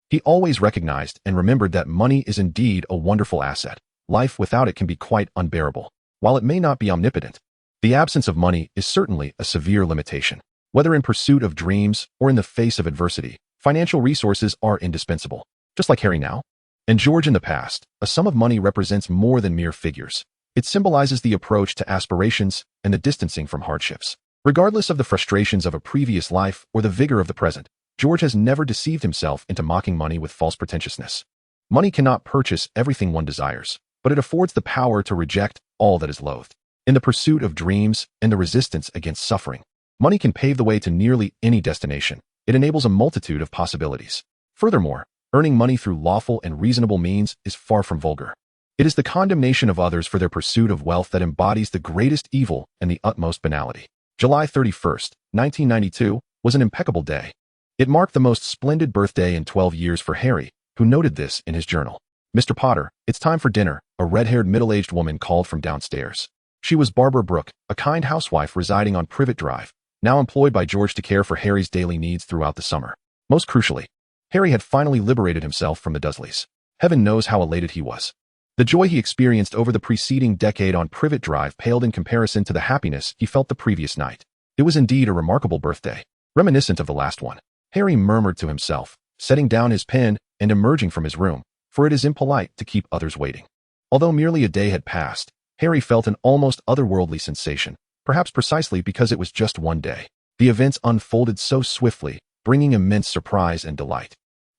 he always recognized and remembered that money is indeed a wonderful asset. Life without it can be quite unbearable. While it may not be omnipotent, the absence of money is certainly a severe limitation. Whether in pursuit of dreams or in the face of adversity, financial resources are indispensable. Just like Harry now, and George in the past, a sum of money represents more than mere figures. It symbolizes the approach to aspirations and the distancing from hardships. Regardless of the frustrations of a previous life or the vigor of the present, George has never deceived himself into mocking money with false pretentiousness. Money cannot purchase everything one desires, but it affords the power to reject all that is loathed. In the pursuit of dreams and the resistance against suffering, money can pave the way to nearly any destination. It enables a multitude of possibilities. Furthermore, earning money through lawful and reasonable means is far from vulgar. It is the condemnation of others for their pursuit of wealth that embodies the greatest evil and the utmost banality. July 31st, 1992, was an impeccable day. It marked the most splendid birthday in 12 years for Harry, who noted this in his journal. Mr. Potter, it's time for dinner, a red-haired middle-aged woman called from downstairs. She was Barbara Brooke, a kind housewife residing on Privet Drive, now employed by George to care for Harry's daily needs throughout the summer. Most crucially, Harry had finally liberated himself from the Dursleys. Heaven knows how elated he was. The joy he experienced over the preceding decade on Privet Drive paled in comparison to the happiness he felt the previous night. It was indeed a remarkable birthday, reminiscent of the last one. Harry murmured to himself, setting down his pen and emerging from his room, for it is impolite to keep others waiting. Although merely a day had passed, Harry felt an almost otherworldly sensation, perhaps precisely because it was just one day. The events unfolded so swiftly, bringing immense surprise and delight.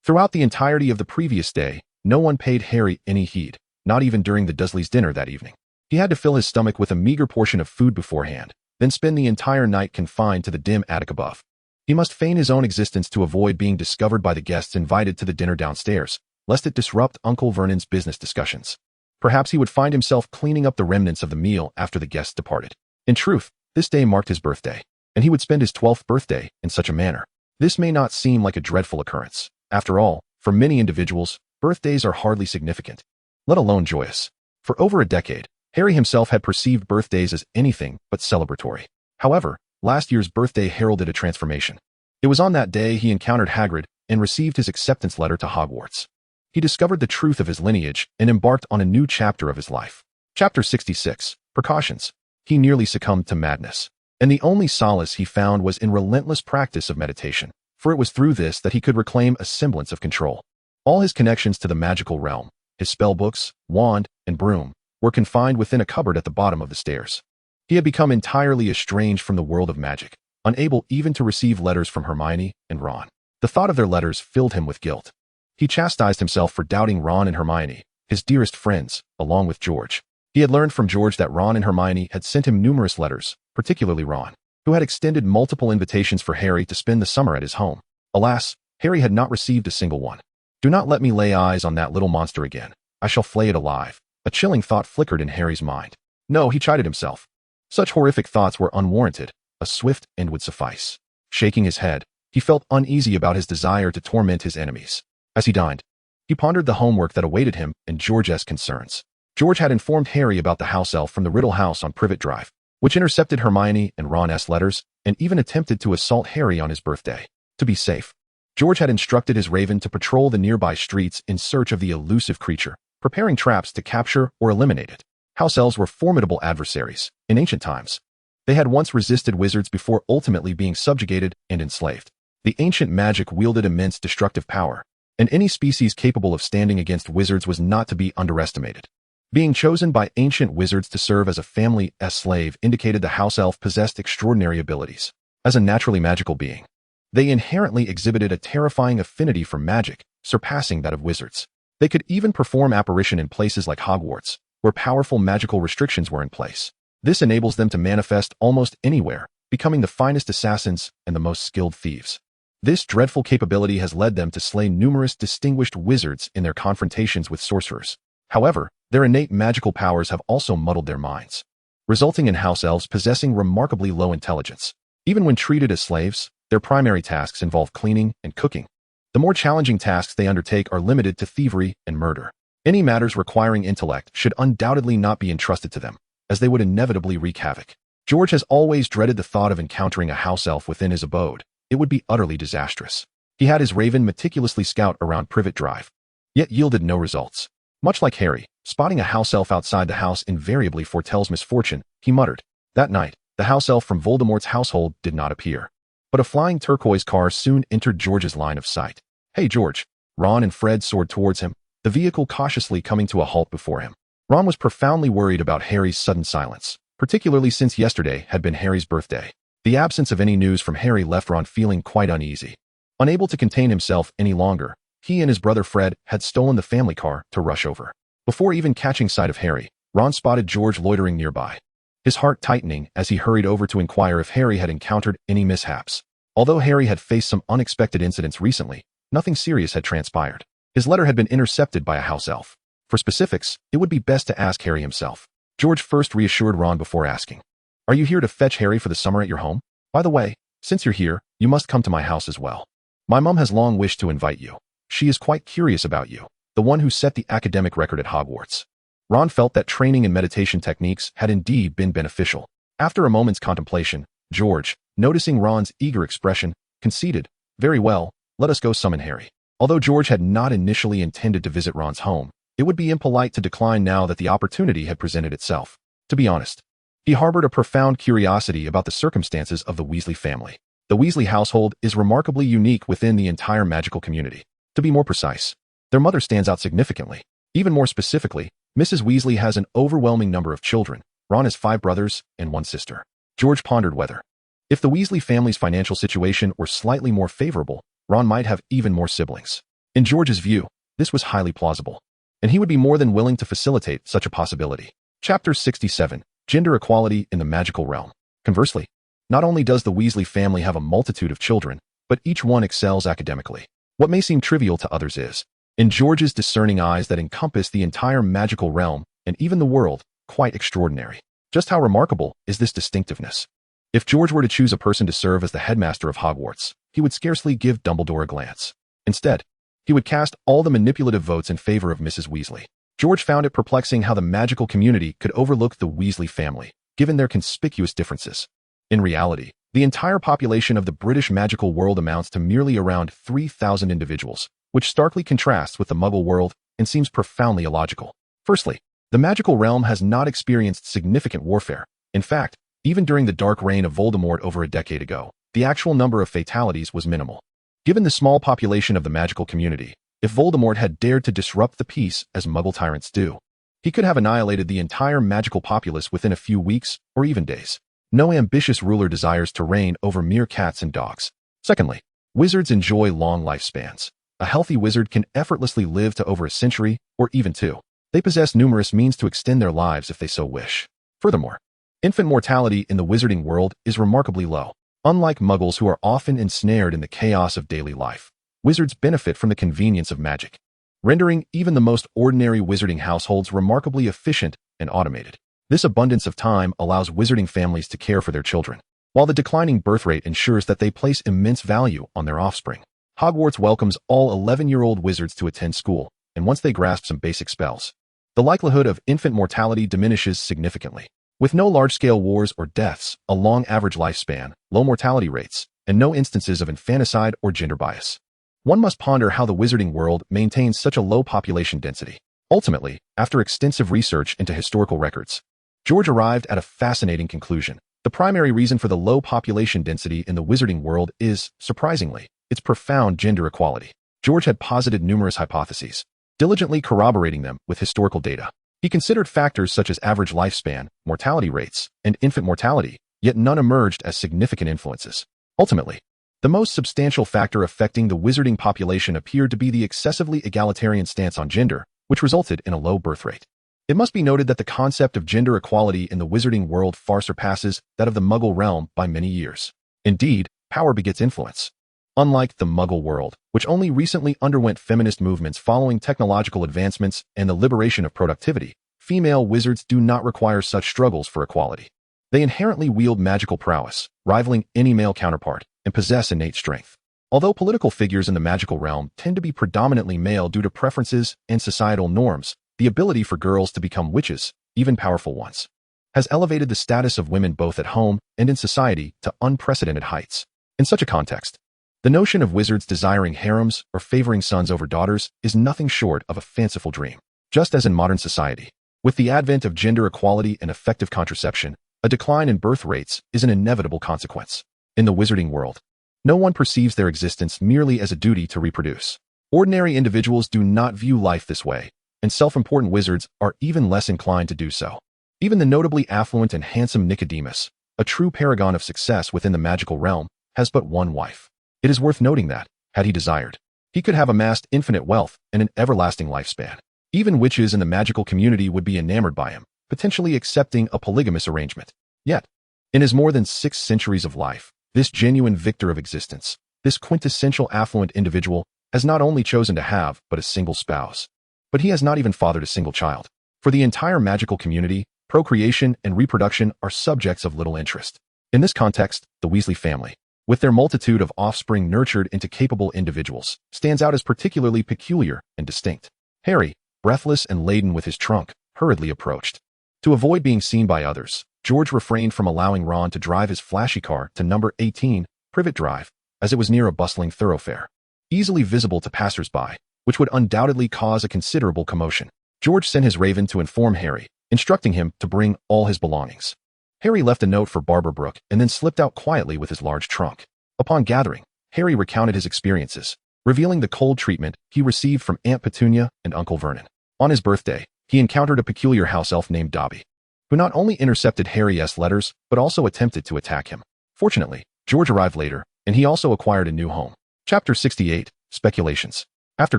Throughout the entirety of the previous day, no one paid Harry any heed, not even during the Dursleys' dinner that evening. He had to fill his stomach with a meager portion of food beforehand, then spend the entire night confined to the dim attic above. He must feign his own existence to avoid being discovered by the guests invited to the dinner downstairs, lest it disrupt Uncle Vernon's business discussions. Perhaps he would find himself cleaning up the remnants of the meal after the guests departed. In truth, this day marked his birthday, and he would spend his 12th birthday in such a manner. This may not seem like a dreadful occurrence. After all, for many individuals, birthdays are hardly significant, let alone joyous. For over a decade, Harry himself had perceived birthdays as anything but celebratory. However, last year's birthday heralded a transformation. It was on that day he encountered Hagrid and received his acceptance letter to Hogwarts. He discovered the truth of his lineage and embarked on a new chapter of his life. Chapter 66, Precautions. He nearly succumbed to madness, and the only solace he found was in relentless practice of meditation, for it was through this that he could reclaim a semblance of control. All his connections to the magical realm, his spellbooks, wand, and broom, were confined within a cupboard at the bottom of the stairs. He had become entirely estranged from the world of magic, unable even to receive letters from Hermione and Ron. The thought of their letters filled him with guilt. He chastised himself for doubting Ron and Hermione, his dearest friends, along with George. He had learned from George that Ron and Hermione had sent him numerous letters, particularly Ron, who had extended multiple invitations for Harry to spend the summer at his home. Alas, Harry had not received a single one. Do not let me lay eyes on that little monster again. I shall flay it alive. A chilling thought flickered in Harry's mind. No, he chided himself. Such horrific thoughts were unwarranted. A swift end would suffice. Shaking his head, he felt uneasy about his desire to torment his enemies. As he dined, he pondered the homework that awaited him and George's concerns. George had informed Harry about the house elf from the Riddle House on Privet Drive, which intercepted Hermione and Ron's letters and even attempted to assault Harry on his birthday. To be safe, George had instructed his raven to patrol the nearby streets in search of the elusive creature, preparing traps to capture or eliminate it. House elves were formidable adversaries in ancient times. They had once resisted wizards before ultimately being subjugated and enslaved. The ancient magic wielded immense destructive power, and any species capable of standing against wizards was not to be underestimated. Being chosen by ancient wizards to serve as a family's slave indicated the house elf possessed extraordinary abilities. As a naturally magical being, they inherently exhibited a terrifying affinity for magic, surpassing that of wizards. They could even perform apparition in places like Hogwarts, where powerful magical restrictions were in place. This enables them to manifest almost anywhere, becoming the finest assassins and the most skilled thieves. This dreadful capability has led them to slay numerous distinguished wizards in their confrontations with sorcerers. However, their innate magical powers have also muddled their minds, resulting in house elves possessing remarkably low intelligence. Even when treated as slaves, their primary tasks involve cleaning and cooking. The more challenging tasks they undertake are limited to thievery and murder. Any matters requiring intellect should undoubtedly not be entrusted to them, as they would inevitably wreak havoc. George has always dreaded the thought of encountering a house elf within his abode. It would be utterly disastrous. He had his raven meticulously scout around Privet Drive, yet yielded no results. Much like Harry, spotting a house elf outside the house invariably foretells misfortune, he muttered. That night, the house elf from Voldemort's household did not appear. But a flying turquoise car soon entered George's line of sight. Hey George! Ron and Fred soared towards him, the vehicle cautiously coming to a halt before him. Ron was profoundly worried about Harry's sudden silence, particularly since yesterday had been Harry's birthday. The absence of any news from Harry left Ron feeling quite uneasy. Unable to contain himself any longer, he and his brother Fred had stolen the family car to rush over. Before even catching sight of Harry, Ron spotted George loitering nearby, his heart tightening as he hurried over to inquire if Harry had encountered any mishaps. Although Harry had faced some unexpected incidents recently, nothing serious had transpired. His letter had been intercepted by a house elf. For specifics, it would be best to ask Harry himself. George first reassured Ron before asking, "Are you here to fetch Harry for the summer at your home? By the way, since you're here, you must come to my house as well. My mom has long wished to invite you. She is quite curious about you, the one who set the academic record at Hogwarts." Ron felt that training in meditation techniques had indeed been beneficial. After a moment's contemplation, George, noticing Ron's eager expression, conceded, "Very well, let us go summon Harry." Although George had not initially intended to visit Ron's home, it would be impolite to decline now that the opportunity had presented itself. To be honest, he harbored a profound curiosity about the circumstances of the Weasley family. The Weasley household is remarkably unique within the entire magical community. To be more precise, their mother stands out significantly. Even more specifically, Mrs. Weasley has an overwhelming number of children. Ron has 5 brothers and 1 sister. George pondered whether, if the Weasley family's financial situation were slightly more favorable, Ron might have even more siblings. In George's view, this was highly plausible, and he would be more than willing to facilitate such a possibility. Chapter 67. Gender Equality in the Magical Realm. Conversely, not only does the Weasley family have a multitude of children, but each one excels academically. What may seem trivial to others is, in George's discerning eyes that encompass the entire magical realm and even the world, quite extraordinary. Just how remarkable is this distinctiveness? If George were to choose a person to serve as the headmaster of Hogwarts, he would scarcely give Dumbledore a glance. Instead, he would cast all the manipulative votes in favor of Mrs. Weasley. George found it perplexing how the magical community could overlook the Weasley family, given their conspicuous differences. In reality, the entire population of the British magical world amounts to merely around 3,000 individuals, which starkly contrasts with the Muggle world and seems profoundly illogical. Firstly, the magical realm has not experienced significant warfare. In fact, even during the dark reign of Voldemort over a decade ago, the actual number of fatalities was minimal. Given the small population of the magical community, if Voldemort had dared to disrupt the peace as Muggle tyrants do, he could have annihilated the entire magical populace within a few weeks or even days. No ambitious ruler desires to reign over mere cats and dogs. Secondly, wizards enjoy long lifespans. A healthy wizard can effortlessly live to over a century or even 2. They possess numerous means to extend their lives if they so wish. Furthermore, infant mortality in the wizarding world is remarkably low. Unlike muggles who are often ensnared in the chaos of daily life, wizards benefit from the convenience of magic, rendering even the most ordinary wizarding households remarkably efficient and automated. This abundance of time allows wizarding families to care for their children, while the declining birth rate ensures that they place immense value on their offspring. Hogwarts welcomes all 11-year-old wizards to attend school, and once they grasp some basic spells, the likelihood of infant mortality diminishes significantly. With no large-scale wars or deaths, a long average lifespan, low mortality rates, and no instances of infanticide or gender bias, one must ponder how the Wizarding World maintains such a low population density. Ultimately, after extensive research into historical records, George arrived at a fascinating conclusion. The primary reason for the low population density in the Wizarding World is, surprisingly, its profound gender equality. George had posited numerous hypotheses, diligently corroborating them with historical data. He considered factors such as average lifespan, mortality rates, and infant mortality, yet none emerged as significant influences. Ultimately, the most substantial factor affecting the wizarding population appeared to be the excessively egalitarian stance on gender, which resulted in a low birth rate. It must be noted that the concept of gender equality in the Wizarding World far surpasses that of the Muggle realm by many years. Indeed, power begets influence. Unlike the Muggle world, which only recently underwent feminist movements following technological advancements and the liberation of productivity, female wizards do not require such struggles for equality. They inherently wield magical prowess, rivaling any male counterpart, and possess innate strength. Although political figures in the magical realm tend to be predominantly male due to preferences and societal norms, the ability for girls to become witches, even powerful ones, has elevated the status of women both at home and in society to unprecedented heights. In such a context, the notion of wizards desiring harems or favoring sons over daughters is nothing short of a fanciful dream. Just as in modern society, with the advent of gender equality and effective contraception, a decline in birth rates is an inevitable consequence. In the Wizarding World, no one perceives their existence merely as a duty to reproduce. Ordinary individuals do not view life this way, and self-important wizards are even less inclined to do so. Even the notably affluent and handsome Nicodemus, a true paragon of success within the magical realm, has but one wife. It is worth noting that, had he desired, he could have amassed infinite wealth and an everlasting lifespan. Even witches in the magical community would be enamored by him, potentially accepting a polygamous arrangement. Yet, in his more than 6 centuries of life, this genuine victor of existence, this quintessential affluent individual, has not only chosen to have but a single spouse, but he has not even fathered a single child. For the entire magical community, procreation and reproduction are subjects of little interest. In this context, the Weasley family, with their multitude of offspring nurtured into capable individuals, stands out as particularly peculiar and distinct. Harry, breathless and laden with his trunk, hurriedly approached. To avoid being seen by others, George refrained from allowing Ron to drive his flashy car to number 18, Privet Drive, as it was near a bustling thoroughfare, easily visible to passers-by, which would undoubtedly cause a considerable commotion. George sent his raven to inform Harry, instructing him to bring all his belongings. Harry left a note for Barbara Brooke and then slipped out quietly with his large trunk. Upon gathering, Harry recounted his experiences, revealing the cold treatment he received from Aunt Petunia and Uncle Vernon. On his birthday, he encountered a peculiar house elf named Dobby, who not only intercepted Harry's letters, but also attempted to attack him. Fortunately, George arrived later, and he also acquired a new home. Chapter 68, Speculations. After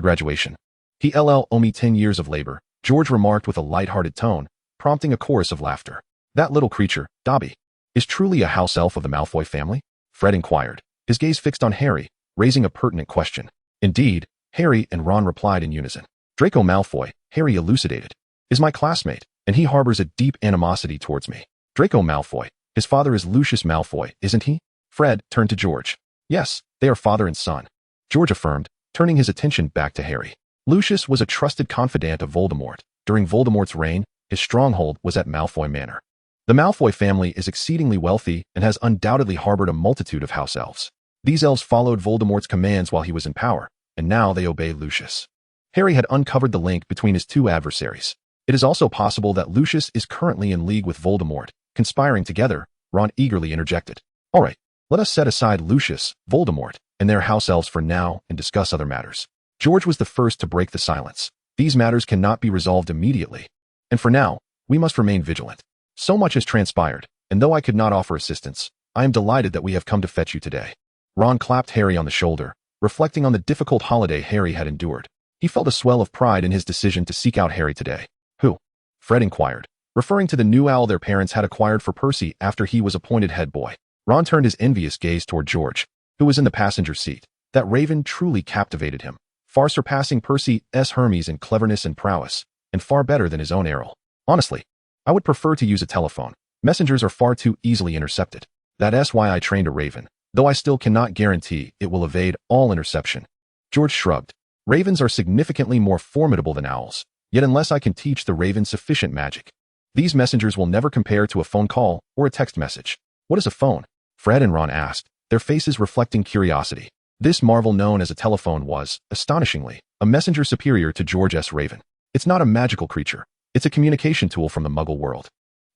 graduation, he owe me 10 years of labor, George remarked with a light-hearted tone, prompting a chorus of laughter. That little creature, Dobby, is truly a house elf of the Malfoy family? Fred inquired, his gaze fixed on Harry, raising a pertinent question. Indeed, Harry and Ron replied in unison. Draco Malfoy, Harry elucidated, is my classmate, and he harbors a deep animosity towards me. Draco Malfoy, his father is Lucius Malfoy, isn't he? Fred turned to George. Yes, they are father and son, George affirmed, turning his attention back to Harry. Lucius was a trusted confidant of Voldemort. During Voldemort's reign, his stronghold was at Malfoy Manor. The Malfoy family is exceedingly wealthy and has undoubtedly harbored a multitude of house elves. These elves followed Voldemort's commands while he was in power, and now they obey Lucius. Harry had uncovered the link between his two adversaries. It is also possible that Lucius is currently in league with Voldemort, conspiring together, Ron eagerly interjected. All right, let us set aside Lucius, Voldemort, and their house elves for now and discuss other matters. George was the first to break the silence. These matters cannot be resolved immediately, and for now, we must remain vigilant. So much has transpired, and though I could not offer assistance, I am delighted that we have come to fetch you today. Ron clapped Harry on the shoulder, reflecting on the difficult holiday Harry had endured. He felt a swell of pride in his decision to seek out Harry today. Who? Fred inquired, referring to the new owl their parents had acquired for Percy after he was appointed head boy. Ron turned his envious gaze toward George, who was in the passenger seat. That raven truly captivated him, far surpassing Percy's Hermes in cleverness and prowess, and far better than his own Errol. Honestly, I would prefer to use a telephone. Messengers are far too easily intercepted. That's why I trained a raven, though I still cannot guarantee it will evade all interception. George shrugged. Ravens are significantly more formidable than owls, Yet unless I can teach the raven sufficient magic, these messengers will never compare to a phone call or a text message. What is a phone? Fred and Ron asked, their faces reflecting curiosity. This marvel known as a telephone was, astonishingly, a messenger superior to George S. Raven. It's not a magical creature. It's a communication tool from the Muggle world.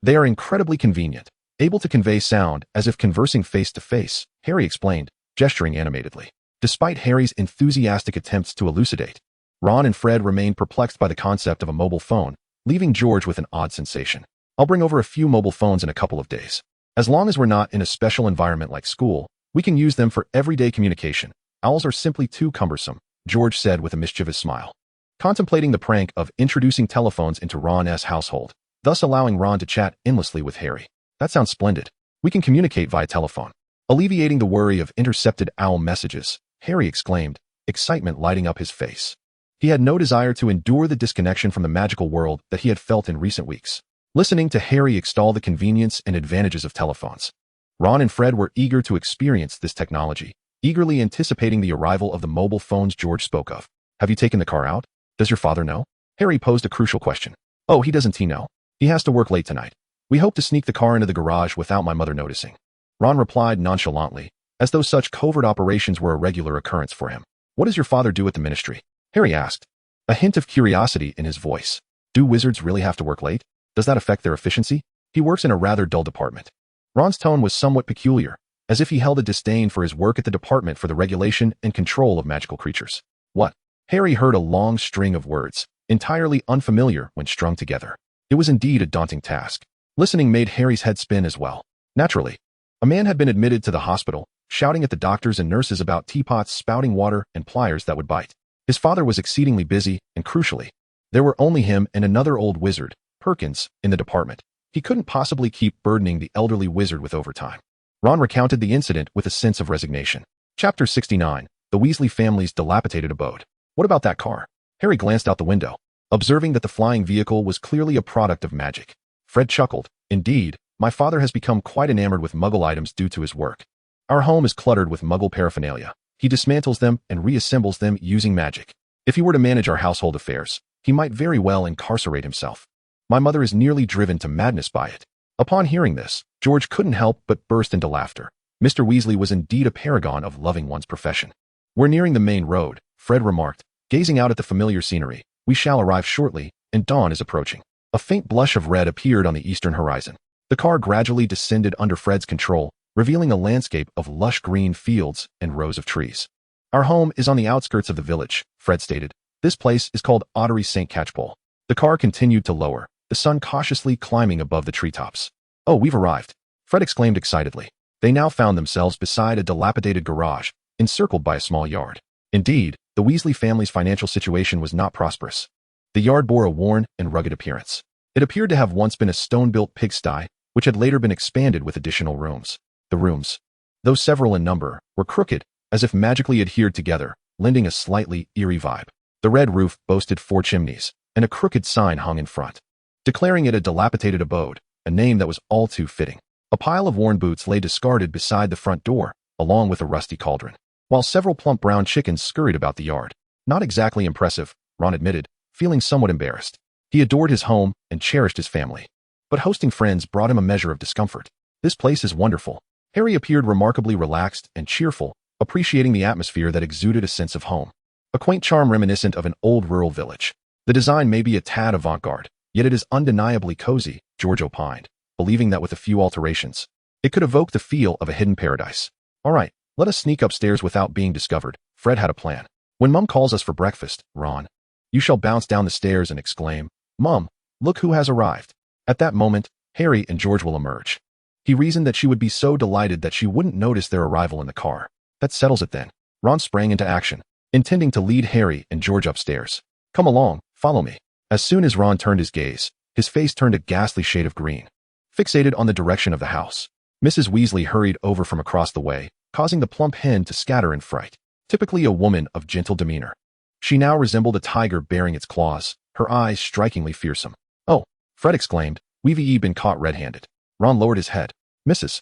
They are incredibly convenient, able to convey sound as if conversing face to face, Harry explained, gesturing animatedly. Despite Harry's enthusiastic attempts to elucidate, Ron and Fred remained perplexed by the concept of a mobile phone, leaving George with an odd sensation. I'll bring over a few mobile phones in a couple of days. As long as we're not in a special environment like school, we can use them for everyday communication. Owls are simply too cumbersome, George said with a mischievous smile. Contemplating the prank of introducing telephones into Ron's household, thus allowing Ron to chat endlessly with Harry. That sounds splendid. We can communicate via telephone. Alleviating the worry of intercepted owl messages, Harry exclaimed, excitement lighting up his face. He had no desire to endure the disconnection from the magical world that he had felt in recent weeks. Listening to Harry extol the convenience and advantages of telephones, Ron and Fred were eager to experience this technology, eagerly anticipating the arrival of the mobile phones George spoke of. Have you taken the car out? Does your father know? Harry posed a crucial question. Oh, he doesn't know. He has to work late tonight. We hope to sneak the car into the garage without my mother noticing. Ron replied nonchalantly, as though such covert operations were a regular occurrence for him. What does your father do at the ministry? Harry asked, a hint of curiosity in his voice. Do wizards really have to work late? Does that affect their efficiency? He works in a rather dull department. Ron's tone was somewhat peculiar, as if he held a disdain for his work at the department for the regulation and control of magical creatures. What? Harry heard a long string of words, entirely unfamiliar when strung together. It was indeed a daunting task. Listening made Harry's head spin as well. Naturally, a man had been admitted to the hospital, shouting at the doctors and nurses about teapots spouting water and pliers that would bite. His father was exceedingly busy, and crucially, there were only him and another old wizard, Perkins, in the department. He couldn't possibly keep burdening the elderly wizard with overtime. Ron recounted the incident with a sense of resignation. Chapter 69, The Weasley Family's Dilapidated Abode. What about that car? Harry glanced out the window, observing that the flying vehicle was clearly a product of magic. Fred chuckled. Indeed, my father has become quite enamored with Muggle items due to his work. Our home is cluttered with Muggle paraphernalia. He dismantles them and reassembles them using magic. If he were to manage our household affairs, he might very well incarcerate himself. My mother is nearly driven to madness by it. Upon hearing this, George couldn't help but burst into laughter. Mr. Weasley was indeed a paragon of loving one's profession. We're nearing the main road, Fred remarked, gazing out at the familiar scenery. We shall arrive shortly, and dawn is approaching. A faint blush of red appeared on the eastern horizon. The car gradually descended under Fred's control, revealing a landscape of lush green fields and rows of trees. Our home is on the outskirts of the village, Fred stated. This place is called Ottery St. Catchpole. The car continued to lower, the sun cautiously climbing above the treetops. Oh, we've arrived, Fred exclaimed excitedly. They now found themselves beside a dilapidated garage, encircled by a small yard. Indeed, the Weasley family's financial situation was not prosperous. The yard bore a worn and rugged appearance. It appeared to have once been a stone-built pigsty, which had later been expanded with additional rooms. The rooms, though several in number, were crooked, as if magically adhered together, lending a slightly eerie vibe. The red roof boasted 4 chimneys, and a crooked sign hung in front, declaring it a dilapidated abode, a name that was all too fitting. A pile of worn boots lay discarded beside the front door, along with a rusty cauldron, while several plump brown chickens scurried about the yard. Not exactly impressive, Ron admitted, feeling somewhat embarrassed. He adored his home and cherished his family, but hosting friends brought him a measure of discomfort. This place is wonderful. Harry appeared remarkably relaxed and cheerful, appreciating the atmosphere that exuded a sense of home. A quaint charm reminiscent of an old rural village. The design may be a tad avant-garde, yet it is undeniably cozy, George opined, believing that with a few alterations, it could evoke the feel of a hidden paradise. All right, let us sneak upstairs without being discovered. Fred had a plan. When Mum calls us for breakfast, Ron, you shall bounce down the stairs and exclaim, Mum, look who has arrived. At that moment, Harry and George will emerge. He reasoned that she would be so delighted that she wouldn't notice their arrival in the car. That settles it then. Ron sprang into action, intending to lead Harry and George upstairs. Come along, follow me. As soon as Ron turned his gaze, his face turned a ghastly shade of green. Fixated on the direction of the house, Mrs. Weasley hurried over from across the way, causing the plump hen to scatter in fright. Typically a woman of gentle demeanor, she now resembled a tiger baring its claws, her eyes strikingly fearsome. Oh, Fred exclaimed, we've been caught red-handed. Ron lowered his head. Mrs.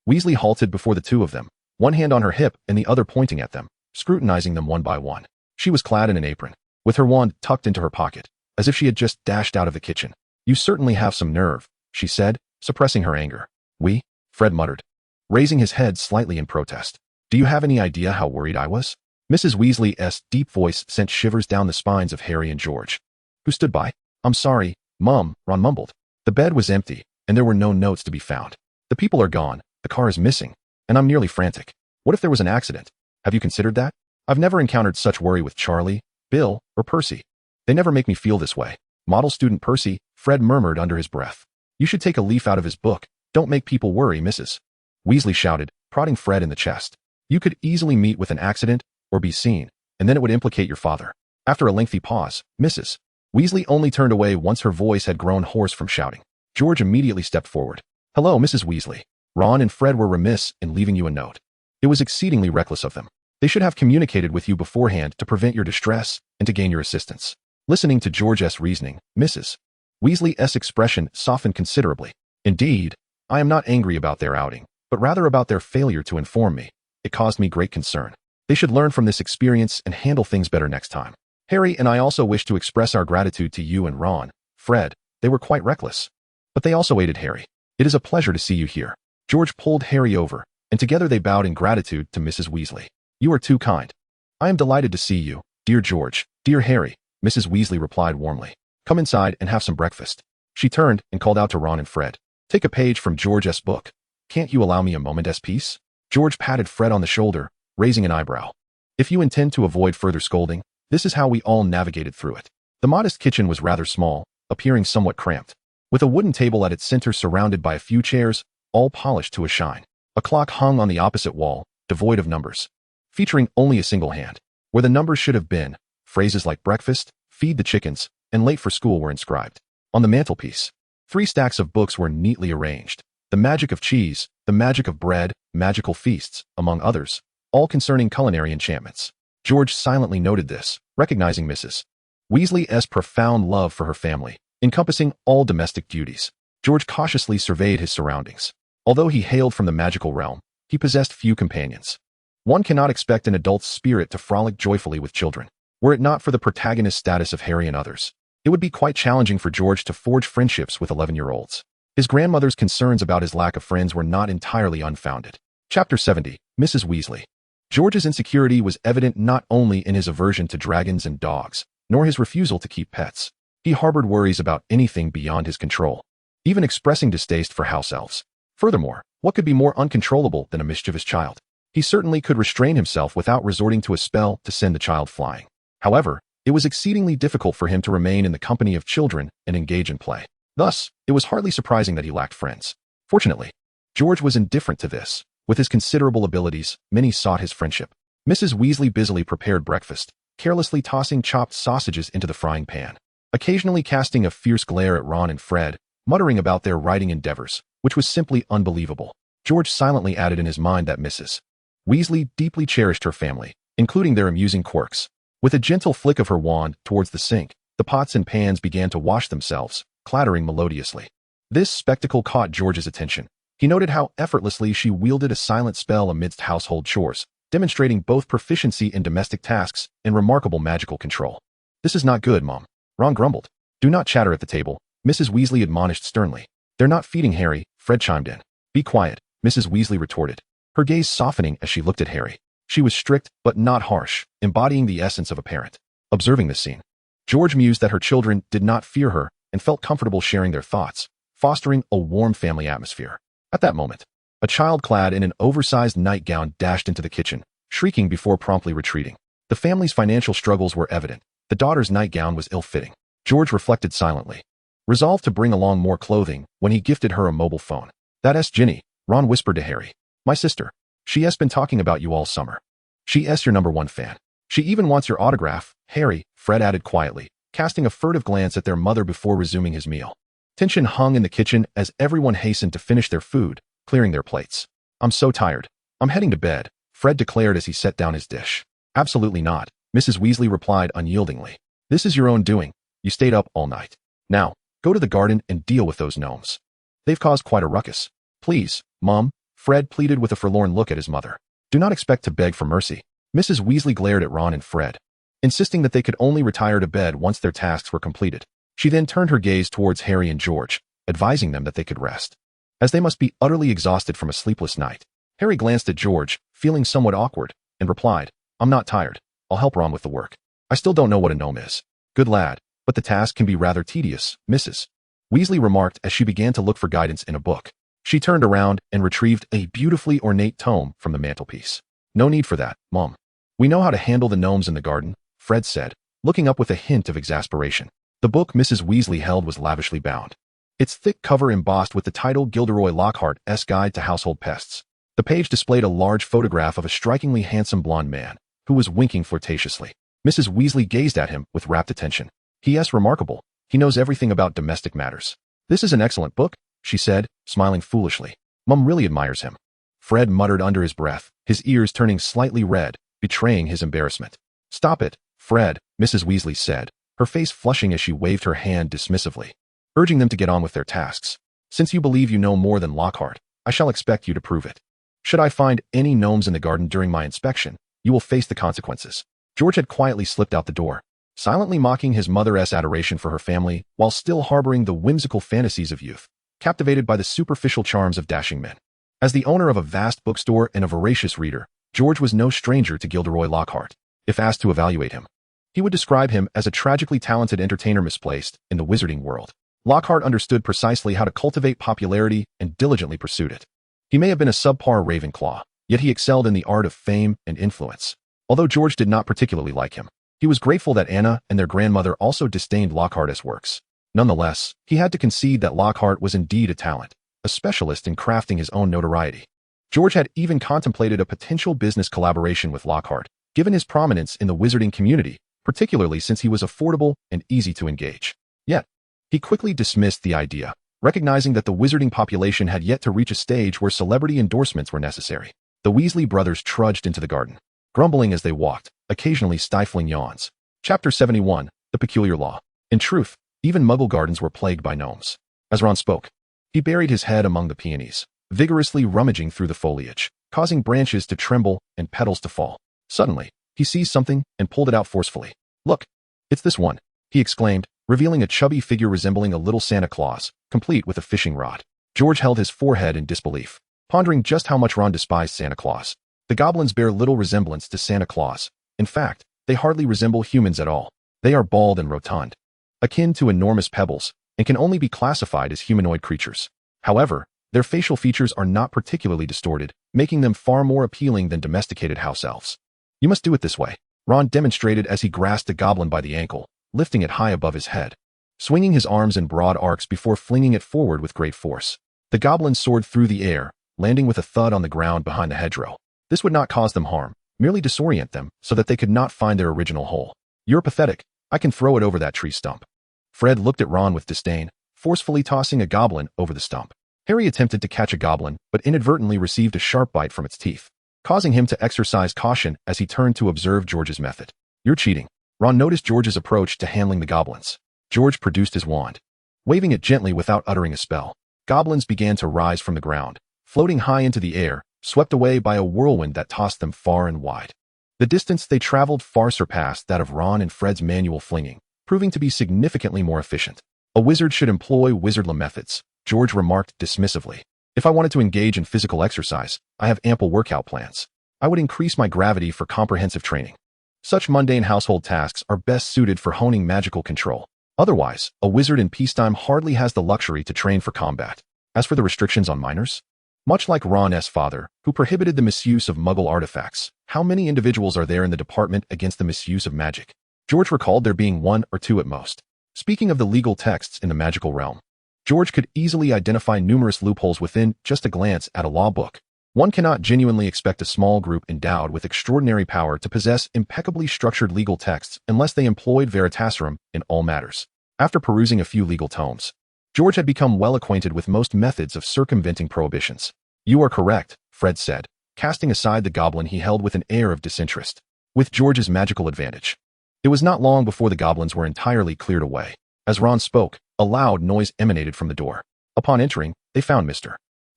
Weasley halted before the two of them, one hand on her hip and the other pointing at them, scrutinizing them one by one. She was clad in an apron, with her wand tucked into her pocket. as if she had just dashed out of the kitchen. "You certainly have some nerve," she said, suppressing her anger. "We?" Fred muttered, raising his head slightly in protest. "Do you have any idea how worried I was?" Mrs. Weasley's deep voice sent shivers down the spines of Harry and George, who stood by. "I'm sorry, Mum," Ron mumbled. The bed was empty, and there were no notes to be found. "The people are gone, the car is missing, and I'm nearly frantic. What if there was an accident? Have you considered that? I've never encountered such worry with Charlie, Bill, or Percy. They never make me feel this way." "Model student Percy," Fred murmured under his breath. "You should take a leaf out of his book. Don't make people worry, Mrs. Weasley shouted, prodding Fred in the chest. "You could easily meet with an accident, or be seen, and then it would implicate your father." After a lengthy pause, Mrs. Weasley only turned away once her voice had grown hoarse from shouting. George immediately stepped forward. "Hello, Mrs. Weasley. Ron and Fred were remiss in leaving you a note. It was exceedingly reckless of them. They should have communicated with you beforehand to prevent your distress and to gain your assistance." Listening to George's reasoning, Mrs. Weasley's expression softened considerably. "Indeed, I am not angry about their outing, but rather about their failure to inform me. It caused me great concern. They should learn from this experience and handle things better next time. Harry and I also wish to express our gratitude to you and Ron, Fred. They were quite reckless, but they also aided Harry. It is a pleasure to see you here." George pulled Harry over, and together they bowed in gratitude to Mrs. Weasley. "You are too kind." "I am delighted to see you, dear George, dear Harry," Mrs. Weasley replied warmly. "Come inside and have some breakfast." She turned and called out to Ron and Fred. "Take a page from George's book. Can't you allow me a moment's peace?" George patted Fred on the shoulder, raising an eyebrow. "If you intend to avoid further scolding, this is how we all navigated through it." The modest kitchen was rather small, appearing somewhat cramped, with a wooden table at its center surrounded by a few chairs, all polished to a shine. A clock hung on the opposite wall, devoid of numbers, featuring only a single hand. Where the numbers should have been, phrases like breakfast, feed the chickens, and late for school were inscribed. On the mantelpiece, 3 stacks of books were neatly arranged. The Magic of Cheese, The Magic of Bread, Magical Feasts, among others, all concerning culinary enchantments. George silently noted this, recognizing Mrs. Weasley's profound love for her family, encompassing all domestic duties. George cautiously surveyed his surroundings. Although he hailed from the magical realm, he possessed few companions. One cannot expect an adult's spirit to frolic joyfully with children. Were it not for the protagonist status of Harry and others, it would be quite challenging for George to forge friendships with 11-year-olds. His grandmother's concerns about his lack of friends were not entirely unfounded. Chapter 70, Mrs. Weasley. George's insecurity was evident not only in his aversion to dragons and dogs, nor his refusal to keep pets. He harbored worries about anything beyond his control, even expressing distaste for house elves. Furthermore, what could be more uncontrollable than a mischievous child? He certainly could restrain himself without resorting to a spell to send the child flying. However, it was exceedingly difficult for him to remain in the company of children and engage in play. Thus, it was hardly surprising that he lacked friends. Fortunately, George was indifferent to this. With his considerable abilities, many sought his friendship. Mrs. Weasley busily prepared breakfast, carelessly tossing chopped sausages into the frying pan, occasionally casting a fierce glare at Ron and Fred, muttering about their writing endeavors, which was simply unbelievable. George silently added in his mind that Mrs. Weasley deeply cherished her family, including their amusing quirks. With a gentle flick of her wand towards the sink, the pots and pans began to wash themselves, clattering melodiously. This spectacle caught George's attention. He noted how effortlessly she wielded a silent spell amidst household chores, demonstrating both proficiency in domestic tasks and remarkable magical control. "This is not good, Mom," Ron grumbled. "Do not chatter at the table," Mrs. Weasley admonished sternly. "They're not feeding Harry," Fred chimed in. "Be quiet," Mrs. Weasley retorted, her gaze softening as she looked at Harry. She was strict, but not harsh, embodying the essence of a parent. Observing this scene, George mused that her children did not fear her and felt comfortable sharing their thoughts, fostering a warm family atmosphere. At that moment, a child clad in an oversized nightgown dashed into the kitchen, shrieking before promptly retreating. The family's financial struggles were evident. The daughter's nightgown was ill-fitting. George reflected silently, resolved to bring along more clothing when he gifted her a mobile phone. "That's Ginny," Ron whispered to Harry. "My sister. She's been talking about you all summer. She's your #1 fan. She even wants your autograph, Harry," Fred added quietly, casting a furtive glance at their mother before resuming his meal. Tension hung in the kitchen as everyone hastened to finish their food, clearing their plates. "I'm so tired. I'm heading to bed," Fred declared as he set down his dish. "Absolutely not," Mrs. Weasley replied unyieldingly. "This is your own doing. You stayed up all night. Now, go to the garden and deal with those gnomes. They've caused quite a ruckus." "Please, Mom," Fred pleaded with a forlorn look at his mother. "Do not expect to beg for mercy." Mrs. Weasley glared at Ron and Fred. insisting that they could only retire to bed once their tasks were completed. She then turned her gaze towards Harry and George, advising them that they could rest, as they must be utterly exhausted from a sleepless night. Harry glanced at George, feeling somewhat awkward, and replied, "I'm not tired. I'll help Ron with the work. I still don't know what a gnome is." "Good lad, but the task can be rather tedious, Mrs. Weasley remarked as she began to look for guidance in a book. She turned around and retrieved a beautifully ornate tome from the mantelpiece. "No need for that, Mom. We know how to handle the gnomes in the garden," Fred said, looking up with a hint of exasperation. The book Mrs. Weasley held was lavishly bound, its thick cover embossed with the title Gilderoy Lockhart's Guide to Household Pests. The page displayed a large photograph of a strikingly handsome blonde man, who was winking flirtatiously. Mrs. Weasley gazed at him with rapt attention. "He is remarkable. He knows everything about domestic matters." "This is an excellent book," she said, smiling foolishly. "Mum really admires him." Fred muttered under his breath, his ears turning slightly red, betraying his embarrassment. "Stop it, Fred," Mrs. Weasley said, her face flushing as she waved her hand dismissively, urging them to get on with their tasks. "Since you believe you know more than Lockhart, I shall expect you to prove it. Should I find any gnomes in the garden during my inspection, you will face the consequences." George had quietly slipped out the door, silently mocking his mother's adoration for her family while still harboring the whimsical fantasies of youth, captivated by the superficial charms of dashing men. As the owner of a vast bookstore and a voracious reader, George was no stranger to Gilderoy Lockhart. If asked to evaluate him, he would describe him as a tragically talented entertainer misplaced in the wizarding world. Lockhart understood precisely how to cultivate popularity and diligently pursued it. He may have been a subpar Ravenclaw, yet he excelled in the art of fame and influence. Although George did not particularly like him, he was grateful that Anna and their grandmother also disdained Lockhart's works. Nonetheless, he had to concede that Lockhart was indeed a talent, a specialist in crafting his own notoriety. George had even contemplated a potential business collaboration with Lockhart, given his prominence in the wizarding community, particularly since he was affordable and easy to engage. Yet, he quickly dismissed the idea, recognizing that the wizarding population had yet to reach a stage where celebrity endorsements were necessary. The Weasley brothers trudged into the garden, grumbling as they walked, occasionally stifling yawns. Chapter 71, The Peculiar Law. In truth, even Muggle gardens were plagued by gnomes. As Ron spoke, he buried his head among the peonies, vigorously rummaging through the foliage, causing branches to tremble and petals to fall. Suddenly, he seized something and pulled it out forcefully. "Look, it's this one," he exclaimed, revealing a chubby figure resembling a little Santa Claus, complete with a fishing rod. George held his forehead in disbelief, pondering just how much Ron despised Santa Claus. The goblins bear little resemblance to Santa Claus. In fact, they hardly resemble humans at all. They are bald and rotund, akin to enormous pebbles, and can only be classified as humanoid creatures. However, their facial features are not particularly distorted, making them far more appealing than domesticated house elves. "You must do it this way," Ron demonstrated as he grasped the goblin by the ankle, lifting it high above his head, swinging his arms in broad arcs before flinging it forward with great force. The goblin soared through the air, landing with a thud on the ground behind the hedgerow. This would not cause them harm, merely disorient them so that they could not find their original hole. "You're pathetic. I can throw it over that tree stump." Fred looked at Ron with disdain, forcefully tossing a goblin over the stump. Harry attempted to catch a goblin, but inadvertently received a sharp bite from its teeth, causing him to exercise caution as he turned to observe George's method. "You're cheating." Ron noticed George's approach to handling the goblins. George produced his wand, waving it gently without uttering a spell. Goblins began to rise from the ground, floating high into the air, swept away by a whirlwind that tossed them far and wide. The distance they traveled far surpassed that of Ron and Fred's manual flinging, proving to be significantly more efficient. "A wizard should employ wizardly methods," George remarked dismissively. "If I wanted to engage in physical exercise, I have ample workout plans. I would increase my gravity for comprehensive training. Such mundane household tasks are best suited for honing magical control. Otherwise, a wizard in peacetime hardly has the luxury to train for combat." As for the restrictions on minors, much like Ron's father, who prohibited the misuse of Muggle artifacts, how many individuals are there in the Department Against the Misuse of Magic? George recalled there being one or two at most. Speaking of the legal texts in the magical realm, George could easily identify numerous loopholes within just a glance at a law book. One cannot genuinely expect a small group endowed with extraordinary power to possess impeccably structured legal texts unless they employed Veritaserum in all matters. After perusing a few legal tomes, George had become well acquainted with most methods of circumventing prohibitions. "You are correct," Fred said, casting aside the goblin he held with an air of disinterest, with George's magical advantage. It was not long before the goblins were entirely cleared away. As Ron spoke, a loud noise emanated from the door. Upon entering, they found Mr.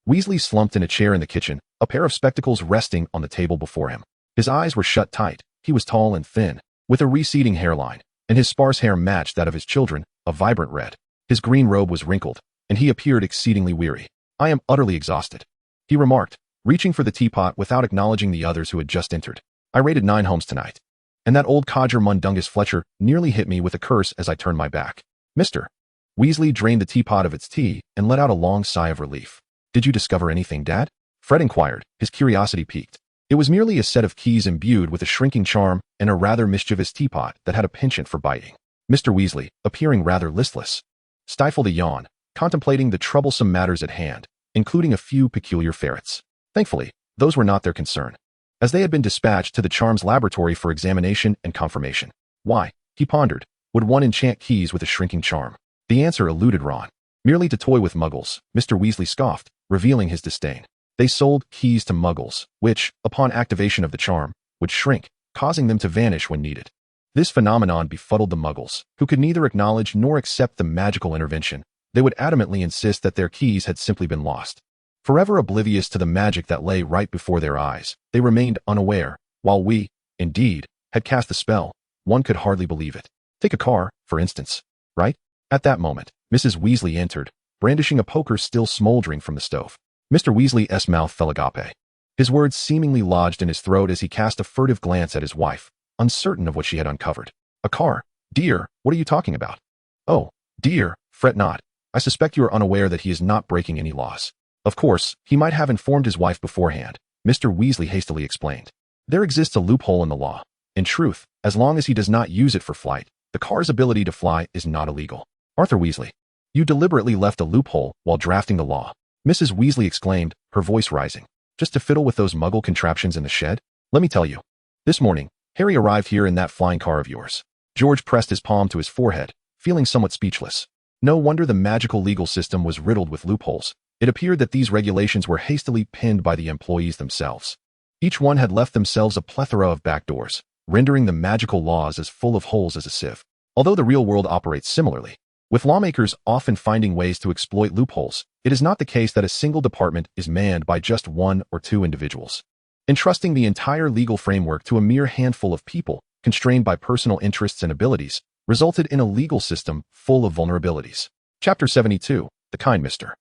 Weasley slumped in a chair in the kitchen, a pair of spectacles resting on the table before him. His eyes were shut tight. He was tall and thin, with a receding hairline, and his sparse hair matched that of his children, a vibrant red. His green robe was wrinkled, and he appeared exceedingly weary. "I am utterly exhausted," he remarked, reaching for the teapot without acknowledging the others who had just entered. "I raided 9 homes tonight, and that old codger Mundungus Fletcher nearly hit me with a curse as I turned my back." Mr. Weasley drained the teapot of its tea and let out a long sigh of relief. "Did you discover anything, Dad?" Fred inquired, his curiosity piqued. It was merely a set of keys imbued with a shrinking charm and a rather mischievous teapot that had a penchant for biting. Mr. Weasley, appearing rather listless, stifled a yawn, contemplating the troublesome matters at hand, including a few peculiar ferrets. Thankfully, those were not their concern, as they had been dispatched to the charm's laboratory for examination and confirmation. Why, he pondered, would one enchant keys with a shrinking charm? The answer eluded Ron. Merely to toy with muggles, Mr. Weasley scoffed, revealing his disdain. They sold keys to muggles, which, upon activation of the charm, would shrink, causing them to vanish when needed. This phenomenon befuddled the muggles, who could neither acknowledge nor accept the magical intervention. They would adamantly insist that their keys had simply been lost. Forever oblivious to the magic that lay right before their eyes, they remained unaware, while we, indeed, had cast the spell. One could hardly believe it. Take a car, for instance, right? At that moment, Mrs. Weasley entered, brandishing a poker still smoldering from the stove. Mr. Weasley's mouth fell agape. His words seemingly lodged in his throat as he cast a furtive glance at his wife, uncertain of what she had uncovered. "A car? Dear, what are you talking about?" "Oh, dear, fret not. I suspect you are unaware that he is not breaking any laws." "Of course, he might have informed his wife beforehand," Mr. Weasley hastily explained. "There exists a loophole in the law. In truth, as long as he does not use it for flight, the car's ability to fly is not illegal." "Arthur Weasley, you deliberately left a loophole while drafting the law," Mrs. Weasley exclaimed, her voice rising. "Just to fiddle with those muggle contraptions in the shed? Let me tell you. This morning, Harry arrived here in that flying car of yours." George pressed his palm to his forehead, feeling somewhat speechless. No wonder the magical legal system was riddled with loopholes. It appeared that these regulations were hastily penned by the employees themselves. Each one had left themselves a plethora of backdoors, rendering the magical laws as full of holes as a sieve. Although the real world operates similarly, with lawmakers often finding ways to exploit loopholes, it is not the case that a single department is manned by just 1 or 2 individuals. Entrusting the entire legal framework to a mere handful of people, constrained by personal interests and abilities, resulted in a legal system full of vulnerabilities. Chapter 72, The Kind Mr.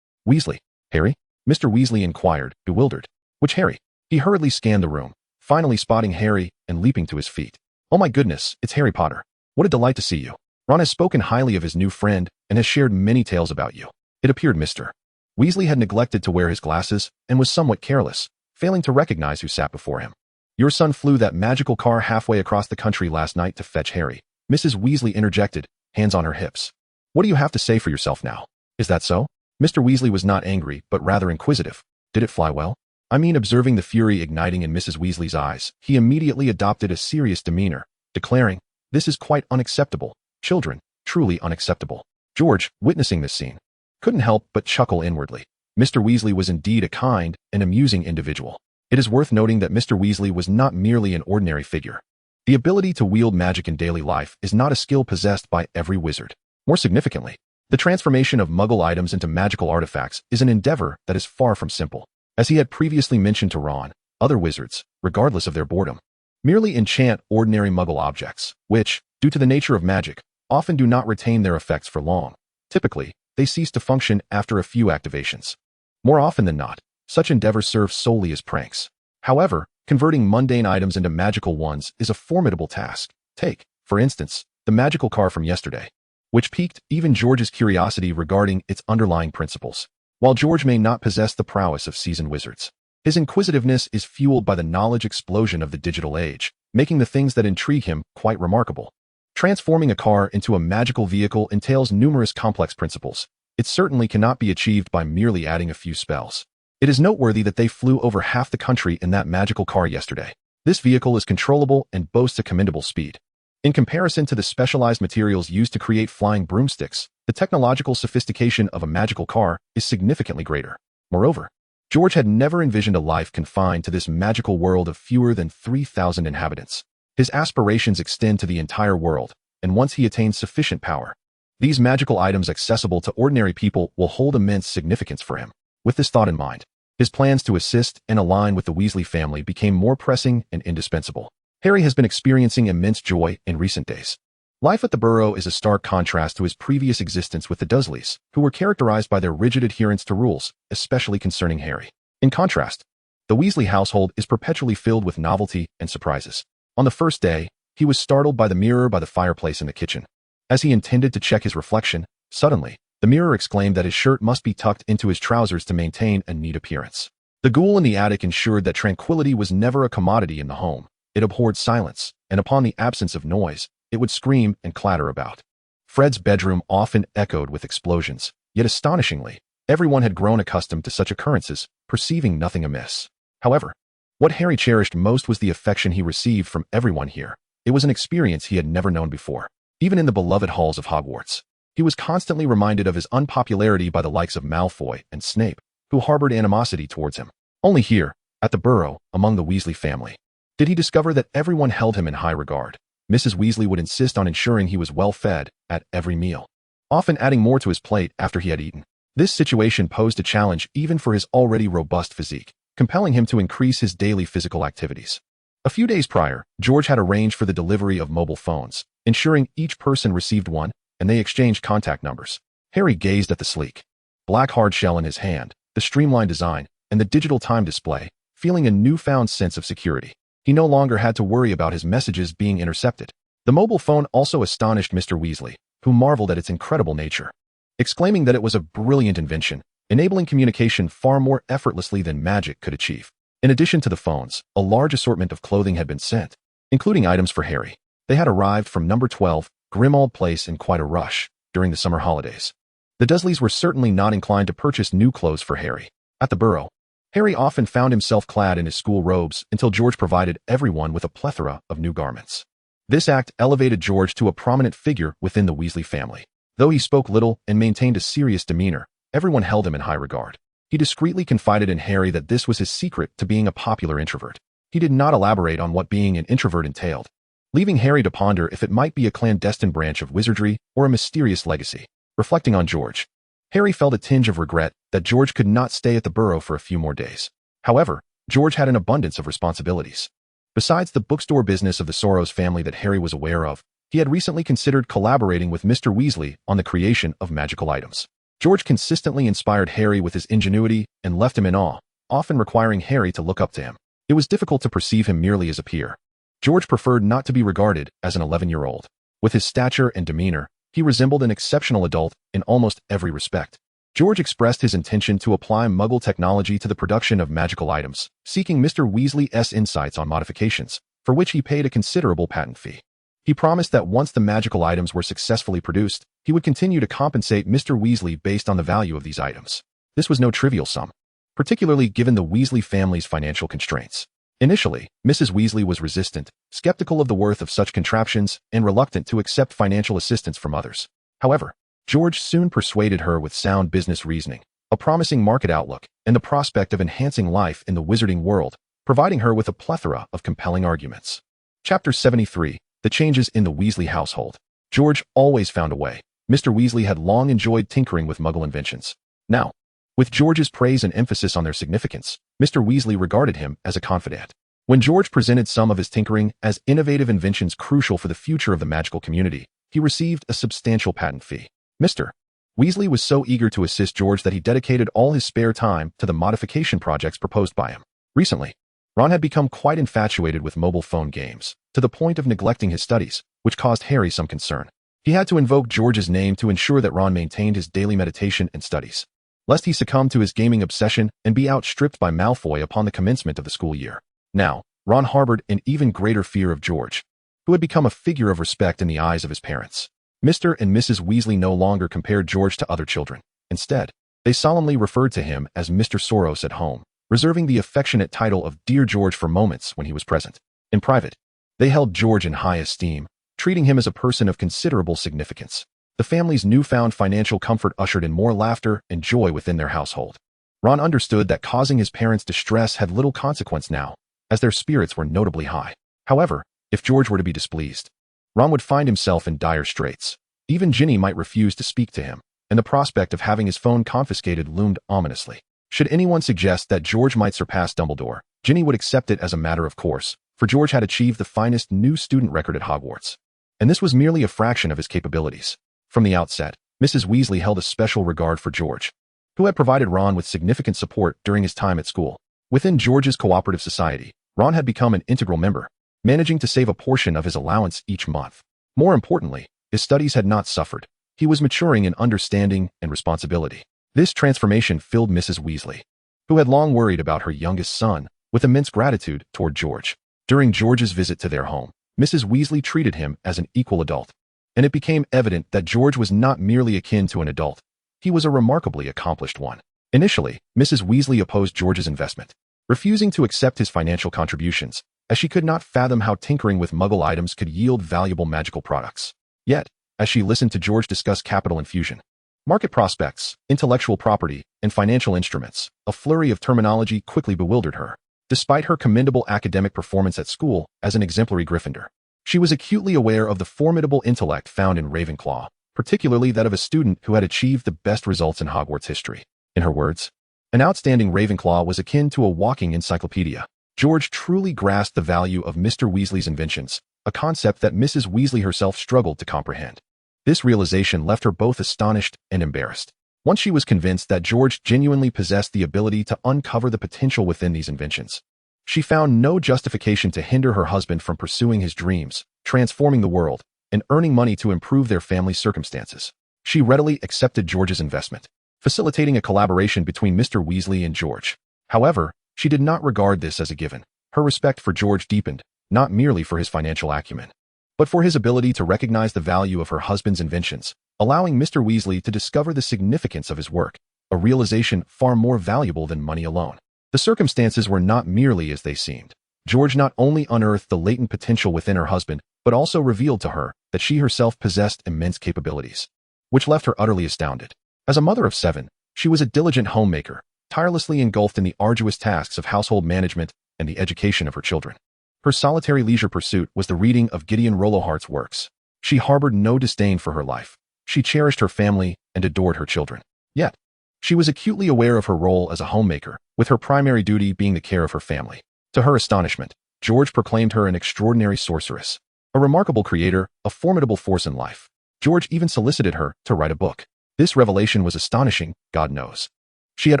Weasley. "Harry?" Mr. Weasley inquired, bewildered. "Which Harry?" He hurriedly scanned the room, finally spotting Harry and leaping to his feet. "Oh my goodness, it's Harry Potter. What a delight to see you. Ron has spoken highly of his new friend and has shared many tales about you." It appeared Mr. Weasley had neglected to wear his glasses and was somewhat careless, failing to recognize who sat before him. "Your son flew that magical car halfway across the country last night to fetch Harry," Mrs. Weasley interjected, hands on her hips. "What do you have to say for yourself now? Is that so?" Mr. Weasley was not angry, but rather inquisitive. "Did it fly well?" "I mean," observing the fury igniting in Mrs. Weasley's eyes, he immediately adopted a serious demeanor, declaring, "This is quite unacceptable. Children, truly unacceptable." George, witnessing this scene, couldn't help but chuckle inwardly. Mr. Weasley was indeed a kind and amusing individual. It is worth noting that Mr. Weasley was not merely an ordinary figure. The ability to wield magic in daily life is not a skill possessed by every wizard. More significantly, the transformation of Muggle items into magical artifacts is an endeavor that is far from simple. As he had previously mentioned to Ron, other wizards, regardless of their boredom, merely enchant ordinary Muggle objects, which, due to the nature of magic, often do not retain their effects for long. Typically, they cease to function after a few activations. More often than not, such endeavors serve solely as pranks. However, converting mundane items into magical ones is a formidable task. Take, for instance, the magical car from yesterday, which piqued even George's curiosity regarding its underlying principles. While George may not possess the prowess of seasoned wizards, his inquisitiveness is fueled by the knowledge explosion of the digital age, making the things that intrigue him quite remarkable. Transforming a car into a magical vehicle entails numerous complex principles. It certainly cannot be achieved by merely adding a few spells. It is noteworthy that they flew over half the country in that magical car yesterday. This vehicle is controllable and boasts a commendable speed. In comparison to the specialized materials used to create flying broomsticks, the technological sophistication of a magical car is significantly greater. Moreover, George had never envisioned a life confined to this magical world of fewer than 3,000 inhabitants. His aspirations extend to the entire world, and once he attains sufficient power, these magical items accessible to ordinary people will hold immense significance for him. With this thought in mind, his plans to assist and align with the Weasley family became more pressing and indispensable. Harry has been experiencing immense joy in recent days. Life at the Burrow is a stark contrast to his previous existence with the Dursleys, who were characterized by their rigid adherence to rules, especially concerning Harry. In contrast, the Weasley household is perpetually filled with novelty and surprises. On the first day, he was startled by the mirror by the fireplace in the kitchen. As he intended to check his reflection, suddenly, the mirror exclaimed that his shirt must be tucked into his trousers to maintain a neat appearance. The ghoul in the attic ensured that tranquility was never a commodity in the home. It abhorred silence, and upon the absence of noise, it would scream and clatter about. Fred's bedroom often echoed with explosions, yet astonishingly, everyone had grown accustomed to such occurrences, perceiving nothing amiss. However, what Harry cherished most was the affection he received from everyone here. It was an experience he had never known before. Even in the beloved halls of Hogwarts, he was constantly reminded of his unpopularity by the likes of Malfoy and Snape, who harbored animosity towards him. Only here, at the Burrow, among the Weasley family, did he discover that everyone held him in high regard. Mrs. Weasley would insist on ensuring he was well fed at every meal, often adding more to his plate after he had eaten. This situation posed a challenge even for his already robust physique, compelling him to increase his daily physical activities. A few days prior, George had arranged for the delivery of mobile phones, ensuring each person received one, and they exchanged contact numbers. Harry gazed at the sleek, black hard shell in his hand, the streamlined design, and the digital time display, feeling a newfound sense of security. He no longer had to worry about his messages being intercepted. The mobile phone also astonished Mr. Weasley, who marveled at its incredible nature, exclaiming that it was a brilliant invention, enabling communication far more effortlessly than magic could achieve. In addition to the phones, a large assortment of clothing had been sent, including items for Harry. They had arrived from number 12, Grimmauld Place in quite a rush during the summer holidays. The Dursleys were certainly not inclined to purchase new clothes for Harry. At the Burrow, Harry often found himself clad in his school robes until George provided everyone with a plethora of new garments. This act elevated George to a prominent figure within the Weasley family. Though he spoke little and maintained a serious demeanor, everyone held him in high regard. He discreetly confided in Harry that this was his secret to being a popular introvert. He did not elaborate on what being an introvert entailed, leaving Harry to ponder if it might be a clandestine branch of wizardry or a mysterious legacy. Reflecting on George, Harry felt a tinge of regret that George could not stay at the Burrow for a few more days. However, George had an abundance of responsibilities. Besides the bookstore business of the Soros family that Harry was aware of, he had recently considered collaborating with Mr. Weasley on the creation of magical items. George consistently inspired Harry with his ingenuity and left him in awe, often requiring Harry to look up to him. It was difficult to perceive him merely as a peer. George preferred not to be regarded as an 11-year-old. With his stature and demeanor, he resembled an exceptional adult in almost every respect. George expressed his intention to apply Muggle technology to the production of magical items, seeking Mr. Weasley's insights on modifications, for which he paid a considerable patent fee. He promised that once the magical items were successfully produced, he would continue to compensate Mr. Weasley based on the value of these items. This was no trivial sum, particularly given the Weasley family's financial constraints. Initially, Mrs. Weasley was resistant, skeptical of the worth of such contraptions, and reluctant to accept financial assistance from others. However, George soon persuaded her with sound business reasoning, a promising market outlook, and the prospect of enhancing life in the wizarding world, providing her with a plethora of compelling arguments. Chapter 73. The Changes in the Weasley Household. George always found a way. Mr. Weasley had long enjoyed tinkering with Muggle inventions. Now, with George's praise and emphasis on their significance, Mr. Weasley regarded him as a confidant. When George presented some of his tinkering as innovative inventions crucial for the future of the magical community, he received a substantial patent fee. Mr. Weasley was so eager to assist George that he dedicated all his spare time to the modification projects proposed by him. Recently, Ron had become quite infatuated with mobile phone games, to the point of neglecting his studies, which caused Harry some concern. He had to invoke George's name to ensure that Ron maintained his daily meditation and studies, lest he succumb to his gaming obsession and be outstripped by Malfoy upon the commencement of the school year. Now, Ron harbored an even greater fear of George, who had become a figure of respect in the eyes of his parents. Mr. and Mrs. Weasley no longer compared George to other children. Instead, they solemnly referred to him as Mr. Soros at home, reserving the affectionate title of Dear George for moments when he was present. In private, they held George in high esteem, treating him as a person of considerable significance. The family's newfound financial comfort ushered in more laughter and joy within their household. Ron understood that causing his parents distress had little consequence now, as their spirits were notably high. However, if George were to be displeased, Ron would find himself in dire straits. Even Ginny might refuse to speak to him, and the prospect of having his phone confiscated loomed ominously. Should anyone suggest that George might surpass Dumbledore, Ginny would accept it as a matter of course, for George had achieved the finest new student record at Hogwarts. And this was merely a fraction of his capabilities. From the outset, Mrs. Weasley held a special regard for George, who had provided Ron with significant support during his time at school. Within George's cooperative society, Ron had become an integral member, managing to save a portion of his allowance each month. More importantly, his studies had not suffered. He was maturing in understanding and responsibility. This transformation filled Mrs. Weasley, who had long worried about her youngest son, with immense gratitude toward George. During George's visit to their home, Mrs. Weasley treated him as an equal adult, and it became evident that George was not merely akin to an adult. He was a remarkably accomplished one. Initially, Mrs. Weasley opposed George's investment, refusing to accept his financial contributions, as she could not fathom how tinkering with Muggle items could yield valuable magical products. Yet, as she listened to George discuss capital infusion, market prospects, intellectual property, and financial instruments, a flurry of terminology quickly bewildered her. Despite her commendable academic performance at school as an exemplary Gryffindor, she was acutely aware of the formidable intellect found in Ravenclaw, particularly that of a student who had achieved the best results in Hogwarts history. In her words, an outstanding Ravenclaw was akin to a walking encyclopedia. George truly grasped the value of Mr. Weasley's inventions, a concept that Mrs. Weasley herself struggled to comprehend. This realization left her both astonished and embarrassed. Once she was convinced that George genuinely possessed the ability to uncover the potential within these inventions, she found no justification to hinder her husband from pursuing his dreams, transforming the world, and earning money to improve their family's circumstances. She readily accepted George's investment, facilitating a collaboration between Mr. Weasley and George. However, she did not regard this as a given. Her respect for George deepened, not merely for his financial acumen, but for his ability to recognize the value of her husband's inventions, allowing Mr. Weasley to discover the significance of his work, a realization far more valuable than money alone. The circumstances were not merely as they seemed. George not only unearthed the latent potential within her husband, but also revealed to her that she herself possessed immense capabilities, which left her utterly astounded. As a mother of 7, she was a diligent homemaker, tirelessly engulfed in the arduous tasks of household management and the education of her children. Her solitary leisure pursuit was the reading of Gideon Rollowhart's works. She harbored no disdain for her life. She cherished her family and adored her children. Yet, she was acutely aware of her role as a homemaker, with her primary duty being the care of her family. To her astonishment, George proclaimed her an extraordinary sorceress, a remarkable creator, a formidable force in life. George even solicited her to write a book. This revelation was astonishing, God knows. She had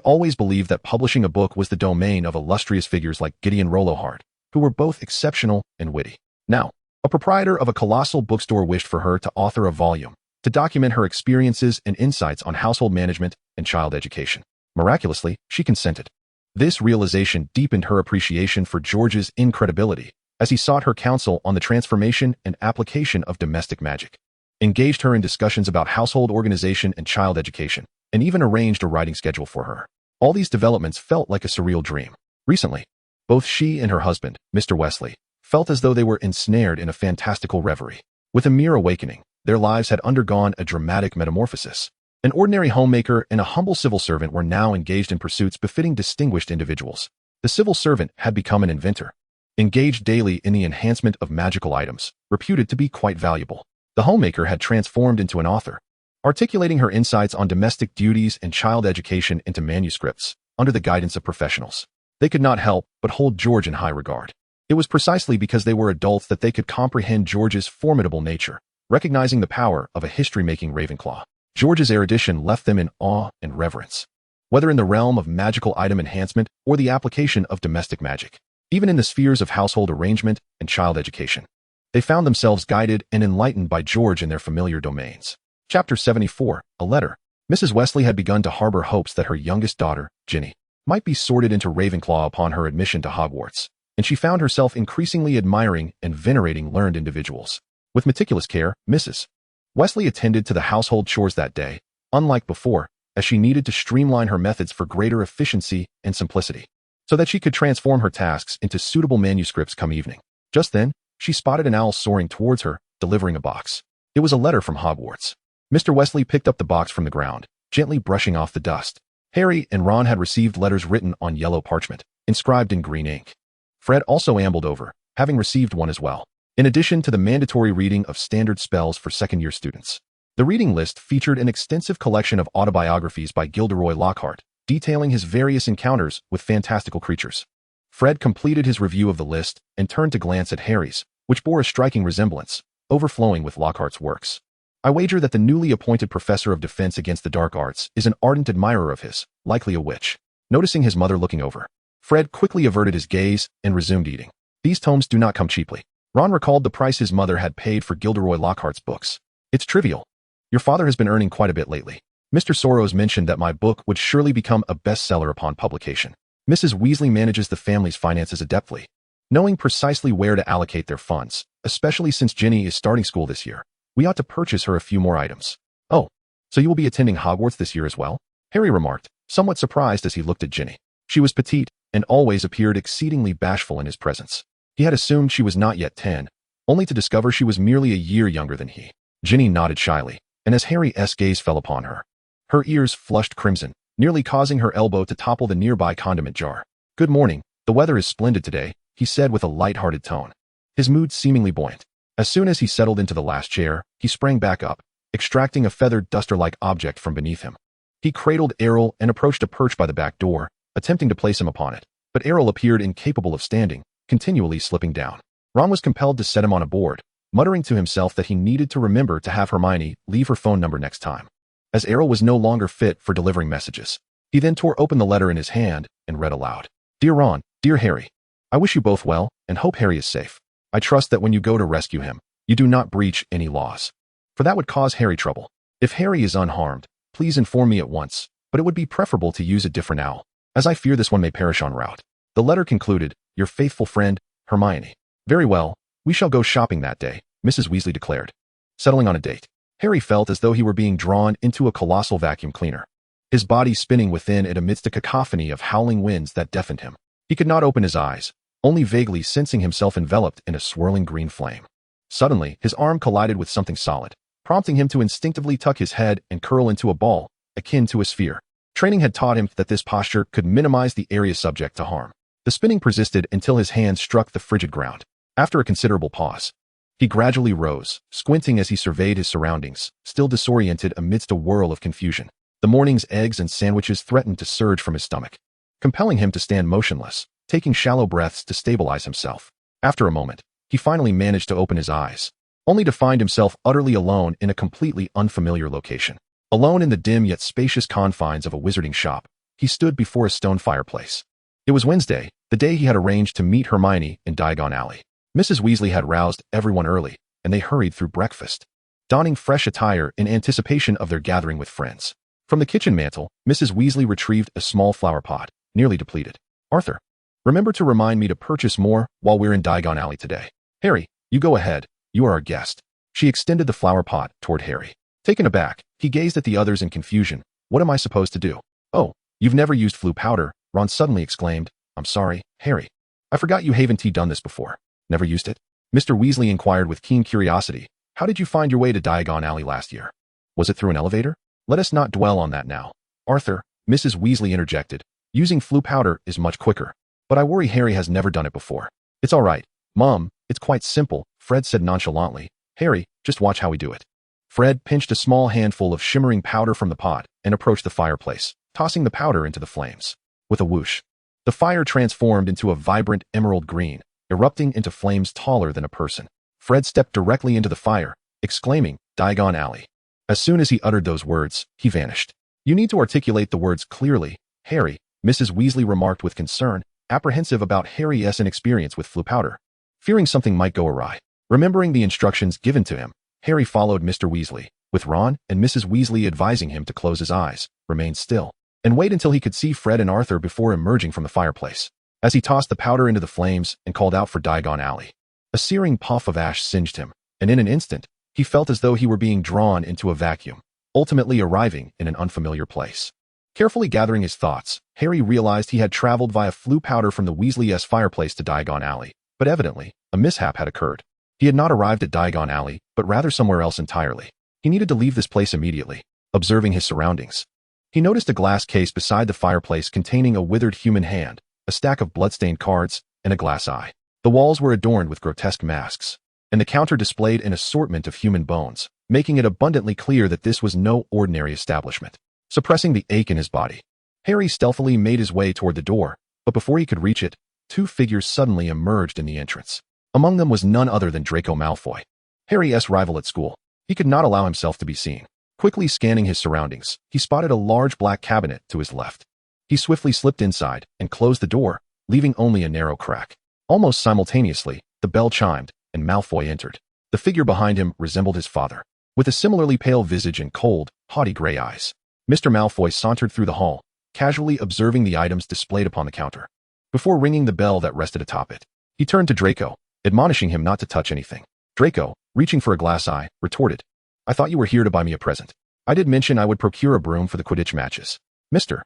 always believed that publishing a book was the domain of illustrious figures like Gideon Rollowhart, who were both exceptional and witty. Now, a proprietor of a colossal bookstore wished for her to author a volume, to document her experiences and insights on household management and child education. Miraculously, she consented. This realization deepened her appreciation for George's incredibility, as he sought her counsel on the transformation and application of domestic magic, engaged her in discussions about household organization and child education, and even arranged a writing schedule for her. All these developments felt like a surreal dream. Recently, both she and her husband, Mr. Wesley, felt as though they were ensnared in a fantastical reverie. With a mere awakening, their lives had undergone a dramatic metamorphosis. An ordinary homemaker and a humble civil servant were now engaged in pursuits befitting distinguished individuals. The civil servant had become an inventor, engaged daily in the enhancement of magical items, reputed to be quite valuable. The homemaker had transformed into an author, articulating her insights on domestic duties and child education into manuscripts, under the guidance of professionals. They could not help but hold George in high regard. It was precisely because they were adults that they could comprehend George's formidable nature, recognizing the power of a history-making Ravenclaw. George's erudition left them in awe and reverence, whether in the realm of magical item enhancement or the application of domestic magic. Even in the spheres of household arrangement and child education, they found themselves guided and enlightened by George in their familiar domains. Chapter 74, A Letter. Mrs. Wesley had begun to harbor hopes that her youngest daughter, Ginny, might be sorted into Ravenclaw upon her admission to Hogwarts, and she found herself increasingly admiring and venerating learned individuals. With meticulous care, Mrs. Wesley attended to the household chores that day, unlike before, as she needed to streamline her methods for greater efficiency and simplicity, so that she could transform her tasks into suitable manuscripts come evening. Just then, she spotted an owl soaring towards her, delivering a box. It was a letter from Hogwarts. Mr. Wesley picked up the box from the ground, gently brushing off the dust. Harry and Ron had received letters written on yellow parchment, inscribed in green ink. Fred also ambled over, having received one as well. In addition to the mandatory reading of standard spells for second-year students, the reading list featured an extensive collection of autobiographies by Gilderoy Lockhart, detailing his various encounters with fantastical creatures. Fred completed his review of the list and turned to glance at Harry's, which bore a striking resemblance, overflowing with Lockhart's works. I wager that the newly appointed professor of defense against the dark arts is an ardent admirer of his, likely a witch. Noticing his mother looking over, Fred quickly averted his gaze and resumed eating. These tomes do not come cheaply. Ron recalled the price his mother had paid for Gilderoy Lockhart's books. It's trivial. Your father has been earning quite a bit lately. Mr. Soros mentioned that my book would surely become a bestseller upon publication. Mrs. Weasley manages the family's finances adeptly, knowing precisely where to allocate their funds, especially since Ginny is starting school this year. We ought to purchase her a few more items. Oh, so you will be attending Hogwarts this year as well? Harry remarked, somewhat surprised as he looked at Ginny. She was petite and always appeared exceedingly bashful in his presence. He had assumed she was not yet 10, only to discover she was merely a year younger than he. Ginny nodded shyly, and as Harry's gaze fell upon her, her ears flushed crimson, nearly causing her elbow to topple the nearby condiment jar. Good morning, the weather is splendid today, he said with a light-hearted tone, his mood seemingly buoyant. As soon as he settled into the last chair, he sprang back up, extracting a feathered duster-like object from beneath him. He cradled Errol and approached a perch by the back door, attempting to place him upon it, but Errol appeared incapable of standing, continually slipping down. Ron was compelled to set him on a board, muttering to himself that he needed to remember to have Hermione leave her phone number next time, as Errol was no longer fit for delivering messages. He then tore open the letter in his hand and read aloud. Dear Ron, dear Harry, I wish you both well and hope Harry is safe. I trust that when you go to rescue him, you do not breach any laws, for that would cause Harry trouble. If Harry is unharmed, please inform me at once, but it would be preferable to use a different owl, as I fear this one may perish en route. The letter concluded, your faithful friend, Hermione. Very well, we shall go shopping that day, Mrs. Weasley declared. Settling on a date. Harry felt as though he were being drawn into a colossal vacuum cleaner, his body spinning within it amidst a cacophony of howling winds that deafened him. He could not open his eyes, only vaguely sensing himself enveloped in a swirling green flame. Suddenly, his arm collided with something solid, prompting him to instinctively tuck his head and curl into a ball, akin to a sphere. Training had taught him that this posture could minimize the area subject to harm. The spinning persisted until his hands struck the frigid ground. After a considerable pause, he gradually rose, squinting as he surveyed his surroundings, still disoriented amidst a whirl of confusion. The morning's eggs and sandwiches threatened to surge from his stomach, compelling him to stand motionless, taking shallow breaths to stabilize himself. After a moment, he finally managed to open his eyes, only to find himself utterly alone in a completely unfamiliar location. Alone in the dim yet spacious confines of a wizarding shop, he stood before a stone fireplace. It was Wednesday, the day he had arranged to meet Hermione in Diagon Alley. Mrs. Weasley had roused everyone early, and they hurried through breakfast, donning fresh attire in anticipation of their gathering with friends. From the kitchen mantel, Mrs. Weasley retrieved a small flower pot, nearly depleted. Arthur, remember to remind me to purchase more while we're in Diagon Alley today. Harry, you go ahead, you are our guest. She extended the flower pot toward Harry. Taken aback, he gazed at the others in confusion. What am I supposed to do? Oh, you've never used Floo powder, Ron suddenly exclaimed. I'm sorry, Harry. I forgot you haven't done this before. Never used it? Mr. Weasley inquired with keen curiosity. How did you find your way to Diagon Alley last year? Was it through an elevator? Let us not dwell on that now. Arthur, Mrs. Weasley interjected. Using Floo powder is much quicker, but I worry Harry has never done it before. It's all right, Mom, it's quite simple, Fred said nonchalantly. Harry, just watch how we do it. Fred pinched a small handful of shimmering powder from the pot and approached the fireplace, tossing the powder into the flames. With a whoosh, the fire transformed into a vibrant emerald green, erupting into flames taller than a person. Fred stepped directly into the fire, exclaiming, Diagon Alley. As soon as he uttered those words, he vanished. You need to articulate the words clearly, Harry, Mrs. Weasley remarked with concern, apprehensive about Harry's inexperience with Floo powder. Fearing something might go awry. Remembering the instructions given to him, Harry followed Mr. Weasley, with Ron and Mrs. Weasley advising him to close his eyes, remain still, and wait until he could see Fred and Arthur before emerging from the fireplace. As he tossed the powder into the flames and called out for Diagon Alley, a searing puff of ash singed him, and in an instant, he felt as though he were being drawn into a vacuum, ultimately arriving in an unfamiliar place. Carefully gathering his thoughts, Harry realized he had traveled via Floo powder from the Weasley's fireplace to Diagon Alley, but evidently, a mishap had occurred. He had not arrived at Diagon Alley, but rather somewhere else entirely. He needed to leave this place immediately. Observing his surroundings, he noticed a glass case beside the fireplace containing a withered human hand, a stack of bloodstained cards, and a glass eye. The walls were adorned with grotesque masks, and the counter displayed an assortment of human bones, making it abundantly clear that this was no ordinary establishment. Suppressing the ache in his body, Harry stealthily made his way toward the door, but before he could reach it, two figures suddenly emerged in the entrance. Among them was none other than Draco Malfoy, Harry's rival at school. He could not allow himself to be seen. Quickly scanning his surroundings, he spotted a large black cabinet to his left. He swiftly slipped inside and closed the door, leaving only a narrow crack. Almost simultaneously, the bell chimed, and Malfoy entered. The figure behind him resembled his father, with a similarly pale visage and cold, haughty gray eyes. Mr. Malfoy sauntered through the hall, casually observing the items displayed upon the counter. Before ringing the bell that rested atop it, he turned to Draco, admonishing him not to touch anything. Draco, reaching for a glass eye, retorted, "I thought you were here to buy me a present. I did mention I would procure a broom for the Quidditch matches." Mr.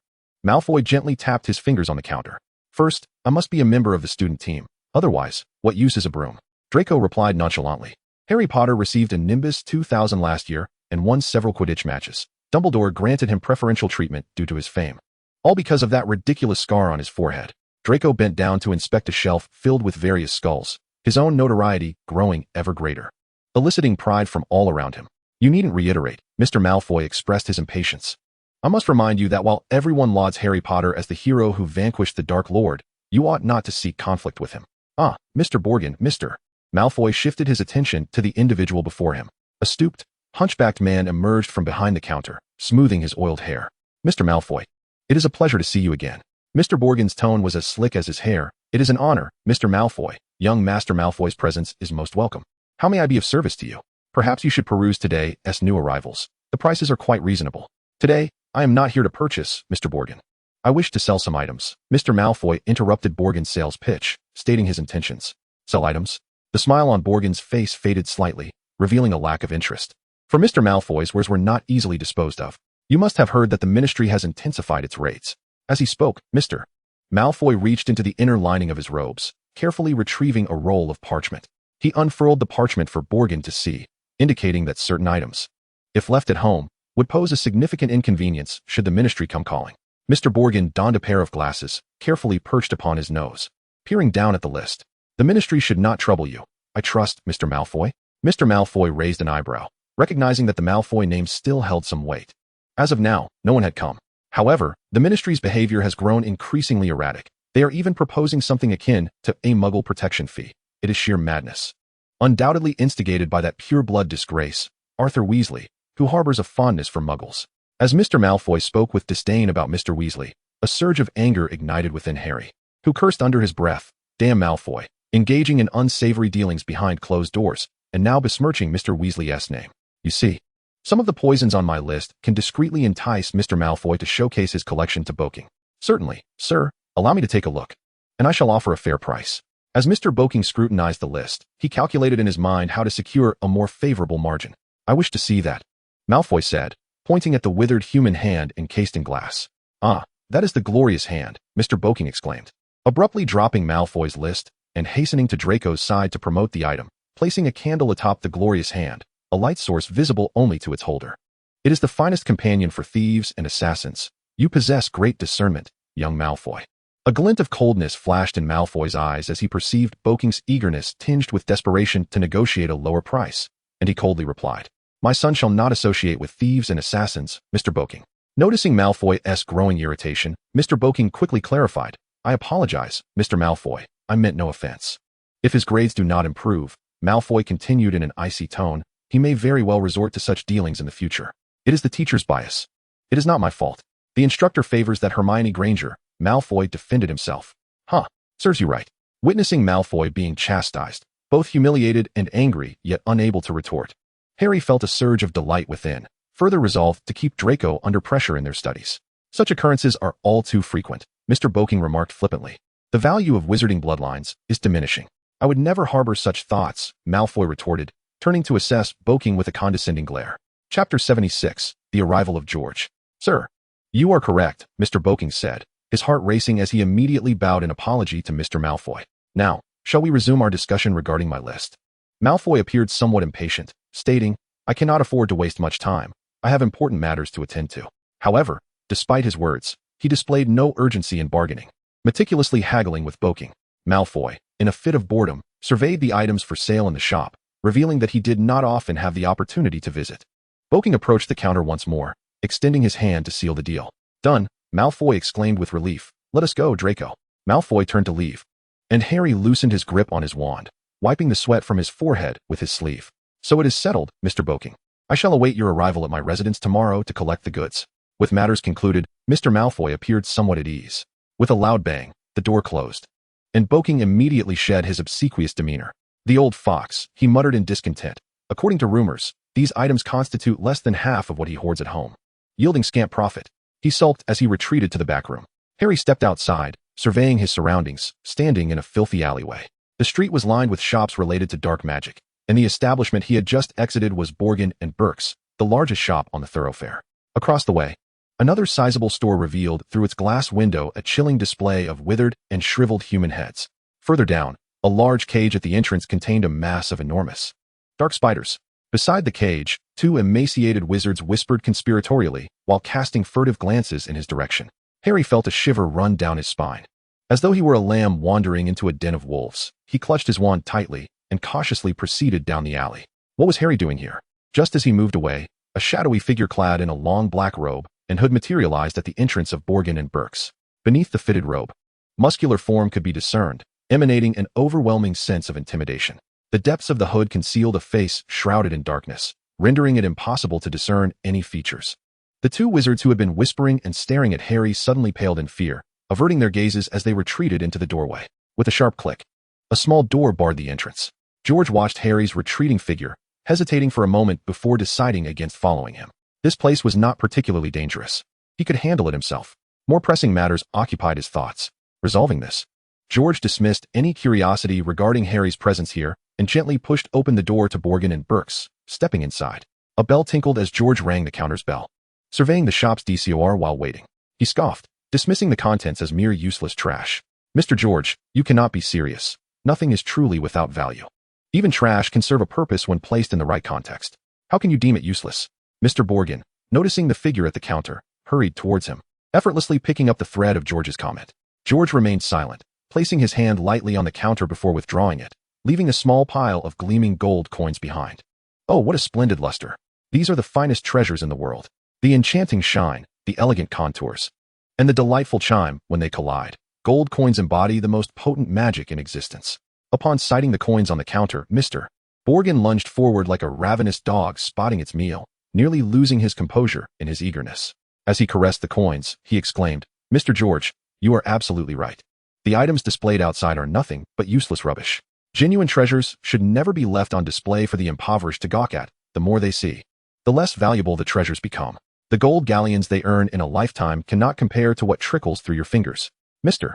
Malfoy gently tapped his fingers on the counter. "First, I must be a member of the student team. Otherwise, what use is a broom?" Draco replied nonchalantly. Harry Potter received a Nimbus 2000 last year and won several Quidditch matches. Dumbledore granted him preferential treatment due to his fame. All because of that ridiculous scar on his forehead. Draco bent down to inspect a shelf filled with various skulls, his own notoriety growing ever greater, eliciting pride from all around him. "You needn't reiterate," Mr. Malfoy expressed his impatience. "I must remind you that while everyone lauds Harry Potter as the hero who vanquished the Dark Lord, you ought not to seek conflict with him." "Ah, Mr. Borgin, Mr." Malfoy shifted his attention to the individual before him. A stooped, hunchbacked man emerged from behind the counter, smoothing his oiled hair. "Mr. Malfoy, it is a pleasure to see you again." Mr. Borgin's tone was as slick as his hair. "It is an honor, Mr. Malfoy. Young Master Malfoy's presence is most welcome. How may I be of service to you? Perhaps you should peruse today's new arrivals. The prices are quite reasonable." "Today, I am not here to purchase, Mr. Borgin. I wish to sell some items." Mr. Malfoy interrupted Borgin's sales pitch, stating his intentions. "Sell items?" The smile on Borgin's face faded slightly, revealing a lack of interest. For Mr. Malfoy's wares were not easily disposed of. "You must have heard that the Ministry has intensified its raids." As he spoke, Mr. Malfoy reached into the inner lining of his robes, carefully retrieving a roll of parchment. He unfurled the parchment for Borgin to see, indicating that certain items, if left at home, would pose a significant inconvenience should the Ministry come calling. Mr. Borgin donned a pair of glasses, carefully perched upon his nose, peering down at the list. "The Ministry should not trouble you, I trust, Mr. Malfoy." Mr. Malfoy raised an eyebrow, recognizing that the Malfoy name still held some weight. As of now, no one had come. However, the Ministry's behavior has grown increasingly erratic. They are even proposing something akin to a Muggle protection fee. It is sheer madness. Undoubtedly instigated by that pure-blood disgrace, Arthur Weasley, who harbors a fondness for Muggles. As Mr. Malfoy spoke with disdain about Mr. Weasley, a surge of anger ignited within Harry, who cursed under his breath, "Damn Malfoy, engaging in unsavory dealings behind closed doors, and now besmirching Mr. Weasley's name. You see, some of the poisons on my list can discreetly entice Mr. Malfoy to showcase his collection to Boking. Certainly, sir, allow me to take a look, and I shall offer a fair price." As Mr. Boking scrutinized the list, he calculated in his mind how to secure a more favorable margin. "I wish to see that," Malfoy said, pointing at the withered human hand encased in glass. "Ah, that is the glorious hand," Mr. Boking exclaimed, abruptly dropping Malfoy's list and hastening to Draco's side to promote the item, placing a candle atop the glorious hand, a light source visible only to its holder. "It is the finest companion for thieves and assassins. You possess great discernment, young Malfoy." A glint of coldness flashed in Malfoy's eyes as he perceived Boking's eagerness tinged with desperation to negotiate a lower price, and he coldly replied, "My son shall not associate with thieves and assassins, Mr. Boking." Noticing Malfoy's growing irritation, Mr. Boking quickly clarified, "I apologize, Mr. Malfoy, I meant no offense." If his grades do not improve, Malfoy continued in an icy tone, he may very well resort to such dealings in the future. "It is the teacher's bias. It is not my fault. The instructor favors that Hermione Granger," Malfoy defended himself. "Huh, serves you right." Witnessing Malfoy being chastised, both humiliated and angry yet unable to retort, Harry felt a surge of delight within, further resolved to keep Draco under pressure in their studies. "Such occurrences are all too frequent," Mr. Boking remarked flippantly. "The value of wizarding bloodlines is diminishing." "I would never harbor such thoughts," Malfoy retorted, turning to assess Boking with a condescending glare. Chapter 76, The Arrival of George. "Sir, you are correct," Mr. Boking said, his heart racing as he immediately bowed in apology to Mr. Malfoy. "Now, shall we resume our discussion regarding my list?" Malfoy appeared somewhat impatient, stating, "I cannot afford to waste much time. I have important matters to attend to." However, despite his words, he displayed no urgency in bargaining, meticulously haggling with Boking. Malfoy, in a fit of boredom, surveyed the items for sale in the shop, revealing that he did not often have the opportunity to visit. Boking approached the counter once more, extending his hand to seal the deal. "Done," Malfoy exclaimed with relief. "Let us go, Draco." Malfoy turned to leave, And Harry loosened his grip on his wand, wiping the sweat from his forehead with his sleeve. So it is settled, Mr. Boking. I shall await your arrival at my residence tomorrow to collect the goods. With matters concluded, Mr. Malfoy appeared somewhat at ease. With a loud bang, the door closed. And Boking immediately shed his obsequious demeanor. The old fox, he muttered in discontent. According to rumors, these items constitute less than half of what he hoards at home, yielding scant profit. He sulked as he retreated to the back room. Harry stepped outside, surveying his surroundings, standing in a filthy alleyway. The street was lined with shops related to dark magic, and the establishment he had just exited was Borgin and Burke's, the largest shop on the thoroughfare. Across the way, another sizable store revealed through its glass window a chilling display of withered and shriveled human heads. Further down, a large cage at the entrance contained a mass of enormous dark spiders. Beside the cage, two emaciated wizards whispered conspiratorially while casting furtive glances in his direction. Harry felt a shiver run down his spine. As though he were a lamb wandering into a den of wolves, he clutched his wand tightly and cautiously proceeded down the alley. What was Harry doing here? Just as he moved away, a shadowy figure clad in a long black robe and hood materialized at the entrance of Borgin and Burke's. Beneath the fitted robe, muscular form could be discerned, emanating an overwhelming sense of intimidation. The depths of the hood concealed a face shrouded in darkness, rendering it impossible to discern any features. The two wizards who had been whispering and staring at Harry suddenly paled in fear, averting their gazes as they retreated into the doorway. With a sharp click, a small door barred the entrance. George watched Harry's retreating figure, hesitating for a moment before deciding against following him. This place was not particularly dangerous. He could handle it himself. More pressing matters occupied his thoughts. Resolving this, George dismissed any curiosity regarding Harry's presence here and gently pushed open the door to Borgin and Burke's, stepping inside. A bell tinkled as George rang the counter's bell. Surveying the shop's DCOR while waiting, he scoffed, dismissing the contents as mere useless trash. Mr. George, you cannot be serious. Nothing is truly without value. Even trash can serve a purpose when placed in the right context. How can you deem it useless? Mr. Borgin, noticing the figure at the counter, hurried towards him, effortlessly picking up the thread of George's comment. George remained silent, placing his hand lightly on the counter before withdrawing it, leaving a small pile of gleaming gold coins behind. Oh, what a splendid luster. These are the finest treasures in the world. The enchanting shine, the elegant contours, and the delightful chime when they collide. Gold coins embody the most potent magic in existence. Upon sighting the coins on the counter, Mr. Borgin lunged forward like a ravenous dog spotting its meal, nearly losing his composure in his eagerness. As he caressed the coins, he exclaimed, Mr. George, you are absolutely right. The items displayed outside are nothing but useless rubbish. Genuine treasures should never be left on display for the impoverished to gawk at. The more they see, the less valuable the treasures become. The gold galleons they earn in a lifetime cannot compare to what trickles through your fingers. Mr.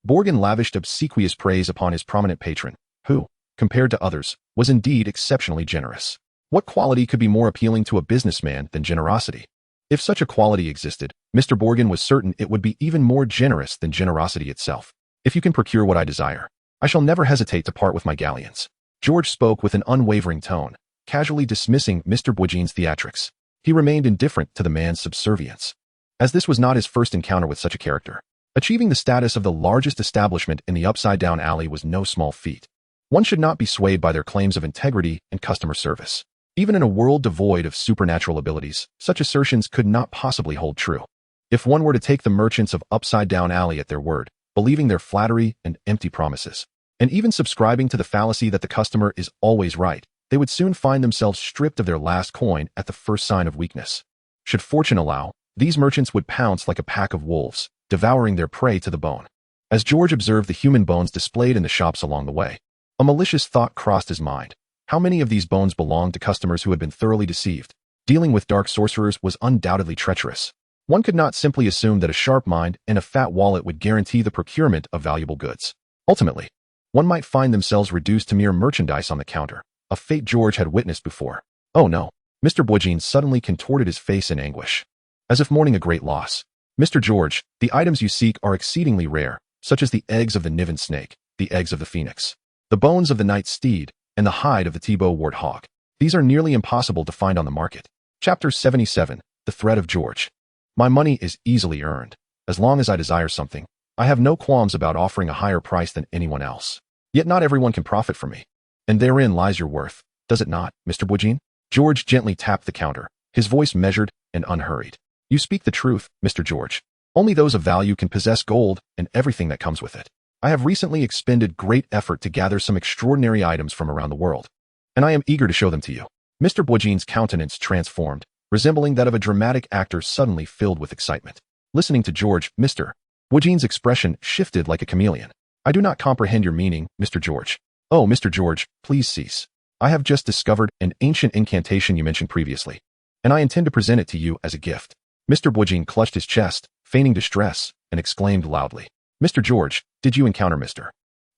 Borgin lavished obsequious praise upon his prominent patron, who, compared to others, was indeed exceptionally generous. What quality could be more appealing to a businessman than generosity? If such a quality existed, Mr. Borgin was certain it would be even more generous than generosity itself. If you can procure what I desire, I shall never hesitate to part with my galleons. George spoke with an unwavering tone, casually dismissing Mr. Borgin's theatrics. He remained indifferent to the man's subservience, as this was not his first encounter with such a character. Achieving the status of the largest establishment in the upside-down alley was no small feat. One should not be swayed by their claims of integrity and customer service. Even in a world devoid of supernatural abilities, such assertions could not possibly hold true. If one were to take the merchants of Upside-Down Alley at their word, believing their flattery and empty promises, and even subscribing to the fallacy that the customer is always right, they would soon find themselves stripped of their last coin at the first sign of weakness. Should fortune allow, these merchants would pounce like a pack of wolves, devouring their prey to the bone. As George observed the human bones displayed in the shops along the way, a malicious thought crossed his mind. How many of these bones belonged to customers who had been thoroughly deceived? Dealing with dark sorcerers was undoubtedly treacherous. One could not simply assume that a sharp mind and a fat wallet would guarantee the procurement of valuable goods. Ultimately, one might find themselves reduced to mere merchandise on the counter, a fate George had witnessed before. Oh no. Mr. Borgin suddenly contorted his face in anguish, as if mourning a great loss. Mr. George, the items you seek are exceedingly rare, such as the eggs of the Niven snake, the eggs of the phoenix, the bones of the night steed, and the hide of the Thibaut wart hog. These are nearly impossible to find on the market. Chapter 77, The Threat of George. My money is easily earned. As long as I desire something, I have no qualms about offering a higher price than anyone else. Yet not everyone can profit from me. And therein lies your worth, does it not, Mr. Borgin? George gently tapped the counter, his voice measured and unhurried. You speak the truth, Mr. George. Only those of value can possess gold and everything that comes with it. I have recently expended great effort to gather some extraordinary items from around the world, and I am eager to show them to you." Mr. Bourgin's countenance transformed, resembling that of a dramatic actor suddenly filled with excitement. Listening to George, Mr. Bourgin's expression shifted like a chameleon. "I do not comprehend your meaning, Mr. George." "Oh, Mr. George, please cease. I have just discovered an ancient incantation you mentioned previously, and I intend to present it to you as a gift." Mr. Bourgin clutched his chest, feigning distress, and exclaimed loudly, "Mr. George, did you encounter Mr.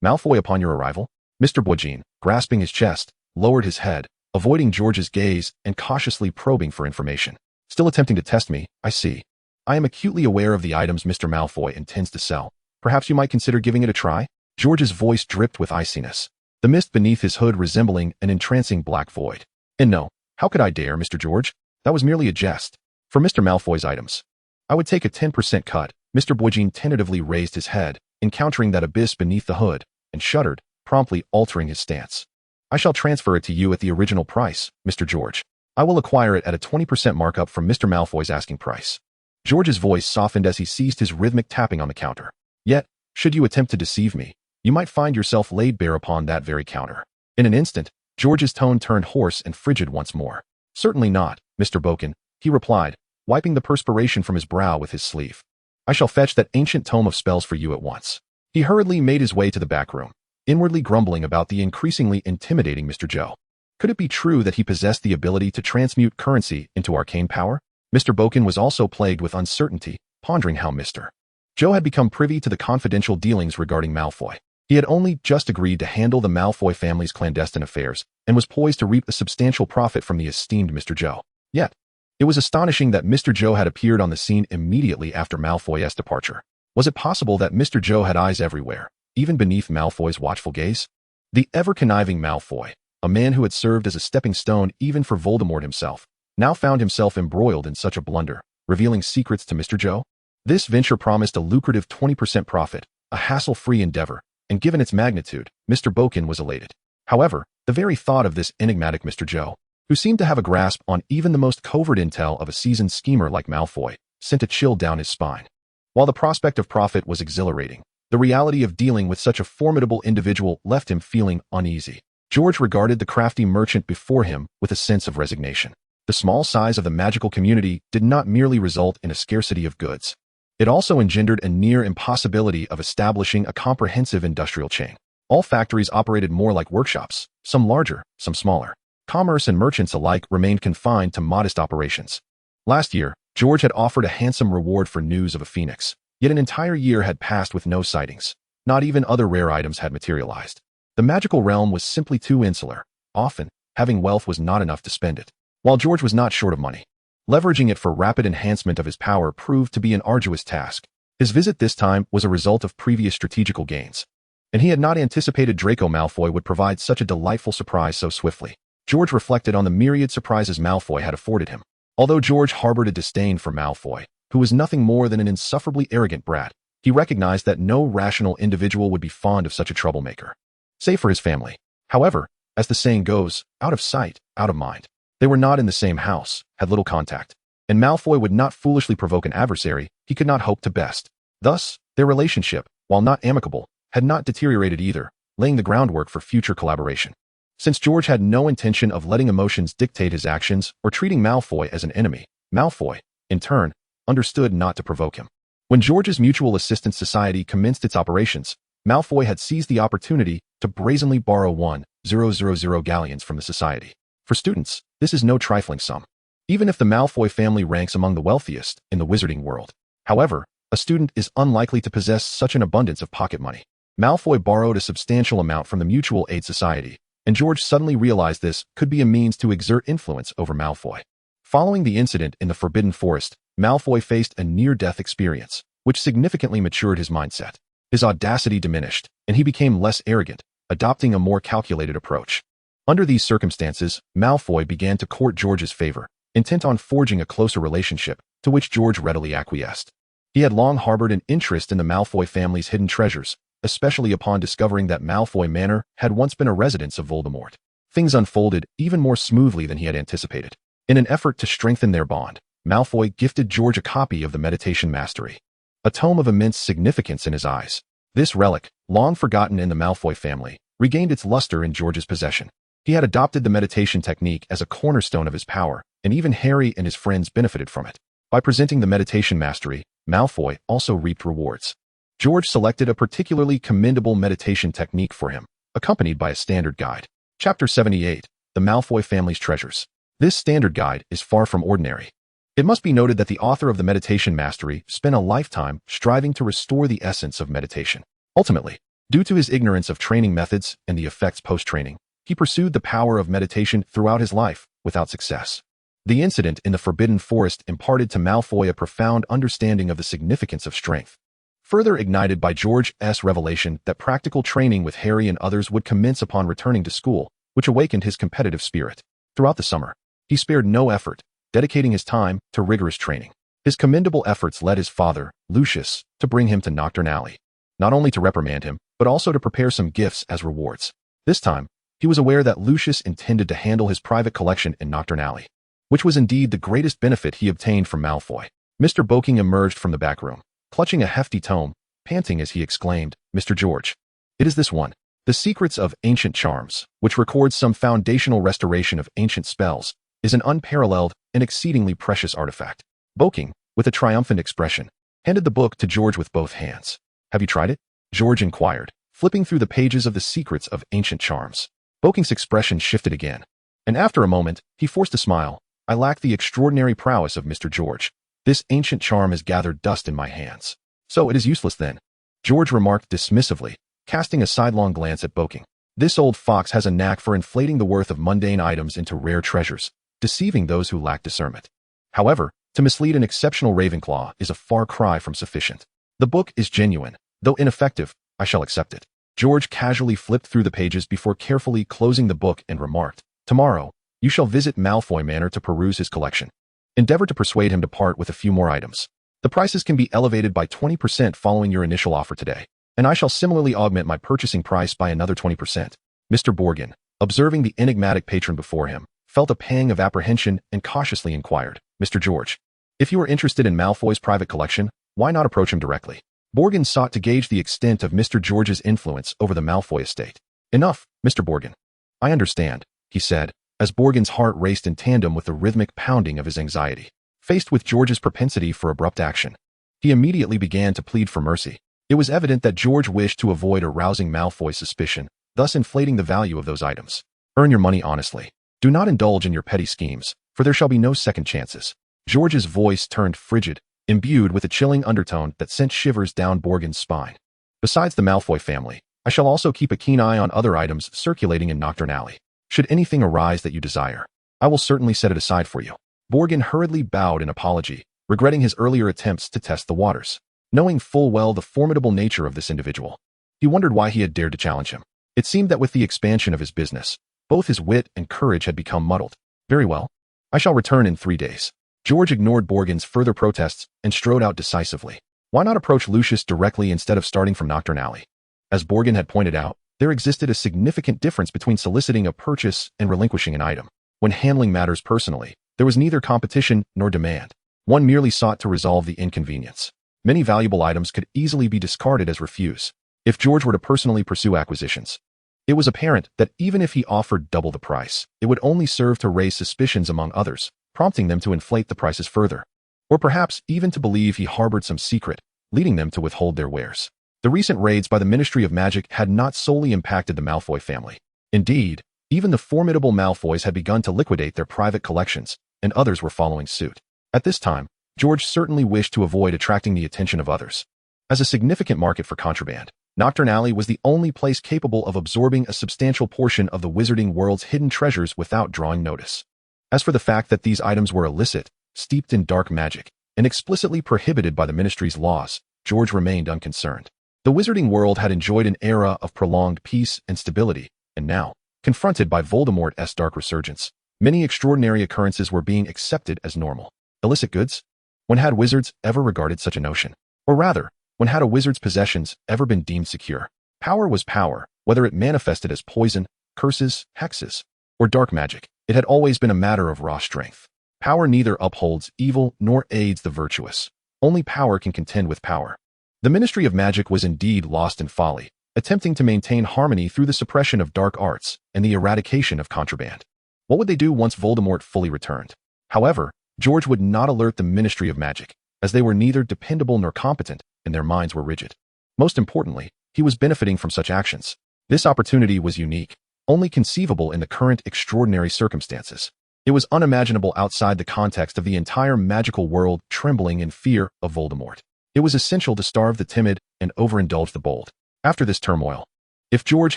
Malfoy upon your arrival?" Mr. Bourgin, grasping his chest, lowered his head, avoiding George's gaze and cautiously probing for information. "Still attempting to test me, I see. I am acutely aware of the items Mr. Malfoy intends to sell. Perhaps you might consider giving it a try?" George's voice dripped with iciness, the mist beneath his hood resembling an entrancing black void. "And no, how could I dare, Mr. George? That was merely a jest. For Mr. Malfoy's items, I would take a 10% cut." Mr. Bourgin tentatively raised his head, encountering that abyss beneath the hood, and shuddered, promptly altering his stance. "I shall transfer it to you at the original price, Mr. George. I will acquire it at a 20% markup from Mr. Malfoy's asking price." George's voice softened as he ceased his rhythmic tapping on the counter. "Yet, should you attempt to deceive me, you might find yourself laid bare upon that very counter." In an instant, George's tone turned hoarse and frigid once more. "Certainly not, Mr. Bourgin," he replied, wiping the perspiration from his brow with his sleeve. "I shall fetch that ancient tome of spells for you at once." He hurriedly made his way to the back room, inwardly grumbling about the increasingly intimidating Mr. Joe. Could it be true that he possessed the ability to transmute currency into arcane power? Mr. Bourgin was also plagued with uncertainty, pondering how Mr. Joe had become privy to the confidential dealings regarding Malfoy. He had only just agreed to handle the Malfoy family's clandestine affairs and was poised to reap a substantial profit from the esteemed Mr. Joe. Yet, it was astonishing that Mr. Joe had appeared on the scene immediately after Malfoy's departure. Was it possible that Mr. Joe had eyes everywhere, even beneath Malfoy's watchful gaze? The ever-conniving Malfoy, a man who had served as a stepping stone even for Voldemort himself, now found himself embroiled in such a blunder, revealing secrets to Mr. Joe. This venture promised a lucrative 20% profit, a hassle-free endeavor, and given its magnitude, Mr. Bourgin was elated. However, the very thought of this enigmatic Mr. Joe, who seemed to have a grasp on even the most covert intel of a seasoned schemer like Malfoy, sent a chill down his spine. While the prospect of profit was exhilarating, the reality of dealing with such a formidable individual left him feeling uneasy. George regarded the crafty merchant before him with a sense of resignation. The small size of the magical community did not merely result in a scarcity of goods. It also engendered a near impossibility of establishing a comprehensive industrial chain. All factories operated more like workshops, some larger, some smaller. Commerce and merchants alike remained confined to modest operations. Last year, George had offered a handsome reward for news of a phoenix, yet an entire year had passed with no sightings. Not even other rare items had materialized. The magical realm was simply too insular. Often, having wealth was not enough to spend it. While George was not short of money, leveraging it for rapid enhancement of his power proved to be an arduous task. His visit this time was a result of previous strategical gains, and he had not anticipated Draco Malfoy would provide such a delightful surprise so swiftly. George reflected on the myriad surprises Malfoy had afforded him. Although George harbored a disdain for Malfoy, who was nothing more than an insufferably arrogant brat, he recognized that no rational individual would be fond of such a troublemaker, save for his family. However, as the saying goes, out of sight, out of mind. They were not in the same house, had little contact, and Malfoy would not foolishly provoke an adversary he could not hope to best. Thus, their relationship, while not amicable, had not deteriorated either, laying the groundwork for future collaboration. Since George had no intention of letting emotions dictate his actions or treating Malfoy as an enemy, Malfoy, in turn, understood not to provoke him. When George's Mutual Assistance Society commenced its operations, Malfoy had seized the opportunity to brazenly borrow 1,000 galleons from the society. For students, this is no trifling sum, even if the Malfoy family ranks among the wealthiest in the wizarding world. However, a student is unlikely to possess such an abundance of pocket money. Malfoy borrowed a substantial amount from the Mutual Aid Society, and George suddenly realized this could be a means to exert influence over Malfoy. Following the incident in the Forbidden Forest, Malfoy faced a near-death experience, which significantly matured his mindset. His audacity diminished, and he became less arrogant, adopting a more calculated approach. Under these circumstances, Malfoy began to court George's favor, intent on forging a closer relationship, to which George readily acquiesced. He had long harbored an interest in the Malfoy family's hidden treasures, especially upon discovering that Malfoy Manor had once been a residence of Voldemort. Things unfolded even more smoothly than he had anticipated. In an effort to strengthen their bond, Malfoy gifted George a copy of the Meditation Mastery, a tome of immense significance in his eyes. This relic, long forgotten in the Malfoy family, regained its luster in George's possession. He had adopted the meditation technique as a cornerstone of his power, and even Harry and his friends benefited from it. By presenting the meditation mastery, Malfoy also reaped rewards. George selected a particularly commendable meditation technique for him, accompanied by a standard guide. Chapter 78, The Malfoy Family's Treasures. This standard guide is far from ordinary. It must be noted that the author of the meditation mastery spent a lifetime striving to restore the essence of meditation. Ultimately, due to his ignorance of training methods and the effects post-training, he pursued the power of meditation throughout his life, without success. The incident in the Forbidden Forest imparted to Malfoy a profound understanding of the significance of strength, further ignited by George's revelation that practical training with Harry and others would commence upon returning to school, which awakened his competitive spirit. Throughout the summer, he spared no effort, dedicating his time to rigorous training. His commendable efforts led his father, Lucius, to bring him to Knockturn Alley, not only to reprimand him, but also to prepare some gifts as rewards. This time, he was aware that Lucius intended to handle his private collection in Knockturn Alley, which was indeed the greatest benefit he obtained from Malfoy. Mr. Boking emerged from the back room, clutching a hefty tome, panting as he exclaimed, "Mr. George, it is this one, The Secrets of Ancient Charms, which records some foundational restoration of ancient spells, is an unparalleled and exceedingly precious artifact." Boking, with a triumphant expression, handed the book to George with both hands. "Have you tried it?" George inquired, flipping through the pages of The Secrets of Ancient Charms. Boking's expression shifted again, and after a moment, he forced a smile. "I lack the extraordinary prowess of Mr. George. This ancient charm has gathered dust in my hands. So it is useless then," George remarked dismissively, casting a sidelong glance at Boking. "This old fox has a knack for inflating the worth of mundane items into rare treasures, deceiving those who lack discernment. However, to mislead an exceptional Ravenclaw is a far cry from sufficient. The book is genuine, though ineffective. I shall accept it." George casually flipped through the pages before carefully closing the book and remarked, "Tomorrow, you shall visit Malfoy Manor to peruse his collection. Endeavor to persuade him to part with a few more items. The prices can be elevated by 20% following your initial offer today, and I shall similarly augment my purchasing price by another 20%. Mr. Borgin, observing the enigmatic patron before him, felt a pang of apprehension and cautiously inquired, "Mr. George, if you are interested in Malfoy's private collection, why not approach him directly?" Borgin sought to gauge the extent of Mr. George's influence over the Malfoy estate. "Enough, Mr. Borgin. I understand," he said, as Borgin's heart raced in tandem with the rhythmic pounding of his anxiety. Faced with George's propensity for abrupt action, he immediately began to plead for mercy. It was evident that George wished to avoid arousing Malfoy's suspicion, thus inflating the value of those items. "Earn your money honestly. Do not indulge in your petty schemes, for there shall be no second chances." George's voice turned frigid, imbued with a chilling undertone that sent shivers down Borgin's spine. "Besides the Malfoy family, I shall also keep a keen eye on other items circulating in Knockturn Alley. Should anything arise that you desire, I will certainly set it aside for you." Borgin hurriedly bowed in apology, regretting his earlier attempts to test the waters. Knowing full well the formidable nature of this individual, he wondered why he had dared to challenge him. It seemed that with the expansion of his business, both his wit and courage had become muddled. "Very well. I shall return in 3 days." George ignored Borgin's further protests and strode out decisively. Why not approach Lucius directly instead of starting from Knockturn Alley? As Borgin had pointed out, there existed a significant difference between soliciting a purchase and relinquishing an item. When handling matters personally, there was neither competition nor demand. One merely sought to resolve the inconvenience. Many valuable items could easily be discarded as refuse. If George were to personally pursue acquisitions, it was apparent that even if he offered double the price, it would only serve to raise suspicions among others, prompting them to inflate the prices further, or perhaps even to believe he harbored some secret, leading them to withhold their wares. The recent raids by the Ministry of Magic had not solely impacted the Malfoy family. Indeed, even the formidable Malfoys had begun to liquidate their private collections, and others were following suit. At this time, George certainly wished to avoid attracting the attention of others. As a significant market for contraband, Knockturn Alley was the only place capable of absorbing a substantial portion of the Wizarding World's hidden treasures without drawing notice. As for the fact that these items were illicit, steeped in dark magic, and explicitly prohibited by the Ministry's laws, George remained unconcerned. The Wizarding World had enjoyed an era of prolonged peace and stability, and now, confronted by Voldemort's dark resurgence, many extraordinary occurrences were being accepted as normal. Illicit goods? When had wizards ever regarded such a notion? Or rather, when had a wizard's possessions ever been deemed secure? Power was power, whether it manifested as poison, curses, hexes, or dark magic. It had always been a matter of raw strength. Power neither upholds evil nor aids the virtuous. Only power can contend with power. The Ministry of Magic was indeed lost in folly, attempting to maintain harmony through the suppression of dark arts and the eradication of contraband. What would they do once Voldemort fully returned? However, George would not alert the Ministry of Magic, as they were neither dependable nor competent, and their minds were rigid. Most importantly, he was benefiting from such actions. This opportunity was unique, only conceivable in the current extraordinary circumstances. It was unimaginable outside the context of the entire magical world trembling in fear of Voldemort. It was essential to starve the timid and overindulge the bold. After this turmoil, if George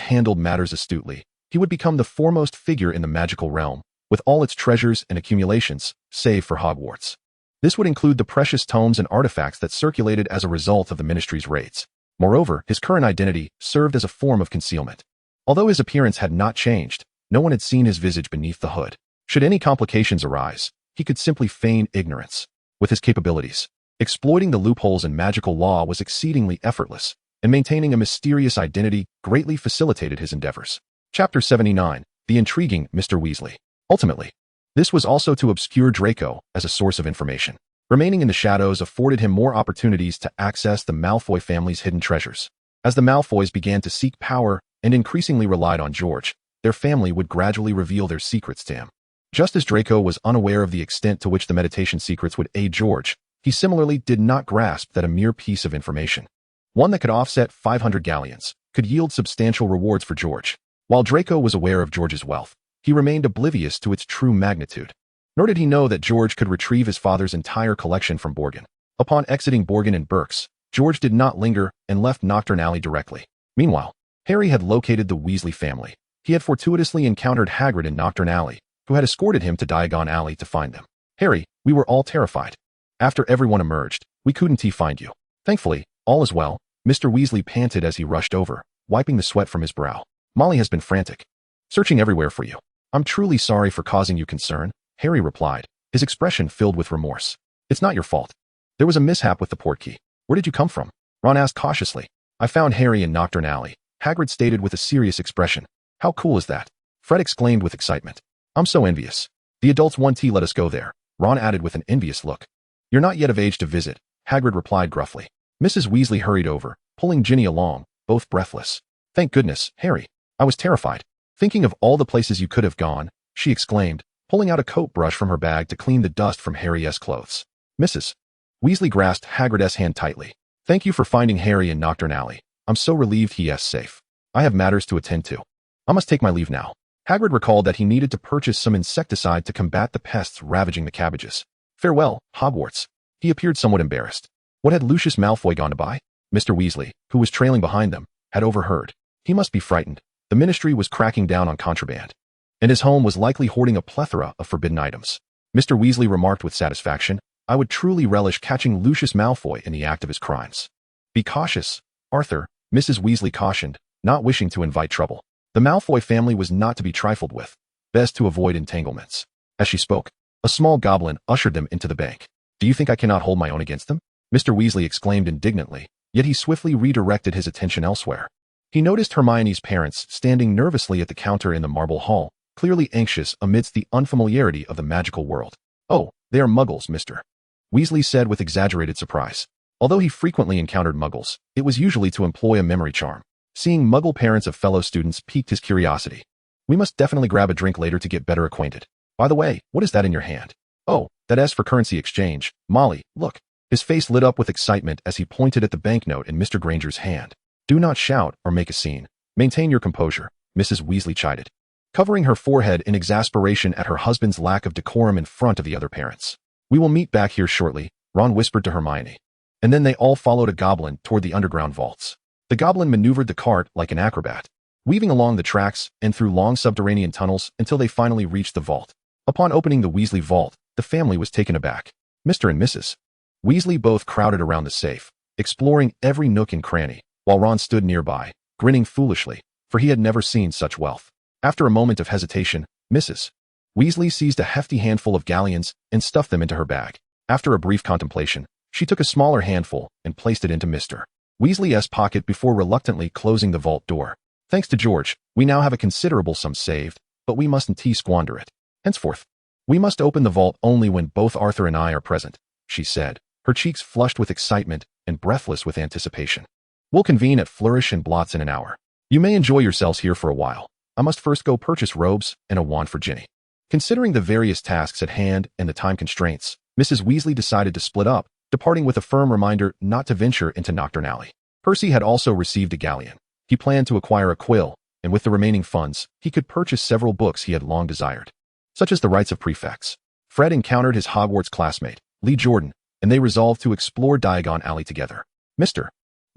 handled matters astutely, he would become the foremost figure in the magical realm, with all its treasures and accumulations, save for Hogwarts. This would include the precious tomes and artifacts that circulated as a result of the Ministry's raids. Moreover, his current identity served as a form of concealment. Although his appearance had not changed, no one had seen his visage beneath the hood. Should any complications arise, he could simply feign ignorance. With his capabilities, exploiting the loopholes in magical law was exceedingly effortless, and maintaining a mysterious identity greatly facilitated his endeavors. Chapter 79, The Intriguing Mr. Weasley. Ultimately, this was also to obscure Draco as a source of information. Remaining in the shadows afforded him more opportunities to access the Malfoy family's hidden treasures. As the Malfoys began to seek power and increasingly relied on George, their family would gradually reveal their secrets to him. Just as Draco was unaware of the extent to which the meditation secrets would aid George, he similarly did not grasp that a mere piece of information, one that could offset 500 galleons, could yield substantial rewards for George. While Draco was aware of George's wealth, he remained oblivious to its true magnitude. Nor did he know that George could retrieve his father's entire collection from Borgin. Upon exiting Borgin and Burke's, George did not linger and left Knockturn Alley directly. Meanwhile, Harry had located the Weasley family. He had fortuitously encountered Hagrid in Knockturn Alley, who had escorted him to Diagon Alley to find them. Harry, we were all terrified. After everyone emerged, we couldn't find you. Thankfully, all is well, Mr. Weasley panted as he rushed over, wiping the sweat from his brow. Molly has been frantic, searching everywhere for you. I'm truly sorry for causing you concern, Harry replied, his expression filled with remorse. It's not your fault. There was a mishap with the portkey. Where did you come from? Ron asked cautiously. I found Harry in Knockturn Alley, Hagrid stated with a serious expression. How cool is that? Fred exclaimed with excitement. I'm so envious. The adults want to let us go there, Ron added with an envious look. You're not yet of age to visit, Hagrid replied gruffly. Mrs. Weasley hurried over, pulling Ginny along, both breathless. Thank goodness, Harry. I was terrified. Thinking of all the places you could have gone, she exclaimed, pulling out a coat brush from her bag to clean the dust from Harry's clothes. Mrs. Weasley grasped Hagrid's hand tightly. Thank you for finding Harry in Knockturn Alley. I'm so relieved he is safe. I have matters to attend to. I must take my leave now. Hagrid recalled that he needed to purchase some insecticide to combat the pests ravaging the cabbages. Farewell, Hogwarts. He appeared somewhat embarrassed. What had Lucius Malfoy gone to buy? Mr. Weasley, who was trailing behind them, had overheard. He must be frightened. The Ministry was cracking down on contraband, and his home was likely hoarding a plethora of forbidden items. Mr. Weasley remarked with satisfaction, I would truly relish catching Lucius Malfoy in the act of his crimes. Be cautious, Arthur, Mrs. Weasley cautioned, not wishing to invite trouble. The Malfoy family was not to be trifled with. Best to avoid entanglements. As she spoke, a small goblin ushered them into the bank. Do you think I cannot hold my own against them? Mr. Weasley exclaimed indignantly, yet he swiftly redirected his attention elsewhere. He noticed Hermione's parents standing nervously at the counter in the marble hall, clearly anxious amidst the unfamiliarity of the magical world. Oh, they are muggles, Mr. Weasley said with exaggerated surprise. Although he frequently encountered muggles, it was usually to employ a memory charm. Seeing muggle parents of fellow students piqued his curiosity. We must definitely grab a drink later to get better acquainted. By the way, what is that in your hand? Oh, that is for currency exchange. Molly, look. His face lit up with excitement as he pointed at the banknote in Mr. Granger's hand. Do not shout or make a scene. Maintain your composure, Mrs. Weasley chided, covering her forehead in exasperation at her husband's lack of decorum in front of the other parents. We will meet back here shortly, Ron whispered to Hermione. And then they all followed a goblin toward the underground vaults. The goblin maneuvered the cart like an acrobat, weaving along the tracks and through long subterranean tunnels until they finally reached the vault. Upon opening the Weasley vault, the family was taken aback. Mr. and Mrs. Weasley both crowded around the safe, exploring every nook and cranny, while Ron stood nearby, grinning foolishly, for he had never seen such wealth. After a moment of hesitation, Mrs. Weasley seized a hefty handful of galleons and stuffed them into her bag. After a brief contemplation, she took a smaller handful and placed it into Mr. Weasley's pocket before reluctantly closing the vault door. Thanks to George, we now have a considerable sum saved, but we mustn't squander it. Henceforth, we must open the vault only when both Arthur and I are present, she said, her cheeks flushed with excitement and breathless with anticipation. We'll convene at Flourish and Blots in an hour. You may enjoy yourselves here for a while. I must first go purchase robes and a wand for Ginny. Considering the various tasks at hand and the time constraints, Mrs. Weasley decided to split up, departing with a firm reminder not to venture into Knockturn Alley. Percy had also received a galleon. He planned to acquire a quill, and with the remaining funds, he could purchase several books he had long desired, such as The Rites of Prefects. Fred encountered his Hogwarts classmate, Lee Jordan, and they resolved to explore Diagon Alley together. Mr.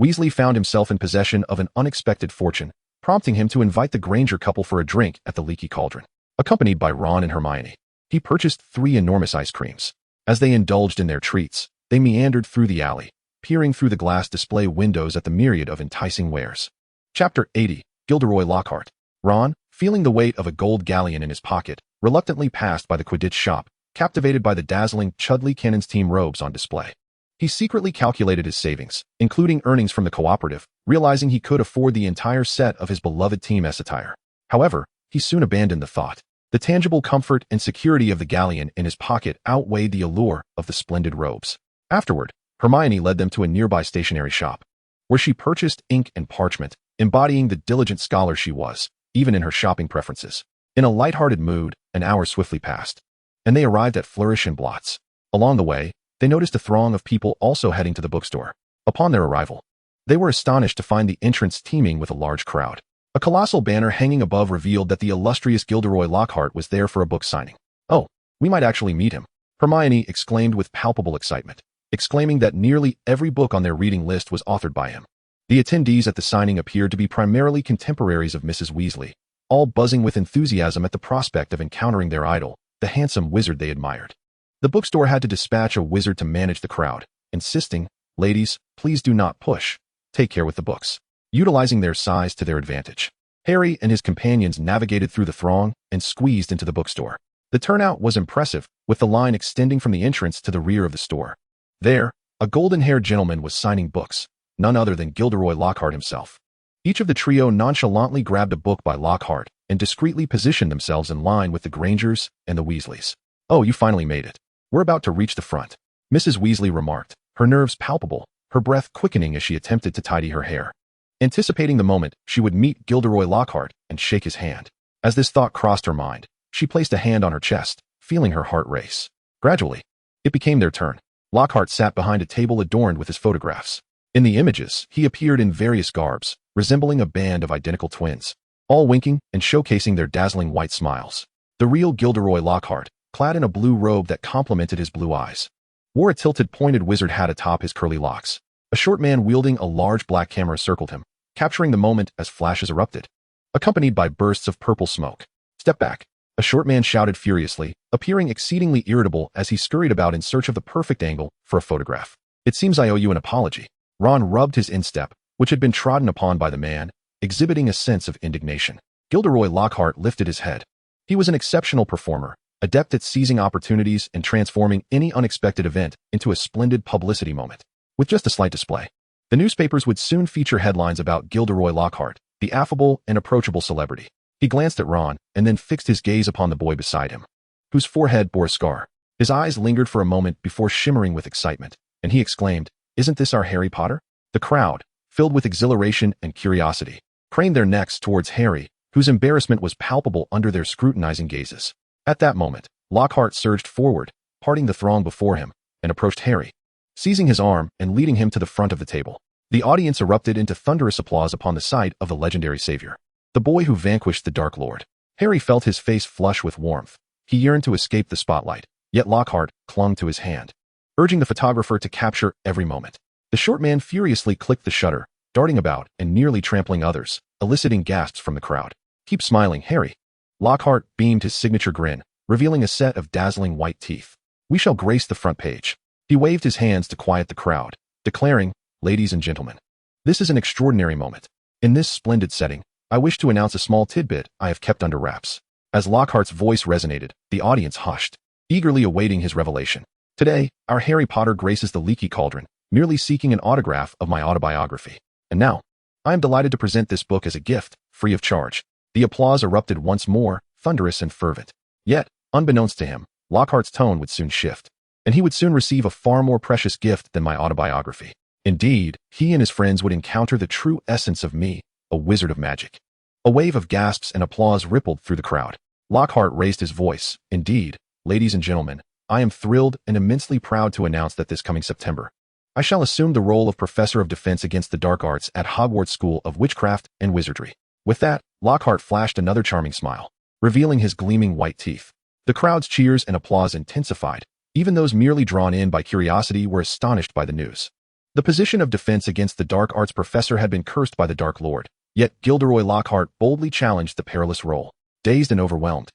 Weasley found himself in possession of an unexpected fortune, prompting him to invite the Granger couple for a drink at the Leaky Cauldron. Accompanied by Ron and Hermione, he purchased 3 enormous ice creams. As they indulged in their treats, they meandered through the alley, peering through the glass display windows at the myriad of enticing wares. Chapter 80, Gilderoy Lockhart. Ron, feeling the weight of a gold galleon in his pocket, reluctantly passed by the Quidditch shop, captivated by the dazzling Chudley Cannons team robes on display. He secretly calculated his savings, including earnings from the cooperative, realizing he could afford the entire set of his beloved Team S attire. However, he soon abandoned the thought. The tangible comfort and security of the galleon in his pocket outweighed the allure of the splendid robes. Afterward, Hermione led them to a nearby stationery shop, where she purchased ink and parchment, embodying the diligent scholar she was, even in her shopping preferences. In a light-hearted mood, an hour swiftly passed, and they arrived at Flourish and Blots. Along the way, they noticed a throng of people also heading to the bookstore. Upon their arrival, they were astonished to find the entrance teeming with a large crowd. A colossal banner hanging above revealed that the illustrious Gilderoy Lockhart was there for a book signing. "Oh, we might actually meet him," Hermione exclaimed with palpable excitement, exclaiming that nearly every book on their reading list was authored by him. The attendees at the signing appeared to be primarily contemporaries of Mrs. Weasley, all buzzing with enthusiasm at the prospect of encountering their idol, the handsome wizard they admired. The bookstore had to dispatch a wizard to manage the crowd, insisting, "Ladies, please do not push. Take care with the books." Utilizing their size to their advantage, Harry and his companions navigated through the throng and squeezed into the bookstore. The turnout was impressive, with the line extending from the entrance to the rear of the store. There, a golden-haired gentleman was signing books, none other than Gilderoy Lockhart himself. Each of the trio nonchalantly grabbed a book by Lockhart and discreetly positioned themselves in line with the Grangers and the Weasleys. "Oh, you finally made it. We're about to reach the front," Mrs. Weasley remarked, her nerves palpable, her breath quickening as she attempted to tidy her hair. Anticipating the moment she would meet Gilderoy Lockhart and shake his hand. As this thought crossed her mind, she placed a hand on her chest, feeling her heart race. Gradually, it became their turn. Lockhart sat behind a table adorned with his photographs. In the images, he appeared in various garbs, resembling a band of identical twins, all winking and showcasing their dazzling white smiles. The real Gilderoy Lockhart, clad in a blue robe that complemented his blue eyes, wore a tilted pointed wizard hat atop his curly locks. A short man wielding a large black camera circled him, capturing the moment as flashes erupted, accompanied by bursts of purple smoke. "Step back," a short man shouted furiously, appearing exceedingly irritable as he scurried about in search of the perfect angle for a photograph. "It seems I owe you an apology." Ron rubbed his instep, which had been trodden upon by the man, exhibiting a sense of indignation. Gilderoy Lockhart lifted his head. He was an exceptional performer, adept at seizing opportunities and transforming any unexpected event into a splendid publicity moment. With just a slight display, the newspapers would soon feature headlines about Gilderoy Lockhart, the affable and approachable celebrity. He glanced at Ron and then fixed his gaze upon the boy beside him, whose forehead bore a scar. His eyes lingered for a moment before shimmering with excitement, and he exclaimed, "Isn't this our Harry Potter?" The crowd, filled with exhilaration and curiosity, craned their necks towards Harry, whose embarrassment was palpable under their scrutinizing gazes. At that moment, Lockhart surged forward, parting the throng before him, and approached Harry, seizing his arm and leading him to the front of the table. The audience erupted into thunderous applause upon the sight of the legendary savior, the boy who vanquished the Dark Lord. Harry felt his face flush with warmth. He yearned to escape the spotlight, yet Lockhart clung to his hand, urging the photographer to capture every moment. The short man furiously clicked the shutter, darting about and nearly trampling others, eliciting gasps from the crowd. "Keep smiling, Harry." Lockhart beamed his signature grin, revealing a set of dazzling white teeth. "We shall grace the front page." He waved his hands to quiet the crowd, declaring, "Ladies and gentlemen, this is an extraordinary moment. In this splendid setting, I wish to announce a small tidbit I have kept under wraps." As Lockhart's voice resonated, the audience hushed, eagerly awaiting his revelation. "Today, our Harry Potter graces the Leaky Cauldron, merely seeking an autograph of my autobiography. And now, I am delighted to present this book as a gift, free of charge." The applause erupted once more, thunderous and fervent. Yet, unbeknownst to him, Lockhart's tone would soon shift, and he would soon receive a far more precious gift than my autobiography. Indeed, he and his friends would encounter the true essence of me, a wizard of magic. A wave of gasps and applause rippled through the crowd. Lockhart raised his voice. Indeed, ladies and gentlemen, I am thrilled and immensely proud to announce that this coming September, I shall assume the role of Professor of Defense Against the Dark Arts at Hogwarts School of Witchcraft and Wizardry. With that, Lockhart flashed another charming smile, revealing his gleaming white teeth. The crowd's cheers and applause intensified. Even those merely drawn in by curiosity were astonished by the news. The position of Defense Against the Dark Arts professor had been cursed by the Dark Lord, yet Gilderoy Lockhart boldly challenged the perilous role. Dazed and overwhelmed,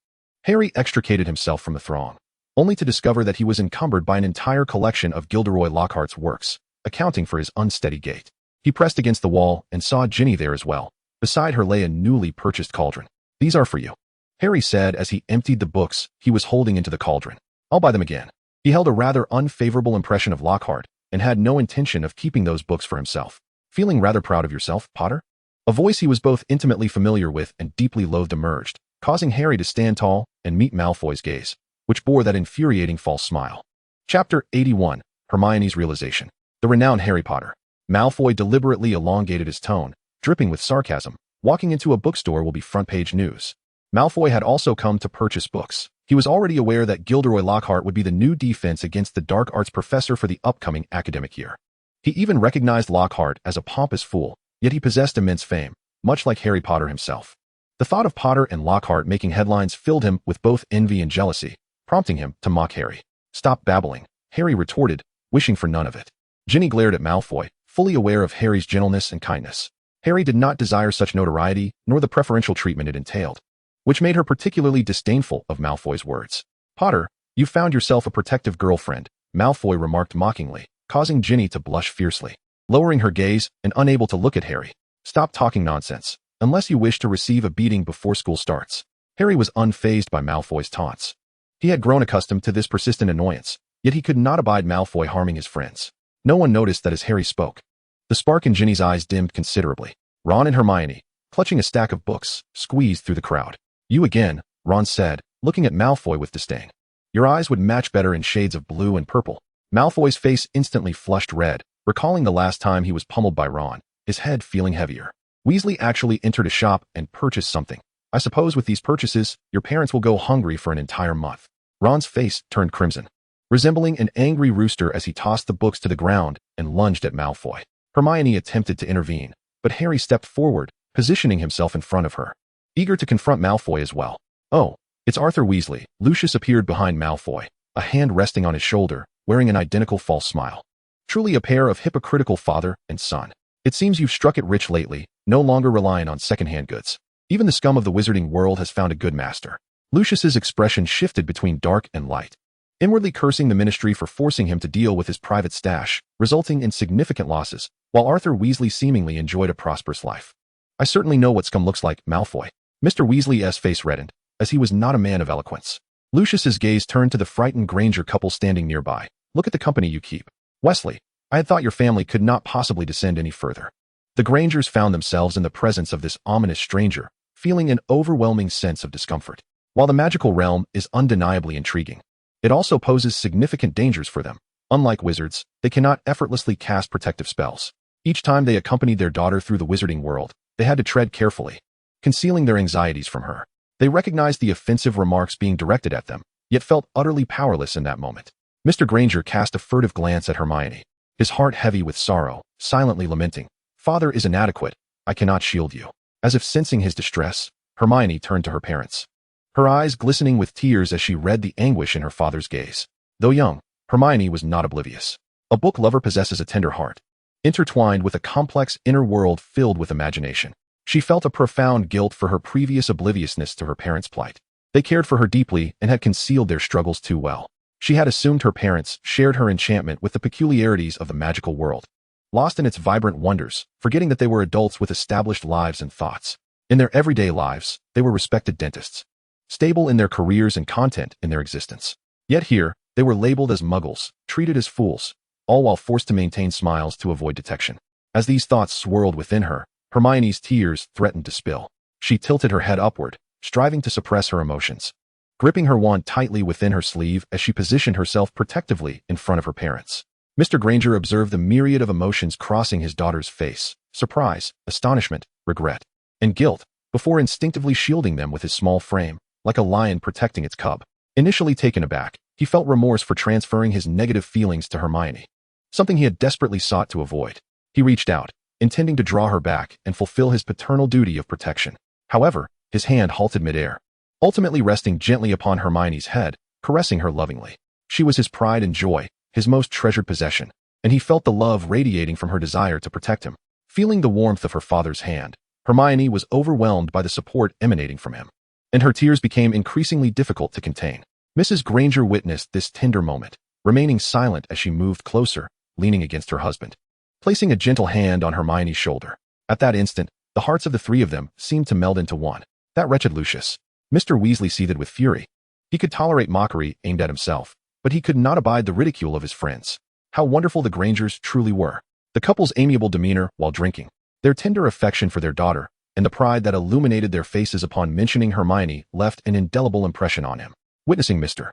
Harry extricated himself from the throng, only to discover that he was encumbered by an entire collection of Gilderoy Lockhart's works, accounting for his unsteady gait. He pressed against the wall and saw Ginny there as well. Beside her lay a newly purchased cauldron. "These are for you," Harry said as he emptied the books he was holding into the cauldron. "I'll buy them again." He held a rather unfavorable impression of Lockhart and had no intention of keeping those books for himself. "Feeling rather proud of yourself, Potter?" A voice he was both intimately familiar with and deeply loathed emerged, causing Harry to stand tall and meet Malfoy's gaze, which bore that infuriating false smile. Chapter 81, Hermione's Realization. The renowned Harry Potter. Malfoy deliberately elongated his tone, dripping with sarcasm. Walking into a bookstore will be front-page news. Malfoy had also come to purchase books. He was already aware that Gilderoy Lockhart would be the new Defense Against the Dark Arts professor for the upcoming academic year. He even recognized Lockhart as a pompous fool, yet he possessed immense fame, much like Harry Potter himself. The thought of Potter and Lockhart making headlines filled him with both envy and jealousy, prompting him to mock Harry. "Stop babbling," Harry retorted, wishing for none of it. Ginny glared at Malfoy, fully aware of Harry's gentleness and kindness. Harry did not desire such notoriety, nor the preferential treatment it entailed, which made her particularly disdainful of Malfoy's words. "Potter, you found yourself a protective girlfriend," Malfoy remarked mockingly, causing Ginny to blush fiercely. Lowering her gaze and unable to look at Harry, "Stop talking nonsense, unless you wish to receive a beating before school starts." Harry was unfazed by Malfoy's taunts. He had grown accustomed to this persistent annoyance, yet he could not abide Malfoy harming his friends. No one noticed that as Harry spoke. The spark in Ginny's eyes dimmed considerably. Ron and Hermione, clutching a stack of books, squeezed through the crowd. "You again," Ron said, looking at Malfoy with disdain. "Your eyes would match better in shades of blue and purple." Malfoy's face instantly flushed red, recalling the last time he was pummeled by Ron, his head feeling heavier. "Weasley actually entered a shop and purchased something. I suppose with these purchases, your parents will go hungry for an entire month." Ron's face turned crimson, resembling an angry rooster as he tossed the books to the ground and lunged at Malfoy. Hermione attempted to intervene, but Harry stepped forward, positioning himself in front of her, eager to confront Malfoy as well. "Oh, it's Arthur Weasley." Lucius appeared behind Malfoy, a hand resting on his shoulder, wearing an identical false smile. "Truly a pair of hypocritical father and son. It seems you've struck it rich lately, no longer relying on second-hand goods. Even the scum of the wizarding world has found a good master." Lucius's expression shifted between dark and light, inwardly cursing the ministry for forcing him to deal with his private stash, resulting in significant losses, while Arthur Weasley seemingly enjoyed a prosperous life. "I certainly know what scum looks like, Malfoy." Mr. Weasley's face reddened, as he was not a man of eloquence. Lucius's gaze turned to the frightened Granger couple standing nearby. "Look at the company you keep. Wesley, I had thought your family could not possibly descend any further." The Grangers found themselves in the presence of this ominous stranger, feeling an overwhelming sense of discomfort. While the magical realm is undeniably intriguing, it also poses significant dangers for them. Unlike wizards, they cannot effortlessly cast protective spells. Each time they accompanied their daughter through the wizarding world, they had to tread carefully, concealing their anxieties from her. They recognized the offensive remarks being directed at them, yet felt utterly powerless in that moment. Mr. Granger cast a furtive glance at Hermione, his heart heavy with sorrow, silently lamenting, "Father is inadequate. I cannot shield you." As if sensing his distress, Hermione turned to her parents, her eyes glistening with tears as she read the anguish in her father's gaze. Though young, Hermione was not oblivious. A book lover possesses a tender heart, intertwined with a complex inner world filled with imagination. She felt a profound guilt for her previous obliviousness to her parents' plight. They cared for her deeply and had concealed their struggles too well. She had assumed her parents shared her enchantment with the peculiarities of the magical world, lost in its vibrant wonders, forgetting that they were adults with established lives and thoughts. In their everyday lives, they were respected dentists, stable in their careers and content in their existence. Yet here, they were labeled as muggles, treated as fools, all while forced to maintain smiles to avoid detection. As these thoughts swirled within her, Hermione's tears threatened to spill. She tilted her head upward, striving to suppress her emotions, gripping her wand tightly within her sleeve as she positioned herself protectively in front of her parents. Mr. Granger observed the myriad of emotions crossing his daughter's face: surprise, astonishment, regret, and guilt, before instinctively shielding them with his small frame, like a lion protecting its cub. Initially taken aback, he felt remorse for transferring his negative feelings to Hermione, something he had desperately sought to avoid. He reached out, intending to draw her back and fulfill his paternal duty of protection. However, his hand halted midair, ultimately resting gently upon Hermione's head, caressing her lovingly. She was his pride and joy, his most treasured possession, and he felt the love radiating from her desire to protect him. Feeling the warmth of her father's hand, Hermione was overwhelmed by the support emanating from him, and her tears became increasingly difficult to contain. Mrs. Granger witnessed this tender moment, remaining silent as she moved closer, leaning against her husband, placing a gentle hand on Hermione's shoulder. At that instant, the hearts of the three of them seemed to meld into one. That wretched Lucius. Mr. Weasley seethed with fury. He could tolerate mockery aimed at himself, but he could not abide the ridicule of his friends. How wonderful the Grangers truly were. The couple's amiable demeanor while drinking, their tender affection for their daughter, and the pride that illuminated their faces upon mentioning Hermione left an indelible impression on him. Witnessing Mr.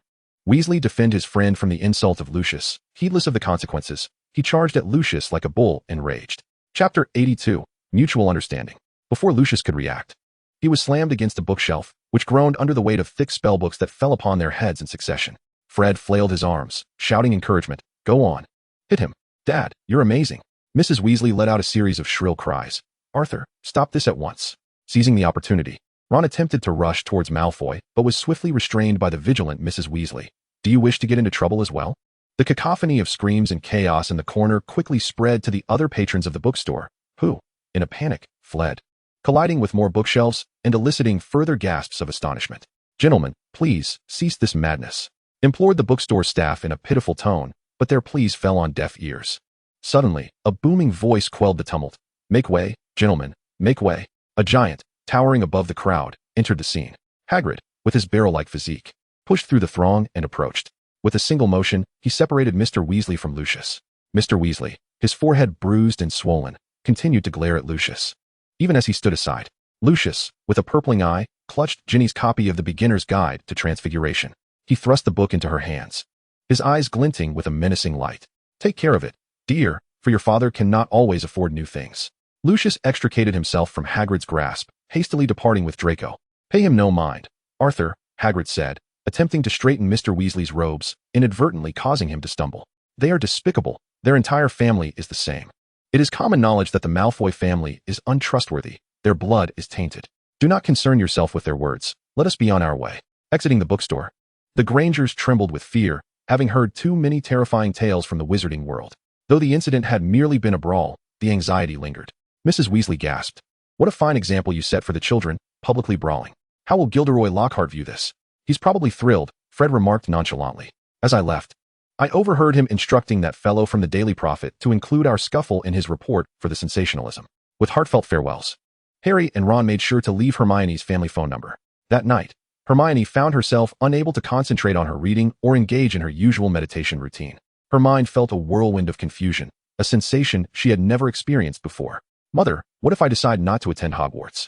Weasley defend his friend from the insult of Lucius, heedless of the consequences, he charged at Lucius like a bull, enraged. Chapter 82. Mutual Understanding. Before Lucius could react, he was slammed against a bookshelf, which groaned under the weight of thick spellbooks that fell upon their heads in succession. Fred flailed his arms, shouting encouragement. Go on. Hit him. Dad, you're amazing. Mrs. Weasley let out a series of shrill cries. Arthur, stop this at once. Seizing the opportunity, Ron attempted to rush towards Malfoy, but was swiftly restrained by the vigilant Mrs. Weasley. Do you wish to get into trouble as well? The cacophony of screams and chaos in the corner quickly spread to the other patrons of the bookstore, who, in a panic, fled, colliding with more bookshelves and eliciting further gasps of astonishment. Gentlemen, please, cease this madness, implored the bookstore staff in a pitiful tone, but their pleas fell on deaf ears. Suddenly, a booming voice quelled the tumult. Make way, gentlemen, make way. A giant, towering above the crowd, entered the scene. Hagrid, with his barrel-like physique, pushed through the throng and approached. With a single motion, he separated Mr. Weasley from Lucius. Mr. Weasley, his forehead bruised and swollen, continued to glare at Lucius. Even as he stood aside, Lucius, with a purpling eye, clutched Ginny's copy of the Beginner's Guide to Transfiguration. He thrust the book into her hands, his eyes glinting with a menacing light. Take care of it, dear, for your father cannot always afford new things. Lucius extricated himself from Hagrid's grasp, hastily departing with Draco. Pay him no mind, Arthur, Hagrid said, attempting to straighten Mr. Weasley's robes, inadvertently causing him to stumble. They are despicable. Their entire family is the same. It is common knowledge that the Malfoy family is untrustworthy. Their blood is tainted. Do not concern yourself with their words. Let us be on our way. Exiting the bookstore, the Grangers trembled with fear, having heard too many terrifying tales from the Wizarding World. Though the incident had merely been a brawl, the anxiety lingered. Mrs. Weasley gasped. What a fine example you set for the children, publicly brawling. How will Gilderoy Lockhart view this? He's probably thrilled, Fred remarked nonchalantly. As I left, I overheard him instructing that fellow from the Daily Prophet to include our scuffle in his report for the sensationalism. With heartfelt farewells, Harry and Ron made sure to leave Hermione's family phone number. That night, Hermione found herself unable to concentrate on her reading or engage in her usual meditation routine. Her mind felt a whirlwind of confusion, a sensation she had never experienced before. Mother, what if I decide not to attend Hogwarts?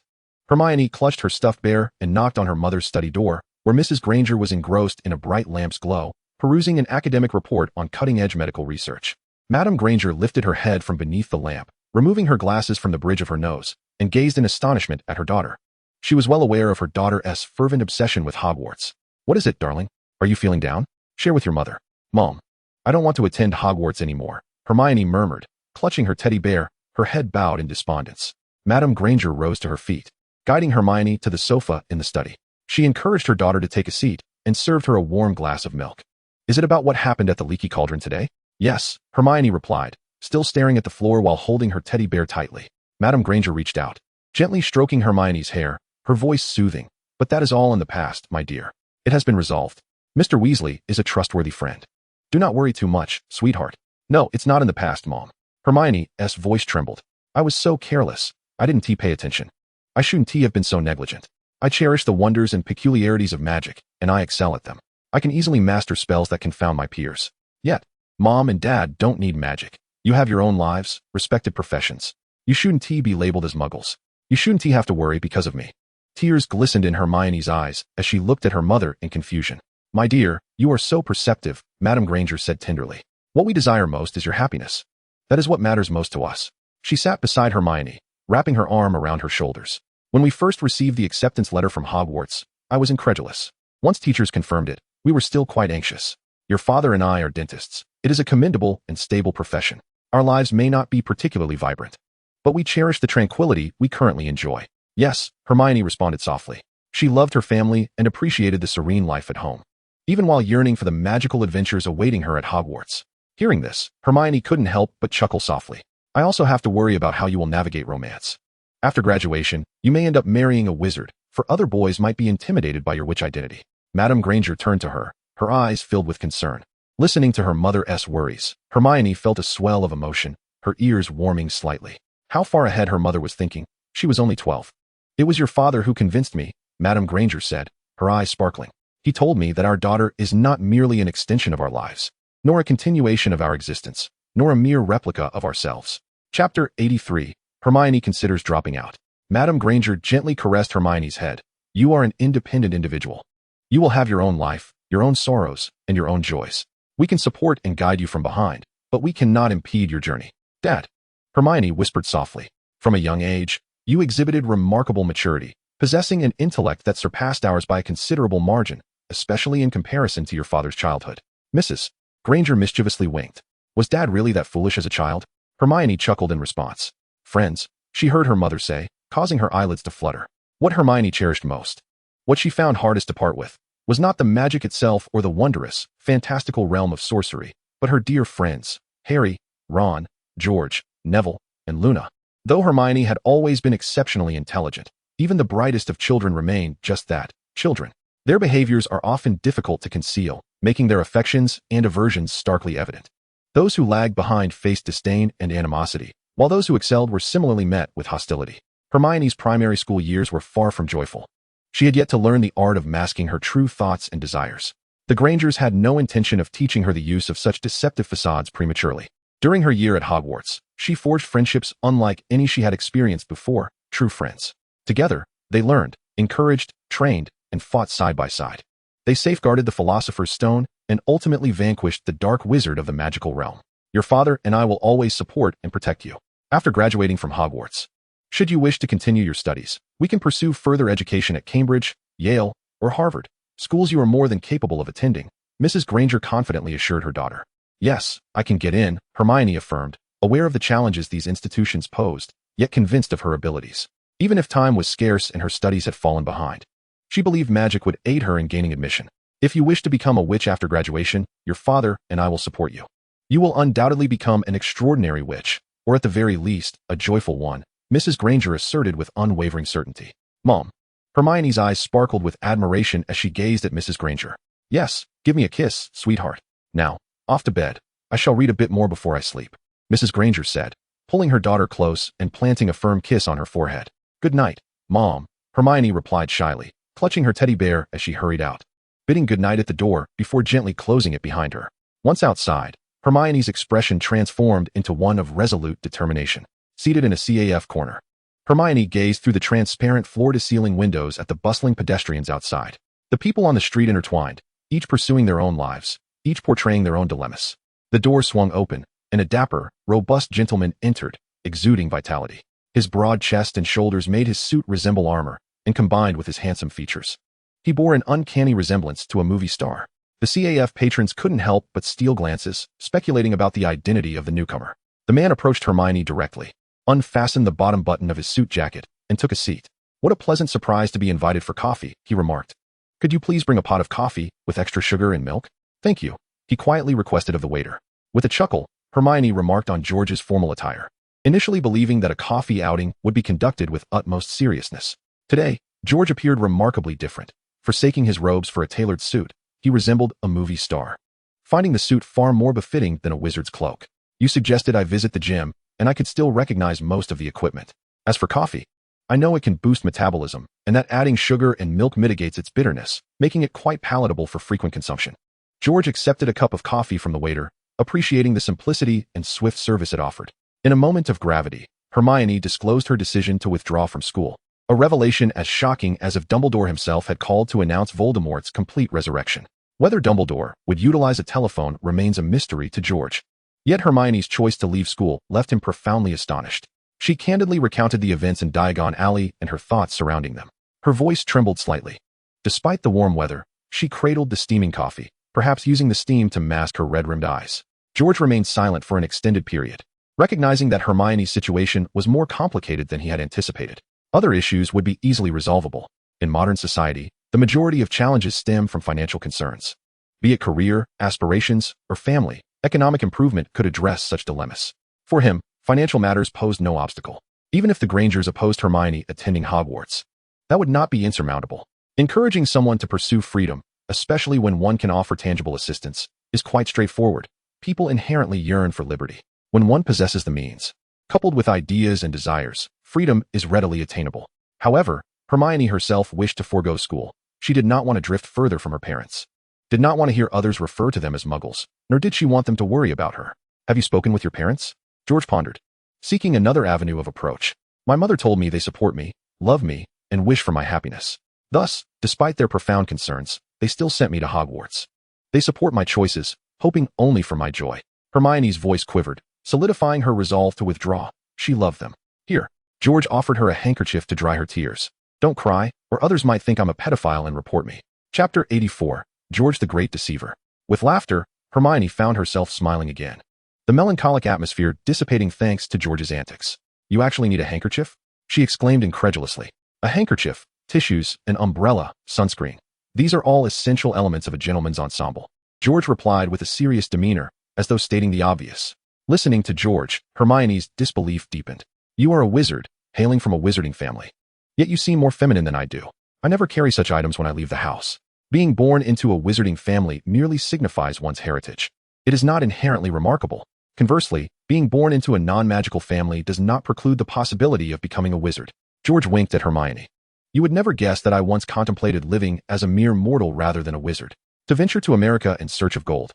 Hermione clutched her stuffed bear and knocked on her mother's study door, where Mrs. Granger was engrossed in a bright lamp's glow, perusing an academic report on cutting-edge medical research. Madame Granger lifted her head from beneath the lamp, removing her glasses from the bridge of her nose, and gazed in astonishment at her daughter. She was well aware of her daughter's fervent obsession with Hogwarts. What is it, darling? Are you feeling down? Share with your mother. Mom, I don't want to attend Hogwarts anymore, Hermione murmured, clutching her teddy bear, her head bowed in despondence. Madame Granger rose to her feet, guiding Hermione to the sofa in the study. She encouraged her daughter to take a seat and served her a warm glass of milk. Is it about what happened at the Leaky Cauldron today? Yes, Hermione replied, still staring at the floor while holding her teddy bear tightly. Madame Granger reached out, gently stroking Hermione's hair, her voice soothing. But that is all in the past, my dear. It has been resolved. Mr. Weasley is a trustworthy friend. Do not worry too much, sweetheart. No, it's not in the past, Mom. Hermione's voice trembled. I was so careless. I didn't pay attention. I shouldn't have been so negligent. I cherish the wonders and peculiarities of magic, and I excel at them. I can easily master spells that confound my peers. Yet, Mom and Dad don't need magic. You have your own lives, respected professions. You shouldn't be labeled as muggles. You shouldn't have to worry because of me. Tears glistened in Hermione's eyes as she looked at her mother in confusion. My dear, you are so perceptive, Madame Granger said tenderly. What we desire most is your happiness. That is what matters most to us. She sat beside Hermione, wrapping her arm around her shoulders. When we first received the acceptance letter from Hogwarts, I was incredulous. Once teachers confirmed it, we were still quite anxious. Your father and I are dentists. It is a commendable and stable profession. Our lives may not be particularly vibrant, but we cherish the tranquility we currently enjoy. Yes, Hermione responded softly. She loved her family and appreciated the serene life at home, even while yearning for the magical adventures awaiting her at Hogwarts. Hearing this, Hermione couldn't help but chuckle softly. I also have to worry about how you will navigate romance. After graduation, you may end up marrying a wizard, for other boys might be intimidated by your witch identity. Madame Granger turned to her, her eyes filled with concern. Listening to her mother's worries, Hermione felt a swell of emotion, her ears warming slightly. How far ahead her mother was thinking. She was only 12. It was your father who convinced me, Madame Granger said, her eyes sparkling. He told me that our daughter is not merely an extension of our lives, nor a continuation of our existence, nor a mere replica of ourselves. Chapter 83. Hermione considers dropping out. Madame Granger gently caressed Hermione's head. You are an independent individual. You will have your own life, your own sorrows, and your own joys. We can support and guide you from behind, but we cannot impede your journey. Dad, Hermione whispered softly. From a young age, you exhibited remarkable maturity, possessing an intellect that surpassed ours by a considerable margin, especially in comparison to your father's childhood. Mrs. Granger mischievously winked. Was Dad really that foolish as a child? Hermione chuckled in response. Friends, she heard her mother say, causing her eyelids to flutter. What Hermione cherished most, what she found hardest to part with, was not the magic itself or the wondrous, fantastical realm of sorcery, but her dear friends, Harry, Ron, George, Neville, and Luna. Though Hermione had always been exceptionally intelligent, even the brightest of children remained just that, children. Their behaviors are often difficult to conceal, making their affections and aversions starkly evident. Those who lagged behind faced disdain and animosity, while those who excelled were similarly met with hostility. Hermione's primary school years were far from joyful. She had yet to learn the art of masking her true thoughts and desires. The Grangers had no intention of teaching her the use of such deceptive facades prematurely. During her year at Hogwarts, she forged friendships unlike any she had experienced before, true friends. Together, they learned, encouraged, trained, and fought side by side. They safeguarded the Philosopher's Stone and ultimately vanquished the dark wizard of the magical realm. Your father and I will always support and protect you. After graduating from Hogwarts, should you wish to continue your studies, we can pursue further education at Cambridge, Yale, or Harvard, schools you are more than capable of attending, Mrs. Granger confidently assured her daughter. Yes, I can get in, Hermione affirmed, aware of the challenges these institutions posed, yet convinced of her abilities. Even if time was scarce and her studies had fallen behind, she believed magic would aid her in gaining admission. If you wish to become a witch after graduation, your father and I will support you. You will undoubtedly become an extraordinary witch, or at the very least, a joyful one, Mrs. Granger asserted with unwavering certainty. Mom. Hermione's eyes sparkled with admiration as she gazed at Mrs. Granger. Yes, give me a kiss, sweetheart. Now, off to bed. I shall read a bit more before I sleep, Mrs. Granger said, pulling her daughter close and planting a firm kiss on her forehead. Good night, Mom, Hermione replied shyly, clutching her teddy bear as she hurried out, bidding good night at the door before gently closing it behind her. Once outside, Hermione's expression transformed into one of resolute determination. Seated in a CAF corner, Hermione gazed through the transparent floor-to-ceiling windows at the bustling pedestrians outside. The people on the street intertwined, each pursuing their own lives, each portraying their own dilemmas. The door swung open, and a dapper, robust gentleman entered, exuding vitality. His broad chest and shoulders made his suit resemble armor, and combined with his handsome features, he bore an uncanny resemblance to a movie star. The CAF patrons couldn't help but steal glances, speculating about the identity of the newcomer. The man approached Hermione directly, unfastened the bottom button of his suit jacket, and took a seat. What a pleasant surprise to be invited for coffee, he remarked. Could you please bring a pot of coffee, with extra sugar and milk? Thank you, he quietly requested of the waiter. With a chuckle, Hermione remarked on George's formal attire, initially believing that a coffee outing would be conducted with utmost seriousness. Today, George appeared remarkably different. Forsaking his robes for a tailored suit, he resembled a movie star, finding the suit far more befitting than a wizard's cloak. You suggested I visit the gym, and I could still recognize most of the equipment. As for coffee, I know it can boost metabolism, and that adding sugar and milk mitigates its bitterness, making it quite palatable for frequent consumption. George accepted a cup of coffee from the waiter, appreciating the simplicity and swift service it offered. In a moment of gravity, Hermione disclosed her decision to withdraw from school, a revelation as shocking as if Dumbledore himself had called to announce Voldemort's complete resurrection. Whether Dumbledore would utilize a telephone remains a mystery to George. Yet Hermione's choice to leave school left him profoundly astonished. She candidly recounted the events in Diagon Alley and her thoughts surrounding them. Her voice trembled slightly. Despite the warm weather, she cradled the steaming coffee, perhaps using the steam to mask her red-rimmed eyes. George remained silent for an extended period, recognizing that Hermione's situation was more complicated than he had anticipated. Other issues would be easily resolvable. In modern society, the majority of challenges stem from financial concerns. Be it career, aspirations, or family, economic improvement could address such dilemmas. For him, financial matters posed no obstacle. Even if the Grangers opposed Hermione attending Hogwarts, that would not be insurmountable. Encouraging someone to pursue freedom, especially when one can offer tangible assistance, is quite straightforward. People inherently yearn for liberty. When one possesses the means, coupled with ideas and desires, freedom is readily attainable. However, Hermione herself wished to forego school. She did not want to drift further from her parents, did not want to hear others refer to them as muggles, nor did she want them to worry about her. Have you spoken with your parents? George pondered, seeking another avenue of approach. My mother told me they support me, love me, and wish for my happiness. Thus, despite their profound concerns, they still sent me to Hogwarts. They support my choices, hoping only for my joy. Hermione's voice quivered, solidifying her resolve to withdraw. She loved them. Here, George offered her a handkerchief to dry her tears. Don't cry, or others might think I'm a pedophile and report me. Chapter 84, George the Great Deceiver. With laughter, Hermione found herself smiling again, the melancholic atmosphere dissipating thanks to George's antics. You actually need a handkerchief? She exclaimed incredulously. A handkerchief, tissues, an umbrella, sunscreen. These are all essential elements of a gentleman's ensemble. George replied with a serious demeanor, as though stating the obvious. Listening to George, Hermione's disbelief deepened. You are a wizard, hailing from a wizarding family. Yet you seem more feminine than I do. I never carry such items when I leave the house. Being born into a wizarding family merely signifies one's heritage. It is not inherently remarkable. Conversely, being born into a non-magical family does not preclude the possibility of becoming a wizard. George winked at Hermione. You would never guess that I once contemplated living as a mere mortal rather than a wizard. To venture to America in search of gold.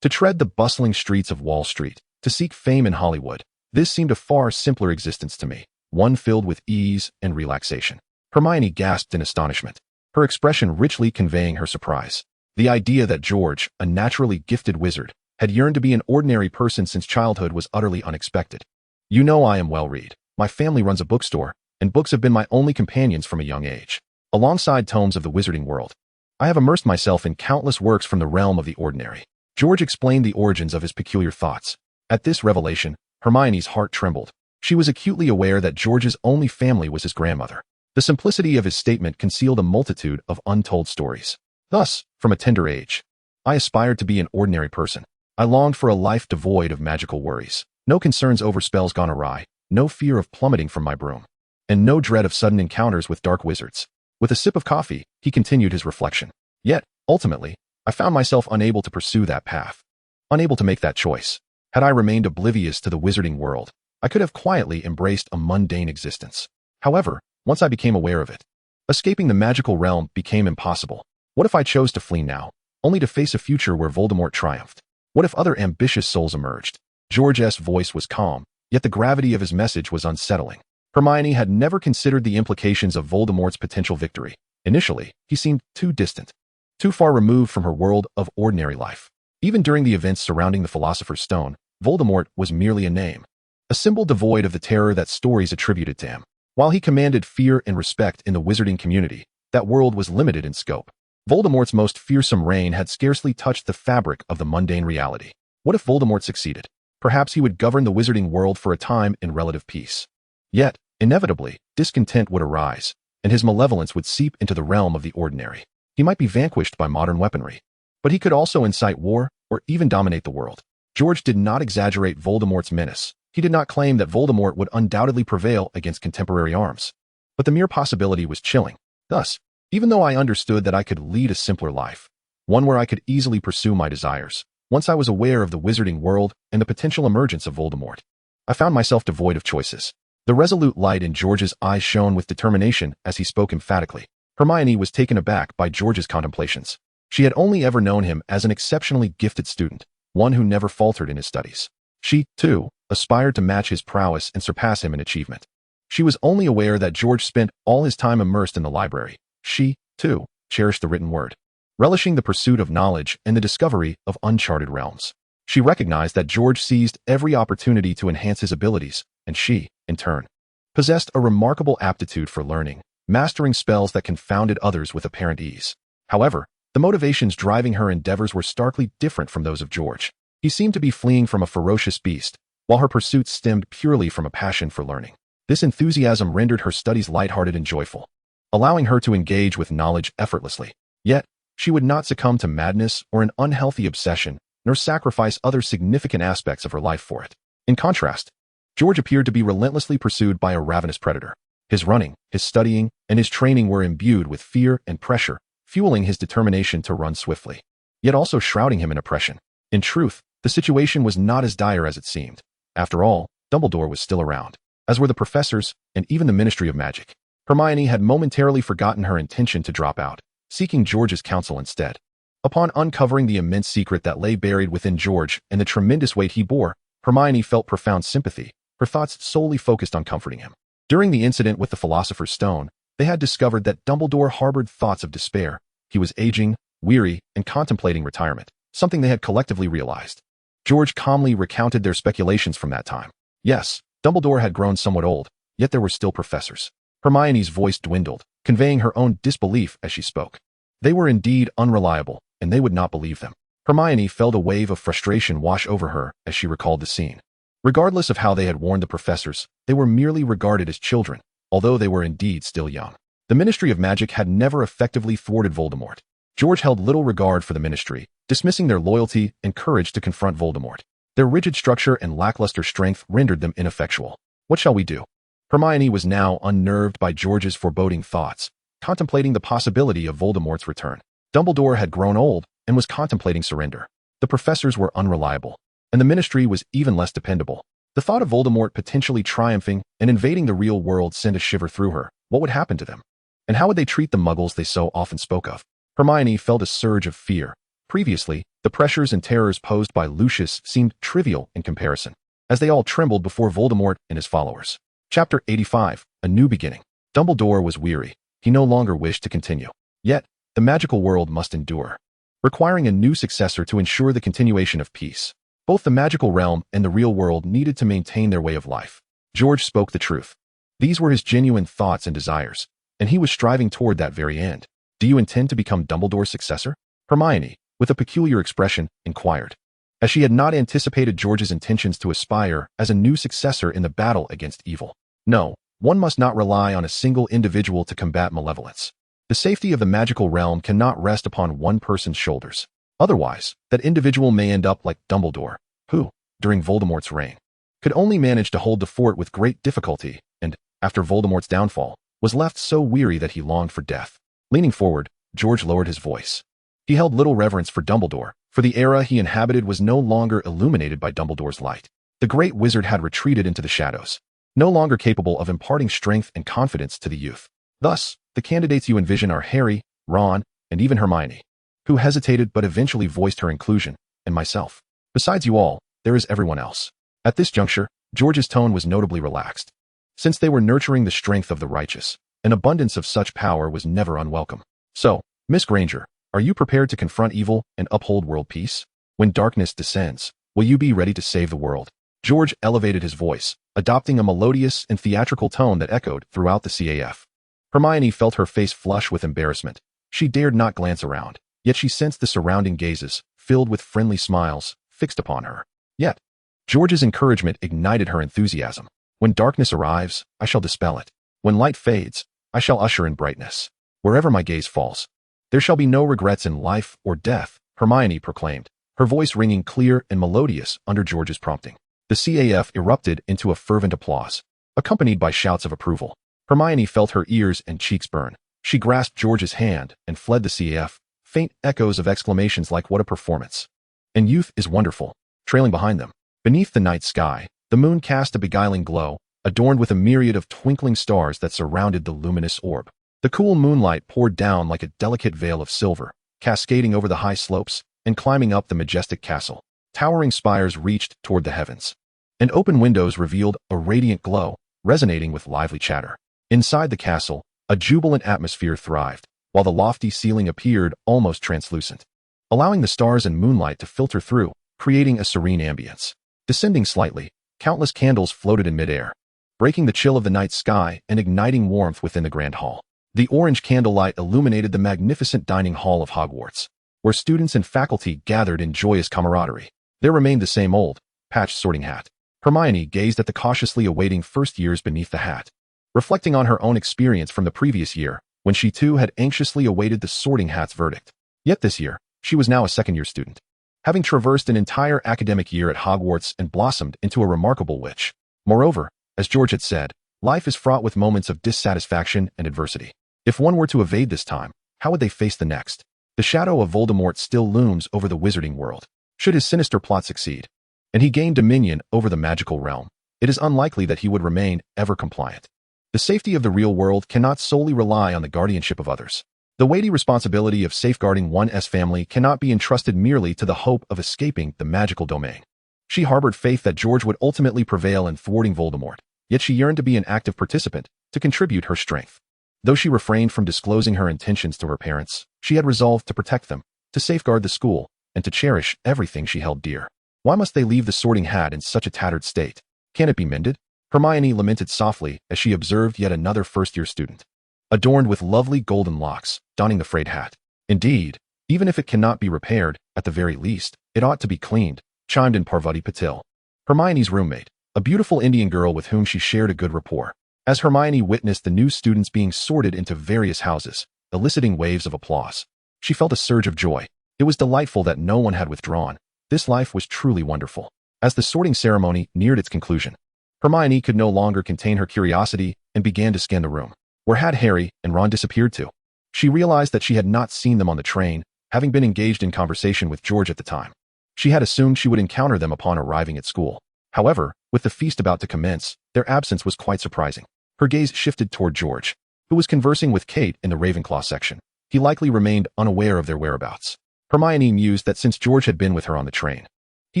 To tread the bustling streets of Wall Street. To seek fame in Hollywood. This seemed a far simpler existence to me, one filled with ease and relaxation. Hermione gasped in astonishment, her expression richly conveying her surprise. The idea that George, a naturally gifted wizard, had yearned to be an ordinary person since childhood was utterly unexpected. You know I am well-read. My family runs a bookstore, and books have been my only companions from a young age. Alongside tomes of the Wizarding World, I have immersed myself in countless works from the realm of the ordinary. George explained the origins of his peculiar thoughts. At this revelation, Hermione's heart trembled. She was acutely aware that George's only family was his grandmother. The simplicity of his statement concealed a multitude of untold stories. Thus, from a tender age, I aspired to be an ordinary person. I longed for a life devoid of magical worries. No concerns over spells gone awry, no fear of plummeting from my broom, and no dread of sudden encounters with dark wizards. With a sip of coffee, he continued his reflection. Yet, ultimately, I found myself unable to pursue that path. Unable to make that choice. Had I remained oblivious to the wizarding world, I could have quietly embraced a mundane existence. However, once I became aware of it, escaping the magical realm became impossible. What if I chose to flee now, only to face a future where Voldemort triumphed? What if other ambitious souls emerged? George's voice was calm, yet the gravity of his message was unsettling. Hermione had never considered the implications of Voldemort's potential victory. Initially, he seemed too distant, too far removed from her world of ordinary life. Even during the events surrounding the Philosopher's Stone, Voldemort was merely a name, a symbol devoid of the terror that stories attributed to him. While he commanded fear and respect in the wizarding community, that world was limited in scope. Voldemort's most fearsome reign had scarcely touched the fabric of the mundane reality. What if Voldemort succeeded? Perhaps he would govern the wizarding world for a time in relative peace. Yet, inevitably, discontent would arise, and his malevolence would seep into the realm of the ordinary. He might be vanquished by modern weaponry, but he could also incite war or even dominate the world. George did not exaggerate Voldemort's menace. He did not claim that Voldemort would undoubtedly prevail against contemporary arms. But the mere possibility was chilling. Thus, even though I understood that I could lead a simpler life, one where I could easily pursue my desires, once I was aware of the wizarding world and the potential emergence of Voldemort, I found myself devoid of choices. The resolute light in George's eyes shone with determination as he spoke emphatically. Hermione was taken aback by George's contemplations. She had only ever known him as an exceptionally gifted student, one who never faltered in his studies. She, too, aspired to match his prowess and surpass him in achievement. She was only aware that George spent all his time immersed in the library. She, too, cherished the written word. relishing the pursuit of knowledge and the discovery of uncharted realms. She recognized that George seized every opportunity to enhance his abilities, and she, in turn, possessed a remarkable aptitude for learning, mastering spells that confounded others with apparent ease. However, the motivations driving her endeavors were starkly different from those of George. He seemed to be fleeing from a ferocious beast, while her pursuits stemmed purely from a passion for learning. This enthusiasm rendered her studies lighthearted and joyful, allowing her to engage with knowledge effortlessly. Yet, she would not succumb to madness or an unhealthy obsession, nor sacrifice other significant aspects of her life for it. In contrast, George appeared to be relentlessly pursued by a ravenous predator. His running, his studying, and his training were imbued with fear and pressure, fueling his determination to run swiftly, yet also shrouding him in oppression. In truth, the situation was not as dire as it seemed. After all, Dumbledore was still around, as were the professors and even the Ministry of Magic. Hermione had momentarily forgotten her intention to drop out, seeking George's counsel instead. Upon uncovering the immense secret that lay buried within George and the tremendous weight he bore, Hermione felt profound sympathy, her thoughts solely focused on comforting him. During the incident with the Philosopher's Stone, they had discovered that Dumbledore harbored thoughts of despair. He was aging, weary, and contemplating retirement, something they had collectively realized. George calmly recounted their speculations from that time. Yes, Dumbledore had grown somewhat old, yet there were still professors. Hermione's voice dwindled, conveying her own disbelief as she spoke. They were indeed unreliable, and they would not believe them. Hermione felt a wave of frustration wash over her as she recalled the scene. Regardless of how they had warned the professors, they were merely regarded as children, although they were indeed still young. The Ministry of Magic had never effectively thwarted Voldemort. George held little regard for the Ministry, dismissing their loyalty and courage to confront Voldemort. Their rigid structure and lackluster strength rendered them ineffectual. What shall we do? Hermione was now unnerved by George's foreboding thoughts, contemplating the possibility of Voldemort's return. Dumbledore had grown old and was contemplating surrender. The professors were unreliable, and the Ministry was even less dependable. The thought of Voldemort potentially triumphing and invading the real world sent a shiver through her. What would happen to them? And how would they treat the muggles they so often spoke of? Hermione felt a surge of fear. Previously, the pressures and terrors posed by Lucius seemed trivial in comparison, as they all trembled before Voldemort and his followers. Chapter 85, A New Beginning. Dumbledore was weary. He no longer wished to continue. Yet, the magical world must endure, requiring a new successor to ensure the continuation of peace. Both the magical realm and the real world needed to maintain their way of life. George spoke the truth. These were his genuine thoughts and desires, and he was striving toward that very end. Do you intend to become Dumbledore's successor? Hermione, with a peculiar expression, inquired, as she had not anticipated George's intentions to aspire as a new successor in the battle against evil. No, one must not rely on a single individual to combat malevolence. The safety of the magical realm cannot rest upon one person's shoulders. Otherwise, that individual may end up like Dumbledore, who, during Voldemort's reign, could only manage to hold the fort with great difficulty and, after Voldemort's downfall, was left so weary that he longed for death. Leaning forward, George lowered his voice. He held little reverence for Dumbledore, for the era he inhabited was no longer illuminated by Dumbledore's light. The great wizard had retreated into the shadows, no longer capable of imparting strength and confidence to the youth. Thus, the candidates you envision are Harry, Ron, and even Hermione, who hesitated but eventually voiced her inclusion, and myself. Besides you all, there is everyone else. At this juncture, George's tone was notably relaxed. Since they were nurturing the strength of the righteous, an abundance of such power was never unwelcome. So, Miss Granger, are you prepared to confront evil and uphold world peace? When darkness descends, will you be ready to save the world? George elevated his voice, adopting a melodious and theatrical tone that echoed throughout the CAF. Hermione felt her face flush with embarrassment. She dared not glance around, yet she sensed the surrounding gazes, filled with friendly smiles, fixed upon her. Yet, George's encouragement ignited her enthusiasm. When darkness arrives, I shall dispel it. When light fades, I shall usher in brightness. Wherever my gaze falls, there shall be no regrets in life or death, Hermione proclaimed, her voice ringing clear and melodious under George's prompting. The CAF erupted into a fervent applause, accompanied by shouts of approval. Hermione felt her ears and cheeks burn. She grasped George's hand and fled the CAF, faint echoes of exclamations like "What a performance!" and "Youth is wonderful!" trailing behind them. Beneath the night sky, the moon cast a beguiling glow, adorned with a myriad of twinkling stars that surrounded the luminous orb. The cool moonlight poured down like a delicate veil of silver, cascading over the high slopes and climbing up the majestic castle. Towering spires reached toward the heavens, and open windows revealed a radiant glow, resonating with lively chatter. Inside the castle, a jubilant atmosphere thrived. while the lofty ceiling appeared almost translucent, allowing the stars and moonlight to filter through, creating a serene ambience. Descending slightly, countless candles floated in midair, breaking the chill of the night sky and igniting warmth within the grand hall. The orange candlelight illuminated the magnificent dining hall of Hogwarts, where students and faculty gathered in joyous camaraderie. There remained the same old, patched sorting hat. Hermione gazed at the cautiously awaiting first years beneath the hat, reflecting on her own experience from the previous year, when she too had anxiously awaited the sorting hat's verdict. Yet this year, she was now a second-year student, having traversed an entire academic year at Hogwarts and blossomed into a remarkable witch. Moreover, as George had said, life is fraught with moments of dissatisfaction and adversity. If one were to evade this time, how would they face the next? The shadow of Voldemort still looms over the wizarding world. Should his sinister plot succeed, and he gain dominion over the magical realm, it is unlikely that he would remain ever compliant. The safety of the real world cannot solely rely on the guardianship of others. The weighty responsibility of safeguarding one's family cannot be entrusted merely to the hope of escaping the magical domain. She harbored faith that George would ultimately prevail in thwarting Voldemort, yet she yearned to be an active participant, to contribute her strength. Though she refrained from disclosing her intentions to her parents, she had resolved to protect them, to safeguard the school, and to cherish everything she held dear. Why must they leave the sorting hat in such a tattered state? Can it be mended? Hermione lamented softly as she observed yet another first-year student, adorned with lovely golden locks, donning the frayed hat. Indeed, even if it cannot be repaired, at the very least, it ought to be cleaned, chimed in Parvati Patil, Hermione's roommate, a beautiful Indian girl with whom she shared a good rapport. As Hermione witnessed the new students being sorted into various houses, eliciting waves of applause, she felt a surge of joy. It was delightful that no one had withdrawn. This life was truly wonderful. As the sorting ceremony neared its conclusion, Hermione could no longer contain her curiosity and began to scan the room. Where had Harry and Ron disappeared to? She realized that she had not seen them on the train, having been engaged in conversation with George at the time. She had assumed she would encounter them upon arriving at school. However, with the feast about to commence, their absence was quite surprising. Her gaze shifted toward George, who was conversing with Kate in the Ravenclaw section. He likely remained unaware of their whereabouts. Hermione mused that since George had been with her on the train, he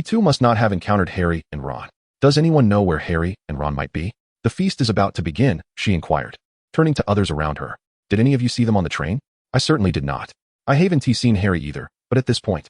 too must not have encountered Harry and Ron. Does anyone know where Harry and Ron might be? The feast is about to begin, she inquired, turning to others around her. Did any of you see them on the train? I certainly did not. I haven't seen Harry either, but at this point,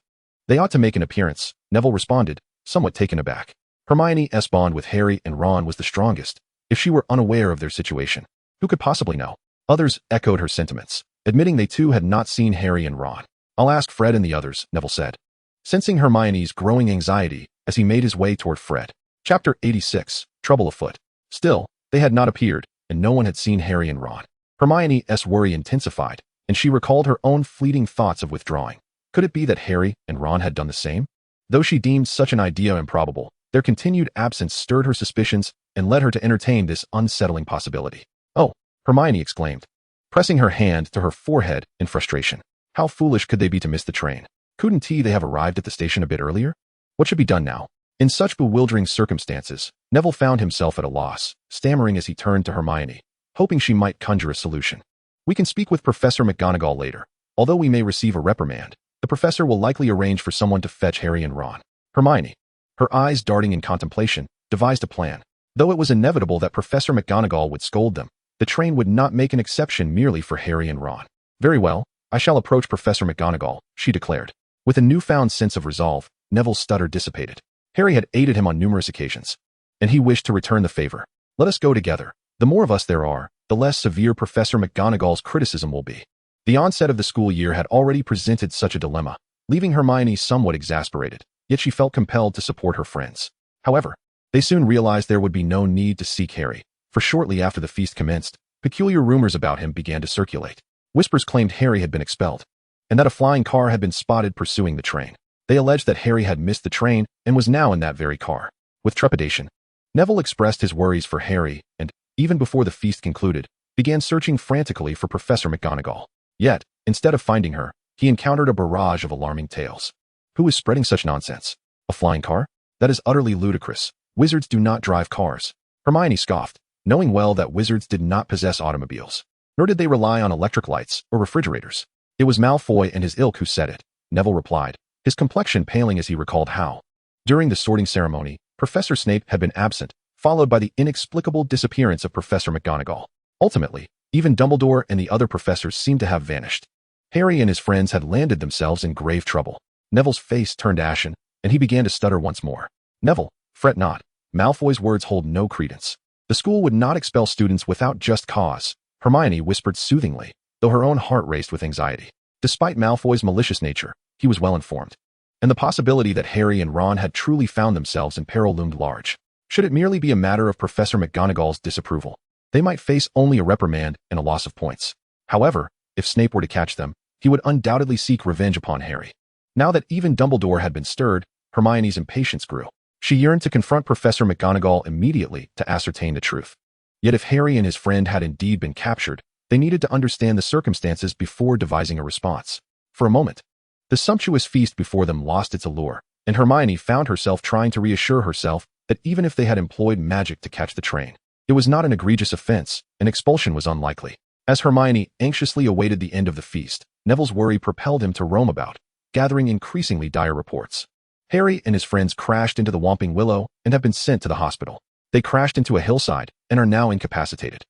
they ought to make an appearance, Neville responded, somewhat taken aback. Hermione's bond with Harry and Ron was the strongest. If she were unaware of their situation, who could possibly know? Others echoed her sentiments, admitting they too had not seen Harry and Ron. I'll ask Fred and the others, Neville said, sensing Hermione's growing anxiety as he made his way toward Fred. Chapter 86, Trouble Afoot. Still, they had not appeared, and no one had seen Harry and Ron. Hermione's worry intensified, and she recalled her own fleeting thoughts of withdrawing. Could it be that Harry and Ron had done the same? Though she deemed such an idea improbable, their continued absence stirred her suspicions and led her to entertain this unsettling possibility. Oh, Hermione exclaimed, pressing her hand to her forehead in frustration. How foolish could they be to miss the train? Couldn't they have arrived at the station a bit earlier? What should be done now? In such bewildering circumstances, Neville found himself at a loss, stammering as he turned to Hermione, hoping she might conjure a solution. We can speak with Professor McGonagall later. Although we may receive a reprimand, the professor will likely arrange for someone to fetch Harry and Ron. Hermione, her eyes darting in contemplation, devised a plan. Though it was inevitable that Professor McGonagall would scold them, the train would not make an exception merely for Harry and Ron. Very well, I shall approach Professor McGonagall, she declared. With a newfound sense of resolve, Neville's stutter dissipated. Harry had aided him on numerous occasions, and he wished to return the favor. Let us go together. The more of us there are, the less severe Professor McGonagall's criticism will be. The onset of the school year had already presented such a dilemma, leaving Hermione somewhat exasperated, yet she felt compelled to support her friends. However, they soon realized there would be no need to seek Harry, for shortly after the feast commenced, peculiar rumors about him began to circulate. Whispers claimed Harry had been expelled, and that a flying car had been spotted pursuing the train. They alleged that Harry had missed the train and was now in that very car. With trepidation, Neville expressed his worries for Harry and, even before the feast concluded, began searching frantically for Professor McGonagall. Yet, instead of finding her, he encountered a barrage of alarming tales. Who is spreading such nonsense? A flying car? That is utterly ludicrous. Wizards do not drive cars. Hermione scoffed, knowing well that wizards did not possess automobiles, nor did they rely on electric lights or refrigerators. It was Malfoy and his ilk who said it, Neville replied, his complexion paling as he recalled how, during the sorting ceremony, Professor Snape had been absent, followed by the inexplicable disappearance of Professor McGonagall. Ultimately, even Dumbledore and the other professors seemed to have vanished. Harry and his friends had landed themselves in grave trouble. Neville's face turned ashen, and he began to stutter once more. Neville, fret not. Malfoy's words hold no credence. The school would not expel students without just cause, Hermione whispered soothingly, though her own heart raced with anxiety. Despite Malfoy's malicious nature, he was well informed, and the possibility that Harry and Ron had truly found themselves in peril loomed large. Should it merely be a matter of Professor McGonagall's disapproval, they might face only a reprimand and a loss of points. However, if Snape were to catch them, he would undoubtedly seek revenge upon Harry. Now that even Dumbledore had been stirred, Hermione's impatience grew. She yearned to confront Professor McGonagall immediately to ascertain the truth. Yet if Harry and his friend had indeed been captured, they needed to understand the circumstances before devising a response. For a moment, the sumptuous feast before them lost its allure, and Hermione found herself trying to reassure herself that even if they had employed magic to catch the train, it was not an egregious offense, and expulsion was unlikely. As Hermione anxiously awaited the end of the feast, Neville's worry propelled him to roam about, gathering increasingly dire reports. Harry and his friends crashed into the Whomping Willow and have been sent to the hospital. They crashed into a hillside and are now incapacitated.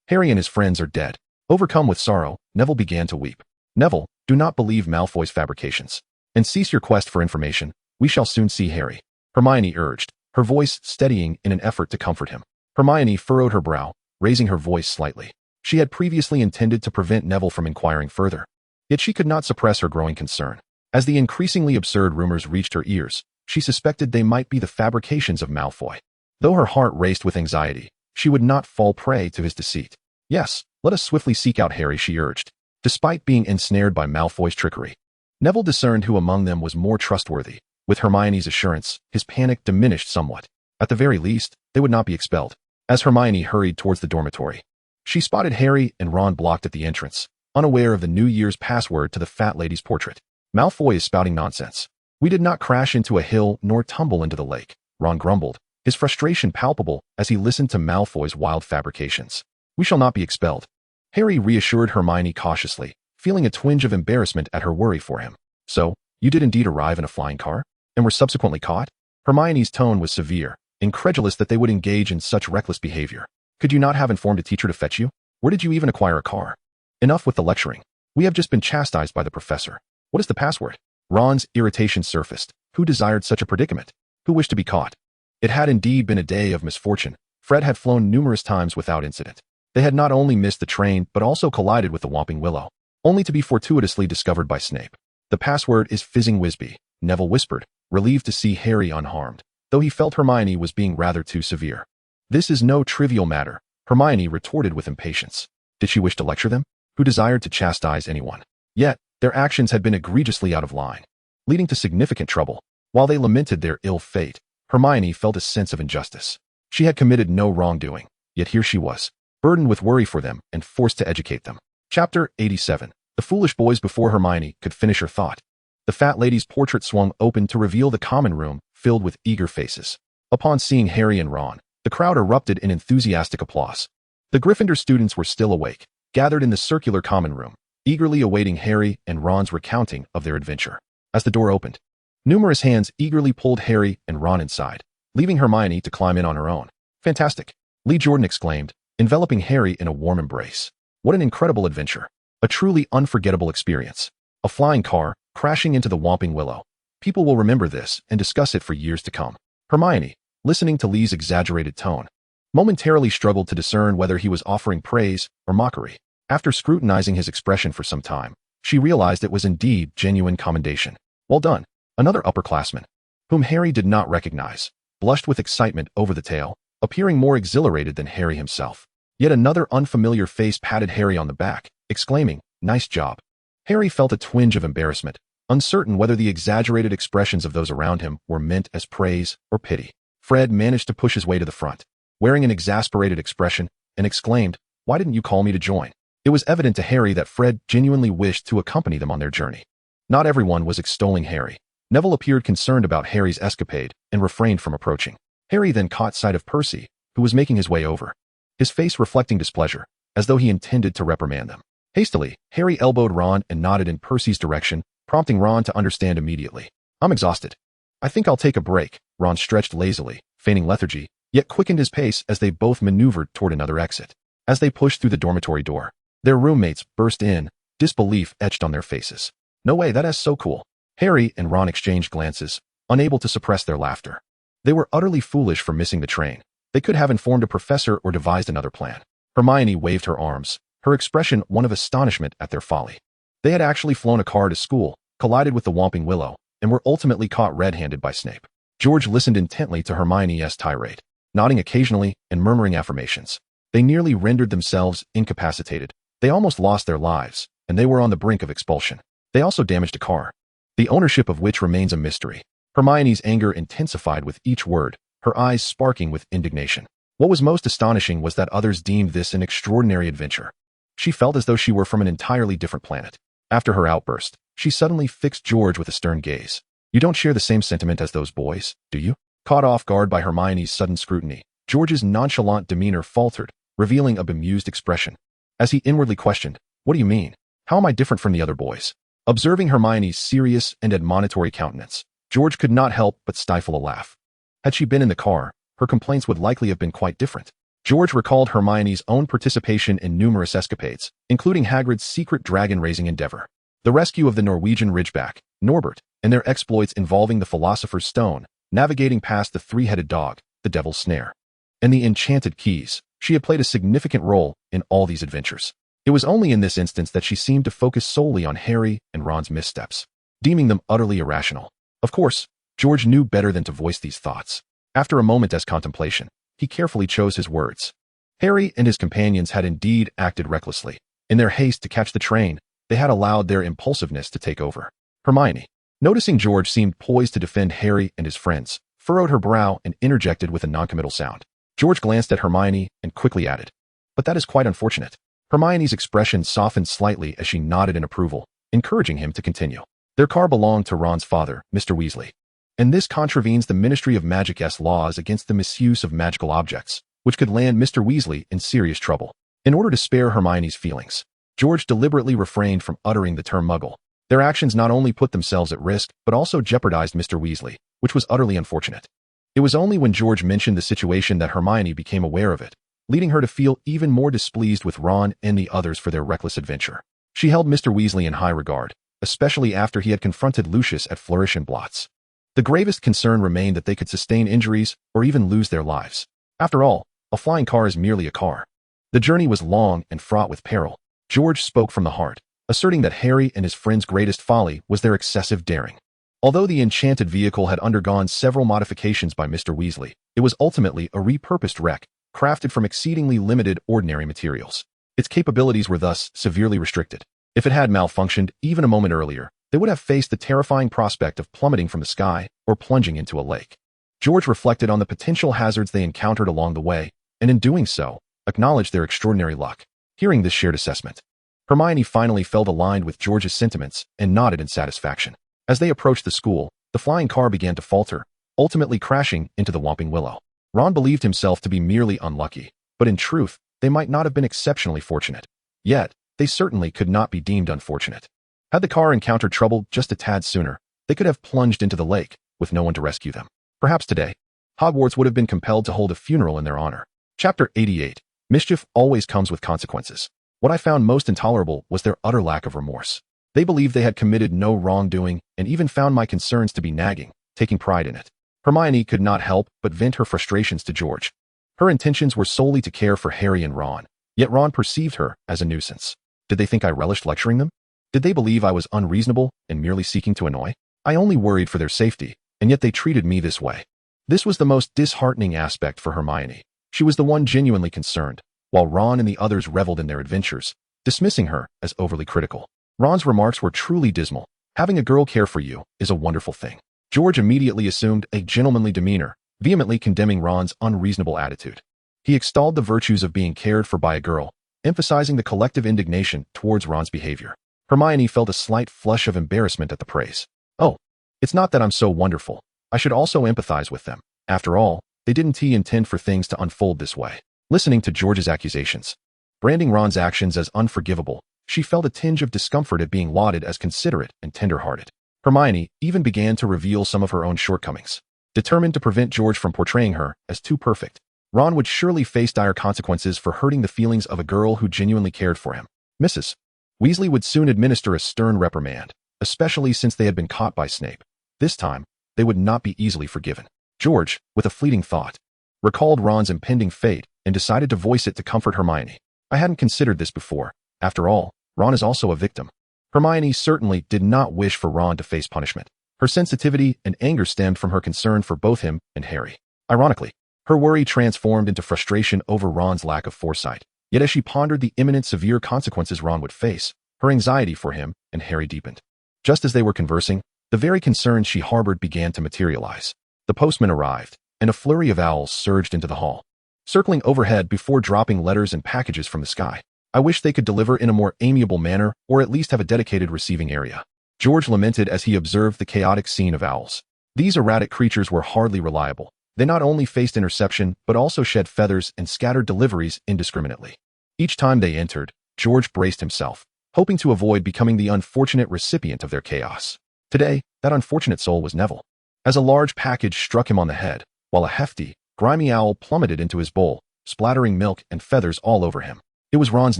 Harry and his friends are dead. Overcome with sorrow, Neville began to weep. Neville, do not believe Malfoy's fabrications, and cease your quest for information. We shall soon see Harry, Hermione urged, her voice steadying in an effort to comfort him. Hermione furrowed her brow, raising her voice slightly. She had previously intended to prevent Neville from inquiring further, yet she could not suppress her growing concern. As the increasingly absurd rumors reached her ears, she suspected they might be the fabrications of Malfoy. Though her heart raced with anxiety, she would not fall prey to his deceit. Yes, let us swiftly seek out Harry, she urged. Despite being ensnared by Malfoy's trickery, Neville discerned who among them was more trustworthy. With Hermione's assurance, his panic diminished somewhat. At the very least, they would not be expelled. As Hermione hurried towards the dormitory, she spotted Harry and Ron blocked at the entrance, unaware of the New Year's password to the fat lady's portrait. Malfoy is spouting nonsense. We did not crash into a hill nor tumble into the lake, Ron grumbled, his frustration palpable as he listened to Malfoy's wild fabrications. We shall not be expelled. Harry reassured Hermione cautiously, feeling a twinge of embarrassment at her worry for him. So, you did indeed arrive in a flying car, and were subsequently caught? Hermione's tone was severe, incredulous that they would engage in such reckless behavior. Could you not have informed a teacher to fetch you? Where did you even acquire a car? Enough with the lecturing. We have just been chastised by the professor. What is the password? Ron's irritation surfaced. Who desired such a predicament? Who wished to be caught? It had indeed been a day of misfortune. Fred had flown numerous times without incident. They had not only missed the train, but also collided with the Whomping Willow, only to be fortuitously discovered by Snape. The password is Fizzing Wisby, Neville whispered, relieved to see Harry unharmed, though he felt Hermione was being rather too severe. This is no trivial matter, Hermione retorted with impatience. Did she wish to lecture them? Who desired to chastise anyone? Yet, their actions had been egregiously out of line, leading to significant trouble. While they lamented their ill fate, Hermione felt a sense of injustice. She had committed no wrongdoing, yet here she was, burdened with worry for them and forced to educate them. Chapter 87. The foolish boys. Before Hermione could finish her thought, the fat lady's portrait swung open to reveal the common room filled with eager faces. Upon seeing Harry and Ron, the crowd erupted in enthusiastic applause. The Gryffindor students were still awake, gathered in the circular common room, eagerly awaiting Harry and Ron's recounting of their adventure. As the door opened, numerous hands eagerly pulled Harry and Ron inside, leaving Hermione to climb in on her own. Fantastic! Lee Jordan exclaimed, enveloping Harry in a warm embrace. What an incredible adventure! A truly unforgettable experience. A flying car, crashing into the Whomping Willow. People will remember this and discuss it for years to come. Hermione, listening to Lee's exaggerated tone, momentarily struggled to discern whether he was offering praise or mockery. After scrutinizing his expression for some time, she realized it was indeed genuine commendation. Well done. Another upperclassman, whom Harry did not recognize, blushed with excitement over the tale, appearing more exhilarated than Harry himself. Yet another unfamiliar face patted Harry on the back, exclaiming, "Nice job." Harry felt a twinge of embarrassment, uncertain whether the exaggerated expressions of those around him were meant as praise or pity. Fred managed to push his way to the front, wearing an exasperated expression, and exclaimed, "Why didn't you call me to join?" It was evident to Harry that Fred genuinely wished to accompany them on their journey. Not everyone was extolling Harry. Neville appeared concerned about Harry's escapade and refrained from approaching. Harry then caught sight of Percy, who was making his way over, his face reflecting displeasure, as though he intended to reprimand them. Hastily, Harry elbowed Ron and nodded in Percy's direction, prompting Ron to understand immediately. "I'm exhausted. I think I'll take a break." Ron stretched lazily, feigning lethargy, yet quickened his pace as they both maneuvered toward another exit. As they pushed through the dormitory door, their roommates burst in, disbelief etched on their faces. No way, that is so cool. Harry and Ron exchanged glances, unable to suppress their laughter. They were utterly foolish for missing the train. They could have informed a professor or devised another plan. Hermione waved her arms, her expression one of astonishment at their folly. They had actually flown a car to school, collided with the Whomping Willow, and were ultimately caught red-handed by Snape. George listened intently to Hermione's tirade, nodding occasionally and murmuring affirmations. They nearly rendered themselves incapacitated. They almost lost their lives, and they were on the brink of expulsion. They also damaged a car, the ownership of which remains a mystery. Hermione's anger intensified with each word, her eyes sparking with indignation. What was most astonishing was that others deemed this an extraordinary adventure. She felt as though she were from an entirely different planet. After her outburst, she suddenly fixed George with a stern gaze. You don't share the same sentiment as those boys, do you? Caught off guard by Hermione's sudden scrutiny, George's nonchalant demeanor faltered, revealing a bemused expression. As he inwardly questioned, what do you mean? How am I different from the other boys? Observing Hermione's serious and admonitory countenance, George could not help but stifle a laugh. Had she been in the car, her complaints would likely have been quite different. George recalled Hermione's own participation in numerous escapades, including Hagrid's secret dragon-raising endeavor, the rescue of the Norwegian Ridgeback, Norbert, and their exploits involving the Philosopher's Stone, navigating past the three-headed dog, the Devil's Snare, and the Enchanted Keys. She had played a significant role in all these adventures. It was only in this instance that she seemed to focus solely on Harry and Ron's missteps, deeming them utterly irrational. Of course, George knew better than to voice these thoughts. After a moment's contemplation, he carefully chose his words. Harry and his companions had indeed acted recklessly. In their haste to catch the train, they had allowed their impulsiveness to take over. Hermione, noticing George seemed poised to defend Harry and his friends, furrowed her brow and interjected with a noncommittal sound. George glanced at Hermione and quickly added, "But that is quite unfortunate." Hermione's expression softened slightly as she nodded in approval, encouraging him to continue. Their car belonged to Ron's father, Mr. Weasley, and this contravenes the Ministry of Magic's laws against the misuse of magical objects, which could land Mr. Weasley in serious trouble. In order to spare Hermione's feelings, George deliberately refrained from uttering the term muggle. Their actions not only put themselves at risk, but also jeopardized Mr. Weasley, which was utterly unfortunate. It was only when George mentioned the situation that Hermione became aware of it, leading her to feel even more displeased with Ron and the others for their reckless adventure. She held Mr. Weasley in high regard, especially after he had confronted Lucius at Flourish and Blots. The gravest concern remained that they could sustain injuries or even lose their lives. After all, a flying car is merely a car. The journey was long and fraught with peril. George spoke from the heart, asserting that Harry and his friends' greatest folly was their excessive daring. Although the enchanted vehicle had undergone several modifications by Mr. Weasley, it was ultimately a repurposed wreck, crafted from exceedingly limited ordinary materials. Its capabilities were thus severely restricted. If it had malfunctioned even a moment earlier, they would have faced the terrifying prospect of plummeting from the sky or plunging into a lake. George reflected on the potential hazards they encountered along the way, and in doing so, acknowledged their extraordinary luck. Hearing this shared assessment, Hermione finally felt aligned with George's sentiments and nodded in satisfaction. As they approached the school, the flying car began to falter, ultimately crashing into the Whomping Willow. Ron believed himself to be merely unlucky, but in truth, they might not have been exceptionally fortunate. Yet, they certainly could not be deemed unfortunate. Had the car encountered trouble just a tad sooner, they could have plunged into the lake, with no one to rescue them. Perhaps today, Hogwarts would have been compelled to hold a funeral in their honor. Chapter 88. Mischief always comes with consequences. What I found most intolerable was their utter lack of remorse. They believed they had committed no wrongdoing and even found my concerns to be nagging, taking pride in it. Hermione could not help but vent her frustrations to George. Her intentions were solely to care for Harry and Ron, yet Ron perceived her as a nuisance. Did they think I relished lecturing them? Did they believe I was unreasonable and merely seeking to annoy? I only worried for their safety, and yet they treated me this way. This was the most disheartening aspect for Hermione. She was the one genuinely concerned, while Ron and the others reveled in their adventures, dismissing her as overly critical. Ron's remarks were truly dismal. Having a girl care for you is a wonderful thing. George immediately assumed a gentlemanly demeanor, vehemently condemning Ron's unreasonable attitude. He extolled the virtues of being cared for by a girl, emphasizing the collective indignation towards Ron's behavior. Hermione felt a slight flush of embarrassment at the praise. Oh, it's not that I'm so wonderful. I should also empathize with them. After all, they didn't intend for things to unfold this way. Listening to George's accusations, branding Ron's actions as unforgivable, she felt a tinge of discomfort at being lauded as considerate and tender-hearted. Hermione even began to reveal some of her own shortcomings, determined to prevent George from portraying her as too perfect. Ron would surely face dire consequences for hurting the feelings of a girl who genuinely cared for him. Mrs. Weasley would soon administer a stern reprimand, especially since they had been caught by Snape. This time, they would not be easily forgiven. George, with a fleeting thought, recalled Ron's impending fate and decided to voice it to comfort Hermione. I hadn't considered this before. After all, Ron is also a victim. Hermione certainly did not wish for Ron to face punishment. Her sensitivity and anger stemmed from her concern for both him and Harry. Ironically, her worry transformed into frustration over Ron's lack of foresight. Yet as she pondered the imminent severe consequences Ron would face, her anxiety for him and Harry deepened. Just as they were conversing, the very concerns she harbored began to materialize. The postman arrived, and a flurry of owls surged into the hall, circling overhead before dropping letters and packages from the sky. I wish they could deliver in a more amiable manner or at least have a dedicated receiving area. George lamented as he observed the chaotic scene of owls. These erratic creatures were hardly reliable. They not only faced interception, but also shed feathers and scattered deliveries indiscriminately. Each time they entered, George braced himself, hoping to avoid becoming the unfortunate recipient of their chaos. Today, that unfortunate soul was Neville. As a large package struck him on the head, while a hefty, grimy owl plummeted into his bowl, splattering milk and feathers all over him. It was Ron's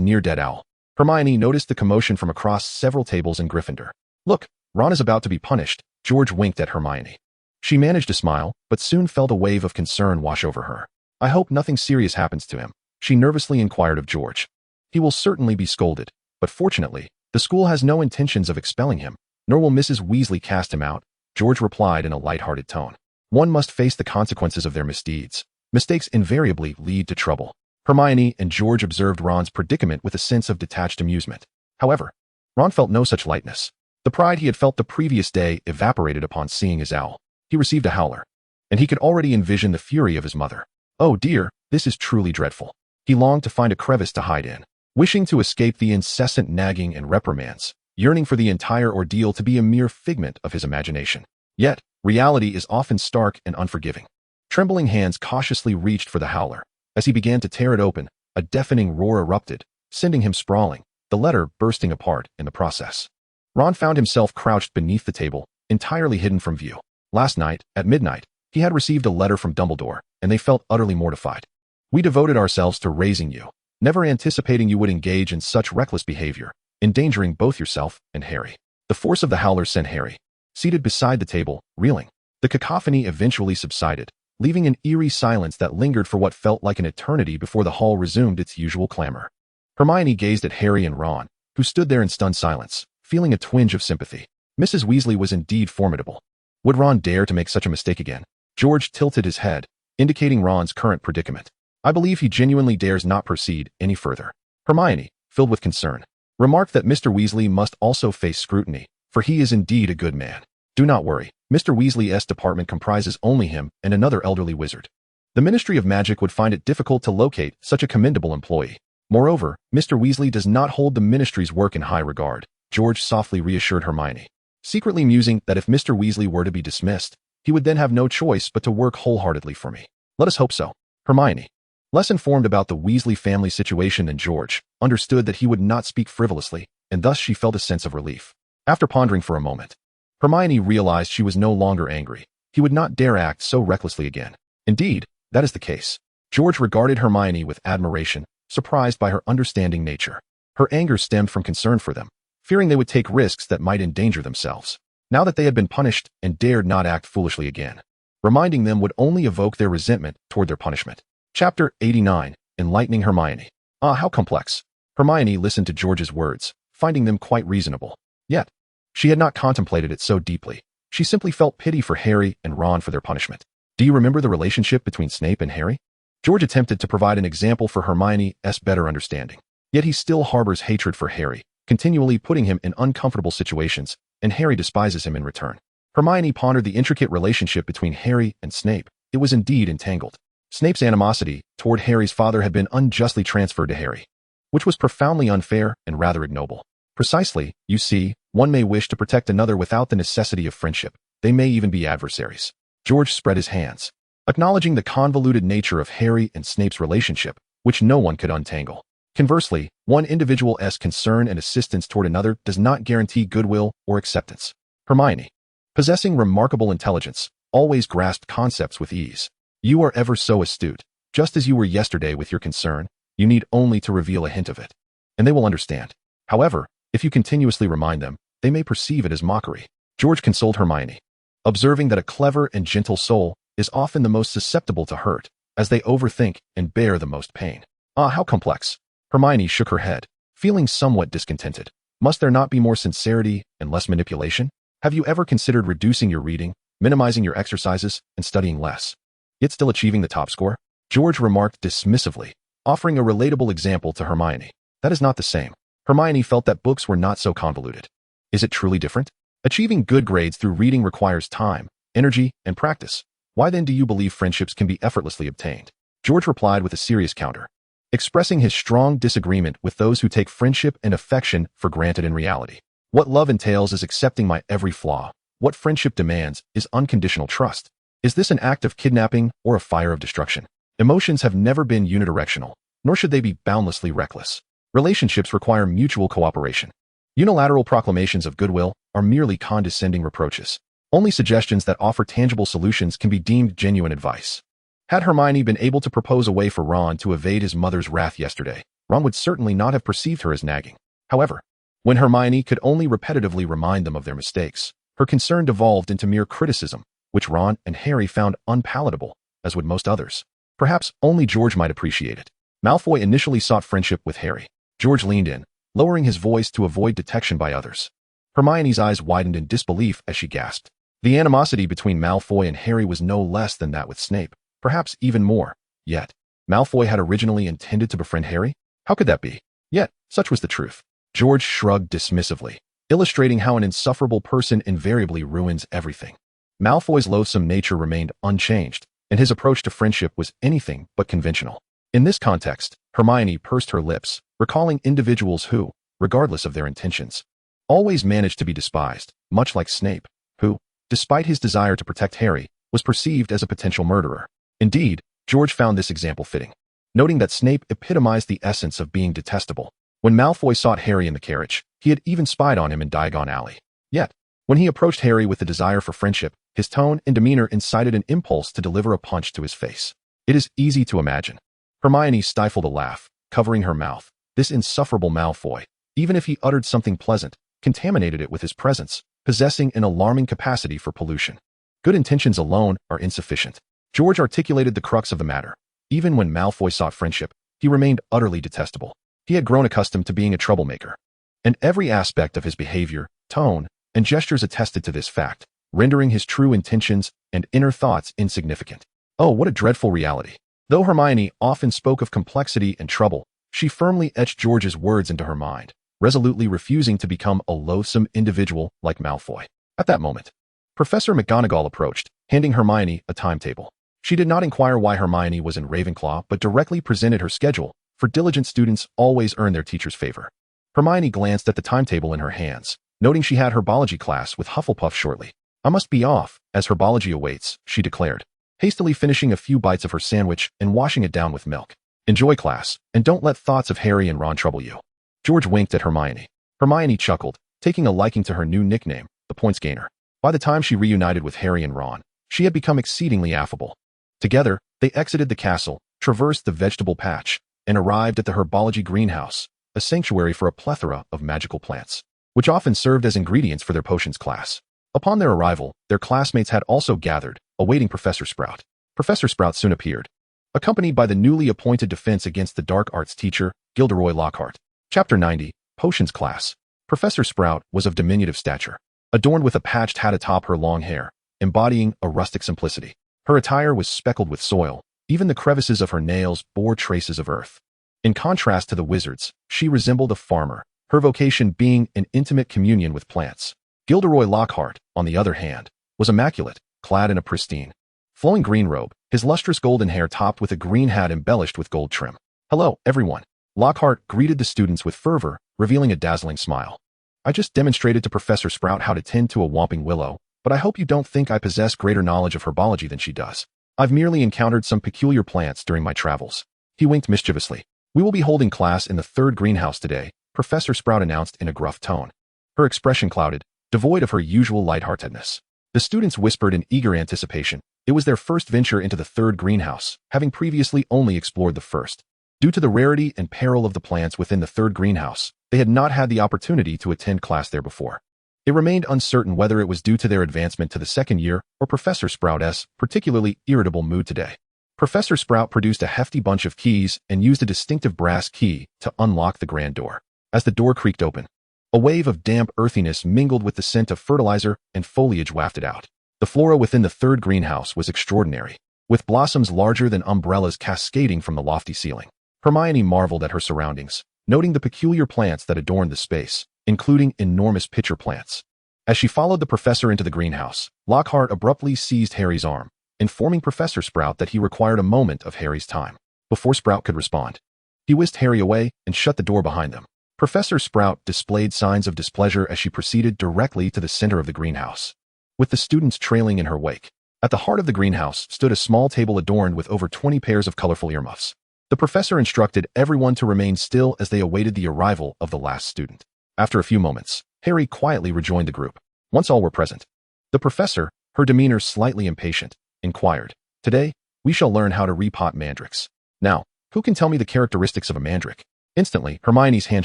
near-dead owl. Hermione noticed the commotion from across several tables in Gryffindor. Look, Ron is about to be punished. George winked at Hermione. She managed to smile, but soon felt a wave of concern wash over her. I hope nothing serious happens to him, she nervously inquired of George. He will certainly be scolded, but fortunately, the school has no intentions of expelling him, nor will Mrs. Weasley cast him out, George replied in a light-hearted tone. One must face the consequences of their misdeeds. Mistakes invariably lead to trouble. Hermione and George observed Ron's predicament with a sense of detached amusement. However, Ron felt no such lightness. The pride he had felt the previous day evaporated upon seeing his owl. He received a howler, and he could already envision the fury of his mother. Oh dear, this is truly dreadful. He longed to find a crevice to hide in, wishing to escape the incessant nagging and reprimands, yearning for the entire ordeal to be a mere figment of his imagination. Yet, reality is often stark and unforgiving. Trembling hands cautiously reached for the howler. As he began to tear it open, a deafening roar erupted, sending him sprawling, the letter bursting apart in the process. Ron found himself crouched beneath the table, entirely hidden from view. Last night, at midnight, he had received a letter from Dumbledore, and they felt utterly mortified. We devoted ourselves to raising you, never anticipating you would engage in such reckless behavior, endangering both yourself and Harry. The force of the howler sent Harry, seated beside the table, reeling. The cacophony eventually subsided, leaving an eerie silence that lingered for what felt like an eternity before the hall resumed its usual clamor. Hermione gazed at Harry and Ron, who stood there in stunned silence, feeling a twinge of sympathy. Mrs. Weasley was indeed formidable. Would Ron dare to make such a mistake again? George tilted his head, indicating Ron's current predicament. I believe he genuinely dares not proceed any further. Hermione, filled with concern, remarked that Mr. Weasley must also face scrutiny, for he is indeed a good man. Do not worry, Mr. Weasley's department comprises only him and another elderly wizard. The Ministry of Magic would find it difficult to locate such a commendable employee. Moreover, Mr. Weasley does not hold the Ministry's work in high regard, George softly reassured Hermione, secretly musing that if Mr. Weasley were to be dismissed, he would then have no choice but to work wholeheartedly for me. Let us hope so. Hermione, less informed about the Weasley family situation than George, understood that he would not speak frivolously, and thus she felt a sense of relief. After pondering for a moment, Hermione realized she was no longer angry. He would not dare act so recklessly again. Indeed, that is the case. George regarded Hermione with admiration, surprised by her understanding nature. Her anger stemmed from concern for them, fearing they would take risks that might endanger themselves. Now that they had been punished and dared not act foolishly again, reminding them would only evoke their resentment toward their punishment. Chapter 89, Enlightening Hermione. Ah, how complex. Hermione listened to George's words, finding them quite reasonable. Yet, she had not contemplated it so deeply. She simply felt pity for Harry and Ron for their punishment. Do you remember the relationship between Snape and Harry? George attempted to provide an example for Hermione's better understanding. Yet he still harbors hatred for Harry, continually putting him in uncomfortable situations, and Harry despises him in return. Hermione pondered the intricate relationship between Harry and Snape. It was indeed entangled. Snape's animosity toward Harry's father had been unjustly transferred to Harry, which was profoundly unfair and rather ignoble. Precisely, you see, one may wish to protect another without the necessity of friendship. They may even be adversaries. George spread his hands, acknowledging the convoluted nature of Harry and Snape's relationship, which no one could untangle. Conversely, one individual's concern and assistance toward another does not guarantee goodwill or acceptance. Hermione, possessing remarkable intelligence, always grasped concepts with ease. You are ever so astute. Just as you were yesterday with your concern, you need only to reveal a hint of it, and they will understand. However, If you continuously remind them, they may perceive it as mockery. George consoled Hermione, observing that a clever and gentle soul is often the most susceptible to hurt, as they overthink and bear the most pain. Ah, how complex. Hermione shook her head, feeling somewhat discontented. Must there not be more sincerity and less manipulation? Have you ever considered reducing your reading, minimizing your exercises, and studying less, yet still achieving the top score? George remarked dismissively, offering a relatable example to Hermione. That is not the same. Hermione felt that books were not so convoluted. Is it truly different? Achieving good grades through reading requires time, energy, and practice. Why then do you believe friendships can be effortlessly obtained? George replied with a serious counter, expressing his strong disagreement with those who take friendship and affection for granted in reality. What love entails is accepting my every flaw. What friendship demands is unconditional trust. Is this an act of kidnapping or a fire of destruction? Emotions have never been unidirectional, nor should they be boundlessly reckless. Relationships require mutual cooperation. Unilateral proclamations of goodwill are merely condescending reproaches. Only suggestions that offer tangible solutions can be deemed genuine advice. Had Hermione been able to propose a way for Ron to evade his mother's wrath yesterday, Ron would certainly not have perceived her as nagging. However, when Hermione could only repetitively remind them of their mistakes, her concern devolved into mere criticism, which Ron and Harry found unpalatable, as would most others. Perhaps only George might appreciate it. Malfoy initially sought friendship with Harry. George leaned in, lowering his voice to avoid detection by others. Hermione's eyes widened in disbelief as she gasped. The animosity between Malfoy and Harry was no less than that with Snape, perhaps even more. Yet, Malfoy had originally intended to befriend Harry? How could that be? Yet, such was the truth. George shrugged dismissively, illustrating how an insufferable person invariably ruins everything. Malfoy's loathsome nature remained unchanged, and his approach to friendship was anything but conventional. In this context, Hermione pursed her lips, recalling individuals who, regardless of their intentions, always managed to be despised, much like Snape, who, despite his desire to protect Harry, was perceived as a potential murderer. Indeed, George found this example fitting, noting that Snape epitomized the essence of being detestable. When Malfoy sought Harry in the carriage, he had even spied on him in Diagon Alley. Yet, when he approached Harry with the desire for friendship, his tone and demeanor incited an impulse to deliver a punch to his face. It is easy to imagine. Hermione stifled a laugh, covering her mouth. This insufferable Malfoy, even if he uttered something pleasant, contaminated it with his presence, possessing an alarming capacity for pollution. Good intentions alone are insufficient. George articulated the crux of the matter. Even when Malfoy sought friendship, he remained utterly detestable. He had grown accustomed to being a troublemaker, and every aspect of his behavior, tone, and gestures attested to this fact, rendering his true intentions and inner thoughts insignificant. Oh, what a dreadful reality. Though Hermione often spoke of complexity and trouble, she firmly etched George's words into her mind, resolutely refusing to become a loathsome individual like Malfoy. At that moment, Professor McGonagall approached, handing Hermione a timetable. She did not inquire why Hermione was in Ravenclaw, but directly presented her schedule, for diligent students always earn their teacher's favor. Hermione glanced at the timetable in her hands, noting she had herbology class with Hufflepuff shortly. I must be off, as herbology awaits, she declared, hastily finishing a few bites of her sandwich and washing it down with milk. Enjoy class, and don't let thoughts of Harry and Ron trouble you. George winked at Hermione. Hermione chuckled, taking a liking to her new nickname, the Points Gainer. By the time she reunited with Harry and Ron, she had become exceedingly affable. Together, they exited the castle, traversed the vegetable patch, and arrived at the herbology greenhouse, a sanctuary for a plethora of magical plants, which often served as ingredients for their potions class. Upon their arrival, their classmates had also gathered, awaiting Professor Sprout. Professor Sprout soon appeared, accompanied by the newly appointed Defense Against the Dark Arts teacher, Gilderoy Lockhart. Chapter 90, Potions Class. Professor Sprout was of diminutive stature, adorned with a patched hat atop her long hair, embodying a rustic simplicity. Her attire was speckled with soil. Even the crevices of her nails bore traces of earth. In contrast to the wizards, she resembled a farmer, her vocation being an intimate communion with plants. Gilderoy Lockhart, on the other hand, was immaculate, clad in a pristine, flowing green robe, his lustrous golden hair topped with a green hat embellished with gold trim. Hello, everyone. Lockhart greeted the students with fervor, revealing a dazzling smile. I just demonstrated to Professor Sprout how to tend to a whomping willow, but I hope you don't think I possess greater knowledge of herbology than she does. I've merely encountered some peculiar plants during my travels. He winked mischievously. We will be holding class in the third greenhouse today, Professor Sprout announced in a gruff tone. Her expression clouded, devoid of her usual lightheartedness. The students whispered in eager anticipation. It was their first venture into the third greenhouse, having previously only explored the first. Due to the rarity and peril of the plants within the third greenhouse, They had not had the opportunity to attend class there before. It remained uncertain whether it was due to their advancement to the second year or Professor Sprout's particularly irritable mood today. Professor Sprout produced a hefty bunch of keys and used a distinctive brass key to unlock the grand door. As the door creaked open, a wave of damp earthiness mingled with the scent of fertilizer and foliage wafted out. The flora within the third greenhouse was extraordinary, with blossoms larger than umbrellas cascading from the lofty ceiling. Hermione marveled at her surroundings, noting the peculiar plants that adorned the space, including enormous pitcher plants. As she followed the professor into the greenhouse, Lockhart abruptly seized Harry's arm, informing Professor Sprout that he required a moment of Harry's time. Before Sprout could respond, he whisked Harry away and shut the door behind them. Professor Sprout displayed signs of displeasure as she proceeded directly to the center of the greenhouse, with the students trailing in her wake. At the heart of the greenhouse stood a small table adorned with over 20 pairs of colorful earmuffs. The professor instructed everyone to remain still as they awaited the arrival of the last student. After a few moments, Harry quietly rejoined the group. Once all were present, the professor, her demeanor slightly impatient, inquired, "Today, we shall learn how to repot mandrakes. Now, who can tell me the characteristics of a mandrake?" Instantly, Hermione's hand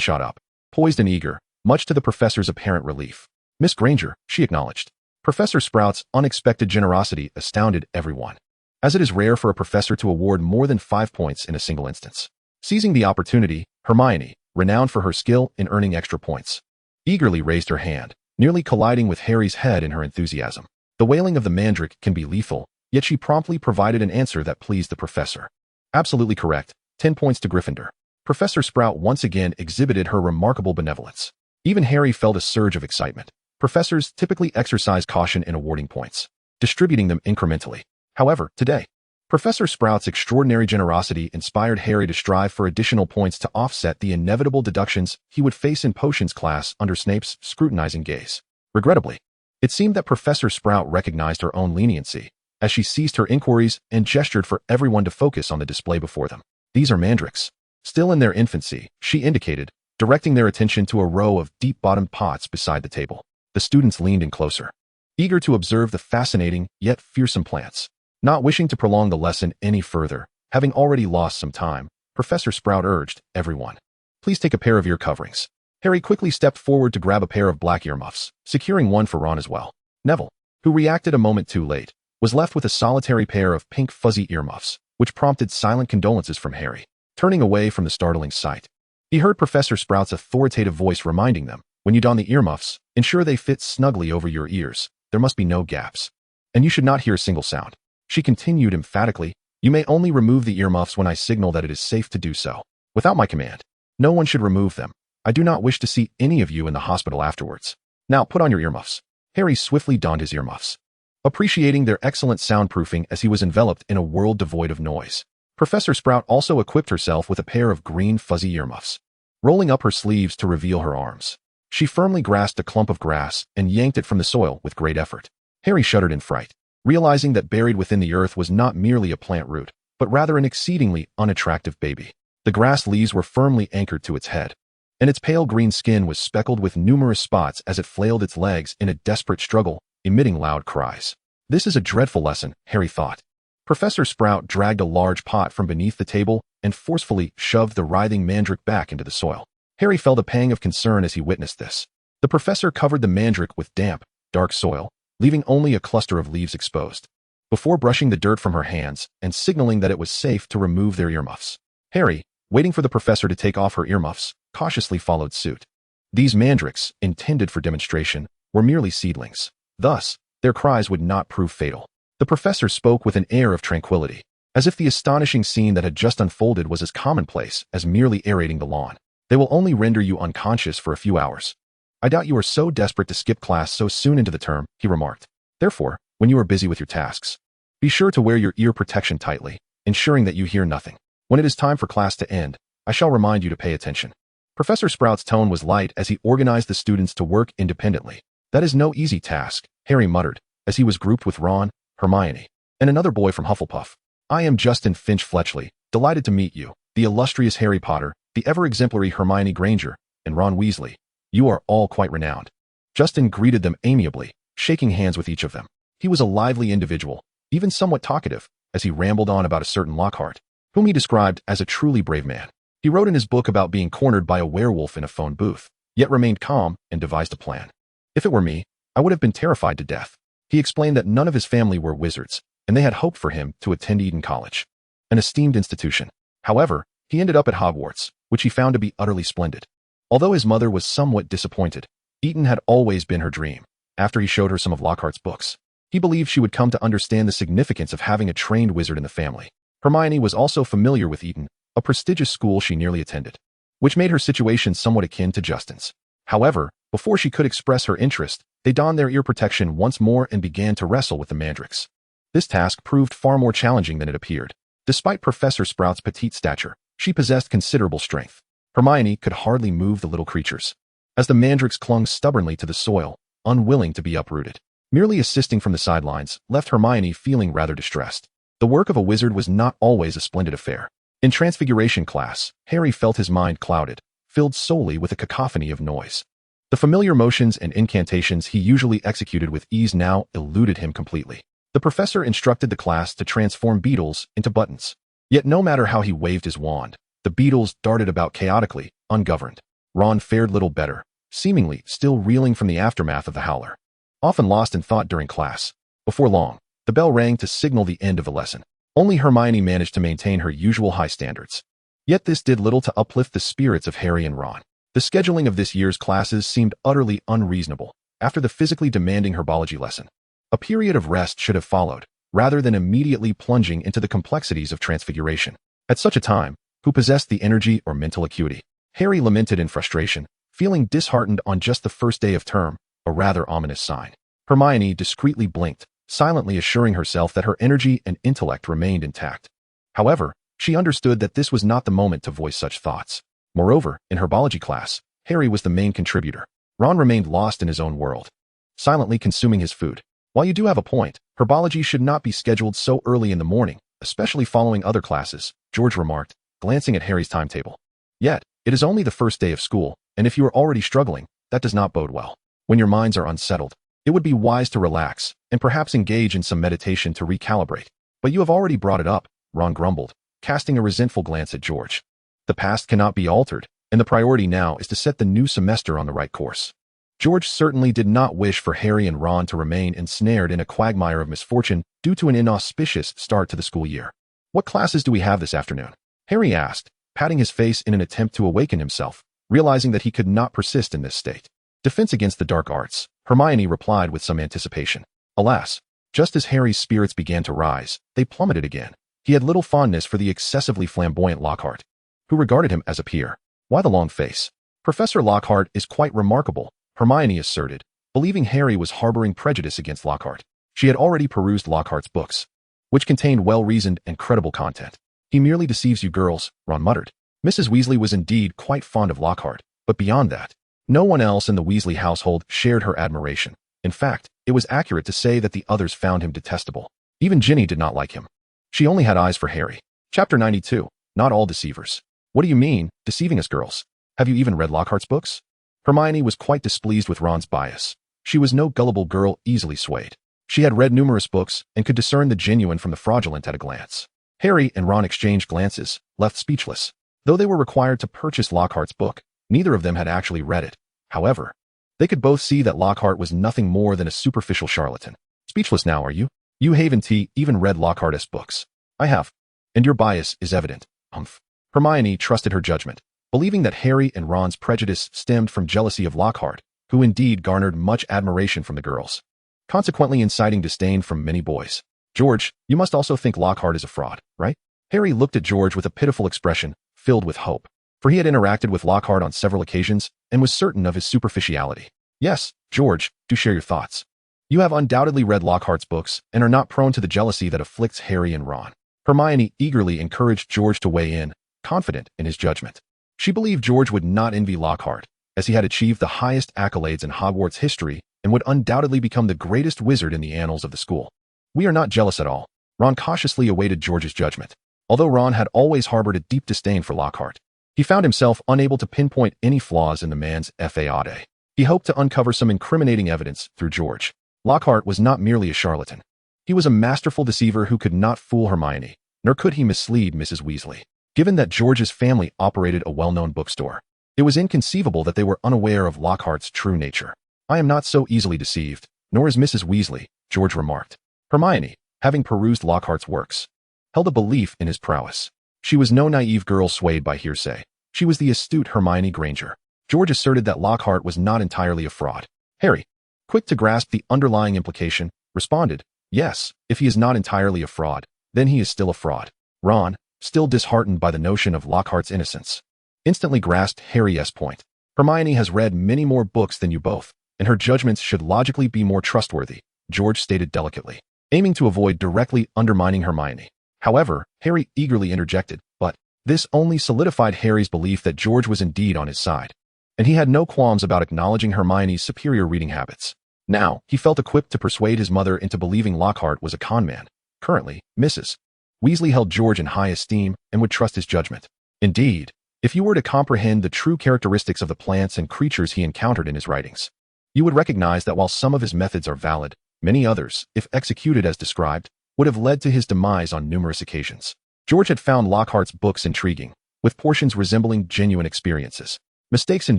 shot up, poised and eager, much to the professor's apparent relief. "Miss Granger," she acknowledged. Professor Sprout's unexpected generosity astounded everyone, as it is rare for a professor to award more than 5 points in a single instance. Seizing the opportunity, Hermione, renowned for her skill in earning extra points, eagerly raised her hand, nearly colliding with Harry's head in her enthusiasm. The wailing of the mandrake can be lethal, yet she promptly provided an answer that pleased the professor. Absolutely correct. 10 points to Gryffindor. Professor Sprout once again exhibited her remarkable benevolence. Even Harry felt a surge of excitement. Professors typically exercise caution in awarding points, distributing them incrementally. However, today, Professor Sprout's extraordinary generosity inspired Harry to strive for additional points to offset the inevitable deductions he would face in potions class under Snape's scrutinizing gaze. Regrettably, it seemed that Professor Sprout recognized her own leniency, as she ceased her inquiries and gestured for everyone to focus on the display before them. "These are mandrakes, still in their infancy," she indicated, directing their attention to a row of deep-bottomed pots beside the table. The students leaned in closer, eager to observe the fascinating yet fearsome plants. Not wishing to prolong the lesson any further, having already lost some time, Professor Sprout urged everyone, "Please take a pair of ear coverings." Harry quickly stepped forward to grab a pair of black earmuffs, securing one for Ron as well. Neville, who reacted a moment too late, was left with a solitary pair of pink fuzzy earmuffs, which prompted silent condolences from Harry. Turning away from the startling sight, he heard Professor Sprout's authoritative voice reminding them, "When you don the earmuffs, ensure they fit snugly over your ears. There must be no gaps. And you should not hear a single sound." She continued emphatically, "You may only remove the earmuffs when I signal that it is safe to do so. Without my command, no one should remove them. I do not wish to see any of you in the hospital afterwards. Now put on your earmuffs." Harry swiftly donned his earmuffs, appreciating their excellent soundproofing as he was enveloped in a world devoid of noise. Professor Sprout also equipped herself with a pair of green fuzzy earmuffs, rolling up her sleeves to reveal her arms. She firmly grasped a clump of grass and yanked it from the soil with great effort. Harry shuddered in fright, realizing that buried within the earth was not merely a plant root, but rather an exceedingly unattractive baby. The grass leaves were firmly anchored to its head, and its pale green skin was speckled with numerous spots as it flailed its legs in a desperate struggle, emitting loud cries. "This is a dreadful lesson," Harry thought. Professor Sprout dragged a large pot from beneath the table and forcefully shoved the writhing mandrake back into the soil. Harry felt a pang of concern as he witnessed this. The professor covered the mandrake with damp, dark soil, leaving only a cluster of leaves exposed, before brushing the dirt from her hands and signaling that it was safe to remove their earmuffs. Harry, waiting for the professor to take off her earmuffs, cautiously followed suit. These mandrakes, intended for demonstration, were merely seedlings. Thus, their cries would not prove fatal. The professor spoke with an air of tranquility, as if the astonishing scene that had just unfolded was as commonplace as merely aerating the lawn. "They will only render you unconscious for a few hours. I doubt you are so desperate to skip class so soon into the term," he remarked. "Therefore, when you are busy with your tasks, be sure to wear your ear protection tightly, ensuring that you hear nothing. When it is time for class to end, I shall remind you to pay attention." Professor Sprout's tone was light as he organized the students to work independently. "That is no easy task," Harry muttered, as he was grouped with Ron, Hermione, and another boy from Hufflepuff. "I am Justin Finch-Fletchley, delighted to meet you, the illustrious Harry Potter, the ever-exemplary Hermione Granger, and Ron Weasley. You are all quite renowned." Justin greeted them amiably, shaking hands with each of them. He was a lively individual, even somewhat talkative, as he rambled on about a certain Lockhart, whom he described as a truly brave man. He wrote in his book about being cornered by a werewolf in a phone booth, yet remained calm and devised a plan. If it were me, I would have been terrified to death. He explained that none of his family were wizards, and they had hoped for him to attend Eton College, an esteemed institution. However, he ended up at Hogwarts, which he found to be utterly splendid. Although his mother was somewhat disappointed, Eton had always been her dream. After he showed her some of Lockhart's books, he believed she would come to understand the significance of having a trained wizard in the family. Hermione was also familiar with Eton, a prestigious school she nearly attended, which made her situation somewhat akin to Justin's. However, before she could express her interest, they donned their ear protection once more and began to wrestle with the mandrakes. This task proved far more challenging than it appeared. Despite Professor Sprout's petite stature, she possessed considerable strength. Hermione could hardly move the little creatures, as the mandrakes clung stubbornly to the soil, unwilling to be uprooted. Merely assisting from the sidelines left Hermione feeling rather distressed. The work of a wizard was not always a splendid affair. In Transfiguration class, Harry felt his mind clouded, filled solely with a cacophony of noise. The familiar motions and incantations he usually executed with ease now eluded him completely. The professor instructed the class to transform beetles into buttons. Yet no matter how he waved his wand, the beetles darted about chaotically, ungoverned. Ron fared little better, seemingly still reeling from the aftermath of the howler. Often lost in thought during class. Before long, the bell rang to signal the end of the lesson. Only Hermione managed to maintain her usual high standards. Yet this did little to uplift the spirits of Harry and Ron. The scheduling of this year's classes seemed utterly unreasonable. After the physically demanding herbology lesson, a period of rest should have followed, rather than immediately plunging into the complexities of transfiguration. At such a time, who possessed the energy or mental acuity? Harry lamented in frustration, feeling disheartened on just the first day of term, a rather ominous sign. Hermione discreetly blinked, silently assuring herself that her energy and intellect remained intact. However, she understood that this was not the moment to voice such thoughts. Moreover, in herbology class, Harry was the main contributor. Ron remained lost in his own world, silently consuming his food. While you do have a point, herbology should not be scheduled so early in the morning, especially following other classes, George remarked, glancing at Harry's timetable. Yet, it is only the first day of school, and if you are already struggling, that does not bode well. When your minds are unsettled, it would be wise to relax, and perhaps engage in some meditation to recalibrate. But you have already brought it up, Ron grumbled, casting a resentful glance at George. The past cannot be altered, and the priority now is to set the new semester on the right course. George certainly did not wish for Harry and Ron to remain ensnared in a quagmire of misfortune due to an inauspicious start to the school year. What classes do we have this afternoon? Harry asked, patting his face in an attempt to awaken himself, realizing that he could not persist in this state. Defense against the dark arts, Hermione replied with some anticipation. Alas, just as Harry's spirits began to rise, they plummeted again. He had little fondness for the excessively flamboyant Lockhart, who regarded him as a peer. Why the long face? Professor Lockhart is quite remarkable, Hermione asserted, believing Harry was harboring prejudice against Lockhart. She had already perused Lockhart's books, which contained well-reasoned and credible content. He merely deceives you girls, Ron muttered. Mrs. Weasley was indeed quite fond of Lockhart, but beyond that, no one else in the Weasley household shared her admiration. In fact, it was accurate to say that the others found him detestable. Even Ginny did not like him. She only had eyes for Harry. Chapter 92. Not all deceivers. What do you mean, deceiving us girls? Have you even read Lockhart's books? Hermione was quite displeased with Ron's bias. She was no gullible girl easily swayed. She had read numerous books and could discern the genuine from the fraudulent at a glance. Harry and Ron exchanged glances, left speechless. Though they were required to purchase Lockhart's book, neither of them had actually read it. However, they could both see that Lockhart was nothing more than a superficial charlatan. Speechless now, are you? You haven't even read Lockhart's books. I have. And your bias is evident. Humph. Hermione trusted her judgment, believing that Harry and Ron's prejudice stemmed from jealousy of Lockhart, who indeed garnered much admiration from the girls, consequently inciting disdain from many boys. George, you must also think Lockhart is a fraud, right? Harry looked at George with a pitiful expression, filled with hope, for he had interacted with Lockhart on several occasions and was certain of his superficiality. Yes, George, do share your thoughts. You have undoubtedly read Lockhart's books and are not prone to the jealousy that afflicts Harry and Ron. Hermione eagerly encouraged George to weigh in, confident in his judgment. She believed George would not envy Lockhart, as he had achieved the highest accolades in Hogwarts history and would undoubtedly become the greatest wizard in the annals of the school. We are not jealous at all. Ron cautiously awaited George's judgment. Although Ron had always harbored a deep disdain for Lockhart, he found himself unable to pinpoint any flaws in the man's faade. He hoped to uncover some incriminating evidence through George. Lockhart was not merely a charlatan. He was a masterful deceiver who could not fool Hermione, nor could he mislead Mrs. Weasley. given that George's family operated a well-known bookstore. It was inconceivable that they were unaware of Lockhart's true nature. "I am not so easily deceived, nor is Mrs. Weasley," George remarked. Hermione, having perused Lockhart's works, held a belief in his prowess. She was no naive girl swayed by hearsay. She was the astute Hermione Granger. George asserted that Lockhart was not entirely a fraud. Harry, quick to grasp the underlying implication, responded, "Yes, if he is not entirely a fraud, then he is still a fraud." Ron, still disheartened by the notion of Lockhart's innocence, instantly grasped Harry's point. "Hermione has read many more books than you both, and her judgments should logically be more trustworthy," George stated delicately, aiming to avoid directly undermining Hermione. However, Harry eagerly interjected, but this only solidified Harry's belief that George was indeed on his side, and he had no qualms about acknowledging Hermione's superior reading habits. Now, he felt equipped to persuade his mother into believing Lockhart was a con man. Currently, Mrs. Weasley held George in high esteem and would trust his judgment. Indeed, if you were to comprehend the true characteristics of the plants and creatures he encountered in his writings, you would recognize that while some of his methods are valid, many others, if executed as described, would have led to his demise on numerous occasions. George had found Lockhart's books intriguing, with portions resembling genuine experiences. Mistakes in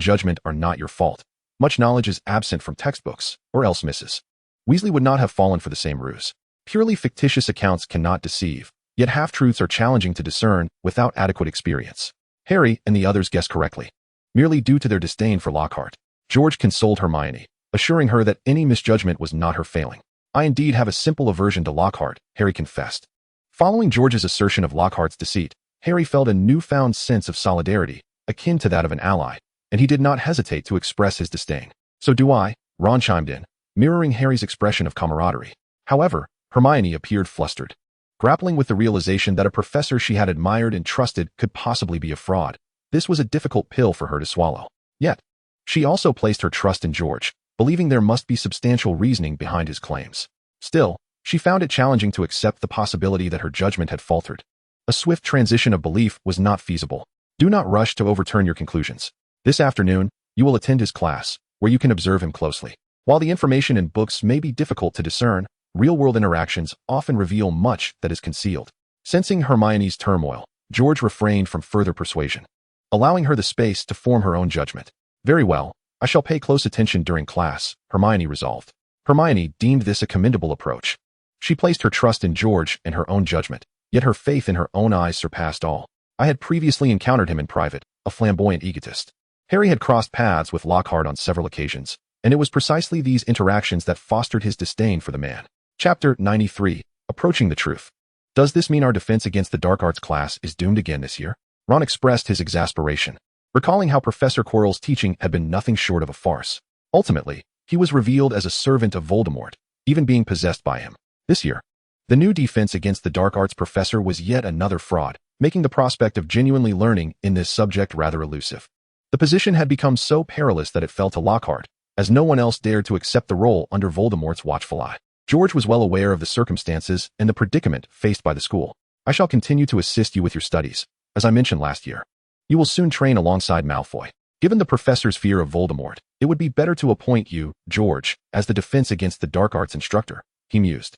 judgment are not your fault. Much knowledge is absent from textbooks, or else Mrs. Weasley would not have fallen for the same ruse. Purely fictitious accounts cannot deceive, yet half-truths are challenging to discern without adequate experience. Harry and the others guessed correctly, merely due to their disdain for Lockhart. George consoled Hermione, assuring her that any misjudgment was not her failing. "I indeed have a simple aversion to Lockhart," Harry confessed. Following George's assertion of Lockhart's deceit, Harry felt a newfound sense of solidarity, akin to that of an ally, and he did not hesitate to express his disdain. "So do I," Ron chimed in, mirroring Harry's expression of camaraderie. However, Hermione appeared flustered, grappling with the realization that a professor she had admired and trusted could possibly be a fraud. This was a difficult pill for her to swallow. Yet, she also placed her trust in George, believing there must be substantial reasoning behind his claims. Still, she found it challenging to accept the possibility that her judgment had faltered. A swift transition of belief was not feasible. "Do not rush to overturn your conclusions. This afternoon, you will attend his class, where you can observe him closely. While the information in books may be difficult to discern, real-world interactions often reveal much that is concealed." Sensing Hermione's turmoil, George refrained from further persuasion, allowing her the space to form her own judgment. "Very well, I shall pay close attention during class," Hermione resolved. Hermione deemed this a commendable approach. She placed her trust in George and her own judgment, yet her faith in her own eyes surpassed all. I had previously encountered him in private, a flamboyant egotist. Harry had crossed paths with Lockhart on several occasions, and it was precisely these interactions that fostered his disdain for the man. Chapter 93, Approaching the Truth. "Does this mean our defense against the dark arts class is doomed again this year?" Ron expressed his exasperation, recalling how Professor Quirrell's teaching had been nothing short of a farce. Ultimately, he was revealed as a servant of Voldemort, even being possessed by him. This year, the new defense against the dark arts professor was yet another fraud, making the prospect of genuinely learning in this subject rather elusive. The position had become so perilous that it fell to Lockhart, as no one else dared to accept the role under Voldemort's watchful eye. George was well aware of the circumstances and the predicament faced by the school. "I shall continue to assist you with your studies, as I mentioned last year. You will soon train alongside Malfoy. Given the professor's fear of Voldemort, it would be better to appoint you, George, as the defense against the dark arts instructor," he mused.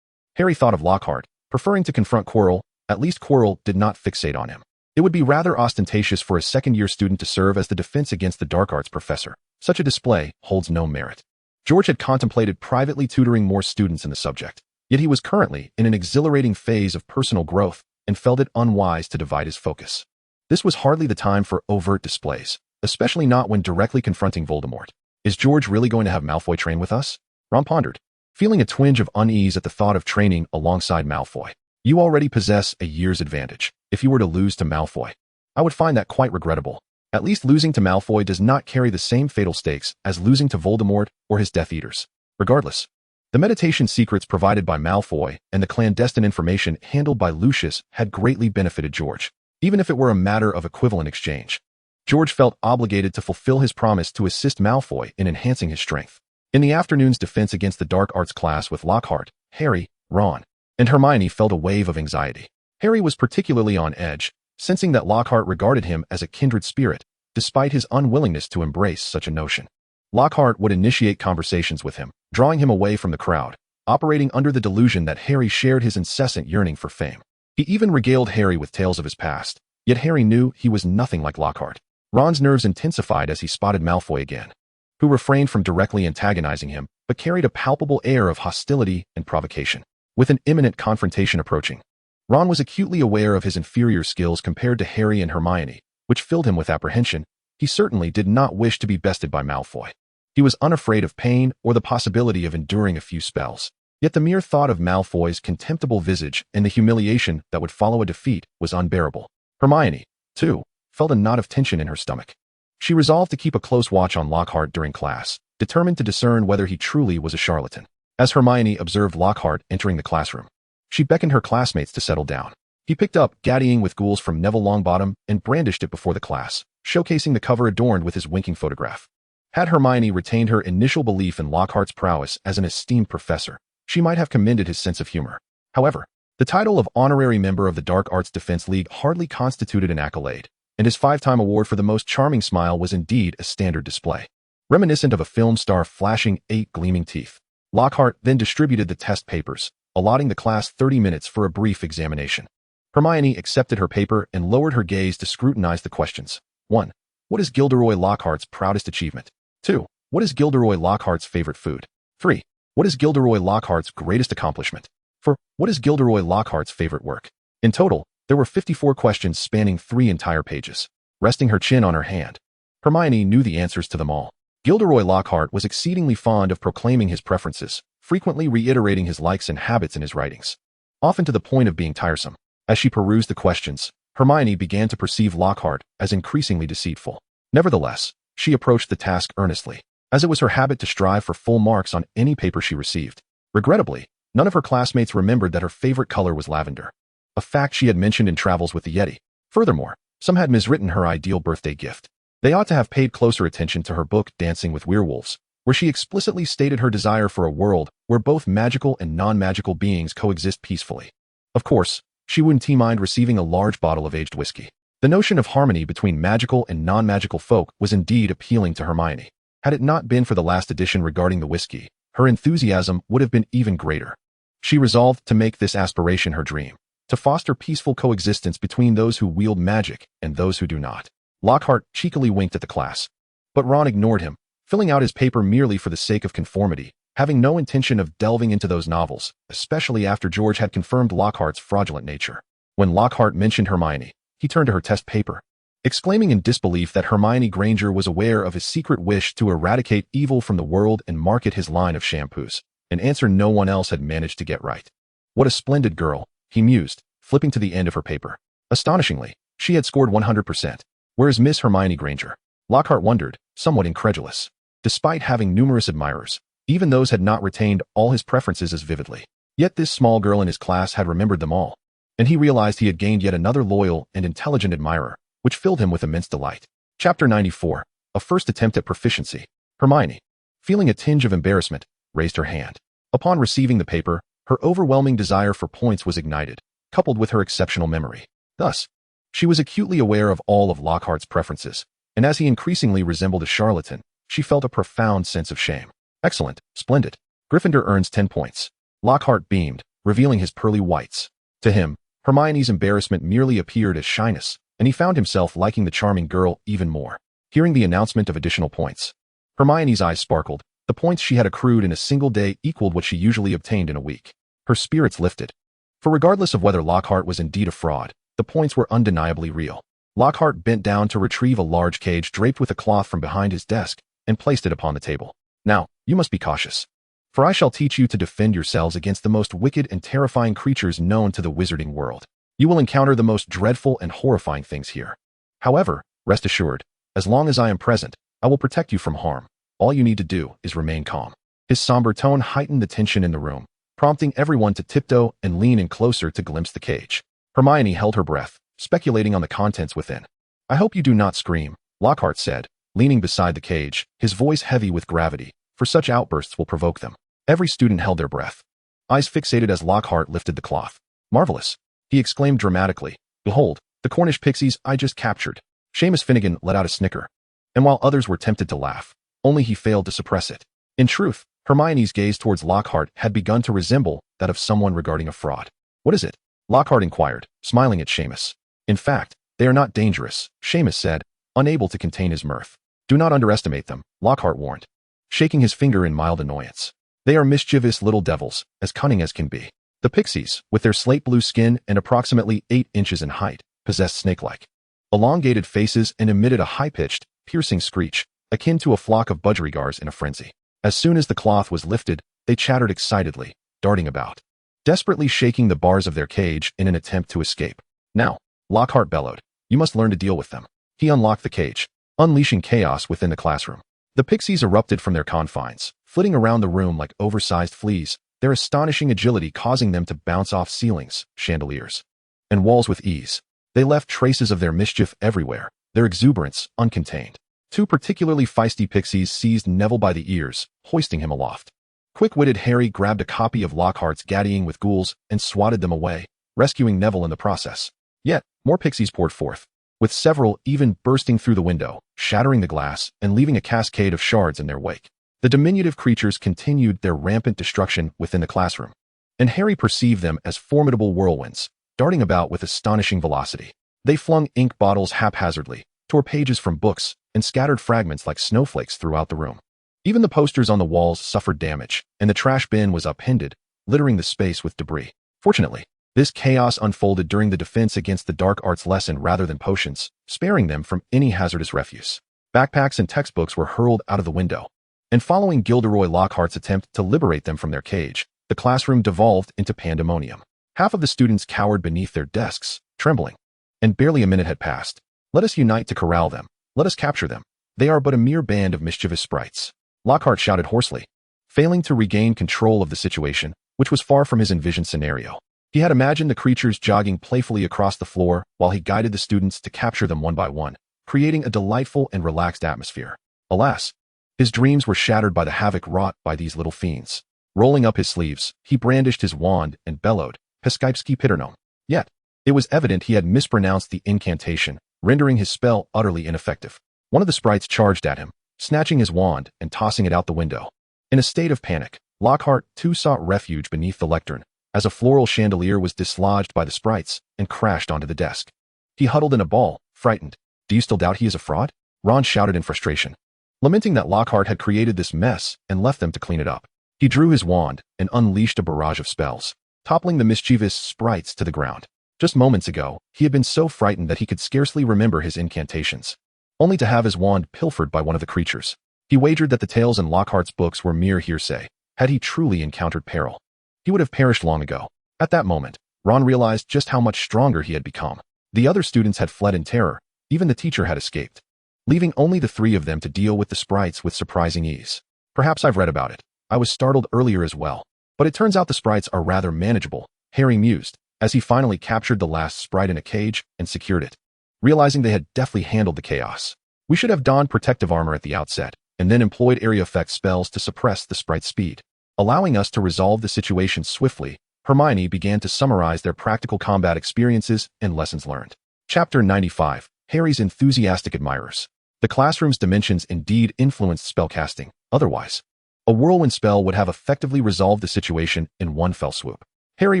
Harry thought of Lockhart, preferring to confront Quirrell. At least Quirrell did not fixate on him. It would be rather ostentatious for a second-year student to serve as the defense against the dark arts professor. Such a display holds no merit. George had contemplated privately tutoring more students in the subject, yet he was currently in an exhilarating phase of personal growth and felt it unwise to divide his focus. This was hardly the time for overt displays, especially not when directly confronting Voldemort. "Is George really going to have Malfoy train with us?" Ron pondered, feeling a twinge of unease at the thought of training alongside Malfoy. "You already possess a year's advantage. If you were to lose to Malfoy, I would find that quite regrettable. At least losing to Malfoy does not carry the same fatal stakes as losing to Voldemort or his Death Eaters. Regardless, the meditation secrets provided by Malfoy and the clandestine information handled by Lucius had greatly benefited George, even if it were a matter of equivalent exchange. George felt obligated to fulfill his promise to assist Malfoy in enhancing his strength. In the afternoon's defense against the dark arts class with Lockhart, Harry, Ron, and Hermione felt a wave of anxiety. Harry was particularly on edge, sensing that Lockhart regarded him as a kindred spirit, despite his unwillingness to embrace such a notion. Lockhart would initiate conversations with him, drawing him away from the crowd, operating under the delusion that Harry shared his incessant yearning for fame. He even regaled Harry with tales of his past, Yet Harry knew he was nothing like Lockhart. Ron's nerves intensified as he spotted Malfoy again, who refrained from directly antagonizing him, but carried a palpable air of hostility and provocation. With an imminent confrontation approaching, Ron was acutely aware of his inferior skills compared to Harry and Hermione, which filled him with apprehension. He certainly did not wish to be bested by Malfoy. He was unafraid of pain or the possibility of enduring a few spells. Yet the mere thought of Malfoy's contemptible visage and the humiliation that would follow a defeat was unbearable. Hermione, too, felt a knot of tension in her stomach. She resolved to keep a close watch on Lockhart during class, determined to discern whether he truly was a charlatan. As Hermione observed Lockhart entering the classroom, she beckoned her classmates to settle down. He picked up Gaddying with Ghouls from Neville Longbottom and brandished it before the class, showcasing the cover adorned with his winking photograph. Had Hermione retained her initial belief in Lockhart's prowess as an esteemed professor, she might have commended his sense of humor. However, the title of honorary member of the Dark Arts Defense League hardly constituted an accolade, and his 5-time award for the most charming smile was indeed a standard display. Reminiscent of a film star flashing 8 gleaming teeth, Lockhart then distributed the test papers, allotting the class 30 minutes for a brief examination. Hermione accepted her paper and lowered her gaze to scrutinize the questions. 1. What is Gilderoy Lockhart's proudest achievement? 2. What is Gilderoy Lockhart's favorite food? 3. What is Gilderoy Lockhart's greatest accomplishment? 4. What is Gilderoy Lockhart's favorite work? In total, there were 54 questions spanning 3 entire pages. Resting her chin on her hand, Hermione knew the answers to them all. Gilderoy Lockhart was exceedingly fond of proclaiming his preferences, frequently reiterating his likes and habits in his writings, often to the point of being tiresome. As she perused the questions, Hermione began to perceive Lockhart as increasingly deceitful. Nevertheless, she approached the task earnestly, as it was her habit to strive for full marks on any paper she received. Regrettably, none of her classmates remembered that her favorite color was lavender, a fact she had mentioned in Travels with the Yeti. Furthermore, some had miswritten her ideal birthday gift. They ought to have paid closer attention to her book Dancing with Werewolves, where she explicitly stated her desire for a world where both magical and non-magical beings coexist peacefully. Of course, she wouldn't mind receiving a large bottle of aged whiskey. The notion of harmony between magical and non-magical folk was indeed appealing to Hermione. Had it not been for the last edition regarding the whiskey, her enthusiasm would have been even greater. She resolved to make this aspiration her dream, to foster peaceful coexistence between those who wield magic and those who do not. Lockhart cheekily winked at the class, but Ron ignored him, filling out his paper merely for the sake of conformity, having no intention of delving into those novels, especially after George had confirmed Lockhart's fraudulent nature. When Lockhart mentioned Hermione, he turned to her test paper, exclaiming in disbelief that Hermione Granger was aware of his secret wish to eradicate evil from the world and market his line of shampoos, an answer no one else had managed to get right. What a splendid girl, he mused, flipping to the end of her paper. Astonishingly, she had scored 100%. Whereas Miss Hermione Granger? Lockhart wondered, somewhat incredulous. Despite having numerous admirers, even those had not retained all his preferences as vividly. Yet this small girl in his class had remembered them all, and he realized he had gained yet another loyal and intelligent admirer, which filled him with immense delight. Chapter 94. A first attempt at proficiency. Hermione, feeling a tinge of embarrassment, raised her hand. Upon receiving the paper, her overwhelming desire for points was ignited, coupled with her exceptional memory. Thus, she was acutely aware of all of Lockhart's preferences, and as he increasingly resembled a charlatan, she felt a profound sense of shame. Excellent, splendid. Gryffindor earns 10 points. Lockhart beamed, revealing his pearly whites. To him, Hermione's embarrassment merely appeared as shyness, and he found himself liking the charming girl even more. Hearing the announcement of additional points, Hermione's eyes sparkled. The points she had accrued in a single day equaled what she usually obtained in a week. Her spirits lifted. For regardless of whether Lockhart was indeed a fraud, the points were undeniably real. Lockhart bent down to retrieve a large cage draped with a cloth from behind his desk and placed it upon the table. Now, you must be cautious, for I shall teach you to defend yourselves against the most wicked and terrifying creatures known to the wizarding world. You will encounter the most dreadful and horrifying things here. However, rest assured, as long as I am present, I will protect you from harm. All you need to do is remain calm. His somber tone heightened the tension in the room, prompting everyone to tiptoe and lean in closer to glimpse the cage. Hermione held her breath, speculating on the contents within. I hope you do not scream, Lockhart said, leaning beside the cage, his voice heavy with gravity, for such outbursts will provoke them. Every student held their breath, eyes fixated as Lockhart lifted the cloth. Marvelous, he exclaimed dramatically. Behold, the Cornish pixies I just captured. Seamus Finnegan let out a snicker, and while others were tempted to laugh, only he failed to suppress it. In truth, Hermione's gaze towards Lockhart had begun to resemble that of someone regarding a fraud. What is it? Lockhart inquired, smiling at Seamus. In fact, "They are not dangerous," Seamus said, unable to contain his mirth. "Do not underestimate them," Lockhart warned, shaking his finger in mild annoyance. "They are mischievous little devils, as cunning as can be." The pixies, with their slate-blue skin and approximately 8 inches in height, possessed snake-like, elongated faces and emitted a high-pitched, piercing screech, akin to a flock of budgerigars in a frenzy. As soon as the cloth was lifted, they chattered excitedly, darting about, desperately shaking the bars of their cage in an attempt to escape. "Now," Lockhart bellowed, "you must learn to deal with them." He unlocked the cage, unleashing chaos within the classroom. The pixies erupted from their confines, flitting around the room like oversized fleas, their astonishing agility causing them to bounce off ceilings, chandeliers, and walls with ease. They left traces of their mischief everywhere, their exuberance uncontained. 2 particularly feisty pixies seized Neville by the ears, hoisting him aloft. Quick-witted Harry grabbed a copy of Lockhart's Gaddying with Ghouls and swatted them away, rescuing Neville in the process. Yet, more pixies poured forth, with several even bursting through the window, shattering the glass, and leaving a cascade of shards in their wake. The diminutive creatures continued their rampant destruction within the classroom, and Harry perceived them as formidable whirlwinds, darting about with astonishing velocity. They flung ink bottles haphazardly, tore pages from books, and scattered fragments like snowflakes throughout the room. Even the posters on the walls suffered damage, and the trash bin was upended, littering the space with debris. Fortunately, this chaos unfolded during the defense against the dark arts lesson rather than potions, sparing them from any hazardous refuse. Backpacks and textbooks were hurled out of the window, and following Gilderoy Lockhart's attempt to liberate them from their cage, the classroom devolved into pandemonium. Half of the students cowered beneath their desks, trembling, and barely a minute had passed. "Let us unite to corral them. Let us capture them. They are but a mere band of mischievous sprites," Lockhart shouted hoarsely, failing to regain control of the situation, which was far from his envisioned scenario. He had imagined the creatures jogging playfully across the floor while he guided the students to capture them one by one, creating a delightful and relaxed atmosphere. Alas, his dreams were shattered by the havoc wrought by these little fiends. Rolling up his sleeves, he brandished his wand and bellowed, "Peskypski Pitternom." Yet, it was evident he had mispronounced the incantation, rendering his spell utterly ineffective. One of the sprites charged at him, snatching his wand and tossing it out the window. In a state of panic, Lockhart too sought refuge beneath the lectern, as a floral chandelier was dislodged by the sprites and crashed onto the desk. He huddled in a ball, frightened. "Do you still doubt he is a fraud?" Ron shouted in frustration, lamenting that Lockhart had created this mess and left them to clean it up. He drew his wand and unleashed a barrage of spells, toppling the mischievous sprites to the ground. Just moments ago, he had been so frightened that he could scarcely remember his incantations, only to have his wand pilfered by one of the creatures. He wagered that the tales in Lockhart's books were mere hearsay. Had he truly encountered peril, he would have perished long ago. At that moment, Ron realized just how much stronger he had become. The other students had fled in terror, even the teacher had escaped, leaving only the 3 of them to deal with the sprites with surprising ease. "Perhaps I've read about it. I was startled earlier as well. But it turns out the sprites are rather manageable," Harry mused, as he finally captured the last sprite in a cage and secured it, realizing they had deftly handled the chaos. "We should have donned protective armor at the outset, and then employed area effect spells to suppress the sprite's speed." Allowing us to resolve the situation swiftly, Hermione began to summarize their practical combat experiences and lessons learned. Chapter 95, Harry's Enthusiastic Admirers. The classroom's dimensions indeed influenced spellcasting. Otherwise, a whirlwind spell would have effectively resolved the situation in one fell swoop. Harry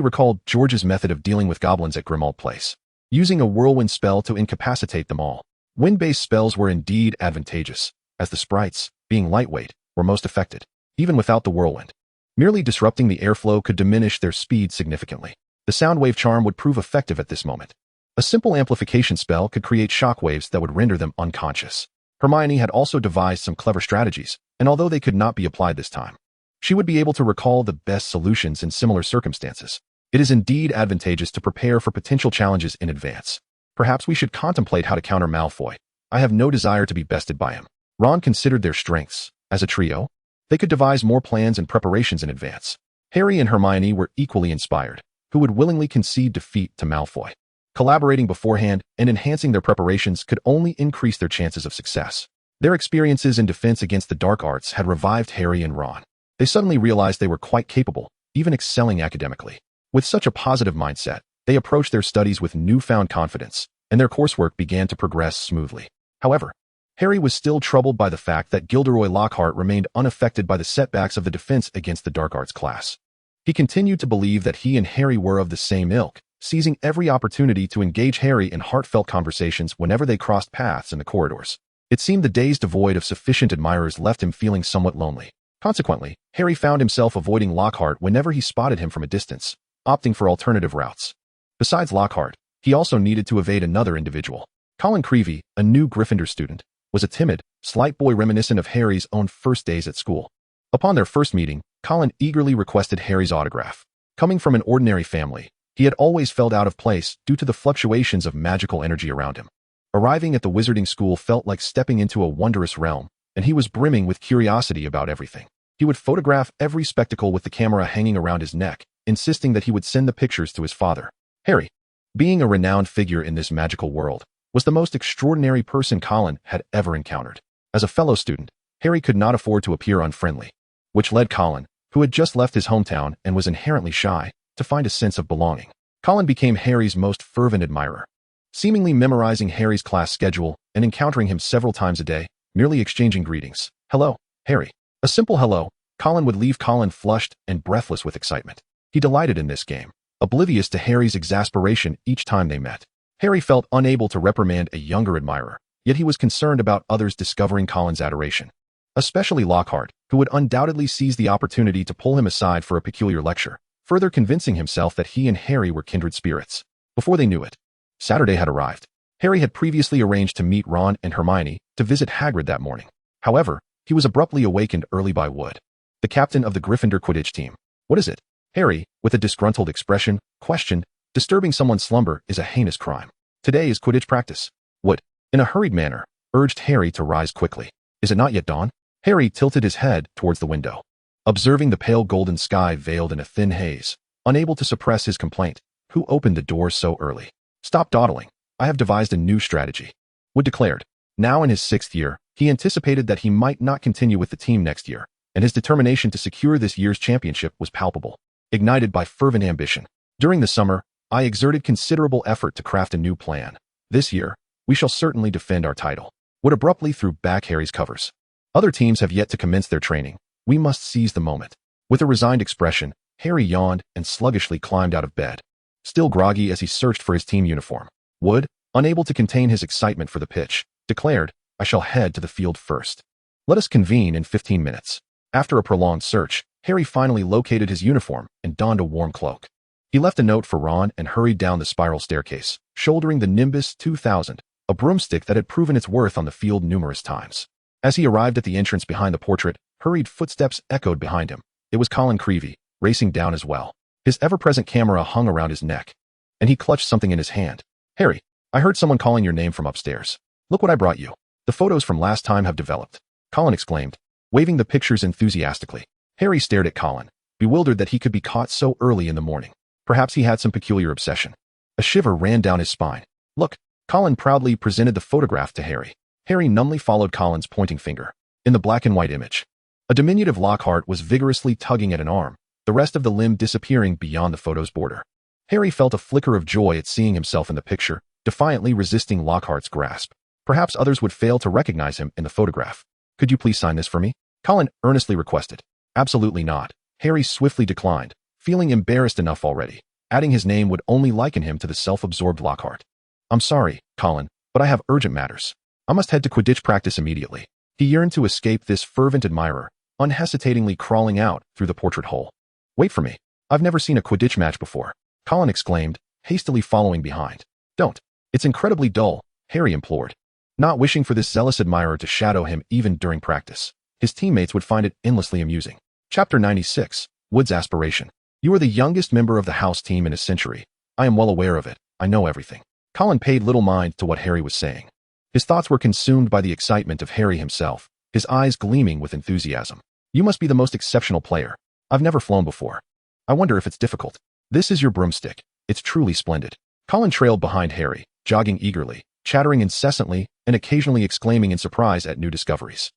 recalled George's method of dealing with goblins at Grimmauld Place, using a whirlwind spell to incapacitate them all. Wind-based spells were indeed advantageous, as the sprites, being lightweight, were most affected, even without the whirlwind. Merely disrupting the airflow could diminish their speed significantly. The soundwave charm would prove effective at this moment. A simple amplification spell could create shockwaves that would render them unconscious. Hermione had also devised some clever strategies, and although they could not be applied this time, she would be able to recall the best solutions in similar circumstances. It is indeed advantageous to prepare for potential challenges in advance. Perhaps we should contemplate how to counter Malfoy. I have no desire to be bested by him. Ron considered their strengths. As a trio, they could devise more plans and preparations in advance. Harry and Hermione were equally inspired, who would willingly concede defeat to Malfoy. Collaborating beforehand and enhancing their preparations could only increase their chances of success. Their experiences in defense against the dark arts had revived Harry and Ron. They suddenly realized they were quite capable, even excelling academically. With such a positive mindset, they approached their studies with newfound confidence, and their coursework began to progress smoothly. However, Harry was still troubled by the fact that Gilderoy Lockhart remained unaffected by the setbacks of the defense against the dark arts class. He continued to believe that he and Harry were of the same ilk, seizing every opportunity to engage Harry in heartfelt conversations whenever they crossed paths in the corridors. It seemed the days devoid of sufficient admirers left him feeling somewhat lonely. Consequently, Harry found himself avoiding Lockhart whenever he spotted him from a distance, opting for alternative routes. Besides Lockhart, he also needed to evade another individual. Colin Creevey, a new Gryffindor student, was a timid, slight boy reminiscent of Harry's own first days at school. Upon their first meeting, Colin eagerly requested Harry's autograph. Coming from an ordinary family, he had always felt out of place due to the fluctuations of magical energy around him. Arriving at the wizarding school felt like stepping into a wondrous realm, and he was brimming with curiosity about everything. He would photograph every spectacle with the camera hanging around his neck, insisting that he would send the pictures to his father. Harry, being a renowned figure in this magical world, was the most extraordinary person Colin had ever encountered. As a fellow student, Harry could not afford to appear unfriendly, which led Colin, who had just left his hometown and was inherently shy, to find a sense of belonging. Colin became Harry's most fervent admirer, seemingly memorizing Harry's class schedule and encountering him several times a day, merely exchanging greetings. "Hello, Harry." A simple hello, Colin would leave Colin flushed and breathless with excitement. He delighted in this game, oblivious to Harry's exasperation each time they met. Harry felt unable to reprimand a younger admirer, yet he was concerned about others discovering Colin's adoration, especially Lockhart, who would undoubtedly seize the opportunity to pull him aside for a peculiar lecture, further convincing himself that he and Harry were kindred spirits. Before they knew it, Saturday had arrived. Harry had previously arranged to meet Ron and Hermione to visit Hagrid that morning. However, he was abruptly awakened early by Wood, the captain of the Gryffindor Quidditch team. "What is it?" Harry, with a disgruntled expression, questioned. Disturbing someone's slumber is a heinous crime. "Today is Quidditch practice." Wood, in a hurried manner, urged Harry to rise quickly. "Is it not yet dawn?" Harry tilted his head towards the window, observing the pale golden sky veiled in a thin haze, unable to suppress his complaint. "Who opened the door so early?" "Stop dawdling. I have devised a new strategy," Wood declared. Now in his 6th year, he anticipated that he might not continue with the team next year, and his determination to secure this year's championship was palpable, ignited by fervent ambition. "During the summer, I exerted considerable effort to craft a new plan. This year, we shall certainly defend our title." Wood abruptly threw back Harry's covers. "Other teams have yet to commence their training. We must seize the moment." With a resigned expression, Harry yawned and sluggishly climbed out of bed, still groggy as he searched for his team uniform. Wood, unable to contain his excitement for the pitch, declared, "I shall head to the field first. Let us convene in 15 minutes. After a prolonged search, Harry finally located his uniform and donned a warm cloak. He left a note for Ron and hurried down the spiral staircase, shouldering the Nimbus 2000, a broomstick that had proven its worth on the field numerous times. As he arrived at the entrance behind the portrait, hurried footsteps echoed behind him. It was Colin Creevey, racing down as well. His ever-present camera hung around his neck, and he clutched something in his hand. "Harry, I heard someone calling your name from upstairs. Look what I brought you. The photos from last time have developed," Colin exclaimed, waving the pictures enthusiastically. Harry stared at Colin, bewildered that he could be caught so early in the morning. Perhaps he had some peculiar obsession. A shiver ran down his spine. "Look," Colin proudly presented the photograph to Harry. Harry numbly followed Colin's pointing finger. In the black and white image, a diminutive Lockhart was vigorously tugging at an arm, the rest of the limb disappearing beyond the photo's border. Harry felt a flicker of joy at seeing himself in the picture, defiantly resisting Lockhart's grasp. Perhaps others would fail to recognize him in the photograph. "Could you please sign this for me?" Colin earnestly requested. "Absolutely not," Harry swiftly declined, feeling embarrassed enough already. Adding his name would only liken him to the self-absorbed Lockhart. "I'm sorry, Colin, but I have urgent matters. I must head to Quidditch practice immediately." He yearned to escape this fervent admirer, unhesitatingly crawling out through the portrait hole. "Wait for me. I've never seen a Quidditch match before," Colin exclaimed, hastily following behind. "Don't. It's incredibly dull," Harry implored, not wishing for this zealous admirer to shadow him even during practice. His teammates would find it endlessly amusing. Chapter 96, Wood's Aspiration. "You are the youngest member of the house team in a century. I am well aware of it. I know everything." Colin paid little mind to what Harry was saying. His thoughts were consumed by the excitement of Harry himself, his eyes gleaming with enthusiasm. "You must be the most exceptional player. I've never flown before. I wonder if it's difficult. This is your broomstick. It's truly splendid." Colin trailed behind Harry, jogging eagerly, chattering incessantly, and occasionally exclaiming in surprise at new discoveries.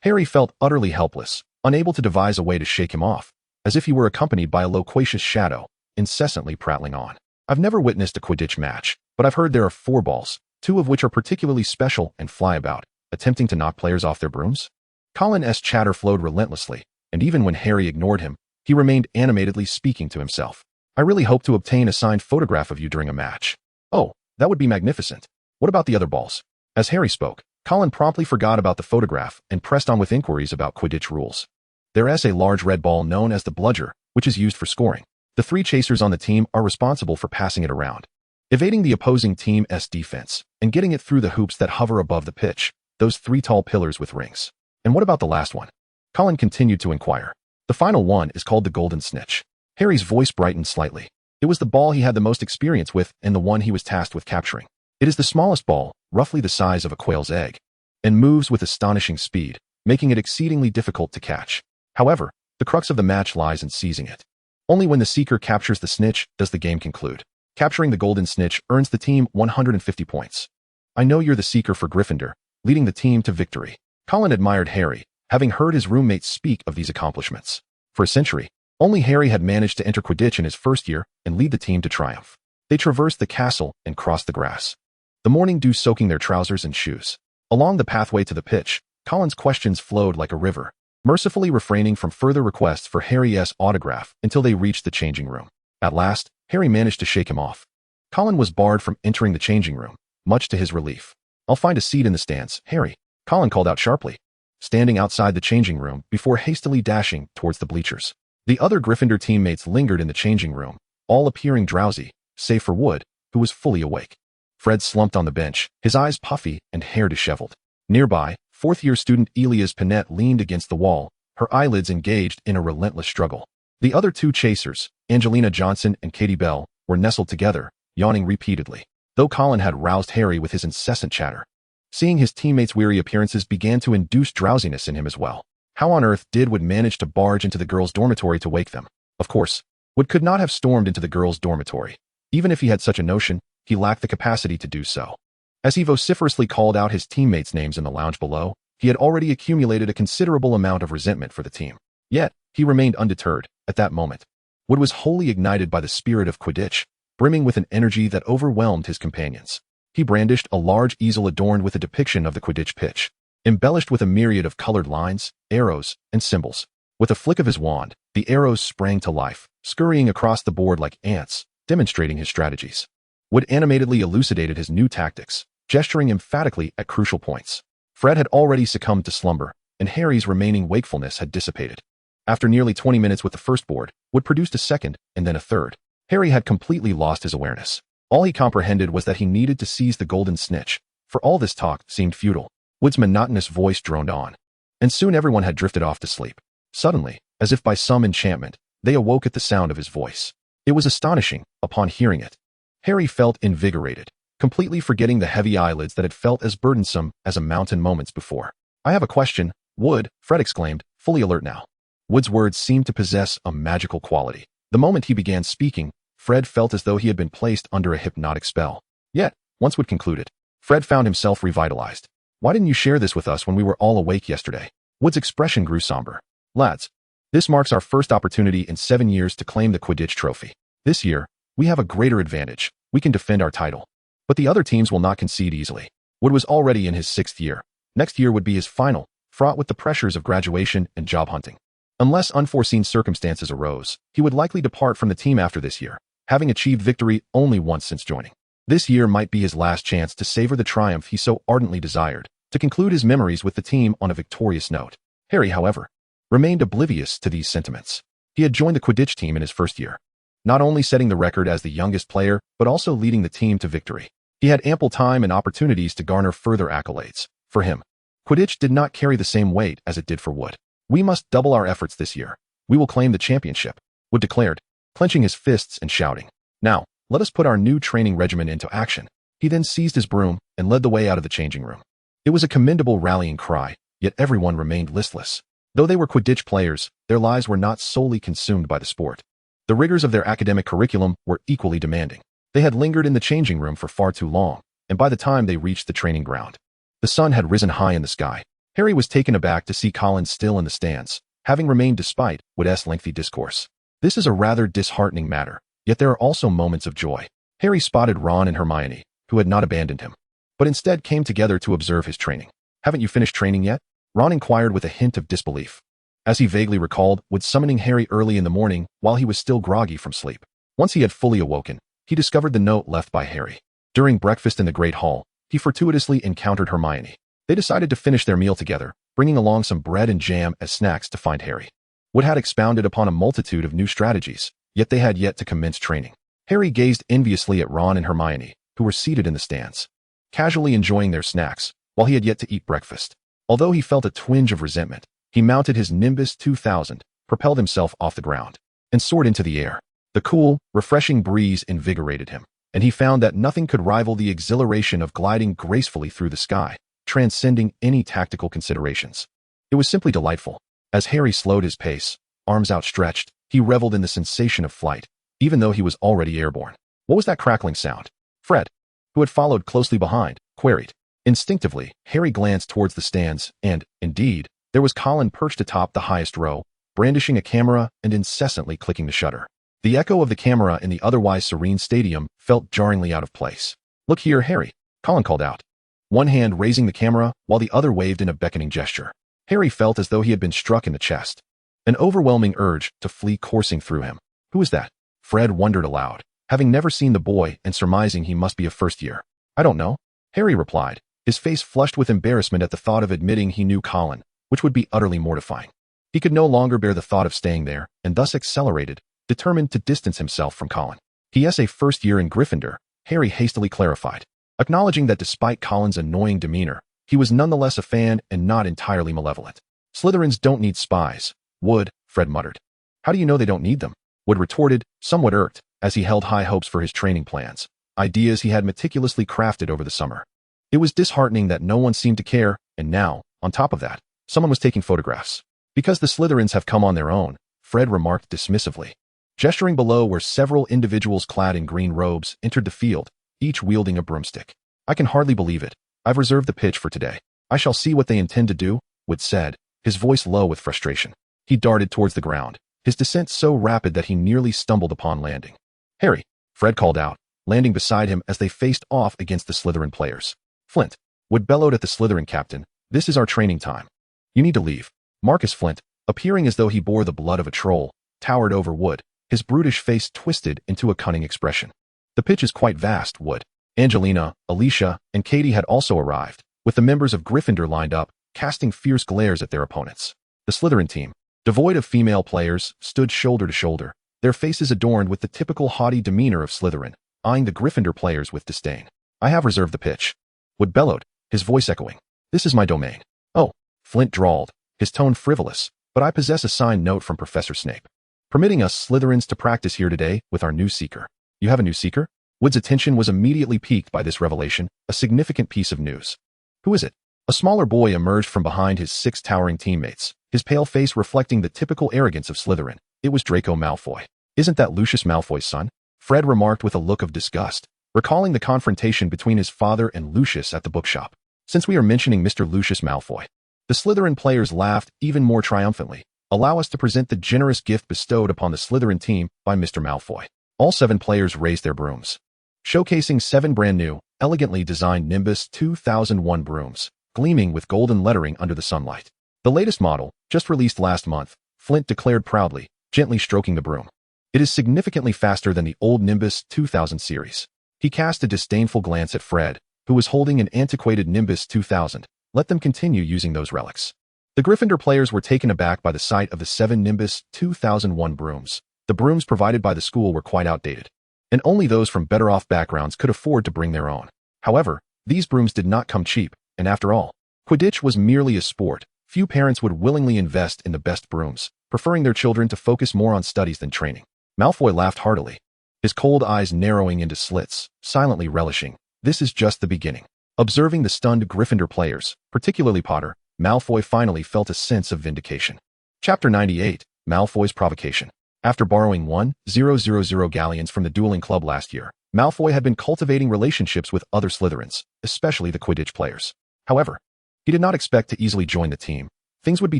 Harry felt utterly helpless, unable to devise a way to shake him off, as if he were accompanied by a loquacious shadow, incessantly prattling on. "I've never witnessed a Quidditch match, but I've heard there are 4 balls, 2 of which are particularly special and fly about, attempting to knock players off their brooms." Colin's chatter flowed relentlessly, and even when Harry ignored him, he remained animatedly speaking to himself. I really hope to obtain a signed photograph of you during a match. Oh, that would be magnificent. What about the other balls? As Harry spoke, Colin promptly forgot about the photograph and pressed on with inquiries about Quidditch rules. There is a large red ball known as the bludger, which is used for scoring. The 3 chasers on the team are responsible for passing it around, evading the opposing team's defense, and getting it through the hoops that hover above the pitch, those 3 tall pillars with rings. And what about the last one? Colin continued to inquire. The final one is called the golden snitch. Harry's voice brightened slightly. It was the ball he had the most experience with and the one he was tasked with capturing. It is the smallest ball, roughly the size of a quail's egg, and moves with astonishing speed, making it exceedingly difficult to catch. However, the crux of the match lies in seizing it. Only when the seeker captures the snitch does the game conclude. Capturing the golden snitch earns the team 150 points. I know you're the seeker for Gryffindor, leading the team to victory. Colin admired Harry, having heard his roommates speak of these accomplishments. For a century, only Harry had managed to enter Quidditch in his first year and lead the team to triumph. They traversed the castle and crossed the grass, the morning dew soaking their trousers and shoes. Along the pathway to the pitch, Colin's questions flowed like a river, mercifully refraining from further requests for Harry's autograph until they reached the changing room. At last, Harry managed to shake him off. Colin was barred from entering the changing room, much to his relief. I'll find a seat in the stands, Harry, Colin called out sharply, standing outside the changing room before hastily dashing towards the bleachers. The other Gryffindor teammates lingered in the changing room, all appearing drowsy, save for Wood, who was fully awake. Fred slumped on the bench, his eyes puffy and hair disheveled. Nearby, 4th-year student Elias Pinette leaned against the wall, her eyelids engaged in a relentless struggle. The other 2 chasers, Angelina Johnson and Katie Bell, were nestled together, yawning repeatedly, though Colin had roused Harry with his incessant chatter. Seeing his teammates' weary appearances began to induce drowsiness in him as well. How on earth did Wood manage to barge into the girls' dormitory to wake them? Of course, Wood could not have stormed into the girls' dormitory. Even if he had such a notion, he lacked the capacity to do so. As he vociferously called out his teammates' names in the lounge below, he had already accumulated a considerable amount of resentment for the team. Yet, he remained undeterred. At that moment, Wood was wholly ignited by the spirit of Quidditch, brimming with an energy that overwhelmed his companions. He brandished a large easel adorned with a depiction of the Quidditch pitch, embellished with a myriad of colored lines, arrows, and symbols. With a flick of his wand, the arrows sprang to life, scurrying across the board like ants, demonstrating his strategies. Wood animatedly elucidated his new tactics, gesturing emphatically at crucial points. Fred had already succumbed to slumber, and Harry's remaining wakefulness had dissipated. After nearly 20 minutes with the first board, Wood produced a second and then a third. Harry had completely lost his awareness. All he comprehended was that he needed to seize the golden snitch, for all this talk seemed futile. Wood's monotonous voice droned on, and soon everyone had drifted off to sleep. Suddenly, as if by some enchantment, they awoke at the sound of his voice. It was astonishing, upon hearing it. Harry felt invigorated, completely forgetting the heavy eyelids that had felt as burdensome as a mountain moments before. I have a question, Wood, Fred exclaimed, fully alert now. Wood's words seemed to possess a magical quality. The moment he began speaking, Fred felt as though he had been placed under a hypnotic spell. Yet, once Wood concluded, Fred found himself revitalized. Why didn't you share this with us when we were all awake yesterday? Wood's expression grew somber. Lads, this marks our first opportunity in 7 years to claim the Quidditch trophy. This year, we have a greater advantage. We can defend our title. But the other teams will not concede easily. Wood was already in his 6th year. Next year would be his final, fraught with the pressures of graduation and job hunting. Unless unforeseen circumstances arose, he would likely depart from the team after this year, having achieved victory only once since joining. This year might be his last chance to savor the triumph he so ardently desired, to conclude his memories with the team on a victorious note. Harry, however, remained oblivious to these sentiments. He had joined the Quidditch team in his first year, not only setting the record as the youngest player, but also leading the team to victory. He had ample time and opportunities to garner further accolades. For him, Quidditch did not carry the same weight as it did for Wood. We must double our efforts this year. We will claim the championship, Wood declared, clenching his fists and shouting. Now, let us put our new training regimen into action. He then seized his broom and led the way out of the changing room. It was a commendable rallying cry, yet everyone remained listless. Though they were Quidditch players, their lives were not solely consumed by the sport. The rigors of their academic curriculum were equally demanding. They had lingered in the changing room for far too long, and by the time they reached the training ground, the sun had risen high in the sky. Harry was taken aback to see Colin still in the stands, having remained despite Wood's lengthy discourse. This is a rather disheartening matter, yet there are also moments of joy. Harry spotted Ron and Hermione, who had not abandoned him, but instead came together to observe his training. Haven't you finished training yet? Ron inquired with a hint of disbelief, as he vaguely recalled Wood summoning Harry early in the morning while he was still groggy from sleep. Once he had fully awoken, he discovered the note left by Harry. During breakfast in the Great Hall, he fortuitously encountered Hermione. They decided to finish their meal together, bringing along some bread and jam as snacks to find Harry. Wood had expounded upon a multitude of new strategies, yet they had yet to commence training. Harry gazed enviously at Ron and Hermione, who were seated in the stands, casually enjoying their snacks, while he had yet to eat breakfast. Although he felt a twinge of resentment, he mounted his Nimbus 2000, propelled himself off the ground, and soared into the air. The cool, refreshing breeze invigorated him, and he found that nothing could rival the exhilaration of gliding gracefully through the sky, transcending any tactical considerations. It was simply delightful. As Harry slowed his pace, arms outstretched, he reveled in the sensation of flight, even though he was already airborne. What was that crackling sound? Fred, who had followed closely behind, queried. Instinctively, Harry glanced towards the stands, and, indeed, there was Colin perched atop the highest row, brandishing a camera and incessantly clicking the shutter. The echo of the camera in the otherwise serene stadium felt jarringly out of place. "Look here, Harry," Colin called out, one hand raising the camera while the other waved in a beckoning gesture. Harry felt as though he had been struck in the chest. An overwhelming urge to flee coursing through him. Who is that? Fred wondered aloud, having never seen the boy and surmising he must be a first year. "I don't know," Harry replied, his face flushed with embarrassment at the thought of admitting he knew Colin, which would be utterly mortifying. He could no longer bear the thought of staying there, and thus accelerated, determined to distance himself from Colin. "He is a first year in Gryffindor," Harry hastily clarified, acknowledging that despite Colin's annoying demeanor, he was nonetheless a fan and not entirely malevolent. "Slytherins don't need spies, Wood," Fred muttered. "How do you know they don't need them?" Wood retorted, somewhat irked, as he held high hopes for his training plans, ideas he had meticulously crafted over the summer. It was disheartening that no one seemed to care, and now, on top of that, someone was taking photographs. "Because the Slytherins have come on their own," Fred remarked dismissively. Gesturing below where several individuals clad in green robes entered the field, each wielding a broomstick. "I can hardly believe it. I've reserved the pitch for today. I shall see what they intend to do," Wood said, his voice low with frustration. He darted towards the ground, his descent so rapid that he nearly stumbled upon landing. "Harry," Fred called out, landing beside him as they faced off against the Slytherin players. "Flint," Wood bellowed at the Slytherin captain, "this is our training time. You need to leave." Marcus Flint, appearing as though he bore the blood of a troll, towered over Wood, his brutish face twisted into a cunning expression. "The pitch is quite vast, Wood." Angelina, Alicia, and Katie had also arrived, with the members of Gryffindor lined up, casting fierce glares at their opponents. The Slytherin team, devoid of female players, stood shoulder to shoulder, their faces adorned with the typical haughty demeanor of Slytherin, eyeing the Gryffindor players with disdain. "I have reserved the pitch," Wood bellowed, his voice echoing. "This is my domain." "Oh," Flint drawled, his tone frivolous, "but I possess a signed note from Professor Snape, permitting us Slytherins to practice here today with our new seeker." "You have a new seeker?" Wood's attention was immediately piqued by this revelation, a significant piece of news. "Who is it?" A smaller boy emerged from behind his 6 towering teammates, his pale face reflecting the typical arrogance of Slytherin. It was Draco Malfoy. "Isn't that Lucius Malfoy's son?" Fred remarked with a look of disgust, recalling the confrontation between his father and Lucius at the bookshop. "Since we are mentioning Mr. Lucius Malfoy." The Slytherin players laughed even more triumphantly. "Allow us to present the generous gift bestowed upon the Slytherin team by Mr. Malfoy." All 7 players raised their brooms, showcasing 7 brand new, elegantly designed Nimbus 2001 brooms, gleaming with golden lettering under the sunlight. "The latest model, just released last month," Flint declared proudly, gently stroking the broom. "It is significantly faster than the old Nimbus 2000 series." He cast a disdainful glance at Fred, who was holding an antiquated Nimbus 2000. "Let them continue using those relics." The Gryffindor players were taken aback by the sight of the 7 Nimbus 2001 brooms. The brooms provided by the school were quite outdated, and only those from better-off backgrounds could afford to bring their own. However, these brooms did not come cheap, and after all, Quidditch was merely a sport. Few parents would willingly invest in the best brooms, preferring their children to focus more on studies than training. Malfoy laughed heartily, his cold eyes narrowing into slits, silently relishing. "This is just the beginning." Observing the stunned Gryffindor players, particularly Potter, Malfoy finally felt a sense of vindication. Chapter 98, Malfoy's Provocation. After borrowing 1,000 galleons from the dueling club last year, Malfoy had been cultivating relationships with other Slytherins, especially the Quidditch players. However, he did not expect to easily join the team. Things would be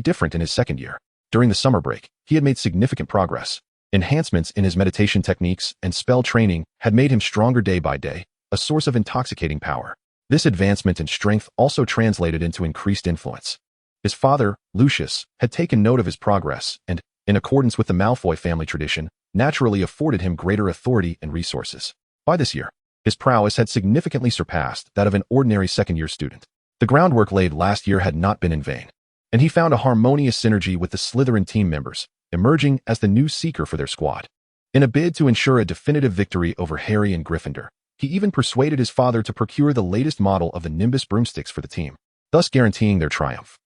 different in his second year. During the summer break, he had made significant progress. Enhancements in his meditation techniques and spell training had made him stronger day by day, a source of intoxicating power. This advancement in strength also translated into increased influence. His father, Lucius, had taken note of his progress and, in accordance with the Malfoy family tradition, naturally afforded him greater authority and resources. By this year, his prowess had significantly surpassed that of an ordinary second-year student. The groundwork laid last year had not been in vain, and he found a harmonious synergy with the Slytherin team members, emerging as the new seeker for their squad. In a bid to ensure a definitive victory over Harry and Gryffindor, he even persuaded his father to procure the latest model of the Nimbus broomsticks for the team, thus guaranteeing their triumph.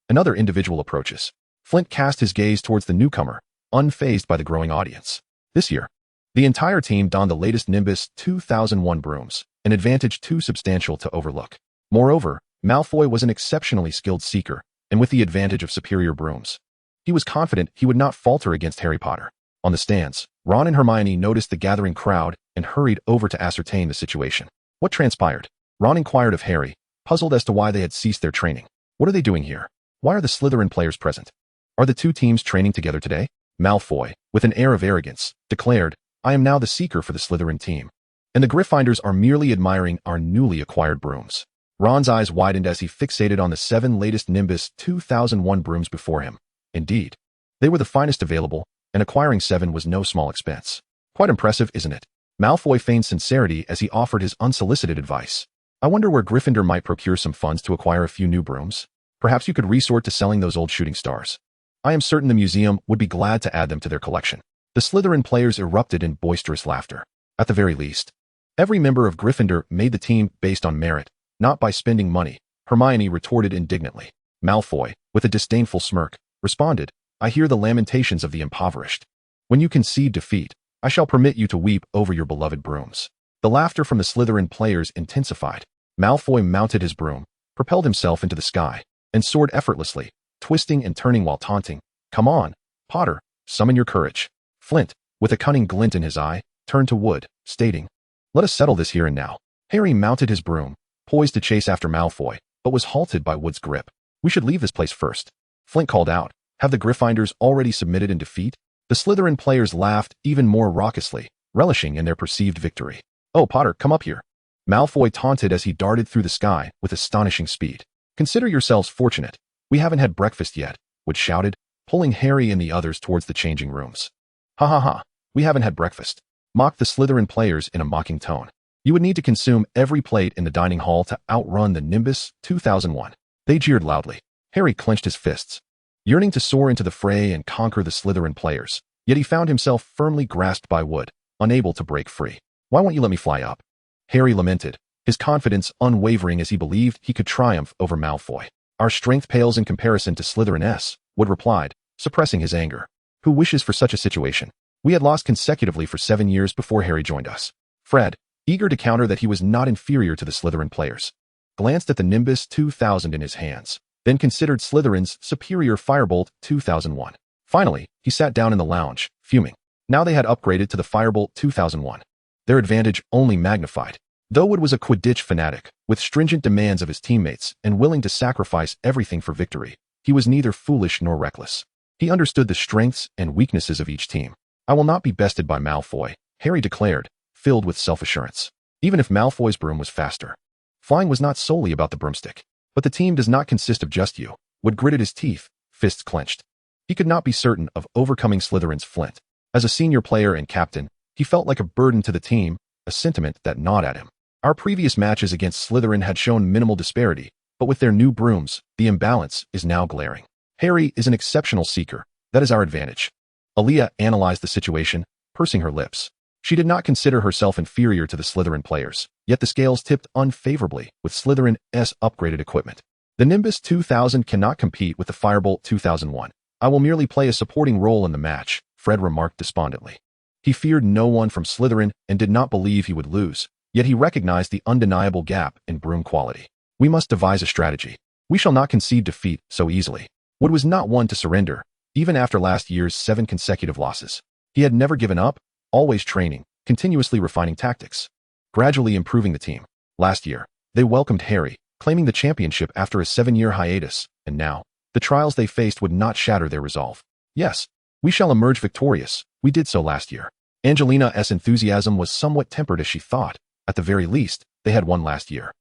Another individual approaches. Flint cast his gaze towards the newcomer, unfazed by the growing audience. This year, the entire team donned the latest Nimbus 2001 brooms, an advantage too substantial to overlook. Moreover, Malfoy was an exceptionally skilled seeker, and with the advantage of superior brooms. He was confident he would not falter against Harry Potter. On the stands, Ron and Hermione noticed the gathering crowd and hurried over to ascertain the situation. What transpired? Ron inquired of Harry, puzzled as to why they had ceased their training. What are they doing here? Why are the Slytherin players present? Are the two teams training together today? Malfoy, with an air of arrogance, declared, I am now the seeker for the Slytherin team, and the Gryffindors are merely admiring our newly acquired brooms. Ron's eyes widened as he fixated on the 7 latest Nimbus 2001 brooms before him. Indeed, they were the finest available, and acquiring 7 was no small expense. Quite impressive, isn't it? Malfoy feigned sincerity as he offered his unsolicited advice. I wonder where Gryffindor might procure some funds to acquire a few new brooms. Perhaps you could resort to selling those old shooting stars. I am certain the museum would be glad to add them to their collection. The Slytherin players erupted in boisterous laughter. At the very least, every member of Gryffindor made the team based on merit, not by spending money, Hermione retorted indignantly. Malfoy, with a disdainful smirk, responded, I hear the lamentations of the impoverished. When you concede defeat, I shall permit you to weep over your beloved brooms. The laughter from the Slytherin players intensified. Malfoy mounted his broom, propelled himself into the sky, and soared effortlessly, twisting and turning while taunting. Come on, Potter, summon your courage. Flint, with a cunning glint in his eye, turned to Wood, stating, let us settle this here and now. Harry mounted his broom, poised to chase after Malfoy, but was halted by Wood's grip. We should leave this place first. Flint called out, have the Gryffindors already submitted in defeat? The Slytherin players laughed even more raucously, relishing in their perceived victory. Oh, Potter, come up here. Malfoy taunted as he darted through the sky with astonishing speed. Consider yourselves fortunate. We haven't had breakfast yet, Wood shouted, pulling Harry and the others towards the changing rooms. Ha ha ha, we haven't had breakfast, mocked the Slytherin players in a mocking tone. You would need to consume every plate in the dining hall to outrun the Nimbus 2001. They jeered loudly. Harry clenched his fists, yearning to soar into the fray and conquer the Slytherin players, yet he found himself firmly grasped by Wood, unable to break free. Why won't you let me fly up? Harry lamented, his confidence unwavering as he believed he could triumph over Malfoy. Our strength pales in comparison to Slytherin. Wood replied, suppressing his anger. Who wishes for such a situation? We had lost consecutively for 7 years before Harry joined us. Fred, eager to counter that he was not inferior to the Slytherin players, glanced at the Nimbus 2000 in his hands, then considered Slytherin's superior Firebolt 2001. Finally, he sat down in the lounge, fuming. Now they had upgraded to the Firebolt 2001. Their advantage only magnified. Though Wood was a Quidditch fanatic, with stringent demands of his teammates and willing to sacrifice everything for victory, he was neither foolish nor reckless. He understood the strengths and weaknesses of each team. I will not be bested by Malfoy, Harry declared, filled with self-assurance. Even if Malfoy's broom was faster. Flying was not solely about the broomstick. But the team does not consist of just you. Wood gritted his teeth, fists clenched. He could not be certain of overcoming Slytherin's Flint. As a senior player and captain, he felt like a burden to the team, a sentiment that gnawed at him. Our previous matches against Slytherin had shown minimal disparity, but with their new brooms, the imbalance is now glaring. Harry is an exceptional seeker. That is our advantage. Aaliyah analyzed the situation, pursing her lips. She did not consider herself inferior to the Slytherin players, yet the scales tipped unfavorably with Slytherin's upgraded equipment. The Nimbus 2000 cannot compete with the Firebolt 2001. I will merely play a supporting role in the match, Fred remarked despondently. He feared no one from Slytherin and did not believe he would lose, yet he recognized the undeniable gap in broom quality. We must devise a strategy. We shall not concede defeat so easily. Wood was not one to surrender, even after last year's 7 consecutive losses. He had never given up, always training, continuously refining tactics, gradually improving the team. Last year, they welcomed Harry, claiming the championship after a 7-year hiatus, and now, the trials they faced would not shatter their resolve. Yes, we shall emerge victorious. We did so last year. Angelina's enthusiasm was somewhat tempered as she thought, at the very least, they had won last year.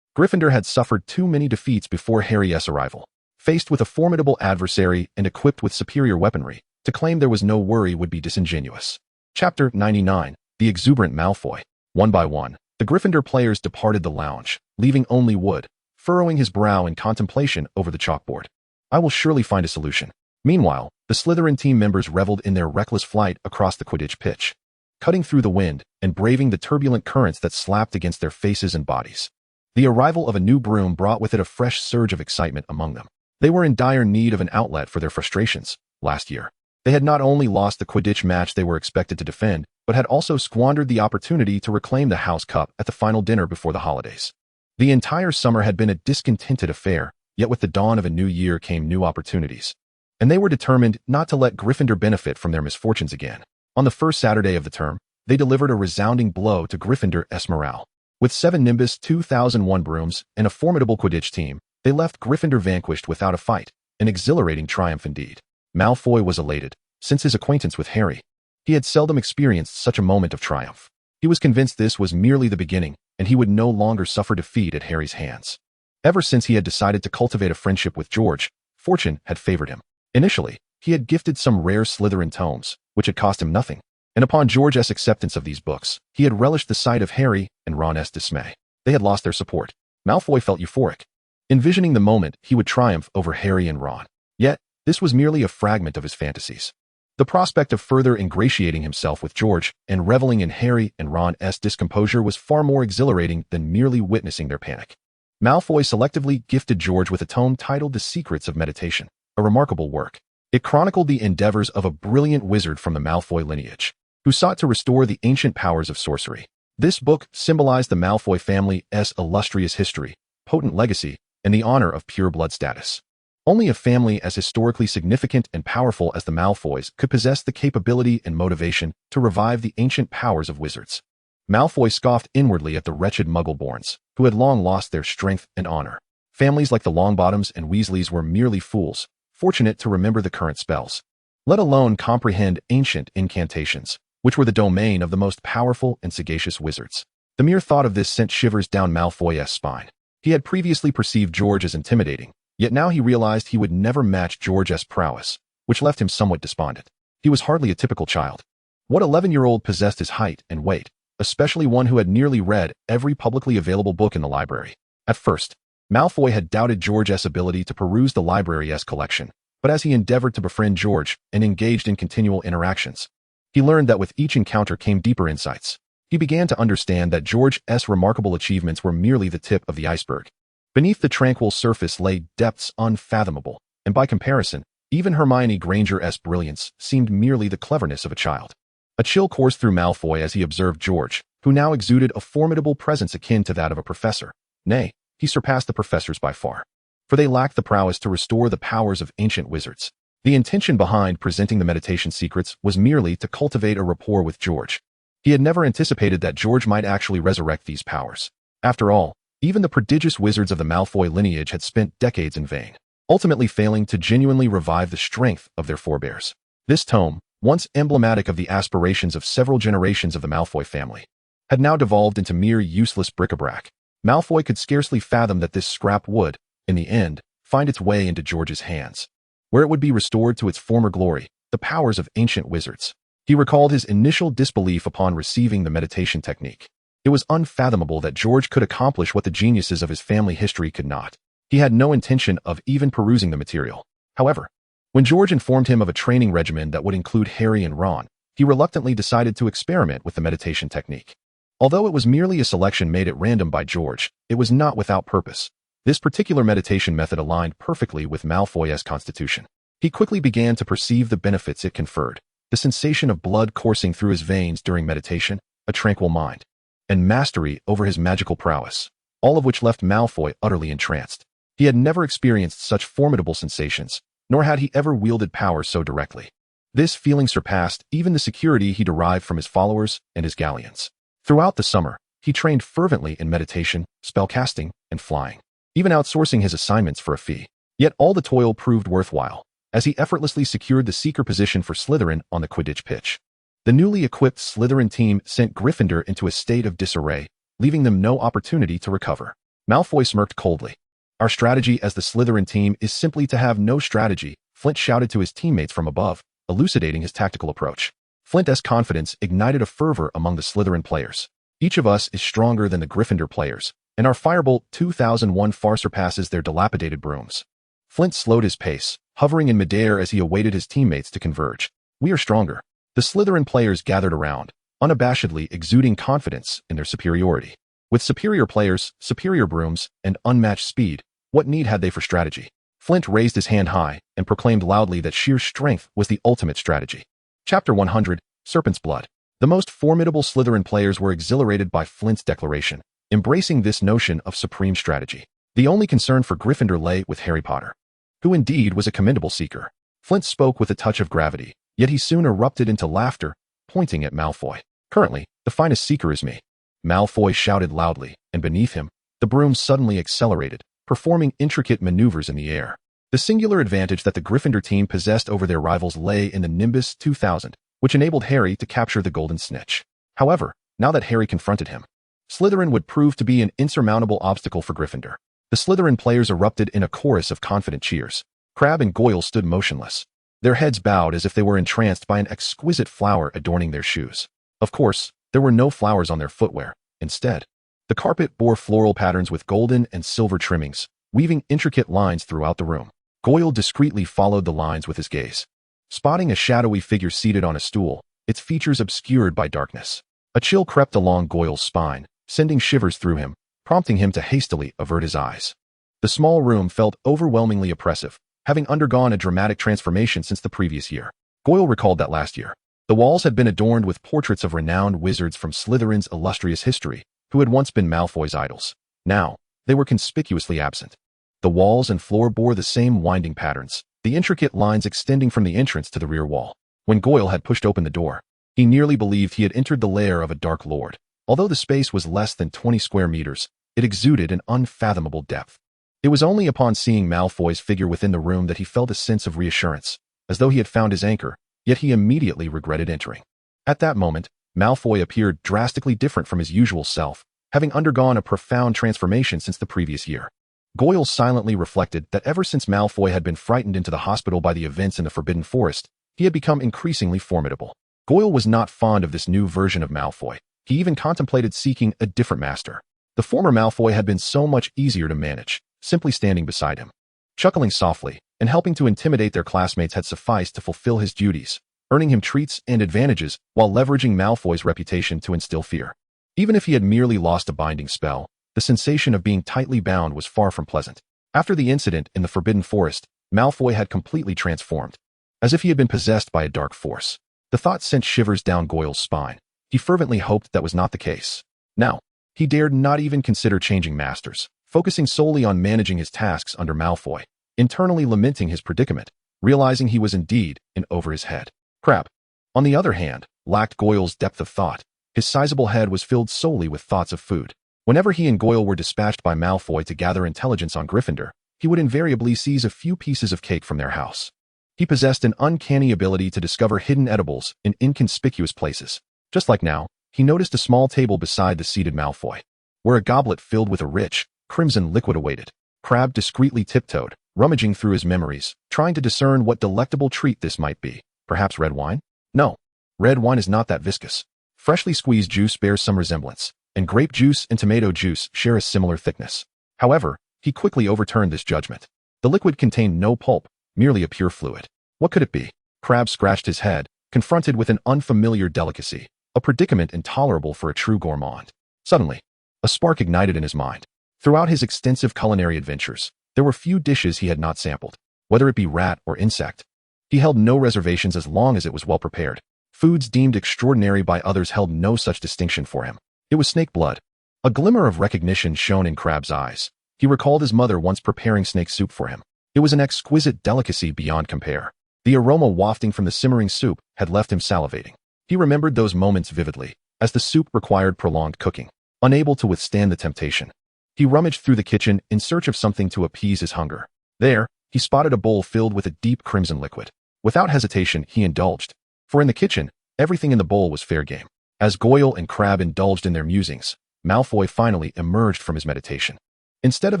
Gryffindor had suffered too many defeats before Harry's arrival. Faced with a formidable adversary and equipped with superior weaponry, to claim there was no worry would be disingenuous. Chapter 99. The Exuberant Malfoy. One by one, the Gryffindor players departed the lounge, leaving only Wood, furrowing his brow in contemplation over the chalkboard. I will surely find a solution. Meanwhile, the Slytherin team members reveled in their reckless flight across the Quidditch pitch, cutting through the wind and braving the turbulent currents that slapped against their faces and bodies. The arrival of a new broom brought with it a fresh surge of excitement among them. They were in dire need of an outlet for their frustrations. Last year, they had not only lost the Quidditch match they were expected to defend, but had also squandered the opportunity to reclaim the House Cup at the final dinner before the holidays. The entire summer had been a discontented affair, yet with the dawn of a new year came new opportunities. And they were determined not to let Gryffindor benefit from their misfortunes again. On the first Saturday of the term, they delivered a resounding blow to Gryffindor's morale. With 7 Nimbus 2001 brooms and a formidable Quidditch team, they left Gryffindor vanquished without a fight, an exhilarating triumph indeed. Malfoy was elated. Since his acquaintance with Harry, he had seldom experienced such a moment of triumph. He was convinced this was merely the beginning, and he would no longer suffer defeat at Harry's hands. Ever since he had decided to cultivate a friendship with George, fortune had favored him. Initially, he had gifted some rare Slytherin tomes, which had cost him nothing, and upon George's acceptance of these books, he had relished the sight of Harry and Ron's dismay. They had lost their support. Malfoy felt euphoric, envisioning the moment he would triumph over Harry and Ron. Yet, this was merely a fragment of his fantasies. The prospect of further ingratiating himself with George and reveling in Harry and Ron's discomposure was far more exhilarating than merely witnessing their panic. Malfoy selectively gifted George with a tome titled The Secrets of Meditation, a remarkable work. It chronicled the endeavors of a brilliant wizard from the Malfoy lineage, who sought to restore the ancient powers of sorcery. This book symbolized the Malfoy family's illustrious history, potent legacy, and the honor of pure blood status. Only a family as historically significant and powerful as the Malfoys could possess the capability and motivation to revive the ancient powers of wizards. Malfoy scoffed inwardly at the wretched Muggle-borns, who had long lost their strength and honor. Families like the Longbottoms and Weasleys were merely fools, fortunate to remember the current spells, let alone comprehend ancient incantations, which were the domain of the most powerful and sagacious wizards. The mere thought of this sent shivers down Malfoy's spine. He had previously perceived George as intimidating, yet now he realized he would never match George's prowess, which left him somewhat despondent. He was hardly a typical child. What 11-year-old possessed his height and weight, especially one who had nearly read every publicly available book in the library? At first, Malfoy had doubted George's ability to peruse the library's collection, but as he endeavored to befriend George and engaged in continual interactions, he learned that with each encounter came deeper insights. He began to understand that George's remarkable achievements were merely the tip of the iceberg. Beneath the tranquil surface lay depths unfathomable, and by comparison, even Hermione Granger's brilliance seemed merely the cleverness of a child. A chill coursed through Malfoy as he observed George, who now exuded a formidable presence akin to that of a professor. Nay, he surpassed the professors by far, for they lacked the prowess to restore the powers of ancient wizards. The intention behind presenting the meditation secrets was merely to cultivate a rapport with George. He had never anticipated that George might actually resurrect these powers. After all, even the prodigious wizards of the Malfoy lineage had spent decades in vain, ultimately failing to genuinely revive the strength of their forebears. This tome, once emblematic of the aspirations of several generations of the Malfoy family, had now devolved into mere useless bric-a-brac. Malfoy could scarcely fathom that this scrap would, in the end, find its way into George's hands, where it would be restored to its former glory, the powers of ancient wizards. He recalled his initial disbelief upon receiving the meditation technique. It was unfathomable that George could accomplish what the geniuses of his family history could not. He had no intention of even perusing the material. However, when George informed him of a training regimen that would include Harry and Ron, he reluctantly decided to experiment with the meditation technique. Although it was merely a selection made at random by George, it was not without purpose. This particular meditation method aligned perfectly with Malfoy's constitution. He quickly began to perceive the benefits it conferred: the sensation of blood coursing through his veins during meditation, a tranquil mind, and mastery over his magical prowess, all of which left Malfoy utterly entranced. He had never experienced such formidable sensations, nor had he ever wielded power so directly. This feeling surpassed even the security he derived from his followers and his galleons. Throughout the summer, he trained fervently in meditation, spellcasting, and flying, even outsourcing his assignments for a fee. Yet all the toil proved worthwhile, as he effortlessly secured the seeker position for Slytherin on the Quidditch pitch. The newly equipped Slytherin team sent Gryffindor into a state of disarray, leaving them no opportunity to recover. Malfoy smirked coldly. "Our strategy as the Slytherin team is simply to have no strategy," Flint shouted to his teammates from above, elucidating his tactical approach. Flint's confidence ignited a fervor among the Slytherin players. Each of us is stronger than the Gryffindor players, and our Firebolt 2001 far surpasses their dilapidated brooms. Flint slowed his pace, hovering in midair as he awaited his teammates to converge. We are stronger. The Slytherin players gathered around, unabashedly exuding confidence in their superiority. With superior players, superior brooms, and unmatched speed, what need had they for strategy? Flint raised his hand high and proclaimed loudly that sheer strength was the ultimate strategy. Chapter 100, Serpent's Blood. The most formidable Slytherin players were exhilarated by Flint's declaration, embracing this notion of supreme strategy. The only concern for Gryffindor lay with Harry Potter, who indeed was a commendable seeker. Flint spoke with a touch of gravity, yet he soon erupted into laughter, pointing at Malfoy. Currently, the finest seeker is me. Malfoy shouted loudly, and beneath him, the broom suddenly accelerated, performing intricate maneuvers in the air. The singular advantage that the Gryffindor team possessed over their rivals lay in the Nimbus 2000, which enabled Harry to capture the Golden Snitch. However, now that Harry confronted him, Slytherin would prove to be an insurmountable obstacle for Gryffindor. The Slytherin players erupted in a chorus of confident cheers. Crabbe and Goyle stood motionless, their heads bowed as if they were entranced by an exquisite flower adorning their shoes. Of course, there were no flowers on their footwear. Instead, the carpet bore floral patterns with golden and silver trimmings, weaving intricate lines throughout the room. Goyle discreetly followed the lines with his gaze, spotting a shadowy figure seated on a stool, its features obscured by darkness. A chill crept along Goyle's spine, sending shivers through him, prompting him to hastily avert his eyes. The small room felt overwhelmingly oppressive, having undergone a dramatic transformation since the previous year. Goyle recalled that last year, the walls had been adorned with portraits of renowned wizards from Slytherin's illustrious history, who had once been Malfoy's idols. Now, they were conspicuously absent. The walls and floor bore the same winding patterns, the intricate lines extending from the entrance to the rear wall. When Goyle had pushed open the door, he nearly believed he had entered the lair of a Dark Lord. Although the space was less than 20 square meters, it exuded an unfathomable depth. It was only upon seeing Malfoy's figure within the room that he felt a sense of reassurance, as though he had found his anchor, yet he immediately regretted entering. At that moment, Malfoy appeared drastically different from his usual self, having undergone a profound transformation since the previous year. Goyle silently reflected that ever since Malfoy had been frightened into the hospital by the events in the Forbidden Forest, he had become increasingly formidable. Goyle was not fond of this new version of Malfoy. He even contemplated seeking a different master. The former Malfoy had been so much easier to manage, simply standing beside him, chuckling softly, and helping to intimidate their classmates had sufficed to fulfill his duties, earning him treats and advantages while leveraging Malfoy's reputation to instill fear. Even if he had merely lost a binding spell, the sensation of being tightly bound was far from pleasant. After the incident in the Forbidden Forest, Malfoy had completely transformed, as if he had been possessed by a dark force. The thought sent shivers down Goyle's spine. He fervently hoped that was not the case. Now, he dared not even consider changing masters, focusing solely on managing his tasks under Malfoy, internally lamenting his predicament, realizing he was indeed in over his head. Crabbe, on the other hand, lacked Goyle's depth of thought. His sizable head was filled solely with thoughts of food. Whenever he and Goyle were dispatched by Malfoy to gather intelligence on Gryffindor, he would invariably seize a few pieces of cake from their house. He possessed an uncanny ability to discover hidden edibles in inconspicuous places. Just like now, he noticed a small table beside the seated Malfoy, where a goblet filled with a rich, crimson liquid awaited. Crabbe discreetly tiptoed, rummaging through his memories, trying to discern what delectable treat this might be. Perhaps red wine? No, red wine is not that viscous. Freshly squeezed juice bears some resemblance, and grape juice and tomato juice share a similar thickness. However, he quickly overturned this judgment. The liquid contained no pulp, merely a pure fluid. What could it be? Crabbe scratched his head, confronted with an unfamiliar delicacy, a predicament intolerable for a true gourmand. Suddenly, a spark ignited in his mind. Throughout his extensive culinary adventures, there were few dishes he had not sampled, whether it be rat or insect. He held no reservations as long as it was well prepared. Foods deemed extraordinary by others held no such distinction for him. It was snake blood. A glimmer of recognition shone in Crabbe's eyes. He recalled his mother once preparing snake soup for him. It was an exquisite delicacy beyond compare. The aroma wafting from the simmering soup had left him salivating. He remembered those moments vividly, as the soup required prolonged cooking. Unable to withstand the temptation, he rummaged through the kitchen in search of something to appease his hunger. There, he spotted a bowl filled with a deep crimson liquid. Without hesitation, he indulged. For in the kitchen, everything in the bowl was fair game. As Goyle and Crabbe indulged in their musings, Malfoy finally emerged from his meditation. Instead of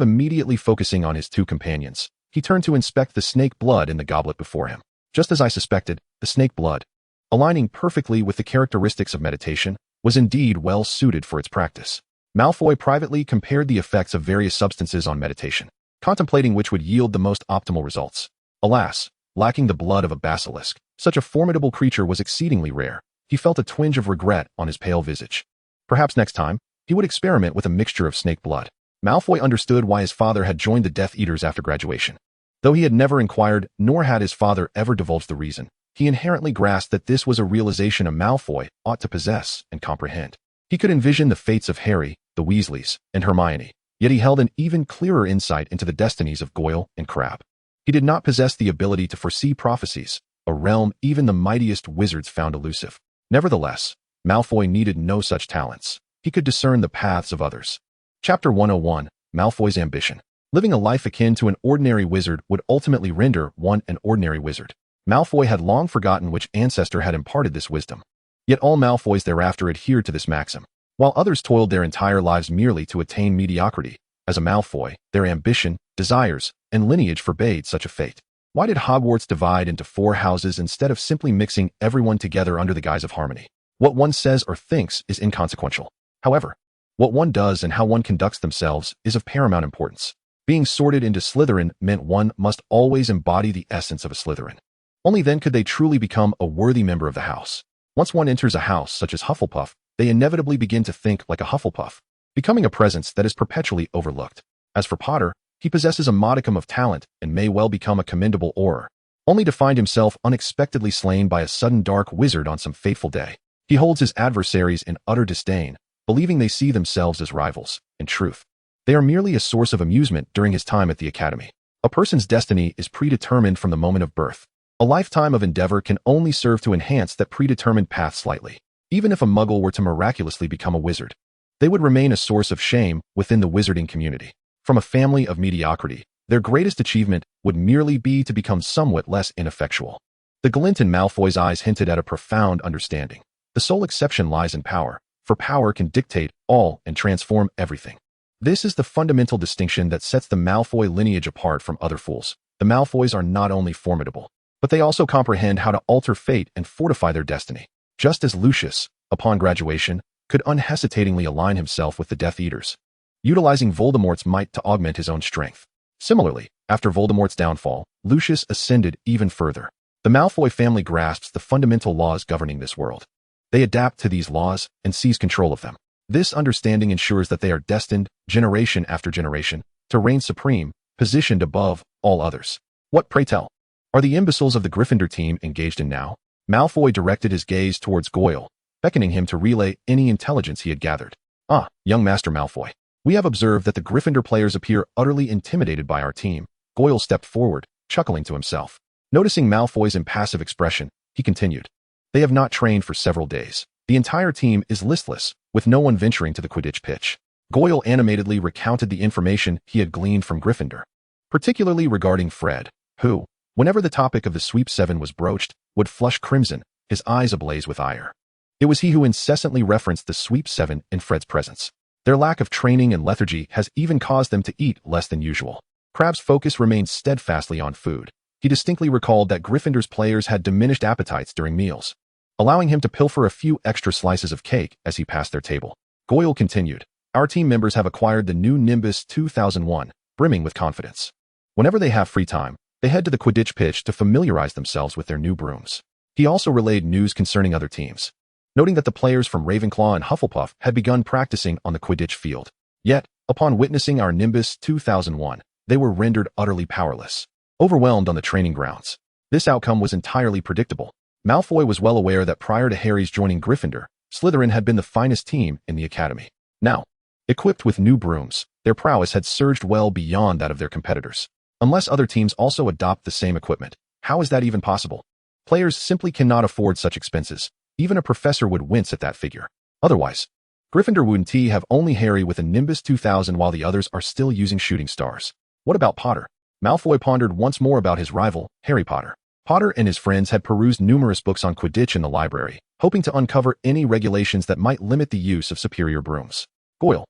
immediately focusing on his two companions, he turned to inspect the snake blood in the goblet before him. Just as I suspected, the snake blood, aligning perfectly with the characteristics of meditation, was indeed well suited for its practice. Malfoy privately compared the effects of various substances on meditation, contemplating which would yield the most optimal results. Alas, lacking the blood of a basilisk, such a formidable creature was exceedingly rare. He felt a twinge of regret on his pale visage. Perhaps next time, he would experiment with a mixture of snake blood. Malfoy understood why his father had joined the Death Eaters after graduation. Though he had never inquired, nor had his father ever divulged the reason, he inherently grasped that this was a realization a Malfoy ought to possess and comprehend. He could envision the fates of Harry, the Weasleys, and Hermione, yet he held an even clearer insight into the destinies of Goyle and Crabbe. He did not possess the ability to foresee prophecies, a realm even the mightiest wizards found elusive. Nevertheless, Malfoy needed no such talents. He could discern the paths of others. Chapter 101, Malfoy's Ambition. Living a life akin to an ordinary wizard would ultimately render one an ordinary wizard. Malfoy had long forgotten which ancestor had imparted this wisdom. Yet all Malfoys thereafter adhered to this maxim. While others toiled their entire lives merely to attain mediocrity, as a Malfoy, their ambition, desires, and lineage forbade such a fate. Why did Hogwarts divide into 4 houses instead of simply mixing everyone together under the guise of harmony? What one says or thinks is inconsequential. However, what one does and how one conducts themselves is of paramount importance. Being sorted into Slytherin meant one must always embody the essence of a Slytherin. Only then could they truly become a worthy member of the house. Once one enters a house such as Hufflepuff, they inevitably begin to think like a Hufflepuff, becoming a presence that is perpetually overlooked. As for Potter, he possesses a modicum of talent and may well become a commendable Auror, only to find himself unexpectedly slain by a sudden dark wizard on some fateful day. He holds his adversaries in utter disdain, believing they see themselves as rivals. In truth, they are merely a source of amusement during his time at the academy. A person's destiny is predetermined from the moment of birth. A lifetime of endeavor can only serve to enhance that predetermined path slightly. Even if a muggle were to miraculously become a wizard, they would remain a source of shame within the wizarding community. From a family of mediocrity, their greatest achievement would merely be to become somewhat less ineffectual. The glint in Malfoy's eyes hinted at a profound understanding. The sole exception lies in power, for power can dictate all and transform everything. This is the fundamental distinction that sets the Malfoy lineage apart from other fools. The Malfoys are not only formidable, but they also comprehend how to alter fate and fortify their destiny. Just as Lucius, upon graduation, could unhesitatingly align himself with the Death Eaters, utilizing Voldemort's might to augment his own strength. Similarly, after Voldemort's downfall, Lucius ascended even further. The Malfoy family grasps the fundamental laws governing this world. They adapt to these laws and seize control of them. This understanding ensures that they are destined, generation after generation, to reign supreme, positioned above all others. What, pray tell, are the imbeciles of the Gryffindor team engaged in now? Malfoy directed his gaze towards Goyle, beckoning him to relay any intelligence he had gathered. Ah, young Master Malfoy. We have observed that the Gryffindor players appear utterly intimidated by our team. Goyle stepped forward, chuckling to himself. Noticing Malfoy's impassive expression, he continued. They have not trained for several days. The entire team is listless, with no one venturing to the Quidditch pitch. Goyle animatedly recounted the information he had gleaned from Gryffindor, particularly regarding Fred, who, whenever the topic of the Sweep 7 was broached, would flush crimson, his eyes ablaze with ire. It was he who incessantly referenced the Sweep 7 in Fred's presence. Their lack of training and lethargy has even caused them to eat less than usual. Crabbe's focus remained steadfastly on food. He distinctly recalled that Gryffindor's players had diminished appetites during meals, allowing him to pilfer a few extra slices of cake as he passed their table. Goyle continued, Our team members have acquired the new Nimbus 2001, brimming with confidence. Whenever they have free time, they head to the Quidditch pitch to familiarize themselves with their new brooms. He also relayed news concerning other teams, noting that the players from Ravenclaw and Hufflepuff had begun practicing on the Quidditch field. Yet, upon witnessing our Nimbus 2001, they were rendered utterly powerless, overwhelmed on the training grounds. This outcome was entirely predictable. Malfoy was well aware that prior to Harry's joining Gryffindor, Slytherin had been the finest team in the academy. Now, equipped with new brooms, their prowess had surged well beyond that of their competitors. Unless other teams also adopt the same equipment, how is that even possible? Players simply cannot afford such expenses. Even a professor would wince at that figure. Otherwise, Gryffindor wouldn't have only Harry with a Nimbus 2000 while the others are still using shooting stars. What about Potter? Malfoy pondered once more about his rival, Harry Potter. Potter and his friends had perused numerous books on Quidditch in the library, hoping to uncover any regulations that might limit the use of superior brooms. Goyle,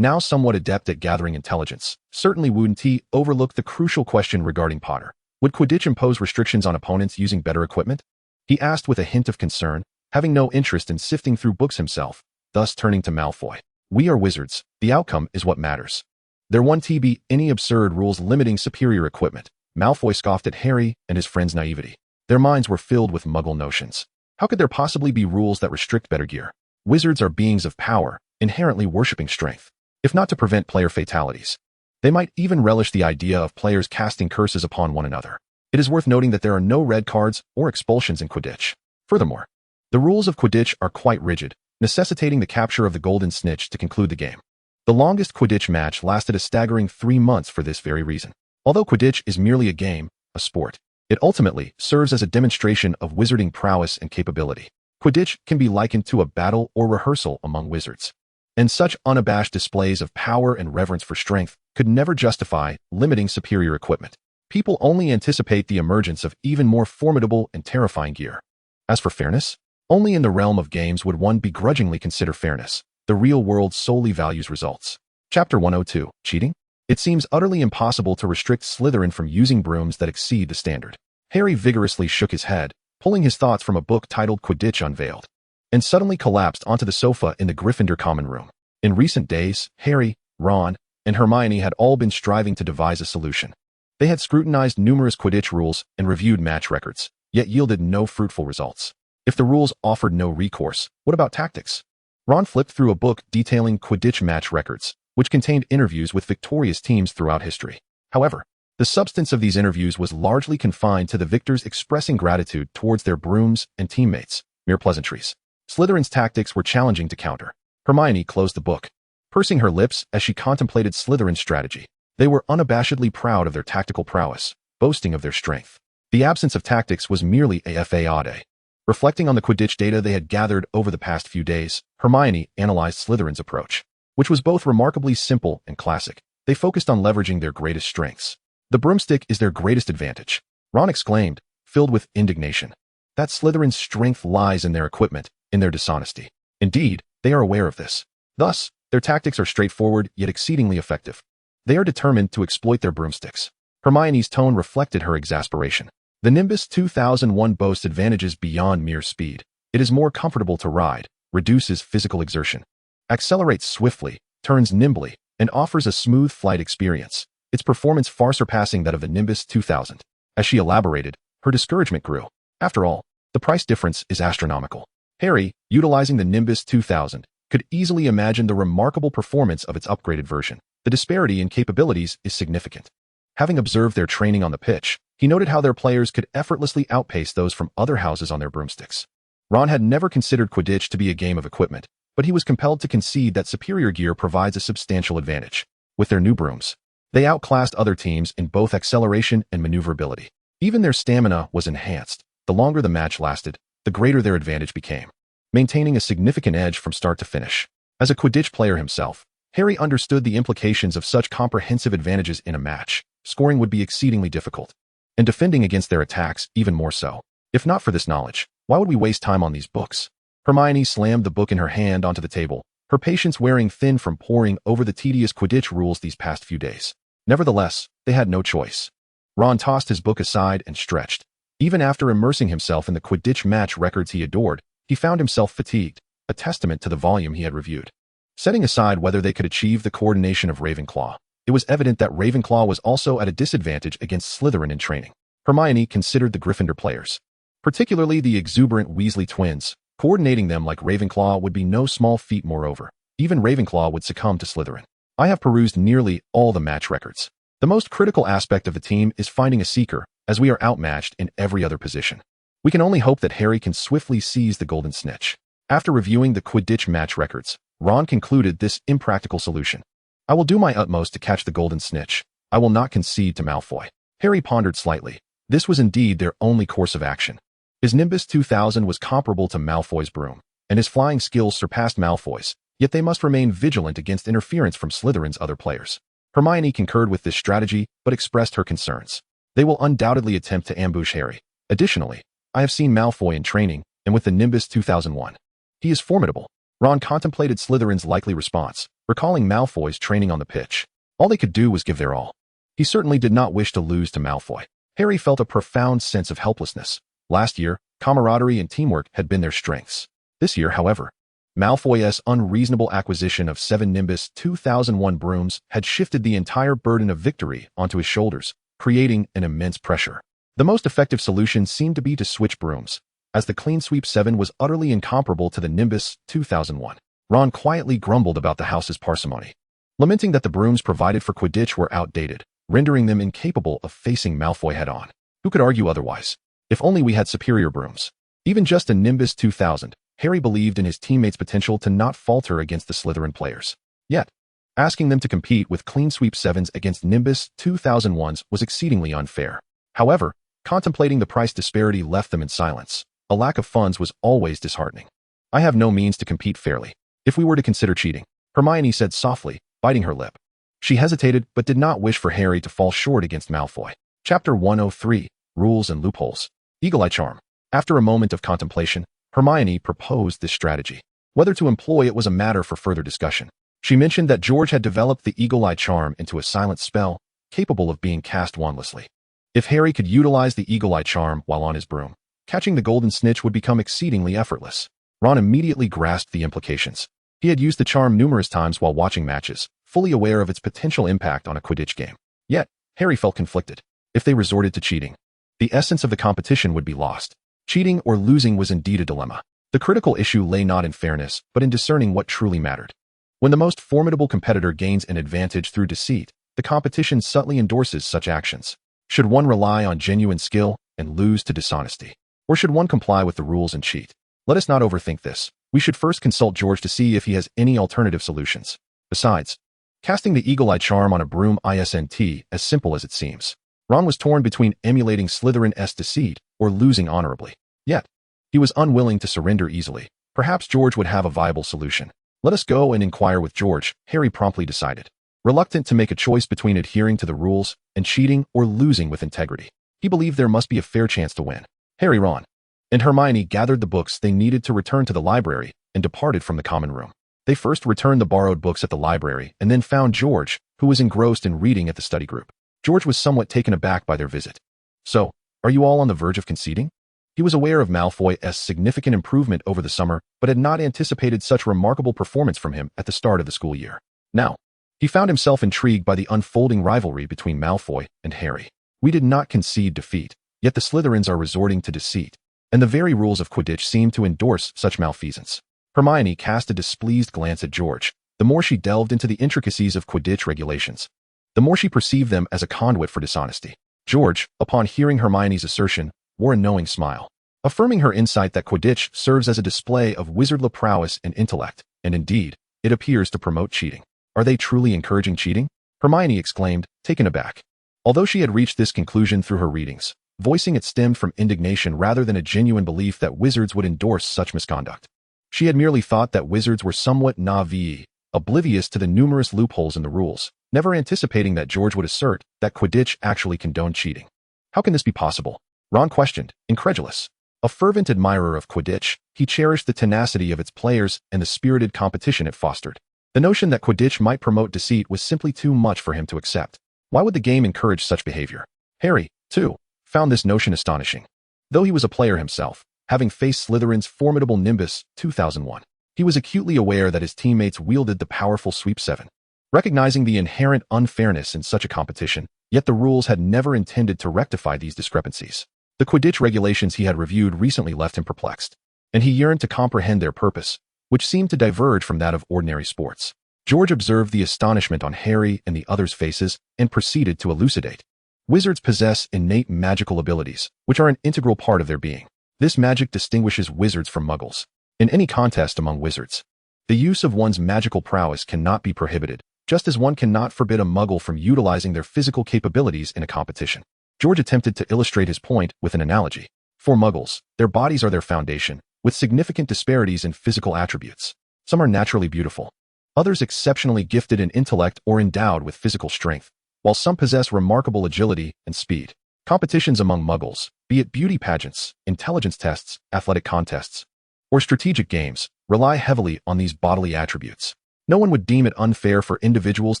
now somewhat adept at gathering intelligence, certainly wouldn't overlook the crucial question regarding Potter. Would Quidditch impose restrictions on opponents using better equipment? He asked with a hint of concern, having no interest in sifting through books himself, thus turning to Malfoy. We are wizards. The outcome is what matters. There won't be any absurd rules limiting superior equipment. Malfoy scoffed at Harry and his friend's naivety. Their minds were filled with muggle notions. How could there possibly be rules that restrict better gear? Wizards are beings of power, inherently worshipping strength, if not to prevent player fatalities. They might even relish the idea of players casting curses upon one another. It is worth noting that there are no red cards or expulsions in Quidditch. Furthermore, the rules of Quidditch are quite rigid, necessitating the capture of the golden snitch to conclude the game. The longest Quidditch match lasted a staggering 3 months for this very reason. Although Quidditch is merely a game, a sport, it ultimately serves as a demonstration of wizarding prowess and capability. Quidditch can be likened to a battle or rehearsal among wizards. And such unabashed displays of power and reverence for strength could never justify limiting superior equipment. People only anticipate the emergence of even more formidable and terrifying gear. As for fairness, only in the realm of games would one begrudgingly consider fairness. The real world solely values results. Chapter 102. Cheating? It seems utterly impossible to restrict Slytherin from using brooms that exceed the standard. Harry vigorously shook his head, pulling his thoughts from a book titled Quidditch Unveiled, and suddenly collapsed onto the sofa in the Gryffindor common room. In recent days, Harry, Ron, and Hermione had all been striving to devise a solution. They had scrutinized numerous Quidditch rules and reviewed match records, yet yielded no fruitful results. If the rules offered no recourse, what about tactics? Ron flipped through a book detailing Quidditch match records, which contained interviews with victorious teams throughout history. However, the substance of these interviews was largely confined to the victors expressing gratitude towards their brooms and teammates, mere pleasantries. Slytherin's tactics were challenging to counter. Hermione closed the book, pursing her lips as she contemplated Slytherin's strategy. They were unabashedly proud of their tactical prowess, boasting of their strength. The absence of tactics was merely a fade. Reflecting on the Quidditch data they had gathered over the past few days, Hermione analyzed Slytherin's approach, which was both remarkably simple and classic. They focused on leveraging their greatest strengths. The broomstick is their greatest advantage, Ron exclaimed, filled with indignation. That Slytherin's strength lies in their equipment, in their dishonesty. Indeed, they are aware of this. Thus, their tactics are straightforward yet exceedingly effective. They are determined to exploit their broomsticks. Hermione's tone reflected her exasperation. The Nimbus 2001 boasts advantages beyond mere speed. It is more comfortable to ride, reduces physical exertion, accelerates swiftly, turns nimbly, and offers a smooth flight experience, its performance far surpassing that of the Nimbus 2000. As she elaborated, her discouragement grew. After all, the price difference is astronomical. Harry, utilizing the Nimbus 2000, could easily imagine the remarkable performance of its upgraded version. The disparity in capabilities is significant. Having observed their training on the pitch, he noted how their players could effortlessly outpace those from other houses on their broomsticks. Ron had never considered Quidditch to be a game of equipment, but he was compelled to concede that superior gear provides a substantial advantage. With their new brooms, they outclassed other teams in both acceleration and maneuverability. Even their stamina was enhanced. The longer the match lasted, the greater their advantage became, maintaining a significant edge from start to finish. As a Quidditch player himself, Harry understood the implications of such comprehensive advantages in a match. Scoring would be exceedingly difficult, and defending against their attacks even more so. If not for this knowledge, why would we waste time on these books? Hermione slammed the book in her hand onto the table, her patience wearing thin from poring over the tedious Quidditch rules these past few days. Nevertheless, they had no choice. Ron tossed his book aside and stretched. Even after immersing himself in the Quidditch match records he adored, he found himself fatigued, a testament to the volume he had reviewed. Setting aside whether they could achieve the coordination of Ravenclaw, it was evident that Ravenclaw was also at a disadvantage against Slytherin in training. Hermione considered the Gryffindor players, particularly the exuberant Weasley twins. Coordinating them like Ravenclaw would be no small feat. Moreover, even Ravenclaw would succumb to Slytherin. I have perused nearly all the match records. The most critical aspect of the team is finding a seeker, as we are outmatched in every other position. We can only hope that Harry can swiftly seize the golden snitch. After reviewing the Quidditch match records, Ron concluded this impractical solution. I will do my utmost to catch the golden snitch. I will not concede to Malfoy. Harry pondered slightly. This was indeed their only course of action. His Nimbus 2000 was comparable to Malfoy's broom, and his flying skills surpassed Malfoy's, yet they must remain vigilant against interference from Slytherin's other players. Hermione concurred with this strategy, but expressed her concerns. They will undoubtedly attempt to ambush Harry. Additionally, I have seen Malfoy in training, and with the Nimbus 2001. He is formidable. Ron contemplated Slytherin's likely response, recalling Malfoy's training on the pitch. All they could do was give their all. He certainly did not wish to lose to Malfoy. Harry felt a profound sense of helplessness. Last year, camaraderie and teamwork had been their strengths. This year, however, Malfoy's unreasonable acquisition of 7 Nimbus 2001 brooms had shifted the entire burden of victory onto his shoulders, creating an immense pressure. The most effective solution seemed to be to switch brooms, as the Clean Sweep 7 was utterly incomparable to the Nimbus 2001. Ron quietly grumbled about the house's parsimony, lamenting that the brooms provided for Quidditch were outdated, rendering them incapable of facing Malfoy head-on. Who could argue otherwise? If only we had superior brooms. Even just a Nimbus 2000, Harry believed in his teammates' potential to not falter against the Slytherin players. Yet, asking them to compete with Clean Sweep 7s against Nimbus 2001s was exceedingly unfair. However, contemplating the price disparity left them in silence. A lack of funds was always disheartening. I have no means to compete fairly. If we were to consider cheating, Hermione said softly, biting her lip. She hesitated but did not wish for Harry to fall short against Malfoy. Chapter 103, Rules and Loopholes. Eagle Eye Charm. After a moment of contemplation, Hermione proposed this strategy. Whether to employ it was a matter for further discussion. She mentioned that George had developed the Eagle Eye Charm into a silent spell, capable of being cast wandlessly. If Harry could utilize the Eagle Eye Charm while on his broom, catching the golden snitch would become exceedingly effortless. Ron immediately grasped the implications. He had used the charm numerous times while watching matches, fully aware of its potential impact on a Quidditch game. Yet, Harry felt conflicted. If they resorted to cheating, the essence of the competition would be lost. Cheating or losing was indeed a dilemma. The critical issue lay not in fairness, but in discerning what truly mattered. When the most formidable competitor gains an advantage through deceit, the competition subtly endorses such actions. Should one rely on genuine skill and lose to dishonesty? Or should one comply with the rules and cheat? Let us not overthink this. We should first consult George to see if he has any alternative solutions. Besides, casting the Eagle Eye Charm on a broom isn't as simple as it seems. Ron was torn between emulating Slytherin's deceit or losing honorably. Yet, he was unwilling to surrender easily. Perhaps George would have a viable solution. Let us go and inquire with George, Harry promptly decided. Reluctant to make a choice between adhering to the rules and cheating or losing with integrity. He believed there must be a fair chance to win. Harry, Ron, and Hermione gathered the books they needed to return to the library and departed from the common room. They first returned the borrowed books at the library and then found George, who was engrossed in reading at the study group. George was somewhat taken aback by their visit. So, are you all on the verge of conceding? He was aware of Malfoy's significant improvement over the summer, but had not anticipated such remarkable performance from him at the start of the school year. Now, he found himself intrigued by the unfolding rivalry between Malfoy and Harry. We did not concede defeat, yet the Slytherins are resorting to deceit, and the very rules of Quidditch seem to endorse such malfeasance. Hermione cast a displeased glance at George. The more she delved into the intricacies of Quidditch regulations, the more she perceived them as a conduit for dishonesty. George, upon hearing Hermione's assertion, wore a knowing smile, affirming her insight that Quidditch serves as a display of wizardly prowess and intellect, and indeed, it appears to promote cheating. Are they truly encouraging cheating? Hermione exclaimed, taken aback. Although she had reached this conclusion through her readings, voicing it stemmed from indignation rather than a genuine belief that wizards would endorse such misconduct. She had merely thought that wizards were somewhat naive, oblivious to the numerous loopholes in the rules, never anticipating that George would assert that Quidditch actually condoned cheating. How can this be possible? Ron questioned, incredulous. A fervent admirer of Quidditch, he cherished the tenacity of its players and the spirited competition it fostered. The notion that Quidditch might promote deceit was simply too much for him to accept. Why would the game encourage such behavior? Harry, too, found this notion astonishing. Though he was a player himself, having faced Slytherin's formidable Nimbus 2001, he was acutely aware that his teammates wielded the powerful Sweep 7. Recognizing the inherent unfairness in such a competition, yet the rules had never intended to rectify these discrepancies. The Quidditch regulations he had reviewed recently left him perplexed, and he yearned to comprehend their purpose, which seemed to diverge from that of ordinary sports. George observed the astonishment on Harry and the others' faces and proceeded to elucidate. Wizards possess innate magical abilities, which are an integral part of their being. This magic distinguishes wizards from muggles. In any contest among wizards, the use of one's magical prowess cannot be prohibited, just as one cannot forbid a muggle from utilizing their physical capabilities in a competition. George attempted to illustrate his point with an analogy. For muggles, their bodies are their foundation, with significant disparities in physical attributes. Some are naturally beautiful, others exceptionally gifted in intellect or endowed with physical strength, while some possess remarkable agility and speed. Competitions among muggles, be it beauty pageants, intelligence tests, athletic contests, or strategic games, rely heavily on these bodily attributes. No one would deem it unfair for individuals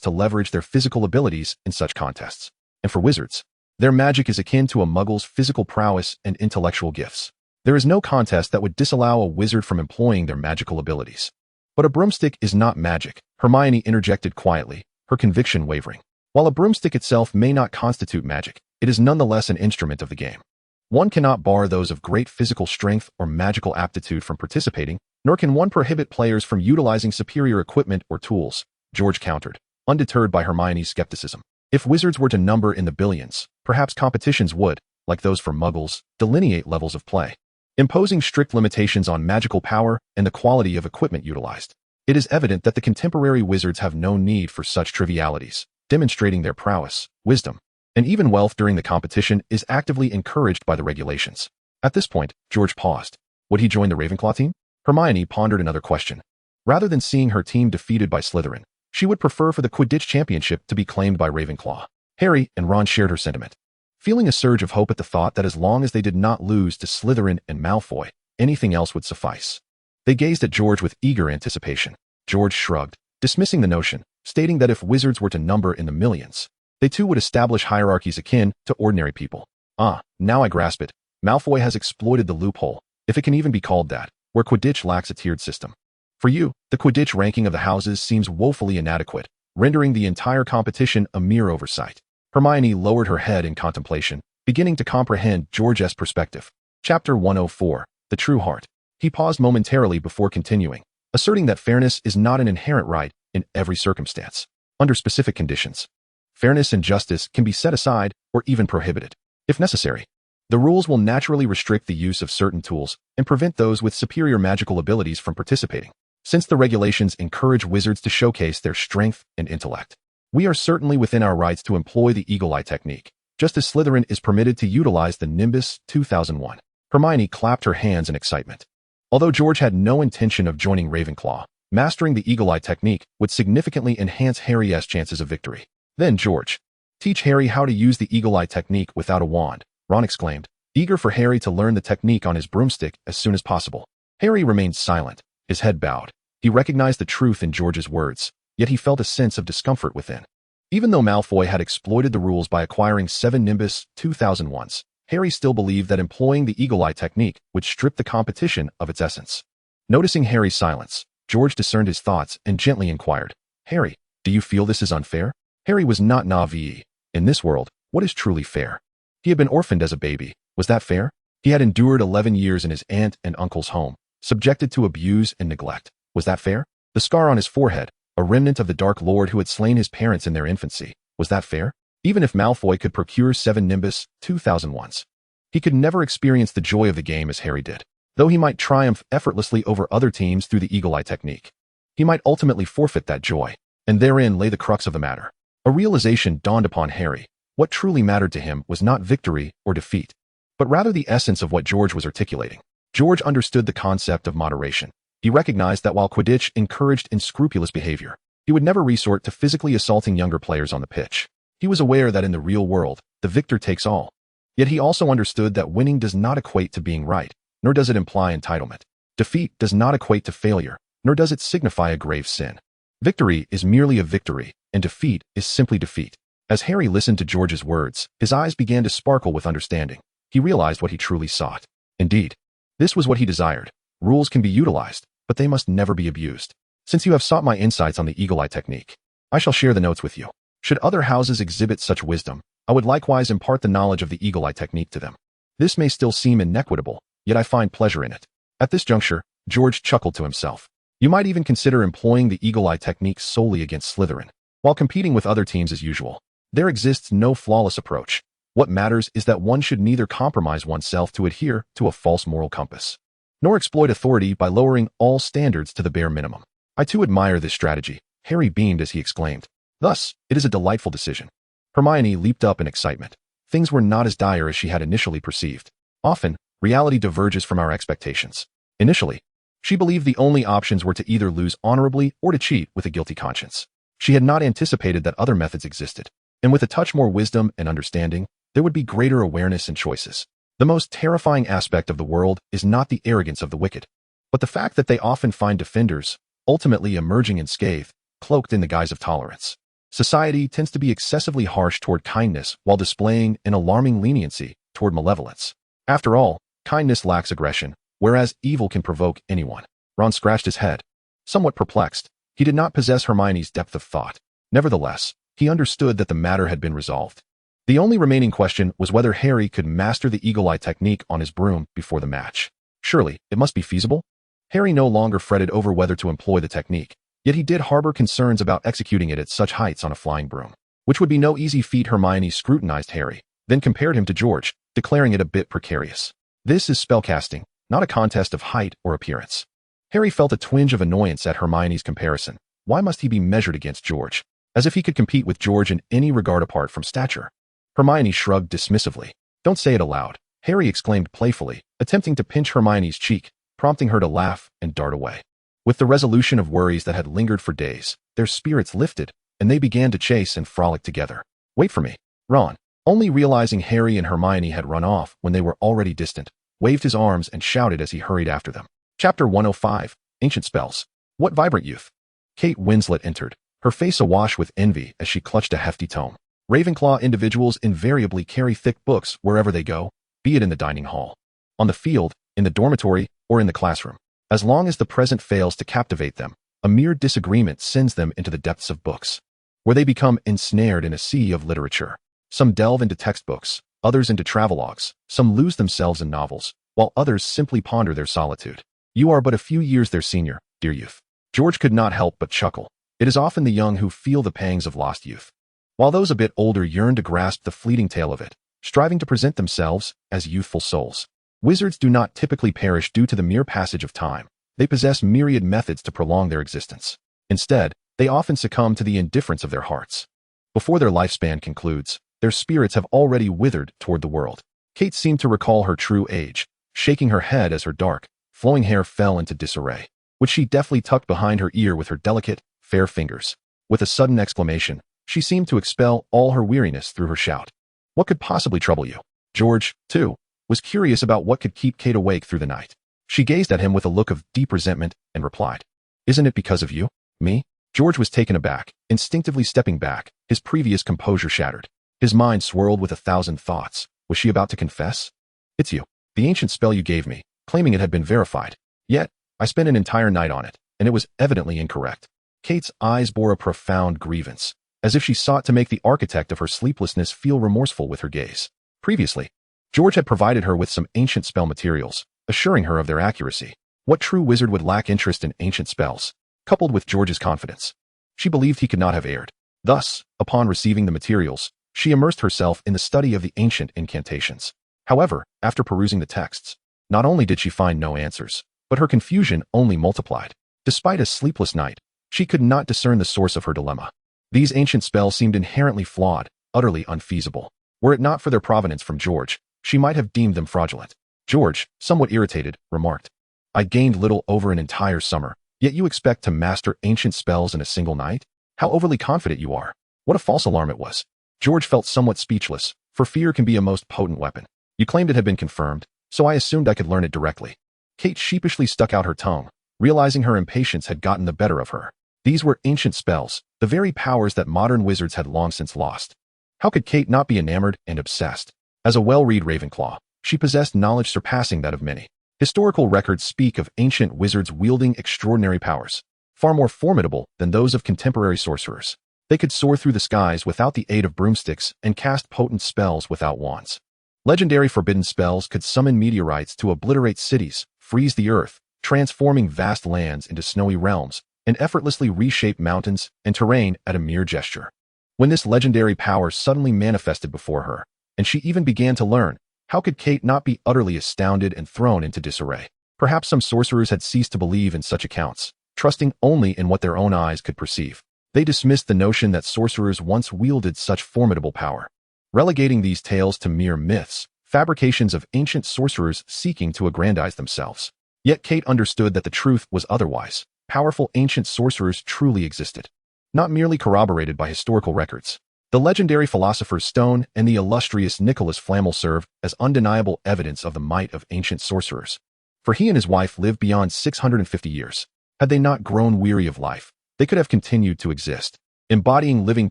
to leverage their physical abilities in such contests. And for wizards, their magic is akin to a muggle's physical prowess and intellectual gifts. There is no contest that would disallow a wizard from employing their magical abilities. But a broomstick is not magic, Hermione interjected quietly, her conviction wavering. While a broomstick itself may not constitute magic, it is nonetheless an instrument of the game. One cannot bar those of great physical strength or magical aptitude from participating, nor can one prohibit players from utilizing superior equipment or tools, George countered, undeterred by Hermione's skepticism. If wizards were to number in the billions, perhaps competitions would, like those for muggles, delineate levels of play, imposing strict limitations on magical power and the quality of equipment utilized. It is evident that the contemporary wizards have no need for such trivialities, demonstrating their prowess, wisdom, and even wealth during the competition is actively encouraged by the regulations. At this point, George paused. Would he join the Ravenclaw team? Hermione pondered another question. Rather than seeing her team defeated by Slytherin, she would prefer for the Quidditch championship to be claimed by Ravenclaw. Harry and Ron shared her sentiment. Feeling a surge of hope at the thought that as long as they did not lose to Slytherin and Malfoy, anything else would suffice. They gazed at George with eager anticipation. George shrugged, dismissing the notion, stating that if wizards were to number in the millions, they too would establish hierarchies akin to ordinary people. Ah, now I grasp it. Malfoy has exploited the loophole, if it can even be called that, where Quidditch lacks a tiered system. For you, the Quidditch ranking of the houses seems woefully inadequate, rendering the entire competition a mere oversight. Hermione lowered her head in contemplation, beginning to comprehend George's perspective. Chapter 104, The True Heart. He paused momentarily before continuing, asserting that fairness is not an inherent right in every circumstance. Under specific conditions, fairness and justice can be set aside or even prohibited, if necessary. The rules will naturally restrict the use of certain tools and prevent those with superior magical abilities from participating. Since the regulations encourage wizards to showcase their strength and intellect, we are certainly within our rights to employ the Eagle Eye technique, just as Slytherin is permitted to utilize the Nimbus 2001. Hermione clapped her hands in excitement. Although George had no intention of joining Ravenclaw, mastering the Eagle Eye technique would significantly enhance Harry's chances of victory. Then George, teach Harry how to use the Eagle Eye technique without a wand, Ron exclaimed, eager for Harry to learn the technique on his broomstick as soon as possible. Harry remained silent, his head bowed. He recognized the truth in George's words, yet he felt a sense of discomfort within. Even though Malfoy had exploited the rules by acquiring 7 Nimbus 2001s, Harry still believed that employing the Eagle Eye technique would strip the competition of its essence. Noticing Harry's silence, George discerned his thoughts and gently inquired, Harry, do you feel this is unfair? Harry was not naive. In this world, what is truly fair? He had been orphaned as a baby. Was that fair? He had endured 11 years in his aunt and uncle's home, subjected to abuse and neglect. Was that fair? The scar on his forehead, a remnant of the Dark Lord who had slain his parents in their infancy. Was that fair? Even if Malfoy could procure 7 Nimbus 2001s, he could never experience the joy of the game as Harry did. Though he might triumph effortlessly over other teams through the Eagle Eye technique, he might ultimately forfeit that joy. And therein lay the crux of the matter. A realization dawned upon Harry. What truly mattered to him was not victory or defeat, but rather the essence of what George was articulating. George understood the concept of moderation. He recognized that while Quidditch encouraged unscrupulous behavior, he would never resort to physically assaulting younger players on the pitch. He was aware that in the real world, the victor takes all. Yet he also understood that winning does not equate to being right, nor does it imply entitlement. Defeat does not equate to failure, nor does it signify a grave sin. Victory is merely a victory, and defeat is simply defeat. As Harry listened to George's words, his eyes began to sparkle with understanding. He realized what he truly sought. Indeed, this was what he desired. Rules can be utilized, but they must never be abused. Since you have sought my insights on the Eagle Eye technique, I shall share the notes with you. Should other houses exhibit such wisdom, I would likewise impart the knowledge of the Eagle Eye technique to them. This may still seem inequitable, yet I find pleasure in it. At this juncture, George chuckled to himself. You might even consider employing the Eagle Eye technique solely against Slytherin, while competing with other teams as usual. There exists no flawless approach. What matters is that one should neither compromise oneself to adhere to a false moral compass, nor exploit authority by lowering all standards to the bare minimum. I too admire this strategy. Harry beamed as he exclaimed. Thus, it is a delightful decision. Hermione leaped up in excitement. Things were not as dire as she had initially perceived. Often, reality diverges from our expectations. Initially, she believed the only options were to either lose honorably or to cheat with a guilty conscience. She had not anticipated that other methods existed, and with a touch more wisdom and understanding, there would be greater awareness and choices. The most terrifying aspect of the world is not the arrogance of the wicked, but the fact that they often find defenders, ultimately emerging unscathed, cloaked in the guise of tolerance. Society tends to be excessively harsh toward kindness while displaying an alarming leniency toward malevolence. After all, Kindness lacks aggression, whereas evil can provoke anyone. Ron scratched his head. Somewhat perplexed, he did not possess Hermione's depth of thought. Nevertheless, he understood that the matter had been resolved. The only remaining question was whether Harry could master the eagle eye technique on his broom before the match. Surely, it must be feasible? Harry no longer fretted over whether to employ the technique, yet he did harbor concerns about executing it at such heights on a flying broom, which would be no easy feat. Hermione scrutinized Harry, then compared him to George, declaring it a bit precarious. This is spellcasting, not a contest of height or appearance. Harry felt a twinge of annoyance at Hermione's comparison. Why must he be measured against George? As if he could compete with George in any regard apart from stature. Hermione shrugged dismissively. Don't say it aloud, Harry exclaimed playfully, attempting to pinch Hermione's cheek, prompting her to laugh and dart away. With the resolution of worries that had lingered for days, their spirits lifted, and they began to chase and frolic together. Wait for me, Ron, only realizing Harry and Hermione had run off when they were already distant, waved his arms and shouted as he hurried after them. Chapter 105, Ancient Spells. What vibrant youth! Kate Winslet entered, her face awash with envy as she clutched a hefty tome. Ravenclaw individuals invariably carry thick books wherever they go, be it in the dining hall, on the field, in the dormitory, or in the classroom. As long as the present fails to captivate them, a mere disagreement sends them into the depths of books, where they become ensnared in a sea of literature. Some delve into textbooks, others into travelogues, some lose themselves in novels, while others simply ponder their solitude. You are but a few years their senior, dear youth. George could not help but chuckle. It is often the young who feel the pangs of lost youth, while those a bit older yearn to grasp the fleeting tale of it, striving to present themselves as youthful souls. Wizards do not typically perish due to the mere passage of time. They possess myriad methods to prolong their existence. Instead, they often succumb to the indifference of their hearts. Before their lifespan concludes, their spirits have already withered toward the world. Kate seemed to recall her true age, shaking her head as her dark, flowing hair fell into disarray, which she deftly tucked behind her ear with her delicate, fair fingers. With a sudden exclamation, she seemed to expel all her weariness through her shout. What could possibly trouble you? George, too, was curious about what could keep Kate awake through the night. She gazed at him with a look of deep resentment and replied, "Isn't it because of you? Me?" George was taken aback, instinctively stepping back, his previous composure shattered. His mind swirled with 1,000 thoughts. Was she about to confess? "It's you. The ancient spell you gave me, claiming it had been verified. Yet, I spent an entire night on it, and it was evidently incorrect." Kate's eyes bore a profound grievance, as if she sought to make the architect of her sleeplessness feel remorseful with her gaze. Previously, George had provided her with some ancient spell materials, assuring her of their accuracy. What true wizard would lack interest in ancient spells? Coupled with George's confidence, she believed he could not have erred. Thus, upon receiving the materials, she immersed herself in the study of the ancient incantations. However, after perusing the texts, not only did she find no answers, but her confusion only multiplied. Despite a sleepless night, she could not discern the source of her dilemma. These ancient spells seemed inherently flawed, utterly unfeasible. Were it not for their provenance from George, she might have deemed them fraudulent. George, somewhat irritated, remarked, "I gained little over an entire summer, yet you expect to master ancient spells in a single night? How overly confident you are." What a false alarm it was. George felt somewhat speechless, for fear can be a most potent weapon. "You claimed it had been confirmed, so I assumed I could learn it directly." Kate sheepishly stuck out her tongue, realizing her impatience had gotten the better of her. These were ancient spells, the very powers that modern wizards had long since lost. How could Kate not be enamored and obsessed? As a well-read Ravenclaw, she possessed knowledge surpassing that of many. Historical records speak of ancient wizards wielding extraordinary powers, far more formidable than those of contemporary sorcerers. They could soar through the skies without the aid of broomsticks and cast potent spells without wands. Legendary forbidden spells could summon meteorites to obliterate cities, freeze the earth, transforming vast lands into snowy realms, and effortlessly reshape mountains and terrain at a mere gesture. When this legendary power suddenly manifested before her, and she even began to learn, how could Kate not be utterly astounded and thrown into disarray? Perhaps some sorcerers had ceased to believe in such accounts, trusting only in what their own eyes could perceive. They dismissed the notion that sorcerers once wielded such formidable power, relegating these tales to mere myths, fabrications of ancient sorcerers seeking to aggrandize themselves. Yet Kate understood that the truth was otherwise. Powerful ancient sorcerers truly existed, not merely corroborated by historical records. The legendary Philosopher's Stone and the illustrious Nicholas Flamel served as undeniable evidence of the might of ancient sorcerers. For he and his wife lived beyond 650 years. Had they not grown weary of life, they could have continued to exist, embodying living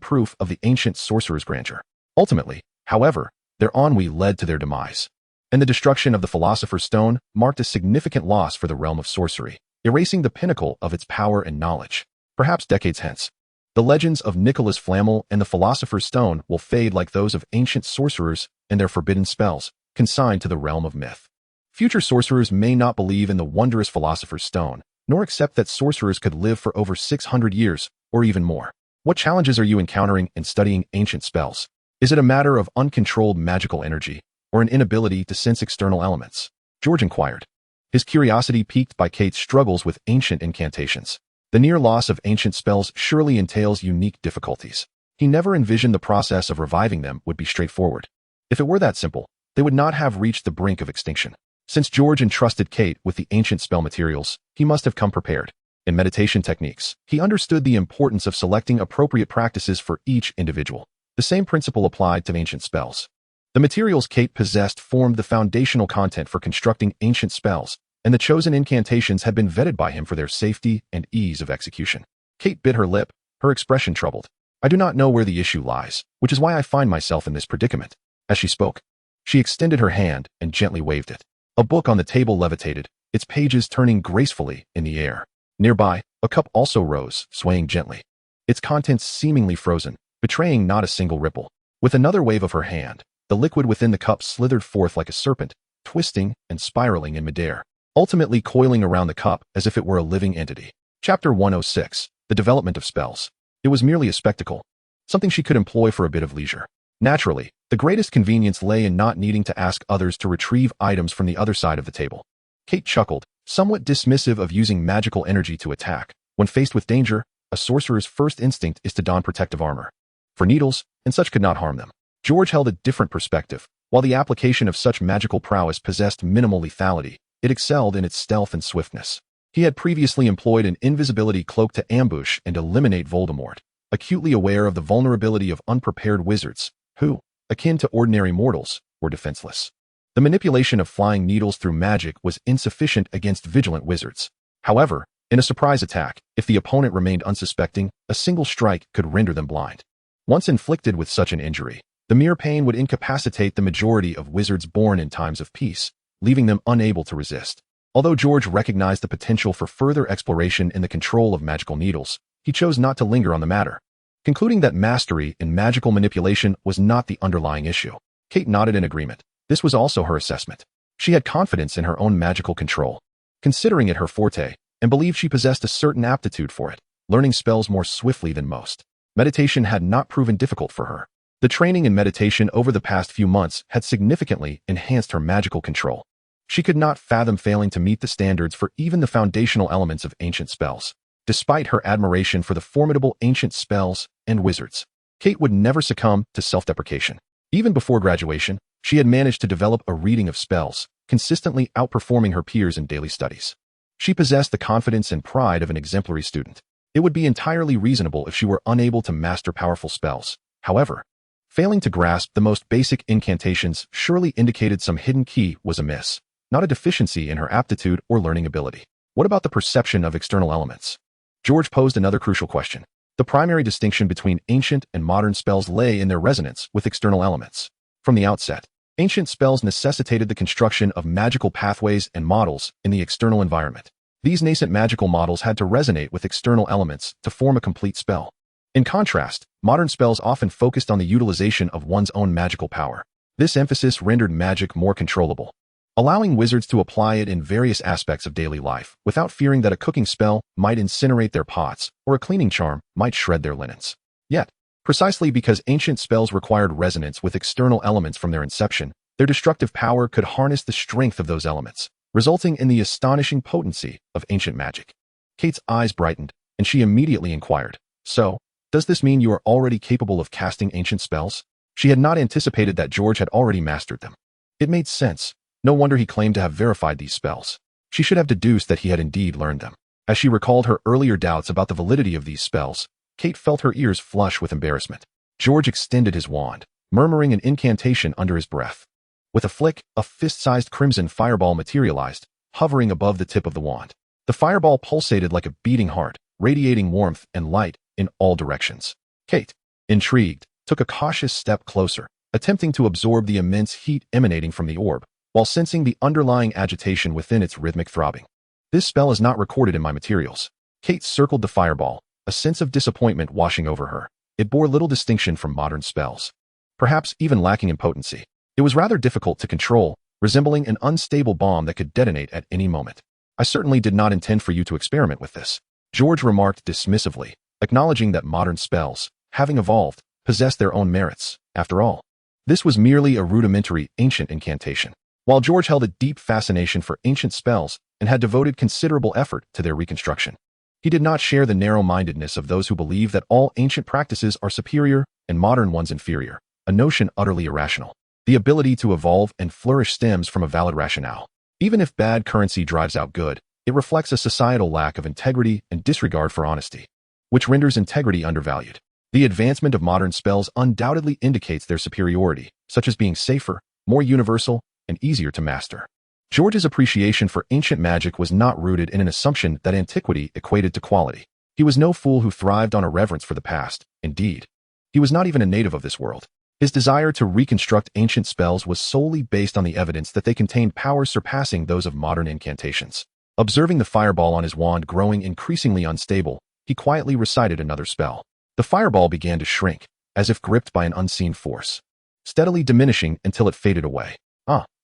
proof of the ancient sorcerer's grandeur. Ultimately, however, their ennui led to their demise. and the destruction of the Philosopher's Stone marked a significant loss for the realm of sorcery, erasing the pinnacle of its power and knowledge. Perhaps decades hence, the legends of Nicholas Flamel and the Philosopher's Stone will fade like those of ancient sorcerers and their forbidden spells, consigned to the realm of myth. Future sorcerers may not believe in the wondrous Philosopher's Stone, nor accept that sorcerers could live for over 600 years, or even more. What challenges are you encountering in studying ancient spells? Is it a matter of uncontrolled magical energy, or an inability to sense external elements? George inquired, his curiosity piqued by Kate's struggles with ancient incantations. The near loss of ancient spells surely entails unique difficulties. He never envisioned the process of reviving them would be straightforward. If it were that simple, they would not have reached the brink of extinction. Since George entrusted Kate with the ancient spell materials, he must have come prepared. In meditation techniques, he understood the importance of selecting appropriate practices for each individual. The same principle applied to ancient spells. The materials Kate possessed formed the foundational content for constructing ancient spells, and the chosen incantations had been vetted by him for their safety and ease of execution. Kate bit her lip, her expression troubled. I do not know where the issue lies, which is why I find myself in this predicament. As she spoke, she extended her hand and gently waved it. A book on the table levitated, its pages turning gracefully in the air. Nearby, a cup also rose, swaying gently, its contents seemingly frozen, betraying not a single ripple. With another wave of her hand, the liquid within the cup slithered forth like a serpent, twisting and spiraling in midair, ultimately coiling around the cup as if it were a living entity. Chapter 106, The Development of Spells. It was merely a spectacle, something she could employ for a bit of leisure. Naturally, the greatest convenience lay in not needing to ask others to retrieve items from the other side of the table. Kate chuckled, somewhat dismissive of using magical energy to attack. When faced with danger, a sorcerer's first instinct is to don protective armor. For needles, and such could not harm them. George held a different perspective. While the application of such magical prowess possessed minimal lethality, it excelled in its stealth and swiftness. He had previously employed an invisibility cloak to ambush and eliminate Voldemort, acutely aware of the vulnerability of unprepared wizards, who, akin to ordinary mortals, were defenseless. The manipulation of flying needles through magic was insufficient against vigilant wizards. However, in a surprise attack, if the opponent remained unsuspecting, a single strike could render them blind. Once inflicted with such an injury, the mere pain would incapacitate the majority of wizards born in times of peace, leaving them unable to resist. Although George recognized the potential for further exploration in the control of magical needles, he chose not to linger on the matter, concluding that mastery in magical manipulation was not the underlying issue. Kate nodded in agreement. This was also her assessment. She had confidence in her own magical control, considering it her forte, and believed she possessed a certain aptitude for it, learning spells more swiftly than most. Meditation had not proven difficult for her. The training in meditation over the past few months had significantly enhanced her magical control. She could not fathom failing to meet the standards for even the foundational elements of ancient spells. Despite her admiration for the formidable ancient spells and wizards, Kate would never succumb to self-deprecation. Even before graduation, she had managed to develop a reading of spells, consistently outperforming her peers in daily studies. She possessed the confidence and pride of an exemplary student. It would be entirely reasonable if she were unable to master powerful spells. However, failing to grasp the most basic incantations surely indicated some hidden key was amiss, not a deficiency in her aptitude or learning ability. What about the perception of external elements? George posed another crucial question. The primary distinction between ancient and modern spells lay in their resonance with external elements. From the outset, ancient spells necessitated the construction of magical pathways and models in the external environment. These nascent magical models had to resonate with external elements to form a complete spell. In contrast, modern spells often focused on the utilization of one's own magical power. This emphasis rendered magic more controllable, allowing wizards to apply it in various aspects of daily life without fearing that a cooking spell might incinerate their pots or a cleaning charm might shred their linens. Yet, precisely because ancient spells required resonance with external elements from their inception, their destructive power could harness the strength of those elements, resulting in the astonishing potency of ancient magic. Kate's eyes brightened, and she immediately inquired, "So, does this mean you are already capable of casting ancient spells?" She had not anticipated that George had already mastered them. It made sense. No wonder he claimed to have verified these spells. She should have deduced that he had indeed learned them. As she recalled her earlier doubts about the validity of these spells, Kate felt her ears flush with embarrassment. George extended his wand, murmuring an incantation under his breath. With a flick, a fist-sized crimson fireball materialized, hovering above the tip of the wand. The fireball pulsated like a beating heart, radiating warmth and light in all directions. Kate, intrigued, took a cautious step closer, attempting to absorb the immense heat emanating from the orb, while sensing the underlying agitation within its rhythmic throbbing. This spell is not recorded in my materials. Kate circled the fireball, a sense of disappointment washing over her. It bore little distinction from modern spells, perhaps even lacking in potency. It was rather difficult to control, resembling an unstable bomb that could detonate at any moment. I certainly did not intend for you to experiment with this, George remarked dismissively, acknowledging that modern spells, having evolved, possess their own merits. After all, this was merely a rudimentary ancient incantation. While George held a deep fascination for ancient spells and had devoted considerable effort to their reconstruction, he did not share the narrow-mindedness of those who believe that all ancient practices are superior and modern ones inferior, a notion utterly irrational. The ability to evolve and flourish stems from a valid rationale. Even if bad currency drives out good, it reflects a societal lack of integrity and disregard for honesty, which renders integrity undervalued. The advancement of modern spells undoubtedly indicates their superiority, such as being safer, more universal, and easier to master. George's appreciation for ancient magic was not rooted in an assumption that antiquity equated to quality. He was no fool who thrived on a reverence for the past. Indeed, he was not even a native of this world. His desire to reconstruct ancient spells was solely based on the evidence that they contained powers surpassing those of modern incantations. Observing the fireball on his wand growing increasingly unstable, he quietly recited another spell. The fireball began to shrink, as if gripped by an unseen force, steadily diminishing until it faded away.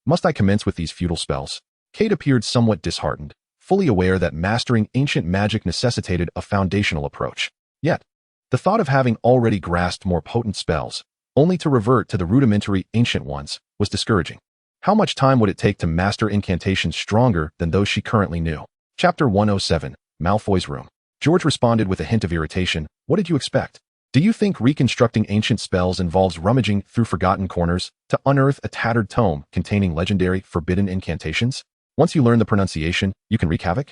Must I commence with these futile spells? Kate appeared somewhat disheartened, fully aware that mastering ancient magic necessitated a foundational approach. Yet, the thought of having already grasped more potent spells, only to revert to the rudimentary ancient ones, was discouraging. How much time would it take to master incantations stronger than those she currently knew? Chapter 107, Malfoy's Room. George responded with a hint of irritation. What did you expect? Do you think reconstructing ancient spells involves rummaging through forgotten corners to unearth a tattered tome containing legendary, forbidden incantations? Once you learn the pronunciation, you can wreak havoc?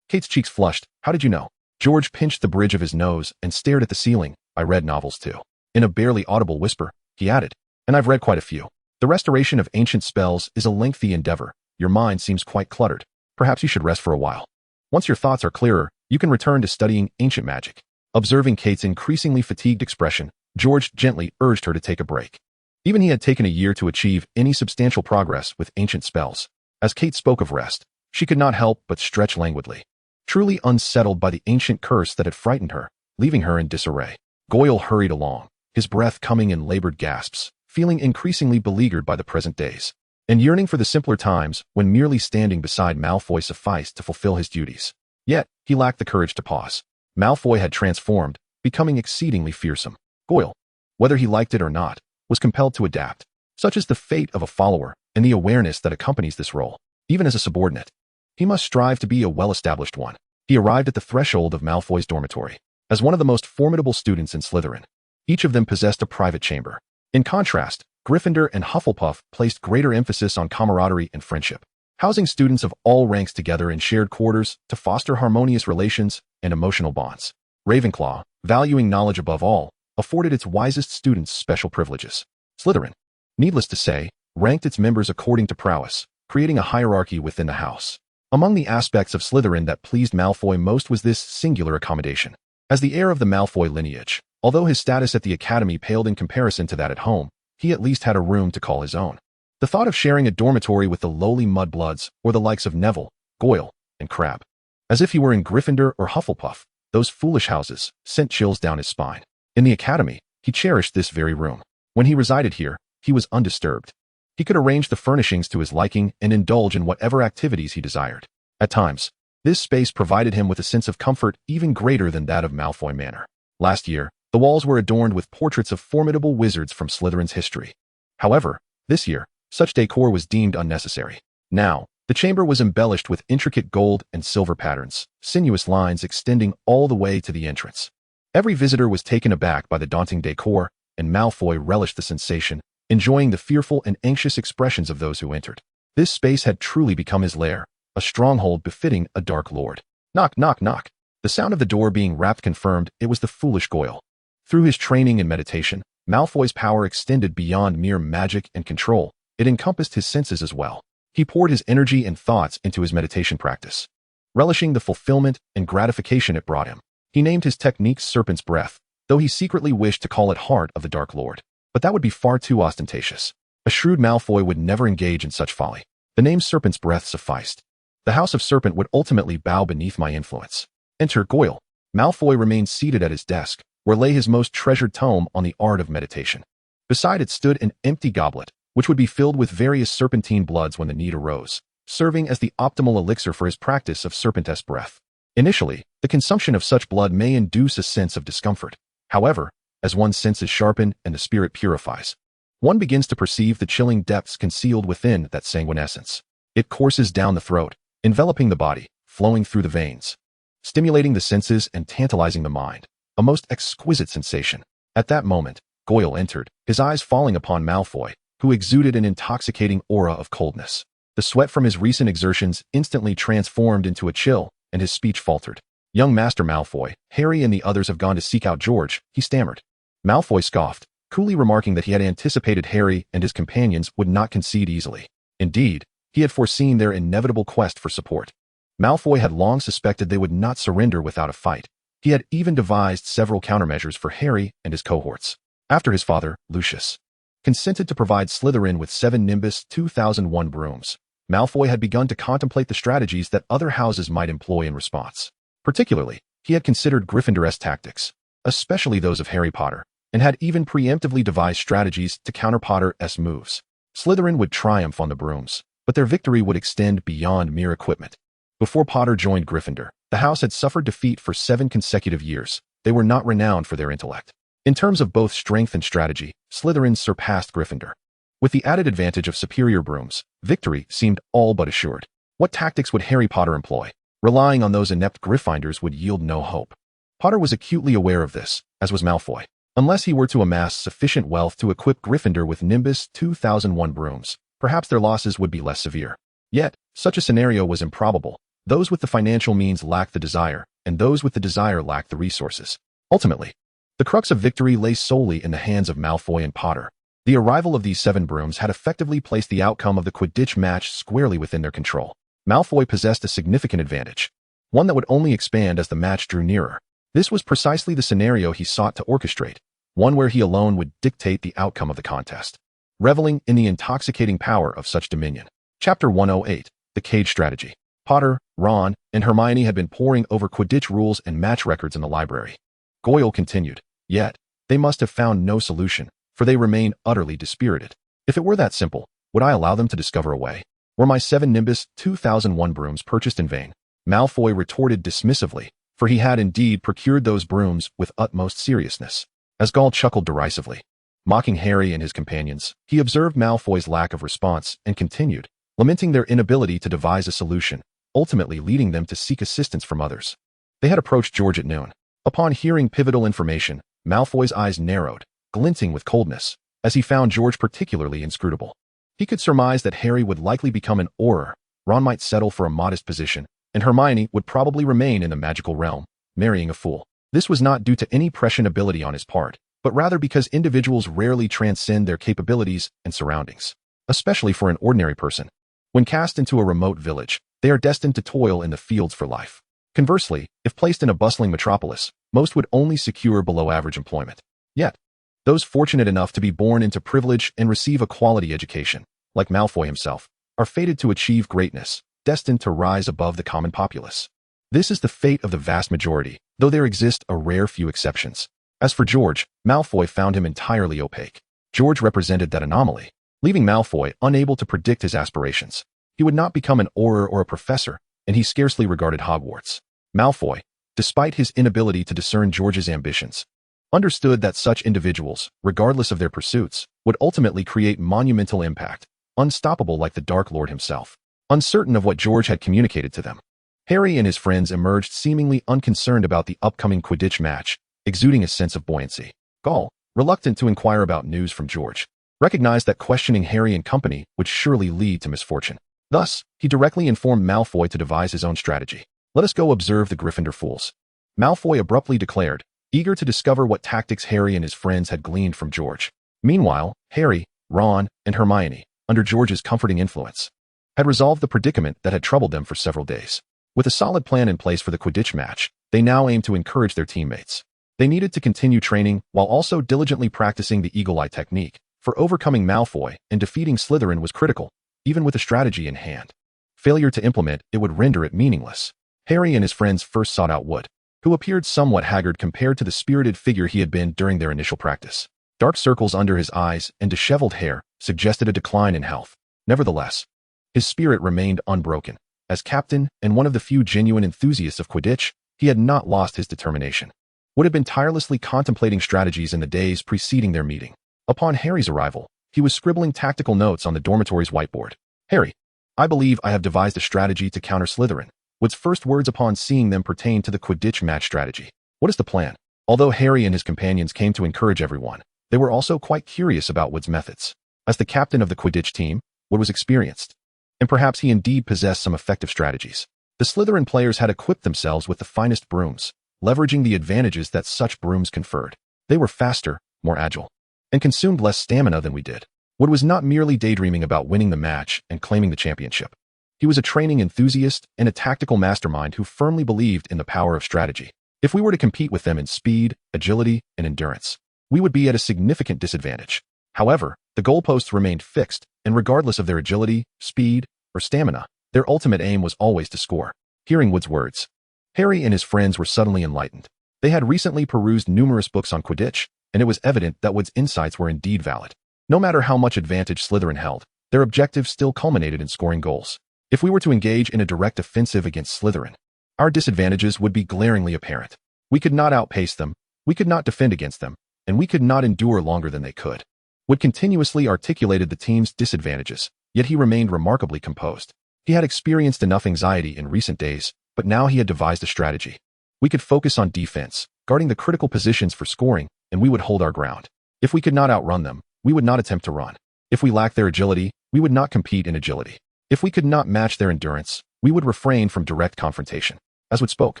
Kate's cheeks flushed. How did you know? George pinched the bridge of his nose and stared at the ceiling. I read novels too. In a barely audible whisper, he added, and I've read quite a few. The restoration of ancient spells is a lengthy endeavor. Your mind seems quite cluttered. Perhaps you should rest for a while. Once your thoughts are clearer, you can return to studying ancient magic. Observing Kate's increasingly fatigued expression, George gently urged her to take a break. Even he had taken a year to achieve any substantial progress with ancient spells. As Kate spoke of rest, she could not help but stretch languidly, truly unsettled by the ancient curse that had frightened her, leaving her in disarray. Goyle hurried along, his breath coming in labored gasps, feeling increasingly beleaguered by the present days, and yearning for the simpler times when merely standing beside Malfoy sufficed to fulfill his duties. Yet, he lacked the courage to pause. Malfoy had transformed, becoming exceedingly fearsome. Goyle, whether he liked it or not, was compelled to adapt. Such is the fate of a follower and the awareness that accompanies this role. Even as a subordinate, he must strive to be a well-established one. He arrived at the threshold of Malfoy's dormitory. As one of the most formidable students in Slytherin, each of them possessed a private chamber. In contrast, Gryffindor and Hufflepuff placed greater emphasis on camaraderie and friendship, housing students of all ranks together in shared quarters to foster harmonious relations and emotional bonds. Ravenclaw, valuing knowledge above all, afforded its wisest students special privileges. Slytherin, needless to say, ranked its members according to prowess, creating a hierarchy within the house. Among the aspects of Slytherin that pleased Malfoy most was this singular accommodation. As the heir of the Malfoy lineage, although his status at the academy paled in comparison to that at home, he at least had a room to call his own. The thought of sharing a dormitory with the lowly mudbloods or the likes of Neville, Goyle, and Crabbe, as if he were in Gryffindor or Hufflepuff, those foolish houses, sent chills down his spine. In the academy, he cherished this very room. When he resided here, he was undisturbed. He could arrange the furnishings to his liking and indulge in whatever activities he desired. At times, this space provided him with a sense of comfort even greater than that of Malfoy Manor. Last year, the walls were adorned with portraits of formidable wizards from Slytherin's history. However, this year, such decor was deemed unnecessary. Now, the chamber was embellished with intricate gold and silver patterns, sinuous lines extending all the way to the entrance. Every visitor was taken aback by the daunting decor, and Malfoy relished the sensation, enjoying the fearful and anxious expressions of those who entered. This space had truly become his lair, a stronghold befitting a dark lord. Knock, knock, knock. The sound of the door being rapped confirmed it was the foolish Goyle. Through his training in meditation, Malfoy's power extended beyond mere magic and control. It encompassed his senses as well. He poured his energy and thoughts into his meditation practice, relishing the fulfillment and gratification it brought him. He named his technique Serpent's Breath, though he secretly wished to call it Heart of the Dark Lord. But that would be far too ostentatious. A shrewd Malfoy would never engage in such folly. The name Serpent's Breath sufficed. The House of Serpent would ultimately bow beneath my influence. Enter Goyle. Malfoy remained seated at his desk, where lay his most treasured tome on the art of meditation. Beside it stood an empty goblet, which would be filled with various serpentine bloods when the need arose, serving as the optimal elixir for his practice of serpentess breath. Initially, the consumption of such blood may induce a sense of discomfort. However, as one's senses sharpen and the spirit purifies, one begins to perceive the chilling depths concealed within that sanguine essence. It courses down the throat, enveloping the body, flowing through the veins, stimulating the senses and tantalizing the mind. A most exquisite sensation. At that moment, Goyle entered, his eyes falling upon Malfoy, who exuded an intoxicating aura of coldness. The sweat from his recent exertions instantly transformed into a chill, and his speech faltered. "Young Master Malfoy, Harry and the others have gone to seek out George," he stammered. Malfoy scoffed, coolly remarking that he had anticipated Harry and his companions would not concede easily. Indeed, he had foreseen their inevitable quest for support. Malfoy had long suspected they would not surrender without a fight. He had even devised several countermeasures for Harry and his cohorts. After his father, Lucius, consented to provide Slytherin with 7 Nimbus 2001 brooms, Malfoy had begun to contemplate the strategies that other houses might employ in response. Particularly, he had considered Gryffindor's tactics, especially those of Harry Potter, and had even preemptively devised strategies to counter Potter's moves. Slytherin would triumph on the brooms, but their victory would extend beyond mere equipment. Before Potter joined Gryffindor, the house had suffered defeat for 7 consecutive years. They were not renowned for their intellect. In terms of both strength and strategy, Slytherin surpassed Gryffindor. With the added advantage of superior brooms, victory seemed all but assured. What tactics would Harry Potter employ? Relying on those inept Gryffindors would yield no hope. Potter was acutely aware of this, as was Malfoy. Unless he were to amass sufficient wealth to equip Gryffindor with Nimbus 2001 brooms, perhaps their losses would be less severe. Yet, such a scenario was improbable. Those with the financial means lacked the desire, and those with the desire lacked the resources. Ultimately, the crux of victory lay solely in the hands of Malfoy and Potter. The arrival of these 7 brooms had effectively placed the outcome of the Quidditch match squarely within their control. Malfoy possessed a significant advantage, one that would only expand as the match drew nearer. This was precisely the scenario he sought to orchestrate, one where he alone would dictate the outcome of the contest, reveling in the intoxicating power of such dominion. Chapter 108, The Cage Strategy. Potter, Ron, and Hermione had been poring over Quidditch rules and match records in the library. Goyle continued, "Yet, they must have found no solution, for they remain utterly dispirited. If it were that simple, would I allow them to discover a way? Were my 7 Nimbus 2001 brooms purchased in vain?" Malfoy retorted dismissively, for he had indeed procured those brooms with utmost seriousness. As Gall chuckled derisively, mocking Harry and his companions, he observed Malfoy's lack of response and continued, lamenting their inability to devise a solution, ultimately leading them to seek assistance from others. They had approached George at noon. Upon hearing pivotal information, Malfoy's eyes narrowed, glinting with coldness, as he found George particularly inscrutable. He could surmise that Harry would likely become an Auror, Ron might settle for a modest position, and Hermione would probably remain in the magical realm, marrying a fool. This was not due to any prescient ability on his part, but rather because individuals rarely transcend their capabilities and surroundings, especially for an ordinary person. When cast into a remote village, they are destined to toil in the fields for life. Conversely, if placed in a bustling metropolis, most would only secure below-average employment. Yet, those fortunate enough to be born into privilege and receive a quality education, like Malfoy himself, are fated to achieve greatness, destined to rise above the common populace. This is the fate of the vast majority, though there exist a rare few exceptions. As for George, Malfoy found him entirely opaque. George represented that anomaly, leaving Malfoy unable to predict his aspirations. He would not become an Auror or a professor, and he scarcely regarded Hogwarts. Malfoy, despite his inability to discern George's ambitions, understood that such individuals, regardless of their pursuits, would ultimately create monumental impact, unstoppable like the Dark Lord himself. Uncertain of what George had communicated to them, Harry and his friends emerged seemingly unconcerned about the upcoming Quidditch match, exuding a sense of buoyancy. Gall, reluctant to inquire about news from George, recognized that questioning Harry and company would surely lead to misfortune. Thus, he directly informed Malfoy to devise his own strategy. "Let us go observe the Gryffindor fools," Malfoy abruptly declared, eager to discover what tactics Harry and his friends had gleaned from George. Meanwhile, Harry, Ron, and Hermione, under George's comforting influence, had resolved the predicament that had troubled them for several days. With a solid plan in place for the Quidditch match, they now aimed to encourage their teammates. They needed to continue training while also diligently practicing the Eagle Eye technique, for overcoming Malfoy and defeating Slytherin was critical. even with a strategy in hand. Failure to implement it would render it meaningless. Harry and his friends first sought out Wood, who appeared somewhat haggard compared to the spirited figure he had been during their initial practice. Dark circles under his eyes and disheveled hair suggested a decline in health. Nevertheless, his spirit remained unbroken. As captain and one of the few genuine enthusiasts of Quidditch, he had not lost his determination. Wood had been tirelessly contemplating strategies in the days preceding their meeting. Upon Harry's arrival, he was scribbling tactical notes on the dormitory's whiteboard. "Harry, I believe I have devised a strategy to counter Slytherin." Wood's first words upon seeing them pertained to the Quidditch match strategy. "What is the plan?" Although Harry and his companions came to encourage everyone, they were also quite curious about Wood's methods. As the captain of the Quidditch team, Wood was experienced, and perhaps he indeed possessed some effective strategies. The Slytherin players had equipped themselves with the finest brooms, leveraging the advantages that such brooms conferred. They were faster, more agile, and consumed less stamina than we did. Wood was not merely daydreaming about winning the match and claiming the championship. He was a training enthusiast and a tactical mastermind who firmly believed in the power of strategy. If we were to compete with them in speed, agility, and endurance, we would be at a significant disadvantage. However, the goalposts remained fixed, and regardless of their agility, speed, or stamina, their ultimate aim was always to score. Hearing Wood's words, Harry and his friends were suddenly enlightened. They had recently perused numerous books on Quidditch, and it was evident that Wood's insights were indeed valid. No matter how much advantage Slytherin held, their objective still culminated in scoring goals. If we were to engage in a direct offensive against Slytherin, our disadvantages would be glaringly apparent. We could not outpace them, we could not defend against them, and we could not endure longer than they could. Wood continuously articulated the team's disadvantages, yet he remained remarkably composed. He had experienced enough anxiety in recent days, but now he had devised a strategy. We could focus on defense, guarding the critical positions for scoring, and we would hold our ground. If we could not outrun them, we would not attempt to run. If we lacked their agility, we would not compete in agility. If we could not match their endurance, we would refrain from direct confrontation. As Wood spoke,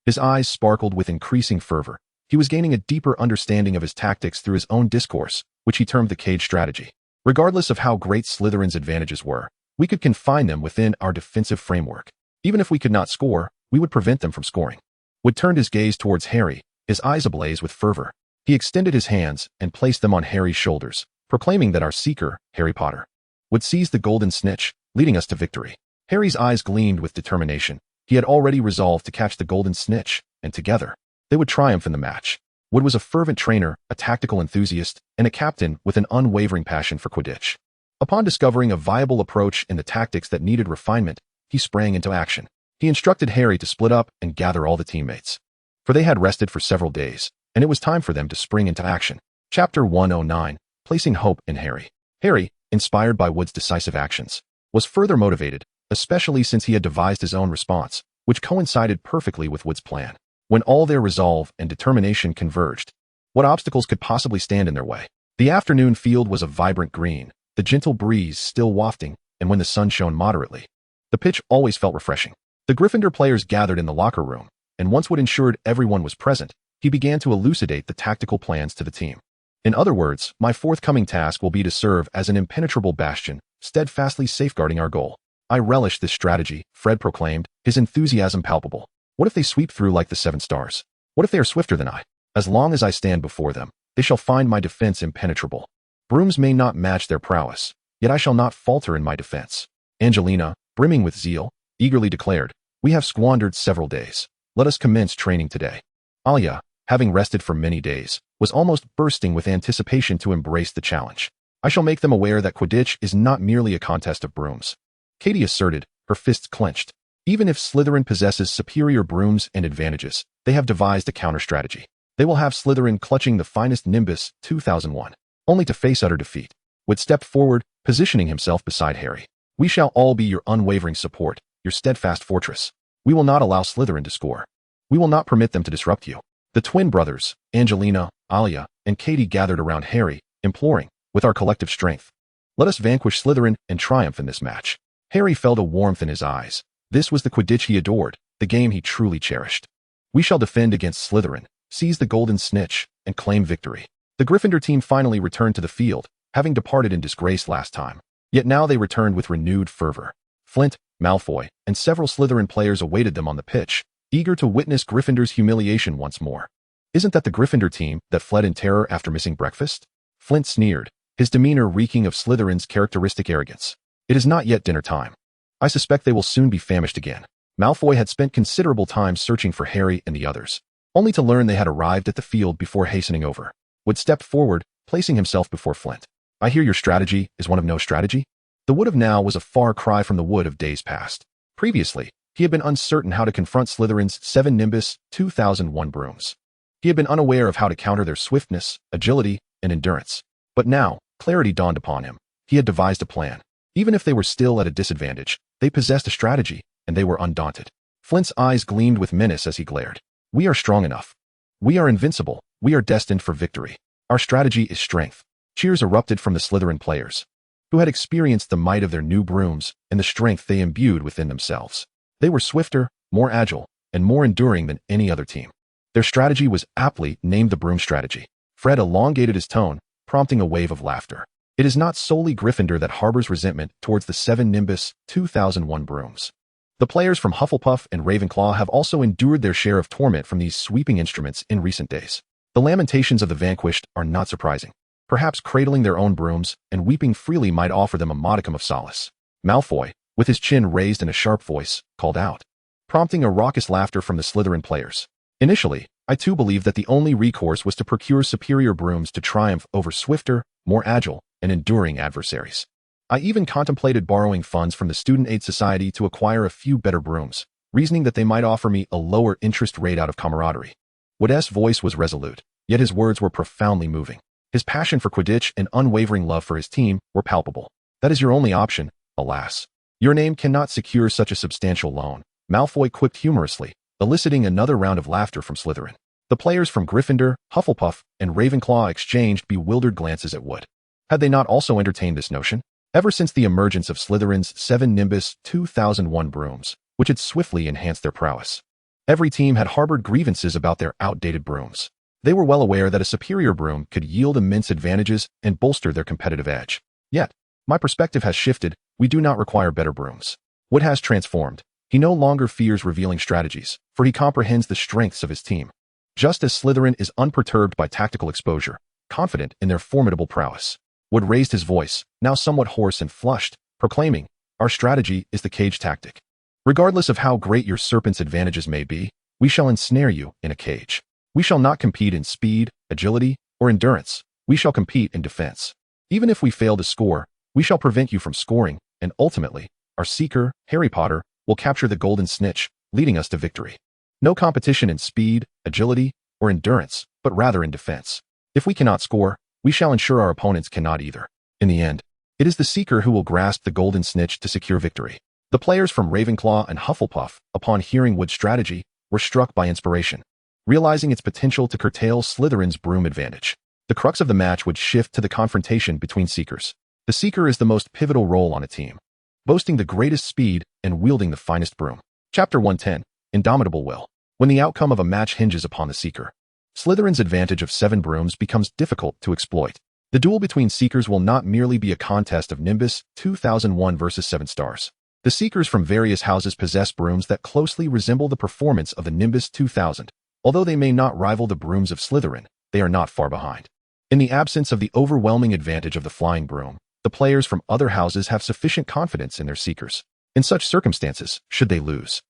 his eyes sparkled with increasing fervor. He was gaining a deeper understanding of his tactics through his own discourse, which he termed the cage strategy. Regardless of how great Slytherin's advantages were, we could confine them within our defensive framework. Even if we could not score, we would prevent them from scoring. Wood turned his gaze towards Harry, his eyes ablaze with fervor. He extended his hands and placed them on Harry's shoulders, proclaiming that our seeker, Harry Potter, would seize the golden snitch, leading us to victory. Harry's eyes gleamed with determination. He had already resolved to catch the golden snitch, and together, they would triumph in the match. Wood was a fervent trainer, a tactical enthusiast, and a captain with an unwavering passion for Quidditch. Upon discovering a viable approach in the tactics that needed refinement, he sprang into action. He instructed Harry to split up and gather all the teammates, for they had rested for several days, and it was time for them to spring into action. Chapter 109, Placing Hope in Harry. Harry, inspired by Wood's decisive actions, was further motivated, especially since he had devised his own response, which coincided perfectly with Wood's plan. When all their resolve and determination converged, what obstacles could possibly stand in their way? The afternoon field was a vibrant green, the gentle breeze still wafting, and when the sun shone moderately, the pitch always felt refreshing. The Gryffindor players gathered in the locker room, and once Wood ensured everyone was present, he began to elucidate the tactical plans to the team. In other words, my forthcoming task will be to serve as an impenetrable bastion, steadfastly safeguarding our goal. I relish this strategy, Fred proclaimed, his enthusiasm palpable. What if they sweep through like the 7 stars? What if they are swifter than I? As long as I stand before them, they shall find my defense impenetrable. Brooms may not match their prowess, yet I shall not falter in my defense. Angelina, brimming with zeal, eagerly declared, we have squandered several days. Let us commence training today. Alia, having rested for many days, was almost bursting with anticipation to embrace the challenge. I shall make them aware that Quidditch is not merely a contest of brooms. Katie asserted, her fists clenched. Even if Slytherin possesses superior brooms and advantages, they have devised a counter-strategy. They will have Slytherin clutching the finest Nimbus 2001, only to face utter defeat. Wood stepped forward, positioning himself beside Harry. We shall all be your unwavering support, your steadfast fortress. We will not allow Slytherin to score. We will not permit them to disrupt you. The twin brothers, Angelina, Alia, and Katie gathered around Harry, imploring, with our collective strength, let us vanquish Slytherin and triumph in this match. Harry felt a warmth in his eyes. This was the Quidditch he adored, the game he truly cherished. We shall defend against Slytherin, seize the golden snitch, and claim victory. The Gryffindor team finally returned to the field, having departed in disgrace last time. Yet now they returned with renewed fervor. Flint, Malfoy, and several Slytherin players awaited them on the pitch, eager to witness Gryffindor's humiliation once more. Isn't that the Gryffindor team that fled in terror after missing breakfast? Flint sneered, his demeanor reeking of Slytherin's characteristic arrogance. It is not yet dinner time. I suspect they will soon be famished again. Malfoy had spent considerable time searching for Harry and the others, only to learn they had arrived at the field before hastening over. Wood stepped forward, placing himself before Flint. I hear your strategy is one of no strategy? The Wood of now was a far cry from the Wood of days past. Previously, he had been uncertain how to confront Slytherin's 7 Nimbus 2001 brooms. He had been unaware of how to counter their swiftness, agility, and endurance. But now, clarity dawned upon him. He had devised a plan. Even if they were still at a disadvantage, they possessed a strategy, and they were undaunted. Flint's eyes gleamed with menace as he glared. We are strong enough. We are invincible. We are destined for victory. Our strategy is strength. Cheers erupted from the Slytherin players, who had experienced the might of their new brooms and the strength they imbued within themselves. They were swifter, more agile, and more enduring than any other team. Their strategy was aptly named the Broom Strategy. Fred elongated his tone, prompting a wave of laughter. It is not solely Gryffindor that harbors resentment towards the 7 Nimbus 2001 brooms. The players from Hufflepuff and Ravenclaw have also endured their share of torment from these sweeping instruments in recent days. The lamentations of the vanquished are not surprising. Perhaps cradling their own brooms and weeping freely might offer them a modicum of solace. Malfoy, with his chin raised in a sharp voice, called out, prompting a raucous laughter from the Slytherin players. Initially, I too believed that the only recourse was to procure superior brooms to triumph over swifter, more agile, and enduring adversaries. I even contemplated borrowing funds from the Student Aid Society to acquire a few better brooms, reasoning that they might offer me a lower interest rate out of camaraderie. Wood's voice was resolute, yet his words were profoundly moving. His passion for Quidditch and unwavering love for his team were palpable. That is your only option, alas. Your name cannot secure such a substantial loan, Malfoy quipped humorously, eliciting another round of laughter from Slytherin. The players from Gryffindor, Hufflepuff, and Ravenclaw exchanged bewildered glances at Wood. Had they not also entertained this notion? Ever since the emergence of Slytherin's 7 Nimbus 2001 brooms, which had swiftly enhanced their prowess, every team had harbored grievances about their outdated brooms. They were well aware that a superior broom could yield immense advantages and bolster their competitive edge. Yet, my perspective has shifted. We do not require better brooms. Wood has transformed. He no longer fears revealing strategies, for he comprehends the strengths of his team. Just as Slytherin is unperturbed by tactical exposure, confident in their formidable prowess, Wood raised his voice, now somewhat hoarse and flushed, proclaiming, our strategy is the cage tactic. Regardless of how great your serpent's advantages may be, we shall ensnare you in a cage. We shall not compete in speed, agility, or endurance. We shall compete in defense. Even if we fail to score, we shall prevent you from scoring, and ultimately, our seeker, Harry Potter, will capture the golden snitch, leading us to victory. No competition in speed, agility, or endurance, but rather in defense. If we cannot score, we shall ensure our opponents cannot either. In the end, it is the seeker who will grasp the golden snitch to secure victory. The players from Ravenclaw and Hufflepuff, upon hearing Wood's strategy, were struck by inspiration, realizing its potential to curtail Slytherin's broom advantage. The crux of the match would shift to the confrontation between seekers. The seeker is the most pivotal role on a team, boasting the greatest speed and wielding the finest broom. Chapter 110, Indomitable Will. When the outcome of a match hinges upon the seeker, Slytherin's advantage of 7 brooms becomes difficult to exploit. The duel between seekers will not merely be a contest of Nimbus 2001 versus 7 stars. The seekers from various houses possess brooms that closely resemble the performance of the Nimbus 2000. Although they may not rival the brooms of Slytherin, they are not far behind. In the absence of the overwhelming advantage of the flying broom, the players from other houses have sufficient confidence in their seekers. In such circumstances, should they lose,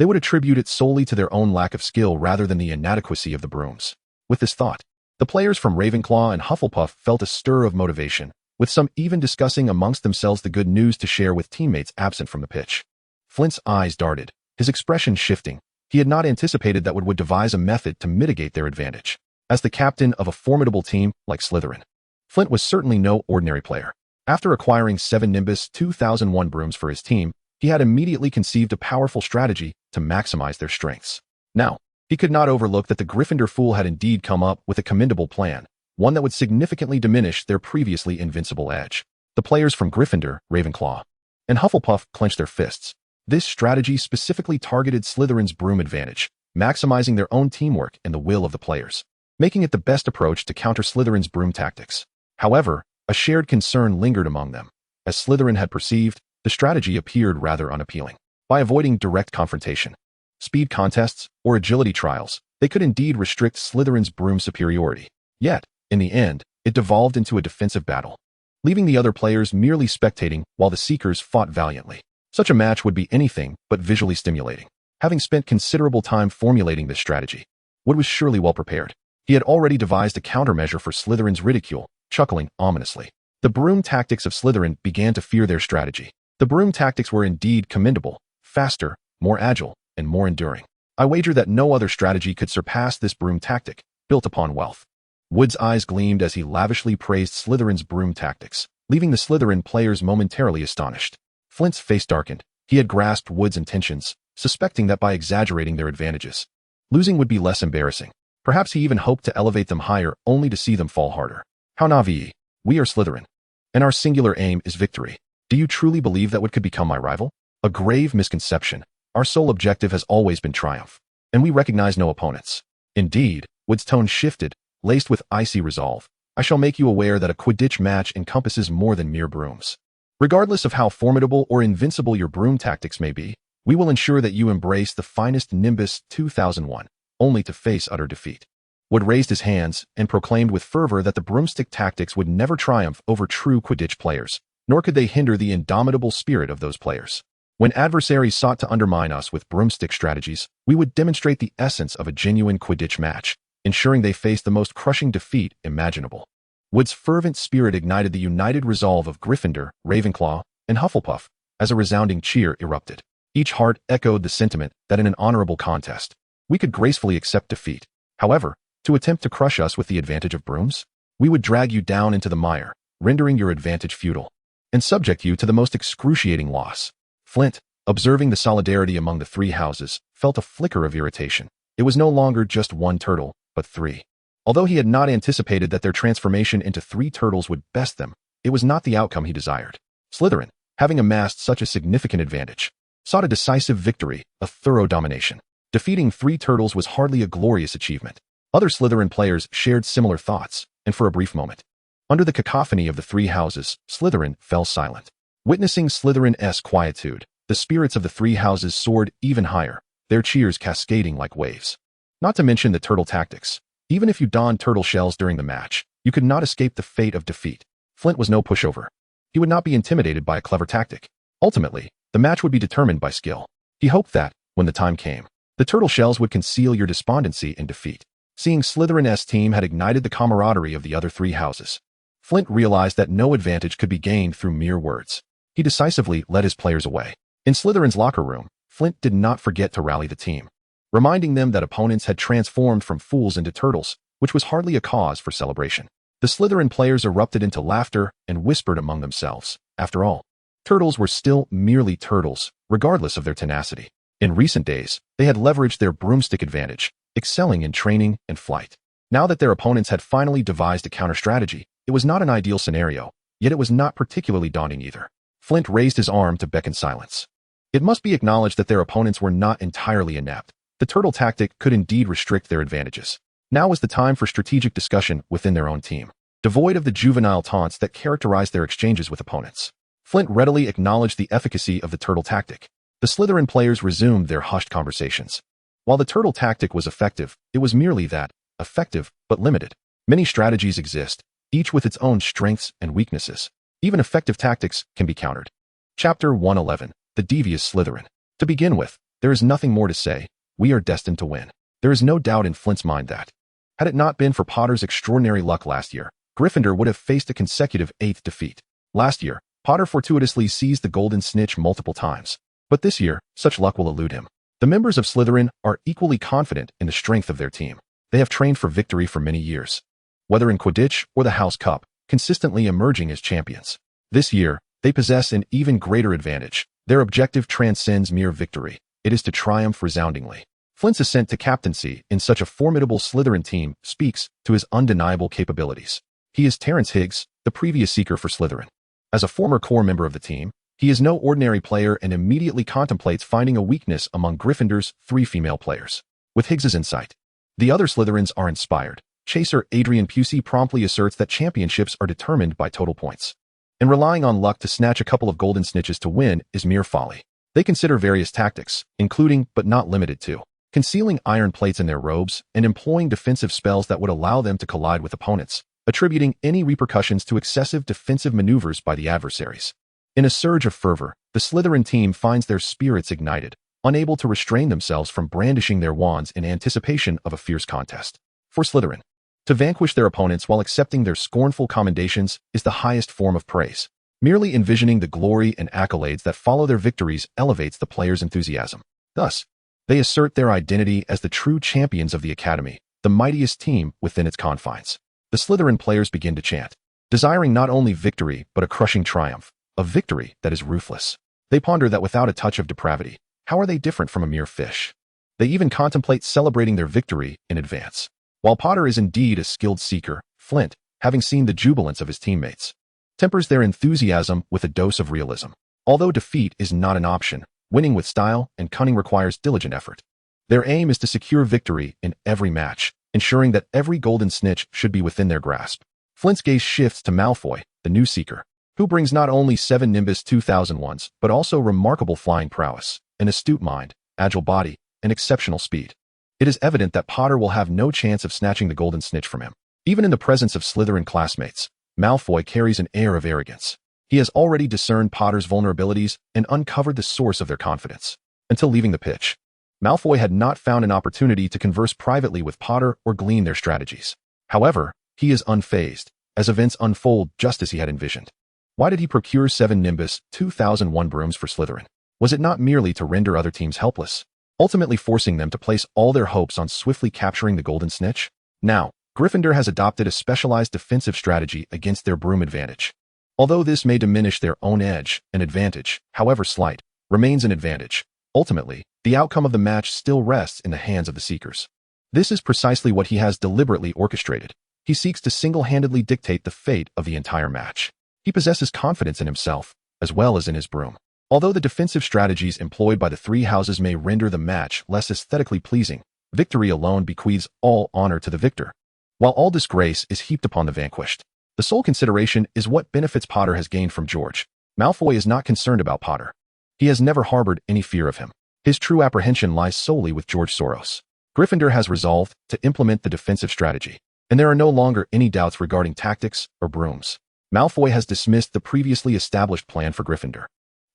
they would attribute it solely to their own lack of skill rather than the inadequacy of the brooms. With this thought, the players from Ravenclaw and Hufflepuff felt a stir of motivation, with some even discussing amongst themselves the good news to share with teammates absent from the pitch. Flint's eyes darted, his expression shifting. He had not anticipated that Wood would devise a method to mitigate their advantage. As the captain of a formidable team like Slytherin, Flint was certainly no ordinary player. After acquiring 7 Nimbus 2001 brooms for his team, he had immediately conceived a powerful strategy to maximize their strengths. Now, he could not overlook that the Gryffindor fool had indeed come up with a commendable plan, one that would significantly diminish their previously invincible edge. The players from Gryffindor, Ravenclaw, and Hufflepuff clenched their fists. This strategy specifically targeted Slytherin's broom advantage, maximizing their own teamwork and the will of the players, making it the best approach to counter Slytherin's broom tactics. However, a shared concern lingered among them. As Slytherin had perceived, the strategy appeared rather unappealing. By avoiding direct confrontation, speed contests, or agility trials, they could indeed restrict Slytherin's broom superiority. Yet, in the end, it devolved into a defensive battle. leaving the other players merely spectating while the Seekers fought valiantly. Such a match would be anything but visually stimulating. Having spent considerable time formulating this strategy, Wood was surely well prepared. He had already devised a countermeasure for Slytherin's ridicule, chuckling ominously. The broom tactics of Slytherin began to fear their strategy. The broom tactics were indeed commendable, faster, more agile, and more enduring. I wager that no other strategy could surpass this broom tactic, built upon wealth. Wood's eyes gleamed as he lavishly praised Slytherin's broom tactics, leaving the Slytherin players momentarily astonished. Flint's face darkened. He had grasped Wood's intentions, suspecting that by exaggerating their advantages, losing would be less embarrassing. Perhaps he even hoped to elevate them higher only to see them fall harder. How naive. We are Slytherin, and our singular aim is victory. Do you truly believe that Wood could become my rival? A grave misconception. Our sole objective has always been triumph, and we recognize no opponents. Indeed, Wood's tone shifted, laced with icy resolve. I shall make you aware that a Quidditch match encompasses more than mere brooms. Regardless of how formidable or invincible your broom tactics may be, we will ensure that you embrace the finest Nimbus 2001, only to face utter defeat. Wood raised his hands and proclaimed with fervor that the broomstick tactics would never triumph over true Quidditch players, nor could they hinder the indomitable spirit of those players. When adversaries sought to undermine us with broomstick strategies, we would demonstrate the essence of a genuine Quidditch match, ensuring they faced the most crushing defeat imaginable. Wood's fervent spirit ignited the united resolve of Gryffindor, Ravenclaw, and Hufflepuff, as a resounding cheer erupted. Each heart echoed the sentiment that in an honorable contest, we could gracefully accept defeat. However, to attempt to crush us with the advantage of brooms, we would drag you down into the mire, rendering your advantage futile, and subject you to the most excruciating loss. Flint, observing the solidarity among the three houses, felt a flicker of irritation. It was no longer just one turtle, but three. Although he had not anticipated that their transformation into three turtles would best them, it was not the outcome he desired. Slytherin, having amassed such a significant advantage, sought a decisive victory, a thorough domination. Defeating three turtles was hardly a glorious achievement. Other Slytherin players shared similar thoughts, and for a brief moment, under the cacophony of the three houses, Slytherin fell silent. Witnessing Slytherin's quietude, the spirits of the three houses soared even higher, their cheers cascading like waves. Not to mention the turtle tactics. Even if you donned turtle shells during the match, you could not escape the fate of defeat. Flint was no pushover. He would not be intimidated by a clever tactic. Ultimately, the match would be determined by skill. He hoped that, when the time came, the turtle shells would conceal your despondency in defeat. Seeing Slytherin's team had ignited the camaraderie of the other three houses, Flint realized that no advantage could be gained through mere words. He decisively led his players away. In Slytherin's locker room, Flint did not forget to rally the team, reminding them that opponents had transformed from fools into turtles, which was hardly a cause for celebration. The Slytherin players erupted into laughter and whispered among themselves. After all, turtles were still merely turtles, regardless of their tenacity. In recent days, they had leveraged their broomstick advantage, excelling in training and flight. Now that their opponents had finally devised a counter-strategy, it was not an ideal scenario, yet it was not particularly daunting either. Flint raised his arm to beckon silence. It must be acknowledged that their opponents were not entirely inept. The turtle tactic could indeed restrict their advantages. Now was the time for strategic discussion within their own team, devoid of the juvenile taunts that characterized their exchanges with opponents. Flint readily acknowledged the efficacy of the turtle tactic. The Slytherin players resumed their hushed conversations. While the turtle tactic was effective, it was merely that, effective, but limited. Many strategies exist, each with its own strengths and weaknesses. Even effective tactics can be countered. Chapter 111, The Devious Slytherin. To begin with, there is nothing more to say. We are destined to win. There is no doubt in Flint's mind that, had it not been for Potter's extraordinary luck last year, Gryffindor would have faced a consecutive 8th defeat. Last year, Potter fortuitously seized the golden snitch multiple times. But this year, such luck will elude him. The members of Slytherin are equally confident in the strength of their team. They have trained for victory for many years, whether in Quidditch or the House Cup, consistently emerging as champions. This year, they possess an even greater advantage. Their objective transcends mere victory. It is to triumph resoundingly. Flint's ascent to captaincy in such a formidable Slytherin team speaks to his undeniable capabilities. He is Terrence Higgs, the previous Seeker for Slytherin. As a former core member of the team, he is no ordinary player and immediately contemplates finding a weakness among Gryffindor's 3 female players. With Higgs's insight, the other Slytherins are inspired. Chaser Adrian Pusey promptly asserts that championships are determined by total points, and relying on luck to snatch a couple of golden snitches to win is mere folly. They consider various tactics, including, but not limited to, concealing iron plates in their robes and employing defensive spells that would allow them to collide with opponents, attributing any repercussions to excessive defensive maneuvers by the adversaries. In a surge of fervor, the Slytherin team finds their spirits ignited, unable to restrain themselves from brandishing their wands in anticipation of a fierce contest. For Slytherin, to vanquish their opponents while accepting their scornful commendations is the highest form of praise. Merely envisioning the glory and accolades that follow their victories elevates the players' enthusiasm. Thus, they assert their identity as the true champions of the Academy, the mightiest team within its confines. The Slytherin players begin to chant, desiring not only victory but a crushing triumph, a victory that is ruthless. They ponder that without a touch of depravity, how are they different from a mere fish? They even contemplate celebrating their victory in advance. While Potter is indeed a skilled seeker, Flint, having seen the jubilance of his teammates, tempers their enthusiasm with a dose of realism. Although defeat is not an option, winning with style and cunning requires diligent effort. Their aim is to secure victory in every match, ensuring that every golden snitch should be within their grasp. Flint's gaze shifts to Malfoy, the new seeker, who brings not only 7 Nimbus 2001s, but also remarkable flying prowess, an astute mind, agile body, and exceptional speed. It is evident that Potter will have no chance of snatching the golden snitch from him. Even in the presence of Slytherin classmates, Malfoy carries an air of arrogance. He has already discerned Potter's vulnerabilities and uncovered the source of their confidence. Until leaving the pitch, Malfoy had not found an opportunity to converse privately with Potter or glean their strategies. However, he is unfazed, as events unfold just as he had envisioned. Why did he procure 7 Nimbus 2001 brooms for Slytherin? Was it not merely to render other teams helpless, ultimately forcing them to place all their hopes on swiftly capturing the golden snitch? Now, Gryffindor has adopted a specialized defensive strategy against their broom advantage. Although this may diminish their own edge, an advantage, however slight, remains an advantage. Ultimately, the outcome of the match still rests in the hands of the Seekers. This is precisely what he has deliberately orchestrated. He seeks to single-handedly dictate the fate of the entire match. He possesses confidence in himself, as well as in his broom. Although the defensive strategies employed by the three houses may render the match less aesthetically pleasing, victory alone bequeaths all honor to the victor, while all disgrace is heaped upon the vanquished. The sole consideration is what benefits Potter has gained from George. Malfoy is not concerned about Potter. He has never harbored any fear of him. His true apprehension lies solely with George Soros. Gryffindor has resolved to implement the defensive strategy, and there are no longer any doubts regarding tactics or brooms. Malfoy has dismissed the previously established plan for Gryffindor,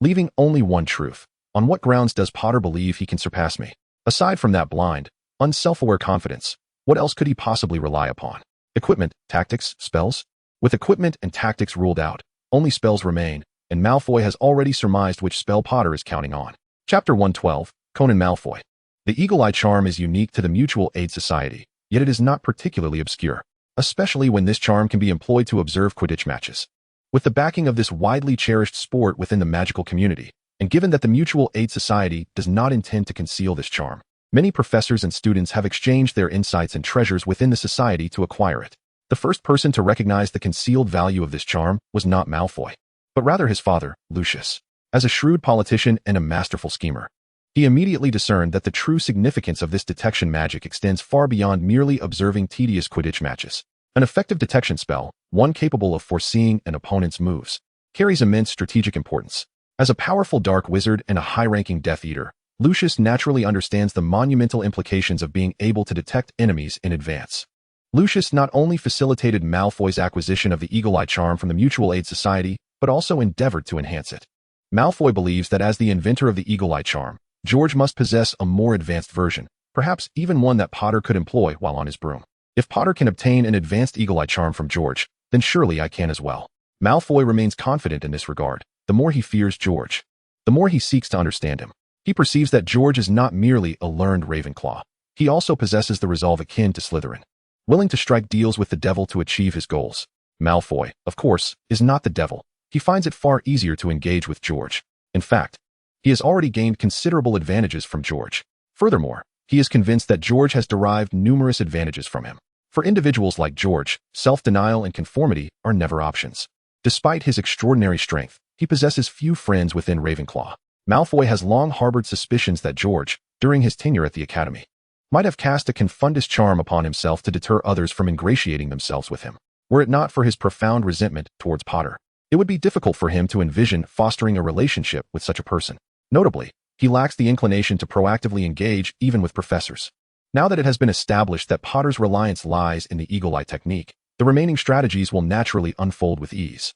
leaving only one truth. On what grounds does Potter believe he can surpass me? Aside from that blind, unself-aware confidence, what else could he possibly rely upon? Equipment, tactics, spells? With equipment and tactics ruled out, only spells remain, and Malfoy has already surmised which spell Potter is counting on. Chapter 112, Conan Malfoy. The Eagle Eye charm is unique to the Mutual Aid Society, yet it is not particularly obscure, especially when this charm can be employed to observe Quidditch matches. With the backing of this widely cherished sport within the magical community, and given that the Mutual Aid Society does not intend to conceal this charm, many professors and students have exchanged their insights and treasures within the society to acquire it. The first person to recognize the concealed value of this charm was not Malfoy, but rather his father, Lucius. As a shrewd politician and a masterful schemer, he immediately discerned that the true significance of this detection magic extends far beyond merely observing tedious Quidditch matches. An effective detection spell, one capable of foreseeing an opponent's moves, carries immense strategic importance. As a powerful dark wizard and a high-ranking Death Eater, Lucius naturally understands the monumental implications of being able to detect enemies in advance. Lucius not only facilitated Malfoy's acquisition of the Eagle Eye charm from the Mutual Aid Society, but also endeavored to enhance it. Malfoy believes that as the inventor of the Eagle Eye charm, George must possess a more advanced version, perhaps even one that Potter could employ while on his broom. If Potter can obtain an advanced Eagle Eye charm from George, then surely I can as well. Malfoy remains confident in this regard. The more he fears George, the more he seeks to understand him. He perceives that George is not merely a learned Ravenclaw. He also possesses the resolve akin to Slytherin, willing to strike deals with the devil to achieve his goals. Malfoy, of course, is not the devil. He finds it far easier to engage with George. In fact, he has already gained considerable advantages from George. Furthermore, he is convinced that George has derived numerous advantages from him. For individuals like George, self-denial and conformity are never options. Despite his extraordinary strength, he possesses few friends within Ravenclaw. Malfoy has long harbored suspicions that George, during his tenure at the Academy, might have cast a confundus charm upon himself to deter others from ingratiating themselves with him. Were it not for his profound resentment towards Potter, it would be difficult for him to envision fostering a relationship with such a person. Notably, he lacks the inclination to proactively engage even with professors. Now that it has been established that Potter's reliance lies in the Eagle Eye technique, The remaining strategies will naturally unfold with ease.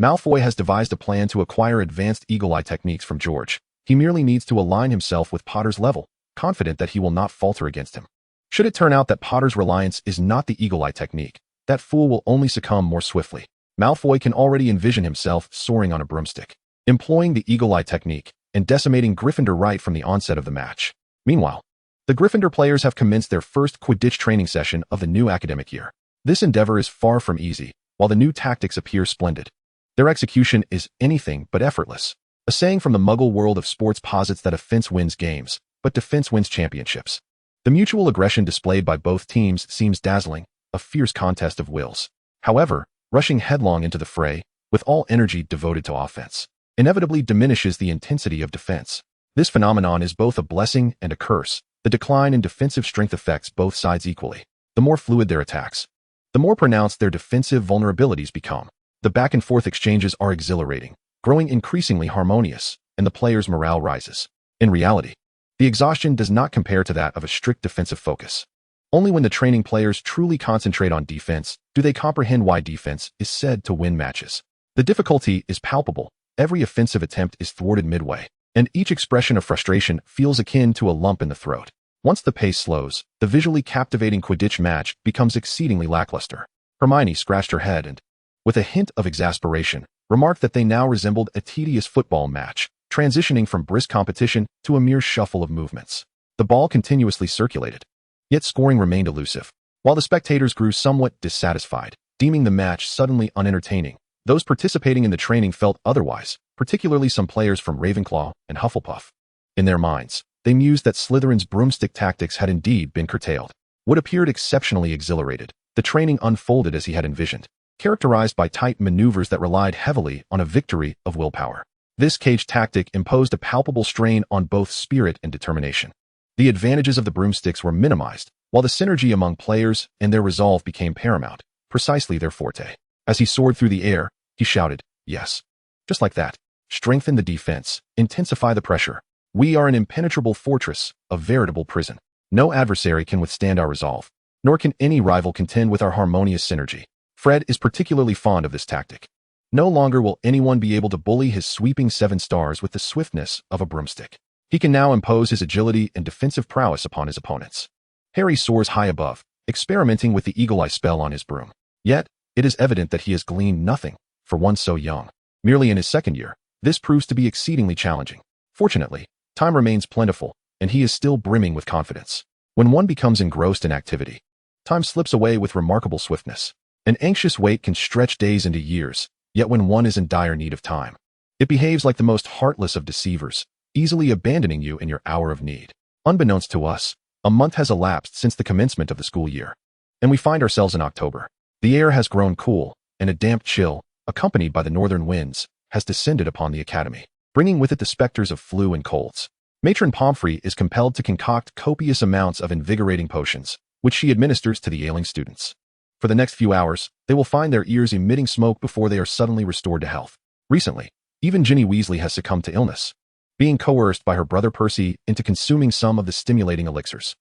Malfoy has devised a plan to acquire advanced eagle eye techniques from George. He merely needs to align himself with Potter's level, confident that he will not falter against him. Should it turn out that Potter's reliance is not the eagle eye technique, that fool will only succumb more swiftly. Malfoy can already envision himself soaring on a broomstick, employing the eagle eye technique, and decimating Gryffindor right from the onset of the match. Meanwhile, the Gryffindor players have commenced their first Quidditch training session of the new academic year. This endeavor is far from easy, while the new tactics appear splendid. Their execution is anything but effortless. A saying from the Muggle world of sports posits that offense wins games, but defense wins championships. The mutual aggression displayed by both teams seems dazzling, a fierce contest of wills. However, rushing headlong into the fray, with all energy devoted to offense, inevitably diminishes the intensity of defense. This phenomenon is both a blessing and a curse. The decline in defensive strength affects both sides equally. The more fluid their attacks, the more pronounced their defensive vulnerabilities become. The back-and-forth exchanges are exhilarating, growing increasingly harmonious, and the players' morale rises. In reality, the exhaustion does not compare to that of a strict defensive focus. Only when the training players truly concentrate on defense do they comprehend why defense is said to win matches. The difficulty is palpable. Every offensive attempt is thwarted midway, and each expression of frustration feels akin to a lump in the throat. Once the pace slows, the visually captivating Quidditch match becomes exceedingly lackluster. Hermione scratched her head and, with a hint of exasperation, remarked that they now resembled a tedious football match, transitioning from brisk competition to a mere shuffle of movements. The ball continuously circulated, yet scoring remained elusive. While the spectators grew somewhat dissatisfied, deeming the match suddenly unentertaining, those participating in the training felt otherwise, particularly some players from Ravenclaw and Hufflepuff. In their minds, they mused that Slytherin's broomstick tactics had indeed been curtailed. Wood appeared exceptionally exhilarated. The training unfolded as he had envisioned, characterized by tight maneuvers that relied heavily on a victory of willpower. This cage tactic imposed a palpable strain on both spirit and determination. The advantages of the broomsticks were minimized, while the synergy among players and their resolve became paramount, precisely their forte. As he soared through the air, he shouted, "Yes. Just like that. Strengthen the defense, intensify the pressure. We are an impenetrable fortress, a veritable prison. No adversary can withstand our resolve, nor can any rival contend with our harmonious synergy." Fred is particularly fond of this tactic. No longer will anyone be able to bully his sweeping 7 stars with the swiftness of a broomstick. He can now impose his agility and defensive prowess upon his opponents. Harry soars high above, experimenting with the eagle eye spell on his broom. Yet, it is evident that he has gleaned nothing, for one so young. Merely in his second year, this proves to be exceedingly challenging. Fortunately, time remains plentiful, and he is still brimming with confidence. When one becomes engrossed in activity, time slips away with remarkable swiftness. An anxious wait can stretch days into years, yet when one is in dire need of time, it behaves like the most heartless of deceivers, easily abandoning you in your hour of need. Unbeknownst to us, a month has elapsed since the commencement of the school year, and we find ourselves in October. The air has grown cool, and a damp chill, accompanied by the northern winds, has descended upon the academy, bringing with it the specters of flu and colds. Matron Pomfrey is compelled to concoct copious amounts of invigorating potions, which she administers to the ailing students. For the next few hours, they will find their ears emitting smoke before they are suddenly restored to health. Recently, even Ginny Weasley has succumbed to illness, being coerced by her brother Percy into consuming some of the stimulating elixirs.